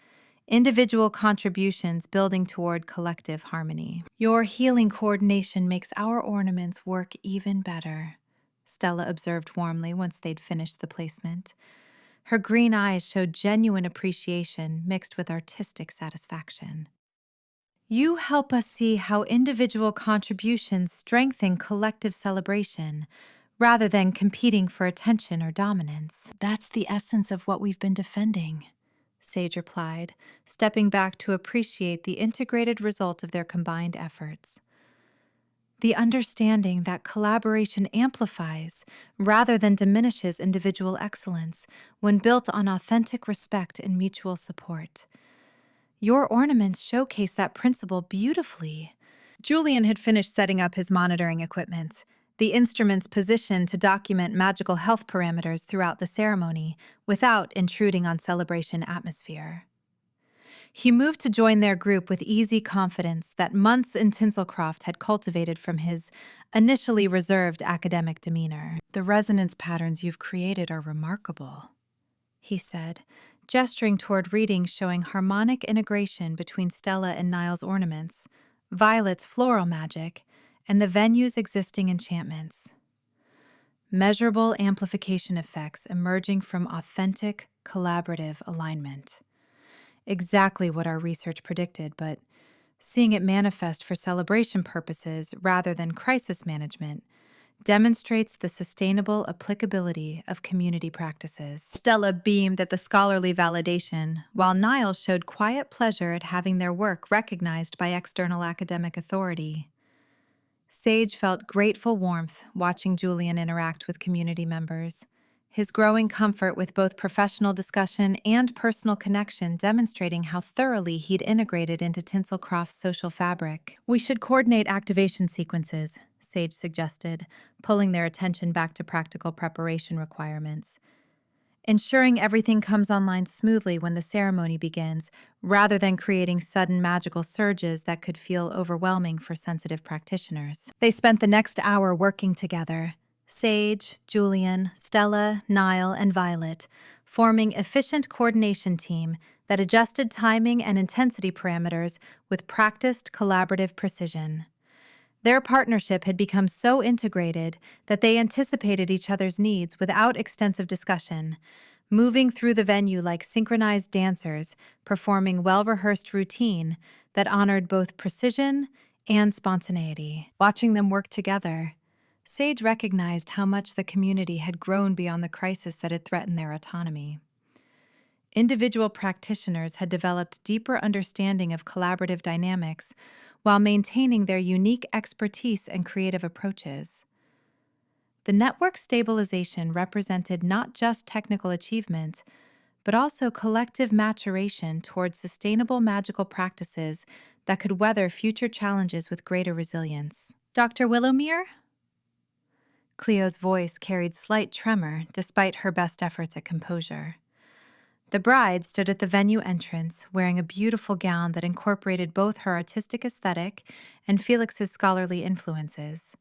individual contributions building toward collective harmony. "Your healing coordination makes our ornaments work even better," Stella observed warmly once they'd finished the placement. Her green eyes showed genuine appreciation mixed with artistic satisfaction. "You help us see how individual contributions strengthen collective celebration, rather than competing for attention or dominance. That's the essence of what we've been defending," Sage replied, stepping back to appreciate the integrated result of their combined efforts. The understanding that collaboration amplifies rather than diminishes individual excellence when built on authentic respect and mutual support. Your ornaments showcase that principle beautifully. Julian had finished setting up his monitoring equipment, the instruments positioned to document magical health parameters throughout the ceremony without intruding on celebration atmosphere. He moved to join their group with easy confidence that months in Tinselcroft had cultivated from his initially reserved academic demeanor. "The resonance patterns you've created are remarkable," he said, gesturing toward readings showing harmonic integration between Stella and Niall's ornaments, Violet's floral magic, and the venue's existing enchantments. Measurable amplification effects emerging from authentic, collaborative alignment. Exactly what our research predicted, but seeing it manifest for celebration purposes rather than crisis management demonstrates the sustainable applicability of community practices. Stella beamed at the scholarly validation, while Niall showed quiet pleasure at having their work recognized by external academic authority. Sage felt grateful warmth watching Julian interact with community members, his growing comfort with both professional discussion and personal connection demonstrating how thoroughly he'd integrated into Tinselcroft's social fabric. "We should coordinate activation sequences," Sage suggested, pulling their attention back to practical preparation requirements. "Ensuring everything comes online smoothly when the ceremony begins, rather than creating sudden magical surges that could feel overwhelming for sensitive practitioners." They spent the next hour working together, Sage, Julian, Stella, Niall, and Violet, forming efficient coordination team that adjusted timing and intensity parameters with practiced collaborative precision. Their partnership had become so integrated that they anticipated each other's needs without extensive discussion, moving through the venue like synchronized dancers, performing well-rehearsed routine that honored both precision and spontaneity. Watching them work together, Sage recognized how much the community had grown beyond the crisis that had threatened their autonomy. Individual practitioners had developed deeper understanding of collaborative dynamics while maintaining their unique expertise and creative approaches. The network stabilization represented not just technical achievement, but also collective maturation towards sustainable magical practices that could weather future challenges with greater resilience. Dr. Willowmere? Cleo's voice carried slight tremor despite her best efforts at composure. The bride stood at the venue entrance, wearing a beautiful gown that incorporated both her artistic aesthetic and Felix's scholarly influences.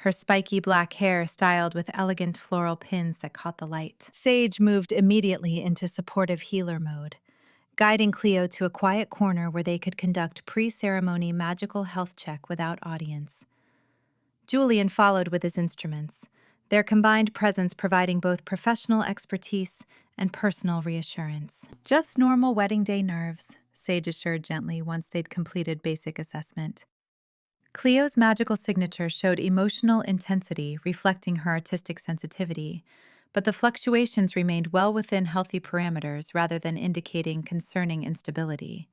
Her spiky black hair styled with elegant floral pins that caught the light. Sage moved immediately into supportive healer mode, guiding Cleo to a quiet corner where they could conduct pre-ceremony magical health check without audience. Julian followed with his instruments, their combined presence providing both professional expertise and personal reassurance. Just normal wedding day nerves, Sage assured gently once they'd completed basic assessment. Cleo's magical signature showed emotional intensity, reflecting her artistic sensitivity, but the fluctuations remained well within healthy parameters rather than indicating concerning instability.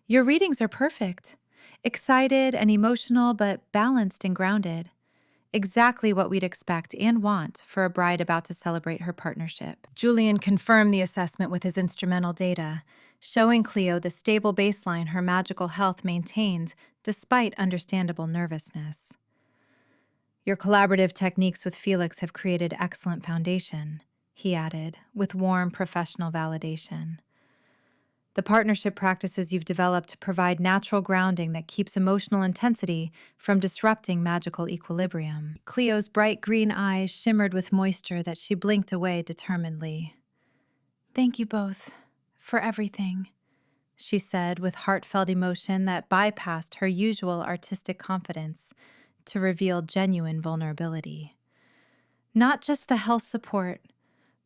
Your readings are perfect. Excited and emotional, but balanced and grounded. Exactly what we'd expect and want for a bride about to celebrate her partnership. Julian confirmed the assessment with his instrumental data, showing Cleo the stable baseline her magical health maintained despite understandable nervousness. Your collaborative techniques with Felix have created excellent foundation, he added, with warm professional validation. The partnership practices you've developed provide natural grounding that keeps emotional intensity from disrupting magical equilibrium. Cleo's bright green eyes shimmered with moisture that she blinked away determinedly. Thank you both for everything, she said with heartfelt emotion that bypassed her usual artistic confidence to reveal genuine vulnerability. Not just the health support,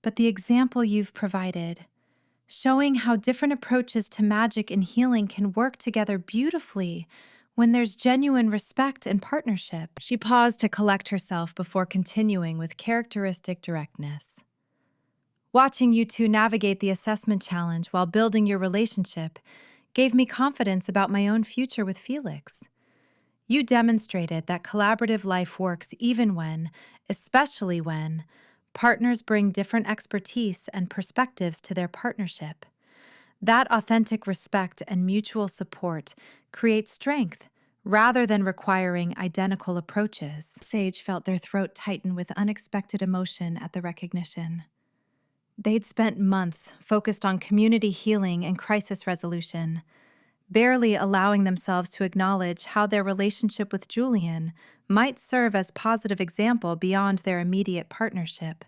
but the example you've provided, showing how different approaches to magic and healing can work together beautifully when there's genuine respect and partnership. She paused to collect herself before continuing with characteristic directness. Watching you two navigate the assessment challenge while building your relationship gave me confidence about my own future with Felix. You demonstrated that collaborative life works even when, especially when, partners bring different expertise and perspectives to their partnership. That authentic respect and mutual support create strength rather than requiring identical approaches. Sage felt their throat tighten with unexpected emotion at the recognition. They'd spent months focused on community healing and crisis resolution, barely allowing themselves to acknowledge how their relationship with Julian might serve as positive example beyond their immediate partnership.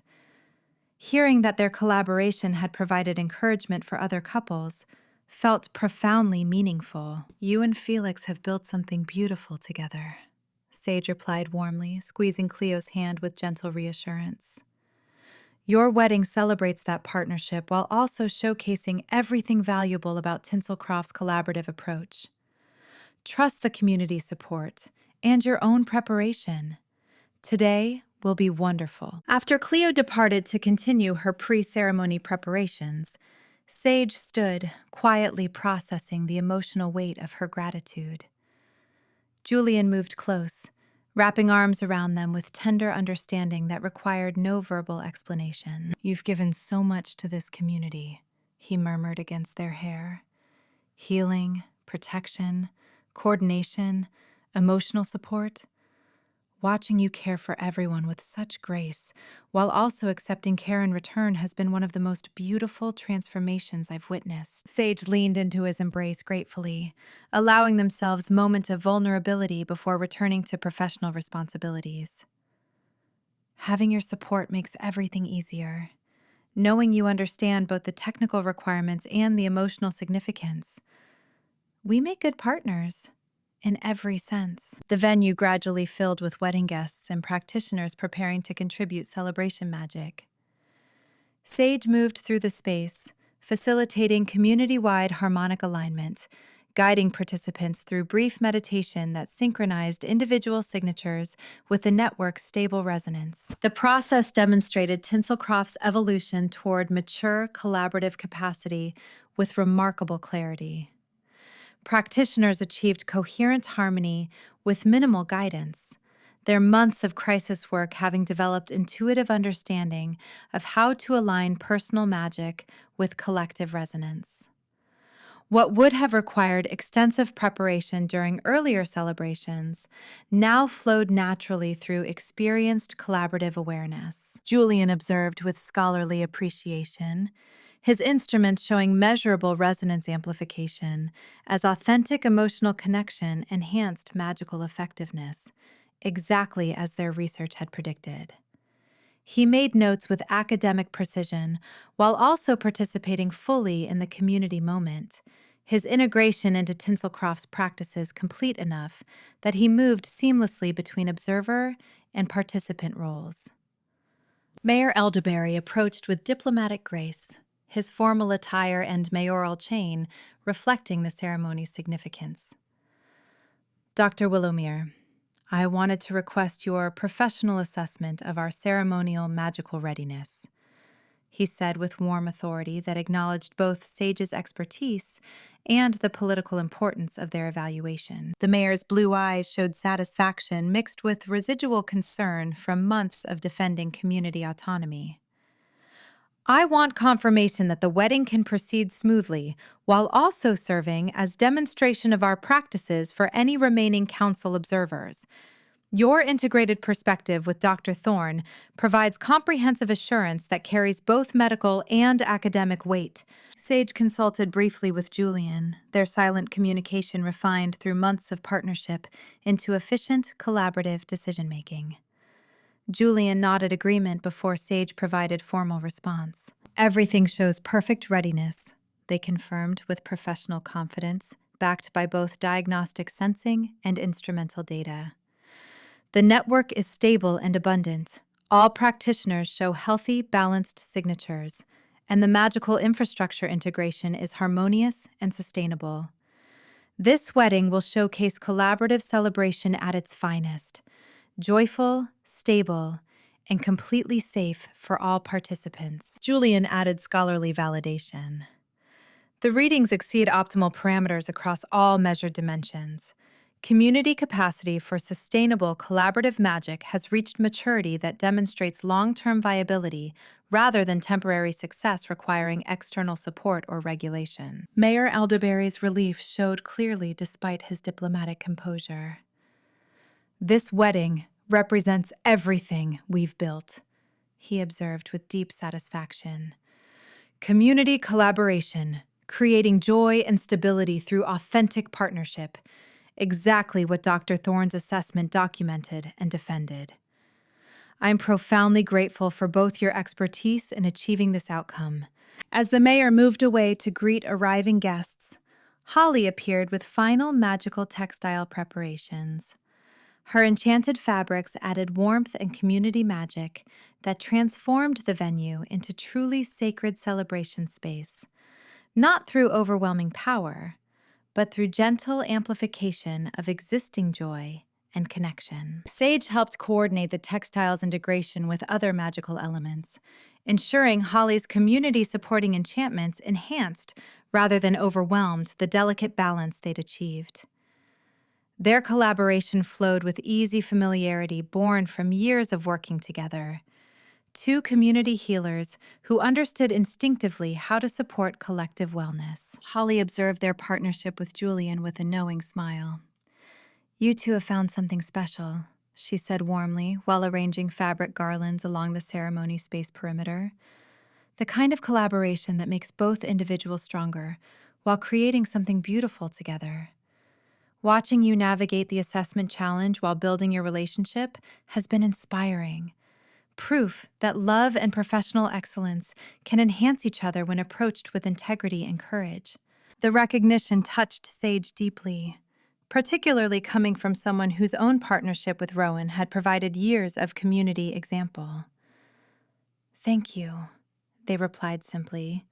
Hearing that their collaboration had provided encouragement for other couples felt profoundly meaningful. You and Felix have built something beautiful together, Sage replied warmly, squeezing Cleo's hand with gentle reassurance. Your wedding celebrates that partnership while also showcasing everything valuable about Tinselcroft's collaborative approach. Trust the community support and your own preparation. Today will be wonderful. After Cleo departed to continue her pre-ceremony preparations, Sage stood, quietly processing the emotional weight of her gratitude. Julian moved close, wrapping arms around them with tender understanding that required no verbal explanation. You've given so much to this community, he murmured against their hair. Healing, protection, coordination, emotional support. Watching you care for everyone with such grace, while also accepting care in return, has been one of the most beautiful transformations I've witnessed. Sage leaned into his embrace gratefully, allowing themselves a moment of vulnerability before returning to professional responsibilities. Having your support makes everything easier. Knowing you understand both the technical requirements and the emotional significance. We make good partners. In every sense. The venue gradually filled with wedding guests and practitioners preparing to contribute celebration magic. Sage moved through the space, facilitating community-wide harmonic alignment, guiding participants through brief meditation that synchronized individual signatures with the network's stable resonance. The process demonstrated Tinselcroft's evolution toward mature collaborative capacity with remarkable clarity. Practitioners achieved coherent harmony with minimal guidance, their months of crisis work having developed intuitive understanding of how to align personal magic with collective resonance. What would have required extensive preparation during earlier celebrations now flowed naturally through experienced collaborative awareness. Julian observed with scholarly appreciation, his instrument showing measurable resonance amplification as authentic emotional connection enhanced magical effectiveness, exactly as their research had predicted. He made notes with academic precision while also participating fully in the community moment, his integration into Tinselcroft's practices complete enough that he moved seamlessly between observer and participant roles. Mayor Elderberry approached with diplomatic grace, his formal attire and mayoral chain reflecting the ceremony's significance. Dr. Willowmere, I wanted to request your professional assessment of our ceremonial magical readiness, he said with warm authority that acknowledged both Sage's expertise and the political importance of their evaluation. The mayor's blue eyes showed satisfaction mixed with residual concern from months of defending community autonomy. I want confirmation that the wedding can proceed smoothly while also serving as demonstration of our practices for any remaining council observers. Your integrated perspective with Dr. Thorne provides comprehensive assurance that carries both medical and academic weight. Sage consulted briefly with Julian, their silent communication refined through months of partnership into efficient, collaborative decision-making. Julian nodded agreement before Sage provided formal response. Everything shows perfect readiness, they confirmed with professional confidence, backed by both diagnostic sensing and instrumental data. The network is stable and abundant. All practitioners show healthy, balanced signatures, and the magical infrastructure integration is harmonious and sustainable. This wedding will showcase collaborative celebration at its finest, joyful, stable, and completely safe for all participants. Julian added scholarly validation. The readings exceed optimal parameters across all measured dimensions. Community capacity for sustainable collaborative magic has reached maturity that demonstrates long-term viability rather than temporary success requiring external support or regulation. Mayor Elderberry's relief showed clearly despite his diplomatic composure. This wedding represents everything we've built, he observed with deep satisfaction. Community collaboration, creating joy and stability through authentic partnership, exactly what Dr. Thorne's assessment documented and defended. I'm profoundly grateful for both your expertise in achieving this outcome. As the mayor moved away to greet arriving guests, Holly appeared with final magical textile preparations. Her enchanted fabrics added warmth and community magic that transformed the venue into truly sacred celebration space, not through overwhelming power, but through gentle amplification of existing joy and connection. Sage helped coordinate the textile's integration with other magical elements, ensuring Holly's community-supporting enchantments enhanced rather than overwhelmed the delicate balance they'd achieved. Their collaboration flowed with easy familiarity born from years of working together. Two community healers who understood instinctively how to support collective wellness. Holly observed their partnership with Julian with a knowing smile. You two have found something special, she said warmly while arranging fabric garlands along the ceremony space perimeter. The kind of collaboration that makes both individuals stronger while creating something beautiful together. Watching you navigate the assessment challenge while building your relationship has been inspiring. Proof that love and professional excellence can enhance each other when approached with integrity and courage. The recognition touched Sage deeply, particularly coming from someone whose own partnership with Rowan had provided years of community example. Thank you. they replied simply,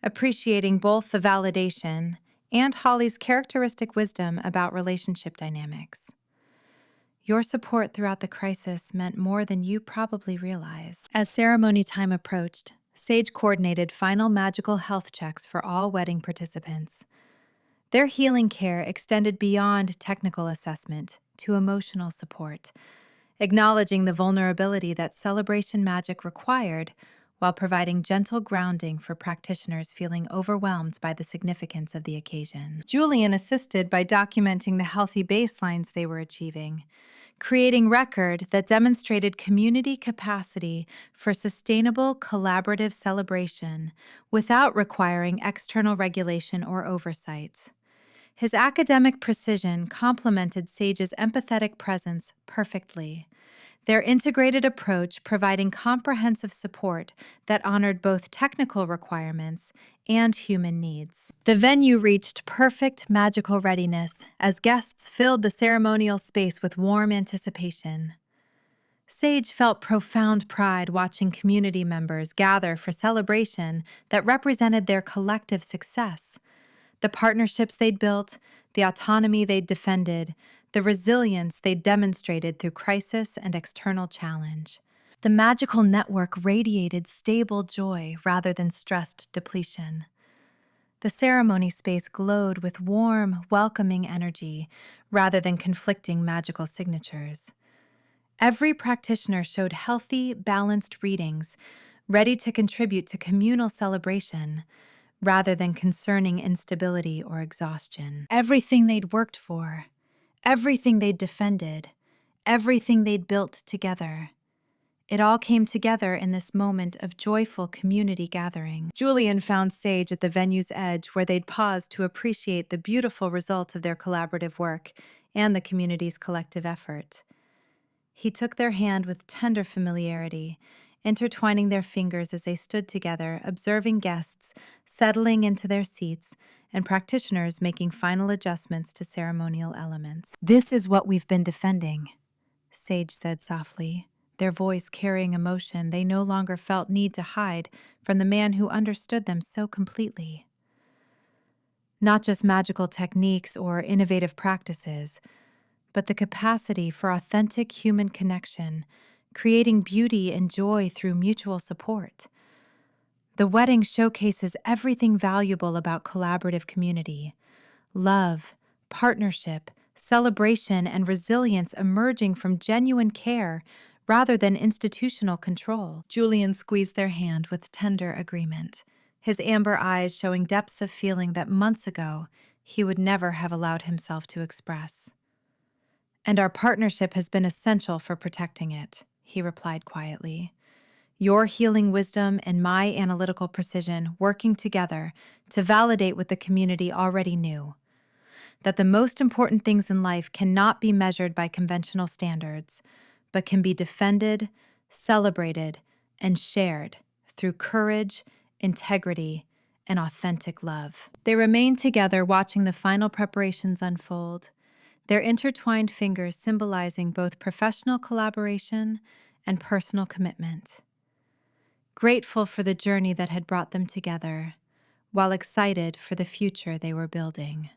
appreciating both the validation and Holly's characteristic wisdom about relationship dynamics. Your support throughout the crisis meant more than you probably realized. As ceremony time approached, Sage coordinated final magical health checks for all wedding participants. Their healing care extended beyond technical assessment to emotional support, acknowledging the vulnerability that celebration magic required while providing gentle grounding for practitioners feeling overwhelmed by the significance of the occasion. Julian assisted by documenting the healthy baselines they were achieving, creating record that demonstrated community capacity for sustainable collaborative celebration without requiring external regulation or oversight. His academic precision complemented Sage's empathetic presence perfectly, their integrated approach providing comprehensive support that honored both technical requirements and human needs. The venue reached perfect magical readiness as guests filled the ceremonial space with warm anticipation. Sage felt profound pride watching community members gather for celebration that represented their collective success. The partnerships they'd built, the autonomy they'd defended, the resilience they'd demonstrated through crisis and external challenge. The magical network radiated stable joy rather than stressed depletion. The ceremony space glowed with warm, welcoming energy rather than conflicting magical signatures. Every practitioner showed healthy, balanced readings, ready to contribute to communal celebration, rather than concerning instability or exhaustion. Everything they'd worked for, everything they'd defended, everything they'd built together. It all came together in this moment of joyful community gathering. Julian found Sage at the venue's edge where they'd paused to appreciate the beautiful result of their collaborative work and the community's collective effort. He took their hand with tender familiarity, intertwining their fingers as they stood together, observing guests settling into their seats and practitioners making final adjustments to ceremonial elements. "This is what we've been defending," Sage said softly, their voice carrying emotion they no longer felt need to hide from the man who understood them so completely. Not just magical techniques or innovative practices, but the capacity for authentic human connection, creating beauty and joy through mutual support. The wedding showcases everything valuable about collaborative community: love, partnership, celebration, and resilience emerging from genuine care rather than institutional control. Julian squeezed their hand with tender agreement, his amber eyes showing depths of feeling that months ago he would never have allowed himself to express. "And our partnership has been essential for protecting it," he replied quietly. "Your healing wisdom and my analytical precision working together to validate what the community already knew: that the most important things in life cannot be measured by conventional standards, but can be defended, celebrated, and shared through courage, integrity, and authentic love." They remained together watching the final preparations unfold, their intertwined fingers symbolizing both professional collaboration and personal commitment. Grateful for the journey that had brought them together, while excited for the future they were building.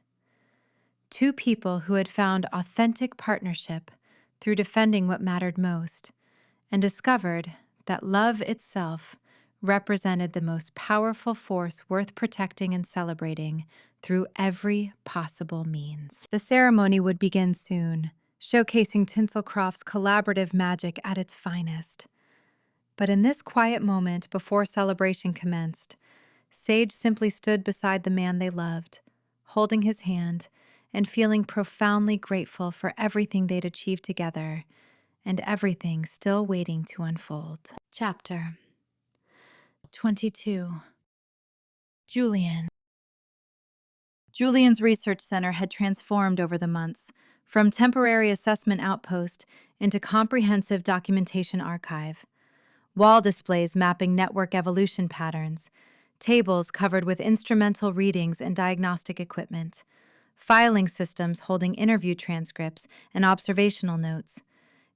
Two people who had found authentic partnership through defending what mattered most, and discovered that love itself represented the most powerful force worth protecting and celebrating through every possible means. The ceremony would begin soon, showcasing Tinselcroft's collaborative magic at its finest. But in this quiet moment before celebration commenced, Sage simply stood beside the man they loved, holding his hand and feeling profoundly grateful for everything they'd achieved together and everything still waiting to unfold. Chapter 22. Julian's research center had transformed over the months, from temporary assessment outpost into comprehensive documentation archive. Wall displays mapping network evolution patterns, tables covered with instrumental readings and diagnostic equipment, filing systems holding interview transcripts and observational notes,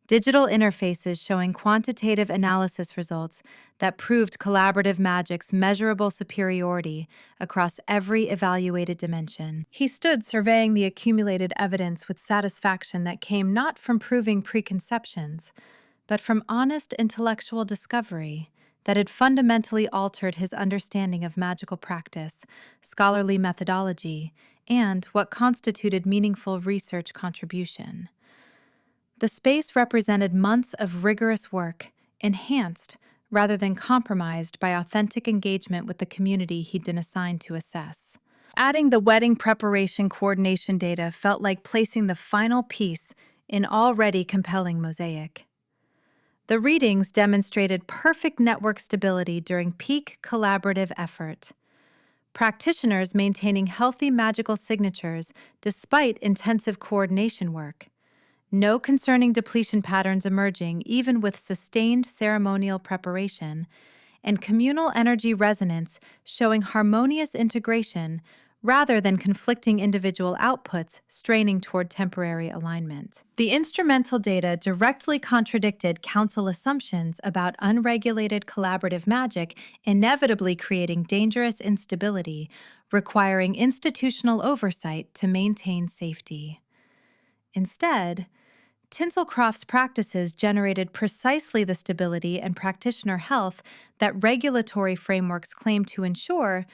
digital interfaces showing quantitative analysis results that proved collaborative magic's measurable superiority across every evaluated dimension. He stood surveying the accumulated evidence with satisfaction that came not from proving preconceptions, but from honest intellectual discovery that had fundamentally altered his understanding of magical practice, scholarly methodology, and what constituted meaningful research contribution. The space represented months of rigorous work, enhanced rather than compromised by authentic engagement with the community he'd been assigned to assess. Adding the wedding preparation coordination data felt like placing the final piece in already compelling mosaic. The readings demonstrated perfect network stability during peak collaborative effort. Practitioners maintaining healthy magical signatures despite intensive coordination work. No concerning depletion patterns emerging even with sustained ceremonial preparation, and communal energy resonance showing harmonious integration rather than conflicting individual outputs straining toward temporary alignment. The instrumental data directly contradicted council assumptions about unregulated collaborative magic inevitably creating dangerous instability, requiring institutional oversight to maintain safety. Instead, Tinselcroft's practices generated precisely the stability and practitioner health that regulatory frameworks claim to ensure,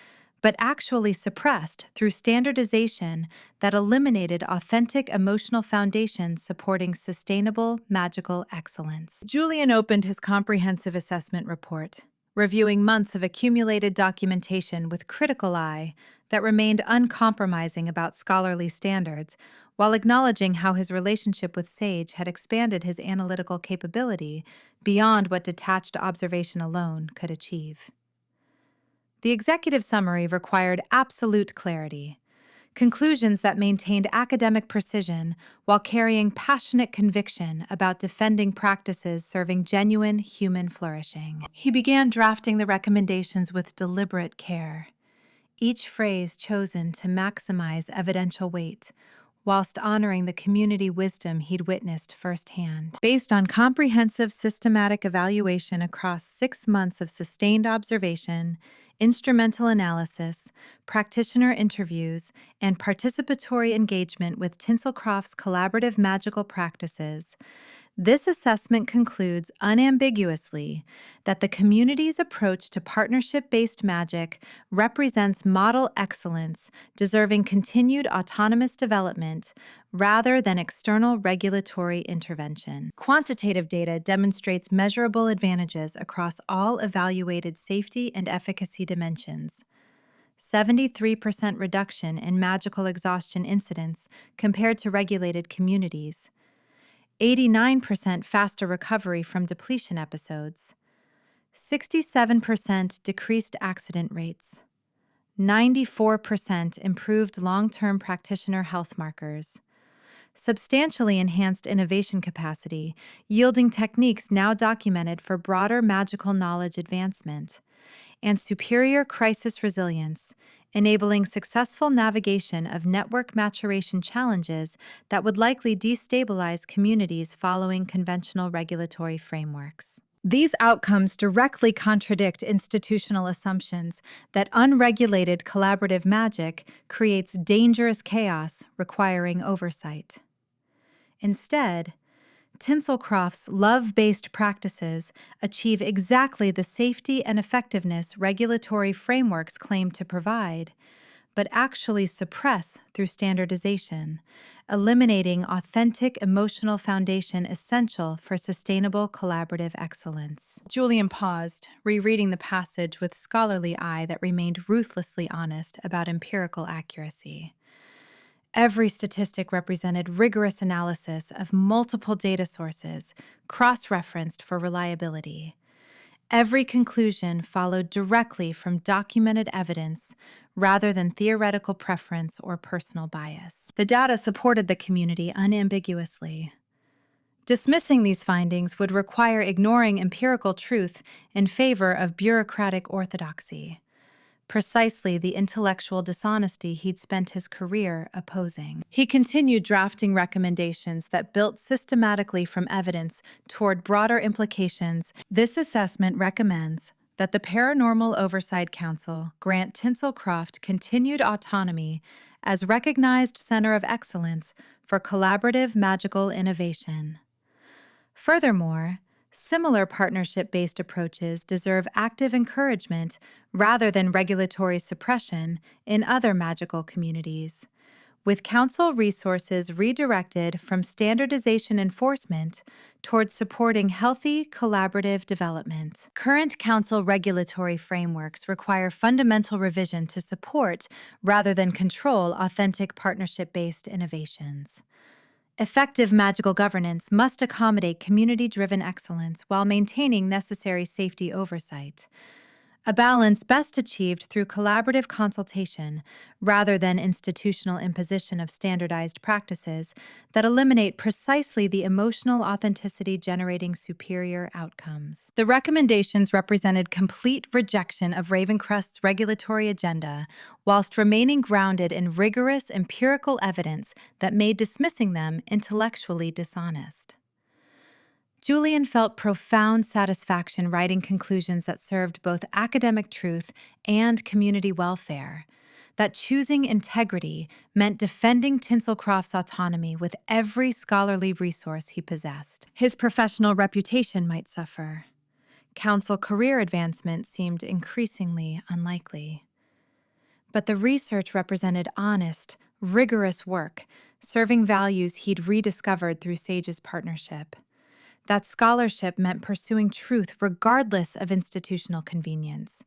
but actually suppressed through standardization that eliminated authentic emotional foundations supporting sustainable magical excellence. Julian opened his comprehensive assessment report, reviewing months of accumulated documentation with critical eye that remained uncompromising about scholarly standards, while acknowledging how his relationship with Sage had expanded his analytical capability beyond what detached observation alone could achieve. The executive summary required absolute clarity, conclusions that maintained academic precision while carrying passionate conviction about defending practices serving genuine human flourishing. He began drafting the recommendations with deliberate care, each phrase chosen to maximize evidential weight, whilst honoring the community wisdom he'd witnessed firsthand. Based on comprehensive systematic evaluation across 6 months of sustained observation, instrumental analysis, practitioner interviews, and participatory engagement with Tinselcroft's collaborative magical practices, this assessment concludes unambiguously that the community's approach to partnership-based magic represents model excellence, deserving continued autonomous development rather than external regulatory intervention. Quantitative data demonstrates measurable advantages across all evaluated safety and efficacy dimensions. 73% reduction in magical exhaustion incidents compared to regulated communities. 89% faster recovery from depletion episodes, 67% decreased accident rates, 94% improved long-term practitioner health markers, substantially enhanced innovation capacity, yielding techniques now documented for broader magical knowledge advancement, and superior crisis resilience, enabling successful navigation of network maturation challenges that would likely destabilize communities following conventional regulatory frameworks. These outcomes directly contradict institutional assumptions that unregulated collaborative magic creates dangerous chaos requiring oversight. Instead, Tinselcroft's love-based practices achieve exactly the safety and effectiveness regulatory frameworks claim to provide, but actually suppress through standardization, eliminating authentic emotional foundation essential for sustainable collaborative excellence. Julian paused, rereading the passage with scholarly eye that remained ruthlessly honest about empirical accuracy. Every statistic represented rigorous analysis of multiple data sources, cross-referenced for reliability. Every conclusion followed directly from documented evidence rather than theoretical preference or personal bias. The data supported the community unambiguously. Dismissing these findings would require ignoring empirical truth in favor of bureaucratic orthodoxy. precisely the intellectual dishonesty he'd spent his career opposing. He continued drafting recommendations that built systematically from evidence toward broader implications. This assessment recommends that the Paranormal Oversight Council grant Tinselcroft continued autonomy as recognized center of excellence for collaborative magical innovation. Furthermore, similar partnership-based approaches deserve active encouragement rather than regulatory suppression in other magical communities, with council resources redirected from standardization enforcement towards supporting healthy collaborative development. Current council regulatory frameworks require fundamental revision to support rather than control authentic partnership-based innovations. Effective magical governance must accommodate community-driven excellence while maintaining necessary safety oversight, a balance best achieved through collaborative consultation rather than institutional imposition of standardized practices that eliminate precisely the emotional authenticity generating superior outcomes. The recommendations represented complete rejection of Ravencrest's regulatory agenda, whilst remaining grounded in rigorous empirical evidence that made dismissing them intellectually dishonest. Julian felt profound satisfaction writing conclusions that served both academic truth and community welfare, that choosing integrity meant defending Tinselcroft's autonomy with every scholarly resource he possessed. His professional reputation might suffer. Council career advancement seemed increasingly unlikely. But the research represented honest, rigorous work, serving values he'd rediscovered through Sage's partnership. That scholarship meant pursuing truth regardless of institutional convenience,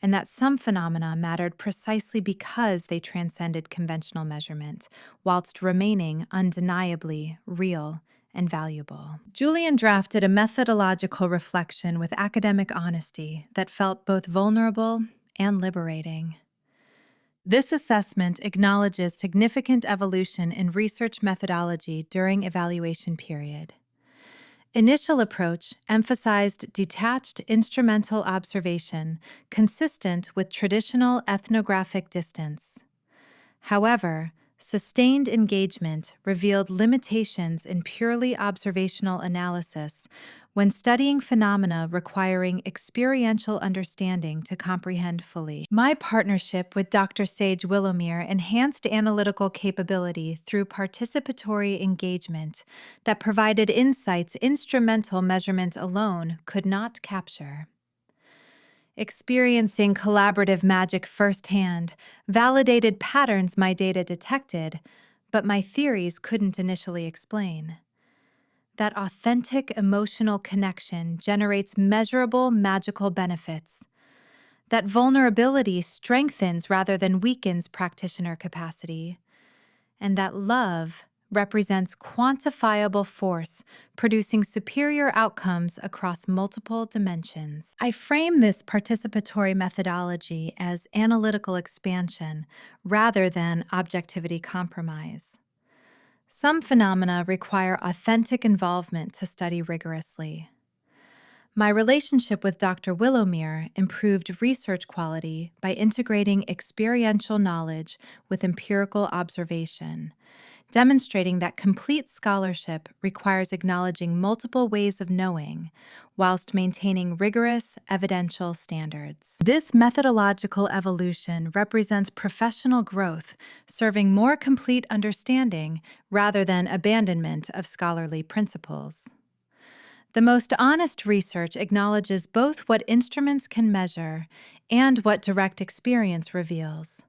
and that some phenomena mattered precisely because they transcended conventional measurement, whilst remaining undeniably real and valuable. Julian drafted a methodological reflection with academic honesty that felt both vulnerable and liberating. This assessment acknowledges significant evolution in research methodology during evaluation period. Initial approach emphasized detached instrumental observation consistent with traditional ethnographic distance. However, sustained engagement revealed limitations in purely observational analysis when studying phenomena requiring experiential understanding to comprehend fully. My partnership with Dr. Sage Willowmere enhanced analytical capability through participatory engagement that provided insights instrumental measurement alone could not capture. Experiencing collaborative magic firsthand validated patterns my data detected, but my theories couldn't initially explain. That authentic emotional connection generates measurable magical benefits. That vulnerability strengthens rather than weakens practitioner capacity. And that love represents quantifiable force, producing superior outcomes across multiple dimensions. I frame this participatory methodology as analytical expansion rather than objectivity compromise. Some phenomena require authentic involvement to study rigorously. My relationship with Dr. Willowmere improved research quality by integrating experiential knowledge with empirical observation, demonstrating that complete scholarship requires acknowledging multiple ways of knowing, whilst maintaining rigorous evidential standards. This methodological evolution represents professional growth, serving more complete understanding rather than abandonment of scholarly principles. The most honest research acknowledges both what instruments can measure and what direct experience reveals.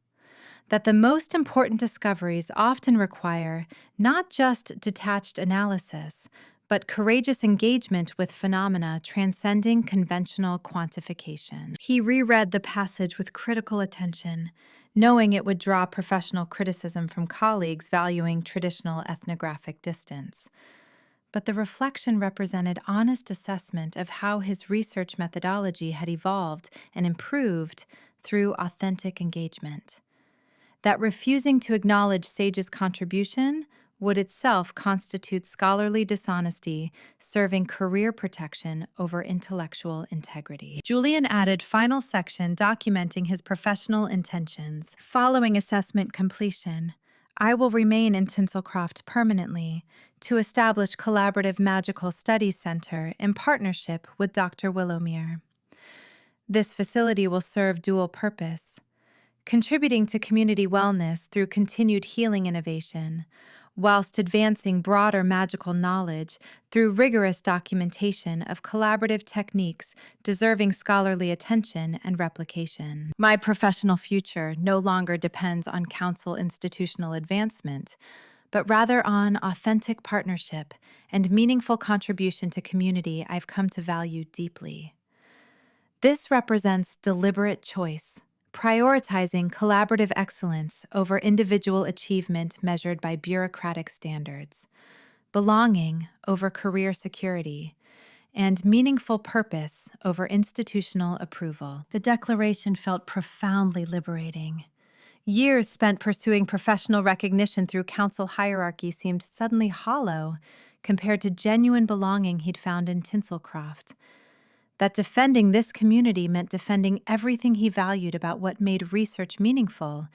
That the most important discoveries often require not just detached analysis, but courageous engagement with phenomena transcending conventional quantification. He reread the passage with critical attention, knowing it would draw professional criticism from colleagues valuing traditional ethnographic distance. But the reflection represented honest assessment of how his research methodology had evolved and improved through authentic engagement. That refusing to acknowledge Sage's contribution would itself constitute scholarly dishonesty, serving career protection over intellectual integrity. Julian added final section documenting his professional intentions. Following assessment completion, I will remain in Tinselcroft permanently to establish Collaborative Magical Studies Center in partnership with Dr. Willowmere. This facility will serve dual purpose, contributing to community wellness through continued healing innovation, whilst advancing broader magical knowledge through rigorous documentation of collaborative techniques deserving scholarly attention and replication. My professional future no longer depends on council institutional advancement, but rather on authentic partnership and meaningful contribution to community I've come to value deeply. This represents deliberate choice, prioritizing collaborative excellence over individual achievement measured by bureaucratic standards, belonging over career security, and meaningful purpose over institutional approval. The declaration felt profoundly liberating. Years spent pursuing professional recognition through council hierarchy seemed suddenly hollow compared to genuine belonging he'd found in Tinselcroft. That defending this community meant defending everything he valued about what made research meaningful,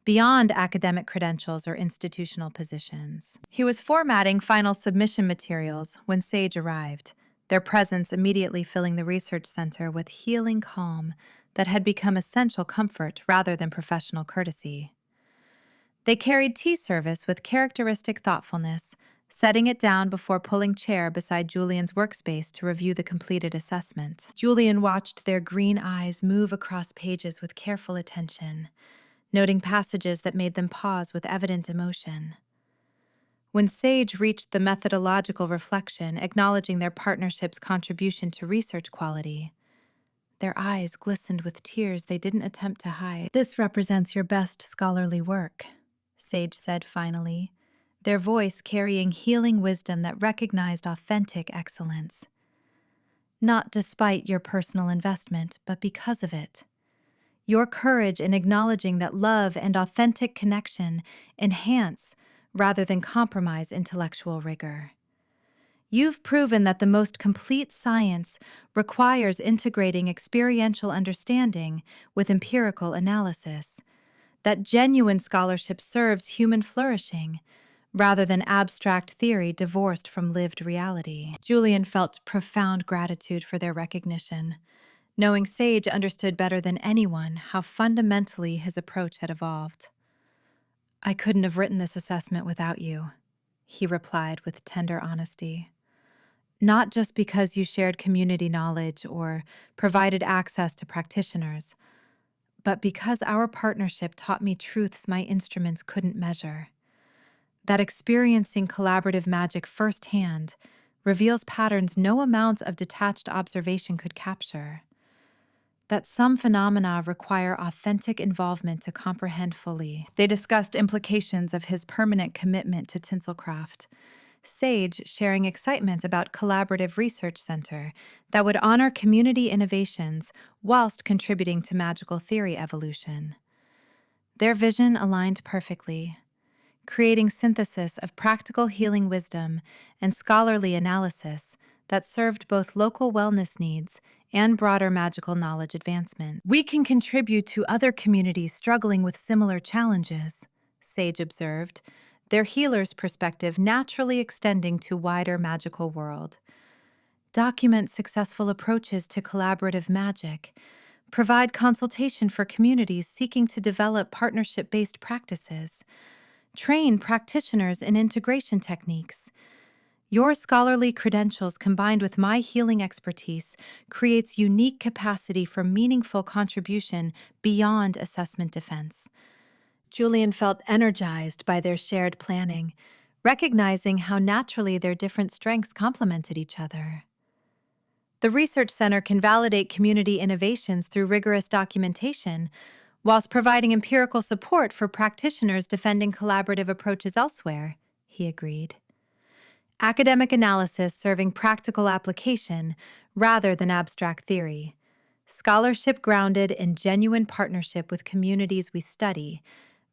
beyond academic credentials or institutional positions. He was formatting final submission materials when Sage arrived, their presence immediately filling the research center with healing calm that had become essential comfort rather than professional courtesy. They carried tea service with characteristic thoughtfulness, setting it down before pulling chair beside Julian's workspace to review the completed assessment. Julian watched their green eyes move across pages with careful attention, noting passages that made them pause with evident emotion. When Sage reached the methodological reflection acknowledging their partnership's contribution to research quality, their eyes glistened with tears they didn't attempt to hide. "This represents your best scholarly work," Sage said finally, their voice carrying healing wisdom that recognized authentic excellence. "Not despite your personal investment, but because of it. Your courage in acknowledging that love and authentic connection enhance rather than compromise intellectual rigor. You've proven that the most complete science requires integrating experiential understanding with empirical analysis, that genuine scholarship serves human flourishing, rather than abstract theory divorced from lived reality." Julian felt profound gratitude for their recognition, knowing Sage understood better than anyone how fundamentally his approach had evolved. "I couldn't have written this assessment without you," he replied with tender honesty. "Not just because you shared community knowledge or provided access to practitioners, but because our partnership taught me truths my instruments couldn't measure. That experiencing collaborative magic firsthand reveals patterns no amount of detached observation could capture. That some phenomena require authentic involvement to comprehend fully." They discussed implications of his permanent commitment to Tinselcroft, Sage sharing excitement about Collaborative Research Center that would honor community innovations whilst contributing to magical theory evolution. Their vision aligned perfectly, creating synthesis of practical healing wisdom and scholarly analysis that served both local wellness needs and broader magical knowledge advancement. "We can contribute to other communities struggling with similar challenges," Sage observed, their healer's perspective naturally extending to wider magical world. "Document successful approaches to collaborative magic, provide consultation for communities seeking to develop partnership-based practices, train practitioners in integration techniques. Your scholarly credentials combined with my healing expertise creates unique capacity for meaningful contribution beyond assessment defense." Julian felt energized by their shared planning, recognizing how naturally their different strengths complemented each other. The Research Center can validate community innovations through rigorous documentation, whilst providing empirical support for practitioners defending collaborative approaches elsewhere, he agreed. Academic analysis serving practical application rather than abstract theory. Scholarship grounded in genuine partnership with communities we study,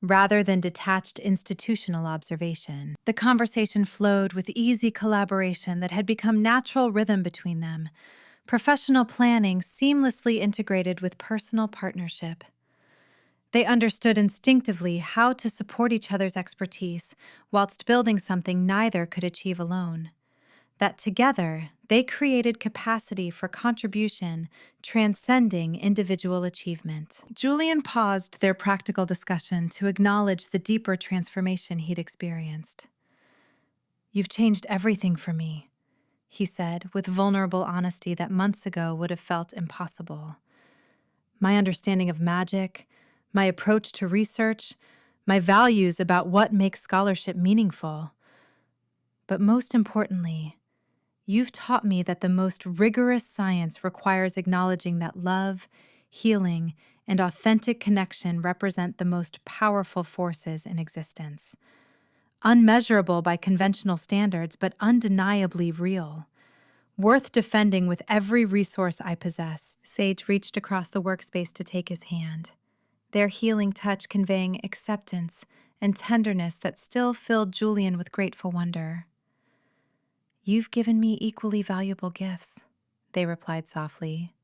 rather than detached institutional observation. The conversation flowed with easy collaboration that had become natural rhythm between them, professional planning seamlessly integrated with personal partnership. They understood instinctively how to support each other's expertise whilst building something neither could achieve alone. That together, they created capacity for contribution, transcending individual achievement. Julian paused their practical discussion to acknowledge the deeper transformation he'd experienced. "You've changed everything for me," he said, with vulnerable honesty that months ago would have felt impossible. "My understanding of magic, my approach to research, my values about what makes scholarship meaningful. But most importantly, you've taught me that the most rigorous science requires acknowledging that love, healing, and authentic connection represent the most powerful forces in existence. Unmeasurable by conventional standards, but undeniably real. Worth defending with every resource I possess." Sage reached across the workspace to take his hand, their healing touch conveying acceptance and tenderness that still filled Julian with grateful wonder. "You've given me equally valuable gifts," they replied softly.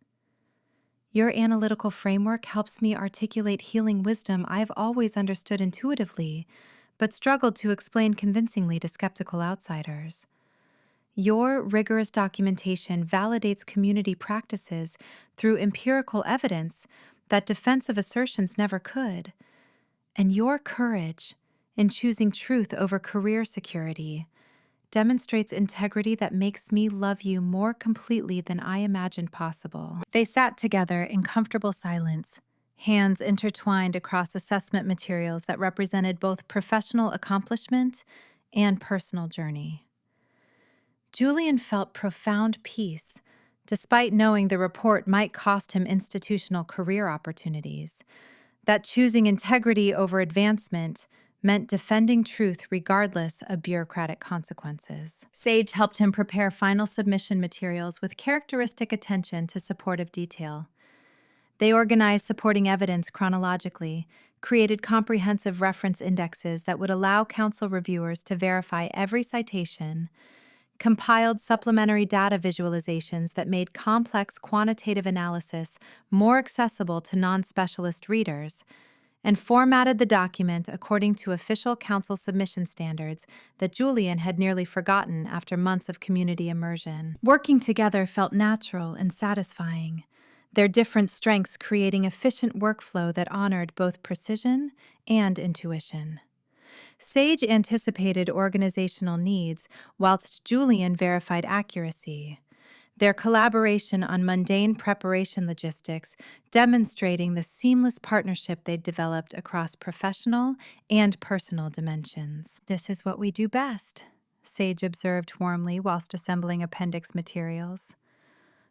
"Your analytical framework helps me articulate healing wisdom I've always understood intuitively, but struggled to explain convincingly to skeptical outsiders. Your rigorous documentation validates community practices through empirical evidence that defensive assertions never could. And your courage in choosing truth over career security demonstrates integrity that makes me love you more completely than I imagined possible." They sat together in comfortable silence, hands intertwined across assessment materials that represented both professional accomplishment and personal journey. Julian felt profound peace, despite knowing the report might cost him institutional career opportunities, that choosing integrity over advancement meant defending truth regardless of bureaucratic consequences. Sage helped him prepare final submission materials with characteristic attention to supportive detail. They organized supporting evidence chronologically, created comprehensive reference indexes that would allow council reviewers to verify every citation, compiled supplementary data visualizations that made complex quantitative analysis more accessible to non-specialist readers, and formatted the document according to official council submission standards that Julian had nearly forgotten after months of community immersion. Working together felt natural and satisfying, their different strengths creating efficient workflow that honored both precision and intuition. Sage anticipated organizational needs, whilst Julian verified accuracy. Their collaboration on mundane preparation logistics demonstrating the seamless partnership they'd developed across professional and personal dimensions. "This is what we do best," Sage observed warmly whilst assembling appendix materials.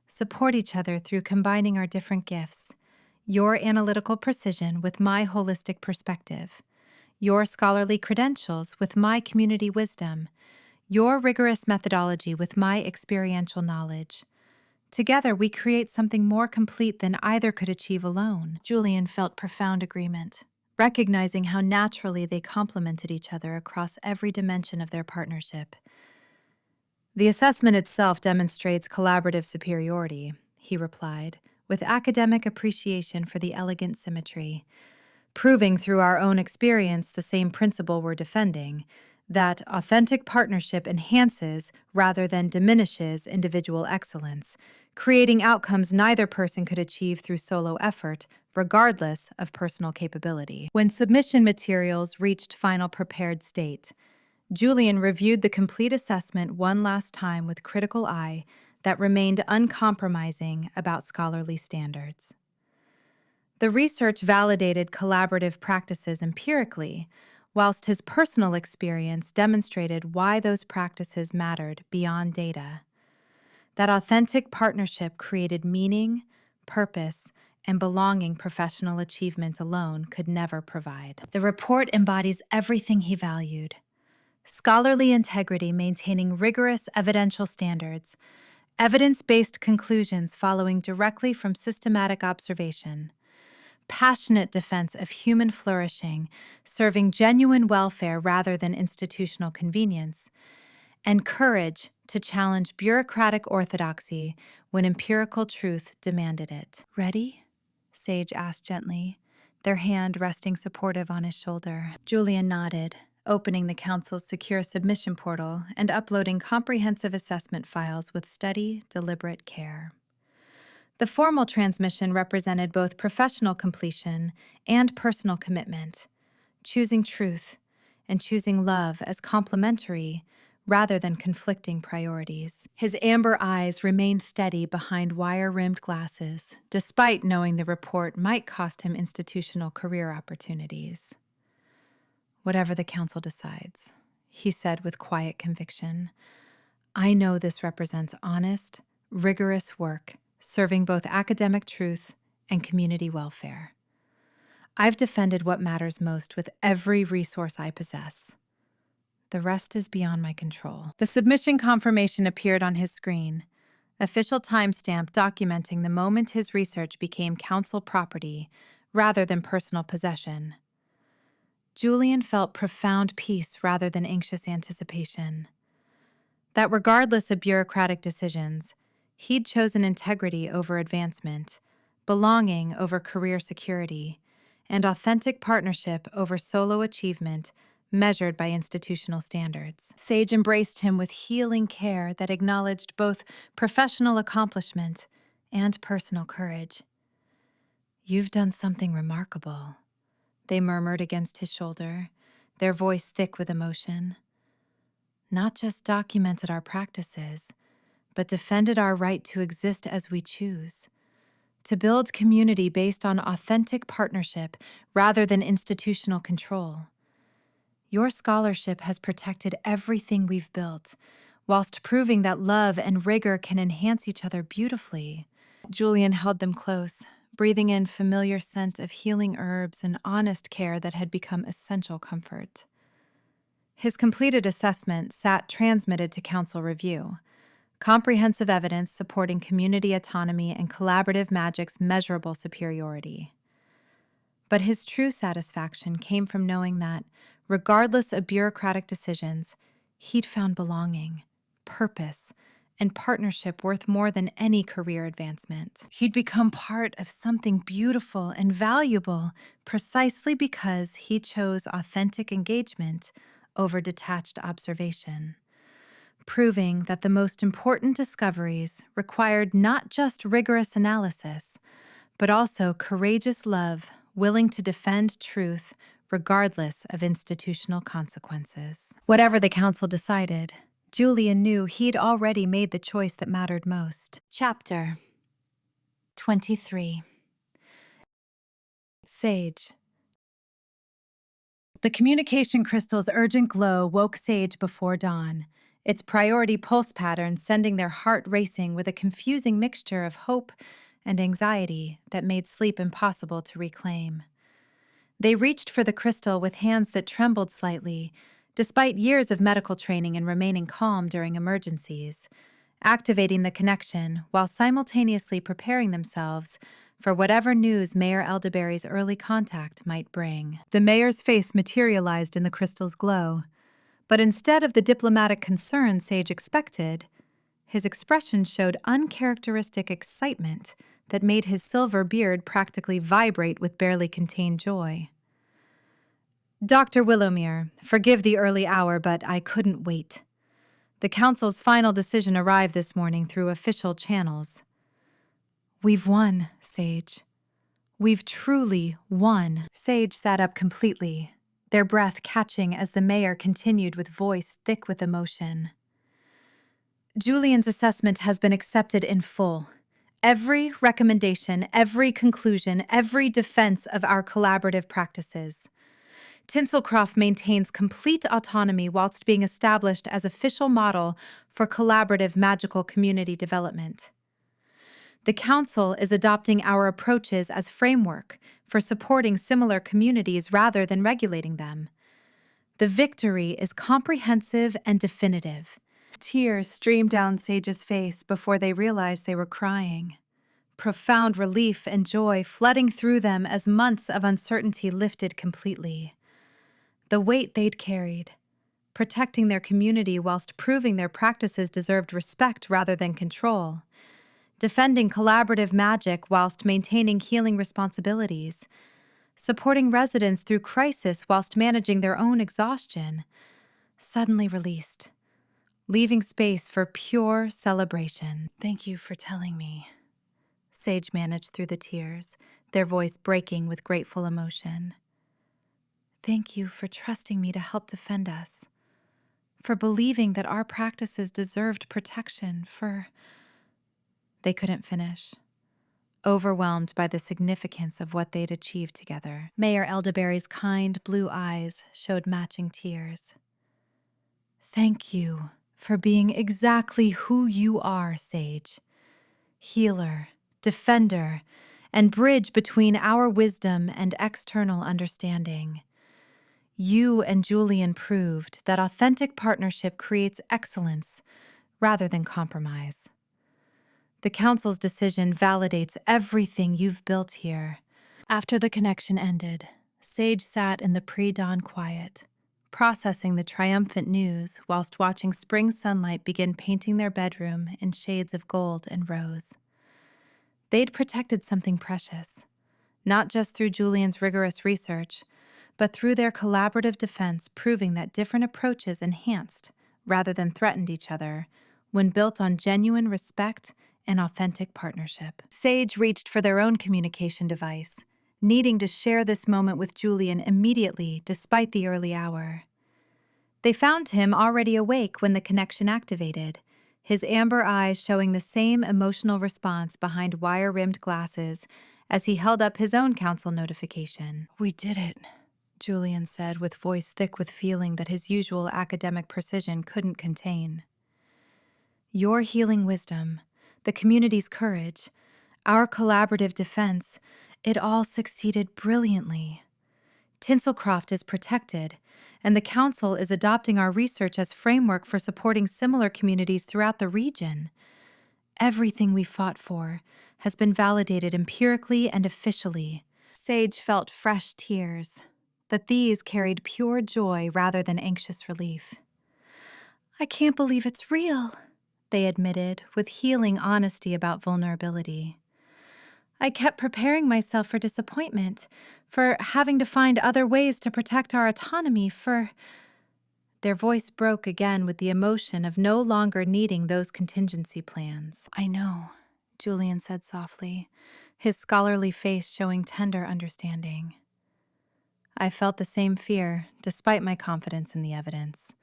"Support each other through combining our different gifts, your analytical precision with my holistic perspective, your scholarly credentials with my community wisdom, your rigorous methodology with my experiential knowledge. Together, we create something more complete than either could achieve alone." Julian felt profound agreement, recognizing how naturally they complemented each other across every dimension of their partnership. "The assessment itself demonstrates collaborative superiority," he replied, with academic appreciation for the elegant symmetry, proving through our own experience the same principle we're defending, that authentic partnership enhances rather than diminishes individual excellence, creating outcomes neither person could achieve through solo effort, regardless of personal capability. When submission materials reached final prepared state, Julian reviewed the complete assessment one last time with critical eye that remained uncompromising about scholarly standards. The research validated collaborative practices empirically, whilst his personal experience demonstrated why those practices mattered beyond data. That authentic partnership created meaning, purpose, and belonging professional achievement alone could never provide. The report embodies everything he valued: scholarly integrity maintaining rigorous evidential standards, evidence-based conclusions following directly from systematic observation, passionate defense of human flourishing, serving genuine welfare rather than institutional convenience, and courage to challenge bureaucratic orthodoxy when empirical truth demanded it. "Ready?" Sage asked gently, their hand resting supportive on his shoulder. Julian nodded, opening the Council's secure submission portal and uploading comprehensive assessment files with steady, deliberate care. The formal transmission represented both professional completion and personal commitment, choosing truth and choosing love as complementary rather than conflicting priorities. His amber eyes remained steady behind wire-rimmed glasses, despite knowing the report might cost him institutional career opportunities. "Whatever the Council decides," he said with quiet conviction, "I know this represents honest, rigorous work serving both academic truth and community welfare. I've defended what matters most with every resource I possess. The rest is beyond my control." The submission confirmation appeared on his screen, official timestamp documenting the moment his research became council property rather than personal possession. Julian felt profound peace rather than anxious anticipation. That regardless of bureaucratic decisions, he'd chosen integrity over advancement, belonging over career security, and authentic partnership over solo achievement measured by institutional standards. Sage embraced him with healing care that acknowledged both professional accomplishment and personal courage. "You've done something remarkable," they murmured against his shoulder, their voice thick with emotion. "Not just documented our practices, but defended our right to exist as we choose, to build community based on authentic partnership rather than institutional control. Your scholarship has protected everything we've built, whilst proving that love and rigor can enhance each other beautifully." Julian held them close, breathing in familiar scent of healing herbs and honest care that had become essential comfort. His completed assessment sat transmitted to Council review, comprehensive evidence supporting community autonomy and collaborative magic's measurable superiority. But his true satisfaction came from knowing that, regardless of bureaucratic decisions, he'd found belonging, purpose, and partnership worth more than any career advancement. He'd become part of something beautiful and valuable precisely because he chose authentic engagement over detached observation, proving that the most important discoveries required not just rigorous analysis, but also courageous love willing to defend truth regardless of institutional consequences. Whatever the Council decided, Julian knew he'd already made the choice that mattered most. Chapter 23. Sage. The communication crystal's urgent glow woke Sage before dawn, its priority pulse patterns sending their heart racing with a confusing mixture of hope and anxiety that made sleep impossible to reclaim. They reached for the crystal with hands that trembled slightly, despite years of medical training and remaining calm during emergencies, activating the connection while simultaneously preparing themselves for whatever news Mayor Elderberry's early contact might bring. The mayor's face materialized in the crystal's glow, but instead of the diplomatic concern Sage expected, his expression showed uncharacteristic excitement that made his silver beard practically vibrate with barely contained joy. "Dr. Willowmere, forgive the early hour, but I couldn't wait. The Council's final decision arrived this morning through official channels. We've won, Sage. We've truly won." Sage sat up completely, their breath catching as the mayor continued with voice thick with emotion. "Julian's assessment has been accepted in full. Every recommendation, every conclusion, every defense of our collaborative practices. Tinselcroft maintains complete autonomy whilst being established as official model for collaborative magical community development. The Council is adopting our approaches as framework for supporting similar communities rather than regulating them. The victory is comprehensive and definitive." Tears streamed down Sage's face before they realized they were crying. profound relief and joy flooding through them as months of uncertainty lifted completely. The weight they'd carried, protecting their community whilst proving their practices deserved respect rather than control, defending collaborative magic whilst maintaining healing responsibilities, supporting residents through crisis whilst managing their own exhaustion, suddenly released, leaving space for pure celebration. Thank you for telling me. Sage managed through the tears, their voice breaking with grateful emotion. Thank you for trusting me to help defend us, for believing that our practices deserved protection, for... They couldn't finish, overwhelmed by the significance of what they'd achieved together. Mayor Elderberry's kind blue eyes showed matching tears. Thank you for being exactly who you are, Sage. Healer, defender, and bridge between our wisdom and external understanding. You and Julian proved that authentic partnership creates excellence rather than compromise. The Council's decision validates everything you've built here. After the connection ended, Sage sat in the pre-dawn quiet, processing the triumphant news whilst watching spring sunlight begin painting their bedroom in shades of gold and rose. They'd protected something precious, not just through Julian's rigorous research, but through their collaborative defense, proving that different approaches enhanced rather than threatened each other when built on genuine respect and authentic partnership. Sage reached for their own communication device, needing to share this moment with Julian immediately despite the early hour. They found him already awake when the connection activated, his amber eyes showing the same emotional response behind wire-rimmed glasses as he held up his own council notification. We did it, Julian said with voice thick with feeling that his usual academic precision couldn't contain. Your healing wisdom, the community's courage, our collaborative defense, it all succeeded brilliantly. Tinselcroft is protected, and the Council is adopting our research as framework for supporting similar communities throughout the region. Everything we fought for has been validated empirically and officially. Sage felt fresh tears, that these carried pure joy rather than anxious relief. I can't believe it's real, they admitted with healing honesty about vulnerability. I kept preparing myself for disappointment, for having to find other ways to protect our autonomy, for... Their voice broke again with the emotion of no longer needing those contingency plans. I know, Julian said softly, his scholarly face showing tender understanding. I felt the same fear, despite my confidence in the evidence.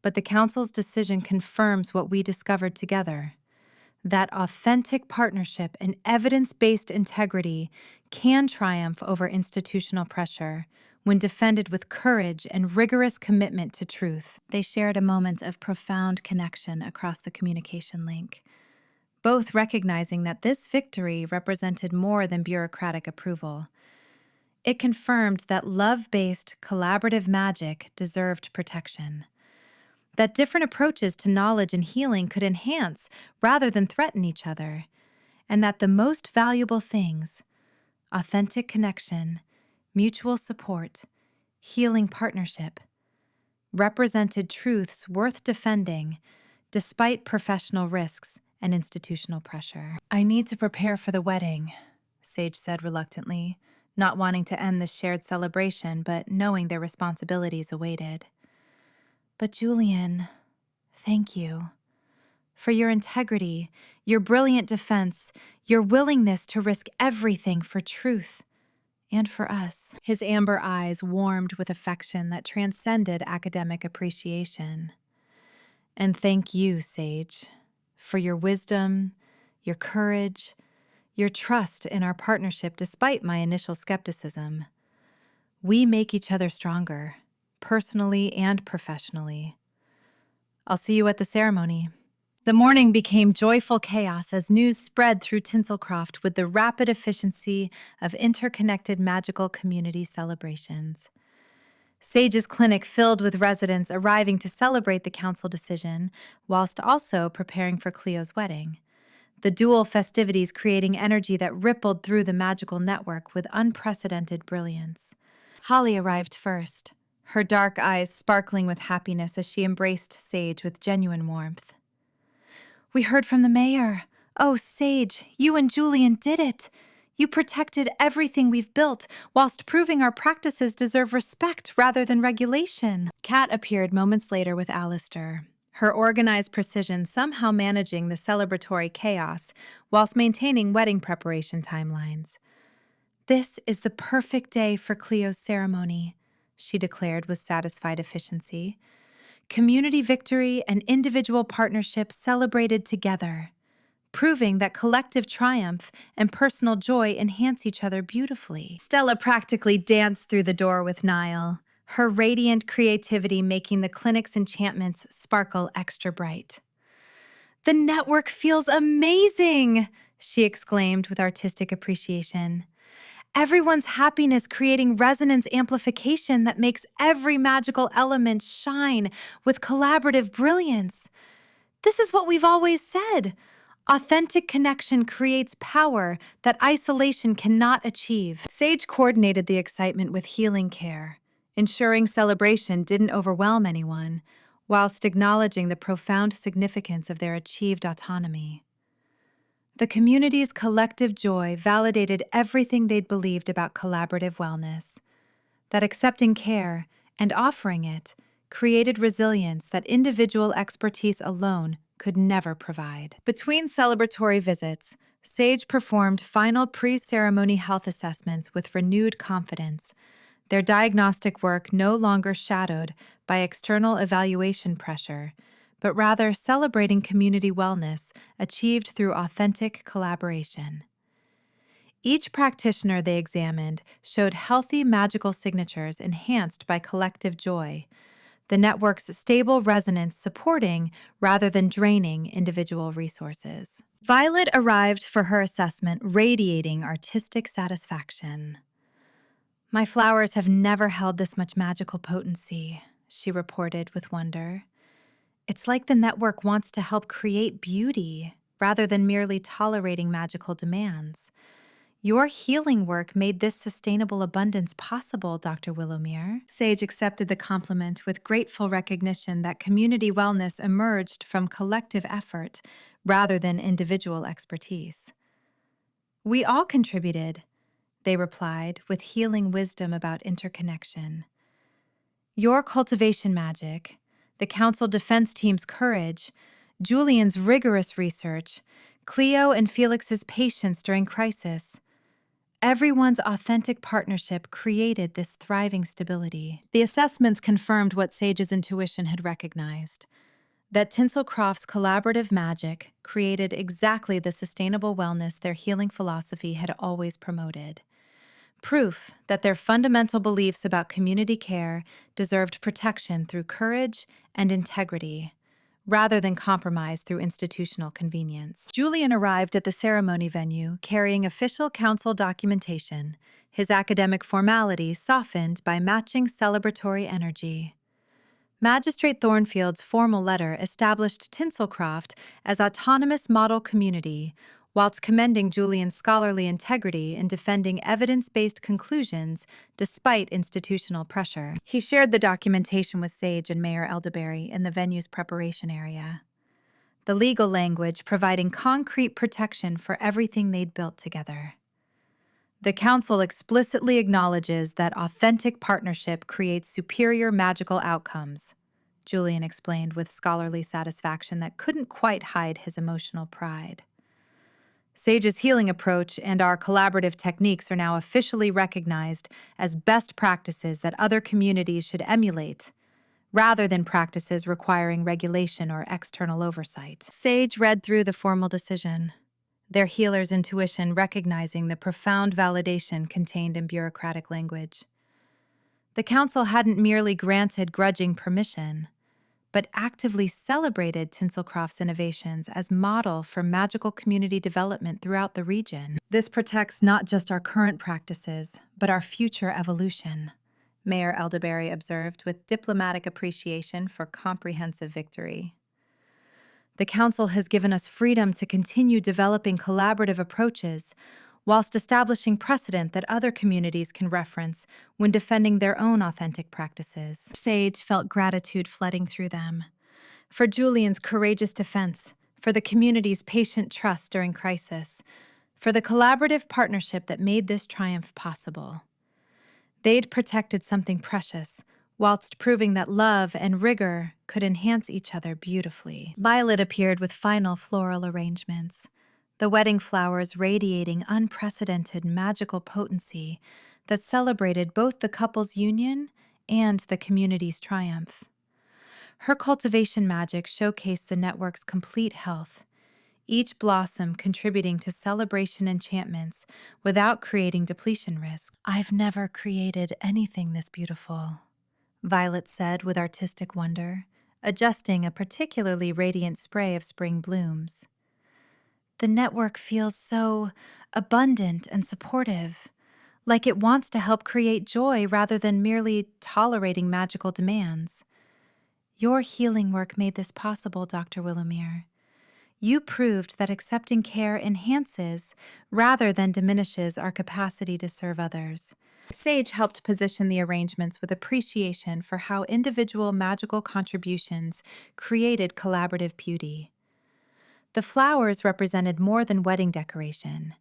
But the Council's decision confirms what we discovered together, that authentic partnership and evidence-based integrity can triumph over institutional pressure when defended with courage and rigorous commitment to truth. They shared a moment of profound connection across the communication link, both recognizing that this victory represented more than bureaucratic approval. It confirmed that love-based, collaborative magic deserved protection, that different approaches to knowledge and healing could enhance rather than threaten each other, and that the most valuable things, authentic connection, mutual support, healing partnership, represented truths worth defending despite professional risks and institutional pressure. I need to prepare for the wedding, Sage said reluctantly, not wanting to end this shared celebration but knowing their responsibilities awaited. But Julian, thank you for your integrity, your brilliant defense, your willingness to risk everything for truth and for us. His amber eyes warmed with affection that transcended academic appreciation. And thank you, Sage, for your wisdom, your courage, your trust in our partnership despite my initial skepticism. We make each other stronger, personally and professionally. I'll see you at the ceremony. The morning became joyful chaos as news spread through Tinselcroft with the rapid efficiency of interconnected magical community celebrations. Sage's clinic filled with residents arriving to celebrate the council decision, whilst also preparing for Cleo's wedding. the dual festivities creating energy that rippled through the magical network with unprecedented brilliance. Holly arrived first, her dark eyes sparkling with happiness as she embraced Sage with genuine warmth. "We heard from the mayor. Oh, Sage, you and Julian did it. You protected everything we've built, whilst proving our practices deserve respect rather than regulation." Kat appeared moments later with Alistair, her organized precision somehow managing the celebratory chaos whilst maintaining wedding preparation timelines. "This is the perfect day for Cleo's ceremony," she declared with satisfied efficiency. "Community victory and individual partnership celebrated together, proving that collective triumph and personal joy enhance each other beautifully." Stella practically danced through the door with Niall, her radiant creativity making the clinic's enchantments sparkle extra bright. "The network feels amazing!" she exclaimed with artistic appreciation. "Everyone's happiness creating resonance amplification that makes every magical element shine with collaborative brilliance. This is what we've always said. Authentic connection creates power that isolation cannot achieve." Sage coordinated the excitement with healing care, ensuring celebration didn't overwhelm anyone, whilst acknowledging the profound significance of their achieved autonomy. The community's collective joy validated everything they'd believed about collaborative wellness, that accepting care and offering it created resilience that individual expertise alone could never provide. Between celebratory visits, Sage performed final pre-ceremony health assessments with renewed confidence, their diagnostic work no longer shadowed by external evaluation pressure, but rather celebrating community wellness achieved through authentic collaboration. Each practitioner they examined showed healthy magical signatures enhanced by collective joy, the network's stable resonance supporting rather than draining individual resources. Violet arrived for her assessment radiating artistic satisfaction. "My flowers have never held this much magical potency," she reported with wonder. "It's like the network wants to help create beauty rather than merely tolerating magical demands. Your healing work made this sustainable abundance possible, Dr. Willowmere." Sage accepted the compliment with grateful recognition that community wellness emerged from collective effort rather than individual expertise. "We all contributed," they replied with healing wisdom about interconnection. "Your cultivation magic, the Council Defense Team's courage, Julian's rigorous research, Cleo and Felix's patience during crisis. Everyone's authentic partnership created this thriving stability." The assessments confirmed what Sage's intuition had recognized, that Tinselcroft's collaborative magic created exactly the sustainable wellness their healing philosophy had always promoted. Proof that their fundamental beliefs about community care deserved protection through courage and integrity, rather than compromise through institutional convenience. Julian arrived at the ceremony venue carrying official council documentation, his academic formality softened by matching celebratory energy. Magistrate Thornfield's formal letter established Tinselcroft as autonomous model community, whilst commending Julian's scholarly integrity in defending evidence-based conclusions despite institutional pressure. He shared the documentation with Sage and Mayor Elderberry in the venue's preparation area, the legal language providing concrete protection for everything they'd built together. "The Council explicitly acknowledges that authentic partnership creates superior magical outcomes," Julian explained with scholarly satisfaction that couldn't quite hide his emotional pride. "Sage's healing approach and our collaborative techniques are now officially recognized as best practices that other communities should emulate, rather than practices requiring regulation or external oversight." Sage read through the formal decision, their healer's intuition recognizing the profound validation contained in bureaucratic language. The council hadn't merely granted grudging permission, but actively celebrated Tinselcroft's innovations as model for magical community development throughout the region. "This protects not just our current practices, but our future evolution," Mayor Elderberry observed with diplomatic appreciation for comprehensive victory. The Council has given us freedom to continue developing collaborative approaches whilst establishing precedent that other communities can reference when defending their own authentic practices. Sage felt gratitude flooding through them. For Julian's courageous defense, for the community's patient trust during crisis, for the collaborative partnership that made this triumph possible. They'd protected something precious, whilst proving that love and rigor could enhance each other beautifully. Violet appeared with final floral arrangements, the wedding flowers radiating unprecedented magical potency that celebrated both the couple's union and the community's triumph. Her cultivation magic showcased the network's complete health, each blossom contributing to celebration enchantments without creating depletion risk. "I've never created anything this beautiful," Violet said with artistic wonder, adjusting a particularly radiant spray of spring blooms. "The network feels so abundant and supportive, like it wants to help create joy rather than merely tolerating magical demands. Your healing work made this possible, Dr. Willowmere. You proved that accepting care enhances rather than diminishes our capacity to serve others." Sage helped position the arrangements with appreciation for how individual magical contributions created collaborative beauty. The flowers represented more than wedding decoration.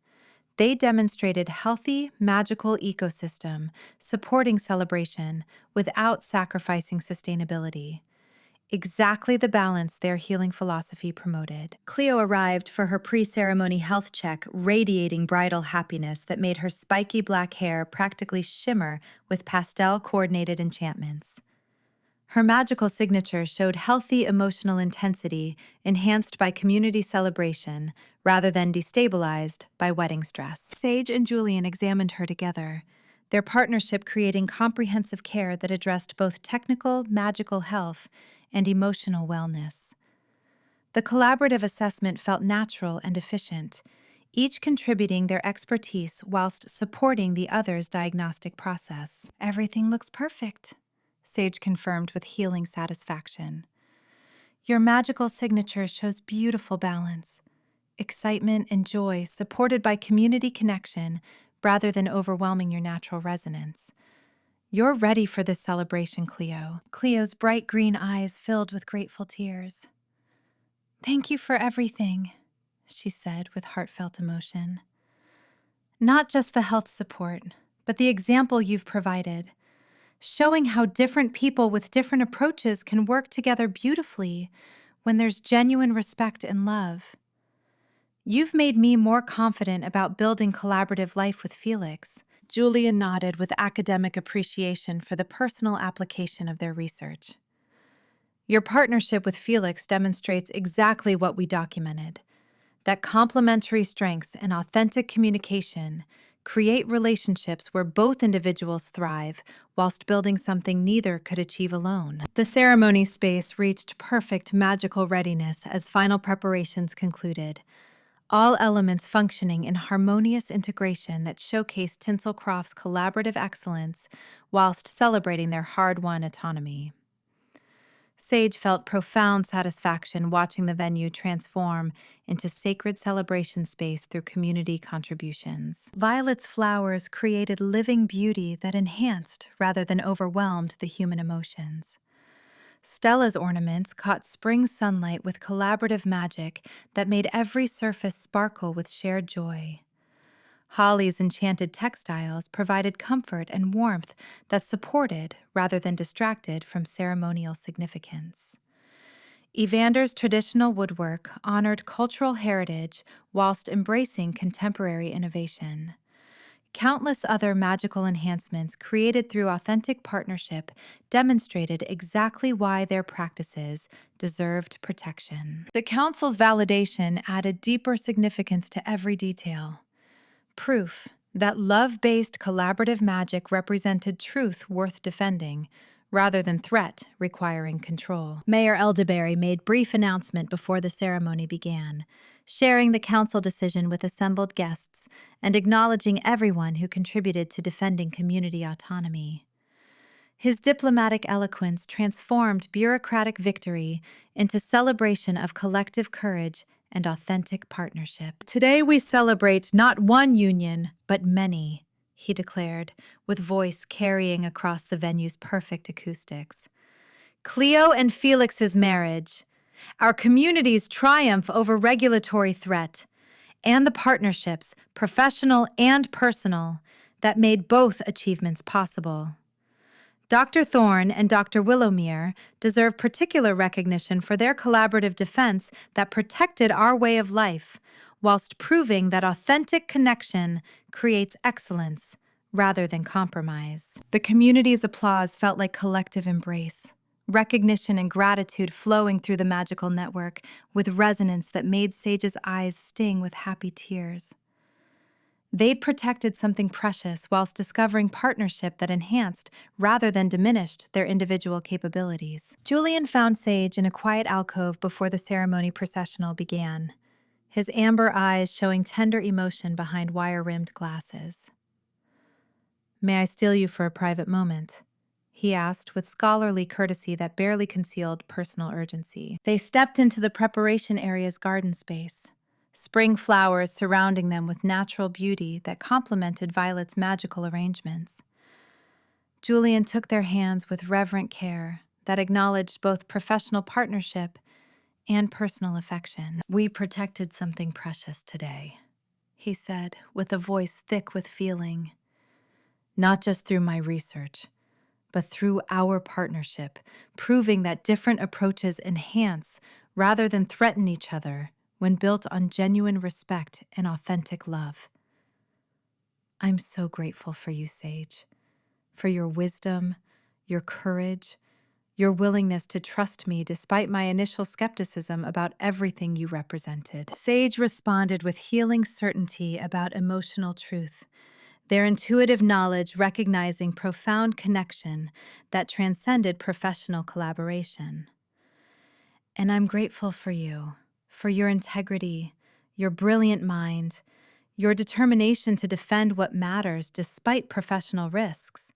They demonstrated healthy, magical ecosystem, supporting celebration without sacrificing sustainability. Exactly the balance their healing philosophy promoted. Cleo arrived for her pre-ceremony health check, radiating bridal happiness that made her spiky black hair practically shimmer with pastel-coordinated enchantments. Her magical signature showed healthy emotional intensity enhanced by community celebration rather than destabilized by wedding stress. Sage and Julian examined her together, their partnership creating comprehensive care that addressed both technical, magical health and emotional wellness. The collaborative assessment felt natural and efficient, each contributing their expertise whilst supporting the other's diagnostic process. "Everything looks perfect," Sage confirmed with healing satisfaction. "Your magical signature shows beautiful balance, excitement and joy supported by community connection rather than overwhelming your natural resonance. You're ready for this celebration, Cleo." Cleo's bright green eyes filled with grateful tears. "Thank you for everything," she said with heartfelt emotion. "Not just the health support, but the example you've provided, showing how different people with different approaches can work together beautifully when there's genuine respect and love. You've made me more confident about building collaborative life with Felix." Julian nodded with academic appreciation for the personal application of their research. "Your partnership with Felix demonstrates exactly what we documented, that complementary strengths and authentic communication create relationships where both individuals thrive whilst building something neither could achieve alone." The ceremony space reached perfect magical readiness as final preparations concluded, all elements functioning in harmonious integration that showcased Tinselcroft's collaborative excellence whilst celebrating their hard-won autonomy. Sage felt profound satisfaction watching the venue transform into sacred celebration space through community contributions. Violet's flowers created living beauty that enhanced rather than overwhelmed the human emotions. Stella's ornaments caught spring sunlight with collaborative magic that made every surface sparkle with shared joy. Holly's enchanted textiles provided comfort and warmth that supported rather than distracted from ceremonial significance. Evander's traditional woodwork honored cultural heritage whilst embracing contemporary innovation. Countless other magical enhancements created through authentic partnership demonstrated exactly why their practices deserved protection. The Council's validation added deeper significance to every detail. Proof that love-based collaborative magic represented truth worth defending, rather than threat requiring control. Mayor Elderberry made brief announcement before the ceremony began, sharing the council decision with assembled guests and acknowledging everyone who contributed to defending community autonomy. His diplomatic eloquence transformed bureaucratic victory into celebration of collective courage and authentic partnership. Today we celebrate not one union, but many, he declared, with voice carrying across the venue's perfect acoustics. Cleo and Felix's marriage, our community's triumph over regulatory threat, and the partnerships, professional and personal, that made both achievements possible. Dr. Thorne and Dr. Willowmere deserve particular recognition for their collaborative defense that protected our way of life, whilst proving that authentic connection creates excellence rather than compromise. The community's applause felt like collective embrace, recognition and gratitude flowing through the magical network with resonance that made Sage's eyes sting with happy tears. They'd protected something precious whilst discovering partnership that enhanced rather than diminished their individual capabilities. Julian found Sage in a quiet alcove before the ceremony processional began, his amber eyes showing tender emotion behind wire-rimmed glasses. "May I steal you for a private moment?" he asked with scholarly courtesy that barely concealed personal urgency. They stepped into the preparation area's garden space, spring flowers surrounding them with natural beauty that complemented Violet's magical arrangements. Julian took their hands with reverent care that acknowledged both professional partnership and personal affection. "We protected something precious today," he said, with a voice thick with feeling. "Not just through my research, but through our partnership, proving that different approaches enhance rather than threaten each other when built on genuine respect and authentic love. I'm so grateful for you, Sage, for your wisdom, your courage, your willingness to trust me despite my initial skepticism about everything you represented." Sage responded with healing certainty about emotional truth, their intuitive knowledge recognizing profound connection that transcended professional collaboration. "And I'm grateful for you, for your integrity, your brilliant mind, your determination to defend what matters despite professional risks.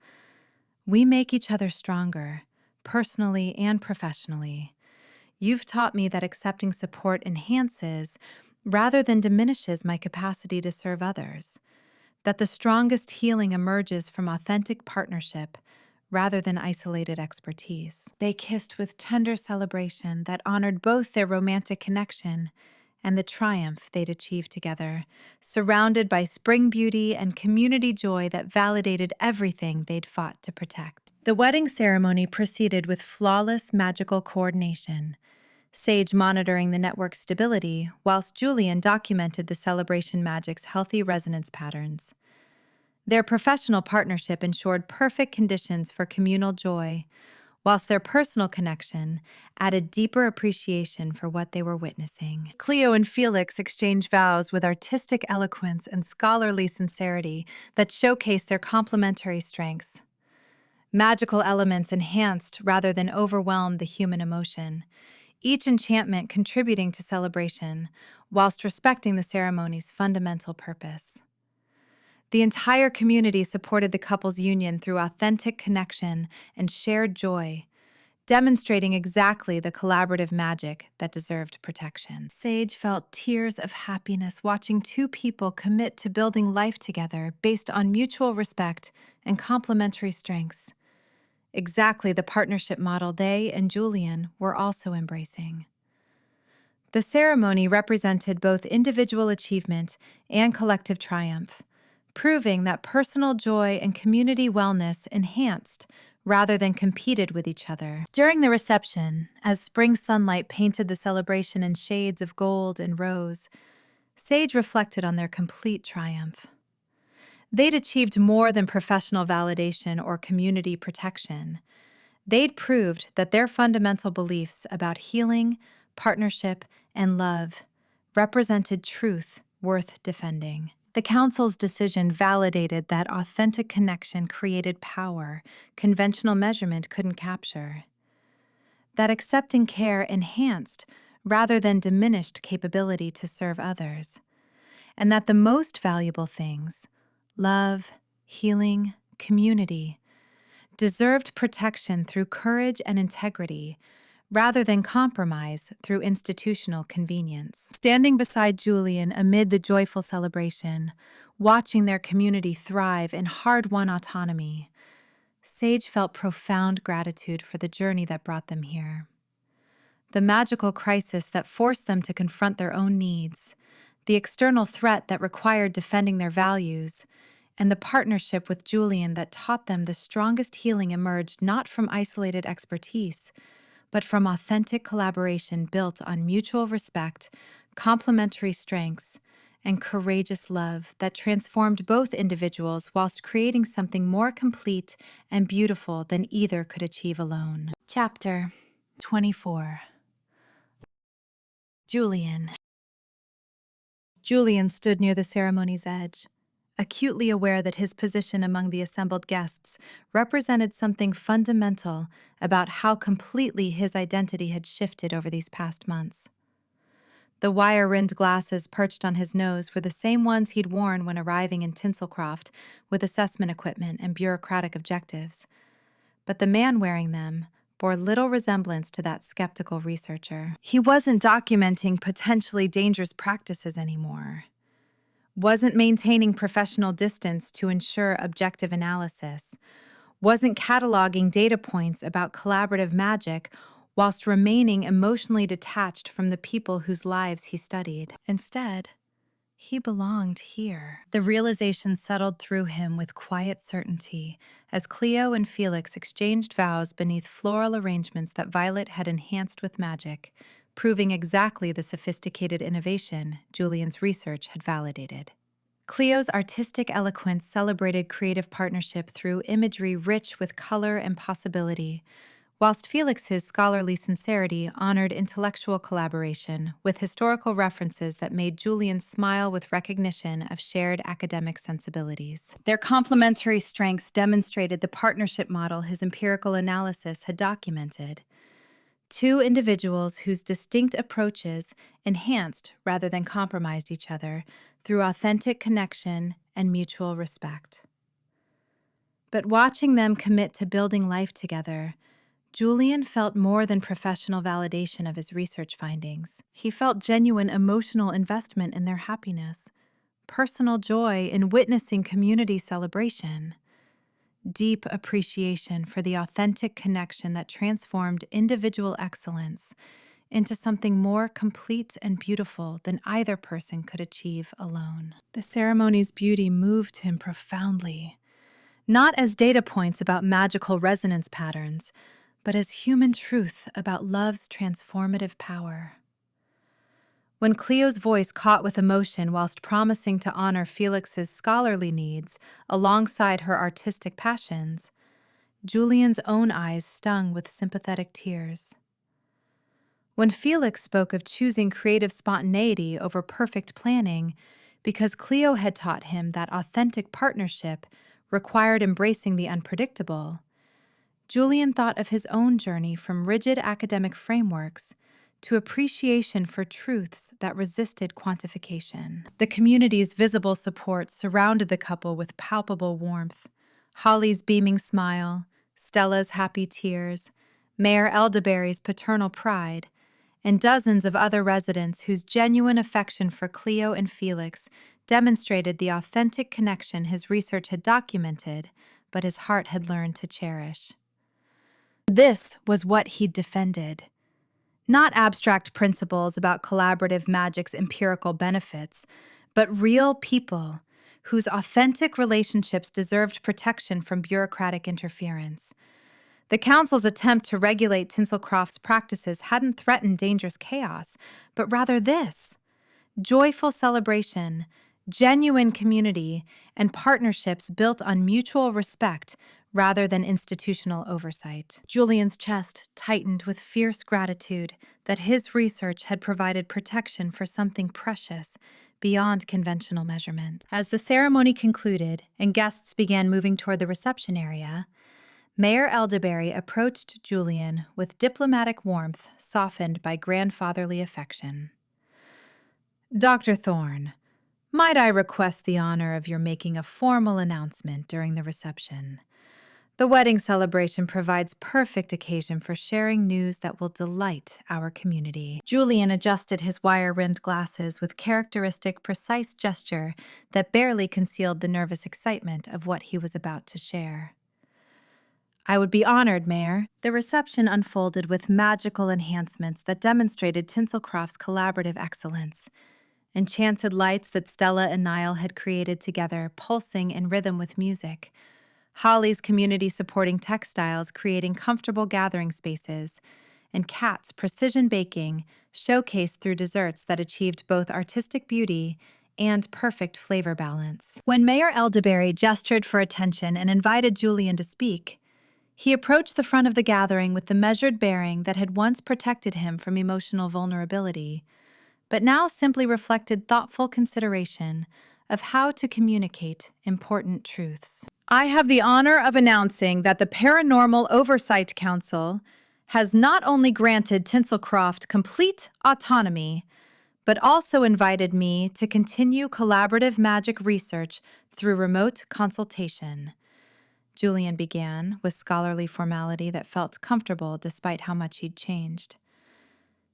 We make each other stronger, personally and professionally. You've taught me that accepting support enhances rather than diminishes my capacity to serve others, that the strongest healing emerges from authentic partnership rather than isolated expertise." They kissed with tender celebration that honored both their romantic connection and the triumph they'd achieved together, surrounded by spring beauty and community joy that validated everything they'd fought to protect. The wedding ceremony proceeded with flawless magical coordination, Sage monitoring the network's stability, whilst Julian documented the celebration magic's healthy resonance patterns. Their professional partnership ensured perfect conditions for communal joy, whilst their personal connection added deeper appreciation for what they were witnessing. Cleo and Felix exchanged vows with artistic eloquence and scholarly sincerity that showcased their complementary strengths. Magical elements enhanced rather than overwhelmed the human emotion, each enchantment contributing to celebration, whilst respecting the ceremony's fundamental purpose. The entire community supported the couple's union through authentic connection and shared joy, demonstrating exactly the collaborative magic that deserved protection. Sage felt tears of happiness watching two people commit to building life together based on mutual respect and complementary strengths. Exactly the partnership model they and Julian were also embracing. The ceremony represented both individual achievement and collective triumph, proving that personal joy and community wellness enhanced rather than competed with each other. During the reception, as spring sunlight painted the celebration in shades of gold and rose, Sage reflected on their complete triumph. They'd achieved more than professional validation or community protection. They'd proved that their fundamental beliefs about healing, partnership, and love represented truth worth defending. The council's decision validated that authentic connection created power conventional measurement couldn't capture. That accepting care enhanced rather than diminished capability to serve others. And that the most valuable things, love, healing, community, deserved protection through courage and integrity, rather than compromise through institutional convenience. Standing beside Julian amid the joyful celebration, watching their community thrive in hard-won autonomy, Sage felt profound gratitude for the journey that brought them here. The magical crisis that forced them to confront their own needs, the external threat that required defending their values, and the partnership with Julian that taught them the strongest healing emerged not from isolated expertise, but from authentic collaboration built on mutual respect, complementary strengths, and courageous love that transformed both individuals whilst creating something more complete and beautiful than either could achieve alone. Chapter 24. Julian. Julian stood near the ceremony's edge, acutely aware that his position among the assembled guests represented something fundamental about how completely his identity had shifted over these past months. The wire-rimmed glasses perched on his nose were the same ones he'd worn when arriving in Tinselcroft with assessment equipment and bureaucratic objectives, but the man wearing them bore little resemblance to that skeptical researcher. He wasn't documenting potentially dangerous practices anymore, wasn't maintaining professional distance to ensure objective analysis, wasn't cataloging data points about collaborative magic whilst remaining emotionally detached from the people whose lives he studied. Instead, he belonged here. The realization settled through him with quiet certainty as Cleo and Felix exchanged vows beneath floral arrangements that Violet had enhanced with magic, proving exactly the sophisticated innovation Julian's research had validated. Cleo's artistic eloquence celebrated creative partnership through imagery rich with color and possibility, whilst Felix's scholarly sincerity honored intellectual collaboration with historical references that made Julian smile with recognition of shared academic sensibilities. Their complementary strengths demonstrated the partnership model his empirical analysis had documented. Two individuals whose distinct approaches enhanced rather than compromised each other through authentic connection and mutual respect. But watching them commit to building life together, Julian felt more than professional validation of his research findings. He felt genuine emotional investment in their happiness, personal joy in witnessing community celebration, deep appreciation for the authentic connection that transformed individual excellence into something more complete and beautiful than either person could achieve alone. The ceremony's beauty moved him profoundly, not as data points about magical resonance patterns, but as human truth about love's transformative power. When Cleo's voice caught with emotion whilst promising to honor Felix's scholarly needs alongside her artistic passions, Julian's own eyes stung with sympathetic tears. When Felix spoke of choosing creative spontaneity over perfect planning because Cleo had taught him that authentic partnership required embracing the unpredictable, Julian thought of his own journey from rigid academic frameworks to appreciation for truths that resisted quantification. The community's visible support surrounded the couple with palpable warmth. Holly's beaming smile, Stella's happy tears, Mayor Elderberry's paternal pride, and dozens of other residents whose genuine affection for Cleo and Felix demonstrated the authentic connection his research had documented, but his heart had learned to cherish. This was what he'd defended. Not abstract principles about collaborative magic's empirical benefits, but real people whose authentic relationships deserved protection from bureaucratic interference. The Council's attempt to regulate Tinselcroft's practices hadn't threatened dangerous chaos, but rather this: joyful celebration, genuine community, and partnerships built on mutual respect rather than institutional oversight. Julian's chest tightened with fierce gratitude that his research had provided protection for something precious beyond conventional measurement. As the ceremony concluded and guests began moving toward the reception area, Mayor Elderberry approached Julian with diplomatic warmth softened by grandfatherly affection. "Dr. Thorne, might I request the honor of your making a formal announcement during the reception? The wedding celebration provides perfect occasion for sharing news that will delight our community. Julian adjusted his wire-rimmed glasses with characteristic, precise gesture that barely concealed the nervous excitement of what he was about to share. I would be honored, Mayor. The reception unfolded with magical enhancements that demonstrated Tinselcroft's collaborative excellence. Enchanted lights that Stella and Niall had created together, pulsing in rhythm with music. Holly's community-supporting textiles creating comfortable gathering spaces. And Kat's precision baking, showcased through desserts that achieved both artistic beauty and perfect flavor balance. When Mayor Elderberry gestured for attention and invited Julian to speak, he approached the front of the gathering with the measured bearing that had once protected him from emotional vulnerability, but now simply reflected thoughtful consideration of how to communicate important truths. I have the honor of announcing that the Paranormal Oversight Council has not only granted Tinselcroft complete autonomy, but also invited me to continue collaborative magic research through remote consultation. Julian began with scholarly formality that felt comfortable despite how much he'd changed.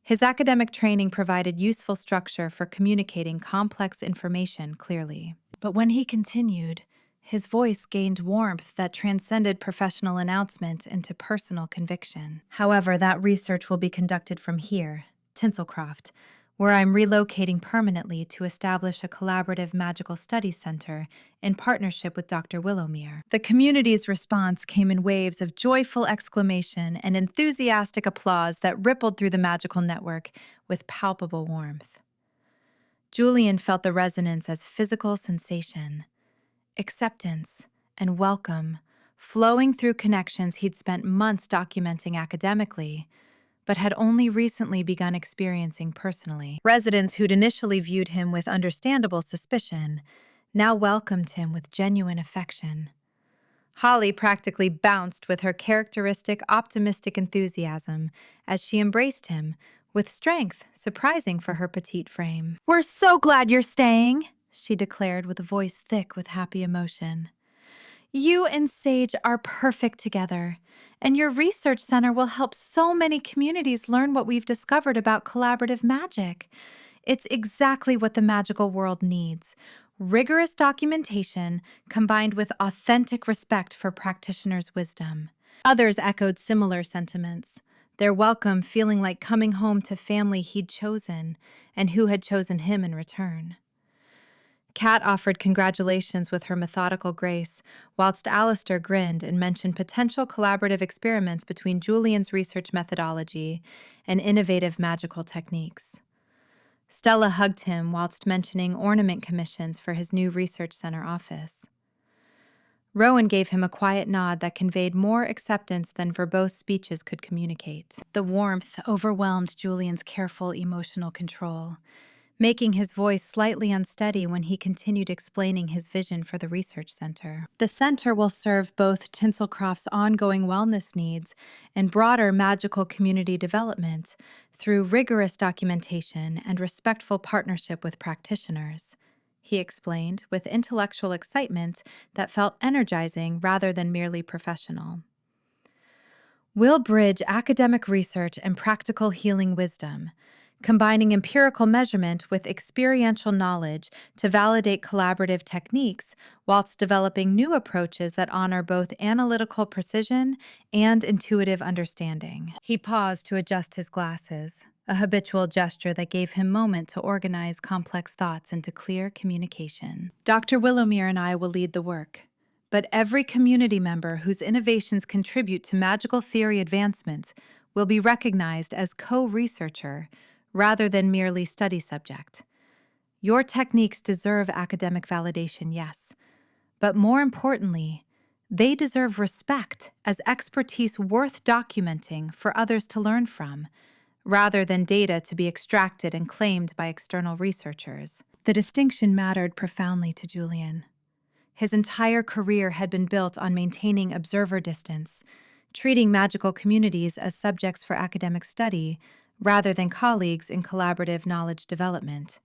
His academic training provided useful structure for communicating complex information clearly. But when he continued, his voice gained warmth that transcended professional announcement into personal conviction. However, that research will be conducted from here, Tinselcroft, where I'm relocating permanently to establish a collaborative magical studies center in partnership with Dr. Willowmere. The community's response came in waves of joyful exclamation and enthusiastic applause that rippled through the magical network with palpable warmth. Julian felt the resonance as physical sensation, acceptance, and welcome, flowing through connections he'd spent months documenting academically, but had only recently begun experiencing personally. Residents who'd initially viewed him with understandable suspicion now welcomed him with genuine affection. Holly practically bounced with her characteristic optimistic enthusiasm as she embraced him, with strength surprising for her petite frame. "We're so glad you're staying," she declared with a voice thick with happy emotion. "You and Sage are perfect together, and your research center will help so many communities learn what we've discovered about collaborative magic. It's exactly what the magical world needs: rigorous documentation combined with authentic respect for practitioners' wisdom." Others echoed similar sentiments, their welcome feeling like coming home to family he'd chosen and who had chosen him in return. Kat offered congratulations with her methodical grace, whilst Alistair grinned and mentioned potential collaborative experiments between Julian's research methodology and innovative magical techniques. Stella hugged him whilst mentioning ornament commissions for his new research center office. Rowan gave him a quiet nod that conveyed more acceptance than verbose speeches could communicate. The warmth overwhelmed Julian's careful emotional control, making his voice slightly unsteady when he continued explaining his vision for the research center. The center will serve both Tinselcroft's ongoing wellness needs and broader magical community development through rigorous documentation and respectful partnership with practitioners, he explained with intellectual excitement that felt energizing rather than merely professional. "We'll bridge academic research and practical healing wisdom, combining empirical measurement with experiential knowledge to validate collaborative techniques whilst developing new approaches that honor both analytical precision and intuitive understanding." He paused to adjust his glasses, a habitual gesture that gave him moment to organize complex thoughts into clear communication. "Dr. Willowmere and I will lead the work, but every community member whose innovations contribute to magical theory advancement will be recognized as co-researcher rather than merely study subject. Your techniques deserve academic validation, yes, but more importantly, they deserve respect as expertise worth documenting for others to learn from, rather than data to be extracted and claimed by external researchers." The distinction mattered profoundly to Julian. His entire career had been built on maintaining observer distance, treating magical communities as subjects for academic study rather than colleagues in collaborative knowledge development.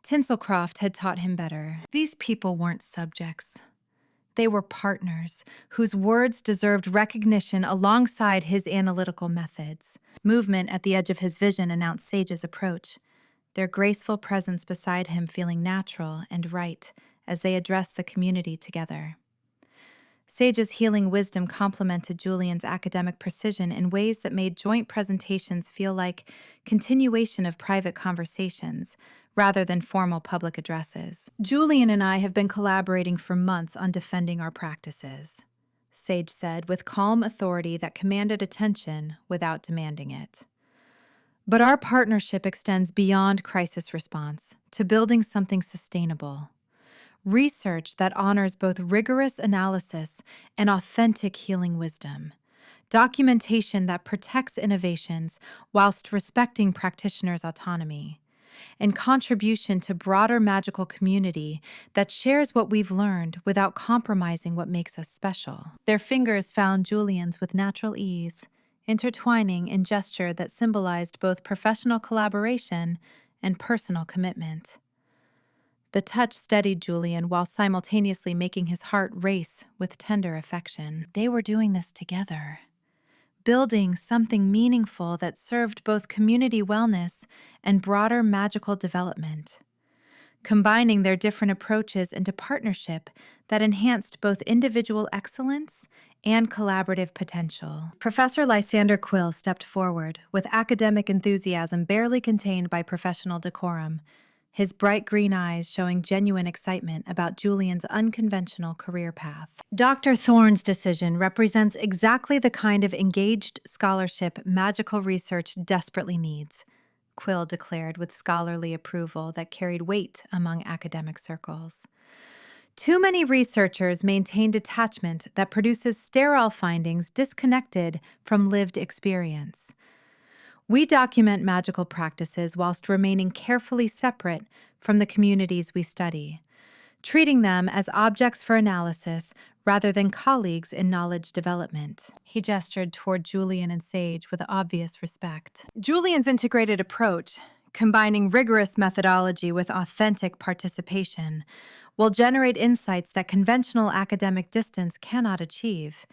Tinselcroft had taught him better. These people weren't subjects. They were partners whose words deserved recognition alongside his analytical methods. Movement at the edge of his vision announced Sage's approach, their graceful presence beside him feeling natural and right as they addressed the community together. Sage's healing wisdom complemented Julian's academic precision in ways that made joint presentations feel like continuation of private conversations rather than formal public addresses. Julian and I have been collaborating for months on defending our practices, Sage said with calm authority that commanded attention without demanding it. But our partnership extends beyond crisis response to building something sustainable. Research that honors both rigorous analysis and authentic healing wisdom. Documentation that protects innovations whilst respecting practitioners' autonomy. And contribution to broader magical community that shares what we've learned without compromising what makes us special. Their fingers found Julian's with natural ease, intertwining in gesture that symbolized both professional collaboration and personal commitment. The touch steadied Julian while simultaneously making his heart race with tender affection. They were doing this together, building something meaningful that served both community wellness and broader magical development, combining their different approaches into partnership that enhanced both individual excellence and collaborative potential. Professor Lysander Quill stepped forward with academic enthusiasm barely contained by professional decorum, his bright green eyes showing genuine excitement about Julian's unconventional career path. Dr. Thorne's decision represents exactly the kind of engaged scholarship magical research desperately needs, Quill declared with scholarly approval that carried weight among academic circles. Too many researchers maintain detachment that produces sterile findings disconnected from lived experience. We document magical practices whilst remaining carefully separate from the communities we study, treating them as objects for analysis rather than colleagues in knowledge development. He gestured toward Julian and Sage with obvious respect. Julian's integrated approach, combining rigorous methodology with authentic participation, will generate insights that conventional academic distance cannot achieve.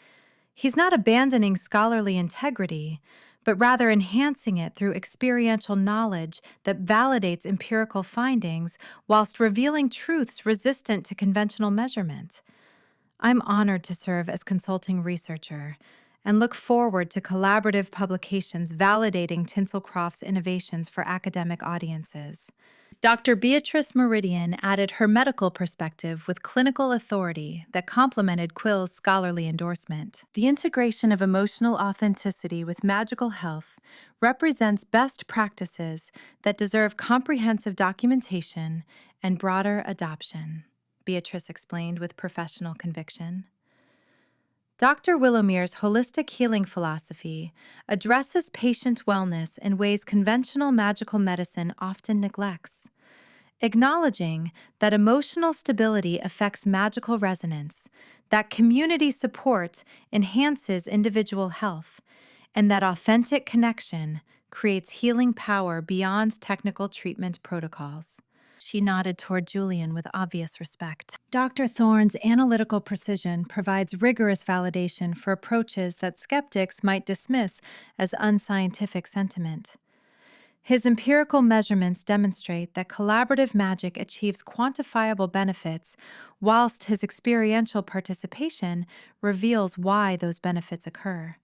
He's not abandoning scholarly integrity, but rather enhancing it through experiential knowledge that validates empirical findings whilst revealing truths resistant to conventional measurement. I'm honored to serve as consulting researcher and look forward to collaborative publications validating Tinselcroft's innovations for academic audiences. Dr. Beatrice Meridian added her medical perspective with clinical authority that complemented Quill's scholarly endorsement. The integration of emotional authenticity with magical health represents best practices that deserve comprehensive documentation and broader adoption, Beatrice explained with professional conviction. Dr. Willomere's holistic healing philosophy addresses patient wellness in ways conventional magical medicine often neglects, acknowledging that emotional stability affects magical resonance, that community support enhances individual health, and that authentic connection creates healing power beyond technical treatment protocols. She nodded toward Julian with obvious respect. Dr. Thorne's analytical precision provides rigorous validation for approaches that skeptics might dismiss as unscientific sentiment. His empirical measurements demonstrate that collaborative magic achieves quantifiable benefits, whilst his experiential participation reveals why those benefits occur.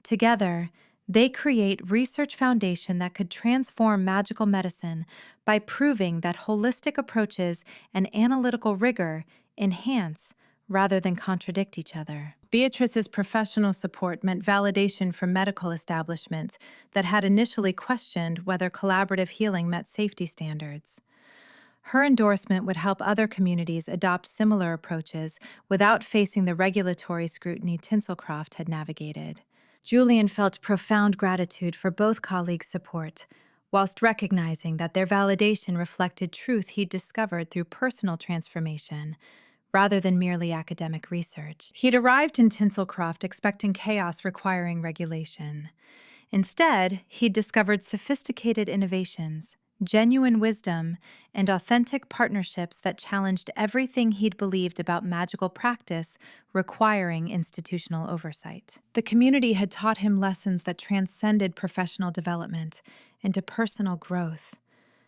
Together, they create research foundation that could transform magical medicine by proving that holistic approaches and analytical rigor enhance rather than contradict each other. Beatrice's professional support meant validation from medical establishments that had initially questioned whether collaborative healing met safety standards. Her endorsement would help other communities adopt similar approaches without facing the regulatory scrutiny Tinselcroft had navigated. Julian felt profound gratitude for both colleagues' support, whilst recognizing that their validation reflected truth he'd discovered through personal transformation, rather than merely academic research. He'd arrived in Tinselcroft expecting chaos requiring regulation. Instead, he'd discovered sophisticated innovations, genuine wisdom, and authentic partnerships that challenged everything he'd believed about magical practice requiring institutional oversight. The community had taught him lessons that transcended professional development into personal growth.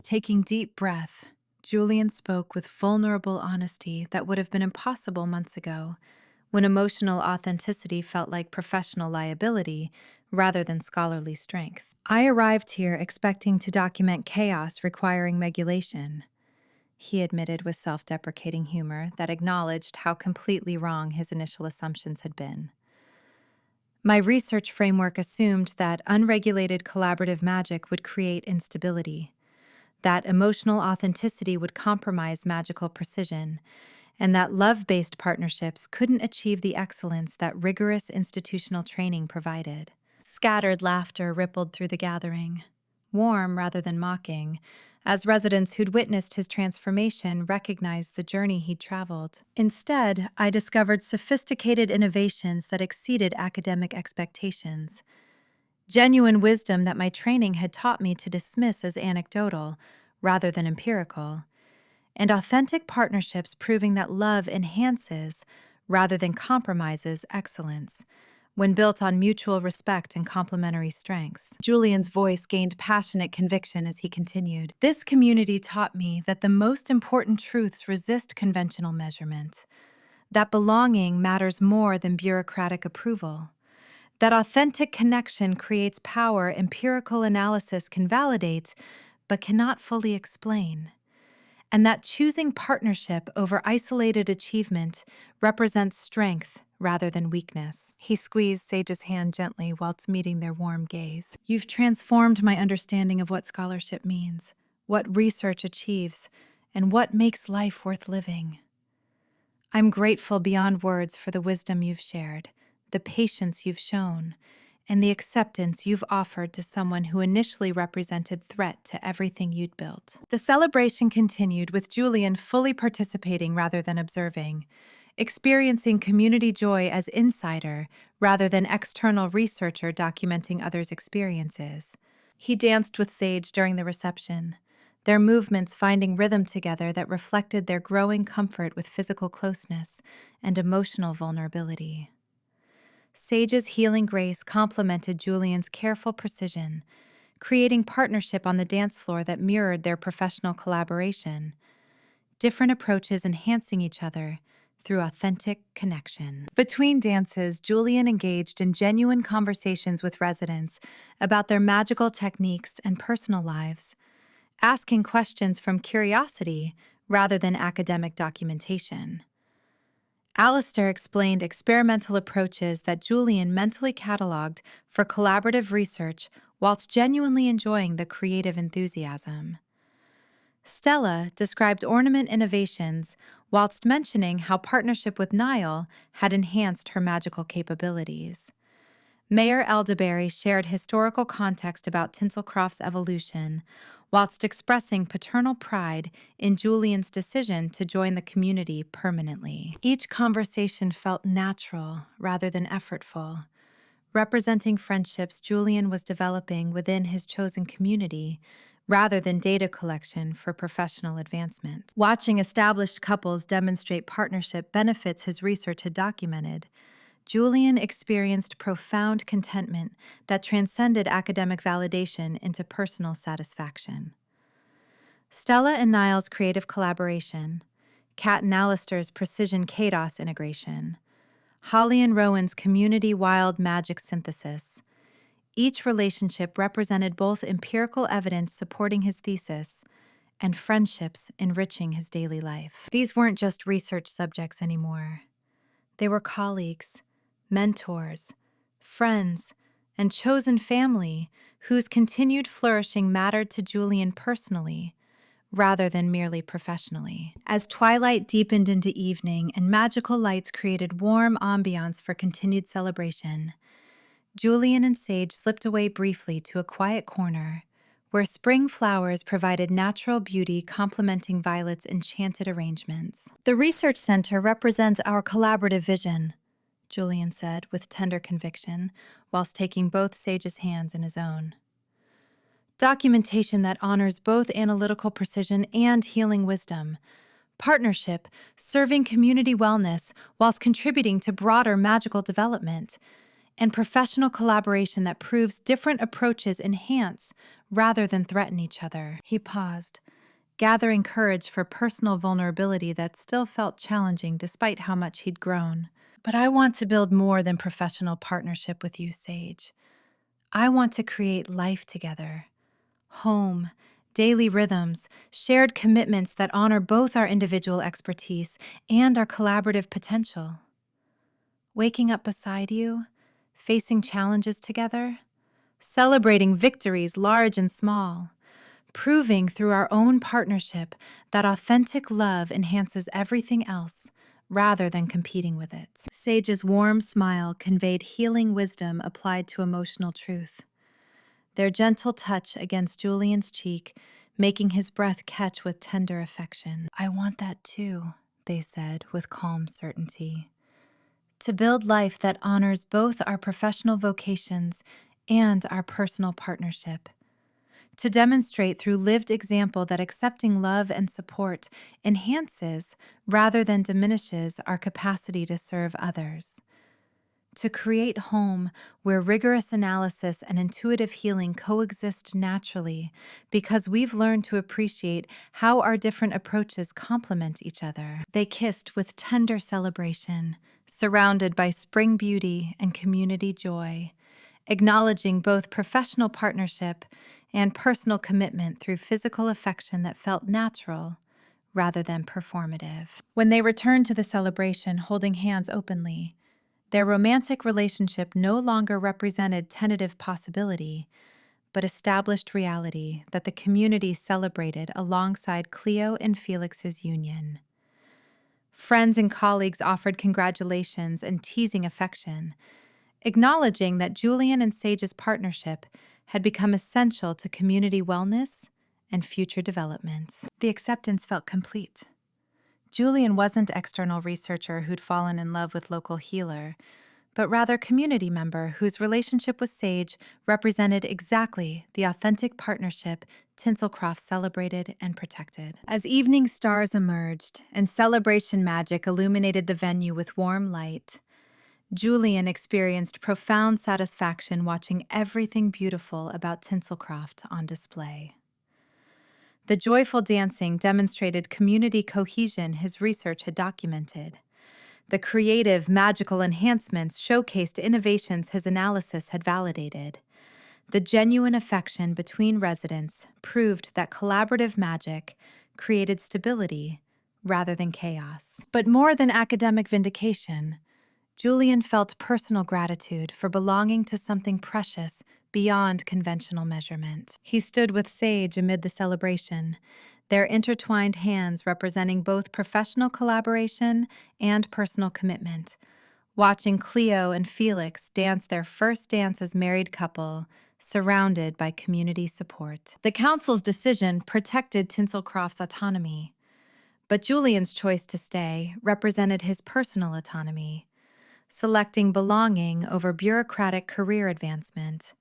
Taking deep breath, Julian spoke with vulnerable honesty that would have been impossible months ago, when emotional authenticity felt like professional liability rather than scholarly strength. I arrived here expecting to document chaos requiring regulation, he admitted with self-deprecating humor that acknowledged how completely wrong his initial assumptions had been. My research framework assumed that unregulated collaborative magic would create instability, that emotional authenticity would compromise magical precision, and that love-based partnerships couldn't achieve the excellence that rigorous institutional training provided. Scattered laughter rippled through the gathering, warm rather than mocking, as residents who'd witnessed his transformation recognized the journey he'd traveled. Instead, I discovered sophisticated innovations that exceeded academic expectations, genuine wisdom that my training had taught me to dismiss as anecdotal rather than empirical, and authentic partnerships proving that love enhances rather than compromises excellence when built on mutual respect and complementary strengths. Julian's voice gained passionate conviction as he continued. This community taught me that the most important truths resist conventional measurement, that belonging matters more than bureaucratic approval, that authentic connection creates power empirical analysis can validate but cannot fully explain, and that choosing partnership over isolated achievement represents strength rather than weakness. He squeezed Sage's hand gently whilst meeting their warm gaze. You've transformed my understanding of what scholarship means, what research achieves, and what makes life worth living. I'm grateful beyond words for the wisdom you've shared, the patience you've shown, and the acceptance you've offered to someone who initially represented threat to everything you'd built. The celebration continued with Julian fully participating rather than observing, experiencing community joy as insider rather than external researcher documenting others' experiences. He danced with Sage during the reception, their movements finding rhythm together that reflected their growing comfort with physical closeness and emotional vulnerability. Sage's healing grace complemented Julian's careful precision, creating partnership on the dance floor that mirrored their professional collaboration, different approaches enhancing each other through authentic connection. Between dances, Julian engaged in genuine conversations with residents about their magical techniques and personal lives, asking questions from curiosity rather than academic documentation. Alistair explained experimental approaches that Julian mentally cataloged for collaborative research whilst genuinely enjoying the creative enthusiasm. Stella described ornament innovations whilst mentioning how partnership with Niall had enhanced her magical capabilities. Mayor Elderberry shared historical context about Tinselcroft's evolution, whilst expressing paternal pride in Julian's decision to join the community permanently. Each conversation felt natural rather than effortful, representing friendships Julian was developing within his chosen community rather than data collection for professional advancement. Watching established couples demonstrate partnership benefits his research had documented, Julian experienced profound contentment that transcended academic validation into personal satisfaction. Stella and Niall's creative collaboration, Kat and Alistair's precision chaos integration, Holly and Rowan's community wild magic synthesis. Each relationship represented both empirical evidence supporting his thesis and friendships enriching his daily life. These weren't just research subjects anymore. They were colleagues, mentors, friends, and chosen family whose continued flourishing mattered to Julian personally, rather than merely professionally. As twilight deepened into evening and magical lights created warm ambiance for continued celebration, Julian and Sage slipped away briefly to a quiet corner where spring flowers provided natural beauty complementing Violet's enchanted arrangements. The research center represents our collaborative vision, Julian said with tender conviction, whilst taking both Sage's hands in his own. Documentation that honors both analytical precision and healing wisdom. Partnership, serving community wellness whilst contributing to broader magical development. And professional collaboration that proves different approaches enhance rather than threaten each other. He paused, gathering courage for personal vulnerability that still felt challenging despite how much he'd grown. But I want to build more than professional partnership with you, Sage. I want to create life together. Home, daily rhythms, shared commitments that honor both our individual expertise and our collaborative potential. Waking up beside you, facing challenges together, celebrating victories large and small, proving through our own partnership that authentic love enhances everything else rather than competing with it. Sage's warm smile conveyed healing wisdom applied to emotional truth. Their gentle touch against Julian's cheek, making his breath catch with tender affection. I want that too, they said with calm certainty. To build life that honors both our professional vocations and our personal partnership. To demonstrate through lived example that accepting love and support enhances rather than diminishes our capacity to serve others. To create home where rigorous analysis and intuitive healing coexist naturally because we've learned to appreciate how our different approaches complement each other. They kissed with tender celebration, surrounded by spring beauty and community joy, acknowledging both professional partnership and personal commitment through physical affection that felt natural rather than performative. When they returned to the celebration, holding hands openly, their romantic relationship no longer represented tentative possibility, but established reality that the community celebrated alongside Cleo and Felix's union. Friends and colleagues offered congratulations and teasing affection, acknowledging that Julian and Sage's partnership had become essential to community wellness and future development. The acceptance felt complete. Julian wasn't external researcher who'd fallen in love with local healer, but rather community member whose relationship with Sage represented exactly the authentic partnership Tinselcroft celebrated and protected. As evening stars emerged and celebration magic illuminated the venue with warm light, Julian experienced profound satisfaction watching everything beautiful about Tinselcroft on display. The joyful dancing demonstrated community cohesion his research had documented. The creative, magical enhancements showcased innovations his analysis had validated. The genuine affection between residents proved that collaborative magic created stability rather than chaos. But more than academic vindication, Julian felt personal gratitude for belonging to something precious beyond conventional measurement. He stood with Sage amid the celebration, their intertwined hands representing both professional collaboration and personal commitment, watching Cleo and Felix dance their first dance as married couple, surrounded by community support. The council's decision protected Tinselcroft's autonomy, but Julian's choice to stay represented his personal autonomy, selecting belonging over bureaucratic career advancement,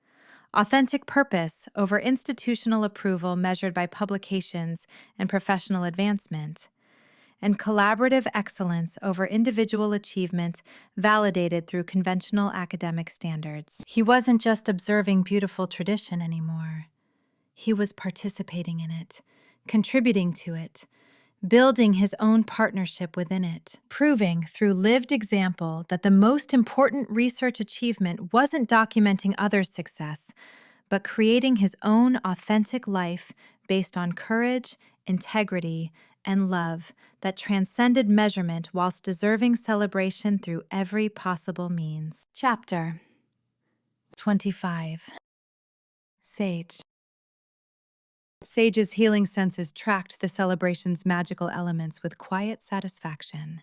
authentic purpose over institutional approval measured by publications and professional advancement, and collaborative excellence over individual achievement validated through conventional academic standards. He wasn't just observing beautiful tradition anymore. He was participating in it, contributing to it, building his own partnership within it, proving through lived example that the most important research achievement wasn't documenting others' success, but creating his own authentic life based on courage, integrity, and love that transcended measurement whilst deserving celebration through every possible means. Chapter 25. Sage. Sage's healing senses tracked the celebration's magical elements with quiet satisfaction,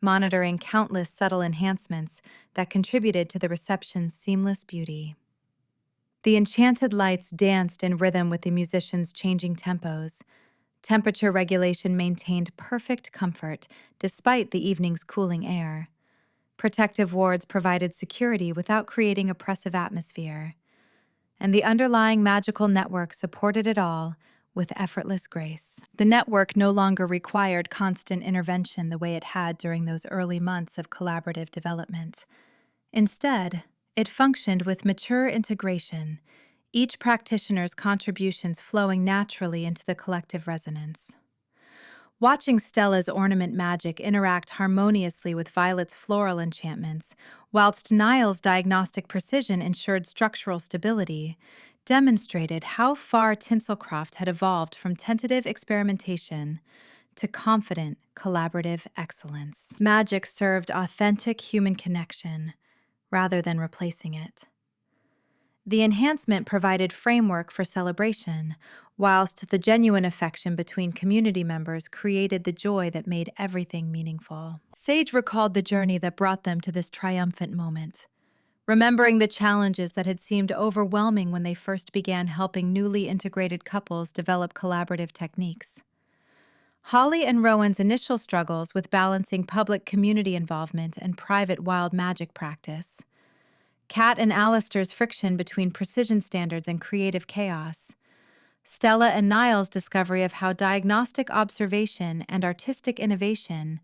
monitoring countless subtle enhancements that contributed to the reception's seamless beauty. The enchanted lights danced in rhythm with the musicians' changing tempos. Temperature regulation maintained perfect comfort despite the evening's cooling air. Protective wards provided security without creating oppressive atmosphere. and the underlying magical network supported it all with effortless grace. The network no longer required constant intervention the way it had during those early months of collaborative development. Instead, it functioned with mature integration, each practitioner's contributions flowing naturally into the collective resonance. Watching Stella's ornament magic interact harmoniously with Violet's floral enchantments, whilst Niall's diagnostic precision ensured structural stability, demonstrated how far Tinselcroft had evolved from tentative experimentation to confident, collaborative excellence. Magic served authentic human connection rather than replacing it. The enhancement provided framework for celebration, whilst the genuine affection between community members created the joy that made everything meaningful. Sage recalled the journey that brought them to this triumphant moment, remembering the challenges that had seemed overwhelming when they first began helping newly integrated couples develop collaborative techniques. Holly and Rowan's initial struggles with balancing public community involvement and private wild magic practice, Kat and Alistair's friction between precision standards and creative chaos, Stella and Niall's discovery of how diagnostic observation and artistic innovation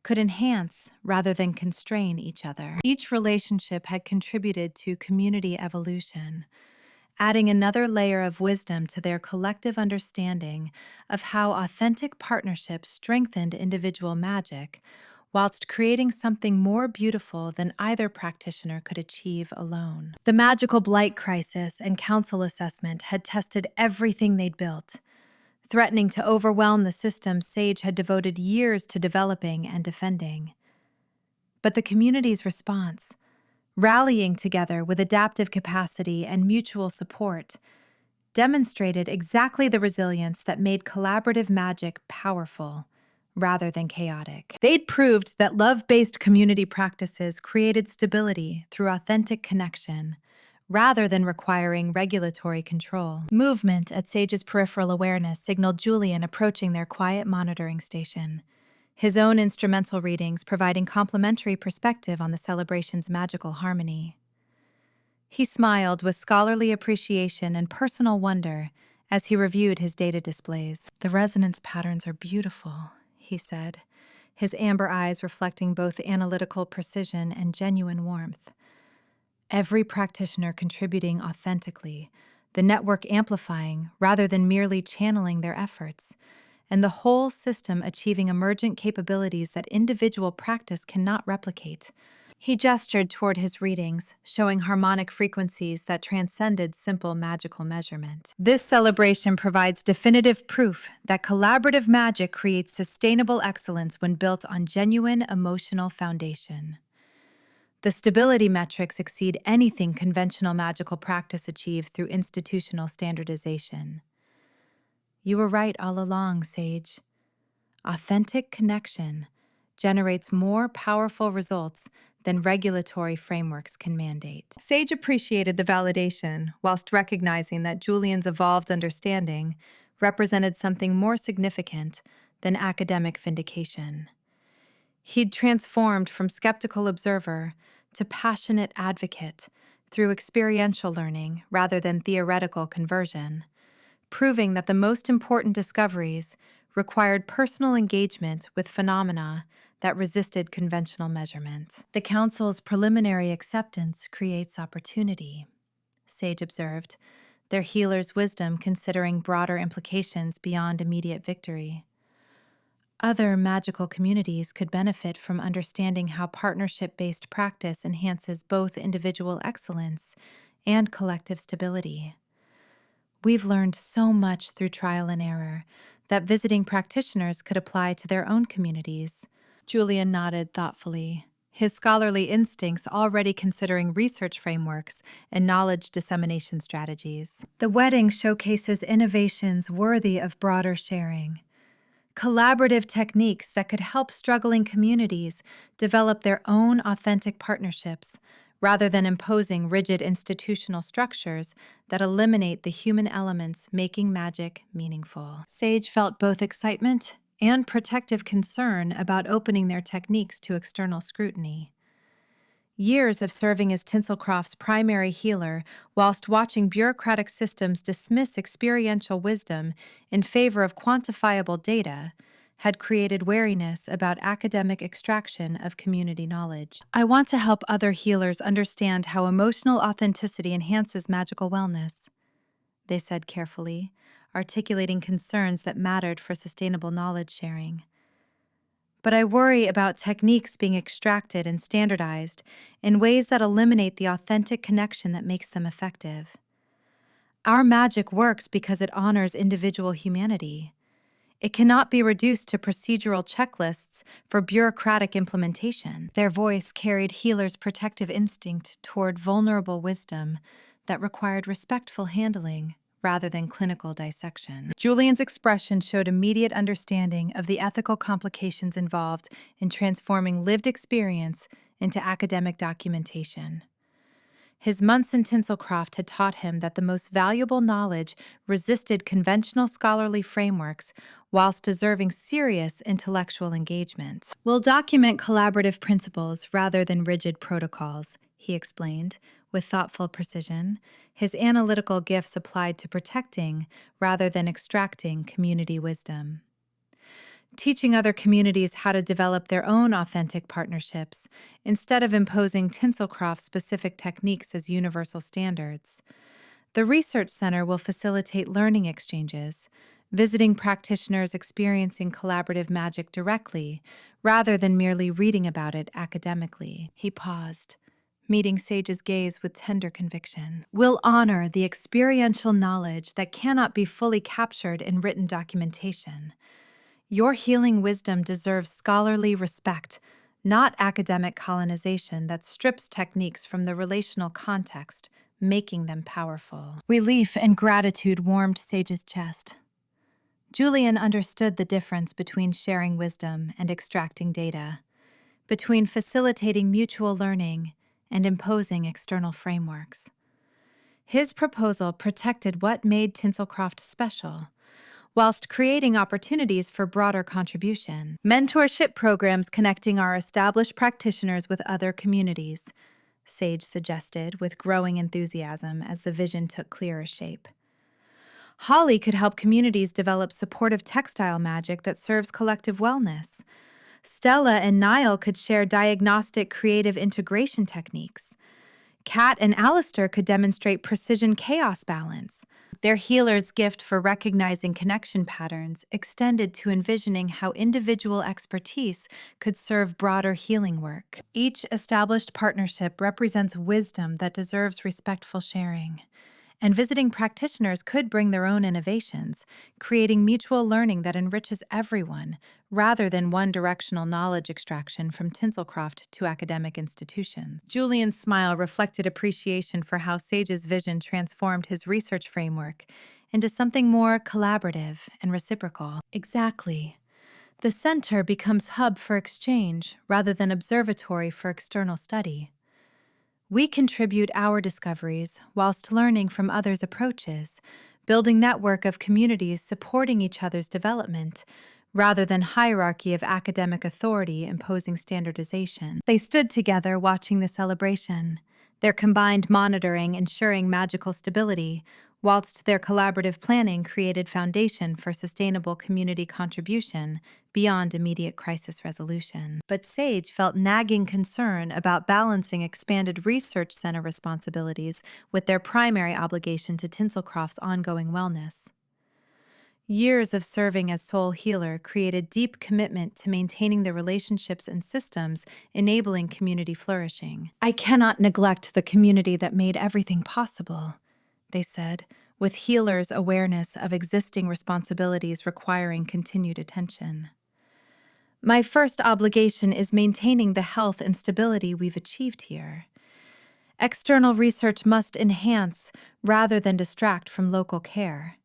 could enhance rather than constrain each other. Each relationship had contributed to community evolution, adding another layer of wisdom to their collective understanding of how authentic partnerships strengthened individual magic, whilst creating something more beautiful than either practitioner could achieve alone. The magical blight crisis and council assessment had tested everything they'd built, threatening to overwhelm the system Sage had devoted years to developing and defending. But the community's response, rallying together with adaptive capacity and mutual support, demonstrated exactly the resilience that made collaborative magic powerful rather than chaotic. They'd proved that love-based community practices created stability through authentic connection, rather than requiring regulatory control. Movement at Sage's peripheral awareness signaled Julian approaching their quiet monitoring station, his own instrumental readings providing complementary perspective on the celebration's magical harmony. He smiled with scholarly appreciation and personal wonder as he reviewed his data displays. "The resonance patterns are beautiful," he said, his amber eyes reflecting both analytical precision and genuine warmth. Every practitioner contributing authentically, the network amplifying rather than merely channeling their efforts, and the whole system achieving emergent capabilities that individual practice cannot replicate. He gestured toward his readings, showing harmonic frequencies that transcended simple magical measurement. This celebration provides definitive proof that collaborative magic creates sustainable excellence when built on genuine emotional foundation. The stability metrics exceed anything conventional magical practice achieved through institutional standardization. You were right all along, Sage. Authentic connection generates more powerful results than regulatory frameworks can mandate. Sage appreciated the validation, whilst recognizing that Julian's evolved understanding represented something more significant than academic vindication. He'd transformed from skeptical observer to passionate advocate through experiential learning rather than theoretical conversion, proving that the most important discoveries required personal engagement with phenomena that resisted conventional measurement. "The Council's preliminary acceptance creates opportunity," Sage observed, their healer's wisdom considering broader implications beyond immediate victory. Other magical communities could benefit from understanding how partnership-based practice enhances both individual excellence and collective stability. "We've learned so much through trial and error that visiting practitioners could apply to their own communities." Julian nodded thoughtfully, his scholarly instincts already considering research frameworks and knowledge dissemination strategies. "The wedding showcases innovations worthy of broader sharing. Collaborative techniques that could help struggling communities develop their own authentic partnerships, rather than imposing rigid institutional structures that eliminate the human elements making magic meaningful." Sage felt both excitement and protective concern about opening their techniques to external scrutiny. Years of serving as Tinselcroft's primary healer, whilst watching bureaucratic systems dismiss experiential wisdom in favor of quantifiable data, had created wariness about academic extraction of community knowledge. I want to help other healers understand how emotional authenticity enhances magical wellness, they said carefully, articulating concerns that mattered for sustainable knowledge sharing. But I worry about techniques being extracted and standardized in ways that eliminate the authentic connection that makes them effective. Our magic works because it honors individual humanity. It cannot be reduced to procedural checklists for bureaucratic implementation. Their voice carried healers' protective instinct toward vulnerable wisdom that required respectful handling rather than clinical dissection. Julian's expression showed immediate understanding of the ethical complications involved in transforming lived experience into academic documentation. His months in Tinselcroft had taught him that the most valuable knowledge resisted conventional scholarly frameworks whilst deserving serious intellectual engagement. We'll document collaborative principles rather than rigid protocols, he explained, with thoughtful precision, his analytical gifts applied to protecting rather than extracting community wisdom. Teaching other communities how to develop their own authentic partnerships instead of imposing Tinselcroft-specific techniques as universal standards. The Research Center will facilitate learning exchanges, visiting practitioners experiencing collaborative magic directly rather than merely reading about it academically. He paused, meeting Sage's gaze with tender conviction. We'll honor the experiential knowledge that cannot be fully captured in written documentation. Your healing wisdom deserves scholarly respect, not academic colonization that strips techniques from the relational context, making them powerful. Relief and gratitude warmed Sage's chest. Julian understood the difference between sharing wisdom and extracting data, between facilitating mutual learning and imposing external frameworks. His proposal protected what made Tinselcroft special, whilst creating opportunities for broader contribution. Mentorship programs connecting our established practitioners with other communities, Sage suggested with growing enthusiasm as the vision took clearer shape. Holly could help communities develop supportive textile magic that serves collective wellness. Stella and Niall could share diagnostic creative integration techniques. Kat and Alistair could demonstrate precision chaos balance. Their healer's gift for recognizing connection patterns extended to envisioning how individual expertise could serve broader healing work. Each established partnership represents wisdom that deserves respectful sharing. And visiting practitioners could bring their own innovations, creating mutual learning that enriches everyone, rather than one-directional knowledge extraction from Tinselcroft to academic institutions. Julian's smile reflected appreciation for how Sage's vision transformed his research framework into something more collaborative and reciprocal. Exactly. The center becomes hub for exchange rather than observatory for external study. We contribute our discoveries whilst learning from others' approaches, building network of communities supporting each other's development, rather than hierarchy of academic authority imposing standardization. They stood together watching the celebration, their combined monitoring ensuring magical stability, whilst their collaborative planning created foundation for sustainable community contribution beyond immediate crisis resolution. But Sage felt nagging concern about balancing expanded research center responsibilities with their primary obligation to Tinselcroft's ongoing wellness. Years of serving as soul healer created deep commitment to maintaining the relationships and systems enabling community flourishing. I cannot neglect the community that made everything possible, they said, with healers' awareness of existing responsibilities requiring continued attention. My first obligation is maintaining the health and stability we've achieved here. External research must enhance rather than distract from local care.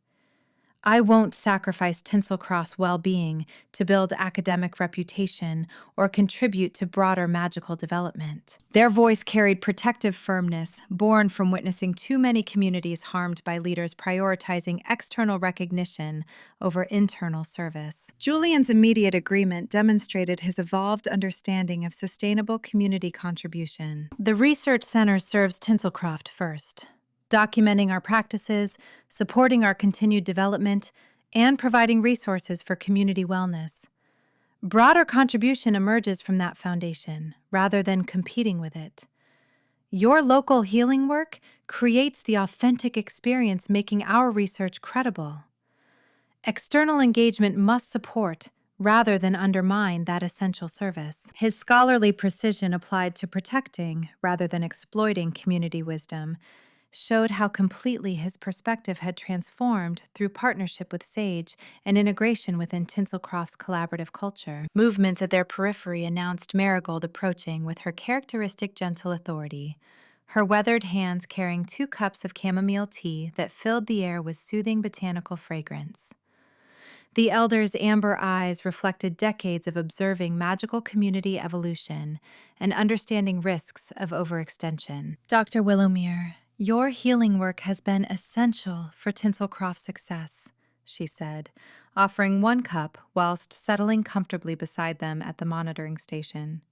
I won't sacrifice Tinselcroft's well-being to build academic reputation or contribute to broader magical development. Their voice carried protective firmness, born from witnessing too many communities harmed by leaders prioritizing external recognition over internal service. Julian's immediate agreement demonstrated his evolved understanding of sustainable community contribution. The research center serves Tinselcroft first, documenting our practices, supporting our continued development, and providing resources for community wellness. Broader contribution emerges from that foundation, rather than competing with it. Your local healing work creates the authentic experience, making our research credible. External engagement must support, rather than undermine, that essential service. His scholarly precision applied to protecting, rather than exploiting community wisdom, showed how completely his perspective had transformed through partnership with Sage and integration within Tinselcroft's collaborative culture. Movement at their periphery announced Marigold approaching with her characteristic gentle authority, her weathered hands carrying 2 cups of chamomile tea that filled the air with soothing botanical fragrance. The elder's amber eyes reflected decades of observing magical community evolution and understanding risks of overextension. Dr. Willowmere, your healing work has been essential for Tinselcroft's success, she said, offering 1 cup whilst settling comfortably beside them at the monitoring station.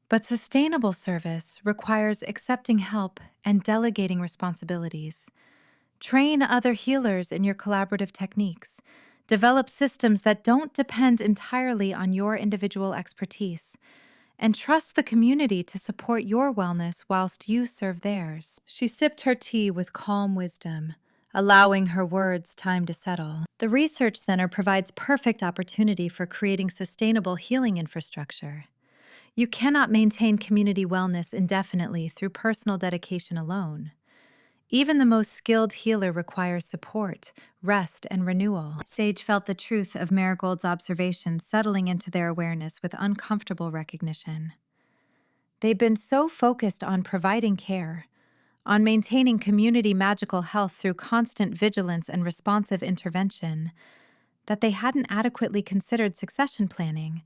But sustainable service requires accepting help and delegating responsibilities. Train other healers in your collaborative techniques. Develop systems that don't depend entirely on your individual expertise, and trust the community to support your wellness whilst you serve theirs. She sipped her tea with calm wisdom, allowing her words time to settle. The Research Center provides perfect opportunity for creating sustainable healing infrastructure. You cannot maintain community wellness indefinitely through personal dedication alone. Even the most skilled healer requires support, rest, and renewal. Sage felt the truth of Marigold's observations settling into their awareness with uncomfortable recognition. They'd been so focused on providing care, on maintaining community magical health through constant vigilance and responsive intervention, that they hadn't adequately considered succession planning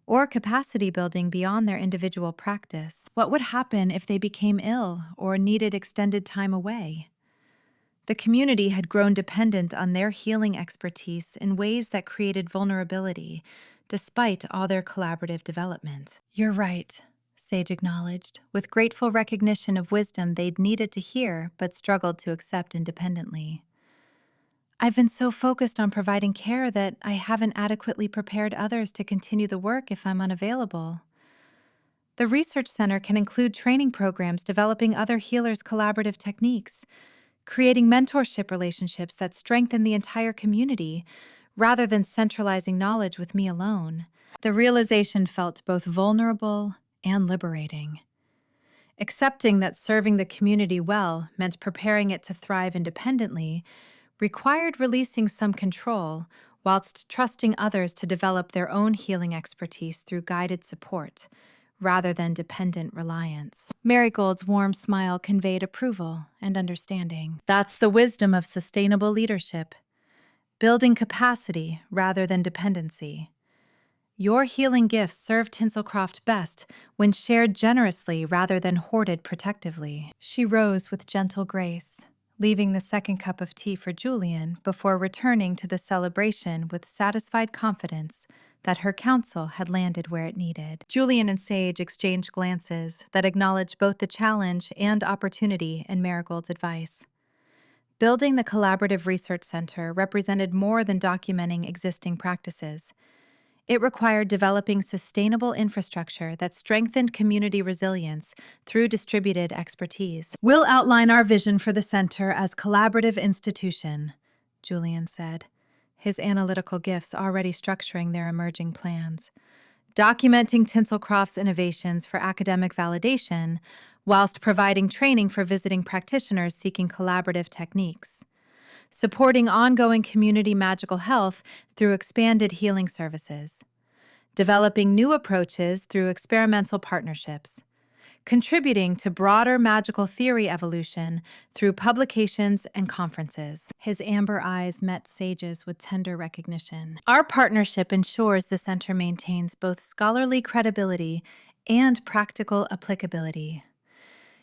or capacity building beyond their individual practice. What would happen if they became ill or needed extended time away? The community had grown dependent on their healing expertise in ways that created vulnerability, despite all their collaborative development. You're right, Sage acknowledged, with grateful recognition of wisdom they'd needed to hear but struggled to accept independently. I've been so focused on providing care that I haven't adequately prepared others to continue the work if I'm unavailable. The Research Center can include training programs developing other healers' collaborative techniques, creating mentorship relationships that strengthen the entire community, rather than centralizing knowledge with me alone. The realization felt both vulnerable and liberating. Accepting that serving the community well meant preparing it to thrive independently required releasing some control, whilst trusting others to develop their own healing expertise through guided support, rather than dependent reliance. Marigold's warm smile conveyed approval and understanding. That's the wisdom of sustainable leadership, building capacity rather than dependency. Your healing gifts serve Tinselcroft best when shared generously rather than hoarded protectively. She rose with gentle grace, leaving the 2nd cup of tea for Julian before returning to the celebration with satisfied confidence that her counsel had landed where it needed. Julian and Sage exchanged glances that acknowledged both the challenge and opportunity in Marigold's advice. Building the Collaborative Research Center represented more than documenting existing practices. It required developing sustainable infrastructure that strengthened community resilience through distributed expertise. We'll outline our vision for the center as collaborative institution, Julian said, his analytical gifts already structuring their emerging plans. Documenting Tinselcroft's innovations for academic validation, whilst providing training for visiting practitioners seeking collaborative techniques. Supporting ongoing community magical health through expanded healing services, developing new approaches through experimental partnerships, contributing to broader magical theory evolution through publications and conferences. His amber eyes met Sage's with tender recognition. Our partnership ensures the center maintains both scholarly credibility and practical applicability.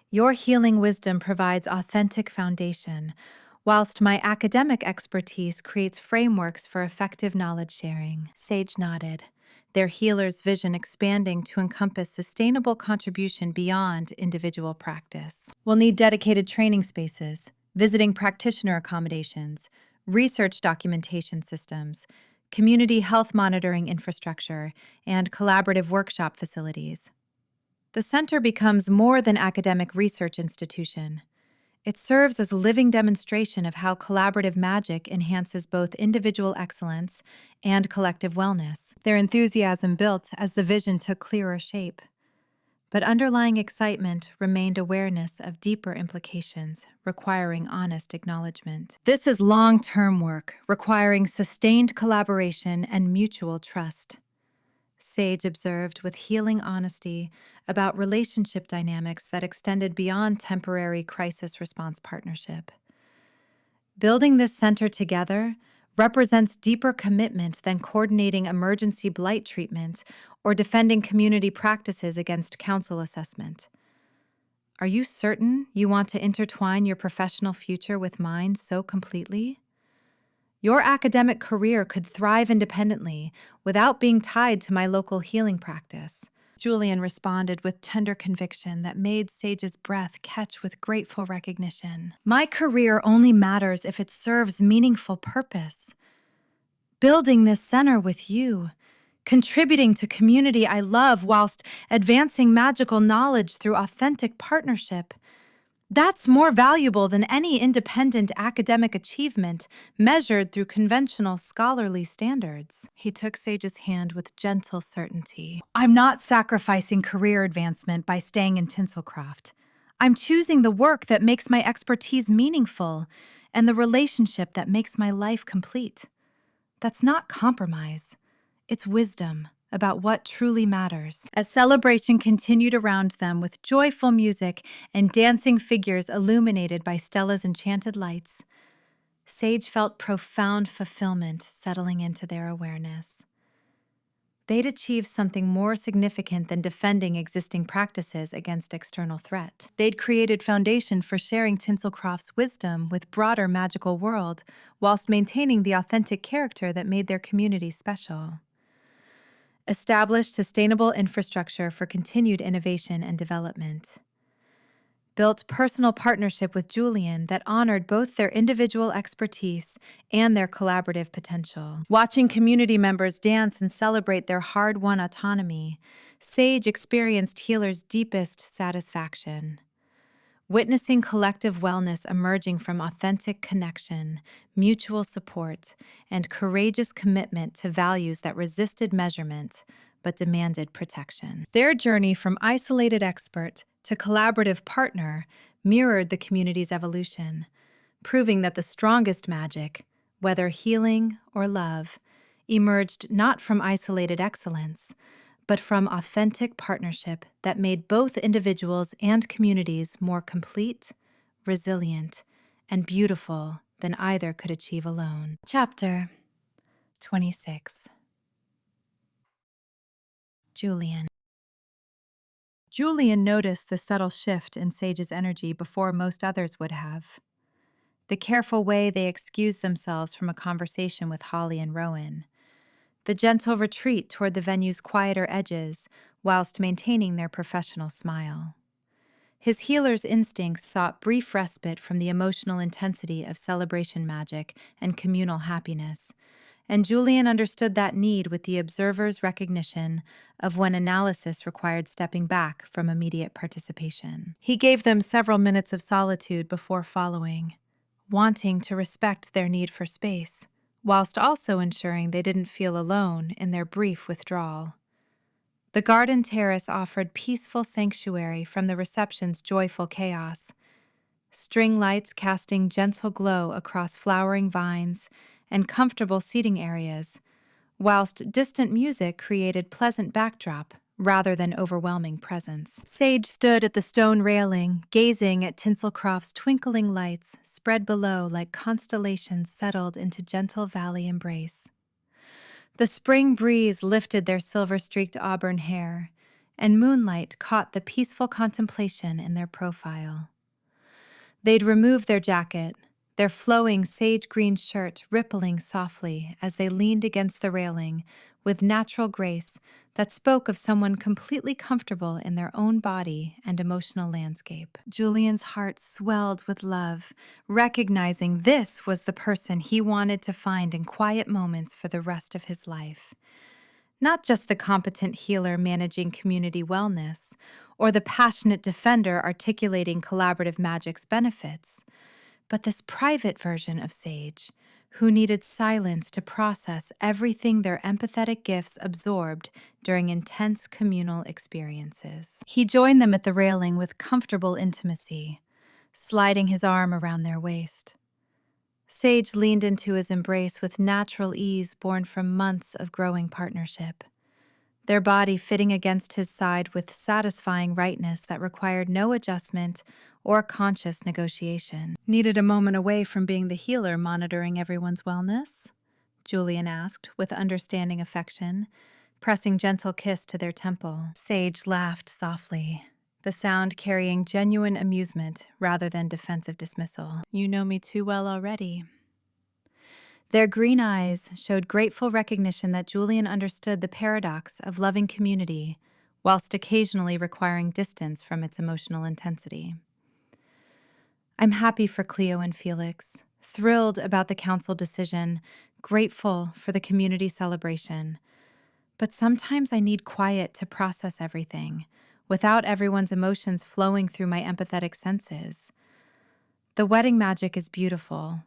Your healing wisdom provides authentic foundation, whilst my academic expertise creates frameworks for effective knowledge sharing. Sage nodded, their healer's vision expanding to encompass sustainable contribution beyond individual practice. We'll need dedicated training spaces, visiting practitioner accommodations, research documentation systems, community health monitoring infrastructure, and collaborative workshop facilities. The center becomes more than academic research institution. It serves as a living demonstration of how collaborative magic enhances both individual excellence and collective wellness. Their enthusiasm built as the vision took clearer shape. But underlying excitement remained awareness of deeper implications, requiring honest acknowledgement. This is long-term work, requiring sustained collaboration and mutual trust. Sage observed with healing honesty about relationship dynamics that extended beyond temporary crisis response partnership. Building this center together represents deeper commitment than coordinating emergency blight treatment or defending community practices against council assessment. Are you certain you want to intertwine your professional future with mine so completely? Your academic career could thrive independently without being tied to my local healing practice. Julian responded with tender conviction that made Sage's breath catch with grateful recognition. My career only matters if it serves meaningful purpose. Building this center with you, contributing to community I love whilst advancing magical knowledge through authentic partnership, that's more valuable than any independent academic achievement measured through conventional scholarly standards. He took Sage's hand with gentle certainty. I'm not sacrificing career advancement by staying in Tinselcroft. I'm choosing the work that makes my expertise meaningful and the relationship that makes my life complete. That's not compromise. It's wisdom about what truly matters. As celebration continued around them with joyful music and dancing figures illuminated by Stella's enchanted lights, Sage felt profound fulfillment settling into their awareness. They'd achieved something more significant than defending existing practices against external threat. They'd created foundation for sharing Tinselcroft's wisdom with broader magical world, whilst maintaining the authentic character that made their community special. Established sustainable infrastructure for continued innovation and development. Built personal partnership with Julian that honored both their individual expertise and their collaborative potential. Watching community members dance and celebrate their hard-won autonomy, Sage experienced healer's deepest satisfaction. Witnessing collective wellness emerging from authentic connection, mutual support, and courageous commitment to values that resisted measurement but demanded protection. Their journey from isolated expert to collaborative partner mirrored the community's evolution, proving that the strongest magic, whether healing or love, emerged not from isolated excellence, but from authentic partnership that made both individuals and communities more complete, resilient, and beautiful than either could achieve alone. Chapter 26. Julian. Julian noticed the subtle shift in Sage's energy before most others would have. The careful way they excused themselves from a conversation with Holly and Rowan. The gentle retreat toward the venue's quieter edges whilst maintaining their professional smile. His healer's instincts sought brief respite from the emotional intensity of celebration magic and communal happiness, and Julian understood that need with the observer's recognition of when analysis required stepping back from immediate participation. He gave them several minutes of solitude before following, wanting to respect their need for space, whilst also ensuring they didn't feel alone in their brief withdrawal. The garden terrace offered peaceful sanctuary from the reception's joyful chaos, string lights casting gentle glow across flowering vines and comfortable seating areas, whilst distant music created pleasant backdrop rather than overwhelming presence. Sage stood at the stone railing, gazing at Tinselcroft's twinkling lights spread below like constellations settled into gentle valley embrace. The spring breeze lifted their silver-streaked auburn hair, and moonlight caught the peaceful contemplation in their profile. They'd removed their jacket, their flowing sage-green shirt rippling softly as they leaned against the railing with natural grace that spoke of someone completely comfortable in their own body and emotional landscape. Julian's heart swelled with love, recognizing this was the person he wanted to find in quiet moments for the rest of his life. Not just the competent healer managing community wellness, or the passionate defender articulating collaborative magic's benefits, but this private version of Sage, who needed silence to process everything their empathetic gifts absorbed during intense communal experiences. He joined them at the railing with comfortable intimacy, sliding his arm around their waist. Sage leaned into his embrace with natural ease born from months of growing partnership, their body fitting against his side with satisfying rightness that required no adjustment or conscious negotiation. "Needed a moment away from being the healer monitoring everyone's wellness?" Julian asked with understanding affection, pressing gentle kiss to their temple. Sage laughed softly, the sound carrying genuine amusement rather than defensive dismissal. "You know me too well already." Their green eyes showed grateful recognition that Julian understood the paradox of loving community, whilst occasionally requiring distance from its emotional intensity. "I'm happy for Cleo and Felix, thrilled about the council decision, grateful for the community celebration. But sometimes I need quiet to process everything, without everyone's emotions flowing through my empathetic senses. The wedding magic is beautiful,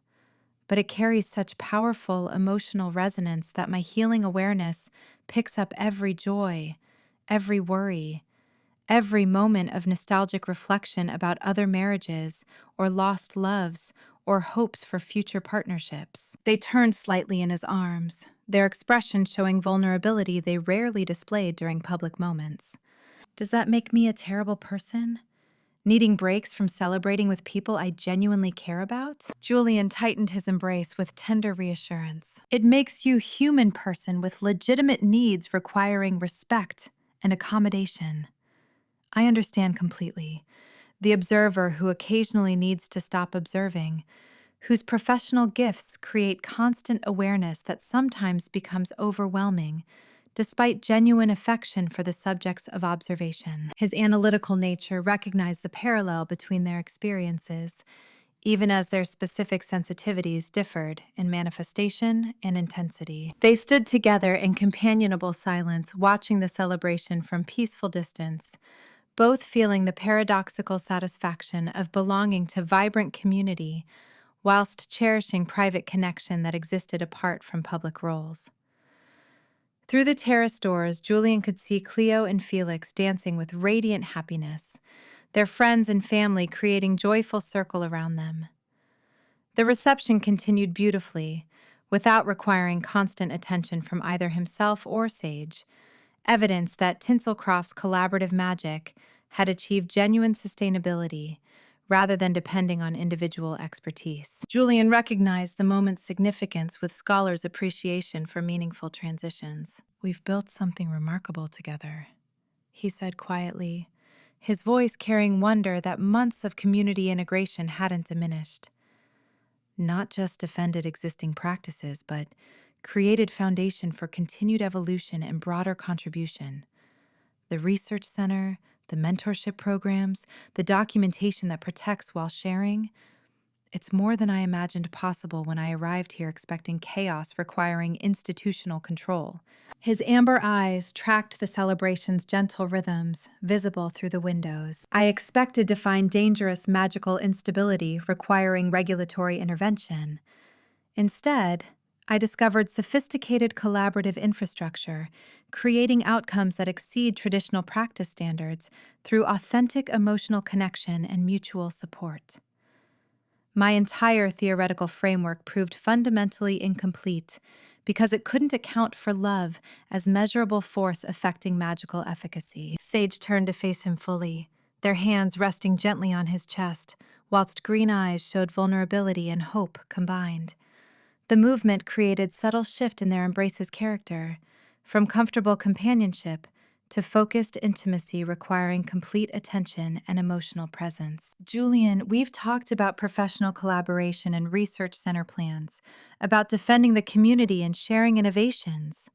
but it carries such powerful emotional resonance that my healing awareness picks up every joy, every worry, every moment of nostalgic reflection about other marriages or lost loves or hopes for future partnerships." They turned slightly in his arms, their expression showing vulnerability they rarely displayed during public moments. "Does that make me a terrible person? Needing breaks from celebrating with people I genuinely care about?" Julian tightened his embrace with tender reassurance. "It makes you a human person with legitimate needs requiring respect and accommodation. I understand completely. The observer who occasionally needs to stop observing, whose professional gifts create constant awareness that sometimes becomes overwhelming, despite genuine affection for the subjects of observation." His analytical nature recognized the parallel between their experiences, even as their specific sensitivities differed in manifestation and intensity. They stood together in companionable silence, watching the celebration from peaceful distance, both feeling the paradoxical satisfaction of belonging to vibrant community whilst cherishing private connection that existed apart from public roles. Through the terrace doors, Julian could see Cleo and Felix dancing with radiant happiness, their friends and family creating joyful circle around them. The reception continued beautifully, without requiring constant attention from either himself or Sage, evidence that Tinselcroft's collaborative magic had achieved genuine sustainability rather than depending on individual expertise. Julian recognized the moment's significance with scholars' appreciation for meaningful transitions. "We've built something remarkable together," he said quietly, his voice carrying wonder that months of community integration hadn't diminished. "Not just defended existing practices, but created foundation for continued evolution and broader contribution. The research center, the mentorship programs, the documentation that protects while sharing. It's more than I imagined possible when I arrived here expecting chaos requiring institutional control." His amber eyes tracked the celebration's gentle rhythms, visible through the windows. "I expected to find dangerous magical instability requiring regulatory intervention. Instead, I discovered sophisticated collaborative infrastructure, creating outcomes that exceed traditional practice standards through authentic emotional connection and mutual support. My entire theoretical framework proved fundamentally incomplete because it couldn't account for love as measurable force affecting magical efficacy. Sage turned to face him fully, their hands resting gently on his chest, whilst green eyes showed vulnerability and hope combined. The movement created subtle shift in their embrace's character, from comfortable companionship to focused intimacy requiring complete attention and emotional presence. Julian, we've talked about professional collaboration and research center plans, about defending the community and sharing innovations.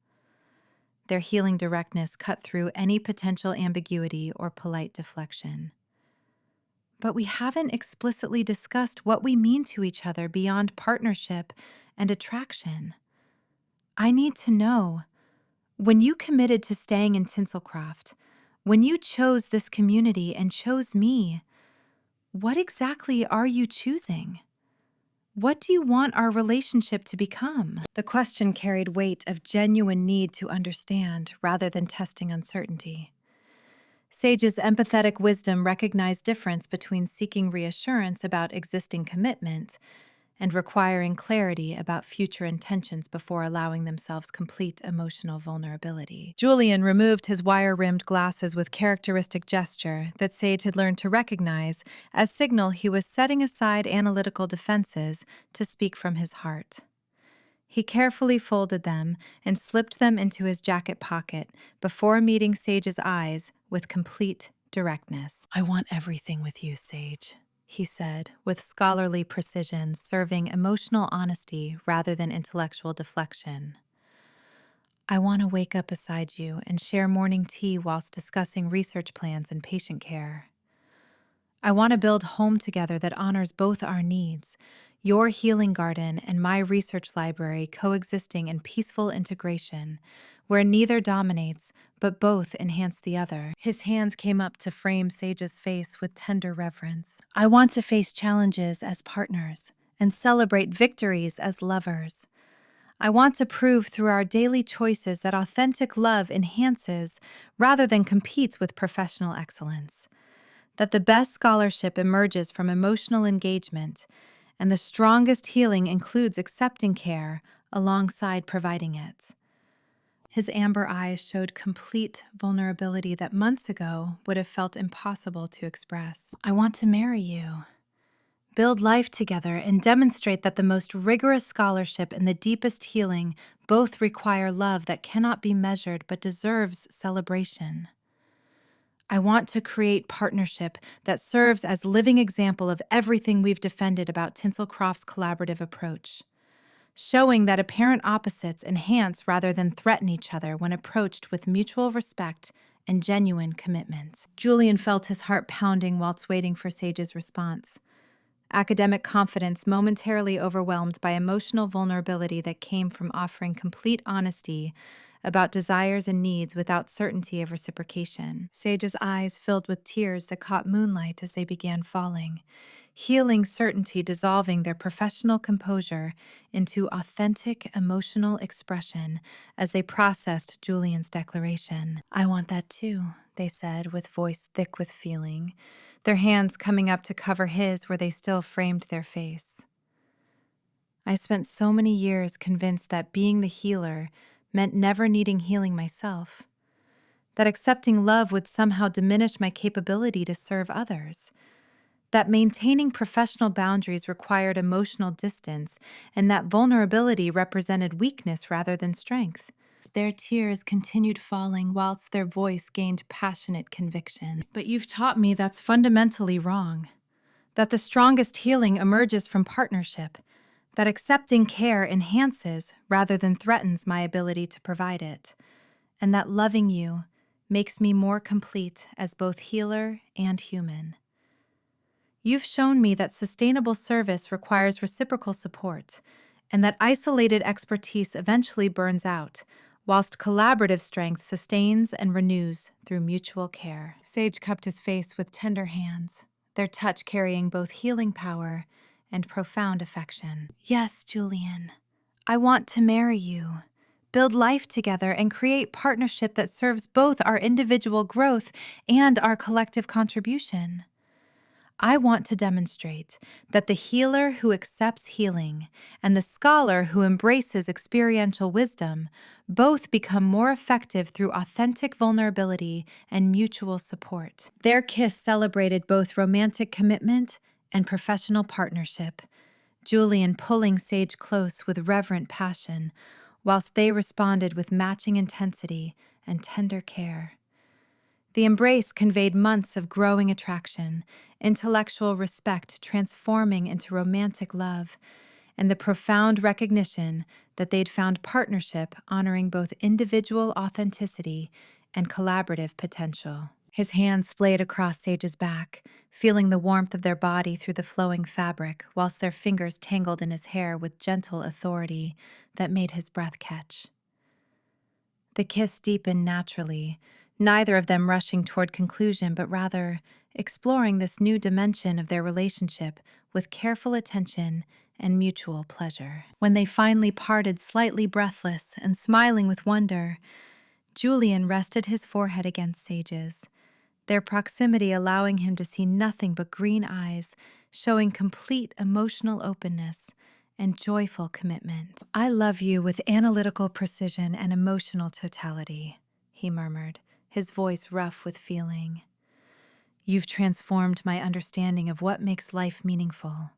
Their healing directness cut through any potential ambiguity or polite deflection. But we haven't explicitly discussed what we mean to each other beyond partnership and attraction. I need to know, when you committed to staying in Tinselcroft, when you chose this community and chose me, what exactly are you choosing? What do you want our relationship to become? The question carried weight of genuine need to understand rather than testing uncertainty. Sage's empathetic wisdom recognized difference between seeking reassurance about existing commitment and requiring clarity about future intentions before allowing themselves complete emotional vulnerability. Julian removed his wire-rimmed glasses with characteristic gesture that Sage had learned to recognize as signal he was setting aside analytical defenses to speak from his heart. He carefully folded them and slipped them into his jacket pocket before meeting Sage's eyes with complete directness. "I want everything with you, Sage," he said, with scholarly precision, serving emotional honesty rather than intellectual deflection. "I want to wake up beside you and share morning tea whilst discussing research plans and patient care. I want to build home together that honors both our needs, your healing garden and my research library coexisting in peaceful integration, where neither dominates, but both enhance the other." His hands came up to frame Sage's face with tender reverence. "I want to face challenges as partners and celebrate victories as lovers. I want to prove through our daily choices that authentic love enhances rather than competes with professional excellence, that the best scholarship emerges from emotional engagement, and the strongest healing includes accepting care alongside providing it." His amber eyes showed complete vulnerability that months ago would have felt impossible to express. "I want to marry you, build life together, and demonstrate that the most rigorous scholarship and the deepest healing both require love that cannot be measured but deserves celebration. I want to create partnership that serves as living example of everything we've defended about Tinselcroft's collaborative approach, showing that apparent opposites enhance rather than threaten each other when approached with mutual respect and genuine commitment." Julian felt his heart pounding whilst waiting for Sage's response. Academic confidence momentarily overwhelmed by emotional vulnerability that came from offering complete honesty about desires and needs without certainty of reciprocation. Sage's eyes filled with tears that caught moonlight as they began falling, healing certainty dissolving their professional composure into authentic emotional expression as they processed Julian's declaration. "I want that too," they said, with voice thick with feeling, their hands coming up to cover his where they still framed their face. "I spent so many years convinced that being the healer meant never needing healing myself, that accepting love would somehow diminish my capability to serve others, that maintaining professional boundaries required emotional distance, and that vulnerability represented weakness rather than strength." Their tears continued falling whilst their voice gained passionate conviction. "But you've taught me that's fundamentally wrong, that the strongest healing emerges from partnership, that accepting care enhances rather than threatens my ability to provide it, and that loving you makes me more complete as both healer and human. You've shown me that sustainable service requires reciprocal support, and that isolated expertise eventually burns out, whilst collaborative strength sustains and renews through mutual care." Sage cupped his face with tender hands, their touch carrying both healing power and profound affection. "Yes, Julian, I want to marry you, build life together, and create partnership that serves both our individual growth and our collective contribution. I want to demonstrate that the healer who accepts healing and the scholar who embraces experiential wisdom both become more effective through authentic vulnerability and mutual support. Their kiss celebrated both romantic commitment and professional partnership, Julian pulling Sage close with reverent passion, whilst they responded with matching intensity and tender care. The embrace conveyed months of growing attraction, intellectual respect transforming into romantic love, and the profound recognition that they'd found partnership honoring both individual authenticity and collaborative potential. His hands splayed across Sage's back, feeling the warmth of their body through the flowing fabric, whilst their fingers tangled in his hair with gentle authority that made his breath catch. The kiss deepened naturally, neither of them rushing toward conclusion, but rather exploring this new dimension of their relationship with careful attention and mutual pleasure. When they finally parted, slightly breathless and smiling with wonder, Julian rested his forehead against Sage's, their proximity allowing him to see nothing but green eyes, showing complete emotional openness and joyful commitment. "I love you with analytical precision and emotional totality," he murmured, his voice rough with feeling. "You've transformed my understanding of what makes life meaningful.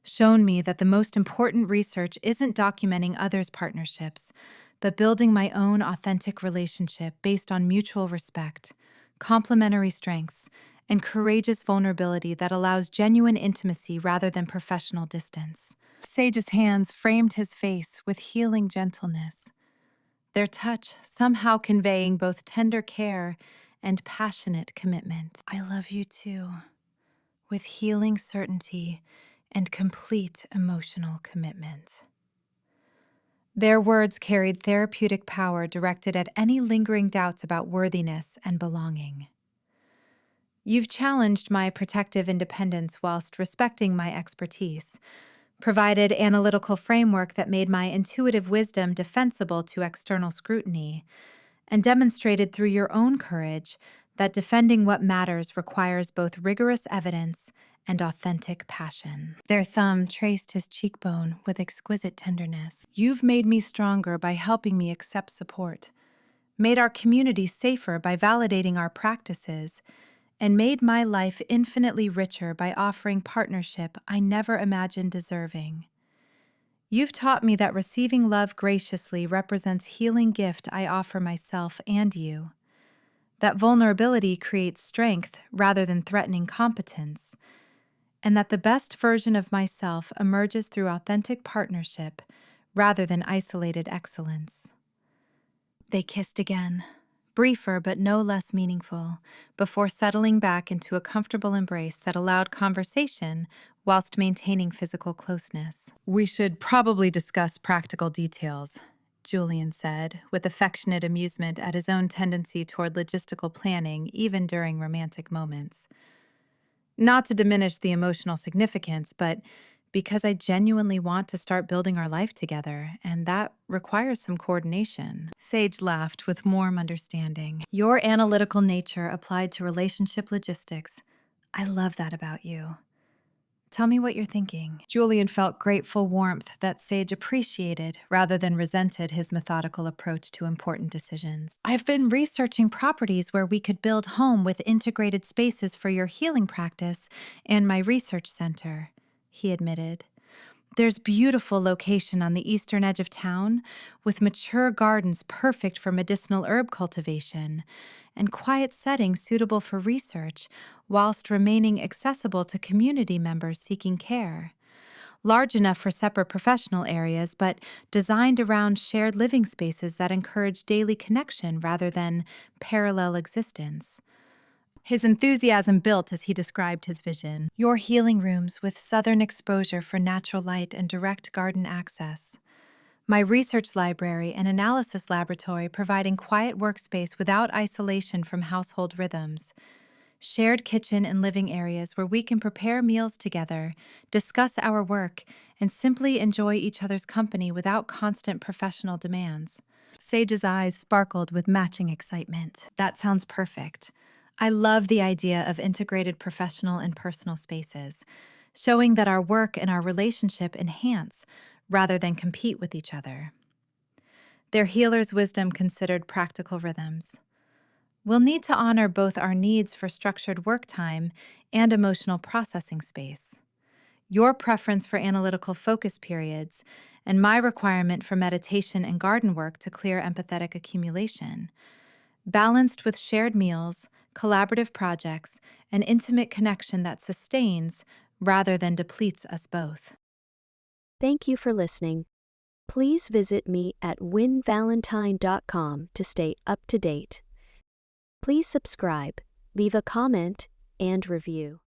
Shown me that the most important research isn't documenting others' partnerships, but building my own authentic relationship based on mutual respect, complementary strengths, and courageous vulnerability that allows genuine intimacy rather than professional distance." Sage's hands framed his face with healing gentleness, their touch somehow conveying both tender care and passionate commitment. "I love you too," with healing certainty and complete emotional commitment. Their words carried therapeutic power directed at any lingering doubts about worthiness and belonging. "You've challenged my protective independence whilst respecting my expertise, provided analytical framework that made my intuitive wisdom defensible to external scrutiny, and demonstrated through your own courage that defending what matters requires both rigorous evidence and authentic passion." Their thumb traced his cheekbone with exquisite tenderness. "You've made me stronger by helping me accept support, made our community safer by validating our practices, and made my life infinitely richer by offering partnership I never imagined deserving. You've taught me that receiving love graciously represents healing gift I offer myself and you, that vulnerability creates strength rather than threatening competence, and that the best version of myself emerges through authentic partnership rather than isolated excellence." They kissed again, briefer but no less meaningful, before settling back into a comfortable embrace that allowed conversation whilst maintaining physical closeness. "We should probably discuss practical details," Julian said, with affectionate amusement at his own tendency toward logistical planning even during romantic moments. "Not to diminish the emotional significance, but because I genuinely want to start building our life together, and that requires some coordination." Sage laughed with warm understanding. "Your analytical nature applied to relationship logistics. I love that about you. Tell me what you're thinking." Julian felt grateful warmth that Sage appreciated rather than resented his methodical approach to important decisions. "I've been researching properties where we could build home with integrated spaces for your healing practice and my research center," he admitted. "There's beautiful location on the eastern edge of town, with mature gardens perfect for medicinal herb cultivation, and quiet settings suitable for research, whilst remaining accessible to community members seeking care. Large enough for separate professional areas, but designed around shared living spaces that encourage daily connection rather than parallel existence." His enthusiasm built as he described his vision. "Your healing rooms with southern exposure for natural light and direct garden access. My research library and analysis laboratory providing quiet workspace without isolation from household rhythms. Shared kitchen and living areas where we can prepare meals together, discuss our work, and simply enjoy each other's company without constant professional demands." Sage's eyes sparkled with matching excitement. "That sounds perfect. I love the idea of integrated professional and personal spaces, showing that our work and our relationship enhance rather than compete with each other. Their healer's wisdom considered practical rhythms. We'll need to honor both our needs for structured work time and emotional processing space. Your preference for analytical focus periods, and my requirement for meditation and garden work to clear empathetic accumulation, balanced with shared meals, collaborative projects, and intimate connection that sustains rather than depletes us both. Thank you for listening. Please visit me at winvalentine.com to stay up to date. Please subscribe, leave a comment, and review.